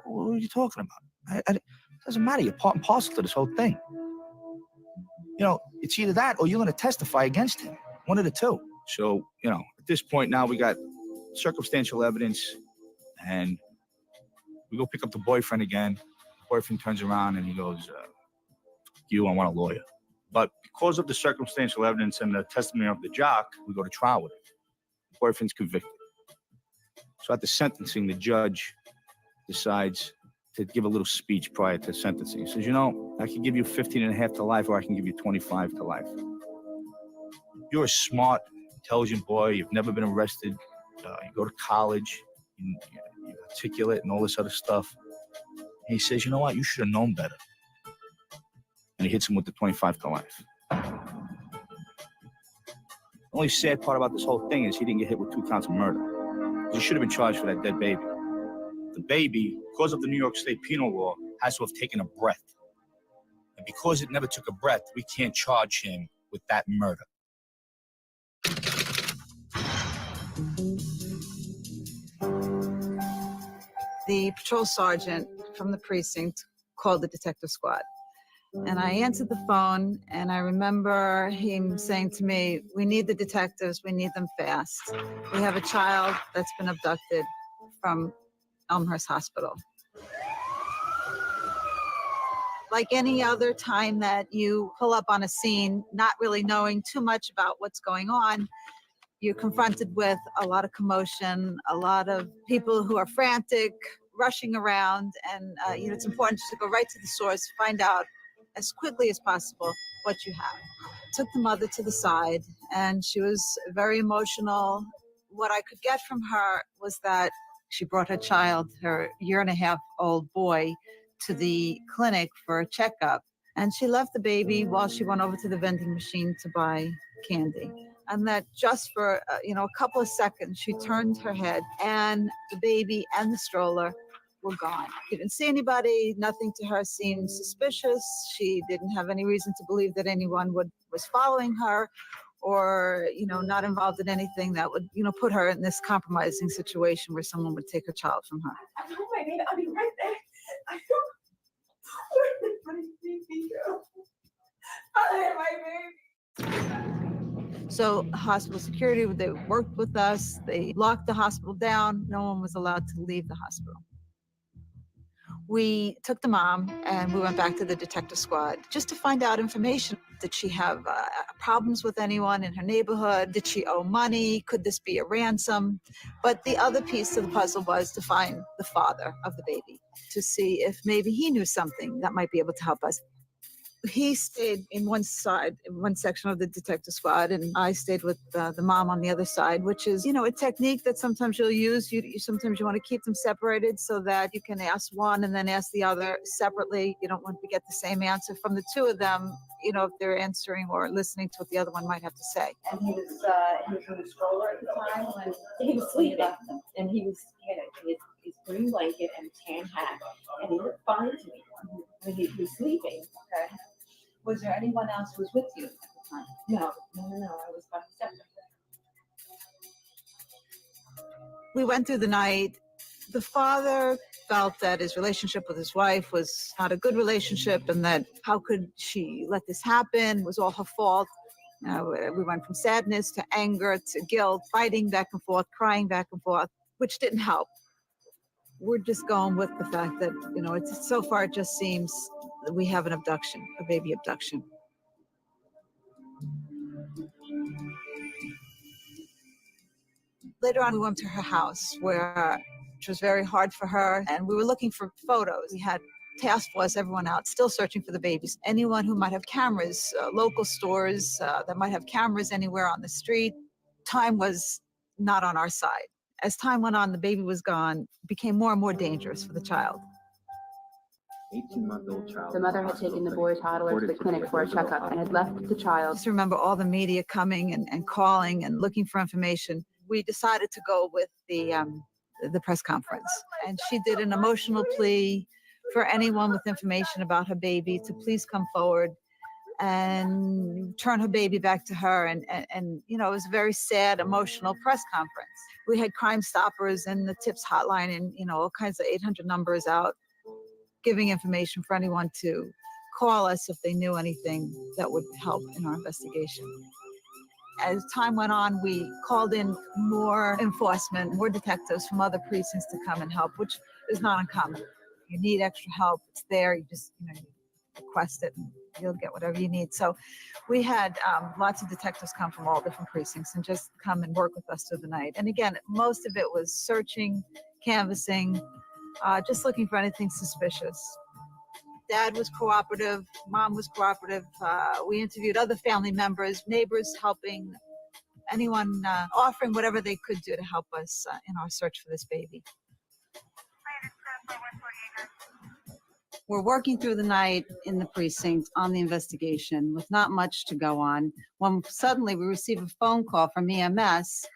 What are you talking about? It doesn't matter. You're part and parcel to this whole thing. It's either that or you're going to testify against him. One of the two. So, at this point now we got circumstantial evidence and we go pick up the boyfriend again. The boyfriend turns around and he goes, I want a lawyer. But because of the circumstantial evidence and the testimony of the Jock, we go to trial with it. The boyfriend's convicted. So at the sentencing, the judge decides to give a little speech prior to sentencing. He says, I can give you 15 and a half to life, or I can give you 25 to life. You're a smart, intelligent boy. You've never been arrested. You go to college. You're articulate and all this other stuff. And he says, you know what? You should have known better. And he hits him with the 25 to life. The only sad part about this whole thing is he didn't get hit with 2 counts of murder. He should have been charged for that dead baby. The baby, because of the New York State penal law, has to have taken a breath. And because it never took a breath, we can't charge him with that murder. The patrol sergeant from the precinct called the detective squad. And I answered the phone, and I remember him saying to me, we need the detectives, we need them fast. We have a child that's been abducted from Elmhurst Hospital. Like any other time that you pull up on a scene, not really knowing too much about what's going on, you're confronted with a lot of commotion, a lot of people who are frantic, rushing around, and it's important just to go right to the source, find out as quickly as possible what you have. Took the mother to the side, and she was very emotional. What I could get from her was that she brought her child, her 1.5-year-old boy, to the clinic for a checkup. And she left the baby while she went over to the vending machine to buy candy. And that just for, a couple of seconds, she turned her head, and the baby and the stroller were gone. She didn't see anybody. Nothing to her seemed suspicious. She didn't have any reason to believe that anyone was following her or, not involved in anything that would, put her in this compromising situation where someone would take her child from her. I'll be right back. So hospital security, they worked with us. They locked the hospital down. No one was allowed to leave the hospital. We took the mom and we went back to the detective squad just to find out information. Did she have problems with anyone in her neighborhood? Did she owe money? Could this be a ransom? But the other piece of the puzzle was to find the father of the baby, to see if maybe he knew something that might be able to help us. He stayed in one section of the detective squad, and I stayed with the mom on the other side, which is, you know, a technique that sometimes you'll use. Sometimes you want to keep them separated so that you can ask one and then ask the other separately. You don't want to get the same answer from the two of them, you know, if they're answering or listening to what the other one might have to say. And he was in the stroller at the time when he was sleeping, and he had his green blanket and tan hat, and he looked fine to me when he was sleeping. Okay. Was there anyone else who was with you at the time? No, I was by myself. We went through the night. The father felt that his relationship with his wife was not a good relationship, and that how could she let this happen? It was all her fault. We went from sadness to anger to guilt, fighting back and forth, crying back and forth, which didn't help. We're just going with the fact that, you know, so far it just seems that we have an abduction, a baby abduction. Later on, we went to her house, which was very hard for her, and we were looking for photos. We had task force, everyone out, still searching for the babies. Anyone who might have cameras, local stores that might have cameras anywhere on the street. Time was not on our side. As time went on, the baby was gone, became more and more dangerous for the child. 18-month-old child. The mother had taken the boy toddler to the clinic for a checkup and had left the child. I just remember all the media coming and calling and looking for information. We decided to go with the press conference, and she did an emotional plea for anyone with information about her baby to please come forward and turn her baby back to her. And you know, it was a very sad, emotional press conference. We had Crime Stoppers and the TIPS hotline and, you know, all kinds of 800 numbers out, giving information for anyone to call us if they knew anything that would help in our investigation. As time went on, we called in more enforcement, more detectives from other precincts to come and help, which is not uncommon. You need extra help, it's there, you just, you know, request it and you'll get whatever you need. So we had lots of detectives come from all different precincts and just come and work with us through the night. And again, most of it was searching, canvassing, just looking for anything suspicious. Dad was cooperative, mom was cooperative. We interviewed other family members, neighbors helping, anyone offering whatever they could do to help us in our search for this baby. We're working through the night in the precinct on the investigation with not much to go on, when suddenly we receive a phone call from EMS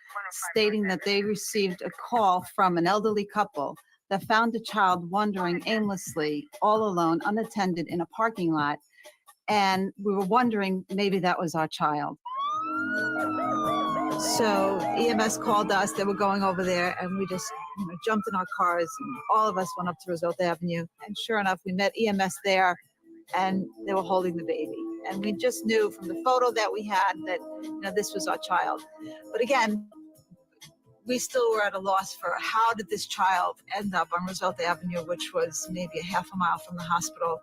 stating that they received a call from an elderly couple that found a child wandering aimlessly, all alone, unattended in a parking lot. And we were wondering, maybe that was our child. So EMS called us, they were going over there, and we just, you know, jumped in our cars, and all of us went up to Roosevelt Avenue. And sure enough, we met EMS there, and they were holding the baby. And we just knew from the photo that we had that, you know, this was our child. But again, we still were at a loss for how did this child end up on Roosevelt Avenue, which was maybe a half a mile from the hospital.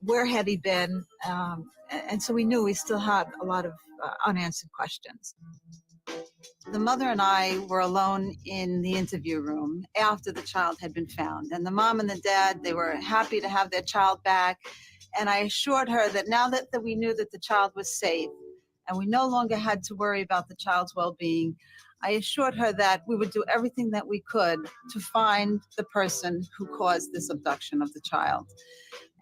Where had he been? And so we knew we still had a lot of unanswered questions. The mother and I were alone in the interview room after the child had been found. And the mom and the dad, they were happy to have their child back. And I assured her that now that we knew that the child was safe and we no longer had to worry about the child's well-being, I assured her that we would do everything that we could to find the person who caused this abduction of the child.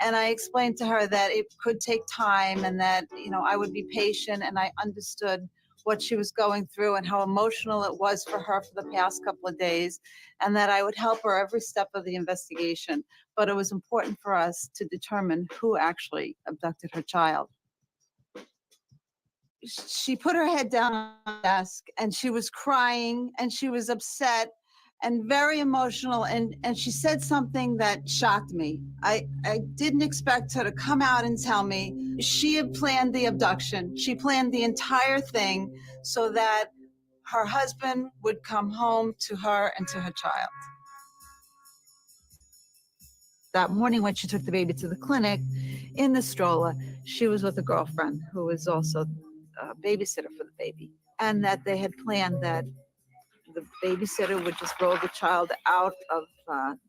And I explained to her that it could take time and that, you know, I would be patient, and I understood what she was going through and how emotional it was for her for the past couple of days, and that I would help her every step of the investigation. But it was important for us to determine who actually abducted her child. She put her head down on the desk and she was crying and she was upset and very emotional. And she said something that shocked me. I didn't expect her to come out and tell me she had planned the abduction. She planned the entire thing so that her husband would come home to her and to her child. That morning when she took the baby to the clinic, in the stroller, she was with a girlfriend who was also a babysitter for the baby. And that they had planned that the babysitter would just roll the child out of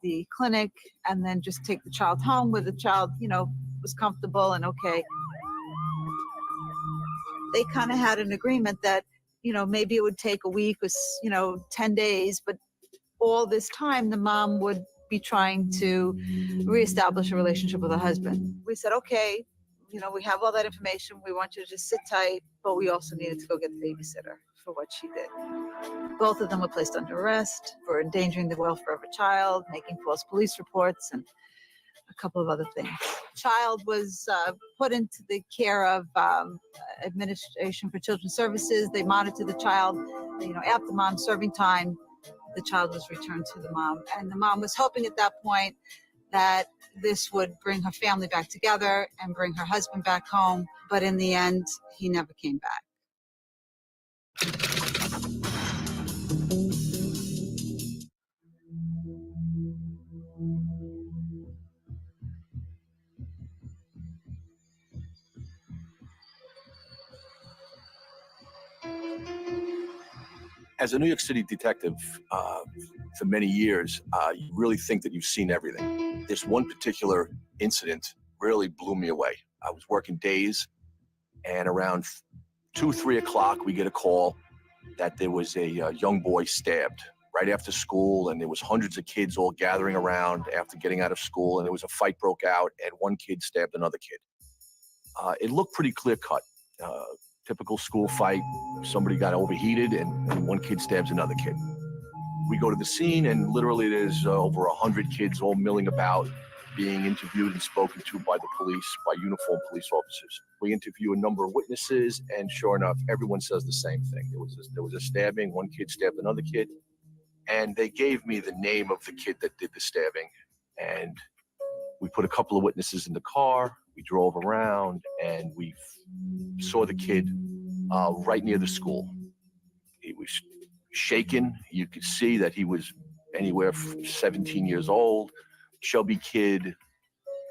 the clinic and then just take the child home where the child, you know, was comfortable and okay. They kind of had an agreement that, you know, maybe it would take a week or, you know, 10 days, but all this time the mom would be trying to reestablish a relationship with her husband. We said, okay, you know, we have all that information. We want you to just sit tight, but we also needed to go get the babysitter for what she did. Both of them were placed under arrest for endangering the welfare of a child, making false police reports, and a couple of other things. Child was put into the care of Administration for Children's Services. They monitored the child. You know, after mom's serving time, the child was returned to the mom. And the mom was hoping at that point that this would bring her family back together and bring her husband back home. But in the end, he never came back. As a New York City detective for many years, you really think that you've seen everything. This one particular incident really blew me away. I was working days, and around 2, 3 o'clock, we get a call that there was a young boy stabbed right after school, and there was hundreds of kids all gathering around after getting out of school, and there was a fight broke out, and one kid stabbed another kid. It looked pretty clear-cut. Typical school fight, somebody got overheated and one kid stabs another kid. We go to the scene and literally there's over 100 kids all milling about, being interviewed and spoken to by the police, by uniformed police officers. We interview a number of witnesses and sure enough, everyone says the same thing. There was a stabbing, one kid stabbed another kid, and they gave me the name of the kid that did the stabbing. And we put a couple of witnesses in the car, we drove around, and we saw the kid right near the school. He was shaken. You could see that he was anywhere from 17 years old, chubby kid,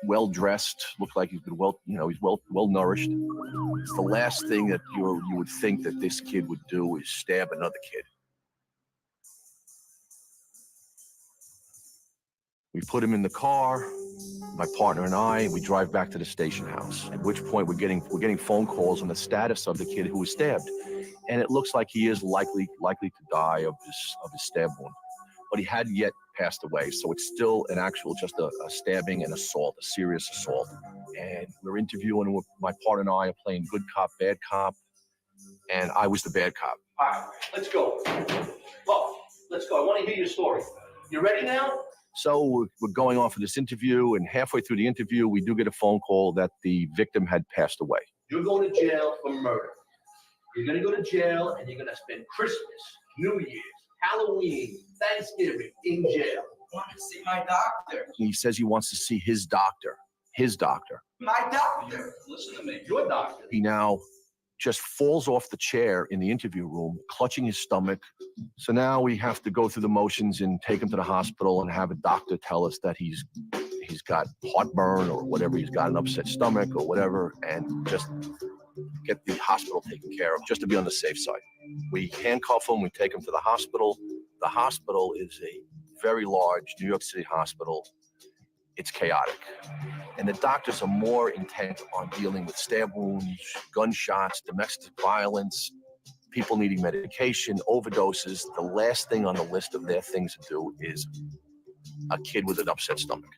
well-dressed, looked like he's been he's well-nourished. It's the last thing that you would think that this kid would do is stab another kid. We put him in the car, my partner and I, we drive back to the station house, at which point we're getting phone calls on the status of the kid who was stabbed. And it looks like he is likely to die of his stab wound. But he hadn't yet passed away, so it's still just a stabbing and assault, a serious assault. And we're interviewing him. My partner and I are playing good cop, bad cop, and I was the bad cop. All right, let's go. Look, let's go. I want to hear your story. You ready now? So we're going on for this interview, and halfway through the interview, we do get a phone call that the victim had passed away. You're going to jail for murder. You're going to go to jail, and you're going to spend Christmas, New Year's, Halloween, Thanksgiving in jail. I want to see my doctor. He says he wants to see his doctor. His doctor. My doctor. Listen to me. Your doctor. He now just falls off the chair in the interview room, clutching his stomach. So now we have to go through the motions and take him to the hospital and have a doctor tell us that he's got heartburn or whatever, he's got an upset stomach or whatever, and just get the hospital taken care of, just to be on the safe side. We handcuff him, we take him to the hospital. The hospital is a very large New York City hospital. It's chaotic. And the doctors are more intent on dealing with stab wounds, gunshots, domestic violence, people needing medication, overdoses. The last thing on the list of their things to do is a kid with an upset stomach.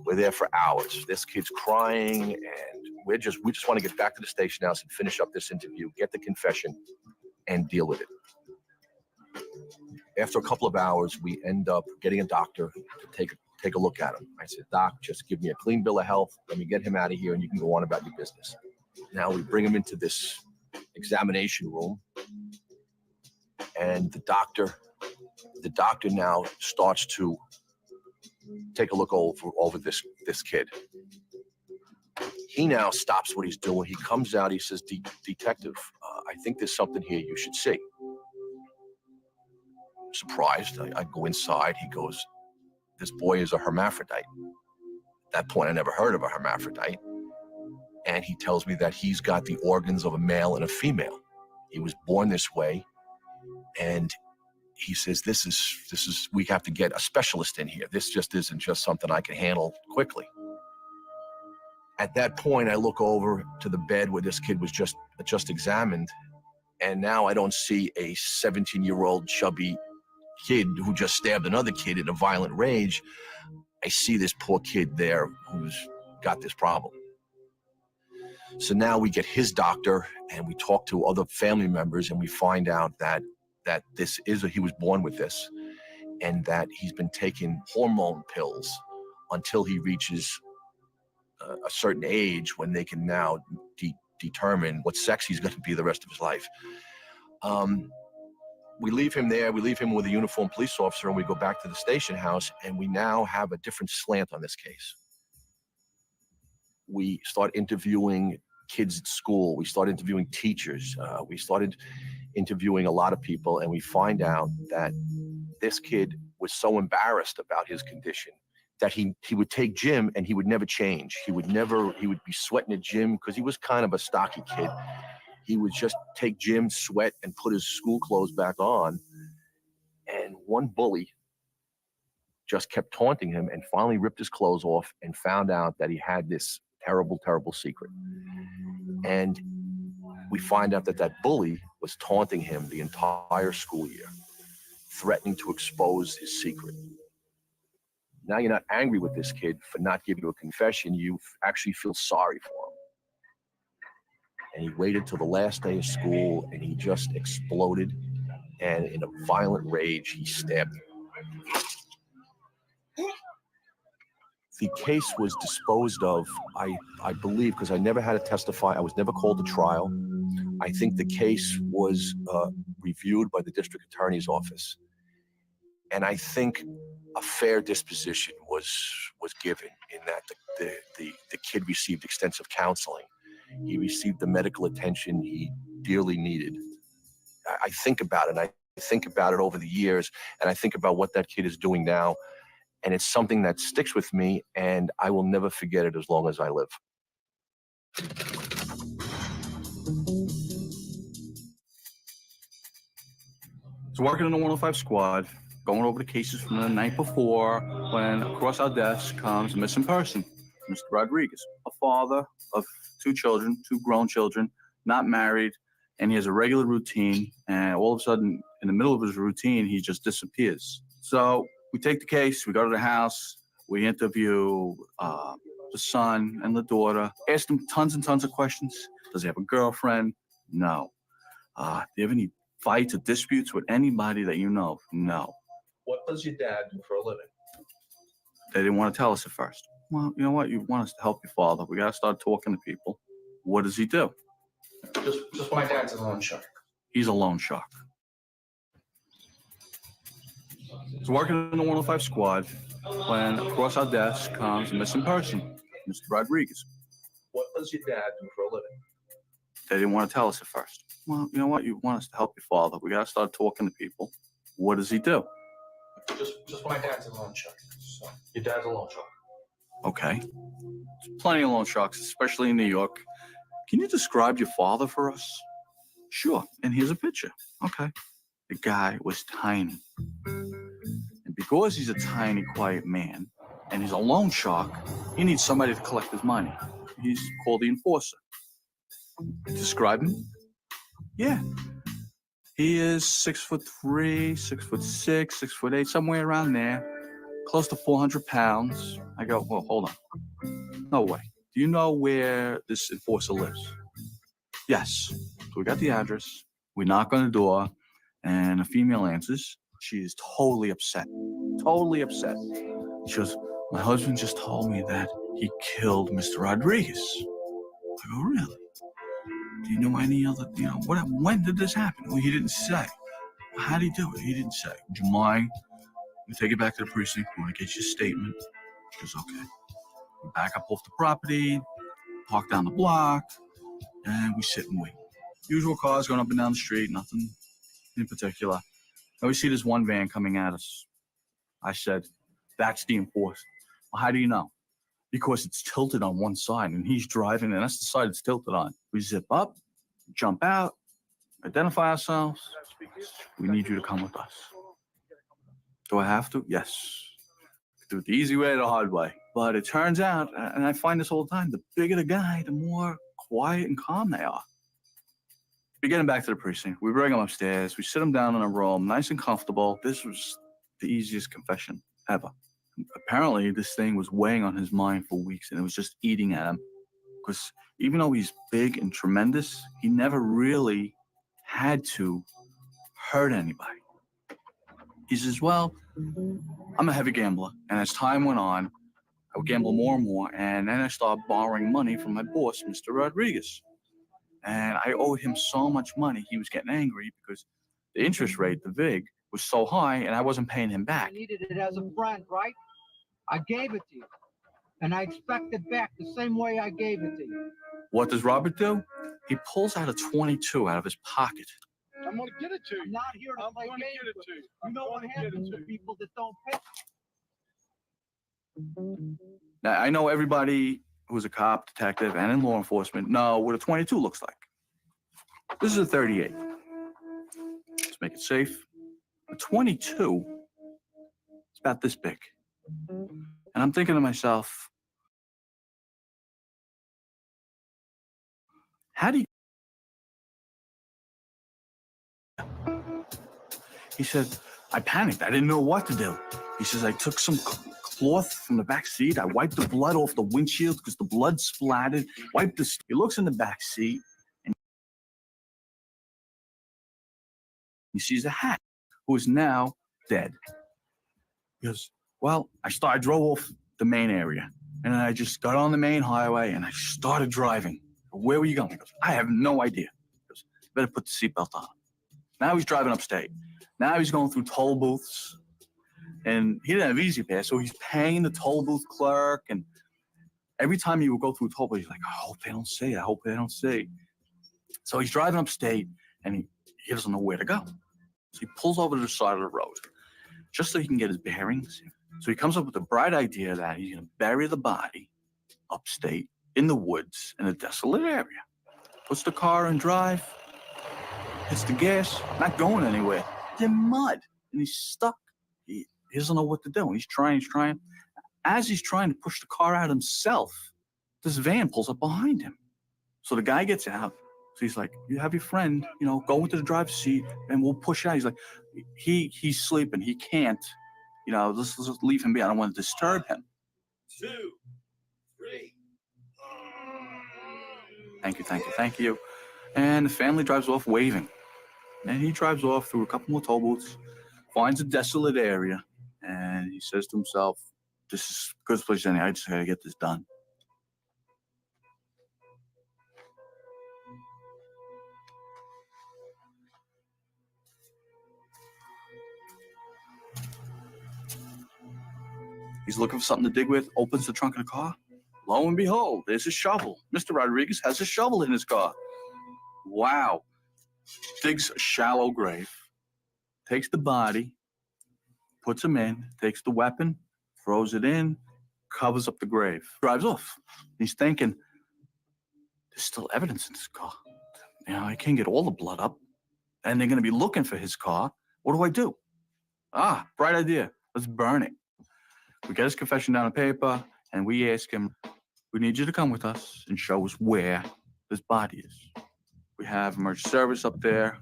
We're there for hours. This kid's crying, and we just want to get back to the station house and finish up this interview, get the confession, and deal with it. After a couple of hours, we end up getting a doctor to take a look at him. I said, Doc, just give me a clean bill of health. Let me get him out of here, and you can go on about your business. Now we bring him into this examination room, and the doctor The doctor now starts to take a look over this kid. He now stops what he's doing. He comes out, he says, Detective, I think there's something here you should see. Surprised, I go inside. He goes, this boy is a hermaphrodite. At that point, I never heard of a hermaphrodite. And he tells me that he's got the organs of a male and a female. He was born this way. And he says, this is, we have to get a specialist in here. This just isn't just something I can handle quickly. At that point, I look over to the bed where this kid was just examined. And now I don't see a 17-year-old chubby kid who just stabbed another kid in a violent rage. I see this poor kid there who's got this problem. So now we get his doctor and we talk to other family members and we find out that he was born with this and that he's been taking hormone pills until he reaches a certain age when they can now determine what sex he's going to be the rest of his life. We leave him there, we leave him with a uniformed police officer, and we go back to the station house, and we now have a different slant on this case. We start interviewing kids at school, we start interviewing teachers, we started interviewing a lot of people, and we find out that this kid was so embarrassed about his condition that he would take gym and he would never change. He would be sweating at gym because he was kind of a stocky kid. He would just take gym, sweat, and put his school clothes back on. And one bully just kept taunting him and finally ripped his clothes off and found out that he had this terrible, terrible secret. And we find out that that bully was taunting him the entire school year, threatening to expose his secret. Now you're not angry with this kid for not giving you a confession. You actually feel sorry for him. And he waited till the last day of school and he just exploded. And in a violent rage, he stabbed him. The case was disposed of, I believe, because I never had to testify. I was never called to trial. I think the case was reviewed by the district attorney's office. And I think a fair disposition was given in that the kid received extensive counseling. He received the medical attention he dearly needed. I think about it, and I think about it over the years, and I think about what that kid is doing now, and it's something that sticks with me, and I will never forget it as long as I live. So working in the 105 squad, going over the cases from the night before, when across our desk comes a missing person, Mr. Rodriguez, a father of 2 children, 2 grown children, not married, and he has a regular routine, and all of a sudden, in the middle of his routine, he just disappears. So we take the case, we go to the house, we interview the son and the daughter, ask them tons and tons of questions. Does he have a girlfriend? No. Do you have any fights or disputes with anybody that you know? No. What does your dad do for a living? They didn't want to tell us at first. Well, you know what? You want us to help your father. We got to start talking to people. What does he do? Just my dad's a loan shark. He's a loan shark. So working in the 105 squad, when across our desk comes a missing person, Mr. Rodriguez. What does your dad do for a living? They didn't want to tell us at first. Well, you know what? You want us to help your father. We got to start talking to people. What does he do? Just my dad's a loan shark. So your dad's a loan shark. Okay. There's plenty of loan sharks, especially in New York. Can you describe your father for us? Sure. And here's a picture. Okay. The guy was tiny. And because he's a tiny, quiet man, and he's a loan shark, he needs somebody to collect his money. He's called the enforcer. Describe him? Yeah. He is 6'3", 6'6", 6'8", somewhere around there. Close to 400 pounds. I go, well, hold on. No way. Do you know where this enforcer lives? Yes. So we got the address. We knock on the door, and a female answers. She is totally upset. Totally upset. She goes, my husband just told me that he killed Mr. Rodriguez. I go, really? Do you know any other, when did this happen? Well, he didn't say. How'd he do it? He didn't say. Would you mind? We take it back to the precinct. We want to get your statement. He goes, okay. We back up off the property, park down the block, and we sit and wait. Usual cars going up and down the street, nothing in particular. And we see this one van coming at us. I said, that's the enforcer. Well, how do you know? Because it's tilted on one side and he's driving and that's the side it's tilted on. We zip up, jump out, identify ourselves. We need you to come with us. Do I have to? Yes. Do it the easy way or the hard way. But it turns out, and I find this all the time, the bigger the guy, the more quiet and calm they are. We get him back to the precinct. We bring him upstairs. We sit him down in a room, nice and comfortable. This was the easiest confession ever. Apparently, this thing was weighing on his mind for weeks, and it was just eating at him. Because even though he's big and tremendous, he never really had to hurt anybody. He says, well, I'm a heavy gambler, and as time went on, I would gamble more and more, and then I started borrowing money from my boss, Mr. Rodriguez. And I owed him so much money, he was getting angry because the interest rate, the VIG, was so high, and I wasn't paying him back. I needed it as a friend, right? I gave it to you, and I expect it back the same way I gave it to you. What does Robert do? He pulls out a 22 out of his pocket. I'm gonna get it to you. I'm not here to play games with you. You know what happens to people that don't pay. Now, I know everybody who's a cop, detective, and in law enforcement know what a 22 looks like. This is a 38. Let's make it safe. A 22 is about this big. And I'm thinking to myself, how do you... He said, I panicked. I didn't know what to do. He says, I took some cloth from the back seat. I wiped the blood off the windshield because the blood splattered. Wiped the... He looks in the back seat and he sees a hat who is now dead. He goes, well, I drove off the main area and then I just got on the main highway and I started driving. Where were you going? He goes, I have no idea. He goes, better put the seatbelt on. Now he's driving upstate. Now he's going through toll booths. And he didn't have Easy Pass, so he's paying the toll booth clerk. And every time he would go through a toll booth, he's like, I hope they don't see. I hope they don't see. So he's driving upstate, and he doesn't know where to go. So he pulls over to the side of the road, just so he can get his bearings. So he comes up with the bright idea that he's going to bury the body upstate in the woods in a desolate area. Puts the car in drive, hits the gas, not going anywhere. He's in mud, and he's stuck. He doesn't know what to do. And he's trying. As he's trying to push the car out himself, this van pulls up behind him. So the guy gets out. So he's like, you have your friend, go into the driver's seat and we'll push out. He's like, he's sleeping. He can't, let's leave him be. I don't want to disturb him. 2, 3. Thank you. And the family drives off waving. And he drives off through a couple more toll booths, finds a desolate area, and he says to himself, this is a good place anyway. I just gotta get this done. He's looking for something to dig with, opens the trunk of the car. Lo and behold, there's a shovel. Mr. Rodriguez has a shovel in his car. Wow. Digs a shallow grave, takes the body, puts him in, takes the weapon, throws it in, covers up the grave, drives off. He's thinking, there's still evidence in this car. I can't get all the blood up, and they're going to be looking for his car. What do I do? Bright idea. Let's burn it. We get his confession down on paper, and we ask him, we need you to come with us and show us where this body is. We have emergency service up there,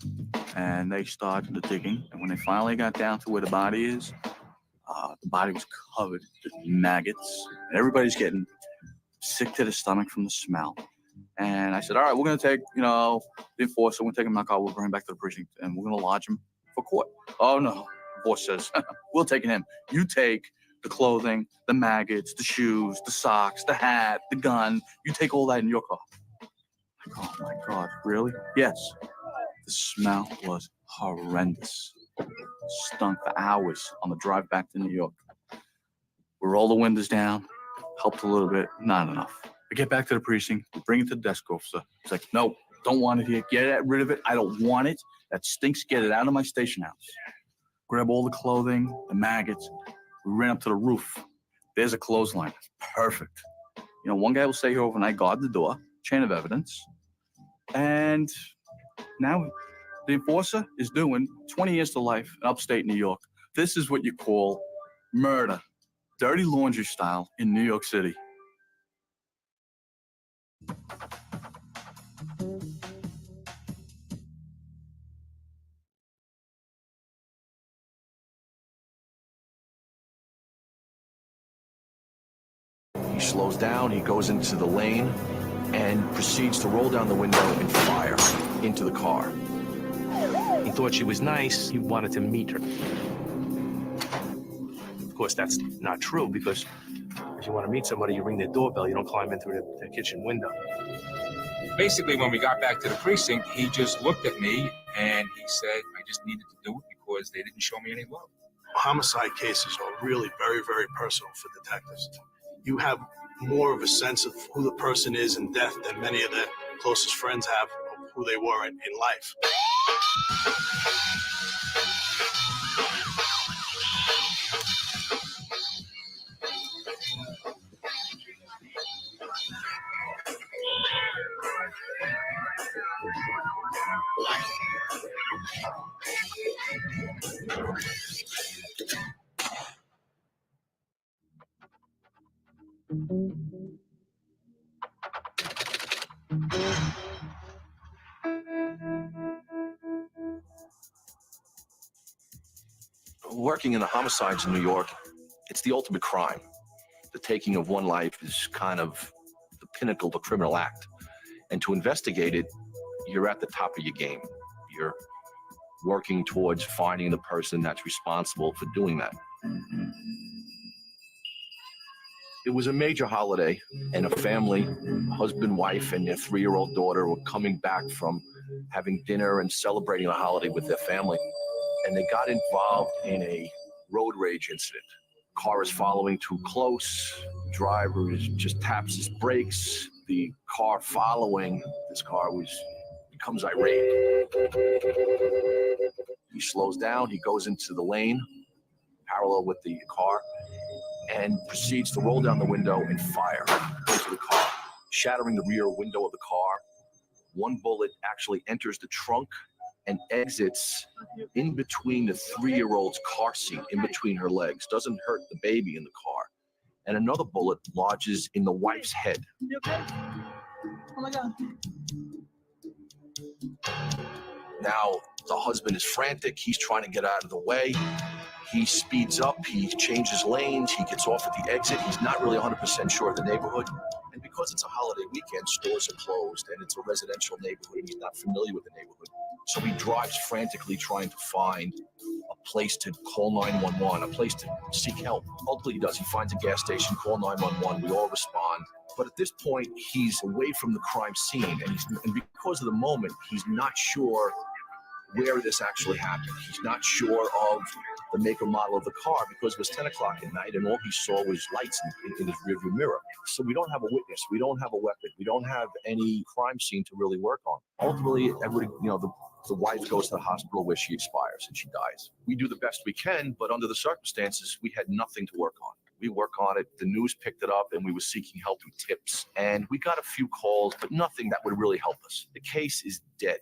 and they started the digging. And when they finally got down to where the body is, the body was covered with maggots. And everybody's getting sick to the stomach from the smell. And I said, all right, we're going to take, the enforcer. We're going to take him in my car. We'll bring him back to the precinct, and we're going to lodge him for court. Oh, no. The boss says, we'll take him. You take the clothing, the maggots, the shoes, the socks, the hat, the gun. You take all that in your car. Oh my God, really? Yes. The smell was horrendous. Stunk for hours on the drive back to New York. We roll the windows down, helped a little bit, not enough. We get back to the precinct, we bring it to the desk officer. He's like, no, don't want it here. Get rid of it. I don't want it. That stinks. Get it out of my station house. Grab all the clothing, the maggots. We ran up to the roof. There's a clothesline. Perfect. You know, one guy will stay here overnight, guard the door, chain of evidence. And now the enforcer is doing 20 years to life in upstate New York. This is what you call murder. Dirty laundry style in New York City. He slows down, he goes into the lane, and proceeds to roll down the window and fire into the car. He thought she was nice. He wanted to meet her. Of course, that's not true, because if you want to meet somebody, you ring their doorbell. You don't climb in through the kitchen window. Basically, when we got back to the precinct, he just looked at me and he said, I just needed to do it because they didn't show me any love. Homicide cases are really very, very personal for detectives. You have more of a sense of who the person is in death than many of their closest friends have of who they were in life. Working in the homicides in New York, it's the ultimate crime. The taking of one life is kind of the pinnacle of a criminal act. And to investigate it, you're at the top of your game. You're working towards finding the person that's responsible for doing that. It was a major holiday, and a family, husband, wife, and their 3-year-old daughter were coming back from having dinner and celebrating the holiday with their family. And they got involved in a road rage incident. Car is following too close. Driver just taps his brakes. The car following this car becomes irate. He slows down. He goes into the lane, parallel with the car, and proceeds to roll down the window and fire into the car, shattering the rear window of the car. One bullet actually enters the trunk and exits in between the 3-year-old's car seat, in between her legs. Doesn't hurt the baby in the car. And another bullet lodges in the wife's head. You okay? Oh my God. Now, the husband is frantic. He's trying to get out of the way. He speeds up. He changes lanes. He gets off at the exit. He's not really 100% sure of the neighborhood. And because it's a holiday weekend, stores are closed, and it's a residential neighborhood, and he's not familiar with the neighborhood. So he drives frantically trying to find a place to call 911, a place to seek help. Ultimately, he does. He finds a gas station, call 911. We all respond. But at this point, he's away from the crime scene, and because of the moment, he's not sure where this actually happened. He's not sure of the make or model of the car because it was 10 o'clock at night and all he saw was lights in his rearview mirror. So we don't have a witness. We don't have a weapon. We don't have any crime scene to really work on. Ultimately, the wife goes to the hospital where she expires and she dies. We do the best we can, but under the circumstances, we had nothing to work on. We work on it. The news picked it up and we were seeking help through tips. And we got a few calls, but nothing that would really help us. The case is dead.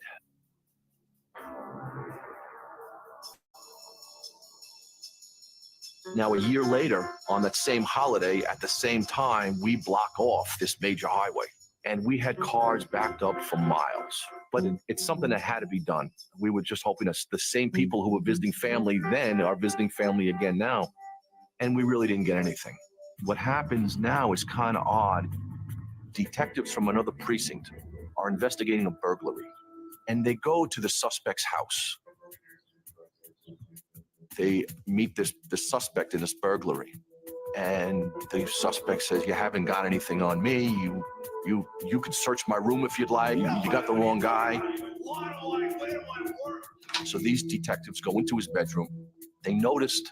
Now, a year later, on that same holiday, at the same time, we block off this major highway. And we had cars backed up for miles. But it's something that had to be done. We were just hoping that the same people who were visiting family then are visiting family again now. And we really didn't get anything. What happens now is kind of odd. Detectives from another precinct are investigating a burglary. And they go to the suspect's house. They meet the suspect in this burglary. And the suspect says, you haven't got anything on me. You could search my room if you'd like. You got the wrong guy. So these detectives go into his bedroom. they noticed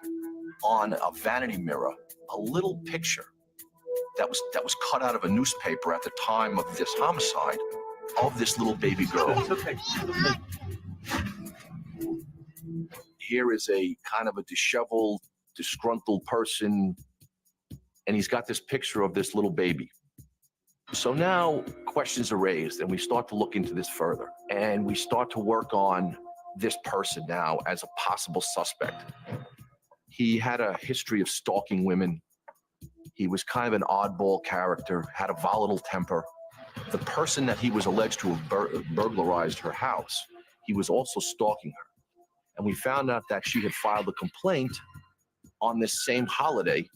on a vanity mirror a little picture that was cut out of a newspaper at the time of this homicide of this little baby girl. Here is a kind of a disheveled, disgruntled person, and he's got this picture of this little baby. So now questions are raised, and we start to look into this further, and we start to work on this person now as a possible suspect. He had a history of stalking women. He was kind of an oddball character, had a volatile temper. The person that he was alleged to have burglarized her house, he was also stalking her. And we found out that she had filed a complaint on this same holiday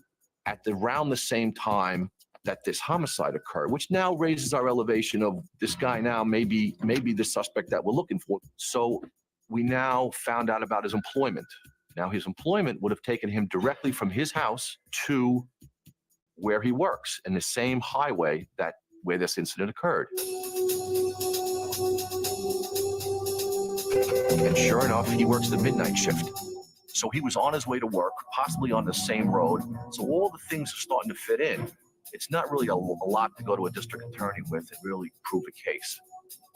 at around the same time that this homicide occurred, which now raises our elevation of this guy now maybe the suspect that we're looking for. So we now found out about his employment. Now his employment would have taken him directly from his house to where he works in the same highway where this incident occurred. And sure enough, he works the midnight shift. So he was on his way to work, possibly on the same road. So all the things are starting to fit in. It's not really a lot to go to a district attorney with and really prove a case.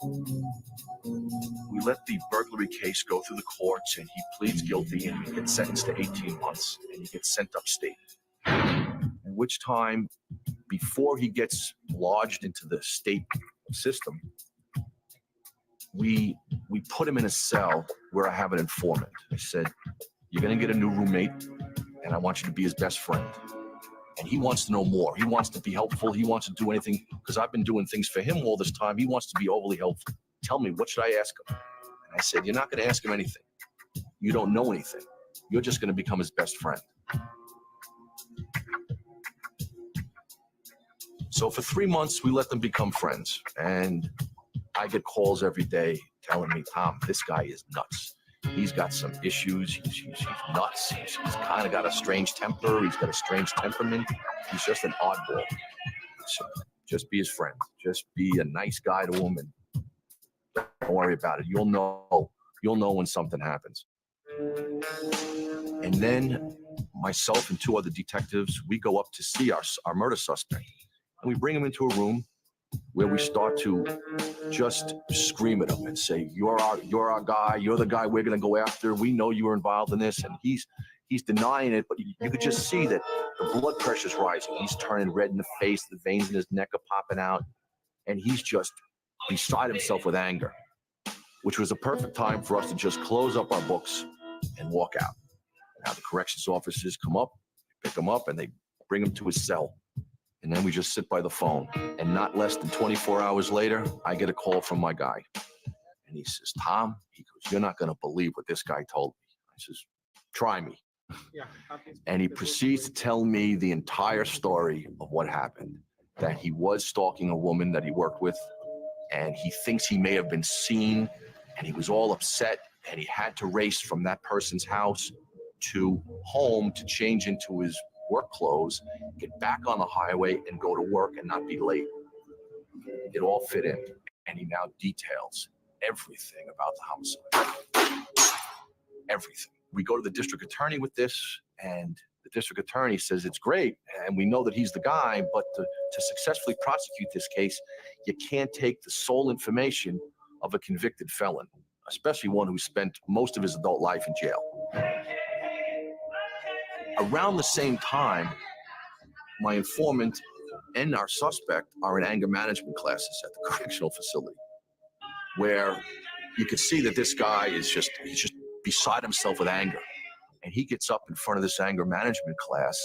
We let the burglary case go through the courts, and he pleads guilty, and he gets sentenced to 18 months, and he gets sent upstate. At which time, before he gets lodged into the state system, we put him in a cell where I have an informant. I said, you're going to get a new roommate, and I want you to be his best friend. And he wants to know more. He wants to be helpful. He wants to do anything, because I've been doing things for him all this time. He wants to be overly helpful. Tell me, what should I ask him? And I said, you're not going to ask him anything. You don't know anything. You're just going to become his best friend. So for 3 months, we let them become friends. And I get calls every day telling me, Tom, this guy is nuts. He's got some issues. He's nuts. He's kind of got a strange temper. He's got a strange temperament. He's just an oddball. So just be his friend. Just be a nice guy to him, and don't worry about it. You'll know when something happens. And then myself and 2 other detectives, we go up to see our murder suspect, and we bring him into a room where we start to just scream at him and say, you're our guy, you're the guy we're going to go after. We know you were involved in this. And he's denying it, but you could just see that the blood pressure's rising. He's turning red in the face, the veins in his neck are popping out, and he's just beside himself with anger, which was a perfect time for us to just close up our books and walk out. Now the corrections officers come up, pick him up, and they bring him to his cell. And then we just sit by the phone. And not less than 24 hours later, I get a call from my guy. And he says, Tom, he goes, you're not going to believe what this guy told me. I says, try me. And he proceeds to tell me the entire story of what happened, that he was stalking a woman that he worked with, and he thinks he may have been seen, and he was all upset, and he had to race from that person's house to home to change into his work clothes, get back on the highway, and go to work and not be late. It all fit in, and he now details everything about the homicide. Everything. We go to the district attorney with this, and the district attorney says it's great, and we know that he's the guy, but to successfully prosecute this case, you can't take the sole information of a convicted felon, especially one who spent most of his adult life in jail. Around the same time, my informant and our suspect are in anger management classes at the correctional facility, where you could see that this guy is he's just beside himself with anger. And he gets up in front of this anger management class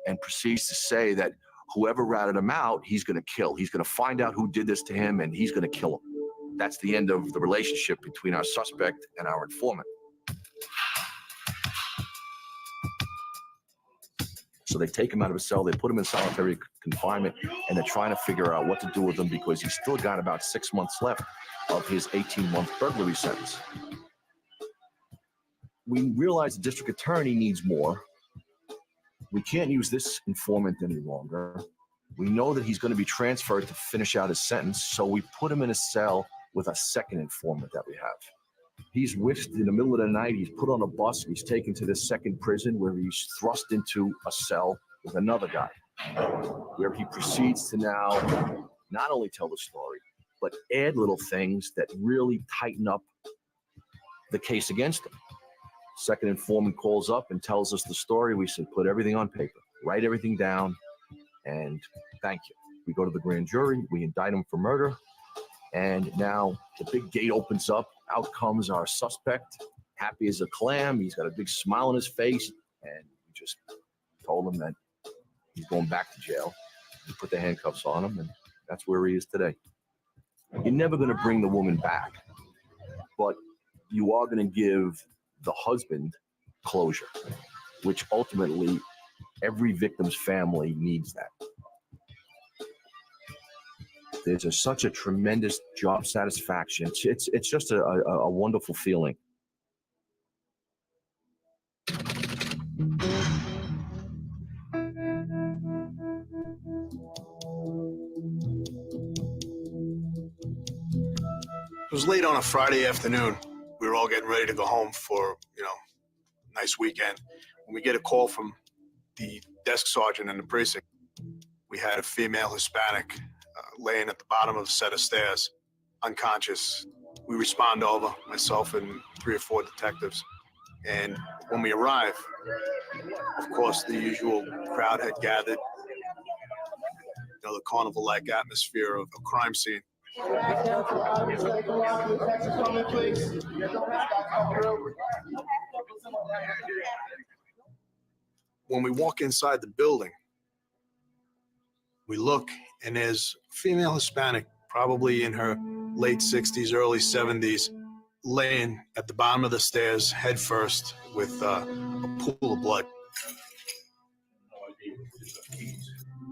and proceeds to say that whoever ratted him out, he's going to kill. He's going to find out who did this to him, and he's going to kill him. That's the end of the relationship between our suspect and our informant. So they take him out of his cell, they put him in solitary confinement, and they're trying to figure out what to do with him because he's still got about 6 months left of his 18-month burglary sentence. We realize the district attorney needs more. We can't use this informant any longer. We know that he's going to be transferred to finish out his sentence, so we put him in a cell with a second informant that we have. He's whisked in the middle of the night. He's put on a bus. He's taken to the second prison where he's thrust into a cell with another guy, where he proceeds to now not only tell the story, but add little things that really tighten up the case against him. Second informant calls up and tells us the story. We said, put everything on paper, write everything down, and thank you. We go to the grand jury, we indict him for murder, and now the big gate opens up. Out comes our suspect, happy as a clam. He's got a big smile on his face, and we just told him that he's going back to jail. We put the handcuffs on him, and that's where he is today. You're never going to bring the woman back, but you are going to give the husband closure, which ultimately every victim's family needs that. There's such a tremendous job satisfaction. It's just a wonderful feeling. It was late on a Friday afternoon. We were all getting ready to go home for, nice weekend. When we get a call from the desk sergeant in the precinct, we had a female Hispanic laying at the bottom of a set of stairs, unconscious. We respond over, myself and 3 or 4 detectives. And when we arrive, of course, the usual crowd had gathered. The carnival-like atmosphere of a crime scene. When we walk inside the building, we look, and there's a female Hispanic, probably in her late 60s, early 70s, laying at the bottom of the stairs, head first, with a pool of blood.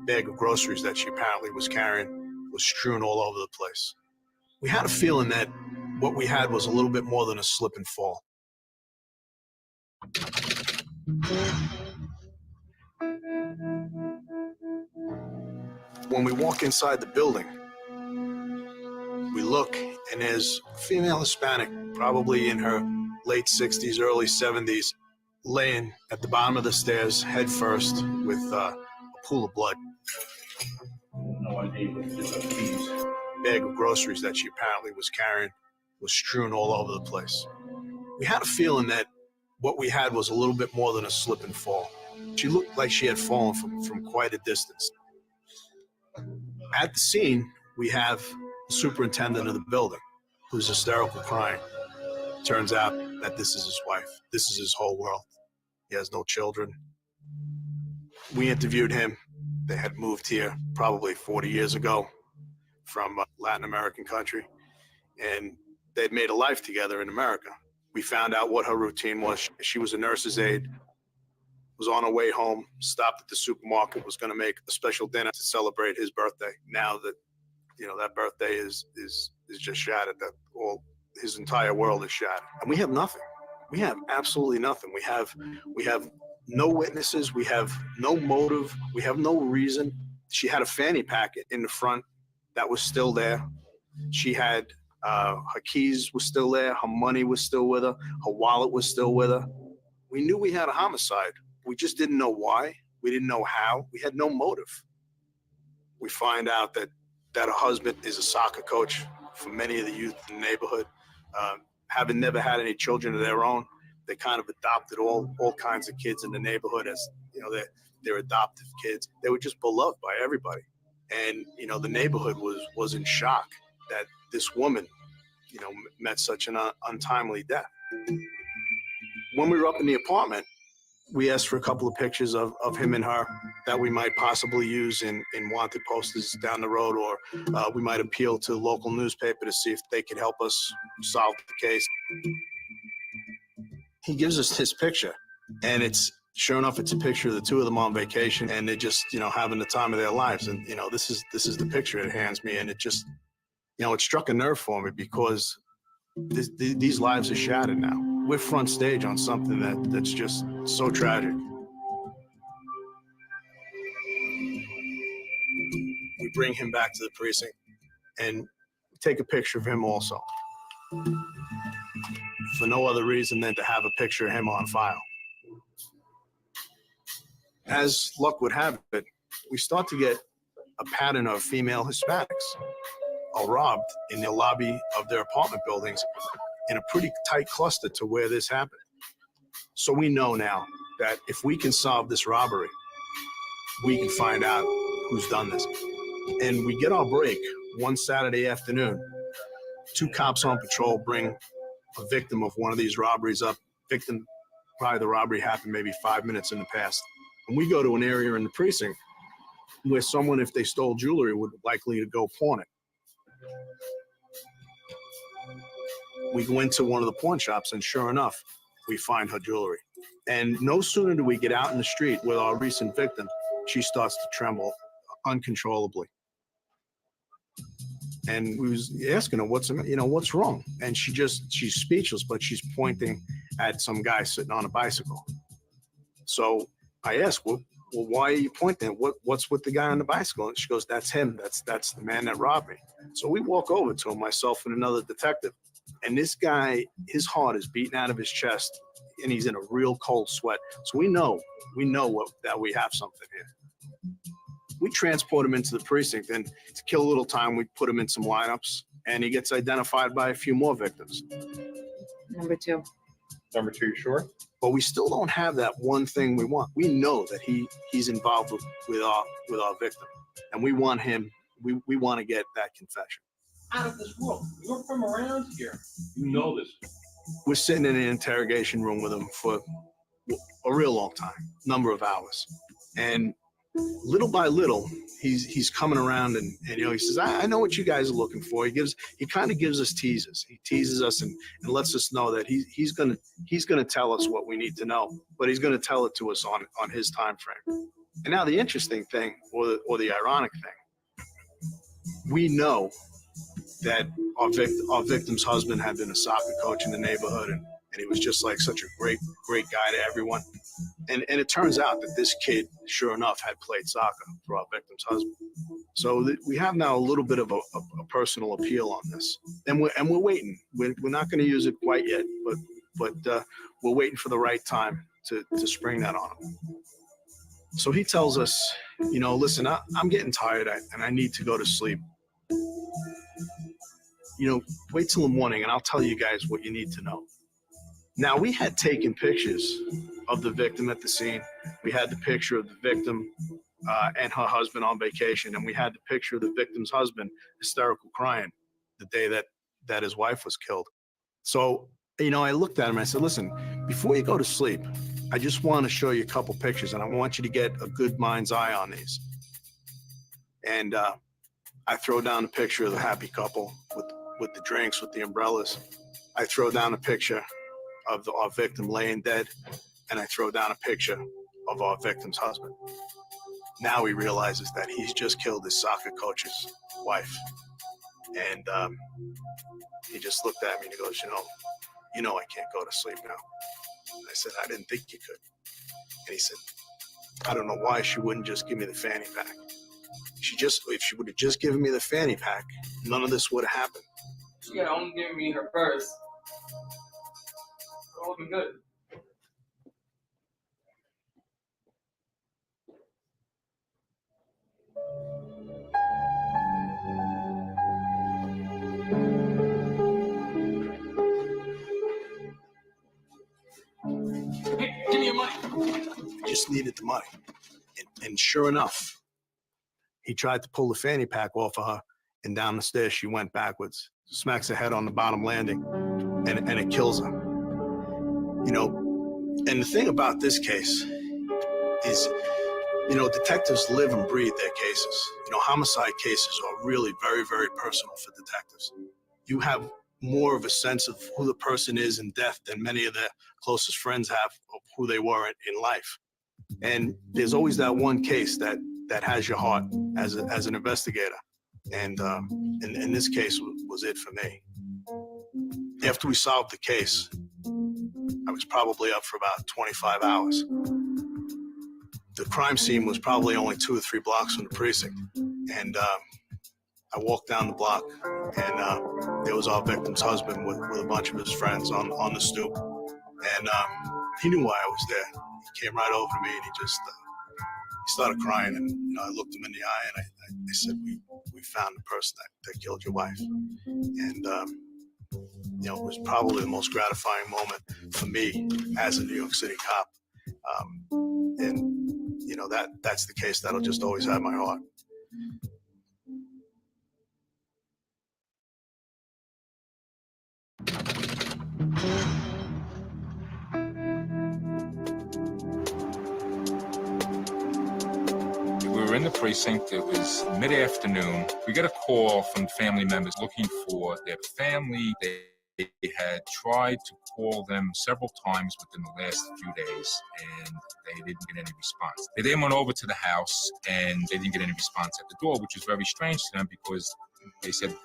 Bag of groceries that she apparently was carrying was strewn all over the place. We had a feeling that what we had was a little bit more than a slip and fall. When we walk inside the building, we look, and there's a female Hispanic, probably in her late 60s, early 70s, laying at the bottom of the stairs, head first, with a pool of blood. Bag of groceries that she apparently was carrying was strewn all over the place. We had a feeling that what we had was a little bit more than a slip and fall. She looked like she had fallen from quite a distance. At the scene, we have the superintendent of the building, who's hysterical crying. Turns out that this is his wife. This is his whole world. He has no children. We interviewed him. They had moved here probably 40 years ago from a Latin American country, and they'd made a life together in America. We found out what her routine was. She was a nurse's aide, was on her way home, stopped at the supermarket, was going to make a special dinner to celebrate his birthday. Now that, that birthday is just shattered, that his entire world is shattered. And we have nothing. We have absolutely nothing. We have no witnesses. We have no motive. We have no reason. She had a fanny packet in the front that was still there. She had her keys were still there. Her money was still with her. Her wallet was still with her. We knew we had a homicide. We just didn't know why. We didn't know how. We had no motive. We find out that her husband is a soccer coach for many of the youth in the neighborhood. Having never had any children of their own, they kind of adopted all kinds of kids in the neighborhood as, their adoptive kids. They were just beloved by everybody. And, the neighborhood was in shock that this woman, met such an untimely death. When we were up in the apartment, we asked for a couple of pictures of him and her that we might possibly use in wanted posters down the road, or we might appeal to the local newspaper to see if they could help us solve the case. He gives us his picture, and sure enough, it's a picture of the two of them on vacation, and they're just, having the time of their lives. And, this is the picture it hands me, and it just, it struck a nerve for me, because these lives are shattered now. We're front stage on something that's just so tragic. We bring him back to the precinct and take a picture of him also. for no other reason than to have a picture of him on file. As luck would have it, we start to get a pattern of female Hispanics are robbed in the lobby of their apartment buildings in a pretty tight cluster to where this happened. So we know now that if we can solve this robbery, we can find out who's done this. And we get our break one Saturday afternoon. 2 cops on patrol bring a victim of one of these robberies up. Victim, probably the robbery happened maybe 5 minutes in the past. And we go to an area in the precinct where someone, if they stole jewelry, would likely to go pawn it. We go into one of the pawn shops, and sure enough, we find her jewelry. And no sooner do we get out in the street with our recent victim, she starts to tremble uncontrollably. And we was asking her, what's wrong? And she's speechless, but she's pointing at some guy sitting on a bicycle. So I asked, well, why are you pointing? What's with the guy on the bicycle? And she goes, that's him. That's the man that robbed me. So we walk over to him, myself and another detective. And this guy, his heart is beating out of his chest, and he's in a real cold sweat. So we know that we have something here. We transport him into the precinct, and to kill a little time, we put him in some lineups, and he gets identified by a few more victims. Number 2. Number 2, you sure? But we still don't have that one thing we want. We know that he's involved with our victim, and we want him. We want to get that confession. Out of this world. You're from around here. You know this. We're sitting in an interrogation room with him for a real long time, number of hours, and little by little, he's coming around, and he says, I know what you guys are looking for. He kind of gives us teases. He teases us and lets us know that he's gonna tell us what we need to know, but he's gonna tell it to us on his time frame. And now the interesting thing, or the ironic thing, we know that our victim's husband had been a soccer coach in the neighborhood, and he was just like such a great guy to everyone. And it turns out that this kid, sure enough, had played soccer for our victim's husband. So we have now a little bit of a personal appeal on this, and we're waiting. We're not going to use it quite yet, but we're waiting for the right time to spring that on him. So he tells us, listen, I'm getting tired, and I need to go to sleep. Wait till the morning, and I'll tell you guys what you need to know. Now, we had taken pictures of the victim at the scene. We had the picture of the victim and her husband on vacation, and we had the picture of the victim's husband hysterical crying the day that his wife was killed. So, I looked at him and I said, listen, before you go to sleep, I just want to show you a couple pictures, and I want you to get a good mind's eye on these. And I throw down a picture of the happy couple with the drinks, with the umbrellas. I throw down a picture of our victim laying dead, and I throw down a picture of our victim's husband. Now he realizes that he's just killed his soccer coach's wife. And he just looked at me and he goes, you know I can't go to sleep now. And I said, I didn't think you could. And he said, I don't know why she wouldn't just give me the fanny pack. If she would have just given me the fanny pack, none of this would have happened. She had only given me her purse. It would have been good. Hey, give me your money. I just needed the money. And sure enough, he tried to pull the fanny pack off of her, and down the stairs she went backwards, smacks her head on the bottom landing, and it kills her. And the thing about this case is, detectives live and breathe their cases. Homicide cases are really very, very personal for detectives. You have more of a sense of who the person is in death than many of their closest friends have of who they were in life. And there's always that one case that has your heart as an investigator. And in this case was it for me. After we solved the case, I was probably up for about 25 hours. The crime scene was probably only 2 or 3 blocks from the precinct. And I walked down the block, and there was our victim's husband with a bunch of his friends on the stoop. And he knew why I was there. He came right over to me and he started crying. And I looked him in the eye and I said, we found the person that killed your wife. And it was probably the most gratifying moment for me as a New York City cop. And that's the case that'll just always have my heart. We were in the precinct. It was mid-afternoon. We got a call from family members looking for their family. They had tried to call them several times within the last few days, and they didn't get any response. They then went over to the house, and they didn't get any response at the door, which was very strange to them because they said,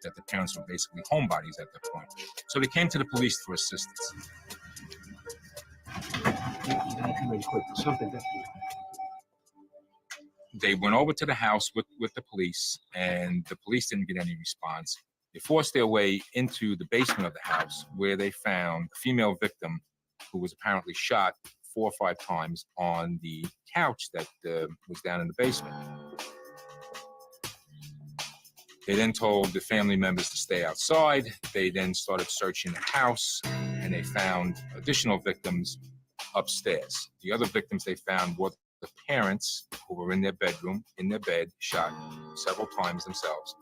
that the parents were basically homebodies at that point. So they came to the police for assistance. They went over to the house with the police, and the police didn't get any response. They forced their way into the basement of the house, where they found a female victim who was apparently shot 4 or 5 times on the couch that was down in the basement. They then told the family members to stay outside. They then started searching the house, and they found additional victims upstairs. The other victims they found were the parents, who were in their bedroom, in their bed, shot several times themselves.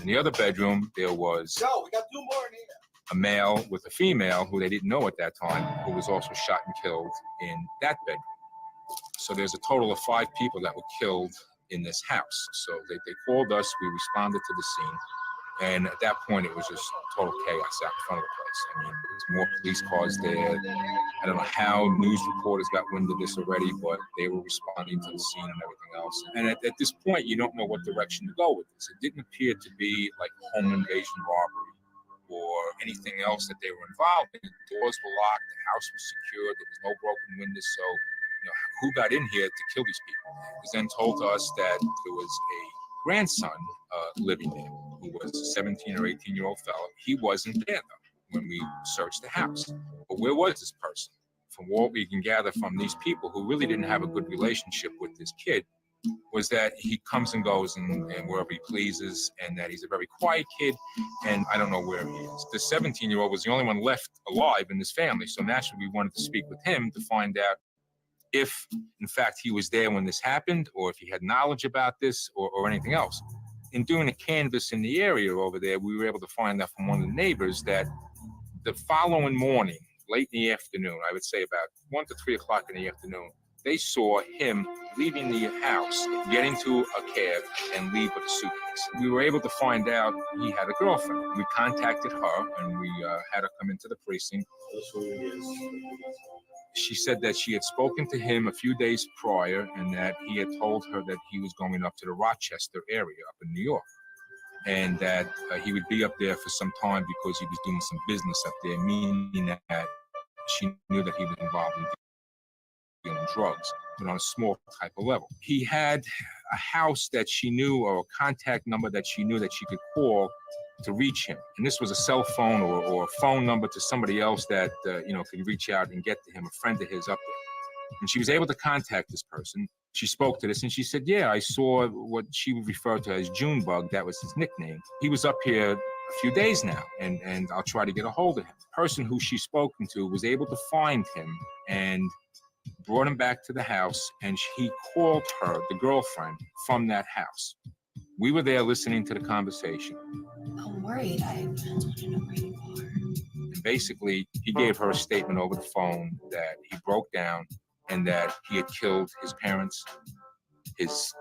In the other bedroom, there was we got 2 more in here. a male with a female who they didn't know at that time, who was also shot and killed in that bedroom. So there's a total of 5 people that were killed in this house. So they called us, we responded to the scene, and at that point it was just total chaos out in front of the place. I mean, there's more police cars there. I don't know how news reporters got wind of this already, but they were responding to the scene and everything else. And at this point, you don't know what direction to go with this. It didn't appear to be like home invasion robbery or anything else that they were involved in. The doors were locked, the house was secured, there was no broken windows, so who got in here to kill these people? It was then told to us that there was a grandson living there who was a 17 or 18-year-old fellow. He wasn't there, though, when we searched the house. But where was this person? From what we can gather from these people who really didn't have a good relationship with this kid, was that he comes and goes and wherever he pleases, and that he's a very quiet kid, and I don't know where he is. The 17-year-old was the only one left alive in this family, so naturally we wanted to speak with him to find out if, in fact, he was there when this happened, or if he had knowledge about this, or anything else. In doing a canvass in the area over there, we were able to find out from one of the neighbors that the following morning, late in the afternoon, I would say about 1 to 3 o'clock in the afternoon, they saw him leaving the house, get into a cab, and leave with a suitcase. We were able to find out he had a girlfriend. We contacted her, and we had her come into the precinct. She said that she had spoken to him a few days prior, and that he had told her that he was going up to the Rochester area up in New York, and that he would be up there for some time because he was doing some business up there, meaning that she knew that he was involved in dealing drugs, but on a small type of level. He had a house that she knew, or a contact number that she knew that she could call to reach him. And this was a cell phone or a phone number to somebody else that, could reach out and get to him, a friend of his up there. And she was able to contact this person. She spoke to this and she said, yeah, I saw what she would refer to as Junebug. That was his nickname. He was up here a few days now, and I'll try to get a hold of him. The person who she's spoken to was able to find him and brought him back to the house, and he called her, the girlfriend, from that house. We were there listening to the conversation. I'm worried. I don't know where you are. And basically, he gave her a statement over the phone that he broke down and that he had killed his parents, his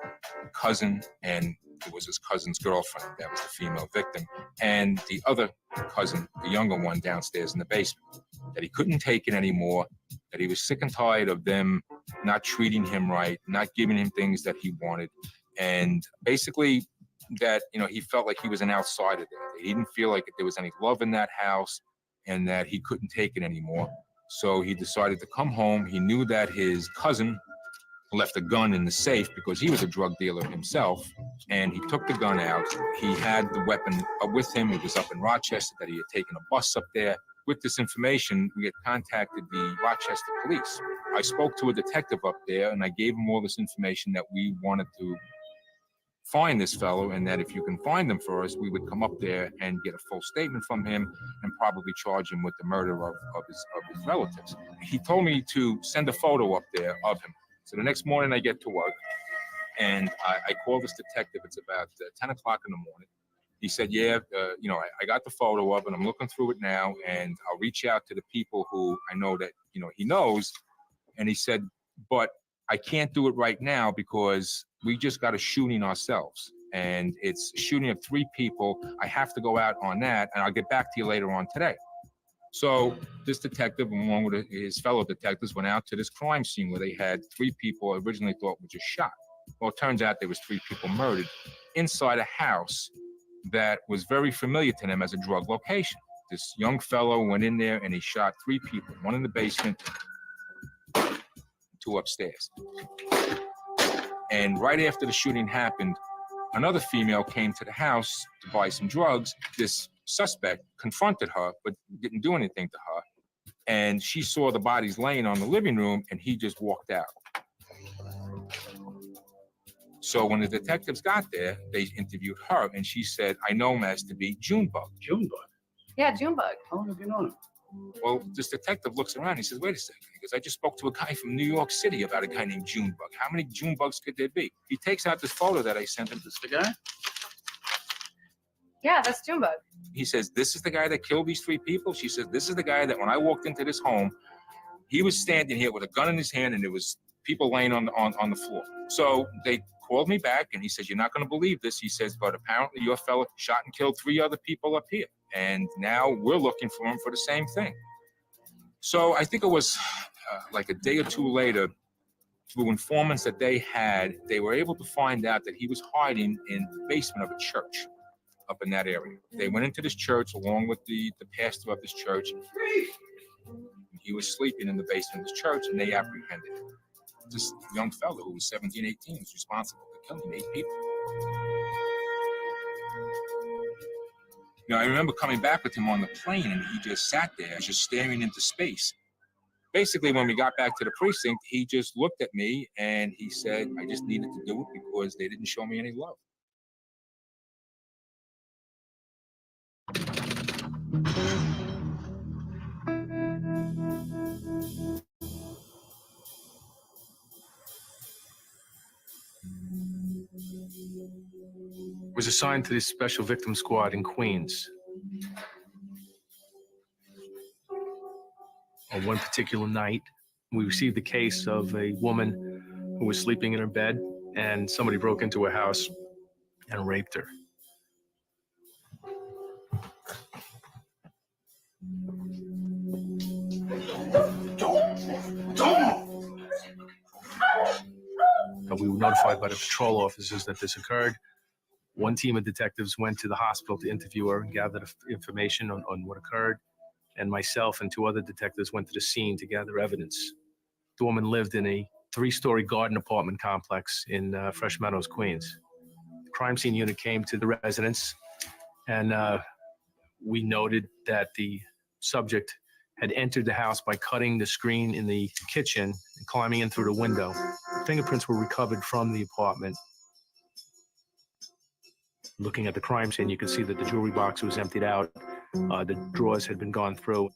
cousin, and it was his cousin's girlfriend. That was the female victim. And the other cousin, the younger one, downstairs in the basement. That he couldn't take it anymore, that he was sick and tired of them not treating him right, not giving him things that he wanted. And basically that, he felt like he was an outsider there. He didn't feel like there was any love in that house and that he couldn't take it anymore. So he decided to come home. He knew that his cousin left a gun in the safe because he was a drug dealer himself, and he took the gun out. He had the weapon with him. It was up in Rochester, that he had taken a bus up there. With this information, we had contacted the Rochester police. I spoke to a detective up there, and I gave him all this information that we wanted to find this fellow, and that if you can find him for us, we would come up there and get a full statement from him and probably charge him with the murder of his relatives. He told me to send a photo up there of him. So the next morning I get to work, and I call this detective. It's about 10 o'clock in the morning. He said, yeah, I got the photo of it. I'm looking through it now, and I'll reach out to the people who I know that, he knows. And he said, but I can't do it right now because we just got a shooting ourselves, and it's a shooting of 3 people. I have to go out on that, and I'll get back to you later on today. So this detective, along with his fellow detectives, went out to this crime scene where they had 3 people originally thought were just shot. Well, it turns out there was 3 people murdered inside a house that was very familiar to them as a drug location. This young fellow went in there and he shot 3 people, 1 in the basement, 2 upstairs. And right after the shooting happened, another female came to the house to buy some drugs. This suspect confronted her, but didn't do anything to her. And she saw the bodies laying on the living room, and he just walked out. So when the detectives got there, they interviewed her, and she said, I know him as to be Junebug. Junebug? Yeah, Junebug. How long have you known him? Well, this detective looks around. He says, wait a second. He goes, I just spoke to a guy from New York City about a guy named Junebug. How many Junebugs could there be? He takes out this photo that I sent him. This the guy? Yeah, that's Junebug. He says, this is the guy that killed these 3 people? She says, this is the guy that when I walked into this home, he was standing here with a gun in his hand, and there was people laying on the floor. So they called me back, and he says, you're not going to believe this. He says, but apparently your fella shot and killed 3 other people up here. And now we're looking for him for the same thing. So I think it was like a day or 2 later, through informants that they had, they were able to find out that he was hiding in the basement of a church up in that area. They went into this church along with the pastor of this church. He was sleeping in the basement of this church, and they apprehended him. This young fellow who was 17, 18 was responsible for killing 8 people. I remember coming back with him on the plane, and he just sat there, just staring into space. Basically, when we got back to the precinct, he just looked at me, and he said, I just needed to do it because they didn't show me any love. Was assigned to this special victim squad in Queens. On one particular night, we received the case of a woman who was sleeping in her bed, and somebody broke into her house and raped her. We were notified by the patrol officers that this occurred. One team of detectives went to the hospital to interview her and gather information on what occurred. And myself and 2 other detectives went to the scene to gather evidence. The woman lived in a 3-story garden apartment complex in Fresh Meadows, Queens. The crime scene unit came to the residence, and we noted that the subject had entered the house by cutting the screen in the kitchen and climbing in through the window. Fingerprints were recovered from the apartment. Looking at the crime scene, you can see that the jewelry box was emptied out. The drawers had been gone through.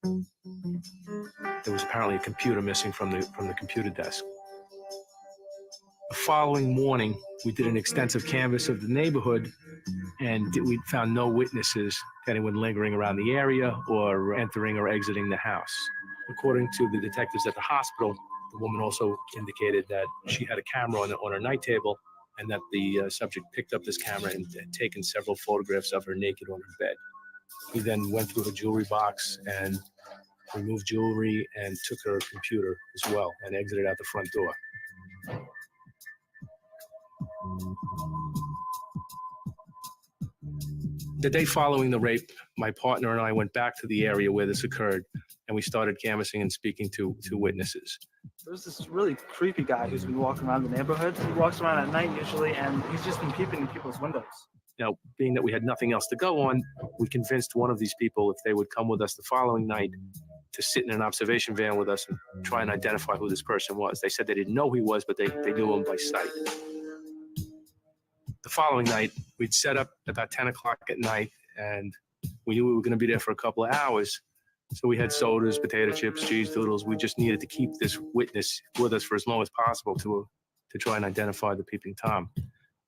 There was apparently a computer missing from the computer desk. The following morning, we did an extensive canvass of the neighborhood, and we found no witnesses to anyone lingering around the area or entering or exiting the house. According to the detectives at the hospital, the woman also indicated that she had a camera on her night table, and that the subject picked up this camera and had taken several photographs of her naked on her bed. He then went through her jewelry box and removed jewelry and took her computer as well and exited out the front door. The day following the rape, my partner and I went back to the area where this occurred, and we started canvassing and speaking to witnesses. There's this really creepy guy who's been walking around the neighborhood. He walks around at night usually, and he's just been peeping in people's windows. Now, being that we had nothing else to go on, we convinced one of these people if they would come with us the following night to sit in an observation van with us and try and identify who this person was. They said they didn't know who he was, but they knew him by sight. The following night, we'd set up about 10 o'clock at night, and we knew we were going to be there for a couple of hours. So we had sodas, potato chips, cheese doodles. We just needed to keep this witness with us for as long as possible to try and identify the peeping Tom.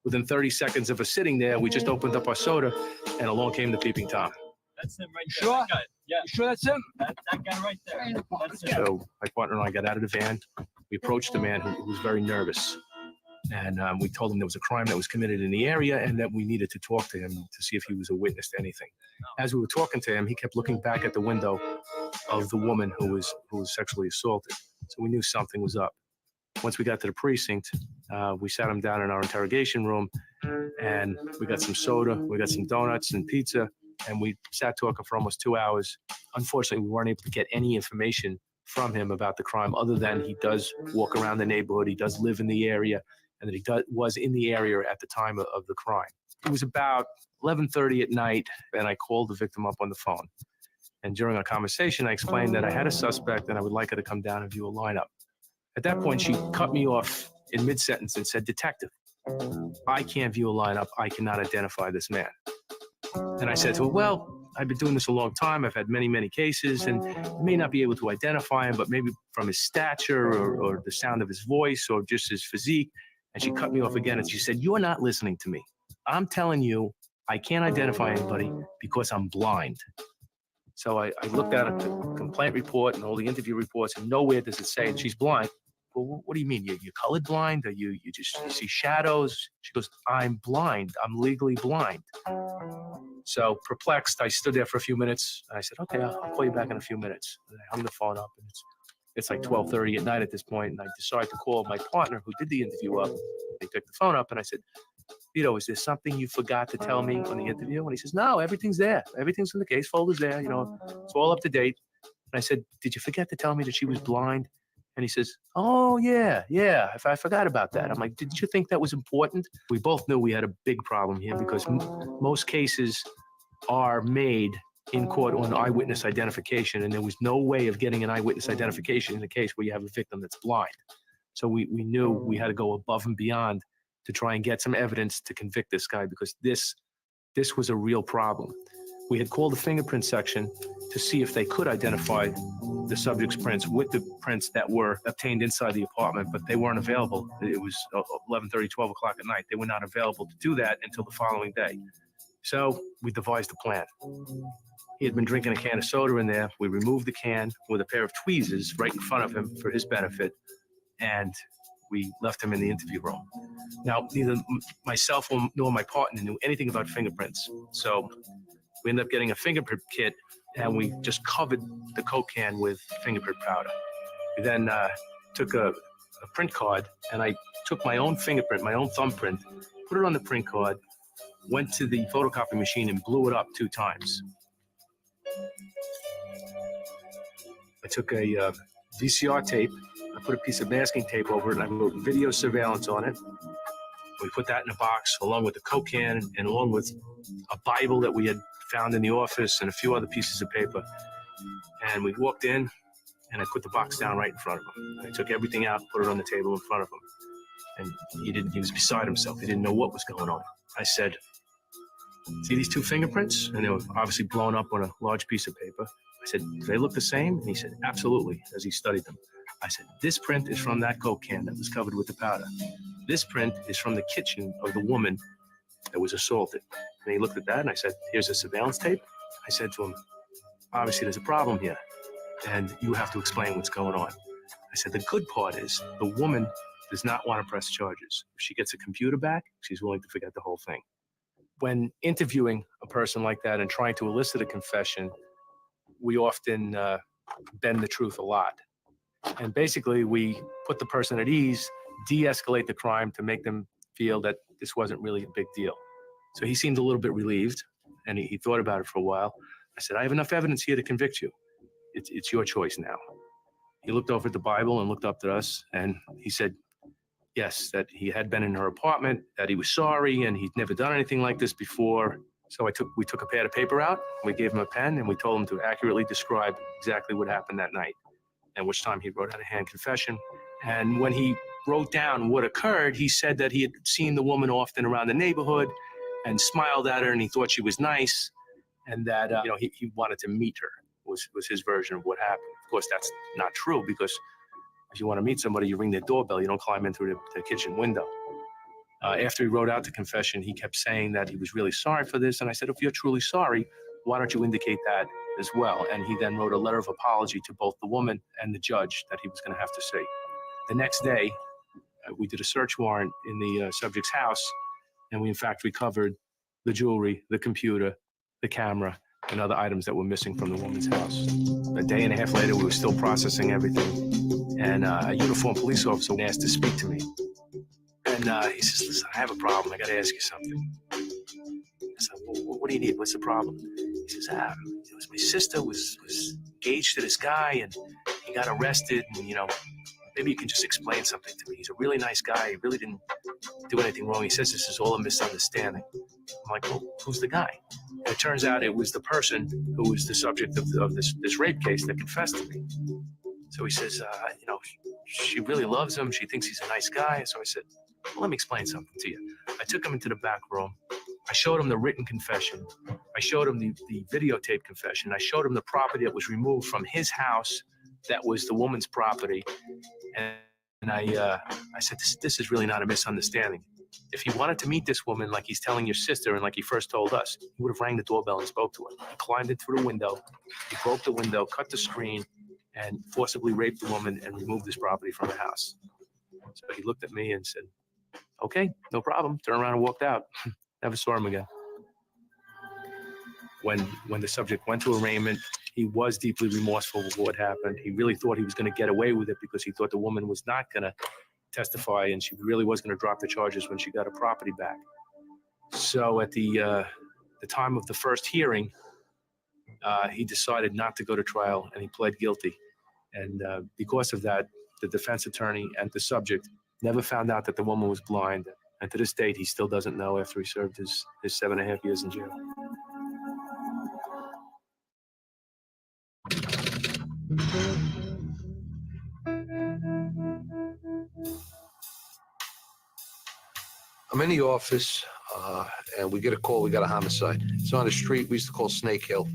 Within 30 seconds of us sitting there, we just opened up our soda, and along came the peeping Tom. That's him right there. Sure? That guy. Yeah. You sure that's him? That guy right there. That's him. So my partner and I got out of the van. We approached the man who was very nervous. And we told him there was a crime that was committed in the area and that we needed to talk to him to see if he was a witness to anything. As we were talking to him, he kept looking back at the window of the woman who was sexually assaulted. So we knew something was up. Once we got to the precinct, we sat him down in our interrogation room, and we got some soda, we got some donuts and pizza, and we sat talking for almost 2 hours. Unfortunately, we weren't able to get any information from him about the crime other than he does walk around the neighborhood, he does live in the area, and that he was in the area at the time of the crime. It was about 11:30 at night, and I called the victim up on the phone. And during our conversation, I explained that I had a suspect and I would like her to come down and view a lineup. At that point, she cut me off in mid-sentence and said, "Detective, I can't view a lineup. I cannot identify this man." And I said to her, "Well, I've been doing this a long time. I've had many, many cases, and I may not be able to identify him, but maybe from his stature or the sound of his voice or just his physique." And she cut me off again, and she said, "You're not listening to me. I'm telling you, I can't identify anybody because I'm blind." So I looked at the complaint report and all the interview reports, and nowhere does it say that she's blind. Well, what do you mean? You're colorblind? Or you see shadows? She goes, "I'm blind. I'm legally blind." So perplexed, I stood there for a few minutes. I said, "Okay, I'll call you back in a few minutes." And I hung the phone up, and it's like 12:30 at night at this point, and I decided to call my partner who did the interview up. They picked the phone up, and I said, "Vito, is there something you forgot to tell me on the interview?" And he says, "No, everything's there. Everything's in the case folder's there. It's all up to date." And I said, "Did you forget to tell me that she was blind?" And he says, "Oh, yeah, I forgot about that." I'm like, "Did you think that was important?" We both knew we had a big problem here because most cases are made in court on eyewitness identification, and there was no way of getting an eyewitness identification in a case where you have a victim that's blind. So we knew we had to go above and beyond to try and get some evidence to convict this guy because this was a real problem. We had called the fingerprint section to see if they could identify the subject's prints with the prints that were obtained inside the apartment, but they weren't available. It was 11:30, 12 o'clock at night. They were not available to do that until the following day. So we devised a plan. He had been drinking a can of soda in there. We removed the can with a pair of tweezers right in front of him for his benefit, and we left him in the interview room. Now, neither myself nor my partner knew anything about fingerprints, so we ended up getting a fingerprint kit, and we just covered the Coke can with fingerprint powder. We then took a print card, and I took my own fingerprint, my own thumbprint, put it on the print card, went to the photocopy machine and blew it up 2 times. I took a VCR tape, I put a piece of masking tape over it, and I wrote video surveillance on it. We put that in a box along with the Coke can and along with a Bible that we had found in the office and a few other pieces of paper. And we walked in, and I put the box down right in front of him. I took everything out, put it on the table in front of him. And he was beside himself. He didn't know what was going on. I said, "See these 2 fingerprints?" And they were obviously blown up on a large piece of paper. I said, "Do they look the same?" And he said, "Absolutely," as he studied them. I said, "This print is from that Coke can that was covered with the powder. This print is from the kitchen of the woman that was assaulted." And he looked at that, and I said, "Here's a surveillance tape." I said to him, "Obviously, there's a problem here, and you have to explain what's going on." I said, "The good part is the woman does not want to press charges. If she gets a computer back, she's willing to forget the whole thing." When interviewing a person like that and trying to elicit a confession, we often bend the truth a lot. And basically, we put the person at ease, de-escalate the crime to make them feel that this wasn't really a big deal. So he seemed a little bit relieved, and he thought about it for a while. I said, "I have enough evidence here to convict you. It's your choice now." He looked over at the Bible and looked up at us, and he said, yes, that he had been in her apartment, that he was sorry, and he'd never done anything like this before. So we took a pad of paper out, we gave him a pen, and we told him to accurately describe exactly what happened that night, and which time he wrote out a hand confession. And when he wrote down what occurred, he said that he had seen the woman often around the neighborhood and smiled at her, and he thought she was nice, and that he wanted to meet her, was his version of what happened. Of course, that's not true, because if you want to meet somebody, you ring their doorbell, you don't climb in through the kitchen window. After he wrote out the confession, he kept saying that he was really sorry for this, and I said, if you're truly sorry, why don't you indicate that as well? And he then wrote a letter of apology to both the woman and the judge that he was going to have to see. The next day, we did a search warrant in the subject's house, and we in fact recovered the jewelry, the computer, the camera, and other items that were missing from the woman's house. A day and a half later, we were still processing everything, and a uniformed police officer asked to speak to me. And he says, listen, I have a problem. I got to ask you something. I said, well, what do you need? What's the problem? He says, my sister was engaged to this guy, and he got arrested, and, maybe you can just explain something to me. He's a really nice guy. He really didn't do anything wrong. He says this is all a misunderstanding. I'm like, well, who's the guy? And it turns out it was the person who was the subject of this rape case that confessed to me. So he says, she really loves him. She thinks he's a nice guy. So I said, well, let me explain something to you. I took him into the back room. I showed him the written confession. I showed him the videotape confession. I showed him the property that was removed from his house that was the woman's property. And I said, this is really not a misunderstanding. If he wanted to meet this woman like he's telling your sister and like he first told us, he would have rang the doorbell and spoke to her. He climbed in through the window, he broke the window, cut the screen, and forcibly raped the woman and removed this property from the house. So he looked at me and said, okay, no problem. Turned around and walked out. Never saw him again. When the subject went to arraignment, he was deeply remorseful for what happened. He really thought he was going to get away with it because he thought the woman was not going to testify and she really was going to drop the charges when she got her property back. So at the time of the first hearing, he decided not to go to trial and he pled guilty. And because of that, the defense attorney and the subject never found out that the woman was blind. And to this date, he still doesn't know after he served his 7.5 years in jail. I'm in the office, and we get a call, we got a homicide. It's on a street we used to call Snake Hill,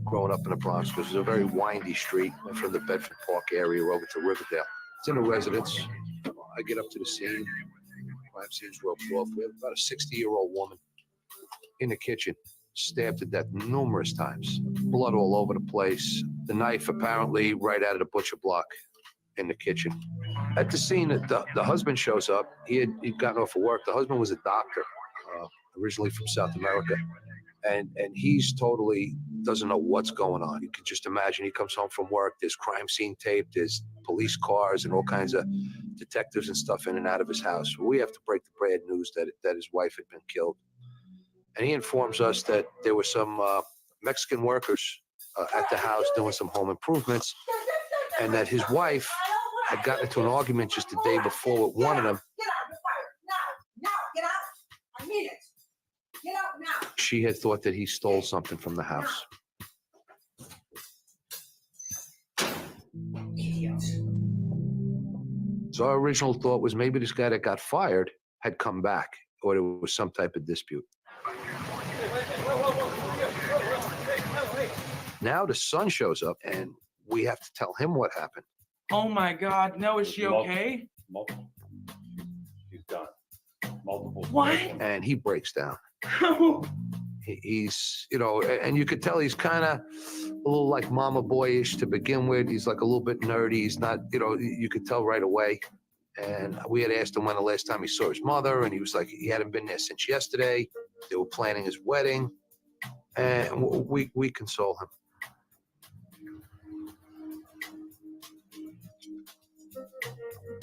growing up in the Bronx, because it's a very windy street. Went from the Bedford Park area over to Riverdale. It's in a residence. I get up to the scene. Crime scene's roped off. We have about a 60-year-old woman in the kitchen, stabbed to death numerous times. Blood all over the place. The knife apparently right out of the butcher block in the kitchen. At the scene, the husband shows up. He'd gotten off of work. The husband was a doctor, originally from South America. And he's totally doesn't know what's going on. You can just imagine he comes home from work. There's crime scene tape. There's police cars and all kinds of detectives and stuff in and out of his house. We have to break the bad news that his wife had been killed. And he informs us that there were some Mexican workers at the house doing some home improvements, and that his wife had gotten into an argument just the day before with one of them. Get out of the fire! Now! Get out! I mean it! Get out now! She had thought that he stole something from the house. Idiot. So our original thought was maybe this guy that got fired had come back, or there was some type of dispute. Now the son shows up, and we have to tell him what happened. Oh my God, no, is she okay? Multiple. She's done. Multiple. What? And he breaks down. He's, and you could tell he's kind of a little like mama boyish to begin with. He's like a little bit nerdy. He's not, you could tell right away. And we had asked him when the last time he saw his mother, and he was like, he hadn't been there since yesterday. They were planning his wedding. And we console him.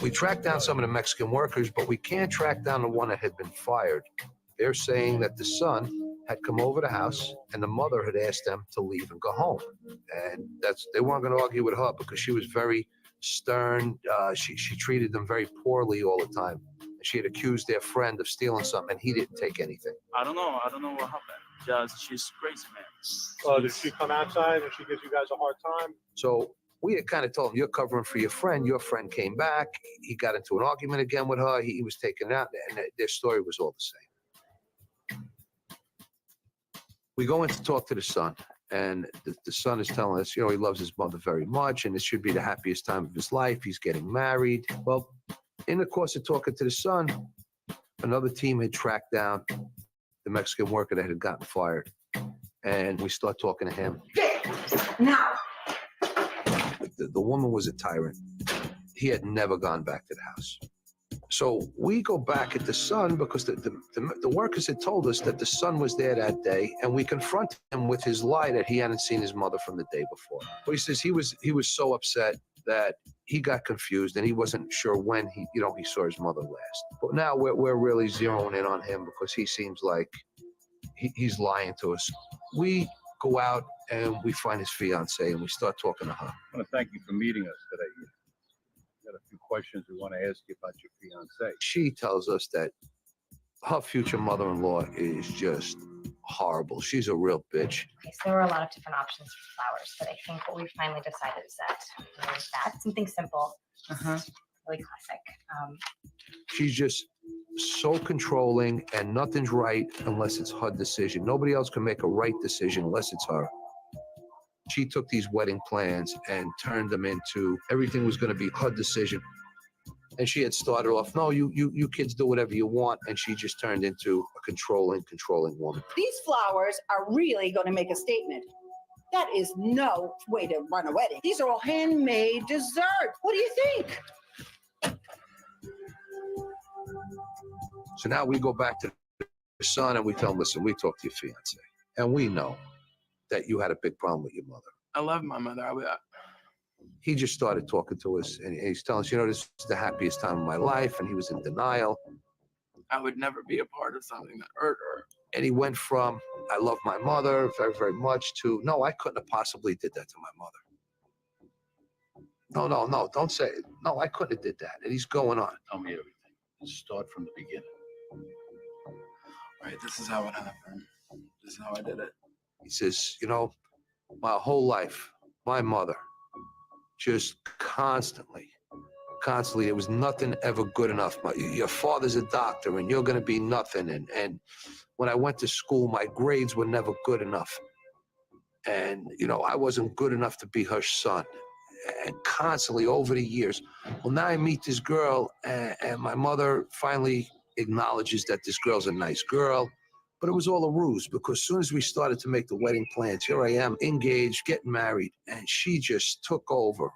We tracked down some of the Mexican workers, but we can't track down the one that had been fired. They're saying that the son had come over the house and the mother had asked them to leave and go home. And they weren't going to argue with her because she was very, stern. She treated them very poorly all the time. She had accused their friend of stealing something, and he didn't take anything. I don't know what happened. Just she's crazy, man. Did she come outside and she gives you guys a hard time? So we had kind of told him, you're covering for your friend. Your friend came back. He got into an argument again with her. He was taken out, and their story was all the same. We go in to talk to the son, and the son is telling us, he loves his mother very much, and this should be the happiest time of his life. He's getting married. Well, in the course of talking to the son, another team had tracked down the Mexican worker that had gotten fired. And we start talking to him. Now. The woman was a tyrant. He had never gone back to the house. So we go back at the son because the workers had told us that the son was there that day, and we confront him with his lie that he hadn't seen his mother from the day before. But he says he was so upset that he got confused and he wasn't sure when he saw his mother last. But now we're really zeroing in on him because he seems like he's lying to us. We go out and we find his fiance and we start talking to her. I want to thank you for meeting us today. We've got a few questions we want to ask you about your fiance. She tells us that her future mother-in-law is just horrible. She's a real bitch. Okay, so there were a lot of different options for flowers, but I think what we finally decided is that something simple, really classic. She's just so controlling, and nothing's right unless it's her decision. Nobody else can make a right decision unless it's her. She took these wedding plans and turned them into everything was going to be her decision. And she had started off, no, you kids do whatever you want, and she just turned into a controlling woman. These flowers are really going to make a statement. That is no way to run a wedding. These are all handmade dessert. What do you think? So now we go back to the son and we tell him, listen, we talked to your fiance, and we know that you had a big problem with your mother. I love my mother. He just started talking to us, and he's telling us, this is the happiest time of my life, and he was in denial. I would never be a part of something that hurt her. And he went from, I love my mother very, very much, to, no, I couldn't have possibly did that to my mother. No, don't say it. No, I couldn't have did that. And he's going on. Tell me everything. Start from the beginning. All right, this is how it happened. This is how I did it. He says, my whole life, my mother, just constantly, there was nothing ever good enough. Your father's a doctor, and you're going to be nothing. And when I went to school, my grades were never good enough. And, I wasn't good enough to be her son. And constantly over the years. Well, now I meet this girl, and my mother finally acknowledges that this girl's a nice girl. But it was all a ruse, because as soon as we started to make the wedding plans, here I am, engaged, getting married, and she just took over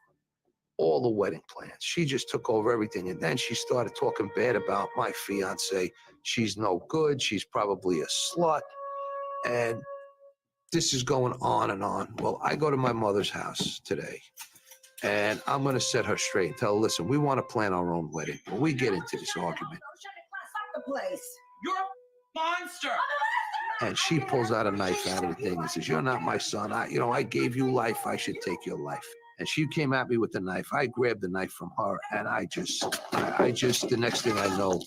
all the wedding plans. She just took over everything. And then she started talking bad about my fiance. She's no good. She's probably a slut. And this is going on and on. Well, I go to my mother's house today, and I'm going to set her straight and tell her, listen, we want to plan our own wedding. When we get into this argument, The place. You're a monster. and she pulls out a knife out of the thing and says, you're not my son. I gave you life. I should take your life. And she came at me with the knife. I grabbed the knife from her, and I just, the next thing I know,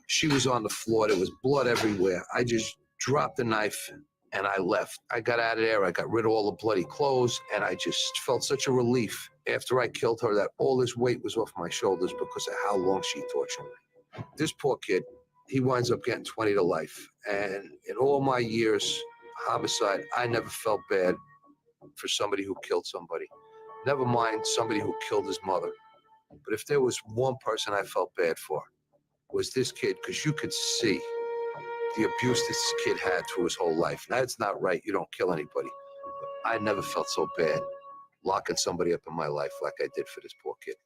she was on the floor. There was blood everywhere. I just dropped the knife, and I left. I got out of there. I got rid of all the bloody clothes, and I just felt such a relief after I killed her that all this weight was off my shoulders because of how long she tortured me. This poor kid, he winds up getting 20 to life. And in all my years, homicide, I never felt bad for somebody who killed somebody. Never mind somebody who killed his mother. But if there was one person I felt bad for, was this kid, because you could see the abuse this kid had through his whole life. That's not right. You don't kill anybody. But I never felt so bad locking somebody up in my life like I did for this poor kid.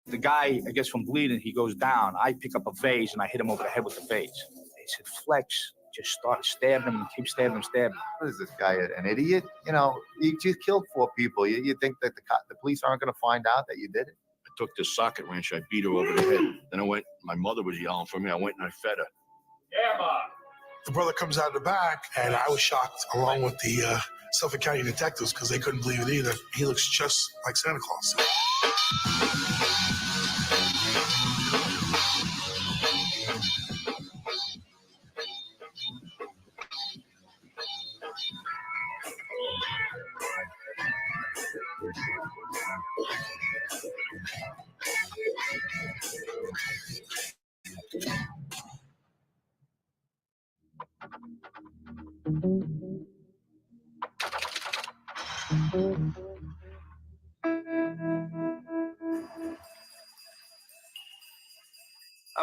The guy, I guess from bleeding, he goes down. I pick up a vase and I hit him over the head with the vase. He said, Flex, just started stabbing him and keep stabbing him. What is this guy, an idiot? You know, you just killed 4 people. You think that the police aren't going to find out that you did it? I took this socket wrench, I beat her over the head. Then I went, my mother was yelling for me. I went and I fed her. Yeah, Bob. The brother comes out of the back, and I was shocked, along with the Suffolk County detectives, because they couldn't believe it either. He looks just like Santa Claus.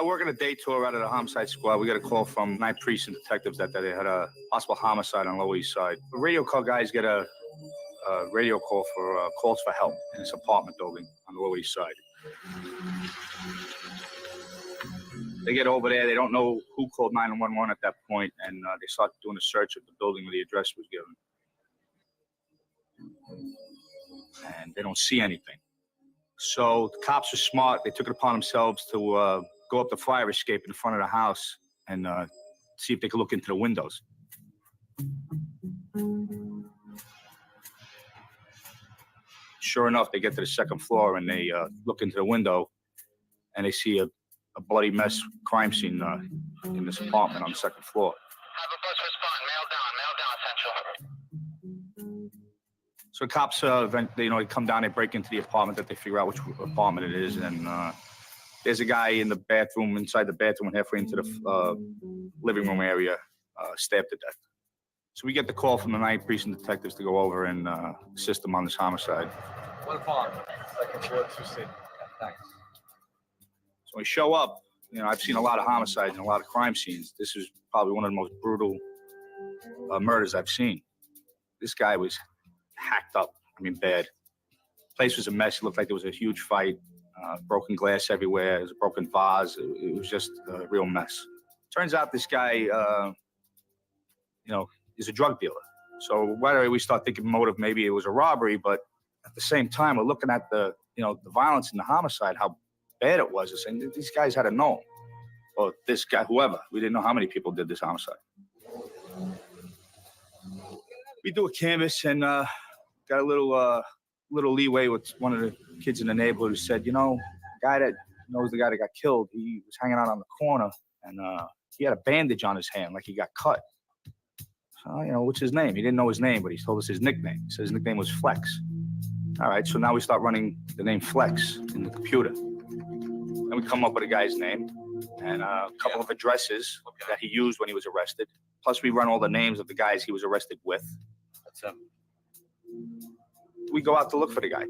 Working a day tour out of the homicide squad. We got a call from 9th Precinct detectives that they had a possible homicide on Lower East Side. The radio call guys get a radio call for calls for help in this apartment building on the Lower East Side. They get over there. They don't know who called 911 at that point, and they start doing a search of the building where the address was given. And they don't see anything. So the cops are smart. They took it upon themselves to go up the fire escape in front of the house and see if they could look into the windows. Sure enough, they get to the 2nd floor and they look into the window and they see a bloody mess crime scene in this apartment on the 2nd floor. So cops, they come down, they break into the apartment, that they figure out which apartment it is, and there's a guy in the bathroom, inside the bathroom, and halfway into the living room area, stabbed to death. So we get the call from the 9th Precinct detectives to go over and assist them on this homicide. 1 apartment, 2nd floor, 2C. Thanks. So we show up. I've seen a lot of homicides and a lot of crime scenes. This is probably one of the most brutal murders I've seen. This guy was hacked up, bad. Place was a mess. It looked like there was a huge fight, broken glass everywhere. There was a broken vase. It was just a real mess. Turns out this guy, is a drug dealer. So right away we start thinking motive, maybe it was a robbery, but at the same time, we're looking at the violence and the homicide, how bad it was. And these guys had to know, or this guy, whoever. We didn't know how many people did this homicide. We do a canvas and got a little leeway with one of the kids in the neighborhood who said, the guy that knows the guy that got killed, he was hanging out on the corner and he had a bandage on his hand, like he got cut. So, what's his name? He didn't know his name, but he told us his nickname. He said his nickname was Flex. All right, so now we start running the name Flex in the computer. And we come up with a guy's name and a couple of addresses that he used when he was arrested. Plus, we run all the names of the guys he was arrested with. That's him. We go out to look for the guy.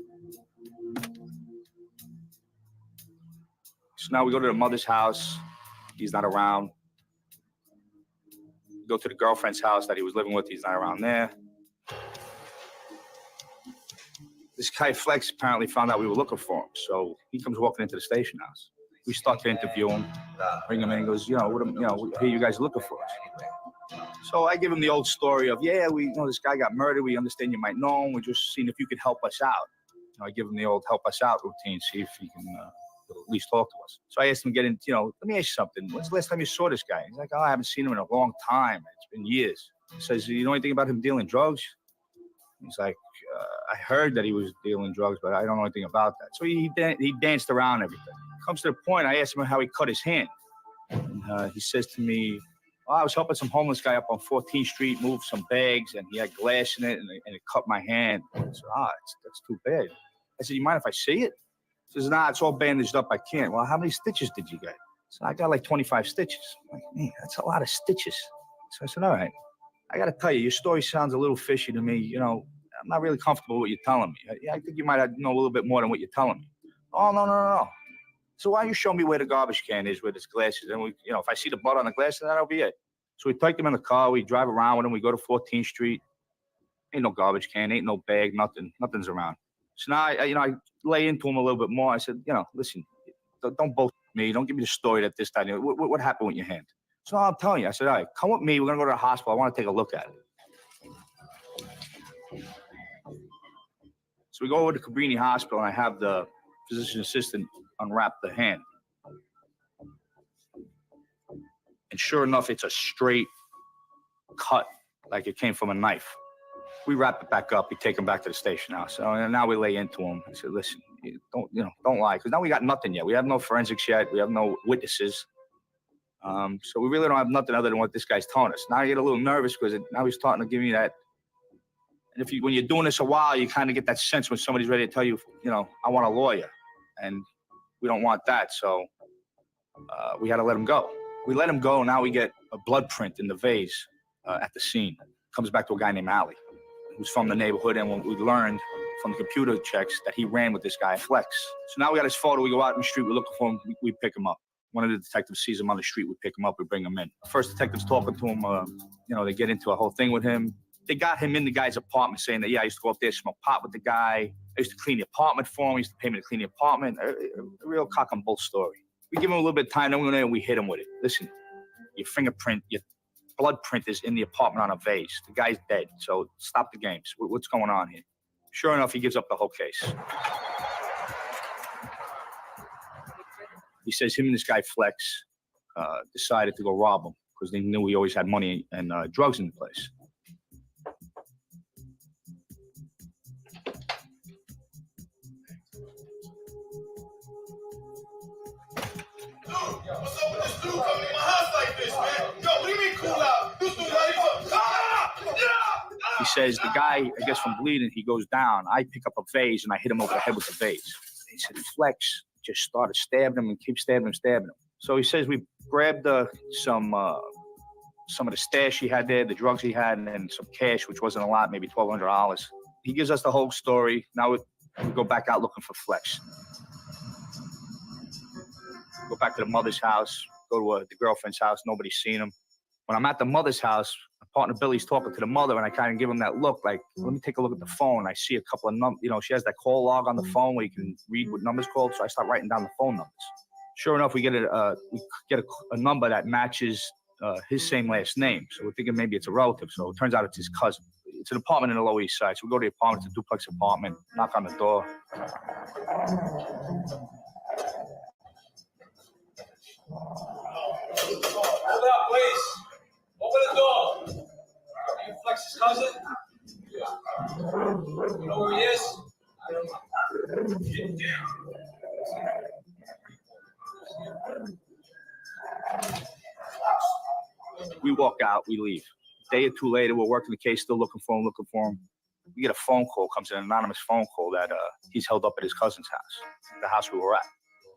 So now we go to the mother's house. He's not around. We go to the girlfriend's house that he was living with. He's not around there. This guy Flex apparently found out we were looking for him. So he comes walking into the station house. We start to interview him, bring him in. He goes, we hear you guys looking for us. So I give him the old story of, yeah, we know this guy got murdered. We understand you might know him. We're just seeing if you could help us out. I give him the old help us out routine, see if he can at least talk to us. So I asked him to get in, let me ask you something. When's the last time you saw this guy? He's like, oh, I haven't seen him in a long time. It's been years. He says, you know anything about him dealing drugs? He's like, I heard that he was dealing drugs, but I don't know anything about that. So he danced around everything. Comes to the point, I asked him how he cut his hand. And he says to me, I was helping some homeless guy up on 14th Street move some bags, and he had glass in it, and it cut my hand. I said, that's too bad. I said, you mind if I see it? He says, nah, it's all bandaged up. I can't. Well, how many stitches did you get? So I got like 25 stitches. I'm like, man, that's a lot of stitches. So I said, all right. I got to tell you, your story sounds a little fishy to me. I'm not really comfortable with what you're telling me. I think you might know a little bit more than what you're telling me. Oh, no. So why don't you show me where the garbage can is, where this glass is? And if I see the blood on the glass, then that'll be it. So we take them in the car, we drive around with them, we go to 14th Street. Ain't no garbage can, ain't no bag, nothing's around. So now, I lay into him a little bit more. I said, listen, don't boast me. Don't give me the story that this time. What happened with your hand? So I'm telling you, I said, all right, come with me. We're going to go to the hospital. I want to take a look at it. So we go over to Cabrini Hospital, and I have the physician assistant unwrap the hand. And sure enough, it's a straight cut, like it came from a knife. We wrap it back up. We take him back to the station house. So and now we lay into him. I said, listen, don't lie, because now we got nothing yet. We have no forensics yet. We have no witnesses. So we really don't have nothing other than what this guy's telling us. Now I get a little nervous because now he's starting to give me that. And when you're doing this a while, you kind of get that sense when somebody's ready to tell you, I want a lawyer, and we don't want that. So we had to let him go. We let him go. Now we get a blood print in the vase at the scene. Comes back to a guy named Ali, who's from the neighborhood, and we learned from the computer checks that he ran with this guy, Flex. So now we got his photo. We go out in the street. We look for him. We pick him up. One of the detectives sees him on the street. We pick him up. We bring him in. First detective's talking to him. They get into a whole thing with him. They got him in the guy's apartment saying that, yeah, I used to go up there, smoke pot with the guy. I used to clean the apartment for him. He used to pay me to clean the apartment. A real cock and bull story. We give him a little bit of time. Then we went in and we hit him with it. Listen, your fingerprint, your blood print is in the apartment on a vase. The guy's dead. So stop the games. What's going on here? Sure enough, he gives up the whole case. He says him and this guy Flex decided to go rob him because they knew he always had money and drugs in the place. What's up with this dude coming to my house like this, man? Yo, what do you mean cool out? This dude not even. He says the guy, I guess from bleeding, he goes down. I pick up a vase and I hit him over the head with the vase. He said Flex just started stabbing him and keep stabbing him. So he says we grabbed some of the stash he had there, the drugs he had, and then some cash, which wasn't a lot, maybe $1,200. He gives us the whole story. Now we go back out looking for Flex. Go back to the mother's house, go to the girlfriend's house. Nobody's seen him. When I'm at the mother's house, my partner Billy's talking to the mother, and I kind of give him that look, like, let me take a look at the phone. I see a couple of numbers. She has that call log on the phone where you can read what numbers called. So I start writing down the phone numbers. Sure enough, we get a number that matches his same last name. So we're thinking maybe it's a relative. So it turns out it's his cousin. It's an apartment in the Lower East Side. So we go to the apartment. It's a duplex apartment. Knock on the door. Hold up, please. Open the door. Are you Flex's cousin? Yeah. You know who he is? I don't know. Get down. We walk out, we leave. A day or two later, we're working the case, still looking for him. We get a phone call, comes an anonymous phone call that he's held up at his cousin's house, the house we were at.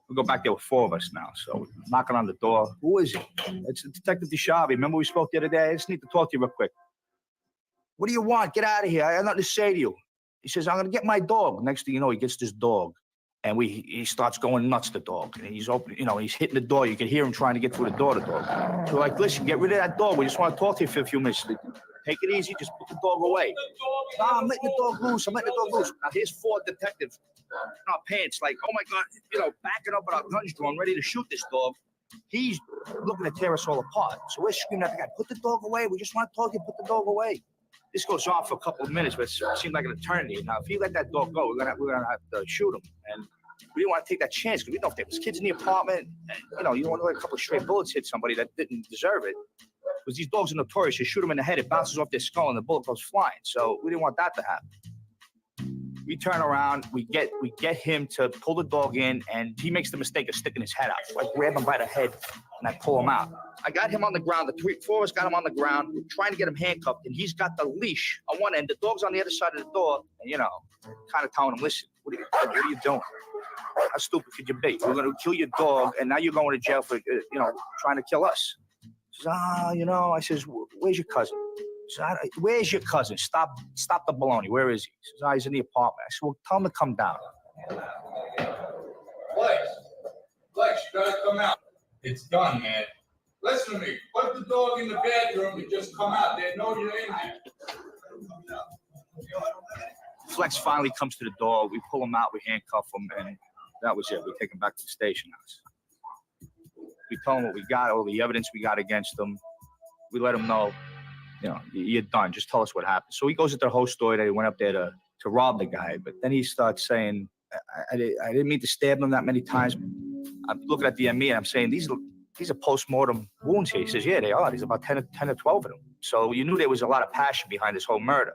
We go back there with 4 of us now. So knocking on the door. Who is it? It's Detective Deshavi. Remember we spoke the other day? I just need to talk to you real quick. What do you want? Get out of here. I have nothing to say to you. He says, I'm going to get my dog. Next thing you know, he gets this dog. And he starts going nuts, the dog. And he's open, he's hitting the door. You can hear him trying to get through the door, the dog. So we're like, listen, get rid of that dog. We just want to talk to you for a few minutes. Take it easy. Just put the dog away. No, I'm letting the dog loose. Now here's 4 detectives in our pants, like, oh my God, backing up with our guns drawn, ready to shoot this dog. He's looking to tear us all apart. So we're screaming at the guy, put the dog away. We just want to talk to you, put the dog away. This goes on for a couple of minutes, but it seemed like an eternity. Now, if he let that dog go, we're gonna have to shoot him. And we didn't want to take that chance because we know if there was kids in the apartment, and, you don't want to let a couple of stray bullets hit somebody that didn't deserve it. Because these dogs are notorious. You shoot them in the head, it bounces off their skull, and the bullet goes flying. So we didn't want that to happen. We turn around, we get him to pull the dog in, and he makes the mistake of sticking his head out. So I grab him by the head, and I pull him out. I got him on the ground. The 4 of us got him on the ground. We're trying to get him handcuffed, and he's got the leash on one end. The dog's on the other side of the door, and, kind of telling him, listen, what are you doing? How stupid could you be? We're going to kill your dog, and now you're going to jail for, trying to kill us. He says, I says, where's your cousin? He says, where's your cousin? Stop the baloney. Where is he? He says, he's in the apartment. I said, well, tell him to come down. Flex, you gotta come out. It's done, man. Listen to me. Put the dog in the bedroom and just come out. They know you're in there. Flex finally comes to the door. We pull him out. We handcuff him, and that was it. We take him back to the station house. We tell him what we got, all the evidence we got against him. We let him know, you know, you're done. Just tell us what happened. So he goes into the whole story that he went up there to rob the guy. But then he starts saying, I didn't mean to stab him that many times. I'm looking at the ME and I'm saying, these are post-mortem wounds here. He says, yeah, they are. There's about 10 or 12 of them. So you knew there was a lot of passion behind this whole murder.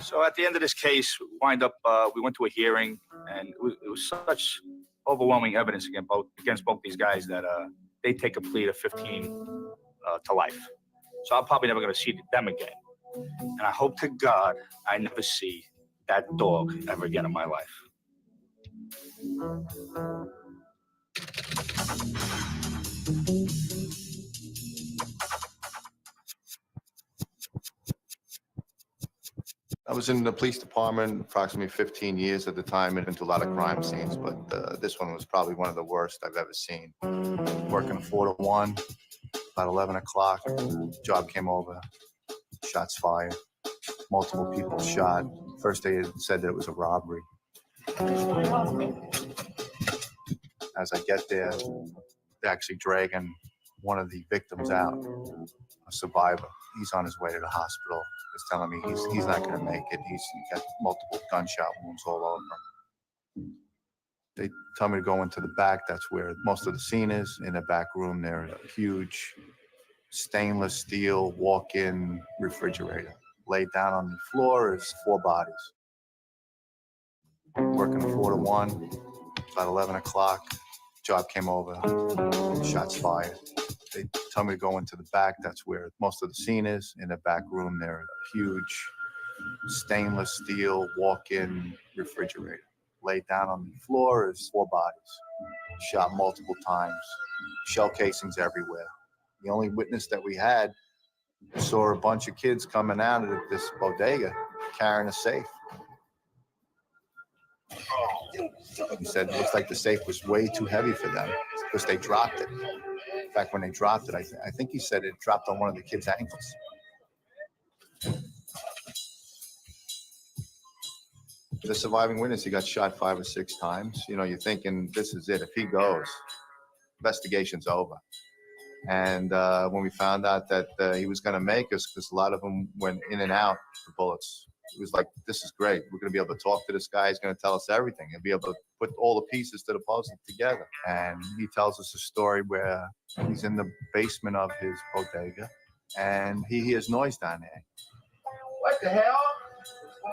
So at the end of this case, we went to a hearing, and it was such overwhelming evidence against both these guys that they take a plea of 15 to life. So I'm probably never going to see them again. And I hope to God I never see that dog ever again in my life. I was in the police department approximately 15 years at the time and into a lot of crime scenes, but this one was probably one of the worst I've ever seen. Working 4 to 1, about 11 o'clock, job came over, shots fired, multiple people shot. First they had said that it was a robbery. As I get there, they're actually dragging one of the victims out, a survivor. He's on his way to the hospital. He's telling me he's not going to make it. He got multiple gunshot wounds all over him. They tell me to go into the back. That's where most of the scene is. In the back room, there's a huge stainless steel walk-in refrigerator. Laid down on the floor is 4 bodies. Working 4 to 1, about 11 o'clock, job came over, shots fired. They tell me to go into the back. That's where most of the scene is. In the back room, there's a huge stainless steel walk-in refrigerator. Laid down on the floor is 4 bodies. Shot multiple times. Shell casings everywhere. The only witness that we had saw a bunch of kids coming out of this bodega carrying a safe. He said it looks like the safe was way too heavy for them because they dropped it. In fact, when they dropped it, I think he said it dropped on one of the kids' ankles. The surviving witness, he got shot 5 or 6 times. You know, you're thinking, this is it. If he goes, investigation's over. And when we found out that he was going to make us, because a lot of them went in and out, the bullets, it was like, this is great. We're going to be able to talk to this guy. He's going to tell us everything. He'll be able to put all the pieces to the puzzle together. And he tells us a story where he's in the basement of his bodega, and he hears noise down there. What the hell?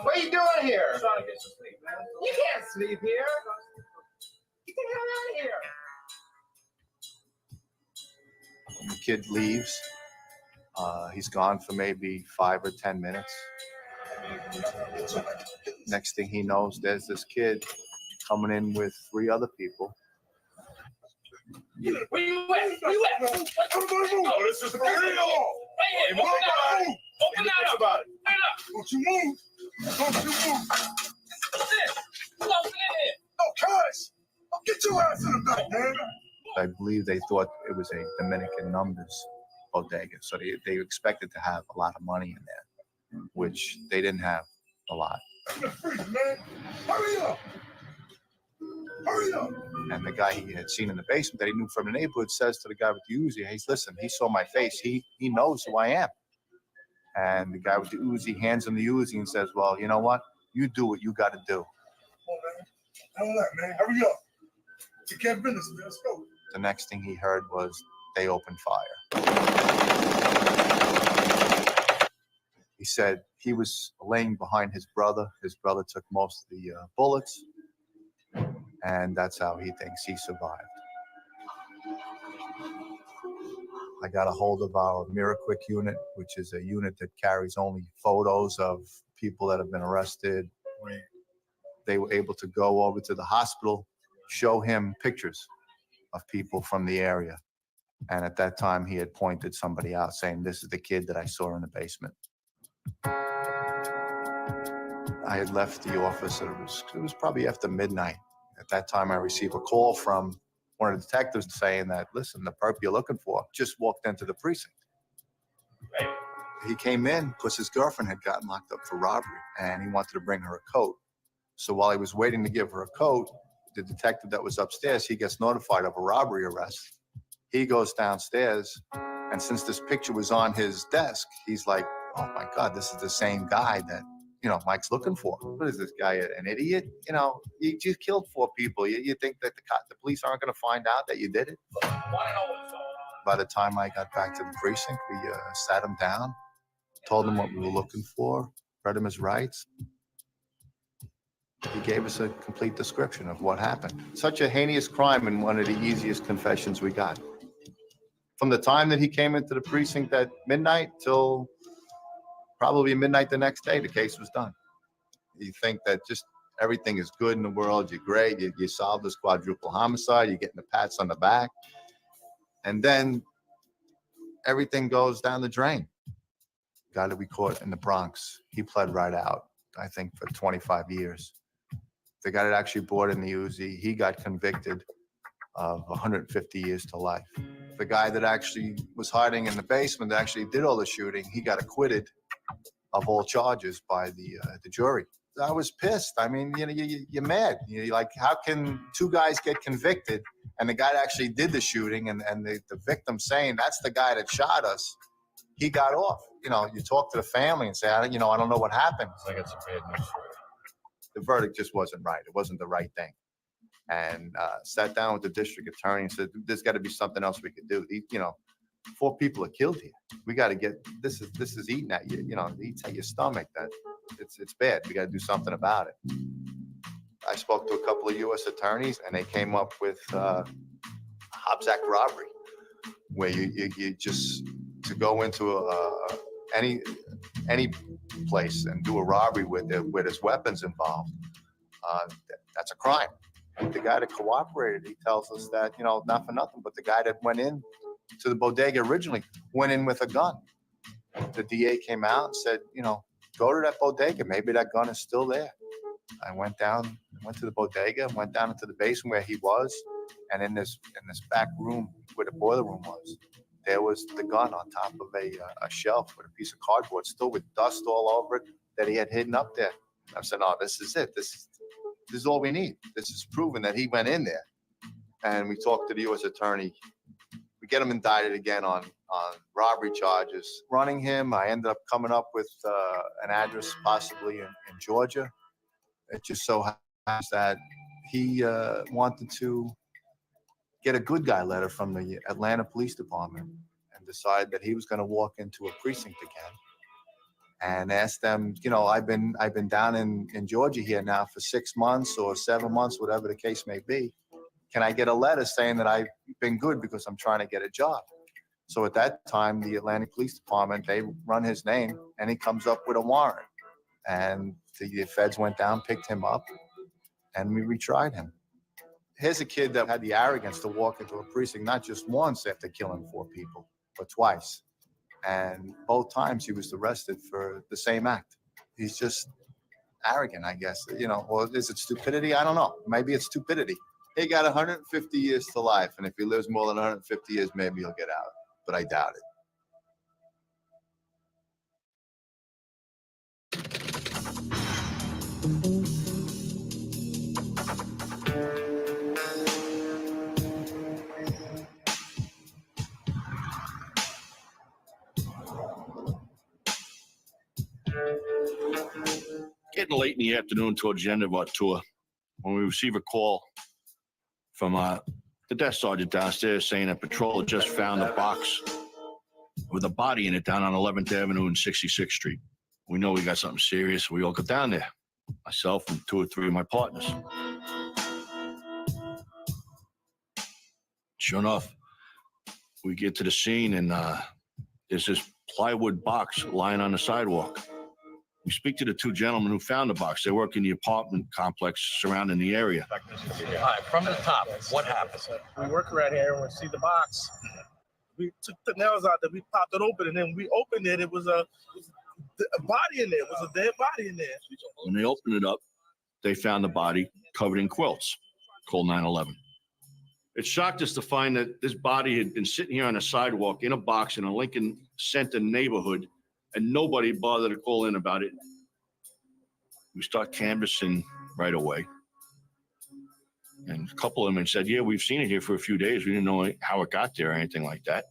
What are you doing here? I'm trying to get some sleep, man. You can't sleep here. Get the hell out of here. The kid leaves. He's gone for maybe 5 or 10 minutes. Next thing he knows, there's this kid coming in with 3 other people. Where you at? Where you at? Oh, this is for real. Right here. Open that up. Open that up. Open it up. Don't you move. Don't you move. What's this? Who's open in here? Oh, cuz. I'll get your ass in the back, man. I believe they thought it was a Dominican numbers bodega, so they expected to have a lot of money in there, which they didn't have a lot. Man, hurry up! Hurry up! And the guy he had seen in the basement that he knew from the neighborhood says to the guy with the Uzi, hey, listen, he saw my face. He knows who I am. And the guy with the Uzi hands him the Uzi and says, well, you know what? You do what you got to do. Come on, man. Handle that, man. Hurry up. You can't business, man. Let's go. The next thing he heard was they opened fire. He said he was laying behind his brother. His brother took most of the bullets, and that's how he thinks he survived. I got a hold of our Mirror Quick unit, which is a unit that carries only photos of people that have been arrested. They were able to go over to the hospital, show him pictures of people from the area. And at that time, he had pointed somebody out saying, this is the kid that I saw in the basement. I had left the office, and it was probably after midnight. At that time, I received a call from one of the detectives saying that, listen, the perp you're looking for just walked into the precinct. He came in because his girlfriend had gotten locked up for robbery, and he wanted to bring her a coat. So while he was waiting to give her a coat, the detective that was upstairs, he gets notified of a robbery arrest. He goes downstairs, and since this picture was on his desk, he's like, oh my God, this is the same guy that, Mike's looking for. What is this guy, an idiot? You just killed 4 people. You think that the police aren't going to find out that you did it? By the time I got back to the precinct, we sat him down, told him what we were looking for, read him his rights. He gave us a complete description of what happened. Such a heinous crime and one of the easiest confessions we got. From the time that he came into the precinct at midnight till probably midnight the next day, the case was done. You think that just everything is good in the world, you're great, you solved this quadruple homicide, you're getting the pats on the back, and then everything goes down the drain. Guy that we caught in the Bronx, he pled right out, I think, for 25 years. The guy that actually brought in the Uzi, he got convicted of 150 years to life. The guy that actually was hiding in the basement that actually did all the shooting, he got acquitted of all charges by the jury. I was pissed. I mean, you're mad. You're like, how can 2 guys get convicted and the guy that actually did the shooting and the victim saying that's the guy that shot us, he got off. You talk to the family and say, I don't know what happened. I got some bad news for you. The verdict just wasn't right. It wasn't the right thing. And sat down with the district attorney and said, there's got to be something else we could do. 4 people are killed here. We got to get, this is eating at you, it eats at your stomach. That it's bad. We got to do something about it. I spoke to a couple of U.S. attorneys and they came up with Hobbs Act robbery, where you just, to go into any place and do a robbery where there's weapons involved, that's a crime. The guy that cooperated, he tells us that, not for nothing, but the guy that went in to the bodega originally went in with a gun. The DA came out and said, go to that bodega. Maybe that gun is still there. I went to the bodega, went down into the basement where he was, and in this back room where the boiler room was, there was the gun on top of a shelf with a piece of cardboard, still with dust all over it, that he had hidden up there. I said, "Oh, this is it. This is all we need. This is proven that he went in there." And we talked to the U.S. attorney. We get him indicted again on robbery charges. Running him, I ended up coming up with an address possibly in Georgia. It just so happens that he wanted to get a good guy letter from the Atlanta Police Department and decide that he was going to walk into a precinct again and ask them, I've been down in Georgia here now for 6 months or 7 months, whatever the case may be. Can I get a letter saying that I've been good because I'm trying to get a job? So at that time, the Atlanta Police Department, they run his name and he comes up with a warrant. And the feds went down, picked him up, and we retried him. Here's a kid that had the arrogance to walk into a precinct not just once after killing 4 people, but twice. And both times he was arrested for the same act. He's just arrogant, I guess. Or is it stupidity? I don't know. Maybe it's stupidity. He got 150 years to life, and if he lives more than 150 years, maybe he'll get out. But I doubt it. Getting late in the afternoon towards the end of our tour, when we receive a call from the desk sergeant downstairs saying that patrol had just found a box with a body in it down on 11th Avenue and 66th Street. We know we got something serious. We all go down there, myself and 2 or 3 of my partners. Sure enough, we get to the scene and there's this plywood box lying on the sidewalk. We speak to the 2 gentlemen who found the box. They work in the apartment complex surrounding the area. All right, from the top, what happened? We work around here and we see the box. We took the nails out there, we popped it open, and then we opened it. It was a body in there. It was a dead body in there. When they opened it up, they found the body covered in quilts, called 9/11. It shocked us to find that this body had been sitting here on a sidewalk in a box in a Lincoln Center neighborhood, and nobody bothered to call in about it. We start canvassing right away. And a couple of them had said, yeah, we've seen it here for a few days. We didn't know how it got there or anything like that.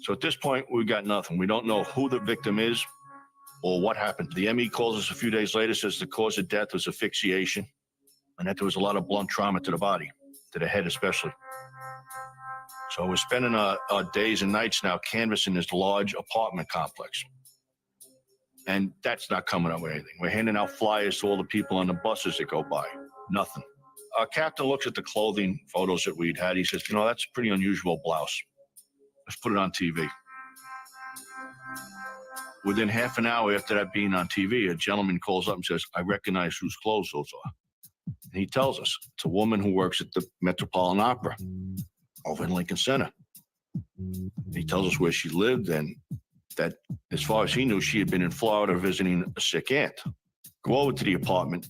So at this point, we got nothing. We don't know who the victim is or what happened. The ME calls us a few days later, says the cause of death was asphyxiation and that there was a lot of blunt trauma to the body, to the head especially. So we're spending our days and nights now canvassing this large apartment complex. And that's not coming up with anything. We're handing out flyers to all the people on the buses that go by. Nothing. Our captain looks at the clothing photos that we'd had. He says, you know, that's a pretty unusual blouse. Let's put it on TV. Within half an hour after that being on TV, a gentleman calls up and says, I recognize whose clothes those are. And he tells us it's a woman who works at the Metropolitan Opera over in Lincoln Center. He tells us where she lived and that, as far as he knew, she had been in Florida visiting a sick aunt. Go over to the apartment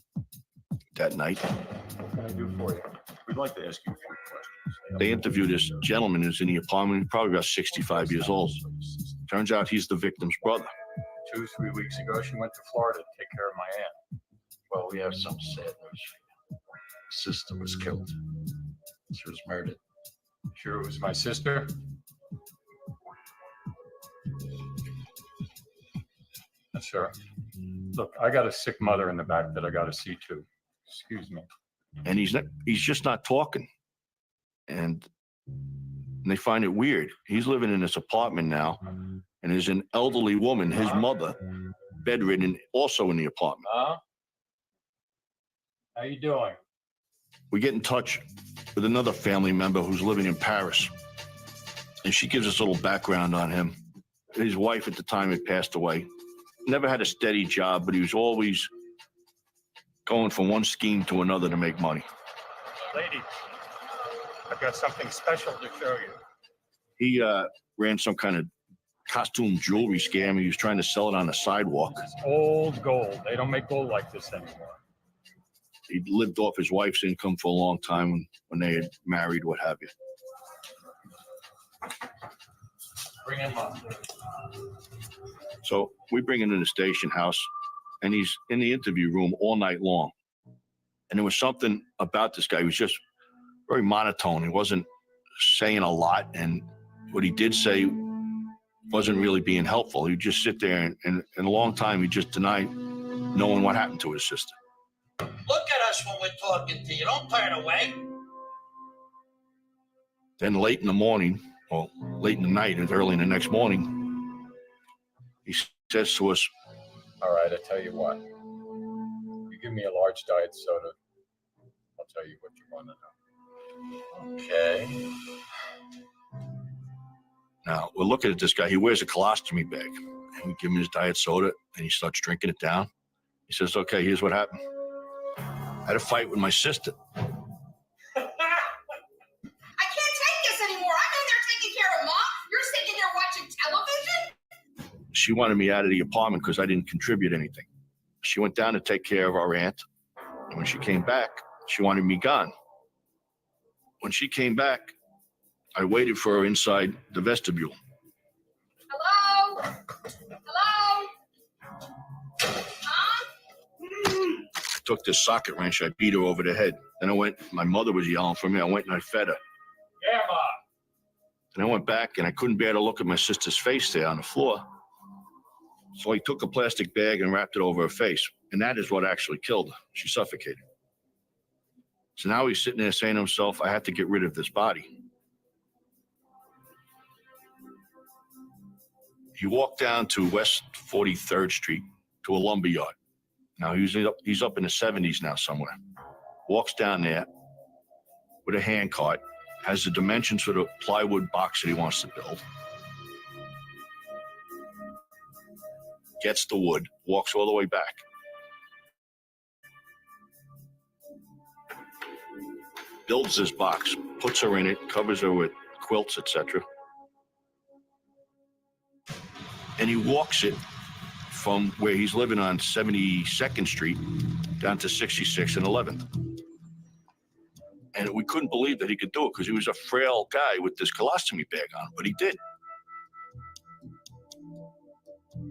that night. What can I do for you? We'd like to ask you a few questions. They interview this gentleman who's in the apartment, probably about 65 years old. Turns out he's the victim's brother. 2-3 weeks ago, she went to Florida to take care of my aunt. Well, we have some sad news for you. Sister was killed. She was murdered. Sure it was my sister? Sure. Look, I got a sick mother in the back that I got to see too. Excuse me. And he's just not talking. And they find it weird. He's living in this apartment now, and there's an elderly woman, his mother, bedridden, also in the apartment. How you doing? We get in touch with another family member who's living in Paris, and she gives us a little background on him. His wife at the time had passed away. Never had a steady job, but he was always going from one scheme to another to make money. Lady, I've got something special to show you. He ran some kind of costume jewelry scam. He was trying to sell it on the sidewalk. It's old gold. They don't make gold like this anymore. He lived off his wife's income for a long time when they had married, what have you. Bring him up. So we bring him to the station house, and he's in the interview room all night long. And there was something about this guy. He was just very monotone. He wasn't saying a lot, and what he did say wasn't really being helpful. He'd just sit there, and in a long time, he'd just deny knowing what happened to his sister. Look at us when we're talking to you. Don't turn away. Then late in the morning, or late in the night and early in the next morning, he says to us, all right, I tell you what. You give me a large diet soda, I'll tell you what you want to know. Okay. Now, we're looking at this guy. He wears a colostomy bag. And we give him his diet soda, and he starts drinking it down. He says, okay, here's what happened. I had a fight with my sister. I can't take this anymore. I'm in there taking care of Mom. You're sitting there watching television? She wanted me out of the apartment because I didn't contribute anything. She went down to take care of our aunt. And when she came back, she wanted me gone. When she came back, I waited for her inside the vestibule. Hello? Hello? Huh? I took this socket wrench, I beat her over the head. Then I went, my mother was yelling for me. I went and I fed her. Yeah, Mom. And I went back and I couldn't bear to look at my sister's face there on the floor. So I took a plastic bag and wrapped it over her face. And that is what actually killed her. She suffocated. So now he's sitting there saying to himself, I have to get rid of this body. He walked down to West 43rd Street to a lumber yard. Now he's up in the 70s now somewhere. Walks down there with a hand cart, has the dimensions for the plywood box that he wants to build. Gets the wood, walks all the way back. Builds this box, puts her in it, covers her with quilts, etc. And he walks it from where he's living on 72nd Street down to 66th and 11th. And we couldn't believe that he could do it because he was a frail guy with this colostomy bag on, but he did.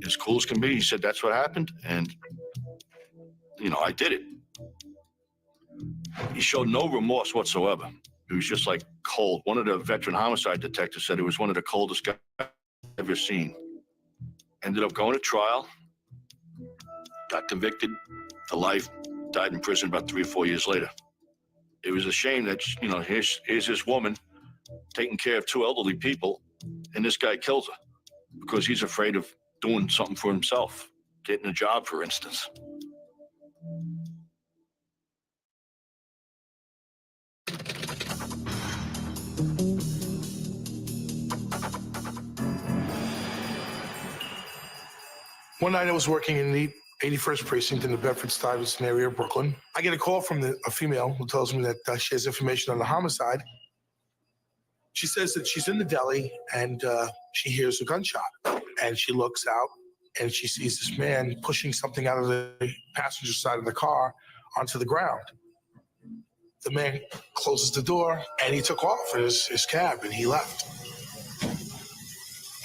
As cool as can be, he said, that's what happened. And, you know, I did it. He showed no remorse whatsoever. He was just like cold. One of the veteran homicide detectives said it was one of the coldest guys I've ever seen. Ended up going to trial, got convicted to life, died in prison about 3 or 4 years later. It was a shame that, you know, here's this woman taking care of 2 elderly people, and this guy kills her because he's afraid of doing something for himself, getting a job, for instance. One night I was working in the 81st precinct in the Bedford-Stuyvesant area of Brooklyn. I get a call from a female who tells me that she has information on the homicide. She says that she's in the deli and she hears a gunshot. And she looks out and she sees this man pushing something out of the passenger side of the car onto the ground. The man closes the door and he took off in his cab and he left.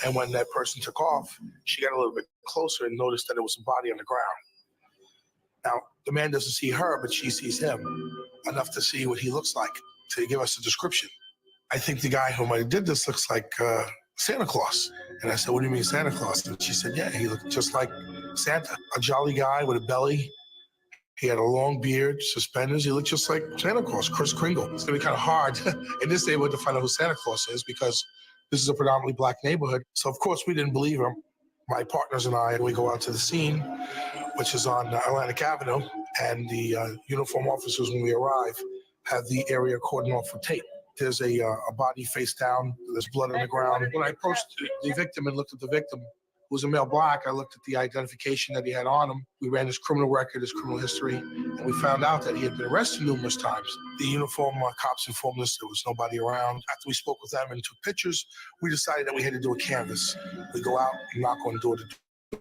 And when that person took off, she got a little bit closer and noticed that there was a body on the ground. Now, the man doesn't see her, but she sees him enough to see what he looks like, to give us a description. I think the guy who might have did this looks like Santa Claus. And I said, what do you mean Santa Claus? And she said, yeah, he looked just like Santa. A jolly guy with a belly. He had a long beard, suspenders. He looked just like Santa Claus, Kris Kringle. It's gonna be kind of hard in this neighborhood to find out who Santa Claus is because this is a predominantly black neighborhood. So of course we didn't believe him. My partners and I, we go out to the scene, which is on Atlantic Avenue, and the uniform officers, when we arrive, have the area cordoned off for tape. There's a body face down, there's blood on the ground. When I approached the victim and looked at the victim, who was a male black, I looked at the identification that he had on him. We ran his criminal record, his criminal history, and we found out that he had been arrested numerous times. The uniform cops informed us there was nobody around. After we spoke with them and took pictures, we decided that we had to do a canvass. We go out and knock on door to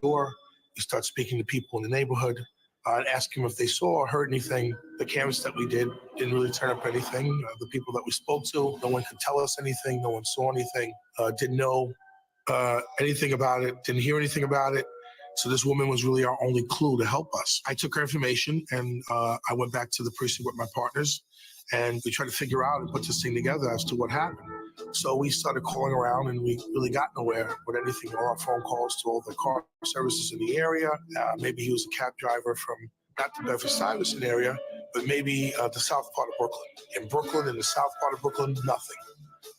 door. We start speaking to people in the neighborhood and ask them if they saw or heard anything. The canvass that we did didn't really turn up anything. The people that we spoke to, no one could tell us anything. No one saw anything, didn't know anything about it, didn't hear anything about it. So this woman was really our only clue to help us. I took her information and I went back to the precinct with my partners and we tried to figure out and put this thing together as to what happened. So we started calling around and we really got nowhere with anything. All our phone calls to all the car services in the area. Maybe he was a cab driver from not the Bedford-Stuyvesant area, but maybe the south part of Brooklyn. In Brooklyn, in the south part of Brooklyn, nothing.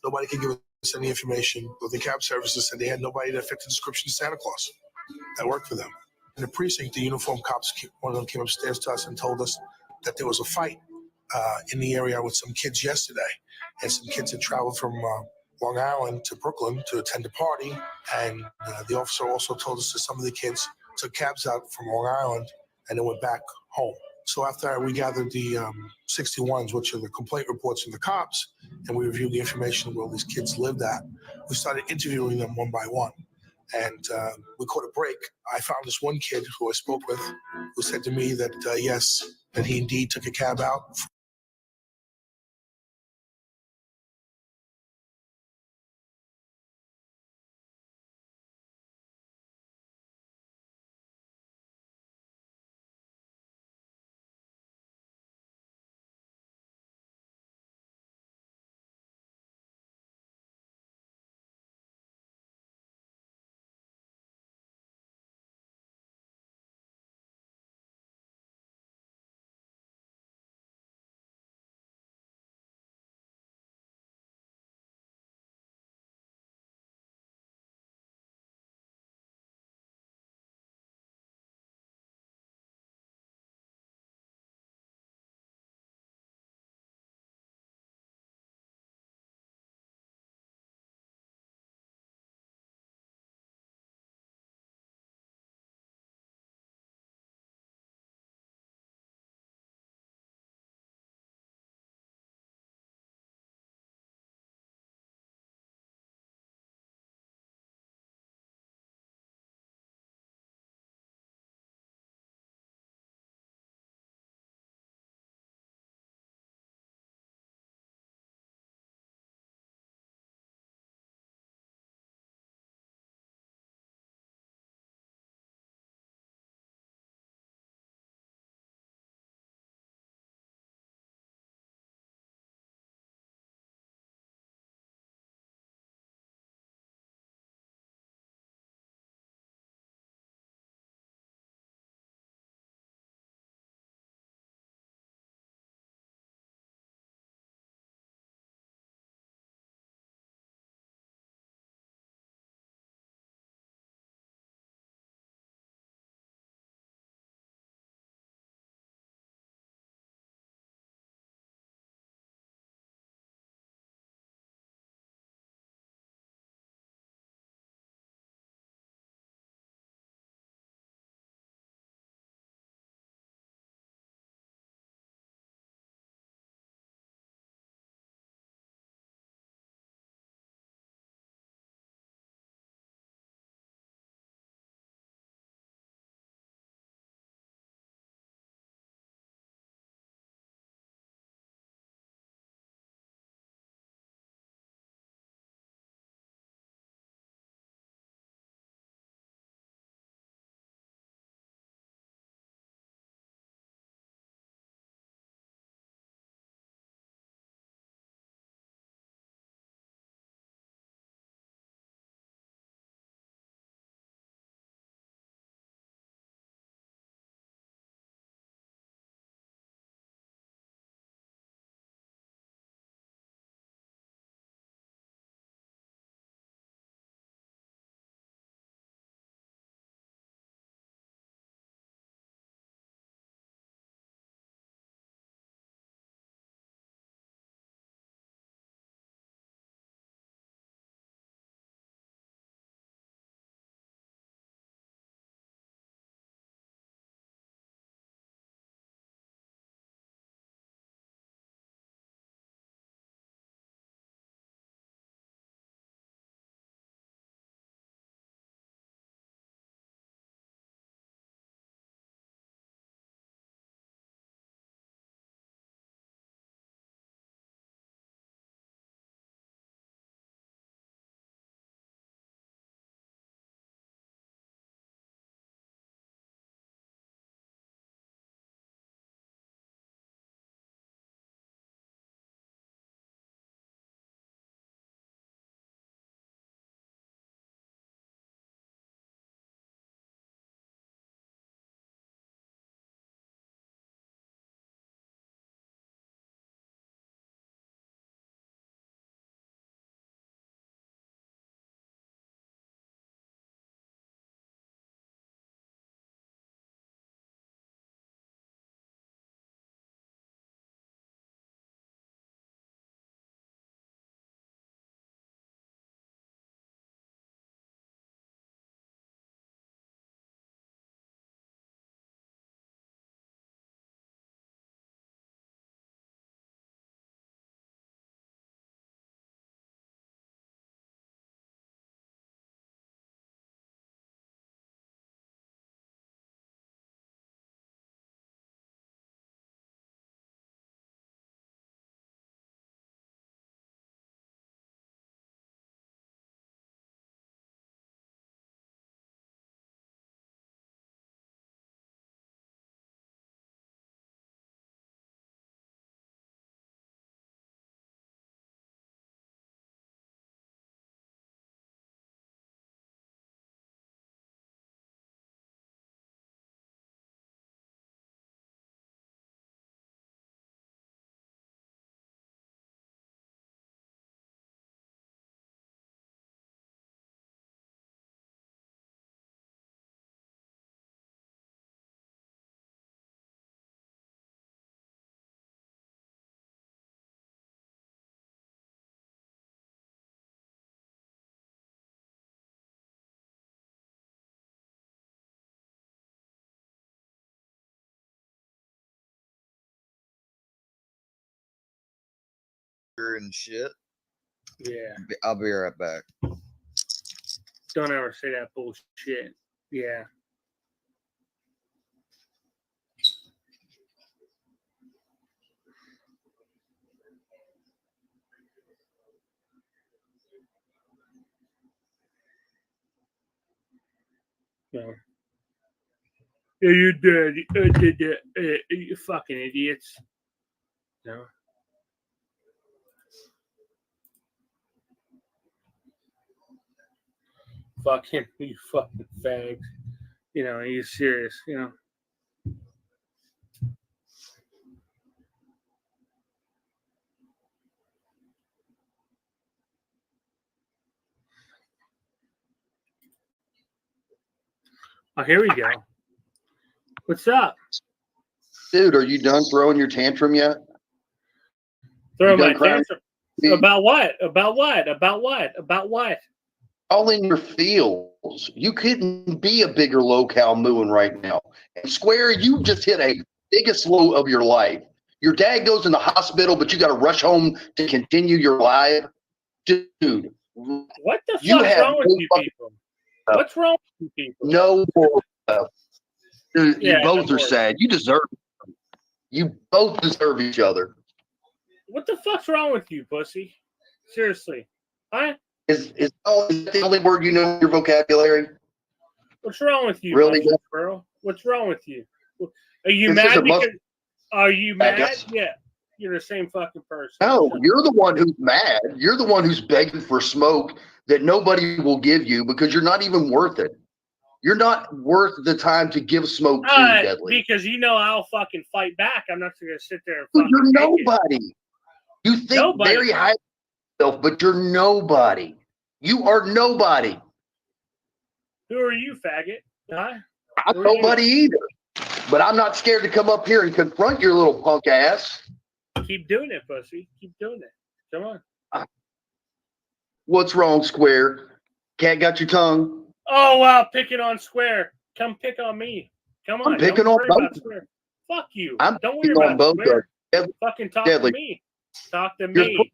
Nobody could give us any information. But the cab services said they had nobody that fit the description of Santa Claus that worked for them. In the precinct, the uniformed cops, one of them came upstairs to us and told us that there was a fight in the area with some kids yesterday. And some kids had traveled from Long Island to Brooklyn to attend a party. And the officer also told us that some of the kids took cabs out from Long Island and then went back home. So after we gathered the 61s, which are the complaint reports from the cops, and we reviewed the information where all these kids lived at, we started interviewing them one by one. And we caught a break. I found this one kid who I spoke with who said to me that, yes, that he indeed took a cab out and shit. Yeah. I'll be right back. Don't ever say that bullshit. Yeah. No. Yeah, you did. You fucking idiots. No. Fuck him, you fucking fags. You know, are you serious? You know. Oh, here we go. What's up? Dude, are you done throwing your tantrum yet? Throwing my tantrum? About what? About what? About what? About what? All in your feels. You couldn't be a bigger locale mooing right now. And Square, you just hit a biggest low of your life. Your dad goes in the hospital, but you got to rush home to continue your life. Dude. What the fuck's wrong with you people? What's wrong with you people? No more stuff. Dude, Yeah, you both no are more. sad. You deserve it. You both deserve each other. What the fuck's wrong with you, pussy? Seriously. Huh? Is that the only word you know in your vocabulary? What's wrong with you, Really? mustard girl? What's wrong with you? Are you This is mad a must- because are you I mad? guess. Yeah. You're the same fucking person. No, you're the one who's mad. You're the one who's begging for smoke that nobody will give you because you're not even worth it. You're not worth the time to give smoke to, Deadly. Because you know I'll fucking fight back. I'm not gonna sit there and But fucking you're take it. nobody. You think Nobody. very high of yourself, but you're nobody. You are nobody. Who are you, faggot? Huh? I'm Who are you? nobody either. But I'm not scared to come up here and confront your little punk ass. Keep doing it, pussy. Keep doing it. Come on. What's wrong, Square? Cat got your tongue? Oh wow, picking on Square. Come pick on me. Come on. I'm picking Don't on worry both. about Square. Fuck you. I'm Don't worry picking on about both of Square. you. Fucking talk Deadly. to me. Talk to You're me.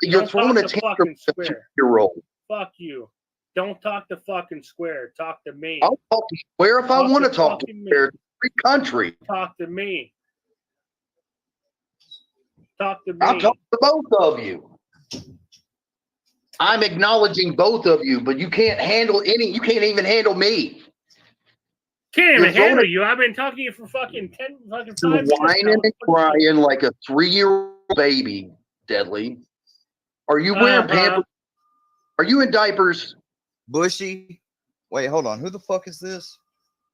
You're Don't throwing a talk to tantrum fucking at a Square. 2-year-old. Fuck you. Don't talk to fucking Square. Talk to me. I'll talk to Square if I Talk want to to talk to fucking me. Square. It's a free country. Talk to me. Talk to me. I'll talk to both of you. I'm acknowledging both of you, but you can't handle any. You can't even handle me. Can't You're even handle throwing- you. I've been talking to you for fucking 10 fucking You're 5 minutes. whining and crying like a 3-year-old baby, Deadly. Are you wearing Pampers? Are you in diapers? Bushy. Wait, hold on. Who the fuck is this?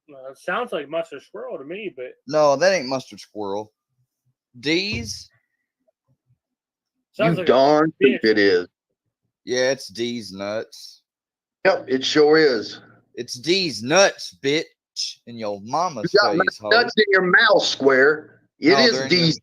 It sounds like Mustard Squirrel to me, but No, that ain't Mustard Squirrel. D's? sounds You like a darn bitch. it is. Yeah, it's D's nuts. Yep, it sure is. It's D's nuts, bitch, in your mama's You got face, ho. nuts in your mouth, Square. It No, is they're in your- D's.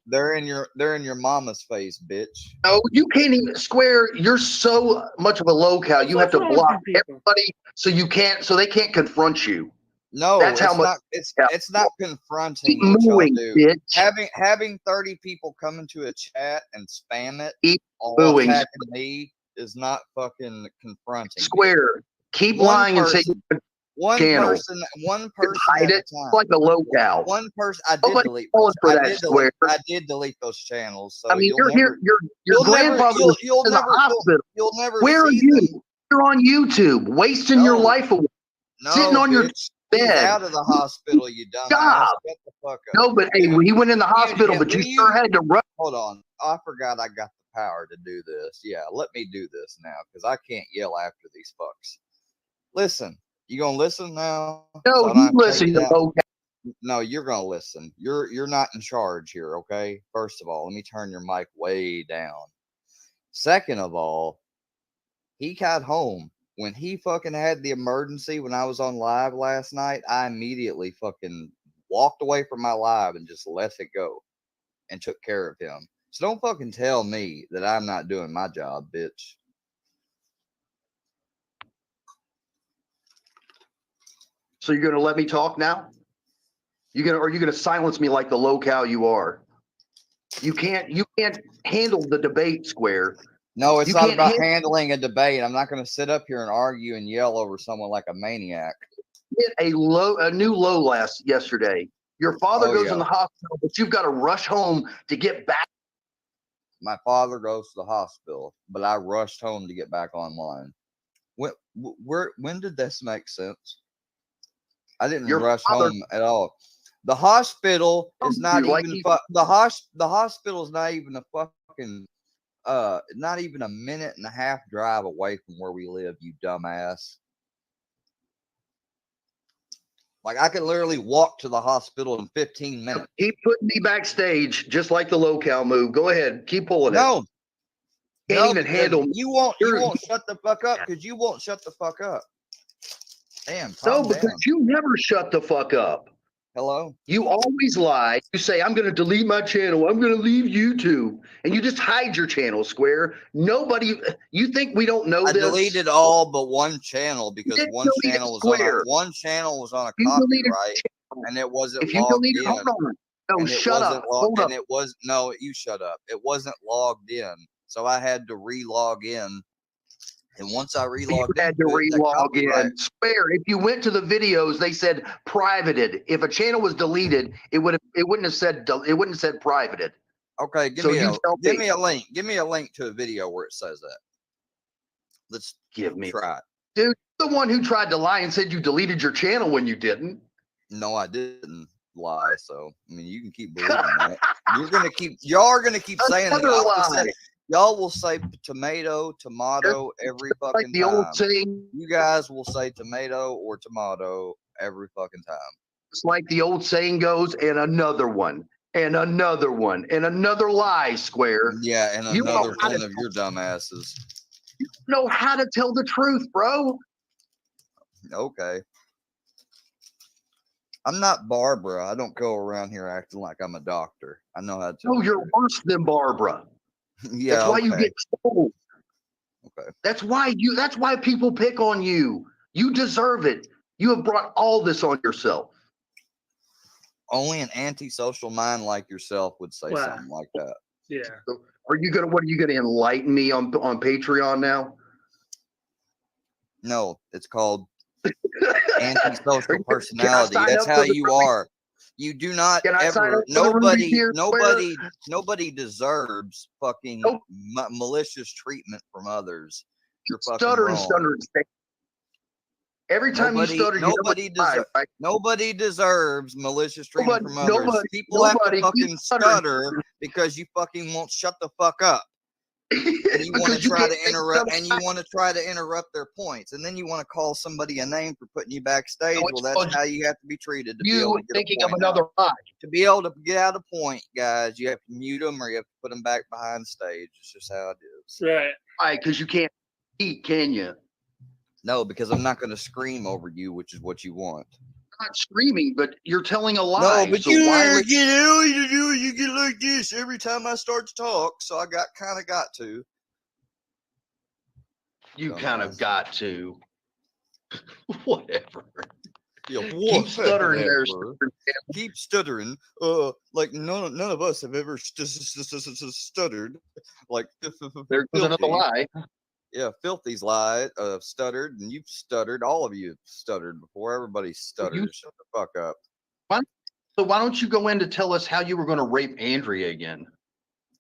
They're in your mama's face, bitch. No, you can't even Square. You're so much of a locale. You have to wrong with block you people? everybody so they can't confront you. No, That's how it's much. not. It's not confronting. Keep What y'all mooing, do. bitch. Having 30 people come into a chat and spam it Keep all mooing. attacking me is not fucking confronting. Square. Keep One lying and say person- you're One channel. person Hide at a it time. like a locale. One person. I did Nobody delete. falling for I that, did Square. delete. I did delete those channels. So I mean, you'll you're never, here. Your you'll grandfather never, was you'll in the never, hospital. you'll never. Where are see you? them. You're on YouTube, wasting your life away, No, sitting on your bitch. He's bed. out of the hospital, you dumbass. Stop. Shut the fuck up. No, but hey, he went in the hospital, but you sure had to run. Hold on. I forgot I got the power to do this. Yeah, let me do this now because I can't yell after these fucks. Listen, you gonna listen now? No, So I don't you have to take listen it to out? locale. No, you're gonna listen. You're not in charge here, okay? First of all, let me turn your mic way down. Second of all, he got home. When he fucking had the emergency when I was on live last night, I immediately fucking walked away from my live and just let it go and took care of him. So don't fucking tell me that I'm not doing my job, bitch. So you're gonna let me talk now? Are you gonna silence me like the locale you are? You can't handle the debate, Square. No, it's You not can't about handle handling a debate. I'm not going to sit up here and argue and yell over someone like a maniac. hit a new low yesterday. Your father Oh, goes yeah. in the hospital, but you've got to rush home to get back. My father goes to the hospital, but I rushed home to get back online. When did this make sense? I didn't rush home at all. The hospital is not even the hospital is not even a fucking not even a minute and a half drive away from where we live, you dumbass. Like, I could literally walk to the hospital in 15 minutes. Keep putting me backstage, just like the low-cal move. Go ahead, keep pulling it. No, Can't even handle. You won't shut the fuck up because you won't shut the fuck up. Damn. No, Calm because down. you never shut the fuck up. Hello. You always lie. You say, I'm going to delete my channel. I'm going to leave YouTube. And you just hide your channel, Square. Nobody, you think we don't know I this? deleted all but one channel because one channel was on a copyright and it wasn't If you logged deleted, in. hold on. No, And it shut wasn't up. logged, Hold and up. it was no, you shut up. It wasn't logged in. So I had to re-log in. And once I re-logged in, You had to re-log in. Square. If you went to the videos, they said privated. If a channel was deleted, it wouldn't have said privated. Okay, give me a link. Give me a link to a video where it says that. Let's try it. Dude, you're the one who tried to lie and said you deleted your channel when you didn't. No, I didn't lie. So I mean, you can keep believing that. Y'all are gonna keep saying that. Y'all will say tomato, every fucking the time. old saying. You guys will say tomato or tomato every fucking time. It's like the old saying goes, and another one, and another one, and another lie, Square. Yeah, and another one of your dumbasses. You know how to tell the truth, bro. Okay. I'm not Barbara. I don't go around here acting like I'm a doctor. I know how to tell. No, you're worse than Barbara. Yeah, that's why you okay. get sold. Okay. That's why people pick on you. You deserve it. You have brought all this on yourself. Only an antisocial mind like yourself would say something like that. Yeah. So what are you gonna enlighten me on Patreon now? No, it's called antisocial personality. That's how you are. You do not ever. Nobody deserves fucking malicious treatment from others. You're fucking wrong. Every time you stutter, nobody deserves malicious treatment from others. People have to fucking stutter because you fucking won't shut the fuck up. And you want to try to interrupt, and you want to try to interrupt their points, and then you want to call somebody a name for putting you backstage. Well, that's how you have to be treated. To be able to get thinking of another lie. To be able to get out a point, guys, you have to mute them or you have to put them back behind stage. It's just how it is. Right. Right, because you can't eat, can you? No, because I'm not going to scream over you, which is what you want. I'm not screaming, but you're telling a lie. No, but so you why you get like this every time I start to talk, so I got to. You kind of got to. Whatever. Yeah, keep stuttering there. Keep stuttering. Like none of us have ever stuttered. Like there's another lie. Yeah, Filthy's lied, stuttered, and you've stuttered. All of you have stuttered before. Everybody stutters. Shut the fuck up. Why don't you go in to tell us how you were going to rape Andrea again?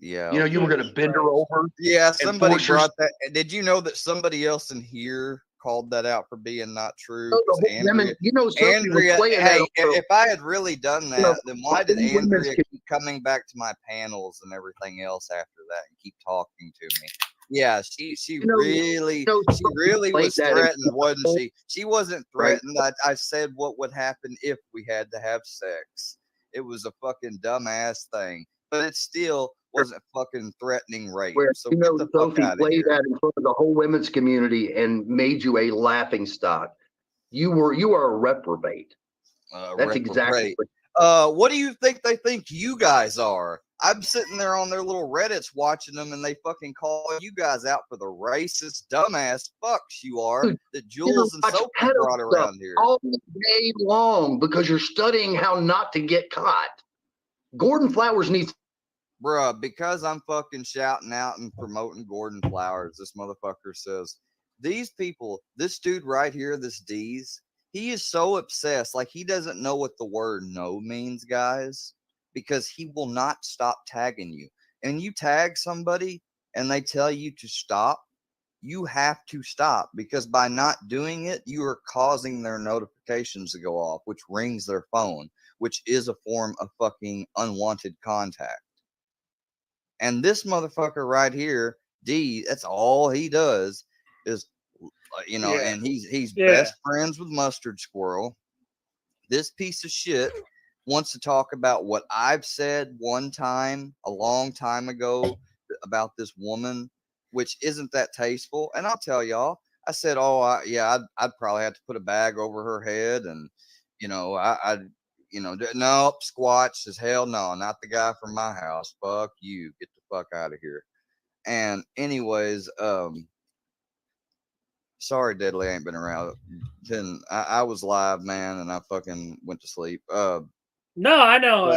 Yeah. You know, you were going to bend her over. Yeah, somebody brought that. Did you know that somebody else in here called that out for being not true? Andrea, hey, if I had really done that, then why did Andrea keep coming back to my panels and everything else after that and keep talking to me? Yeah, she really was threatened, wasn't she? She wasn't threatened. I said what would happen if we had to have sex. It was a fucking dumbass thing, but it still wasn't fucking threatening rape. So get the fuck out of played here. that in front of the whole women's community and made you a laughing stock. You are a reprobate. That's exactly. What do you think they think you guys are? I'm sitting there on their little Reddits watching them, and they fucking call you guys out for the racist, dumbass fucks you are that Jules and Sophie brought around here all day long because you're studying how not to get caught. Gordon Flowers needs Bruh, because I'm fucking shouting out and promoting Gordon Flowers, this motherfucker says, these people, this dude right here, this D's, he is so obsessed. Like, he doesn't know what the word no means, guys, because he will not stop tagging you. And you tag somebody and they tell you to stop, you have to stop, because by not doing it, you are causing their notifications to go off, which rings their phone, which is a form of fucking unwanted contact. And this motherfucker right here, D, that's all he does is, you know, and he's best friends with Mustard Squirrel. This piece of shit wants to talk about what I've said one time, a long time ago, about this woman, which isn't that tasteful. And I'll tell y'all, I said, oh, I'd probably have to put a bag over her head. And, you know, nope, Squatch says, hell no, not the guy from my house. Fuck you. Get the fuck out of here. And anyways, sorry, Deadly ain't been around. Then I was live, man, and I fucking went to sleep. No, I know.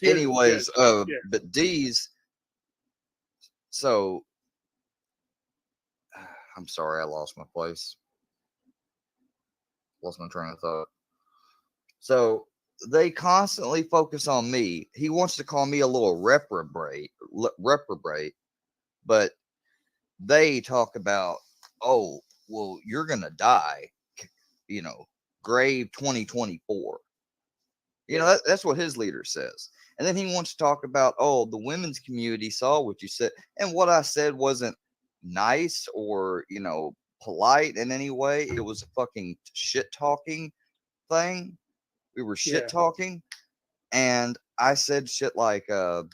Anyways, but D's. So, I'm sorry, I lost my place. Lost my train of thought. So they constantly focus on me. He wants to call me a little reprobate, but they talk about, oh, well, you're gonna die, you know, grave 2024. You know, that's what his leader says. And then he wants to talk about, oh, the women's community saw what you said, and what I said wasn't nice or, you know, polite in any way. It was a fucking shit talking thing. We were shit talking, and I said shit like, I'd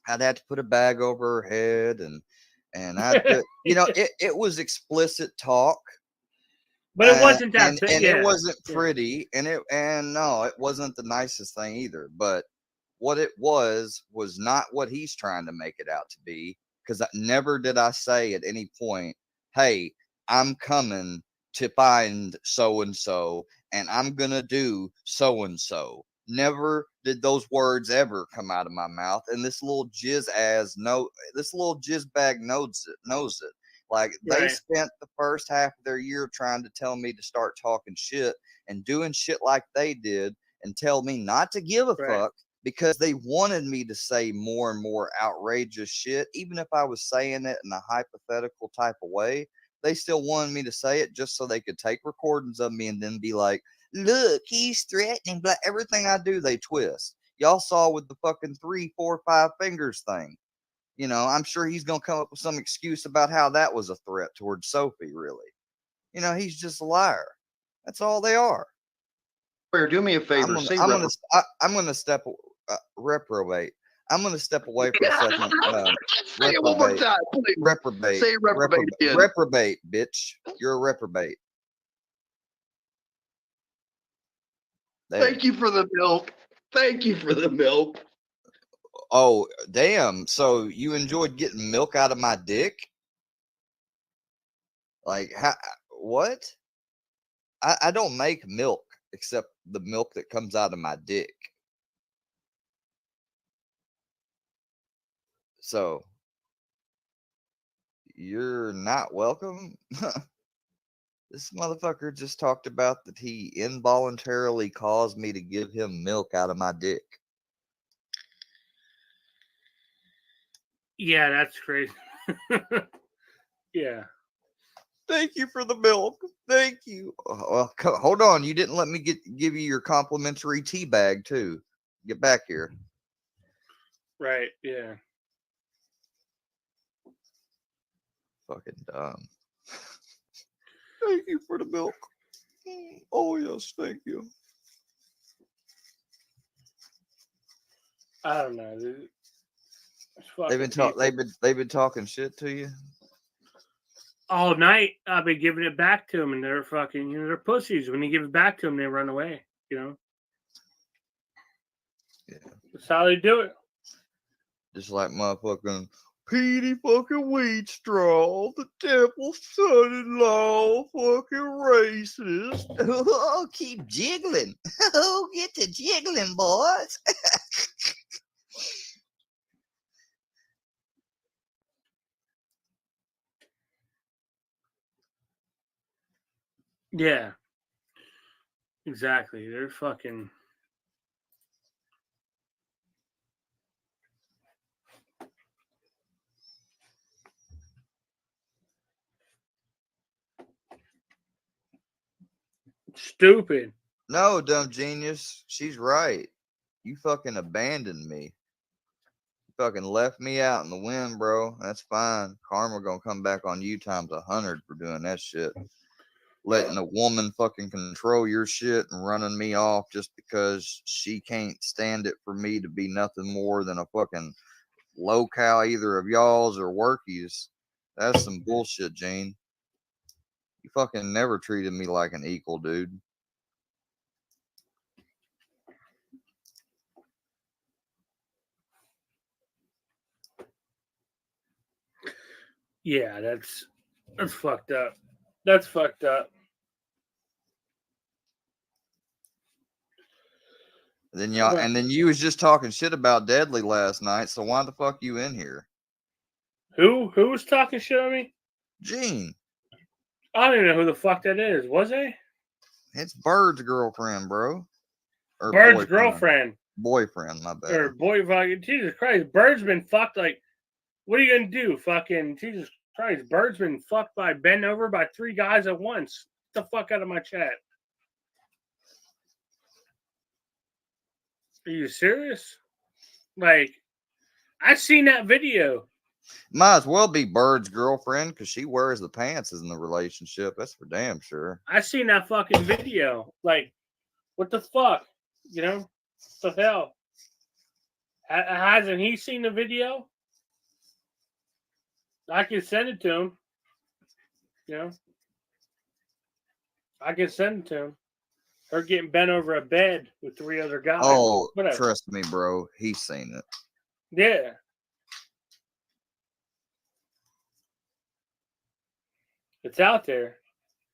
have to put a bag over her head, and I, you know, it was explicit talk, but it wasn't that, and it wasn't pretty, and no, it wasn't the nicest thing either. But what it was not what he's trying to make it out to be, because never did I say at any point, hey, I'm coming to find so and so, and I'm gonna do so and so. Never did those words ever come out of my mouth. And this little this little jizz bag knows it. Like, they spent the first half of their year trying to tell me to start talking shit and doing shit like they did, and tell me not to give a fuck, because they wanted me to say more and more outrageous shit. Even if I was saying it in a hypothetical type of way, they still wanted me to say it just so they could take recordings of me and then be like, look, he's threatening. But everything I do, they twist. Y'all saw with the fucking 3, 4, 5 fingers thing. You know, I'm sure he's going to come up with some excuse about how that was a threat towards Sophie, really. You know, he's just a liar. That's all they are. Do me a favor. I'm going to step reprobate. I'm going to step away for a second. Say it one more time, please. Reprobate. Say reprobate again. Reprobate, bitch. You're a reprobate. There. Thank you for the milk. Thank you for the milk. Oh, damn. So you enjoyed getting milk out of my dick? Like, what? I don't make milk except the milk that comes out of my dick. So, you're not welcome? This motherfucker just talked about that he involuntarily caused me to give him milk out of my dick. Yeah, that's crazy. Yeah. Thank you for the milk. Thank you. Well, hold on. You didn't let me give you your complimentary tea bag, too. Get back here. Right, yeah. Fucking dumb. Thank you for the milk. Oh, yes, thank you. I don't know, dude. They've been talking shit to you all night. I've been giving it back to them, and they're fucking, you know, they're pussies. When you give it back to them, they run away. You know. Yeah. That's how they do it. Just like motherfucking Petey fucking Weed Straw, the devil's son-in-law, fucking racist. Oh, keep jiggling. Oh, get to jiggling, boys. Yeah. Exactly. They're fucking. Stupid. No, dumb genius. She's right. You fucking abandoned me. You fucking left me out in the wind, bro. That's fine. Karma gonna come back on you times 100 for doing that shit. Letting a woman fucking control your shit and running me off just because she can't stand it for me to be nothing more than a fucking locale either of y'all's or workies. That's some bullshit, Gene. You fucking never treated me like an equal, dude. Yeah, that's fucked up. That's fucked up. Then y'all, and then you was just talking shit about Deadly last night. So why the fuck you in here? Who was talking shit on me? Gene. I don't even know who the fuck that is. Was they? It's Bird's girlfriend, bro. Or Bird's boyfriend. girlfriend. Boyfriend, my bad. Or boy, fucking Jesus Christ. Bird's been fucked. Like, what are you gonna do? Fucking Jesus Christ. Bird's been fucked bent over by 3 guys at once. Get the fuck out of my chat. Are you serious? Like, I seen that video. Might as well be Bird's girlfriend because she wears the pants in the relationship. That's for damn sure. I seen that fucking video. Like, what the fuck? You know? What the hell? Hasn't he seen the video? I can send it to him. You know? I can send it to him. Her getting bent over a bed with 3 other guys. Oh, whatever. Trust me, bro. He's seen it. Yeah. It's out there.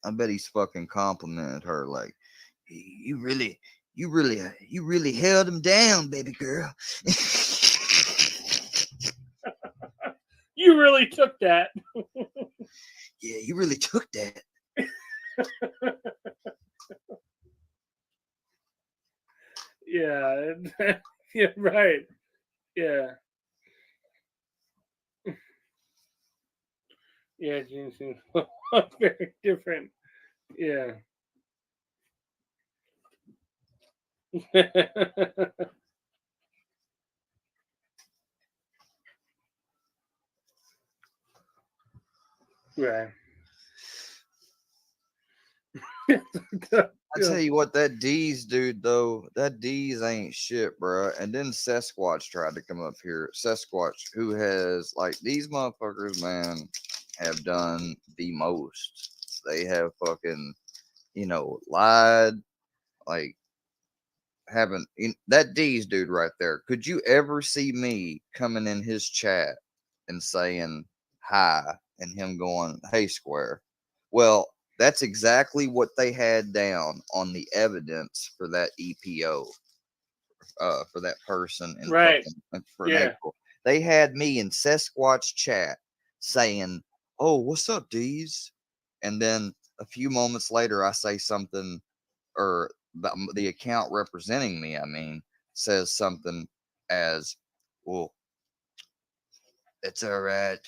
I bet he's fucking complimented her like, you really held him down, baby girl. You really took that. Yeah, you really took that. Yeah. Yeah, right. Yeah. Yeah, Gene seems very different. Yeah. Right. I tell you what, that D's dude though, that D's ain't shit, bro. And then Sasquatch tried to come up here. Sasquatch, who has like these motherfuckers, man, have done the most. They have fucking, lied, like haven't that D's dude right there. Could you ever see me coming in his chat and saying hi and him going, "Hey, Square"? Well, that's exactly what they had down on the evidence for that EPO, for that person in right. for Yeah. April. They had me in Sasquatch chat saying, "Oh, what's up, D's?" And then a few moments later, I say something, or the account representing me, I mean, says something as, "Well, it's all right.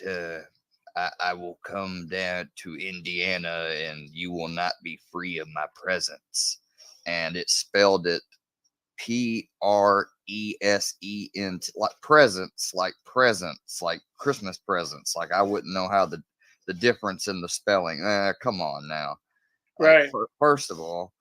I will come down to Indiana and you will not be free of my presence." And it spelled it PRESENT, like presents, like Christmas presents. Like I wouldn't know how the difference in the spelling. Come on now. Right. First of all,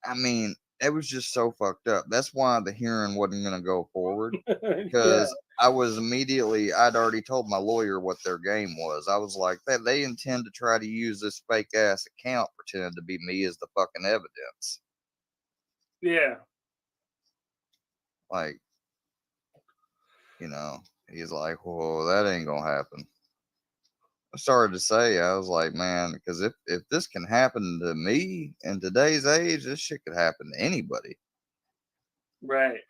I mean, it was just so fucked up. That's why the hearing wasn't going to go forward because I was I'd already told my lawyer what their game was. I was like, that they intend to try to use this fake ass account pretending to be me as the fucking evidence. Yeah. Like, he's like, well, that ain't going to happen. I started to say, I was like, man, because if this can happen to me in today's age, this shit could happen to anybody. Right.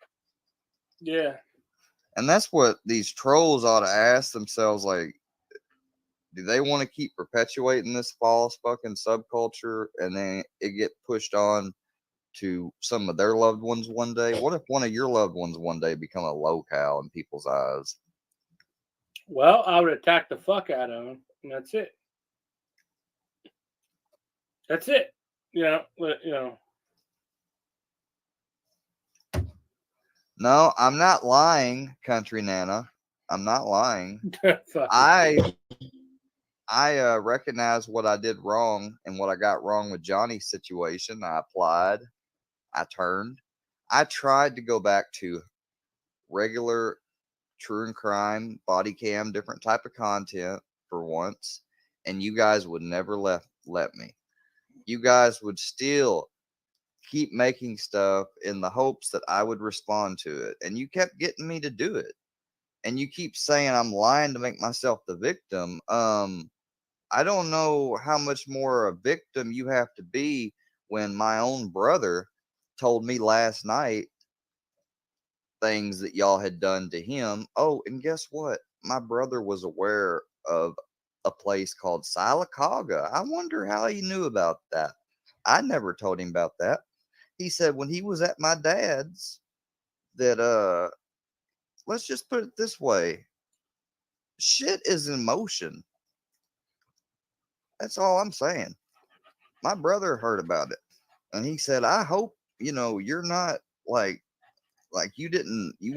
Yeah. And that's what these trolls ought to ask themselves, like, do they want to keep perpetuating this false fucking subculture and then it get pushed on to some of their loved ones one day? What if one of your loved ones one day become a low-cal in people's eyes? Well, I would attack the fuck out of him, and that's it. That's it. No, I'm not lying, country nana. I'm not lying. Fuck I recognize what I did wrong and what I got wrong with Johnny's situation. I applied. I turned. I tried to go back to regular true and crime, body cam, different type of content for once, and you guys would never let me. You guys would still keep making stuff in the hopes that I would respond to it, and you kept getting me to do it. And you keep saying I'm lying to make myself the victim. I don't know how much more a victim you have to be when my own brother told me last night things that y'all had done to him. Oh, and guess what? My brother was aware of a place called Sylacauga. I wonder how he knew about that. I never told him about that. He said when he was at my dad's that let's just put it this way. Shit is in motion. That's all I'm saying. My brother heard about it and he said, I hope, you're not like you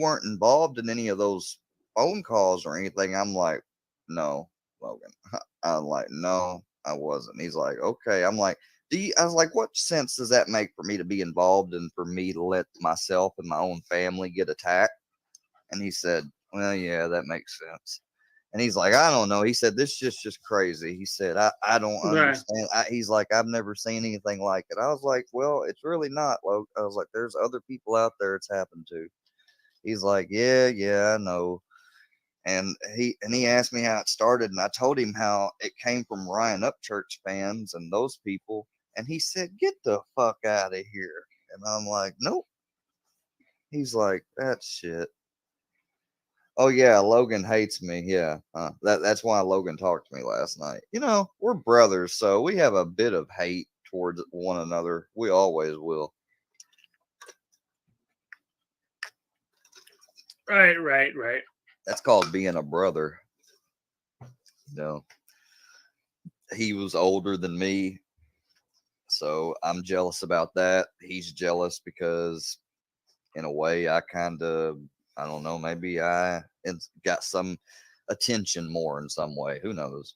weren't involved in any of those phone calls or anything. I'm like, no, Logan. I'm like, no, I wasn't. He's like, okay. I'm like, I was like, what sense does that make for me to be involved and for me to let myself and my own family get attacked? And he said, well, yeah, that makes sense. And he's like, I don't know. He said, this is just crazy. He said, I don't understand. He's like, I've never seen anything like it. I was like, well, it's really not, Logan. I was like, there's other people out there it's happened to. He's like, yeah, I know. And he asked me how it started, and I told him how it came from Ryan Upchurch fans and those people. And he said, get the fuck out of here. And I'm like, nope. He's like, that's shit. Oh yeah, Logan hates me. Yeah, that's why Logan talked to me last night. We're brothers, so we have a bit of hate towards one another. We always will. Right. That's called being a brother. He was older than me, so I'm jealous about that. He's jealous because, in a way, I don't know, maybe I got some attention more in some way. Who knows?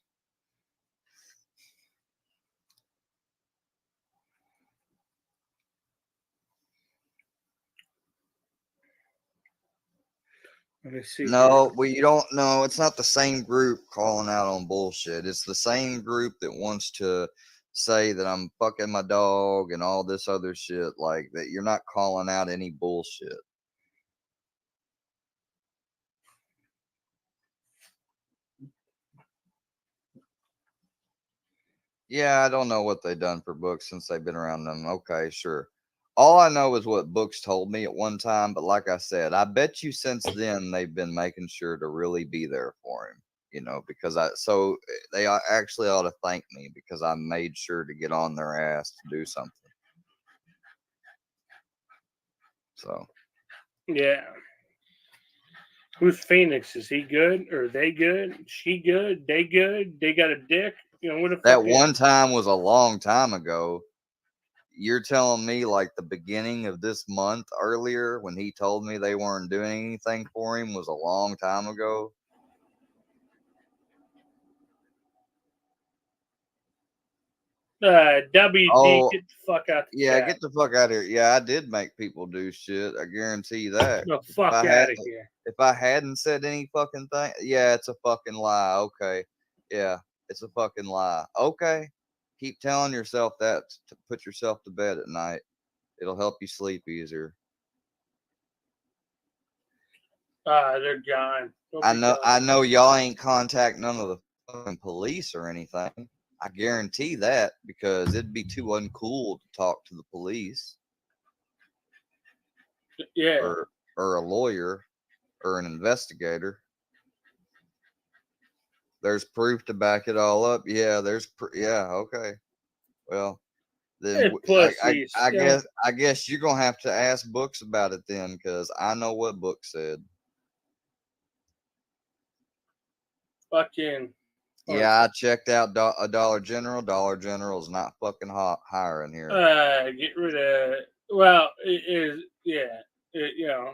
Let me see. No, you don't know. It's not the same group calling out on bullshit. It's the same group that wants to say that I'm fucking my dog and all this other shit like that. You're not calling out any bullshit. Yeah, I don't know what they've done for books since they've been around them. Okay, sure. All I know is what books told me at one time, but like I said, I bet you since then they've been making sure to really be there for him, because they actually ought to thank me because I made sure to get on their ass to do something. So, yeah. Who's Phoenix? Is he good? Or are they good? She good? They good? They got a dick? What the fuck? That one time was a long time ago. You're telling me like the beginning of this month earlier when he told me they weren't doing anything for him was a long time ago? WD, get the fuck out the chat. Get the fuck out of here. Yeah, I did make people do shit. I guarantee you that. The fuck out of here. If I hadn't said any fucking thing, yeah, it's a fucking lie. Okay. Yeah, it's a fucking lie. Okay. Keep telling yourself that to put yourself to bed at night. It'll help you sleep easier. They're gone. I know y'all ain't contact none of the fucking police or anything. I guarantee that because it'd be too uncool to talk to the police. Yeah. Or a lawyer or an investigator. There's proof to back it all up. Yeah, yeah, okay. Well, then Pussies. I guess you're gonna have to ask Books about it then, because I know what Books said. Fucking. Yeah, I checked out a Dollar General. Dollar General is not fucking hiring here. Get rid of. Well, it is. Yeah. You know.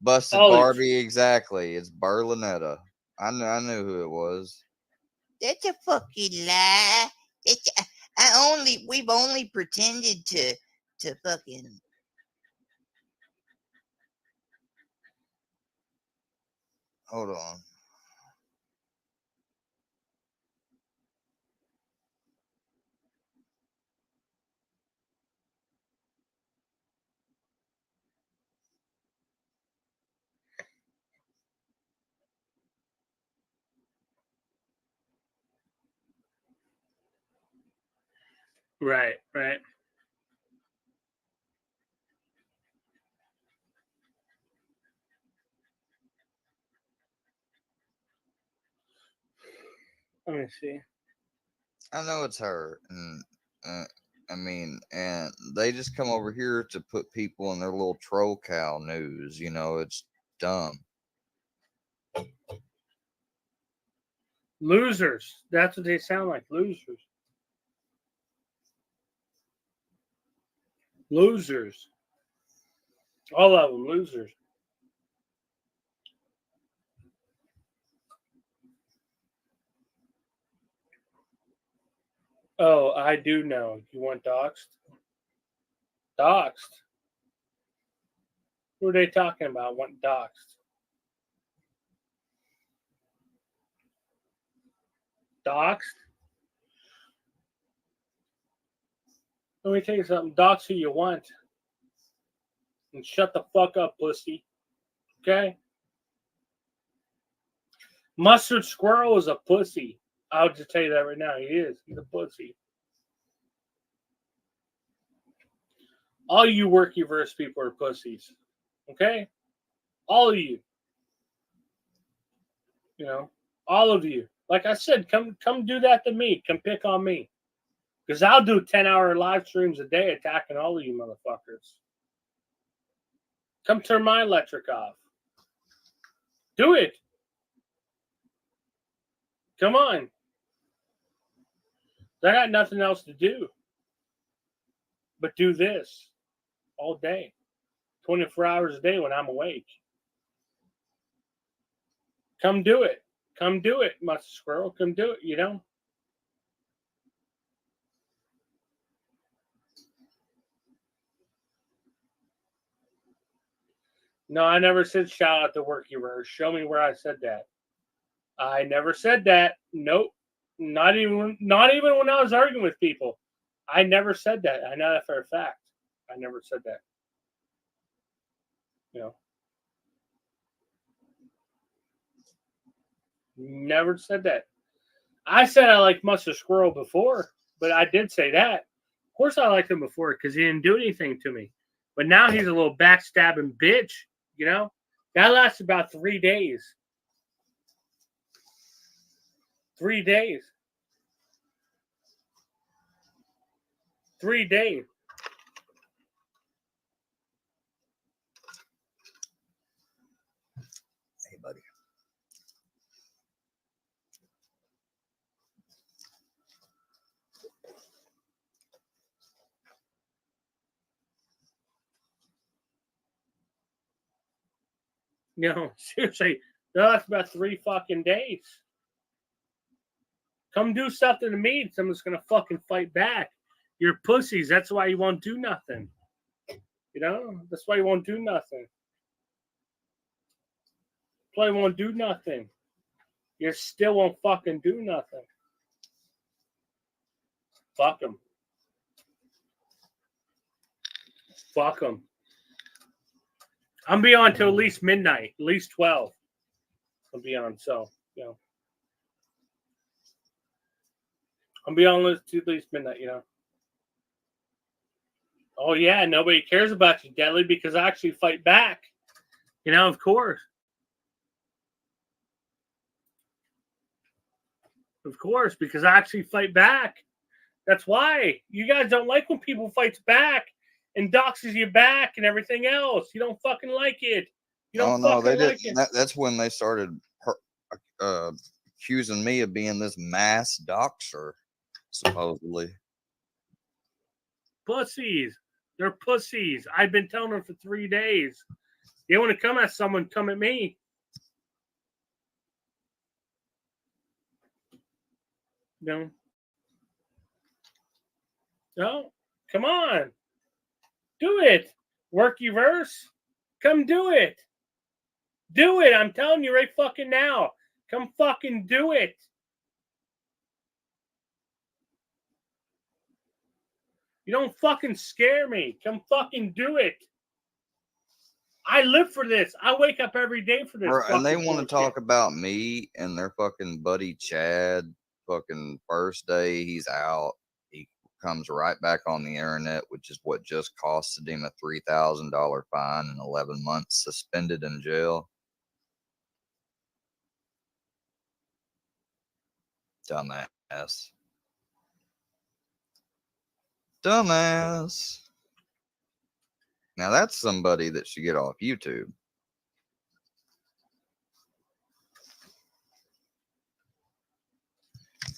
Busted Barbie, exactly. It's Berlinetta. I knew who it was. That's a fucking lie. We've only pretended to fucking. Hold on. Right. Let me see. I know it's her, and I mean, and they just come over here to put people in their little troll cow news. You know, it's dumb. Losers. That's what they sound like. Losers. Losers. All of them. Losers. Oh, I do know. You want doxed? Doxed? Who are they talking about? Want doxed? Doxed? Let me tell you something. Dox who you want. And shut the fuck up, pussy. Okay? Mustard Squirrel is a pussy. I'll just tell you that right now. He is. He's a pussy. All you workyverse people are pussies. Okay? All of you. You know? All of you. Like I said, come do that to me. Come pick on me. Because I'll do 10-hour live streams a day attacking all of you motherfuckers. Come turn my electric off. Do it. Come on. I got nothing else to do but do this all day. 24 hours a day when I'm awake. Come do it. Come do it, Mustard Squirrel. Come do it, you know? No, I never said shout out to Workyverse. Show me where I said that. I never said that. Nope. Not even when I was arguing with people. I never said that. I know that for a fact. I never said that. You know. Never said that. I said I liked Mustard Squirrel before, but I did say that. Of course I liked him before because he didn't do anything to me. But now he's a little backstabbing bitch, you know? That lasts about 3 days. 3 days. 3 days. Hey, buddy. No, seriously. That's about 3 fucking days. Come do something to me and someone's going to fucking fight back. You're pussies. That's why you won't do nothing. You know? That's why you won't do nothing. That's why you won't do nothing. You still won't fucking do nothing. Fuck them. Fuck them. I'm be on till at least midnight, at least 12. I'll be on, so, you know. I'll be on till at least midnight, you know. Oh, yeah, nobody cares about you, Deadly, because I actually fight back. You know, of course. Of course, because I actually fight back. That's why. You guys don't like when people fights back and doxes you back and everything else. You don't fucking like it. You don't no, they fucking like didn't. it. That's when they started accusing me of being this mass doxer, supposedly. Pussies. They're pussies. I've been telling them for 3 days. You want to come at someone, come at me. No. No. Come on. Do it. Work your verse. Come do it. Do it. I'm telling you right fucking now. Come fucking do it. You don't fucking scare me. Come fucking do it. I live for this. I wake up every day for this. And they want to talk about me and their fucking buddy Chad. Fucking first day he's out, he comes right back on the internet, which is what just costed him a $3,000 fine and 11 months suspended in jail. Dumbass. Dumbass. Now that's somebody that should get off YouTube.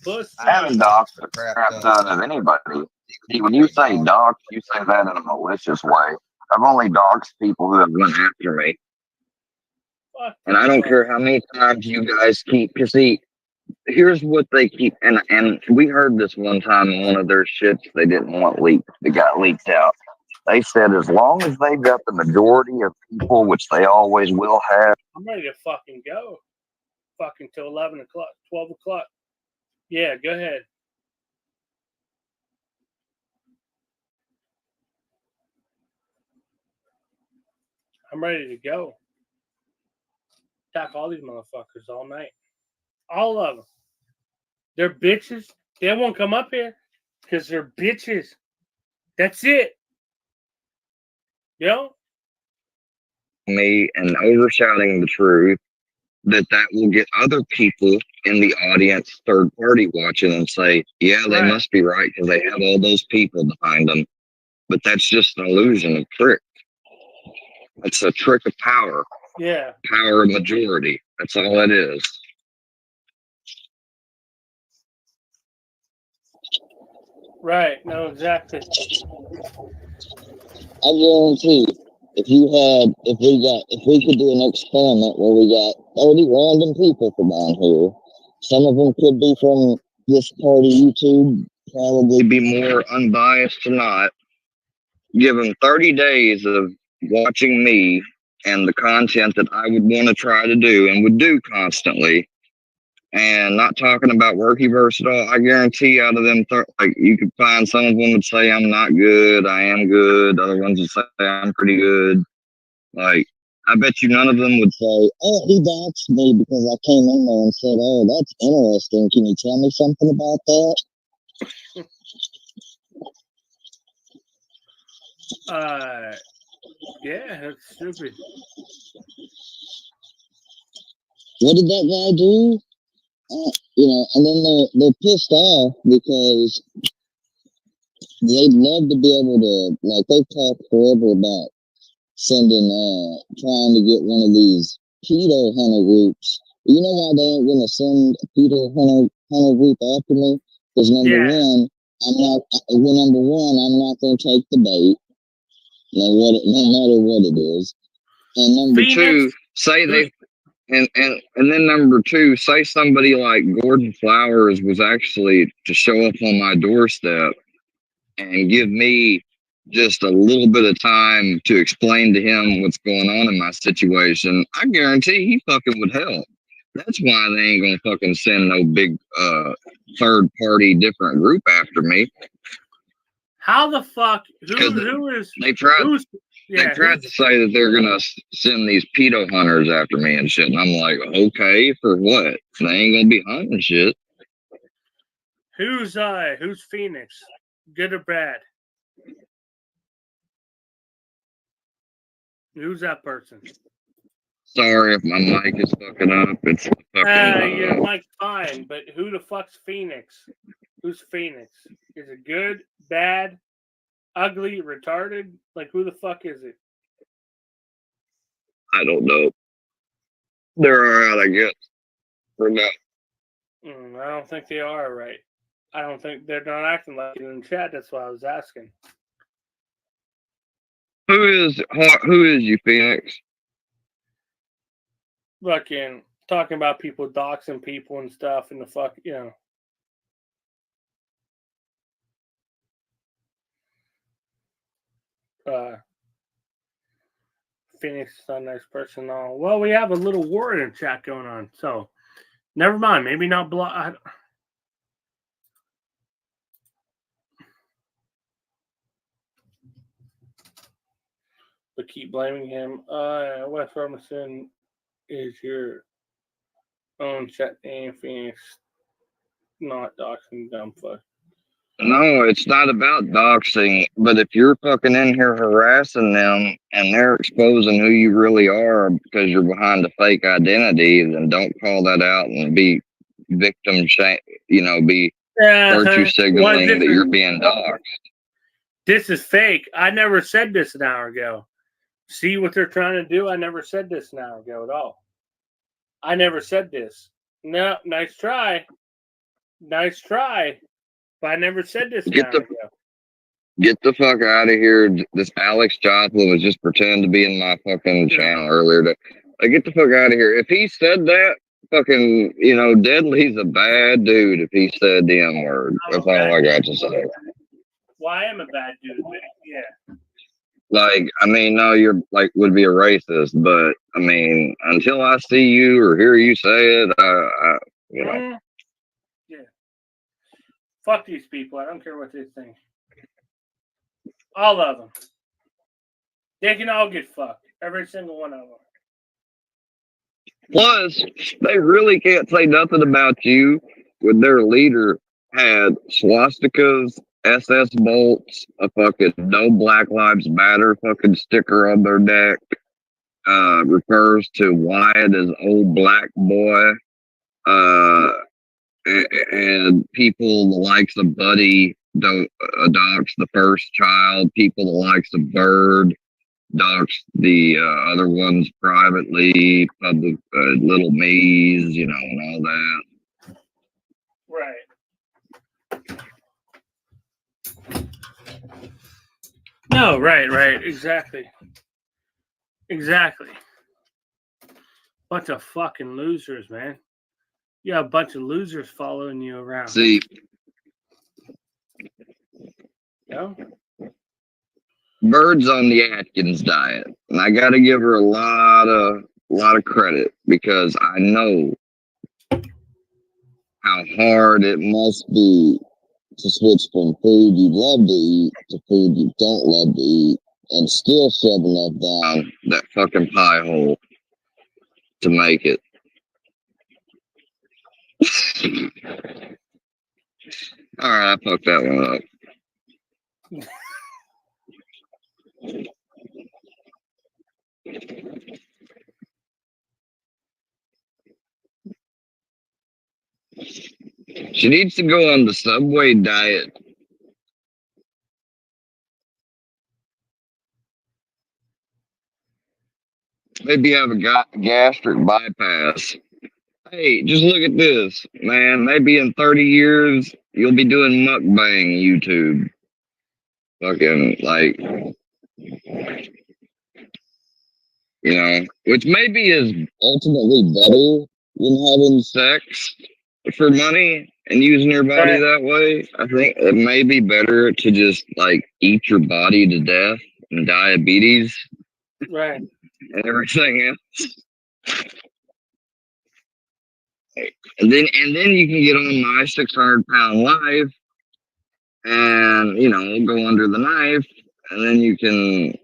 I haven't doxed the crap ton of anybody. See, when you say dox, you say that in a malicious way. I've only doxed people who have went after me. And I don't care how many times you guys keep, because see, here's what they keep, and we heard this one time in one of their shits they didn't want leaked, that got leaked out. They said as long as they've got the majority of people, which they always will have. I'm ready to fucking go. Fucking till 11 o'clock, 12 o'clock. Yeah, go ahead. I'm ready to go. Attack all these motherfuckers all night. All of them. They're bitches. They won't come up here because they're bitches. That's it. You know? Me and overshouting the truth, that will get other people in the audience, third party watching, and say, yeah, they must be right because they have all those people behind them. But that's just an illusion of trick. It's a trick of power. Yeah. Power of majority. That's all it is. Right. No, exactly. I guarantee if we could do an experiment where we got 30 random people from down here, some of them could be from this part of YouTube, probably be more unbiased or not. Give them 30 days of watching me and the content that I would want to try to do and would do constantly, and not talking about worky verse at all. I guarantee out of them, like you could find some of them would say I'm not good, I am good. Other ones would say I'm pretty good. Like, I bet you none of them would say, oh, he doxed me because I came in there and said, oh, that's interesting. Can you tell me something about that? Yeah, that's stupid. What did that guy do? And then they're pissed off because they'd love to be able to, like, they've talked forever about trying to get one of these pedo hunter groups. You know why they ain't gonna send a pedo hunter group after me? Because number one, I'm not gonna take the bait. No matter what it is. And number two, say they and then number two, say somebody like Gordon Flowers was actually to show up on my doorstep and give me just a little bit of time to explain to him what's going on in my situation. I guarantee he fucking would help. That's why they ain't gonna fucking send no big third party different group after me. How the fuck? Who is? They tried to say that they're gonna send these pedo hunters after me and shit, and I'm like, okay, for what? They ain't gonna be hunting shit. Who's Phoenix? Good or bad? Who's that person? Sorry if my mic is fucking up. It's fucking. Your mic's fine, but who the fuck's Phoenix? Who's Phoenix? Is it good, bad, ugly, retarded? Like, who the fuck is it? I don't know. They're alright, I guess. For now. I don't think they are right. I don't think they're not acting like it in the chat. That's why I was asking. Who is you, Phoenix? Fucking talking about people doxing people and stuff and the fuck, Phoenix is not a nice person. No. Well, we have a little war in the chat going on, so never mind. Maybe not block. But keep blaming him. Wes Robinson is your own chat name, Phoenix. Not doxing dumb fuck. No, it's not about doxing, but if you're fucking in here harassing them and they're exposing who you really are because you're behind a fake identity, then don't call that out and be victim shame, be virtue signaling that you're being doxed. This is fake. I never said this an hour ago. See what they're trying to do? I never said this an hour ago at all. I never said this. No, nice try. Nice try. But I never said this an hour ago. Get the fuck out of here. This Alex Joplin was just pretending to be in my fucking channel earlier. Get the fuck out of here. If he said that, fucking, Deadly's a bad dude if he said the N-word. That's all I got to say. Well, I am a bad dude, but yeah. No, you're would be a racist, but until I see you or hear you say it, Yeah. Fuck these people. I don't care what they think. All of them. They can all get fucked. Every single one of them. Plus, they really can't say nothing about you when their leader had swastikas, SS bolts, a fucking no Black Lives Matter fucking sticker on their neck, refers to Wyatt as old black boy, and people the likes of Buddy don't adopts the first child, people the likes of Bird docs the other ones privately, public little me's, and all that. Right. No, right. Exactly. Bunch of fucking losers, man. You got a bunch of losers following you around. See. Bird's on the Atkins diet, and I got to give her a lot of credit because I know how hard it must be to switch from food you love to eat to food you don't love to eat, and still shoving that down that fucking pie hole to make it. All right, I fucked that one up. She needs to go on the Subway diet. Maybe have a gastric bypass. Hey, just look at this, man. Maybe in 30 years, you'll be doing mukbang YouTube. Fucking, which maybe is ultimately better than having sex for money and using your body that way. I think it may be better to just, eat your body to death and diabetes. Right. And everything else. And then you can get on my 600-pound life and, go under the knife, and then you can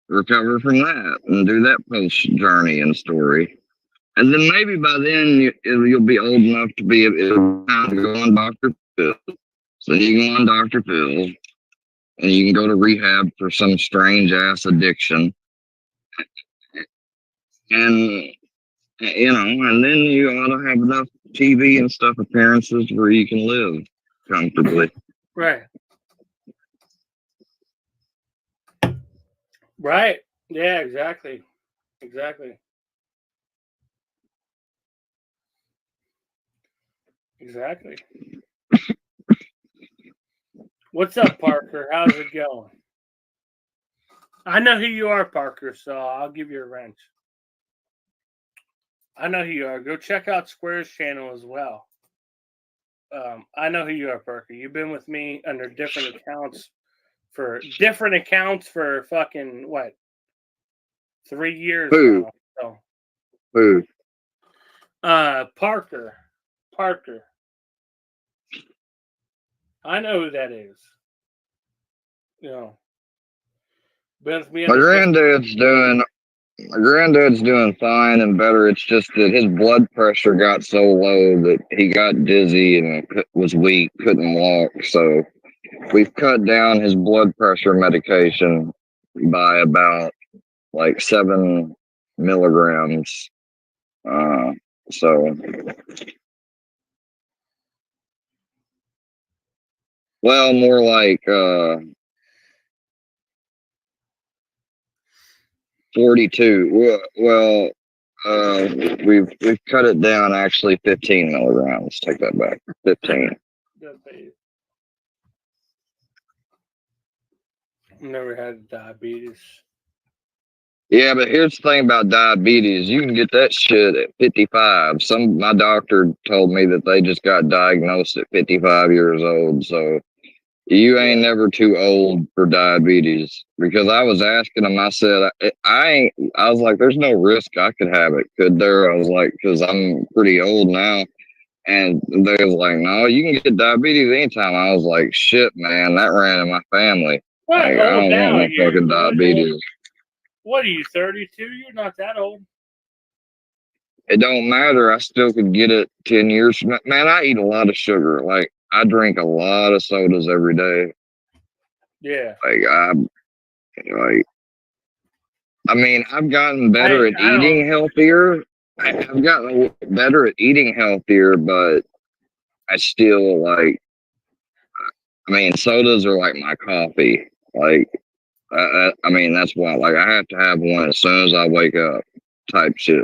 recover from that and do that post journey and story. And then maybe by then you'll be old enough to be able to go on Dr. Phil. So you can go on Dr. Phil and you can go to rehab for some strange ass addiction. And and then you ought to have enough TV and stuff appearances where you can live comfortably. Right. Right. Yeah, exactly. Exactly. Exactly. What's up, Parker? How's it going? I know who you are, Parker, so I'll give you a wrench. I know who you are. Go check out Square's channel as well. I know who you are, Parker. You've been with me under different accounts for fucking what? 3 years Who? now. So. Who? Parker. I know who that is. You know. Been with me My under granddad's doing fine and better. It's just that his blood pressure got so low that he got dizzy and was weak, couldn't walk. So we've cut down his blood pressure medication by about like 7 milligrams. Well, more like 42. Well, we've cut it down actually 15 milligrams. Take that back. 15. Never had diabetes. Yeah, but here's the thing about diabetes. You can get that shit at 55. My doctor told me that they just got diagnosed at 55 years old. So you ain't never too old for diabetes. Because I was asking him, I said, I was like, there's no risk I could have it, could there? I was like, because I'm pretty old now. And they was like, no, you can get diabetes anytime. I was like, shit, man, that ran in my family. What? Like, I don't want no fucking diabetes. What are you, 32? You're not that old. It don't matter. I still could get it 10 years from now. Man, I eat a lot of sugar. Like, I drink a lot of sodas every day. Yeah. I mean, I've gotten better at eating healthier. I've gotten better at eating healthier, but I still sodas are like my coffee. Like, I mean, that's why, like, I have to have one as soon as I wake up type shit.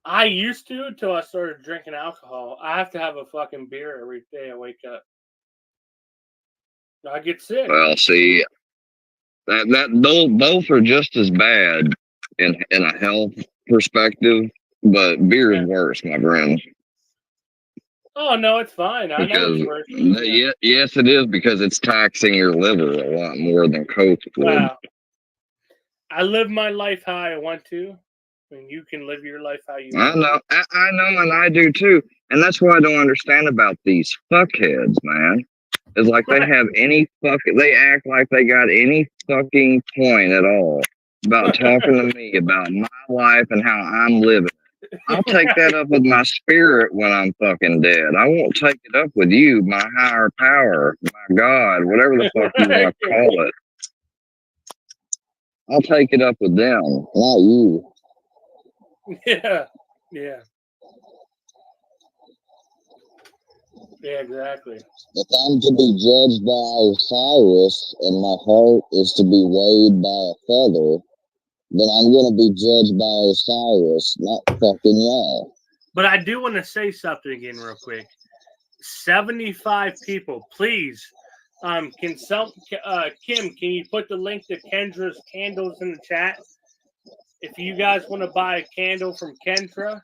I used to until I started drinking alcohol. I have to have a fucking beer every day I wake up. I get sick. Well, see, both are just as bad in a health perspective, but beer is worse, my friend. Oh no, it's fine. I know it's worse. Yes, it is, because it's taxing your liver a lot more than Coke would. Wow. I live my life how I want to, and you can live your life how you want. I know, and I do too. And that's what I don't understand about these fuckheads, man. It's like they have they act like they got any fucking point at all about talking to me about my life and how I'm living. I'll take that up with my spirit when I'm fucking dead. I won't take it up with you, my higher power, my God, whatever the fuck you want to call it. I'll take it up with them, not you. Yeah. Yeah, exactly. If I'm to be judged by Osiris and my heart is to be weighed by a feather, then I'm going to be judged by Osiris, not fucking y'all. But I do want to say something again real quick. 75 people, please. Kim, can you put the link to Kendra's candles in the chat? If you guys want to buy a candle from Kendra,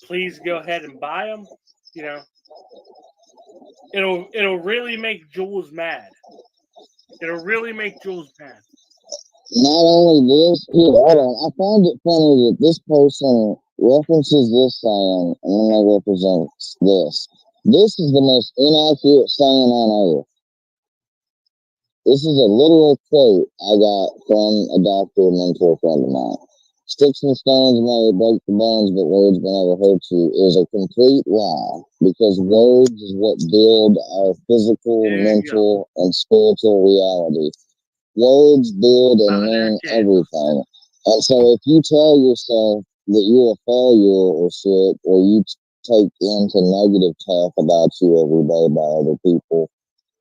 please go ahead and buy them. You know, it'll really make Jules mad. It'll really make Jules mad. Not only this, hold on. I find it funny that this person references this saying and then they represent this. This is the most inaccurate saying on earth. This is a literal quote I got from a doctor, a mentor friend of mine. Sticks and stones may break the bones, but words will never hurt you is a complete lie, because words is what build our physical, mental, and spiritual reality. Words build and mean everything. And so if you tell yourself that you're a failure or shit, or you take into negative talk about you every day by other people,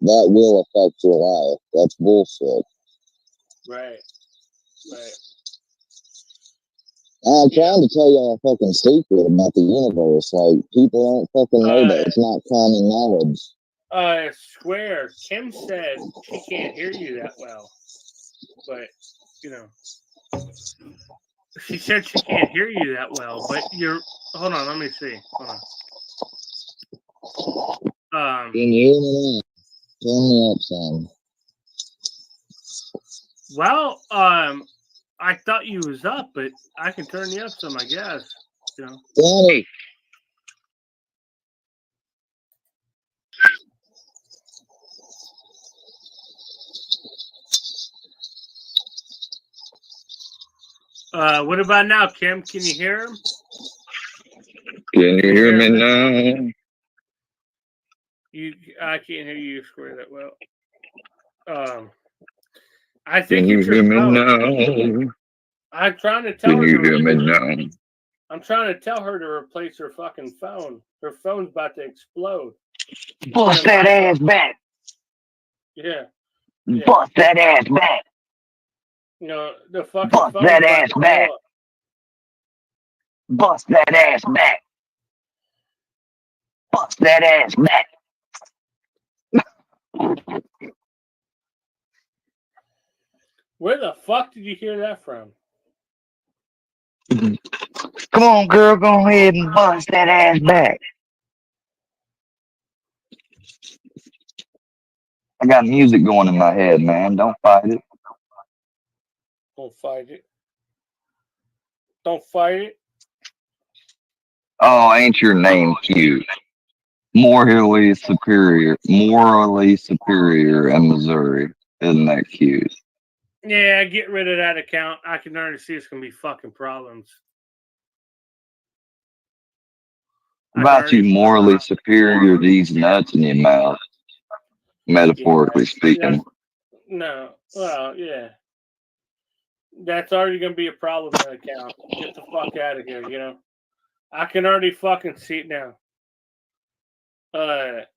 that will affect your life. That's bullshit. Right. Right. I'm trying to tell y'all a fucking secret about the universe. Like, people don't fucking know that. It's not common knowledge. Square, Kim said she can't hear you that well. But, you know. She said she can't hear you that well, but you're... Hold on, let me see. Hold on. Can you hear me now? Turn me up some. Well, I thought you was up, but I can turn you up some, I guess. You know. Danny. What about now, Kim? Can you hear him? Can you hear me now? I can't hear you square that well. I think Can you it's your hear me phone. now? I'm trying to tell Can her. you hear me now? I'm trying to tell her to replace her fucking phone. Her phone's about to explode. Bust that ass back. Yeah. Bust that ass back. You know, the fucking Bust phone's that about ass to back. blow up. Bust that ass back. Bust that ass back. Where the fuck did you hear that from? Come on, girl, go ahead and bust that ass back. I got music going in my head, man. Don't fight it. Don't fight it. Don't fight it. Oh, ain't your name cute? Morally superior in Missouri. Isn't that cute? Yeah, get rid of that account. I can already see it's gonna be fucking problems. About you morally superior to these nuts in your mouth, metaphorically speaking. No, well, yeah. That's already gonna be a problem in the account. Get the fuck out of here, you know. I can already fucking see it now. The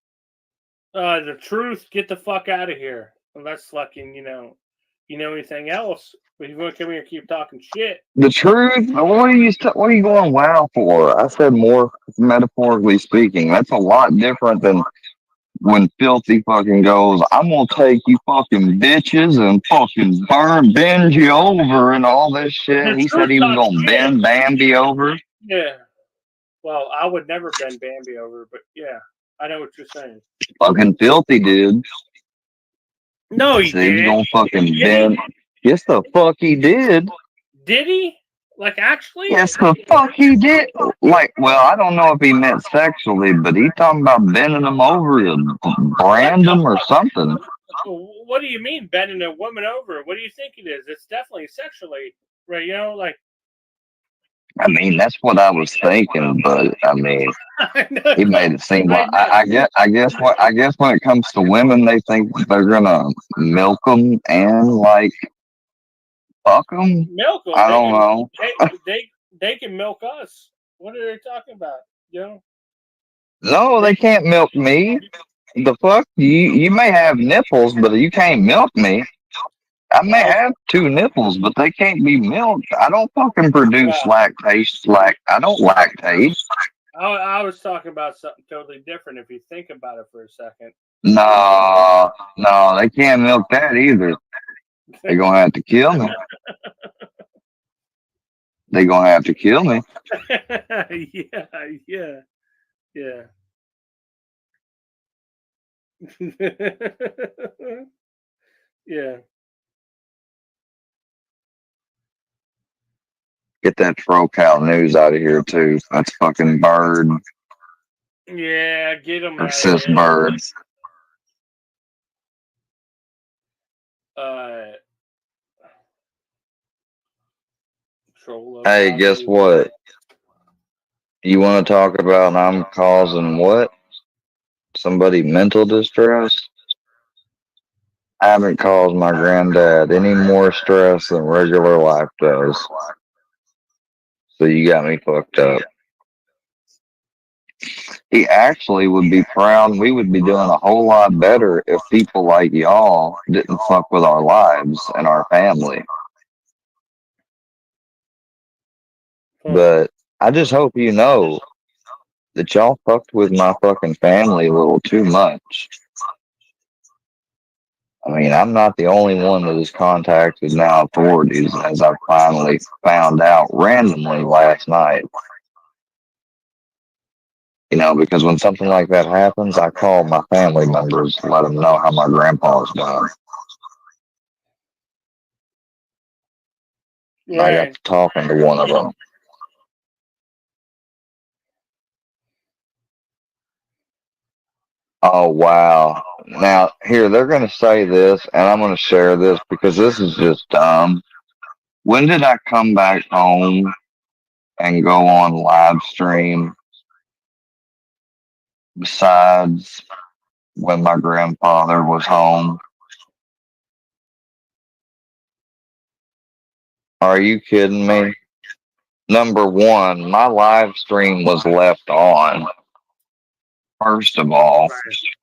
truth, get the fuck out of here. Unless fucking, you know anything else. But you want to come here and keep talking shit. The truth? What are you going wow for? I said more metaphorically speaking. That's a lot different than when Filthy fucking goes, I'm gonna take you fucking bitches and fucking bend you over and all this shit. He said he was gonna bend Bambi over. Yeah. Well, I would never bend Bambi over, but yeah, I know what you're saying. Fucking Filthy did. No, he didn't. He's gonna fucking bend. Yes, the fuck he did. Did he? Like, actually? Yes, the fuck he did. Like, well, I don't know if he meant sexually, but he talking about bending them over to brand them or something. What do you mean bending a woman over? What do you think it is? It's definitely sexually, right? You know, like. I mean, that's what I was thinking, but I mean, he made it seem like I guess when it comes to women, they think they're gonna milk them and like fuck them. Milk them. I don't know. They can milk us. What are they talking about? You know? No, they can't milk me. The fuck? You may have nipples, but you can't milk me. I may have 2 nipples, but they can't be milked. I don't fucking produce lactation. I don't lactate. I was talking about something totally different if you think about it for a second. No, they can't milk that either. They're gonna have to kill me. They're gonna have to kill me. Yeah. Yeah. Get that Frocal news out of here too. That's fucking Bird. Yeah, get them Or out cis of here. Bird. Hey, guess what? You want to talk about I'm causing what? Somebody mental distress? I haven't caused my granddad any more stress than regular life does. So you got me fucked up. He actually would be proud. We would be doing a whole lot better if people like y'all didn't fuck with our lives and our family. But I just hope you know that y'all fucked with my fucking family a little too much. I mean, I'm not the only one that has contacted now authorities, as I finally found out randomly last night. You know, because when something like that happens, I call my family members to let them know how my grandpa's done. And I got to talking to one of them. Oh, wow. Now, here, they're going to say this, and I'm going to share this because this is just dumb. When did I come back home and go on live stream besides when my grandfather was home? Are you kidding me? Number one, my live stream was left on. First of all,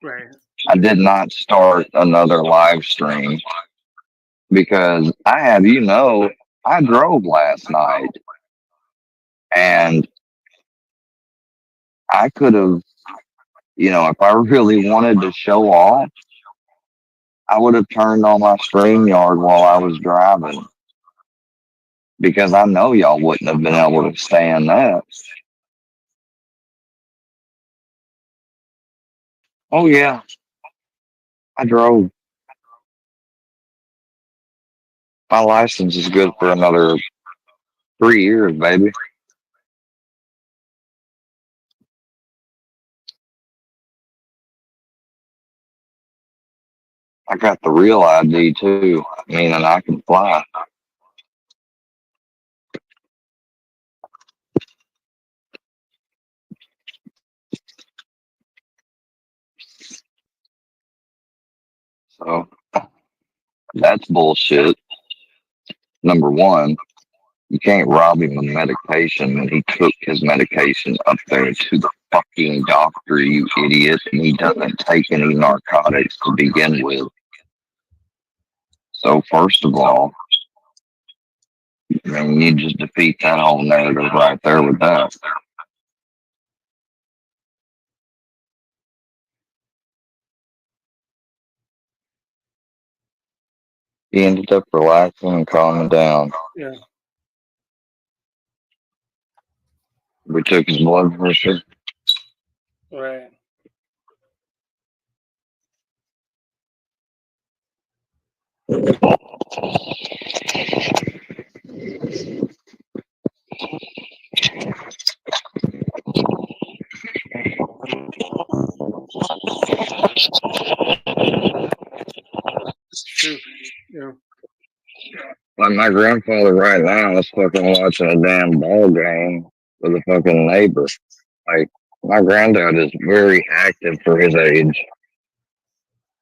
Right. I did not start another live stream because I have, you know, I drove last night and I could have, you know, if I really wanted to show off, I would have turned on my StreamYard while I was driving because I know y'all wouldn't have been able to stand that. Oh, yeah, I drove. My license is good for another 3 years, baby. I got the real ID too, meaning I can fly. So that's bullshit. Number one, you can't rob him of medication, and he took his medication up there to the fucking doctor, you idiot, and he doesn't take any narcotics to begin with. So first of all, I mean, you just defeat that whole narrative right there with that. He ended up relaxing and calming down. Yeah. We took his blood pressure. Right. It's true. Yeah. Like my grandfather right now is fucking watching a damn ball game with a fucking neighbor. Like my granddad is very active for his age.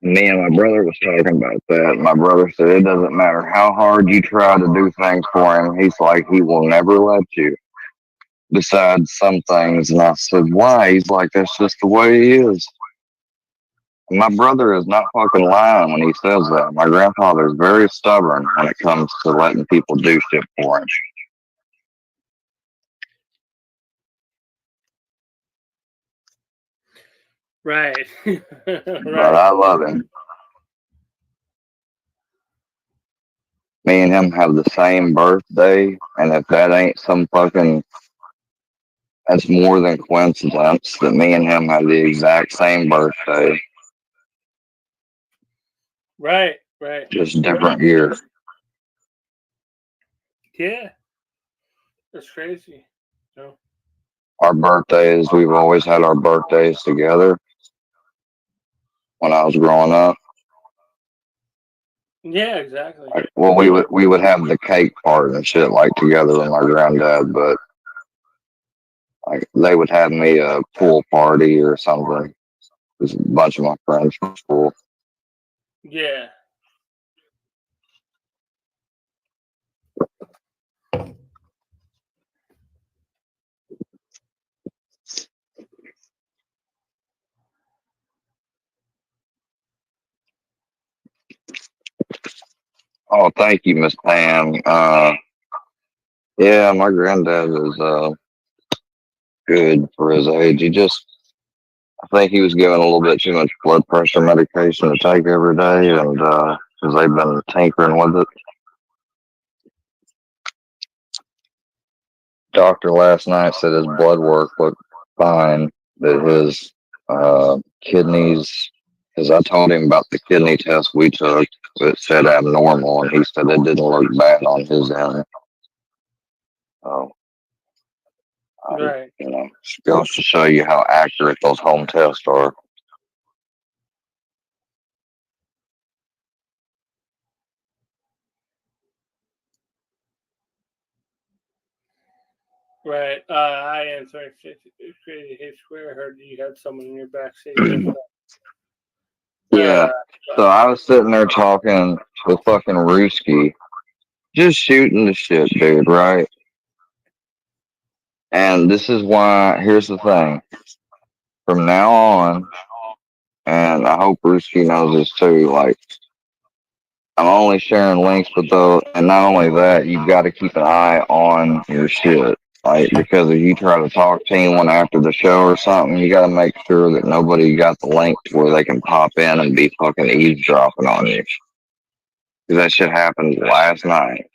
Me and my brother was talking about that. My brother said it doesn't matter how hard you try to do things for him. He's like, he will never let you. Besides some things. And I said, why? He's like, that's just the way he is. And my brother is not fucking lying when he says that. My grandfather is very stubborn when it comes to letting people do shit for him. Right. But I love him. Me and him have the same birthday, and if that ain't some fucking, that's more than coincidence that me and him have the exact same birthday, Right. Right. just different years. Yeah. That's crazy. No. Our birthdays, we've always had our birthdays together when I was growing up. Yeah, exactly. Like, well, we would have the cake part and shit like together with my granddad, but like they would have me a pool party or something. Just a bunch of my friends from school. Yeah. Oh, thank you, Miss Pam. Yeah, my granddad is good for his age. I think he was given a little bit too much blood pressure medication to take every day, and because they've been tinkering with it. Doctor last night said his blood work looked fine, that his kidneys, because I told him about the kidney test we took, it said abnormal, and he said it didn't look bad on his end. So, Right. you know, it goes to show you how accurate those home tests are. Right. I answered crazy. Hey, Square, I heard you had someone in your backseat. Yeah. So I was sitting there talking with fucking Rooski, just shooting the shit, dude, right? And this is why, here's the thing. From now on, and I hope Rooski knows this too, like, I'm only sharing links with those, and not only that, you've got to keep an eye on your shit. Like, because if you try to talk to anyone after the show or something, you got to make sure that nobody got the link to where they can pop in and be fucking eavesdropping on you. Because that shit happened last night.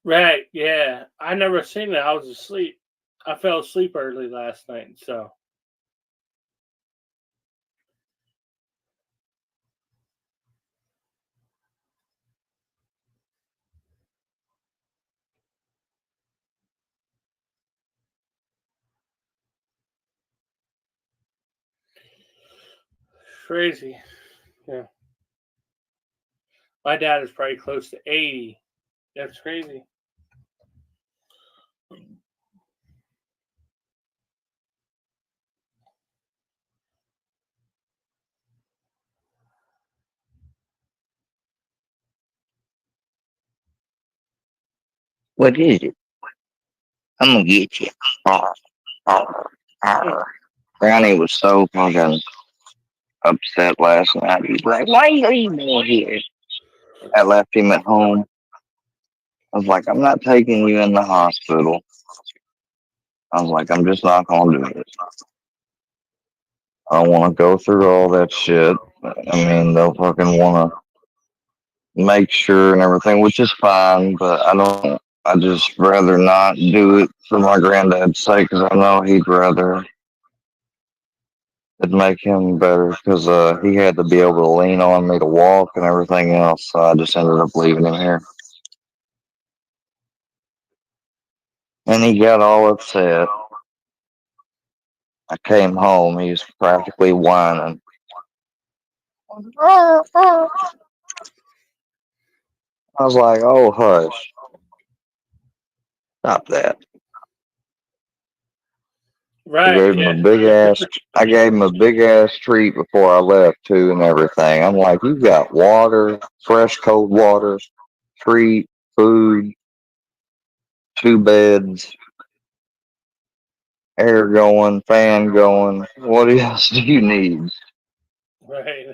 Right. Yeah. I never seen it. I was asleep. I fell asleep early last night, so. Crazy. Yeah. My dad is probably close to 80. That's crazy. What is it? I'm gonna get you. Brownie was so fucking upset last night. He's like, why are you leaving me here? I left him at home. I was like, I'm not taking you in the hospital. I was like, I'm just not gonna do it. I don't want to go through all that shit. I mean, they'll fucking want to make sure and everything, which is fine, but I just rather not do it for my granddad's sake, because I know he'd rather it'd make him better, because he had to be able to lean on me to walk and everything else, so I just ended up leaving him here. And he got all upset. I came home, he was practically whining. I was like, oh, hush. Stop that. Right. I gave him a big ass treat before I left too, and everything. I'm like, you got water, fresh cold water, treat, food, 2 beds, air going, fan going. What else do you need? Right.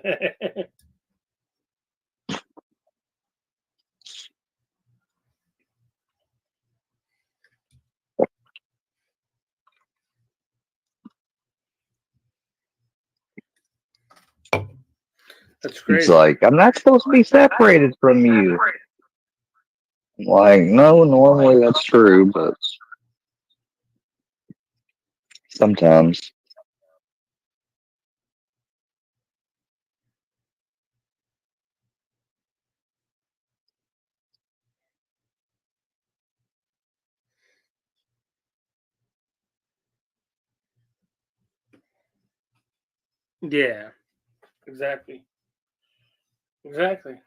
That's crazy. He's like, I'm not supposed to be separated from you. I'm like, no, normally that's true, but sometimes. Yeah. Exactly. Exactly.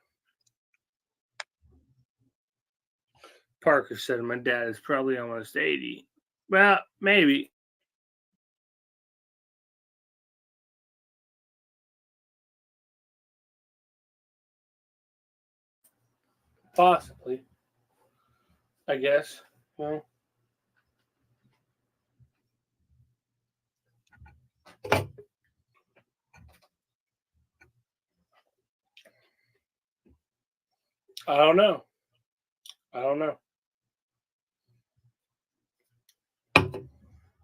Parker said my dad is probably almost 80. Well, maybe. Possibly. I guess. Well. I don't know. I don't know.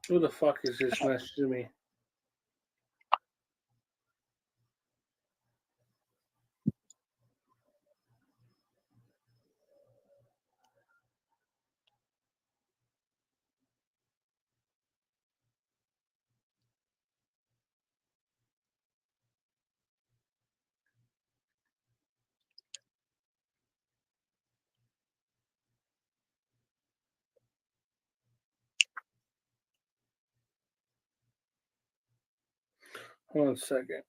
Who the fuck is this messaging me? One second.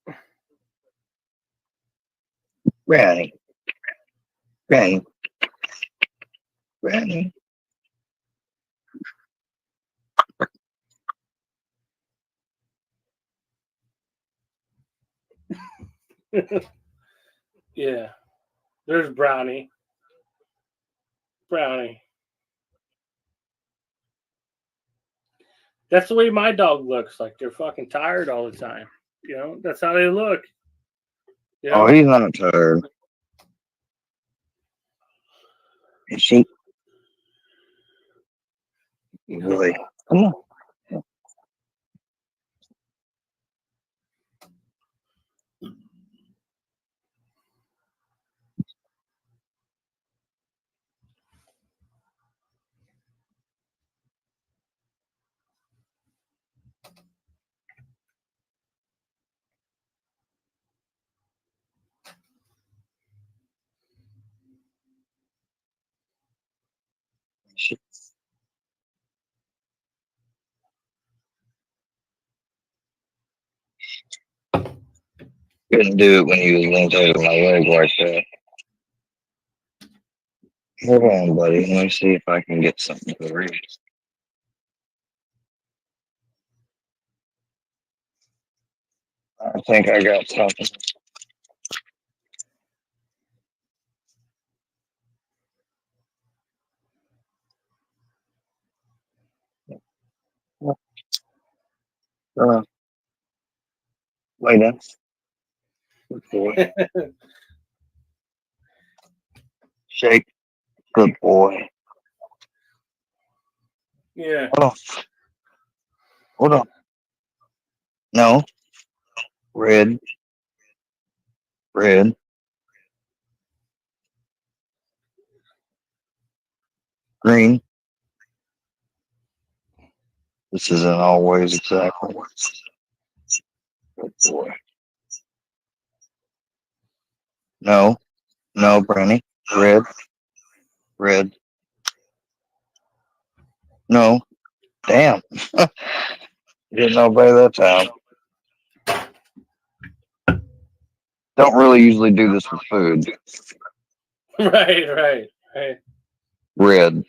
Granny. Granny. Granny. Yeah. There's Brownie. Brownie. That's the way my dog looks. Like they're fucking tired all the time. You know, that's how they look. You know? Oh, he's not tired. Is she? Really? Come on. Couldn't do it when he was linked over my leg like that. Hold on, buddy. Let me see if I can get something to read. I think I got something. Lay down. Good boy. Shake. Good boy. Yeah. Hold on. Hold on. No. Red. Red. Green. This isn't always exactly. Good boy. No. No, Brownie. Red. Red. No. Damn. You didn't obey that time. Don't really usually do this with food. Right. Red.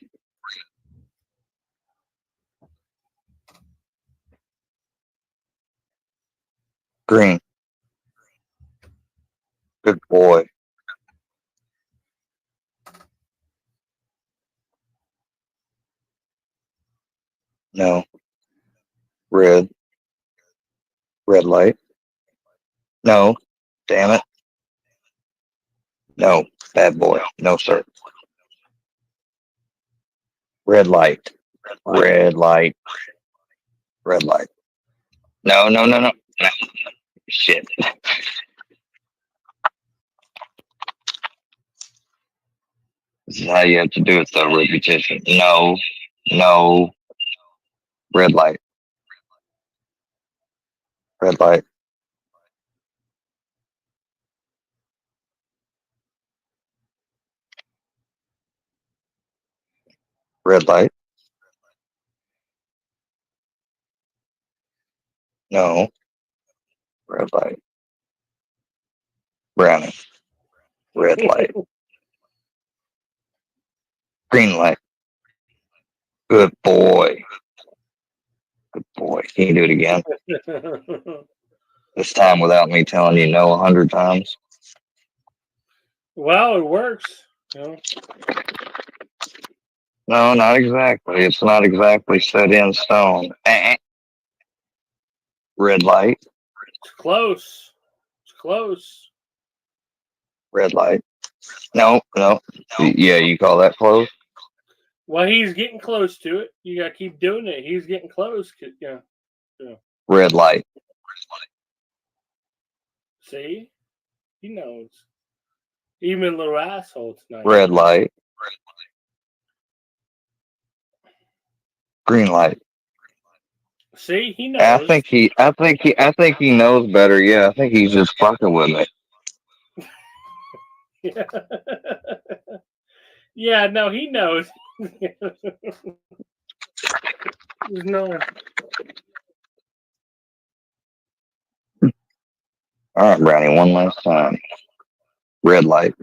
Green. Good boy. No. Red. Red light. No. Damn it. No. Bad boy. No, sir. Red light. Red light. Red light. No. Shit. This is how you have to do it, though. Repetition. No. No. Red light. Red light. Red light. No. Red light. Brownie. Red light. Green light. Good boy. Good boy. Can you do it again? This time without me telling you no 100 times. Well, it works. You know? No, not exactly. It's not exactly set in stone. Red light. It's close. It's close. Red light. No. Yeah, you call that close? Well, he's getting close to it. You gotta keep doing it. He's getting close. Yeah. Red light. See? He knows. Even little asshole tonight. Red light. Green light. See, he knows. I think he knows better. Yeah, I think he's just fucking with me. Yeah. Yeah, no, he knows. No. All right, Brownie, one last time. Red light.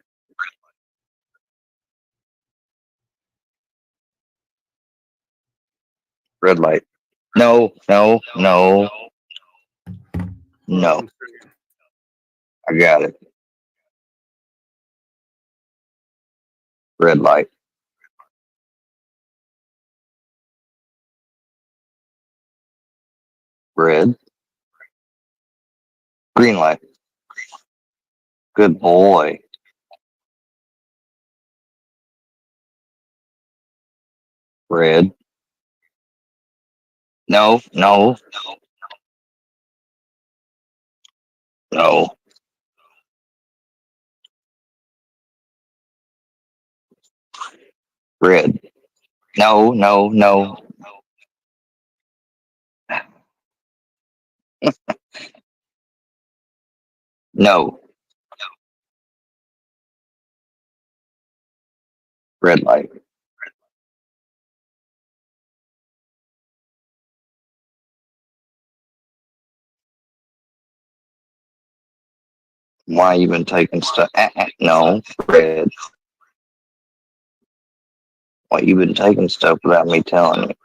Red light. No. I got it. Red light. Red. Green light. Good boy. Red. No. Red. No. No. Red light. Why you been taking stuff? No. Red. Why you been taking stuff without me telling you?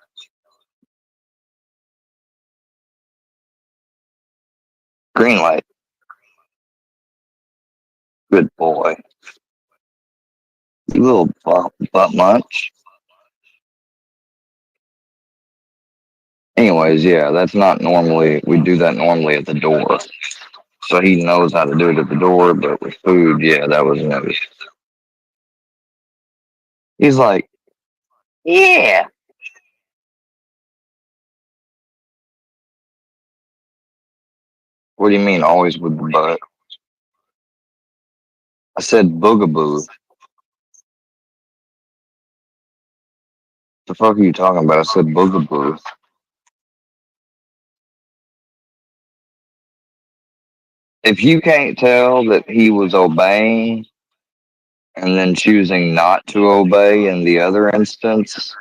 Green light. Good boy. You little butt munch. Anyways, yeah, that's not normally, we do that normally at the door. So he knows how to do it at the door, but with food, yeah, that was new. He's like, yeah. What do you mean, always with the butt? I said boogaboo. The fuck are you talking about? I said boogaboo. If you can't tell that he was obeying and then choosing not to obey in the other instance,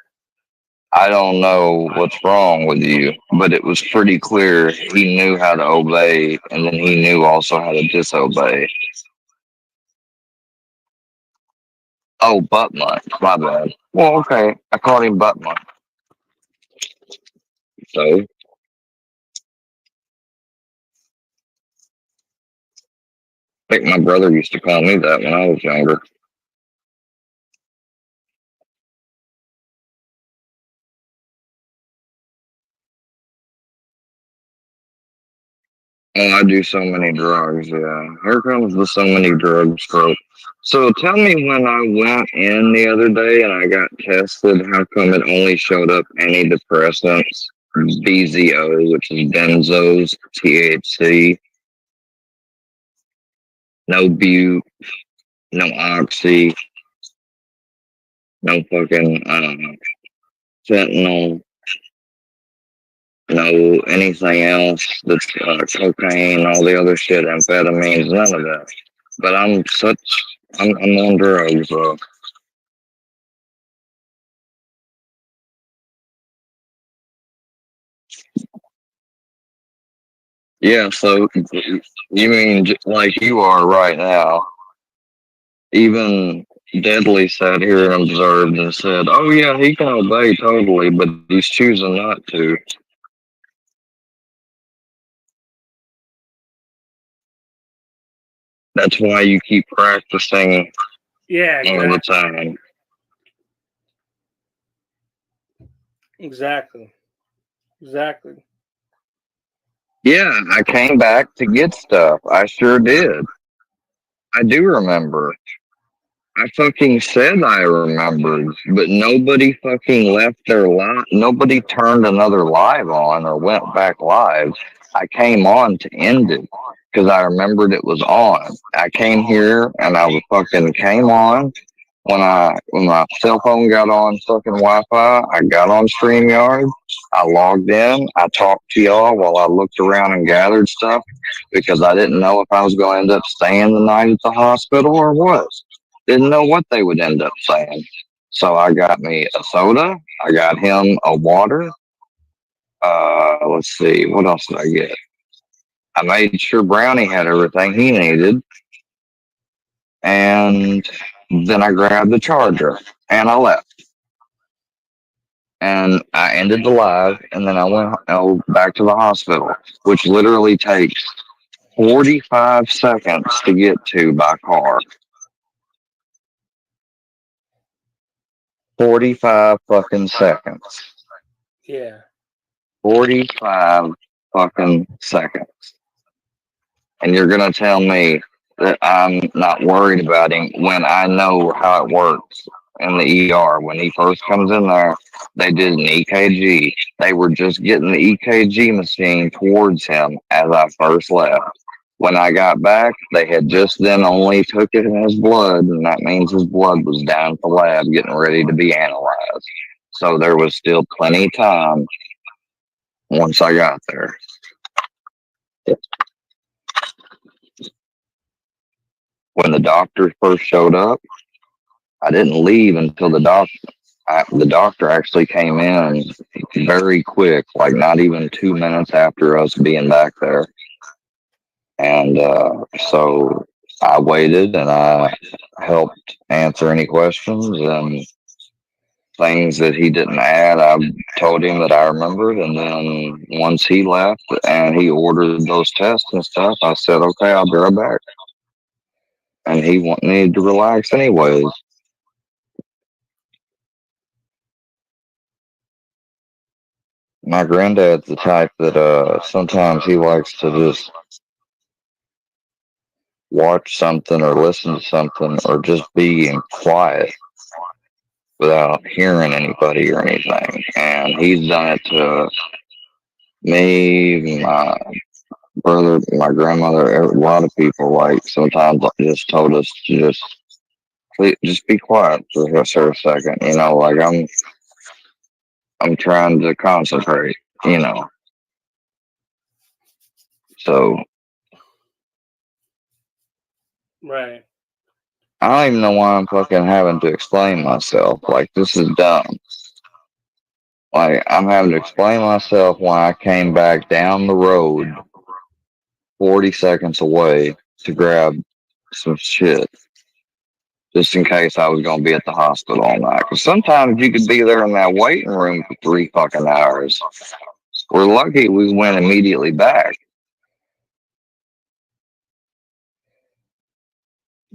I don't know what's wrong with you, but it was pretty clear he knew how to obey and then he knew also how to disobey. Oh, butt munch. My bad. Well, okay. I called him butt munch. So, I think my brother used to call me that when I was younger. Oh, I do so many drugs, yeah. Here comes the so many drugs trope. So tell me, when I went in the other day and I got tested, how come it only showed up antidepressants, BZO, which is benzos, THC, no butte, no oxy, no fucking fentanyl, no anything else that's cocaine, all the other shit, amphetamines, none of that. But I'm on drugs, bro. Yeah, so you mean like you are right now? Even Deadly sat here and observed and said, "Oh yeah, he can obey totally, but he's choosing not to." That's why you keep practicing all the time. Exactly. Yeah, I came back to get stuff. I sure did. I do remember. I fucking said I remembered, but nobody fucking left their live. Nobody turned another live on or went back live. I came on to end it because I remembered it was on. I came here and I was fucking came on when my cell phone got on fucking Wi-Fi. I got on StreamYard. I logged in. I talked to y'all while I looked around and gathered stuff because I didn't know if I was going to end up staying the night at the hospital or what. Didn't know what they would end up saying. So I got me a soda. I got him a water. Let's see. What else did I get? I made sure Brownie had everything he needed. And then I grabbed the charger and I left. And I ended the live and then I went back to the hospital, which literally takes 45 seconds to get to by car. 45 fucking seconds. Yeah. 45 fucking seconds. And you're going to tell me that I'm not worried about him when I know how it works in the ER. When he first comes in there, they did an EKG. They were just getting the EKG machine towards him as I first left. When I got back, they had just then only took it in his blood, and that means his blood was down at the lab getting ready to be analyzed. So there was still plenty of time once I got there. When the doctor first showed up, I didn't leave until the doctor actually came in very quick, like not even 2 minutes after us being back there. And so I waited and I helped answer any questions and things that he didn't add. I told him that I remembered. And then once he left and he ordered those tests and stuff, I said, okay, I'll be right back. And he needed to relax anyways. My granddad's the type that sometimes he likes to just watch something or listen to something or just be in quiet without hearing anybody or anything. And he's done it to me, my brother, my grandmother, a lot of people. Like sometimes just told us to just be quiet for a second. You know, like I'm trying to concentrate. You know, so. Right. I don't even know why I'm fucking having to explain myself. Like, this is dumb. Like, I'm having to explain myself why I came back down the road 40 seconds away to grab some shit. Just in case I was going to be at the hospital all night. Because sometimes you could be there in that waiting room for 3 fucking hours. We're lucky we went immediately back.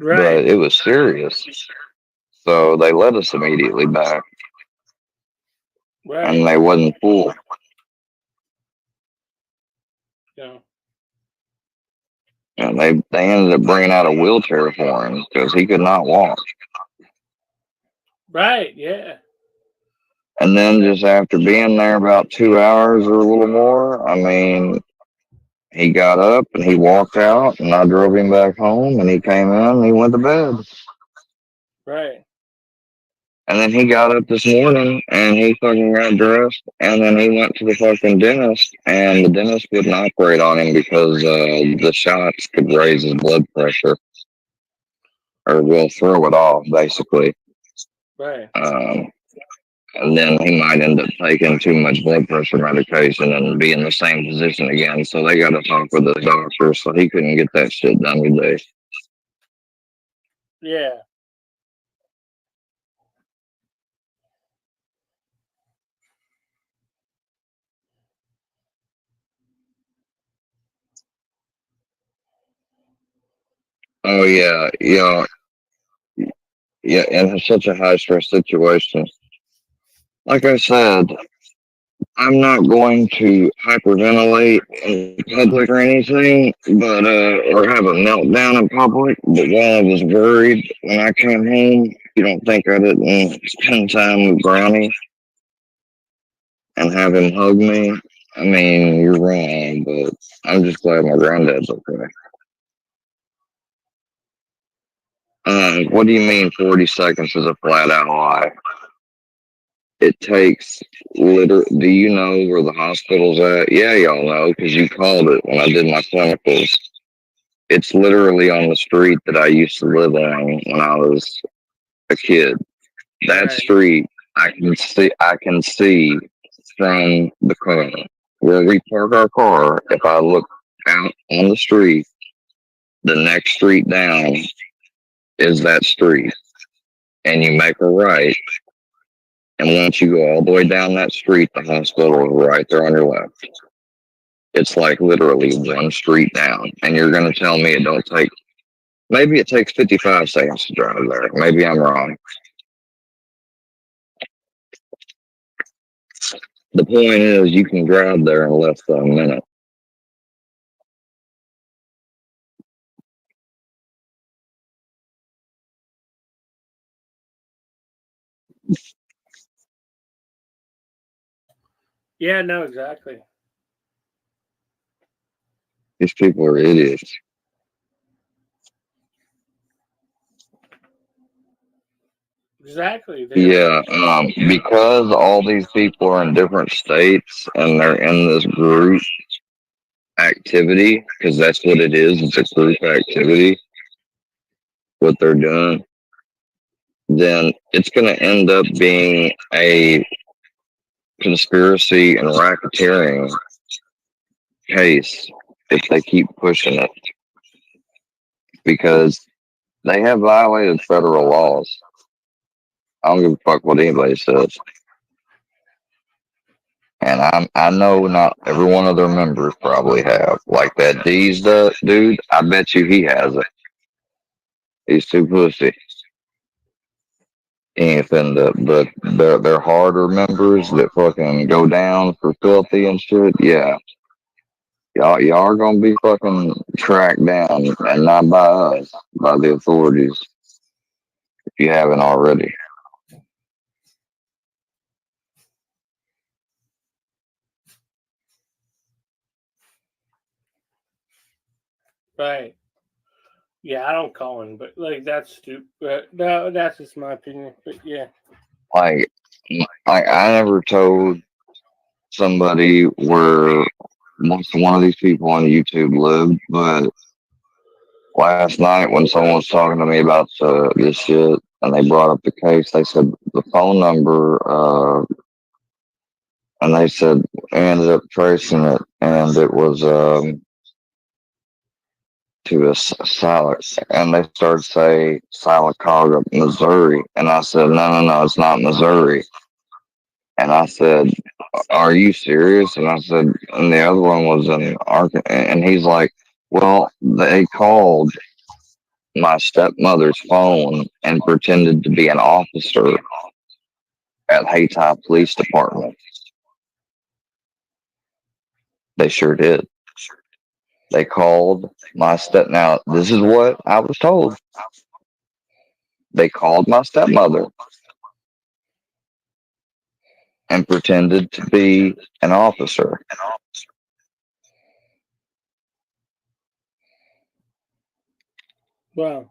Right. But it was serious. So they let us immediately back. Right. And they wasn't full. Yeah. And they ended up bringing out a wheelchair for him because he could not walk. Right, yeah. And then just after being there about 2 hours or a little more, I mean, he got up and he walked out and I drove him back home and he came in and he went to bed. Right. And then he got up this morning and he fucking got dressed and then he went to the fucking dentist and the dentist wouldn't operate on him because the shots could raise his blood pressure or will throw it off, basically. Right. And then he might end up taking too much blood pressure medication and be in the same position again. So they got to talk with the doctor. So he couldn't get that shit done today. Yeah. Oh yeah, yeah, and it's such a high stress situation. Like I said, I'm not going to hyperventilate in public or anything, but or have a meltdown in public. But while I was worried when I came home, you don't think I didn't spend time with Brownie and have him hug me? I mean, you're wrong, but I'm just glad my granddad's okay. What do you mean 40 seconds is a flat out lie? It takes do you know where the hospital's at? Yeah, y'all know, because you called it when I did my clinicals. It's literally on the street that I used to live on when I was a kid. That street I can see from the car. Where we park our car, if I look out on the street, the next street down is that street. And you make a right. And once you go all the way down that street, the hospital is right there on your left. It's like literally one street down. And you're going to tell me it don't take, maybe it takes 55 seconds to drive there. Maybe I'm wrong. The point is, you can drive there in less than a minute. Yeah, no, exactly. These people are idiots. Exactly. Yeah, because all these people are in different states and they're in this group activity, because that's what it is. It's a group activity, what they're doing. Then it's going to end up being a conspiracy and racketeering case if they keep pushing it, because they have violated federal laws. I don't give a fuck what anybody says. And I know not every one of their members probably have. Like that D's dude, I bet you he has it. He's too pussy. He ain't finna, but they're harder members that fucking go down for filthy and shit. Yeah. Y'all are gonna be fucking tracked down, and not by us, by the authorities, if you haven't already. Right. Yeah, I don't call him, but like that's stupid. No, that's just my opinion. But yeah. Like I never told somebody where one of these people on YouTube lived, but last night when someone was talking to me about this shit and they brought up the case, they said the phone number, and they said ended up tracing it, and it was to a silent, and they started say Sylacauga, Missouri, and I said no, it's not Missouri. And I said, are you serious? And I said, and the other one was in Arkansas. And he's like, well, they called my stepmother's phone and pretended to be an officer at Hayti Police Department. They sure did. They called my now, this is what I was told. They called my stepmother and pretended to be an officer. Wow.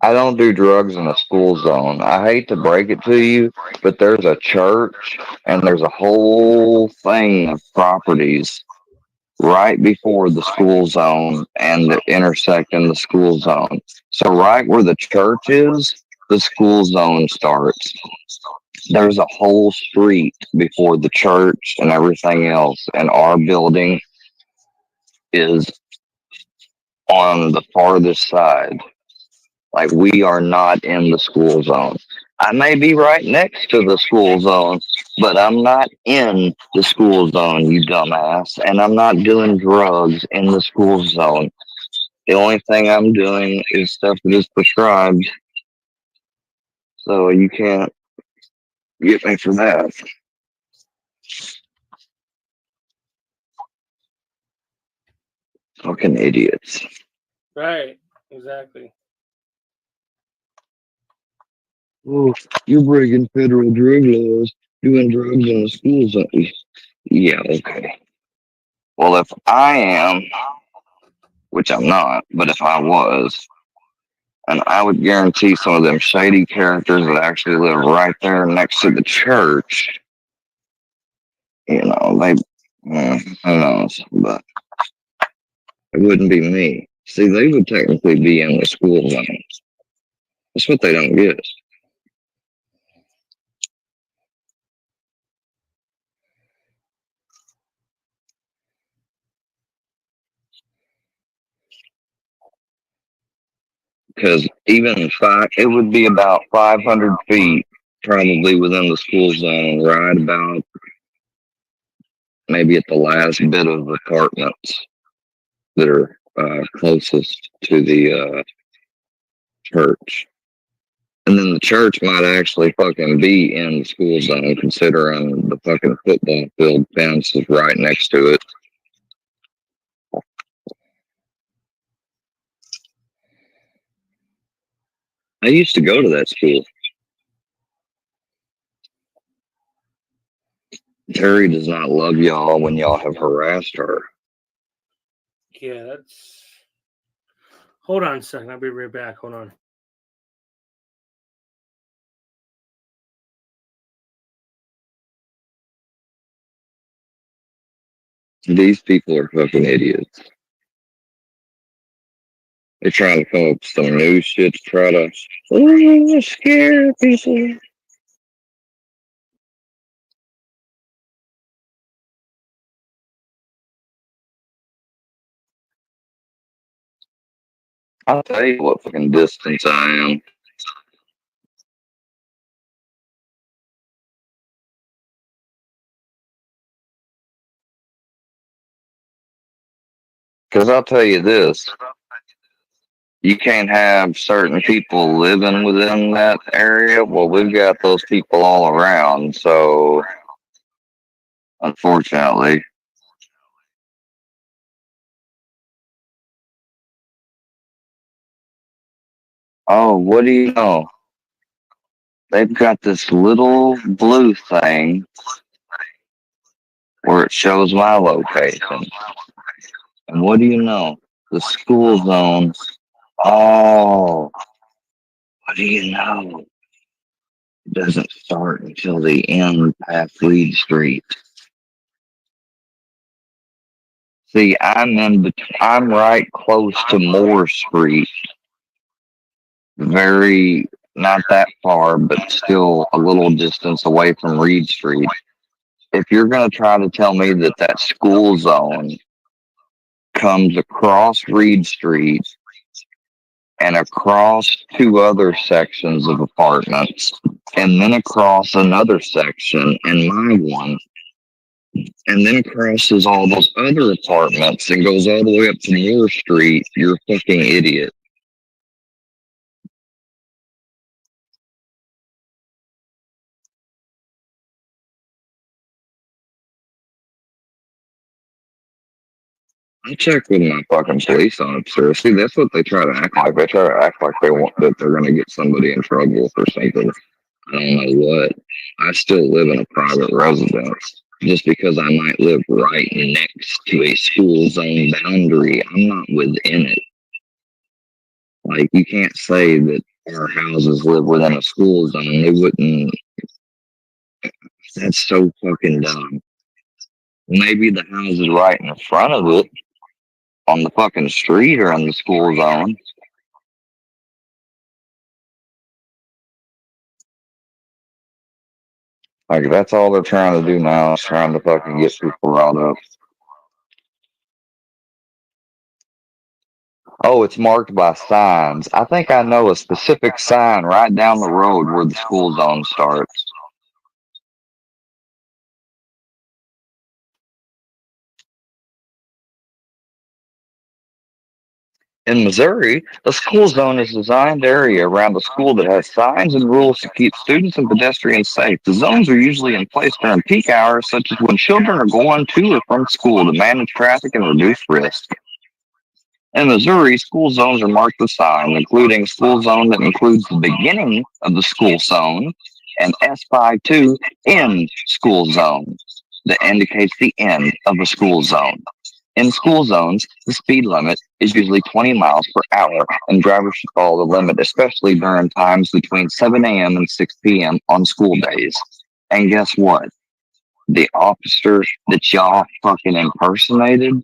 I don't do drugs in a school zone. I hate to break it to you, but there's a church and there's a whole thing of properties right before the school zone and the intersect in the school zone. So right where the church is, the school zone starts. There's a whole street before the church and everything else, and our building is on the farthest side. Like, we are not in the school zone. I may be right next to the school zone, but I'm not in the school zone, you dumbass. And I'm not doing drugs in the school zone. The only thing I'm doing is stuff that is prescribed. So you can't get me for that. Fucking idiots. Right. Exactly. Oh, you're breaking federal drug laws, doing drugs in the school zone. Yeah, okay. Well, if I am, which I'm not, but if I was, and I would guarantee some of them shady characters that actually live right there next to the church, you know, who knows, but it wouldn't be me. See, they would technically be in the school zone. That's what they don't get. Because even it would be about 500 feet probably within the school zone, right about maybe at the last bit of apartments that are closest to the church. And then the church might actually fucking be in the school zone, considering the fucking football field fence is right next to it. I used to go to that school. Terry does not love y'all when y'all have harassed her. Yeah, that's. Hold on a second. I'll be right back. Hold on. These people are fucking idiots. They're trying to come up with some new shit to try to scare people. I'll tell you what fucking distance I am. Because I'll tell you this. You can't have certain people living within that area. Well, we've got those people all around. So, unfortunately. Oh, what do you know? They've got this little blue thing where it shows my location. And what do you know? The school zone. Oh, what do you know? It doesn't start until the end past Reed Street. See, I'm right close to Moore Street. Very, not that far, but still a little distance away from Reed Street. If you're going to try to tell me that that school zone comes across Reed Street and across two other sections of apartments, and then across another section and my one, and then crosses all those other apartments and goes all the way up to Moore Street, you're a fucking idiot. I check with my fucking police officer. See, that's what they try to act like. They try to act like they want that they're going to get somebody in trouble for something. I don't know what. I still live in a private residence. Just because I might live right next to a school zone boundary, I'm not within it. Like, you can't say that our houses live within a school zone. They wouldn't. That's so fucking dumb. Maybe the houses right in front of it on the fucking street or in the school zone. Like, that's all they're trying to do now is trying to fucking get people riled up. Oh, it's marked by signs. I think I know a specific sign right down the road where the school zone starts. In Missouri, a school zone is a designed area around the school that has signs and rules to keep students and pedestrians safe. The zones are usually in place during peak hours, such as when children are going to or from school to manage traffic and reduce risk. In Missouri, school zones are marked with signs, including a school zone that includes the beginning of the school zone and S52 end school zone that indicates the end of a school zone. In school zones, the speed limit is usually 20 miles per hour, and drivers should follow the limit, especially during times between 7 a.m. and 6 p.m. on school days. And guess what? The officers that y'all fucking impersonated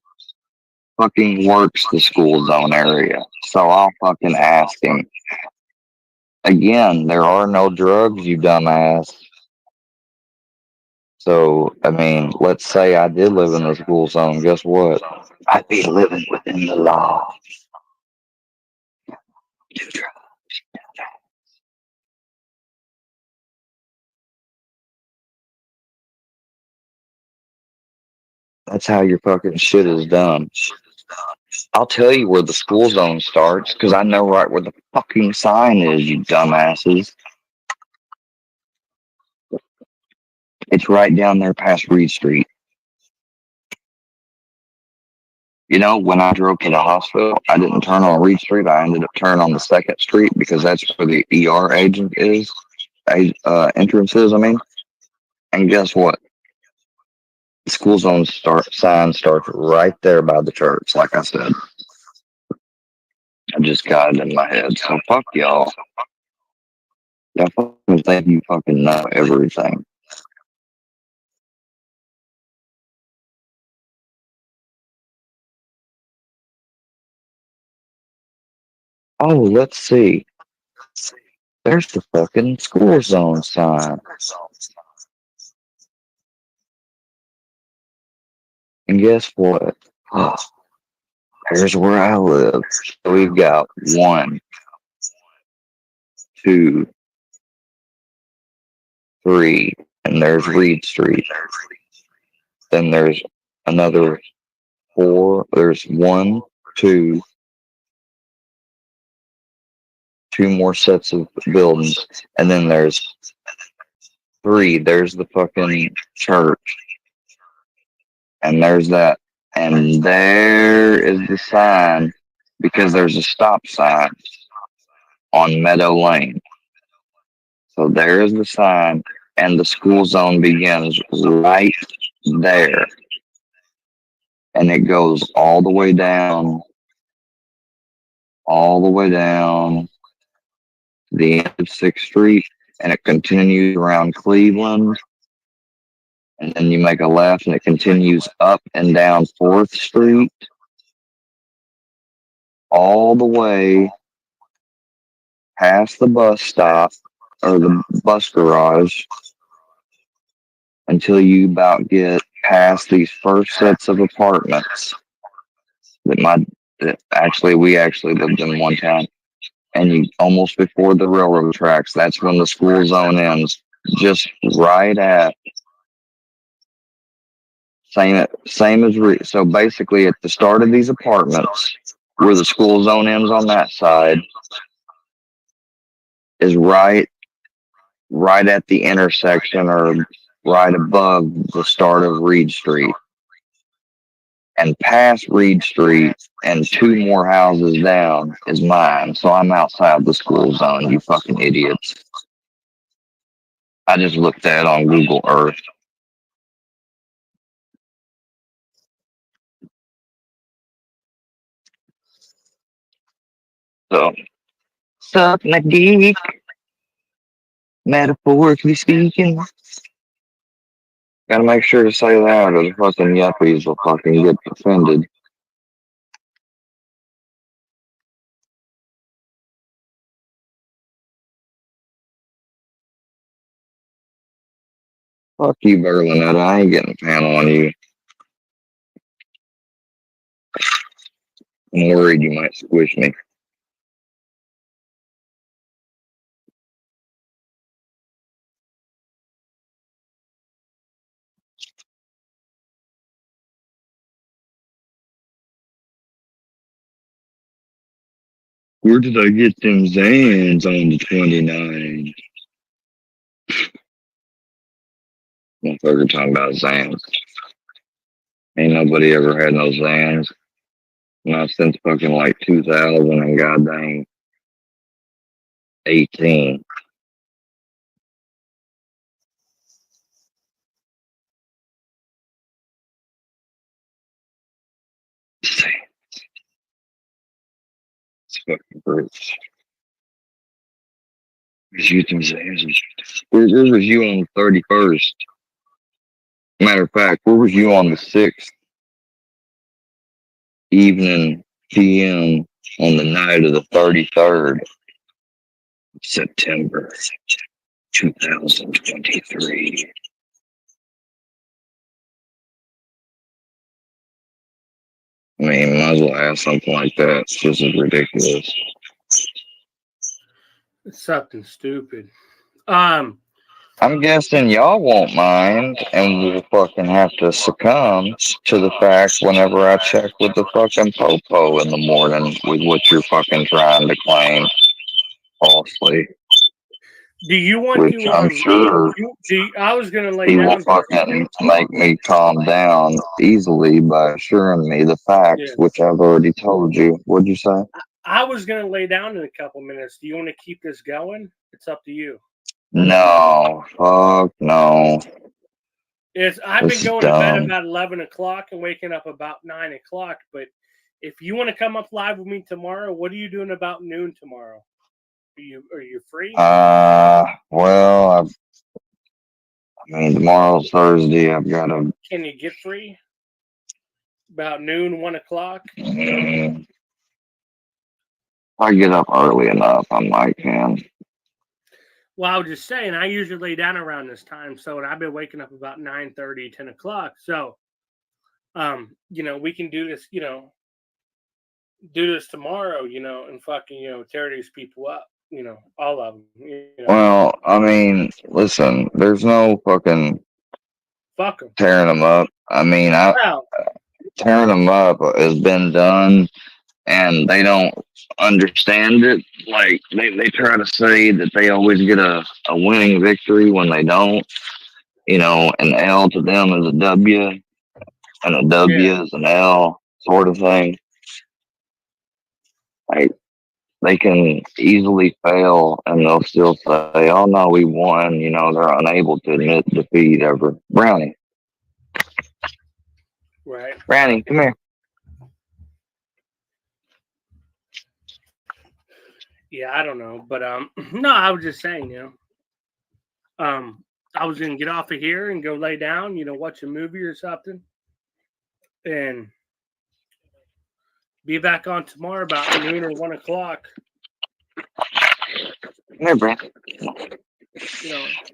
fucking works the school zone area. So I'll fucking ask him. Again, there are no drugs, you dumbass. So, I mean, let's say I did live in the school zone. Guess what? I'd be living within the law. That's how your fucking shit is done. I'll tell you where the school zone starts, because I know right where the fucking sign is, you dumbasses. It's right down there past Reed Street. You know, when I drove to the hospital, I didn't turn on Reed Street. I ended up turning on the 2nd Street because that's where the ER agent is. Entrance is, I mean. And guess what? The school zone sign starts right there by the church, like I said. I just got it in my head. So fuck y'all. Y'all fucking think you fucking know everything. Oh, let's see. There's the fucking school zone sign. And guess what? Oh, here's where I live. So we've got 1, 2, 3, and there's Reed Street. Then there's another 4. There's 1, 2, 2 more sets of buildings, and then there's 3. There's the fucking church, and there's that, and there is the sign because there's a stop sign on Meadow Lane. So there is the sign, and the school zone begins right there, and it goes all the way down the end of 6th Street, and it continues around Cleveland, and then you make a left, and it continues up and down 4th Street, all the way past the bus stop, or the bus garage, until you about get past these first sets of apartments that we actually lived in one time. And you almost before the railroad tracks, that's when the school zone ends. Just right at same as so basically at the start of these apartments, where the school zone ends on that side, is right at the intersection or right above the start of Reed Street. And past Reed Street and 2 more houses down is mine. So I'm outside the school zone, you fucking idiots. I just looked at it on Google Earth. So, suck my dick, metaphorically speaking. Gotta make sure to say that or the fucking yuppies will fucking get offended. Fuck you, Berlinetta. I ain't getting a panel on you. I'm worried you might squish me. Where did I get them Zans on the 29? Motherfucker talking about Zans. Ain't nobody ever had no Zans. Not since fucking like 2000 and goddamn 18. It's fucking gross. Where's you them Zans? Where was you on the 31st? Matter of fact, where was you on the 6th evening PM on the night of the 33rd of September 2023? I mean, might as well ask something like that. This is ridiculous. It's something stupid. I'm guessing y'all won't mind, and we'll fucking have to succumb to the fact whenever I check with the fucking popo in the morning with what you're fucking trying to claim falsely. Do you want Which to? I'm sure I was gonna lay he will down. fucking make me calm down easily by assuring me the facts, Yeah. which I've already told you. What'd you say? I was gonna lay down in a couple minutes. Do you want to keep this going? It's up to you. No, fuck no. I've This been is going to bed dumb. about 11 o'clock and waking up about 9 o'clock. But if you want to come up live with me tomorrow, what are you doing about noon tomorrow? Are you free? Well, I mean, tomorrow's Thursday. I've got to. Can you get free? About noon, 1 o'clock? If I get up early enough, I might can. Well, I was just saying, I usually lay down around this time, so I've been waking up about 9:30, 10 o'clock. So, we can do this, do this tomorrow, and fucking, tear these people up, all of them. Well, I mean, listen, there's no fucking Fuck them. tearing them up. I mean, tearing them up has been done, and they don't understand it. Like, they try to say that they always get a winning victory when they don't. An L to them is a W, and a W is an L, sort of thing. Like, they can easily fail, and they'll still say, "Oh no, we won." They're unable to admit defeat ever. Brownie, Right. Brownie, come here. Yeah, I don't know, but no, I was just saying, I was gonna get off of here and go lay down, watch a movie or something, and be back on tomorrow about noon or 1 o'clock. Come here, Brandon.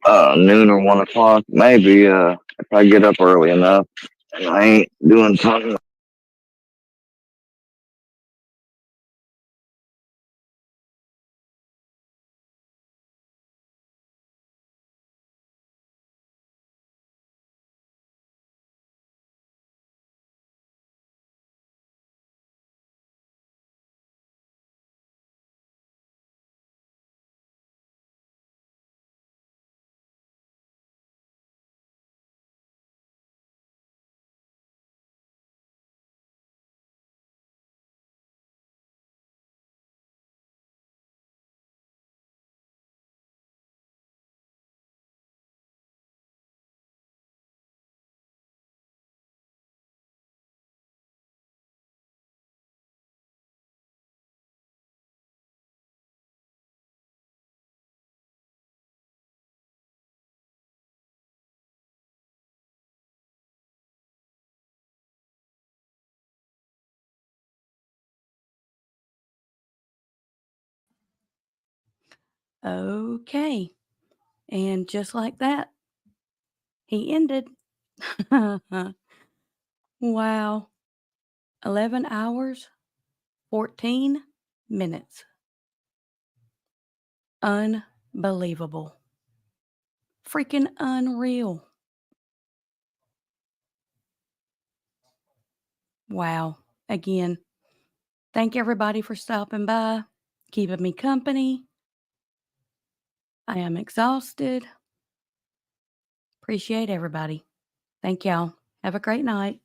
Noon or 1 o'clock, maybe. If I get up early enough, and I ain't doing something. Okay. And just like that, he ended. Wow. 11 hours, 14 minutes. Unbelievable. Freaking unreal. Wow. Again, thank everybody for stopping by. keeping me company. I am exhausted. Appreciate everybody. Thank y'all. Have a great night.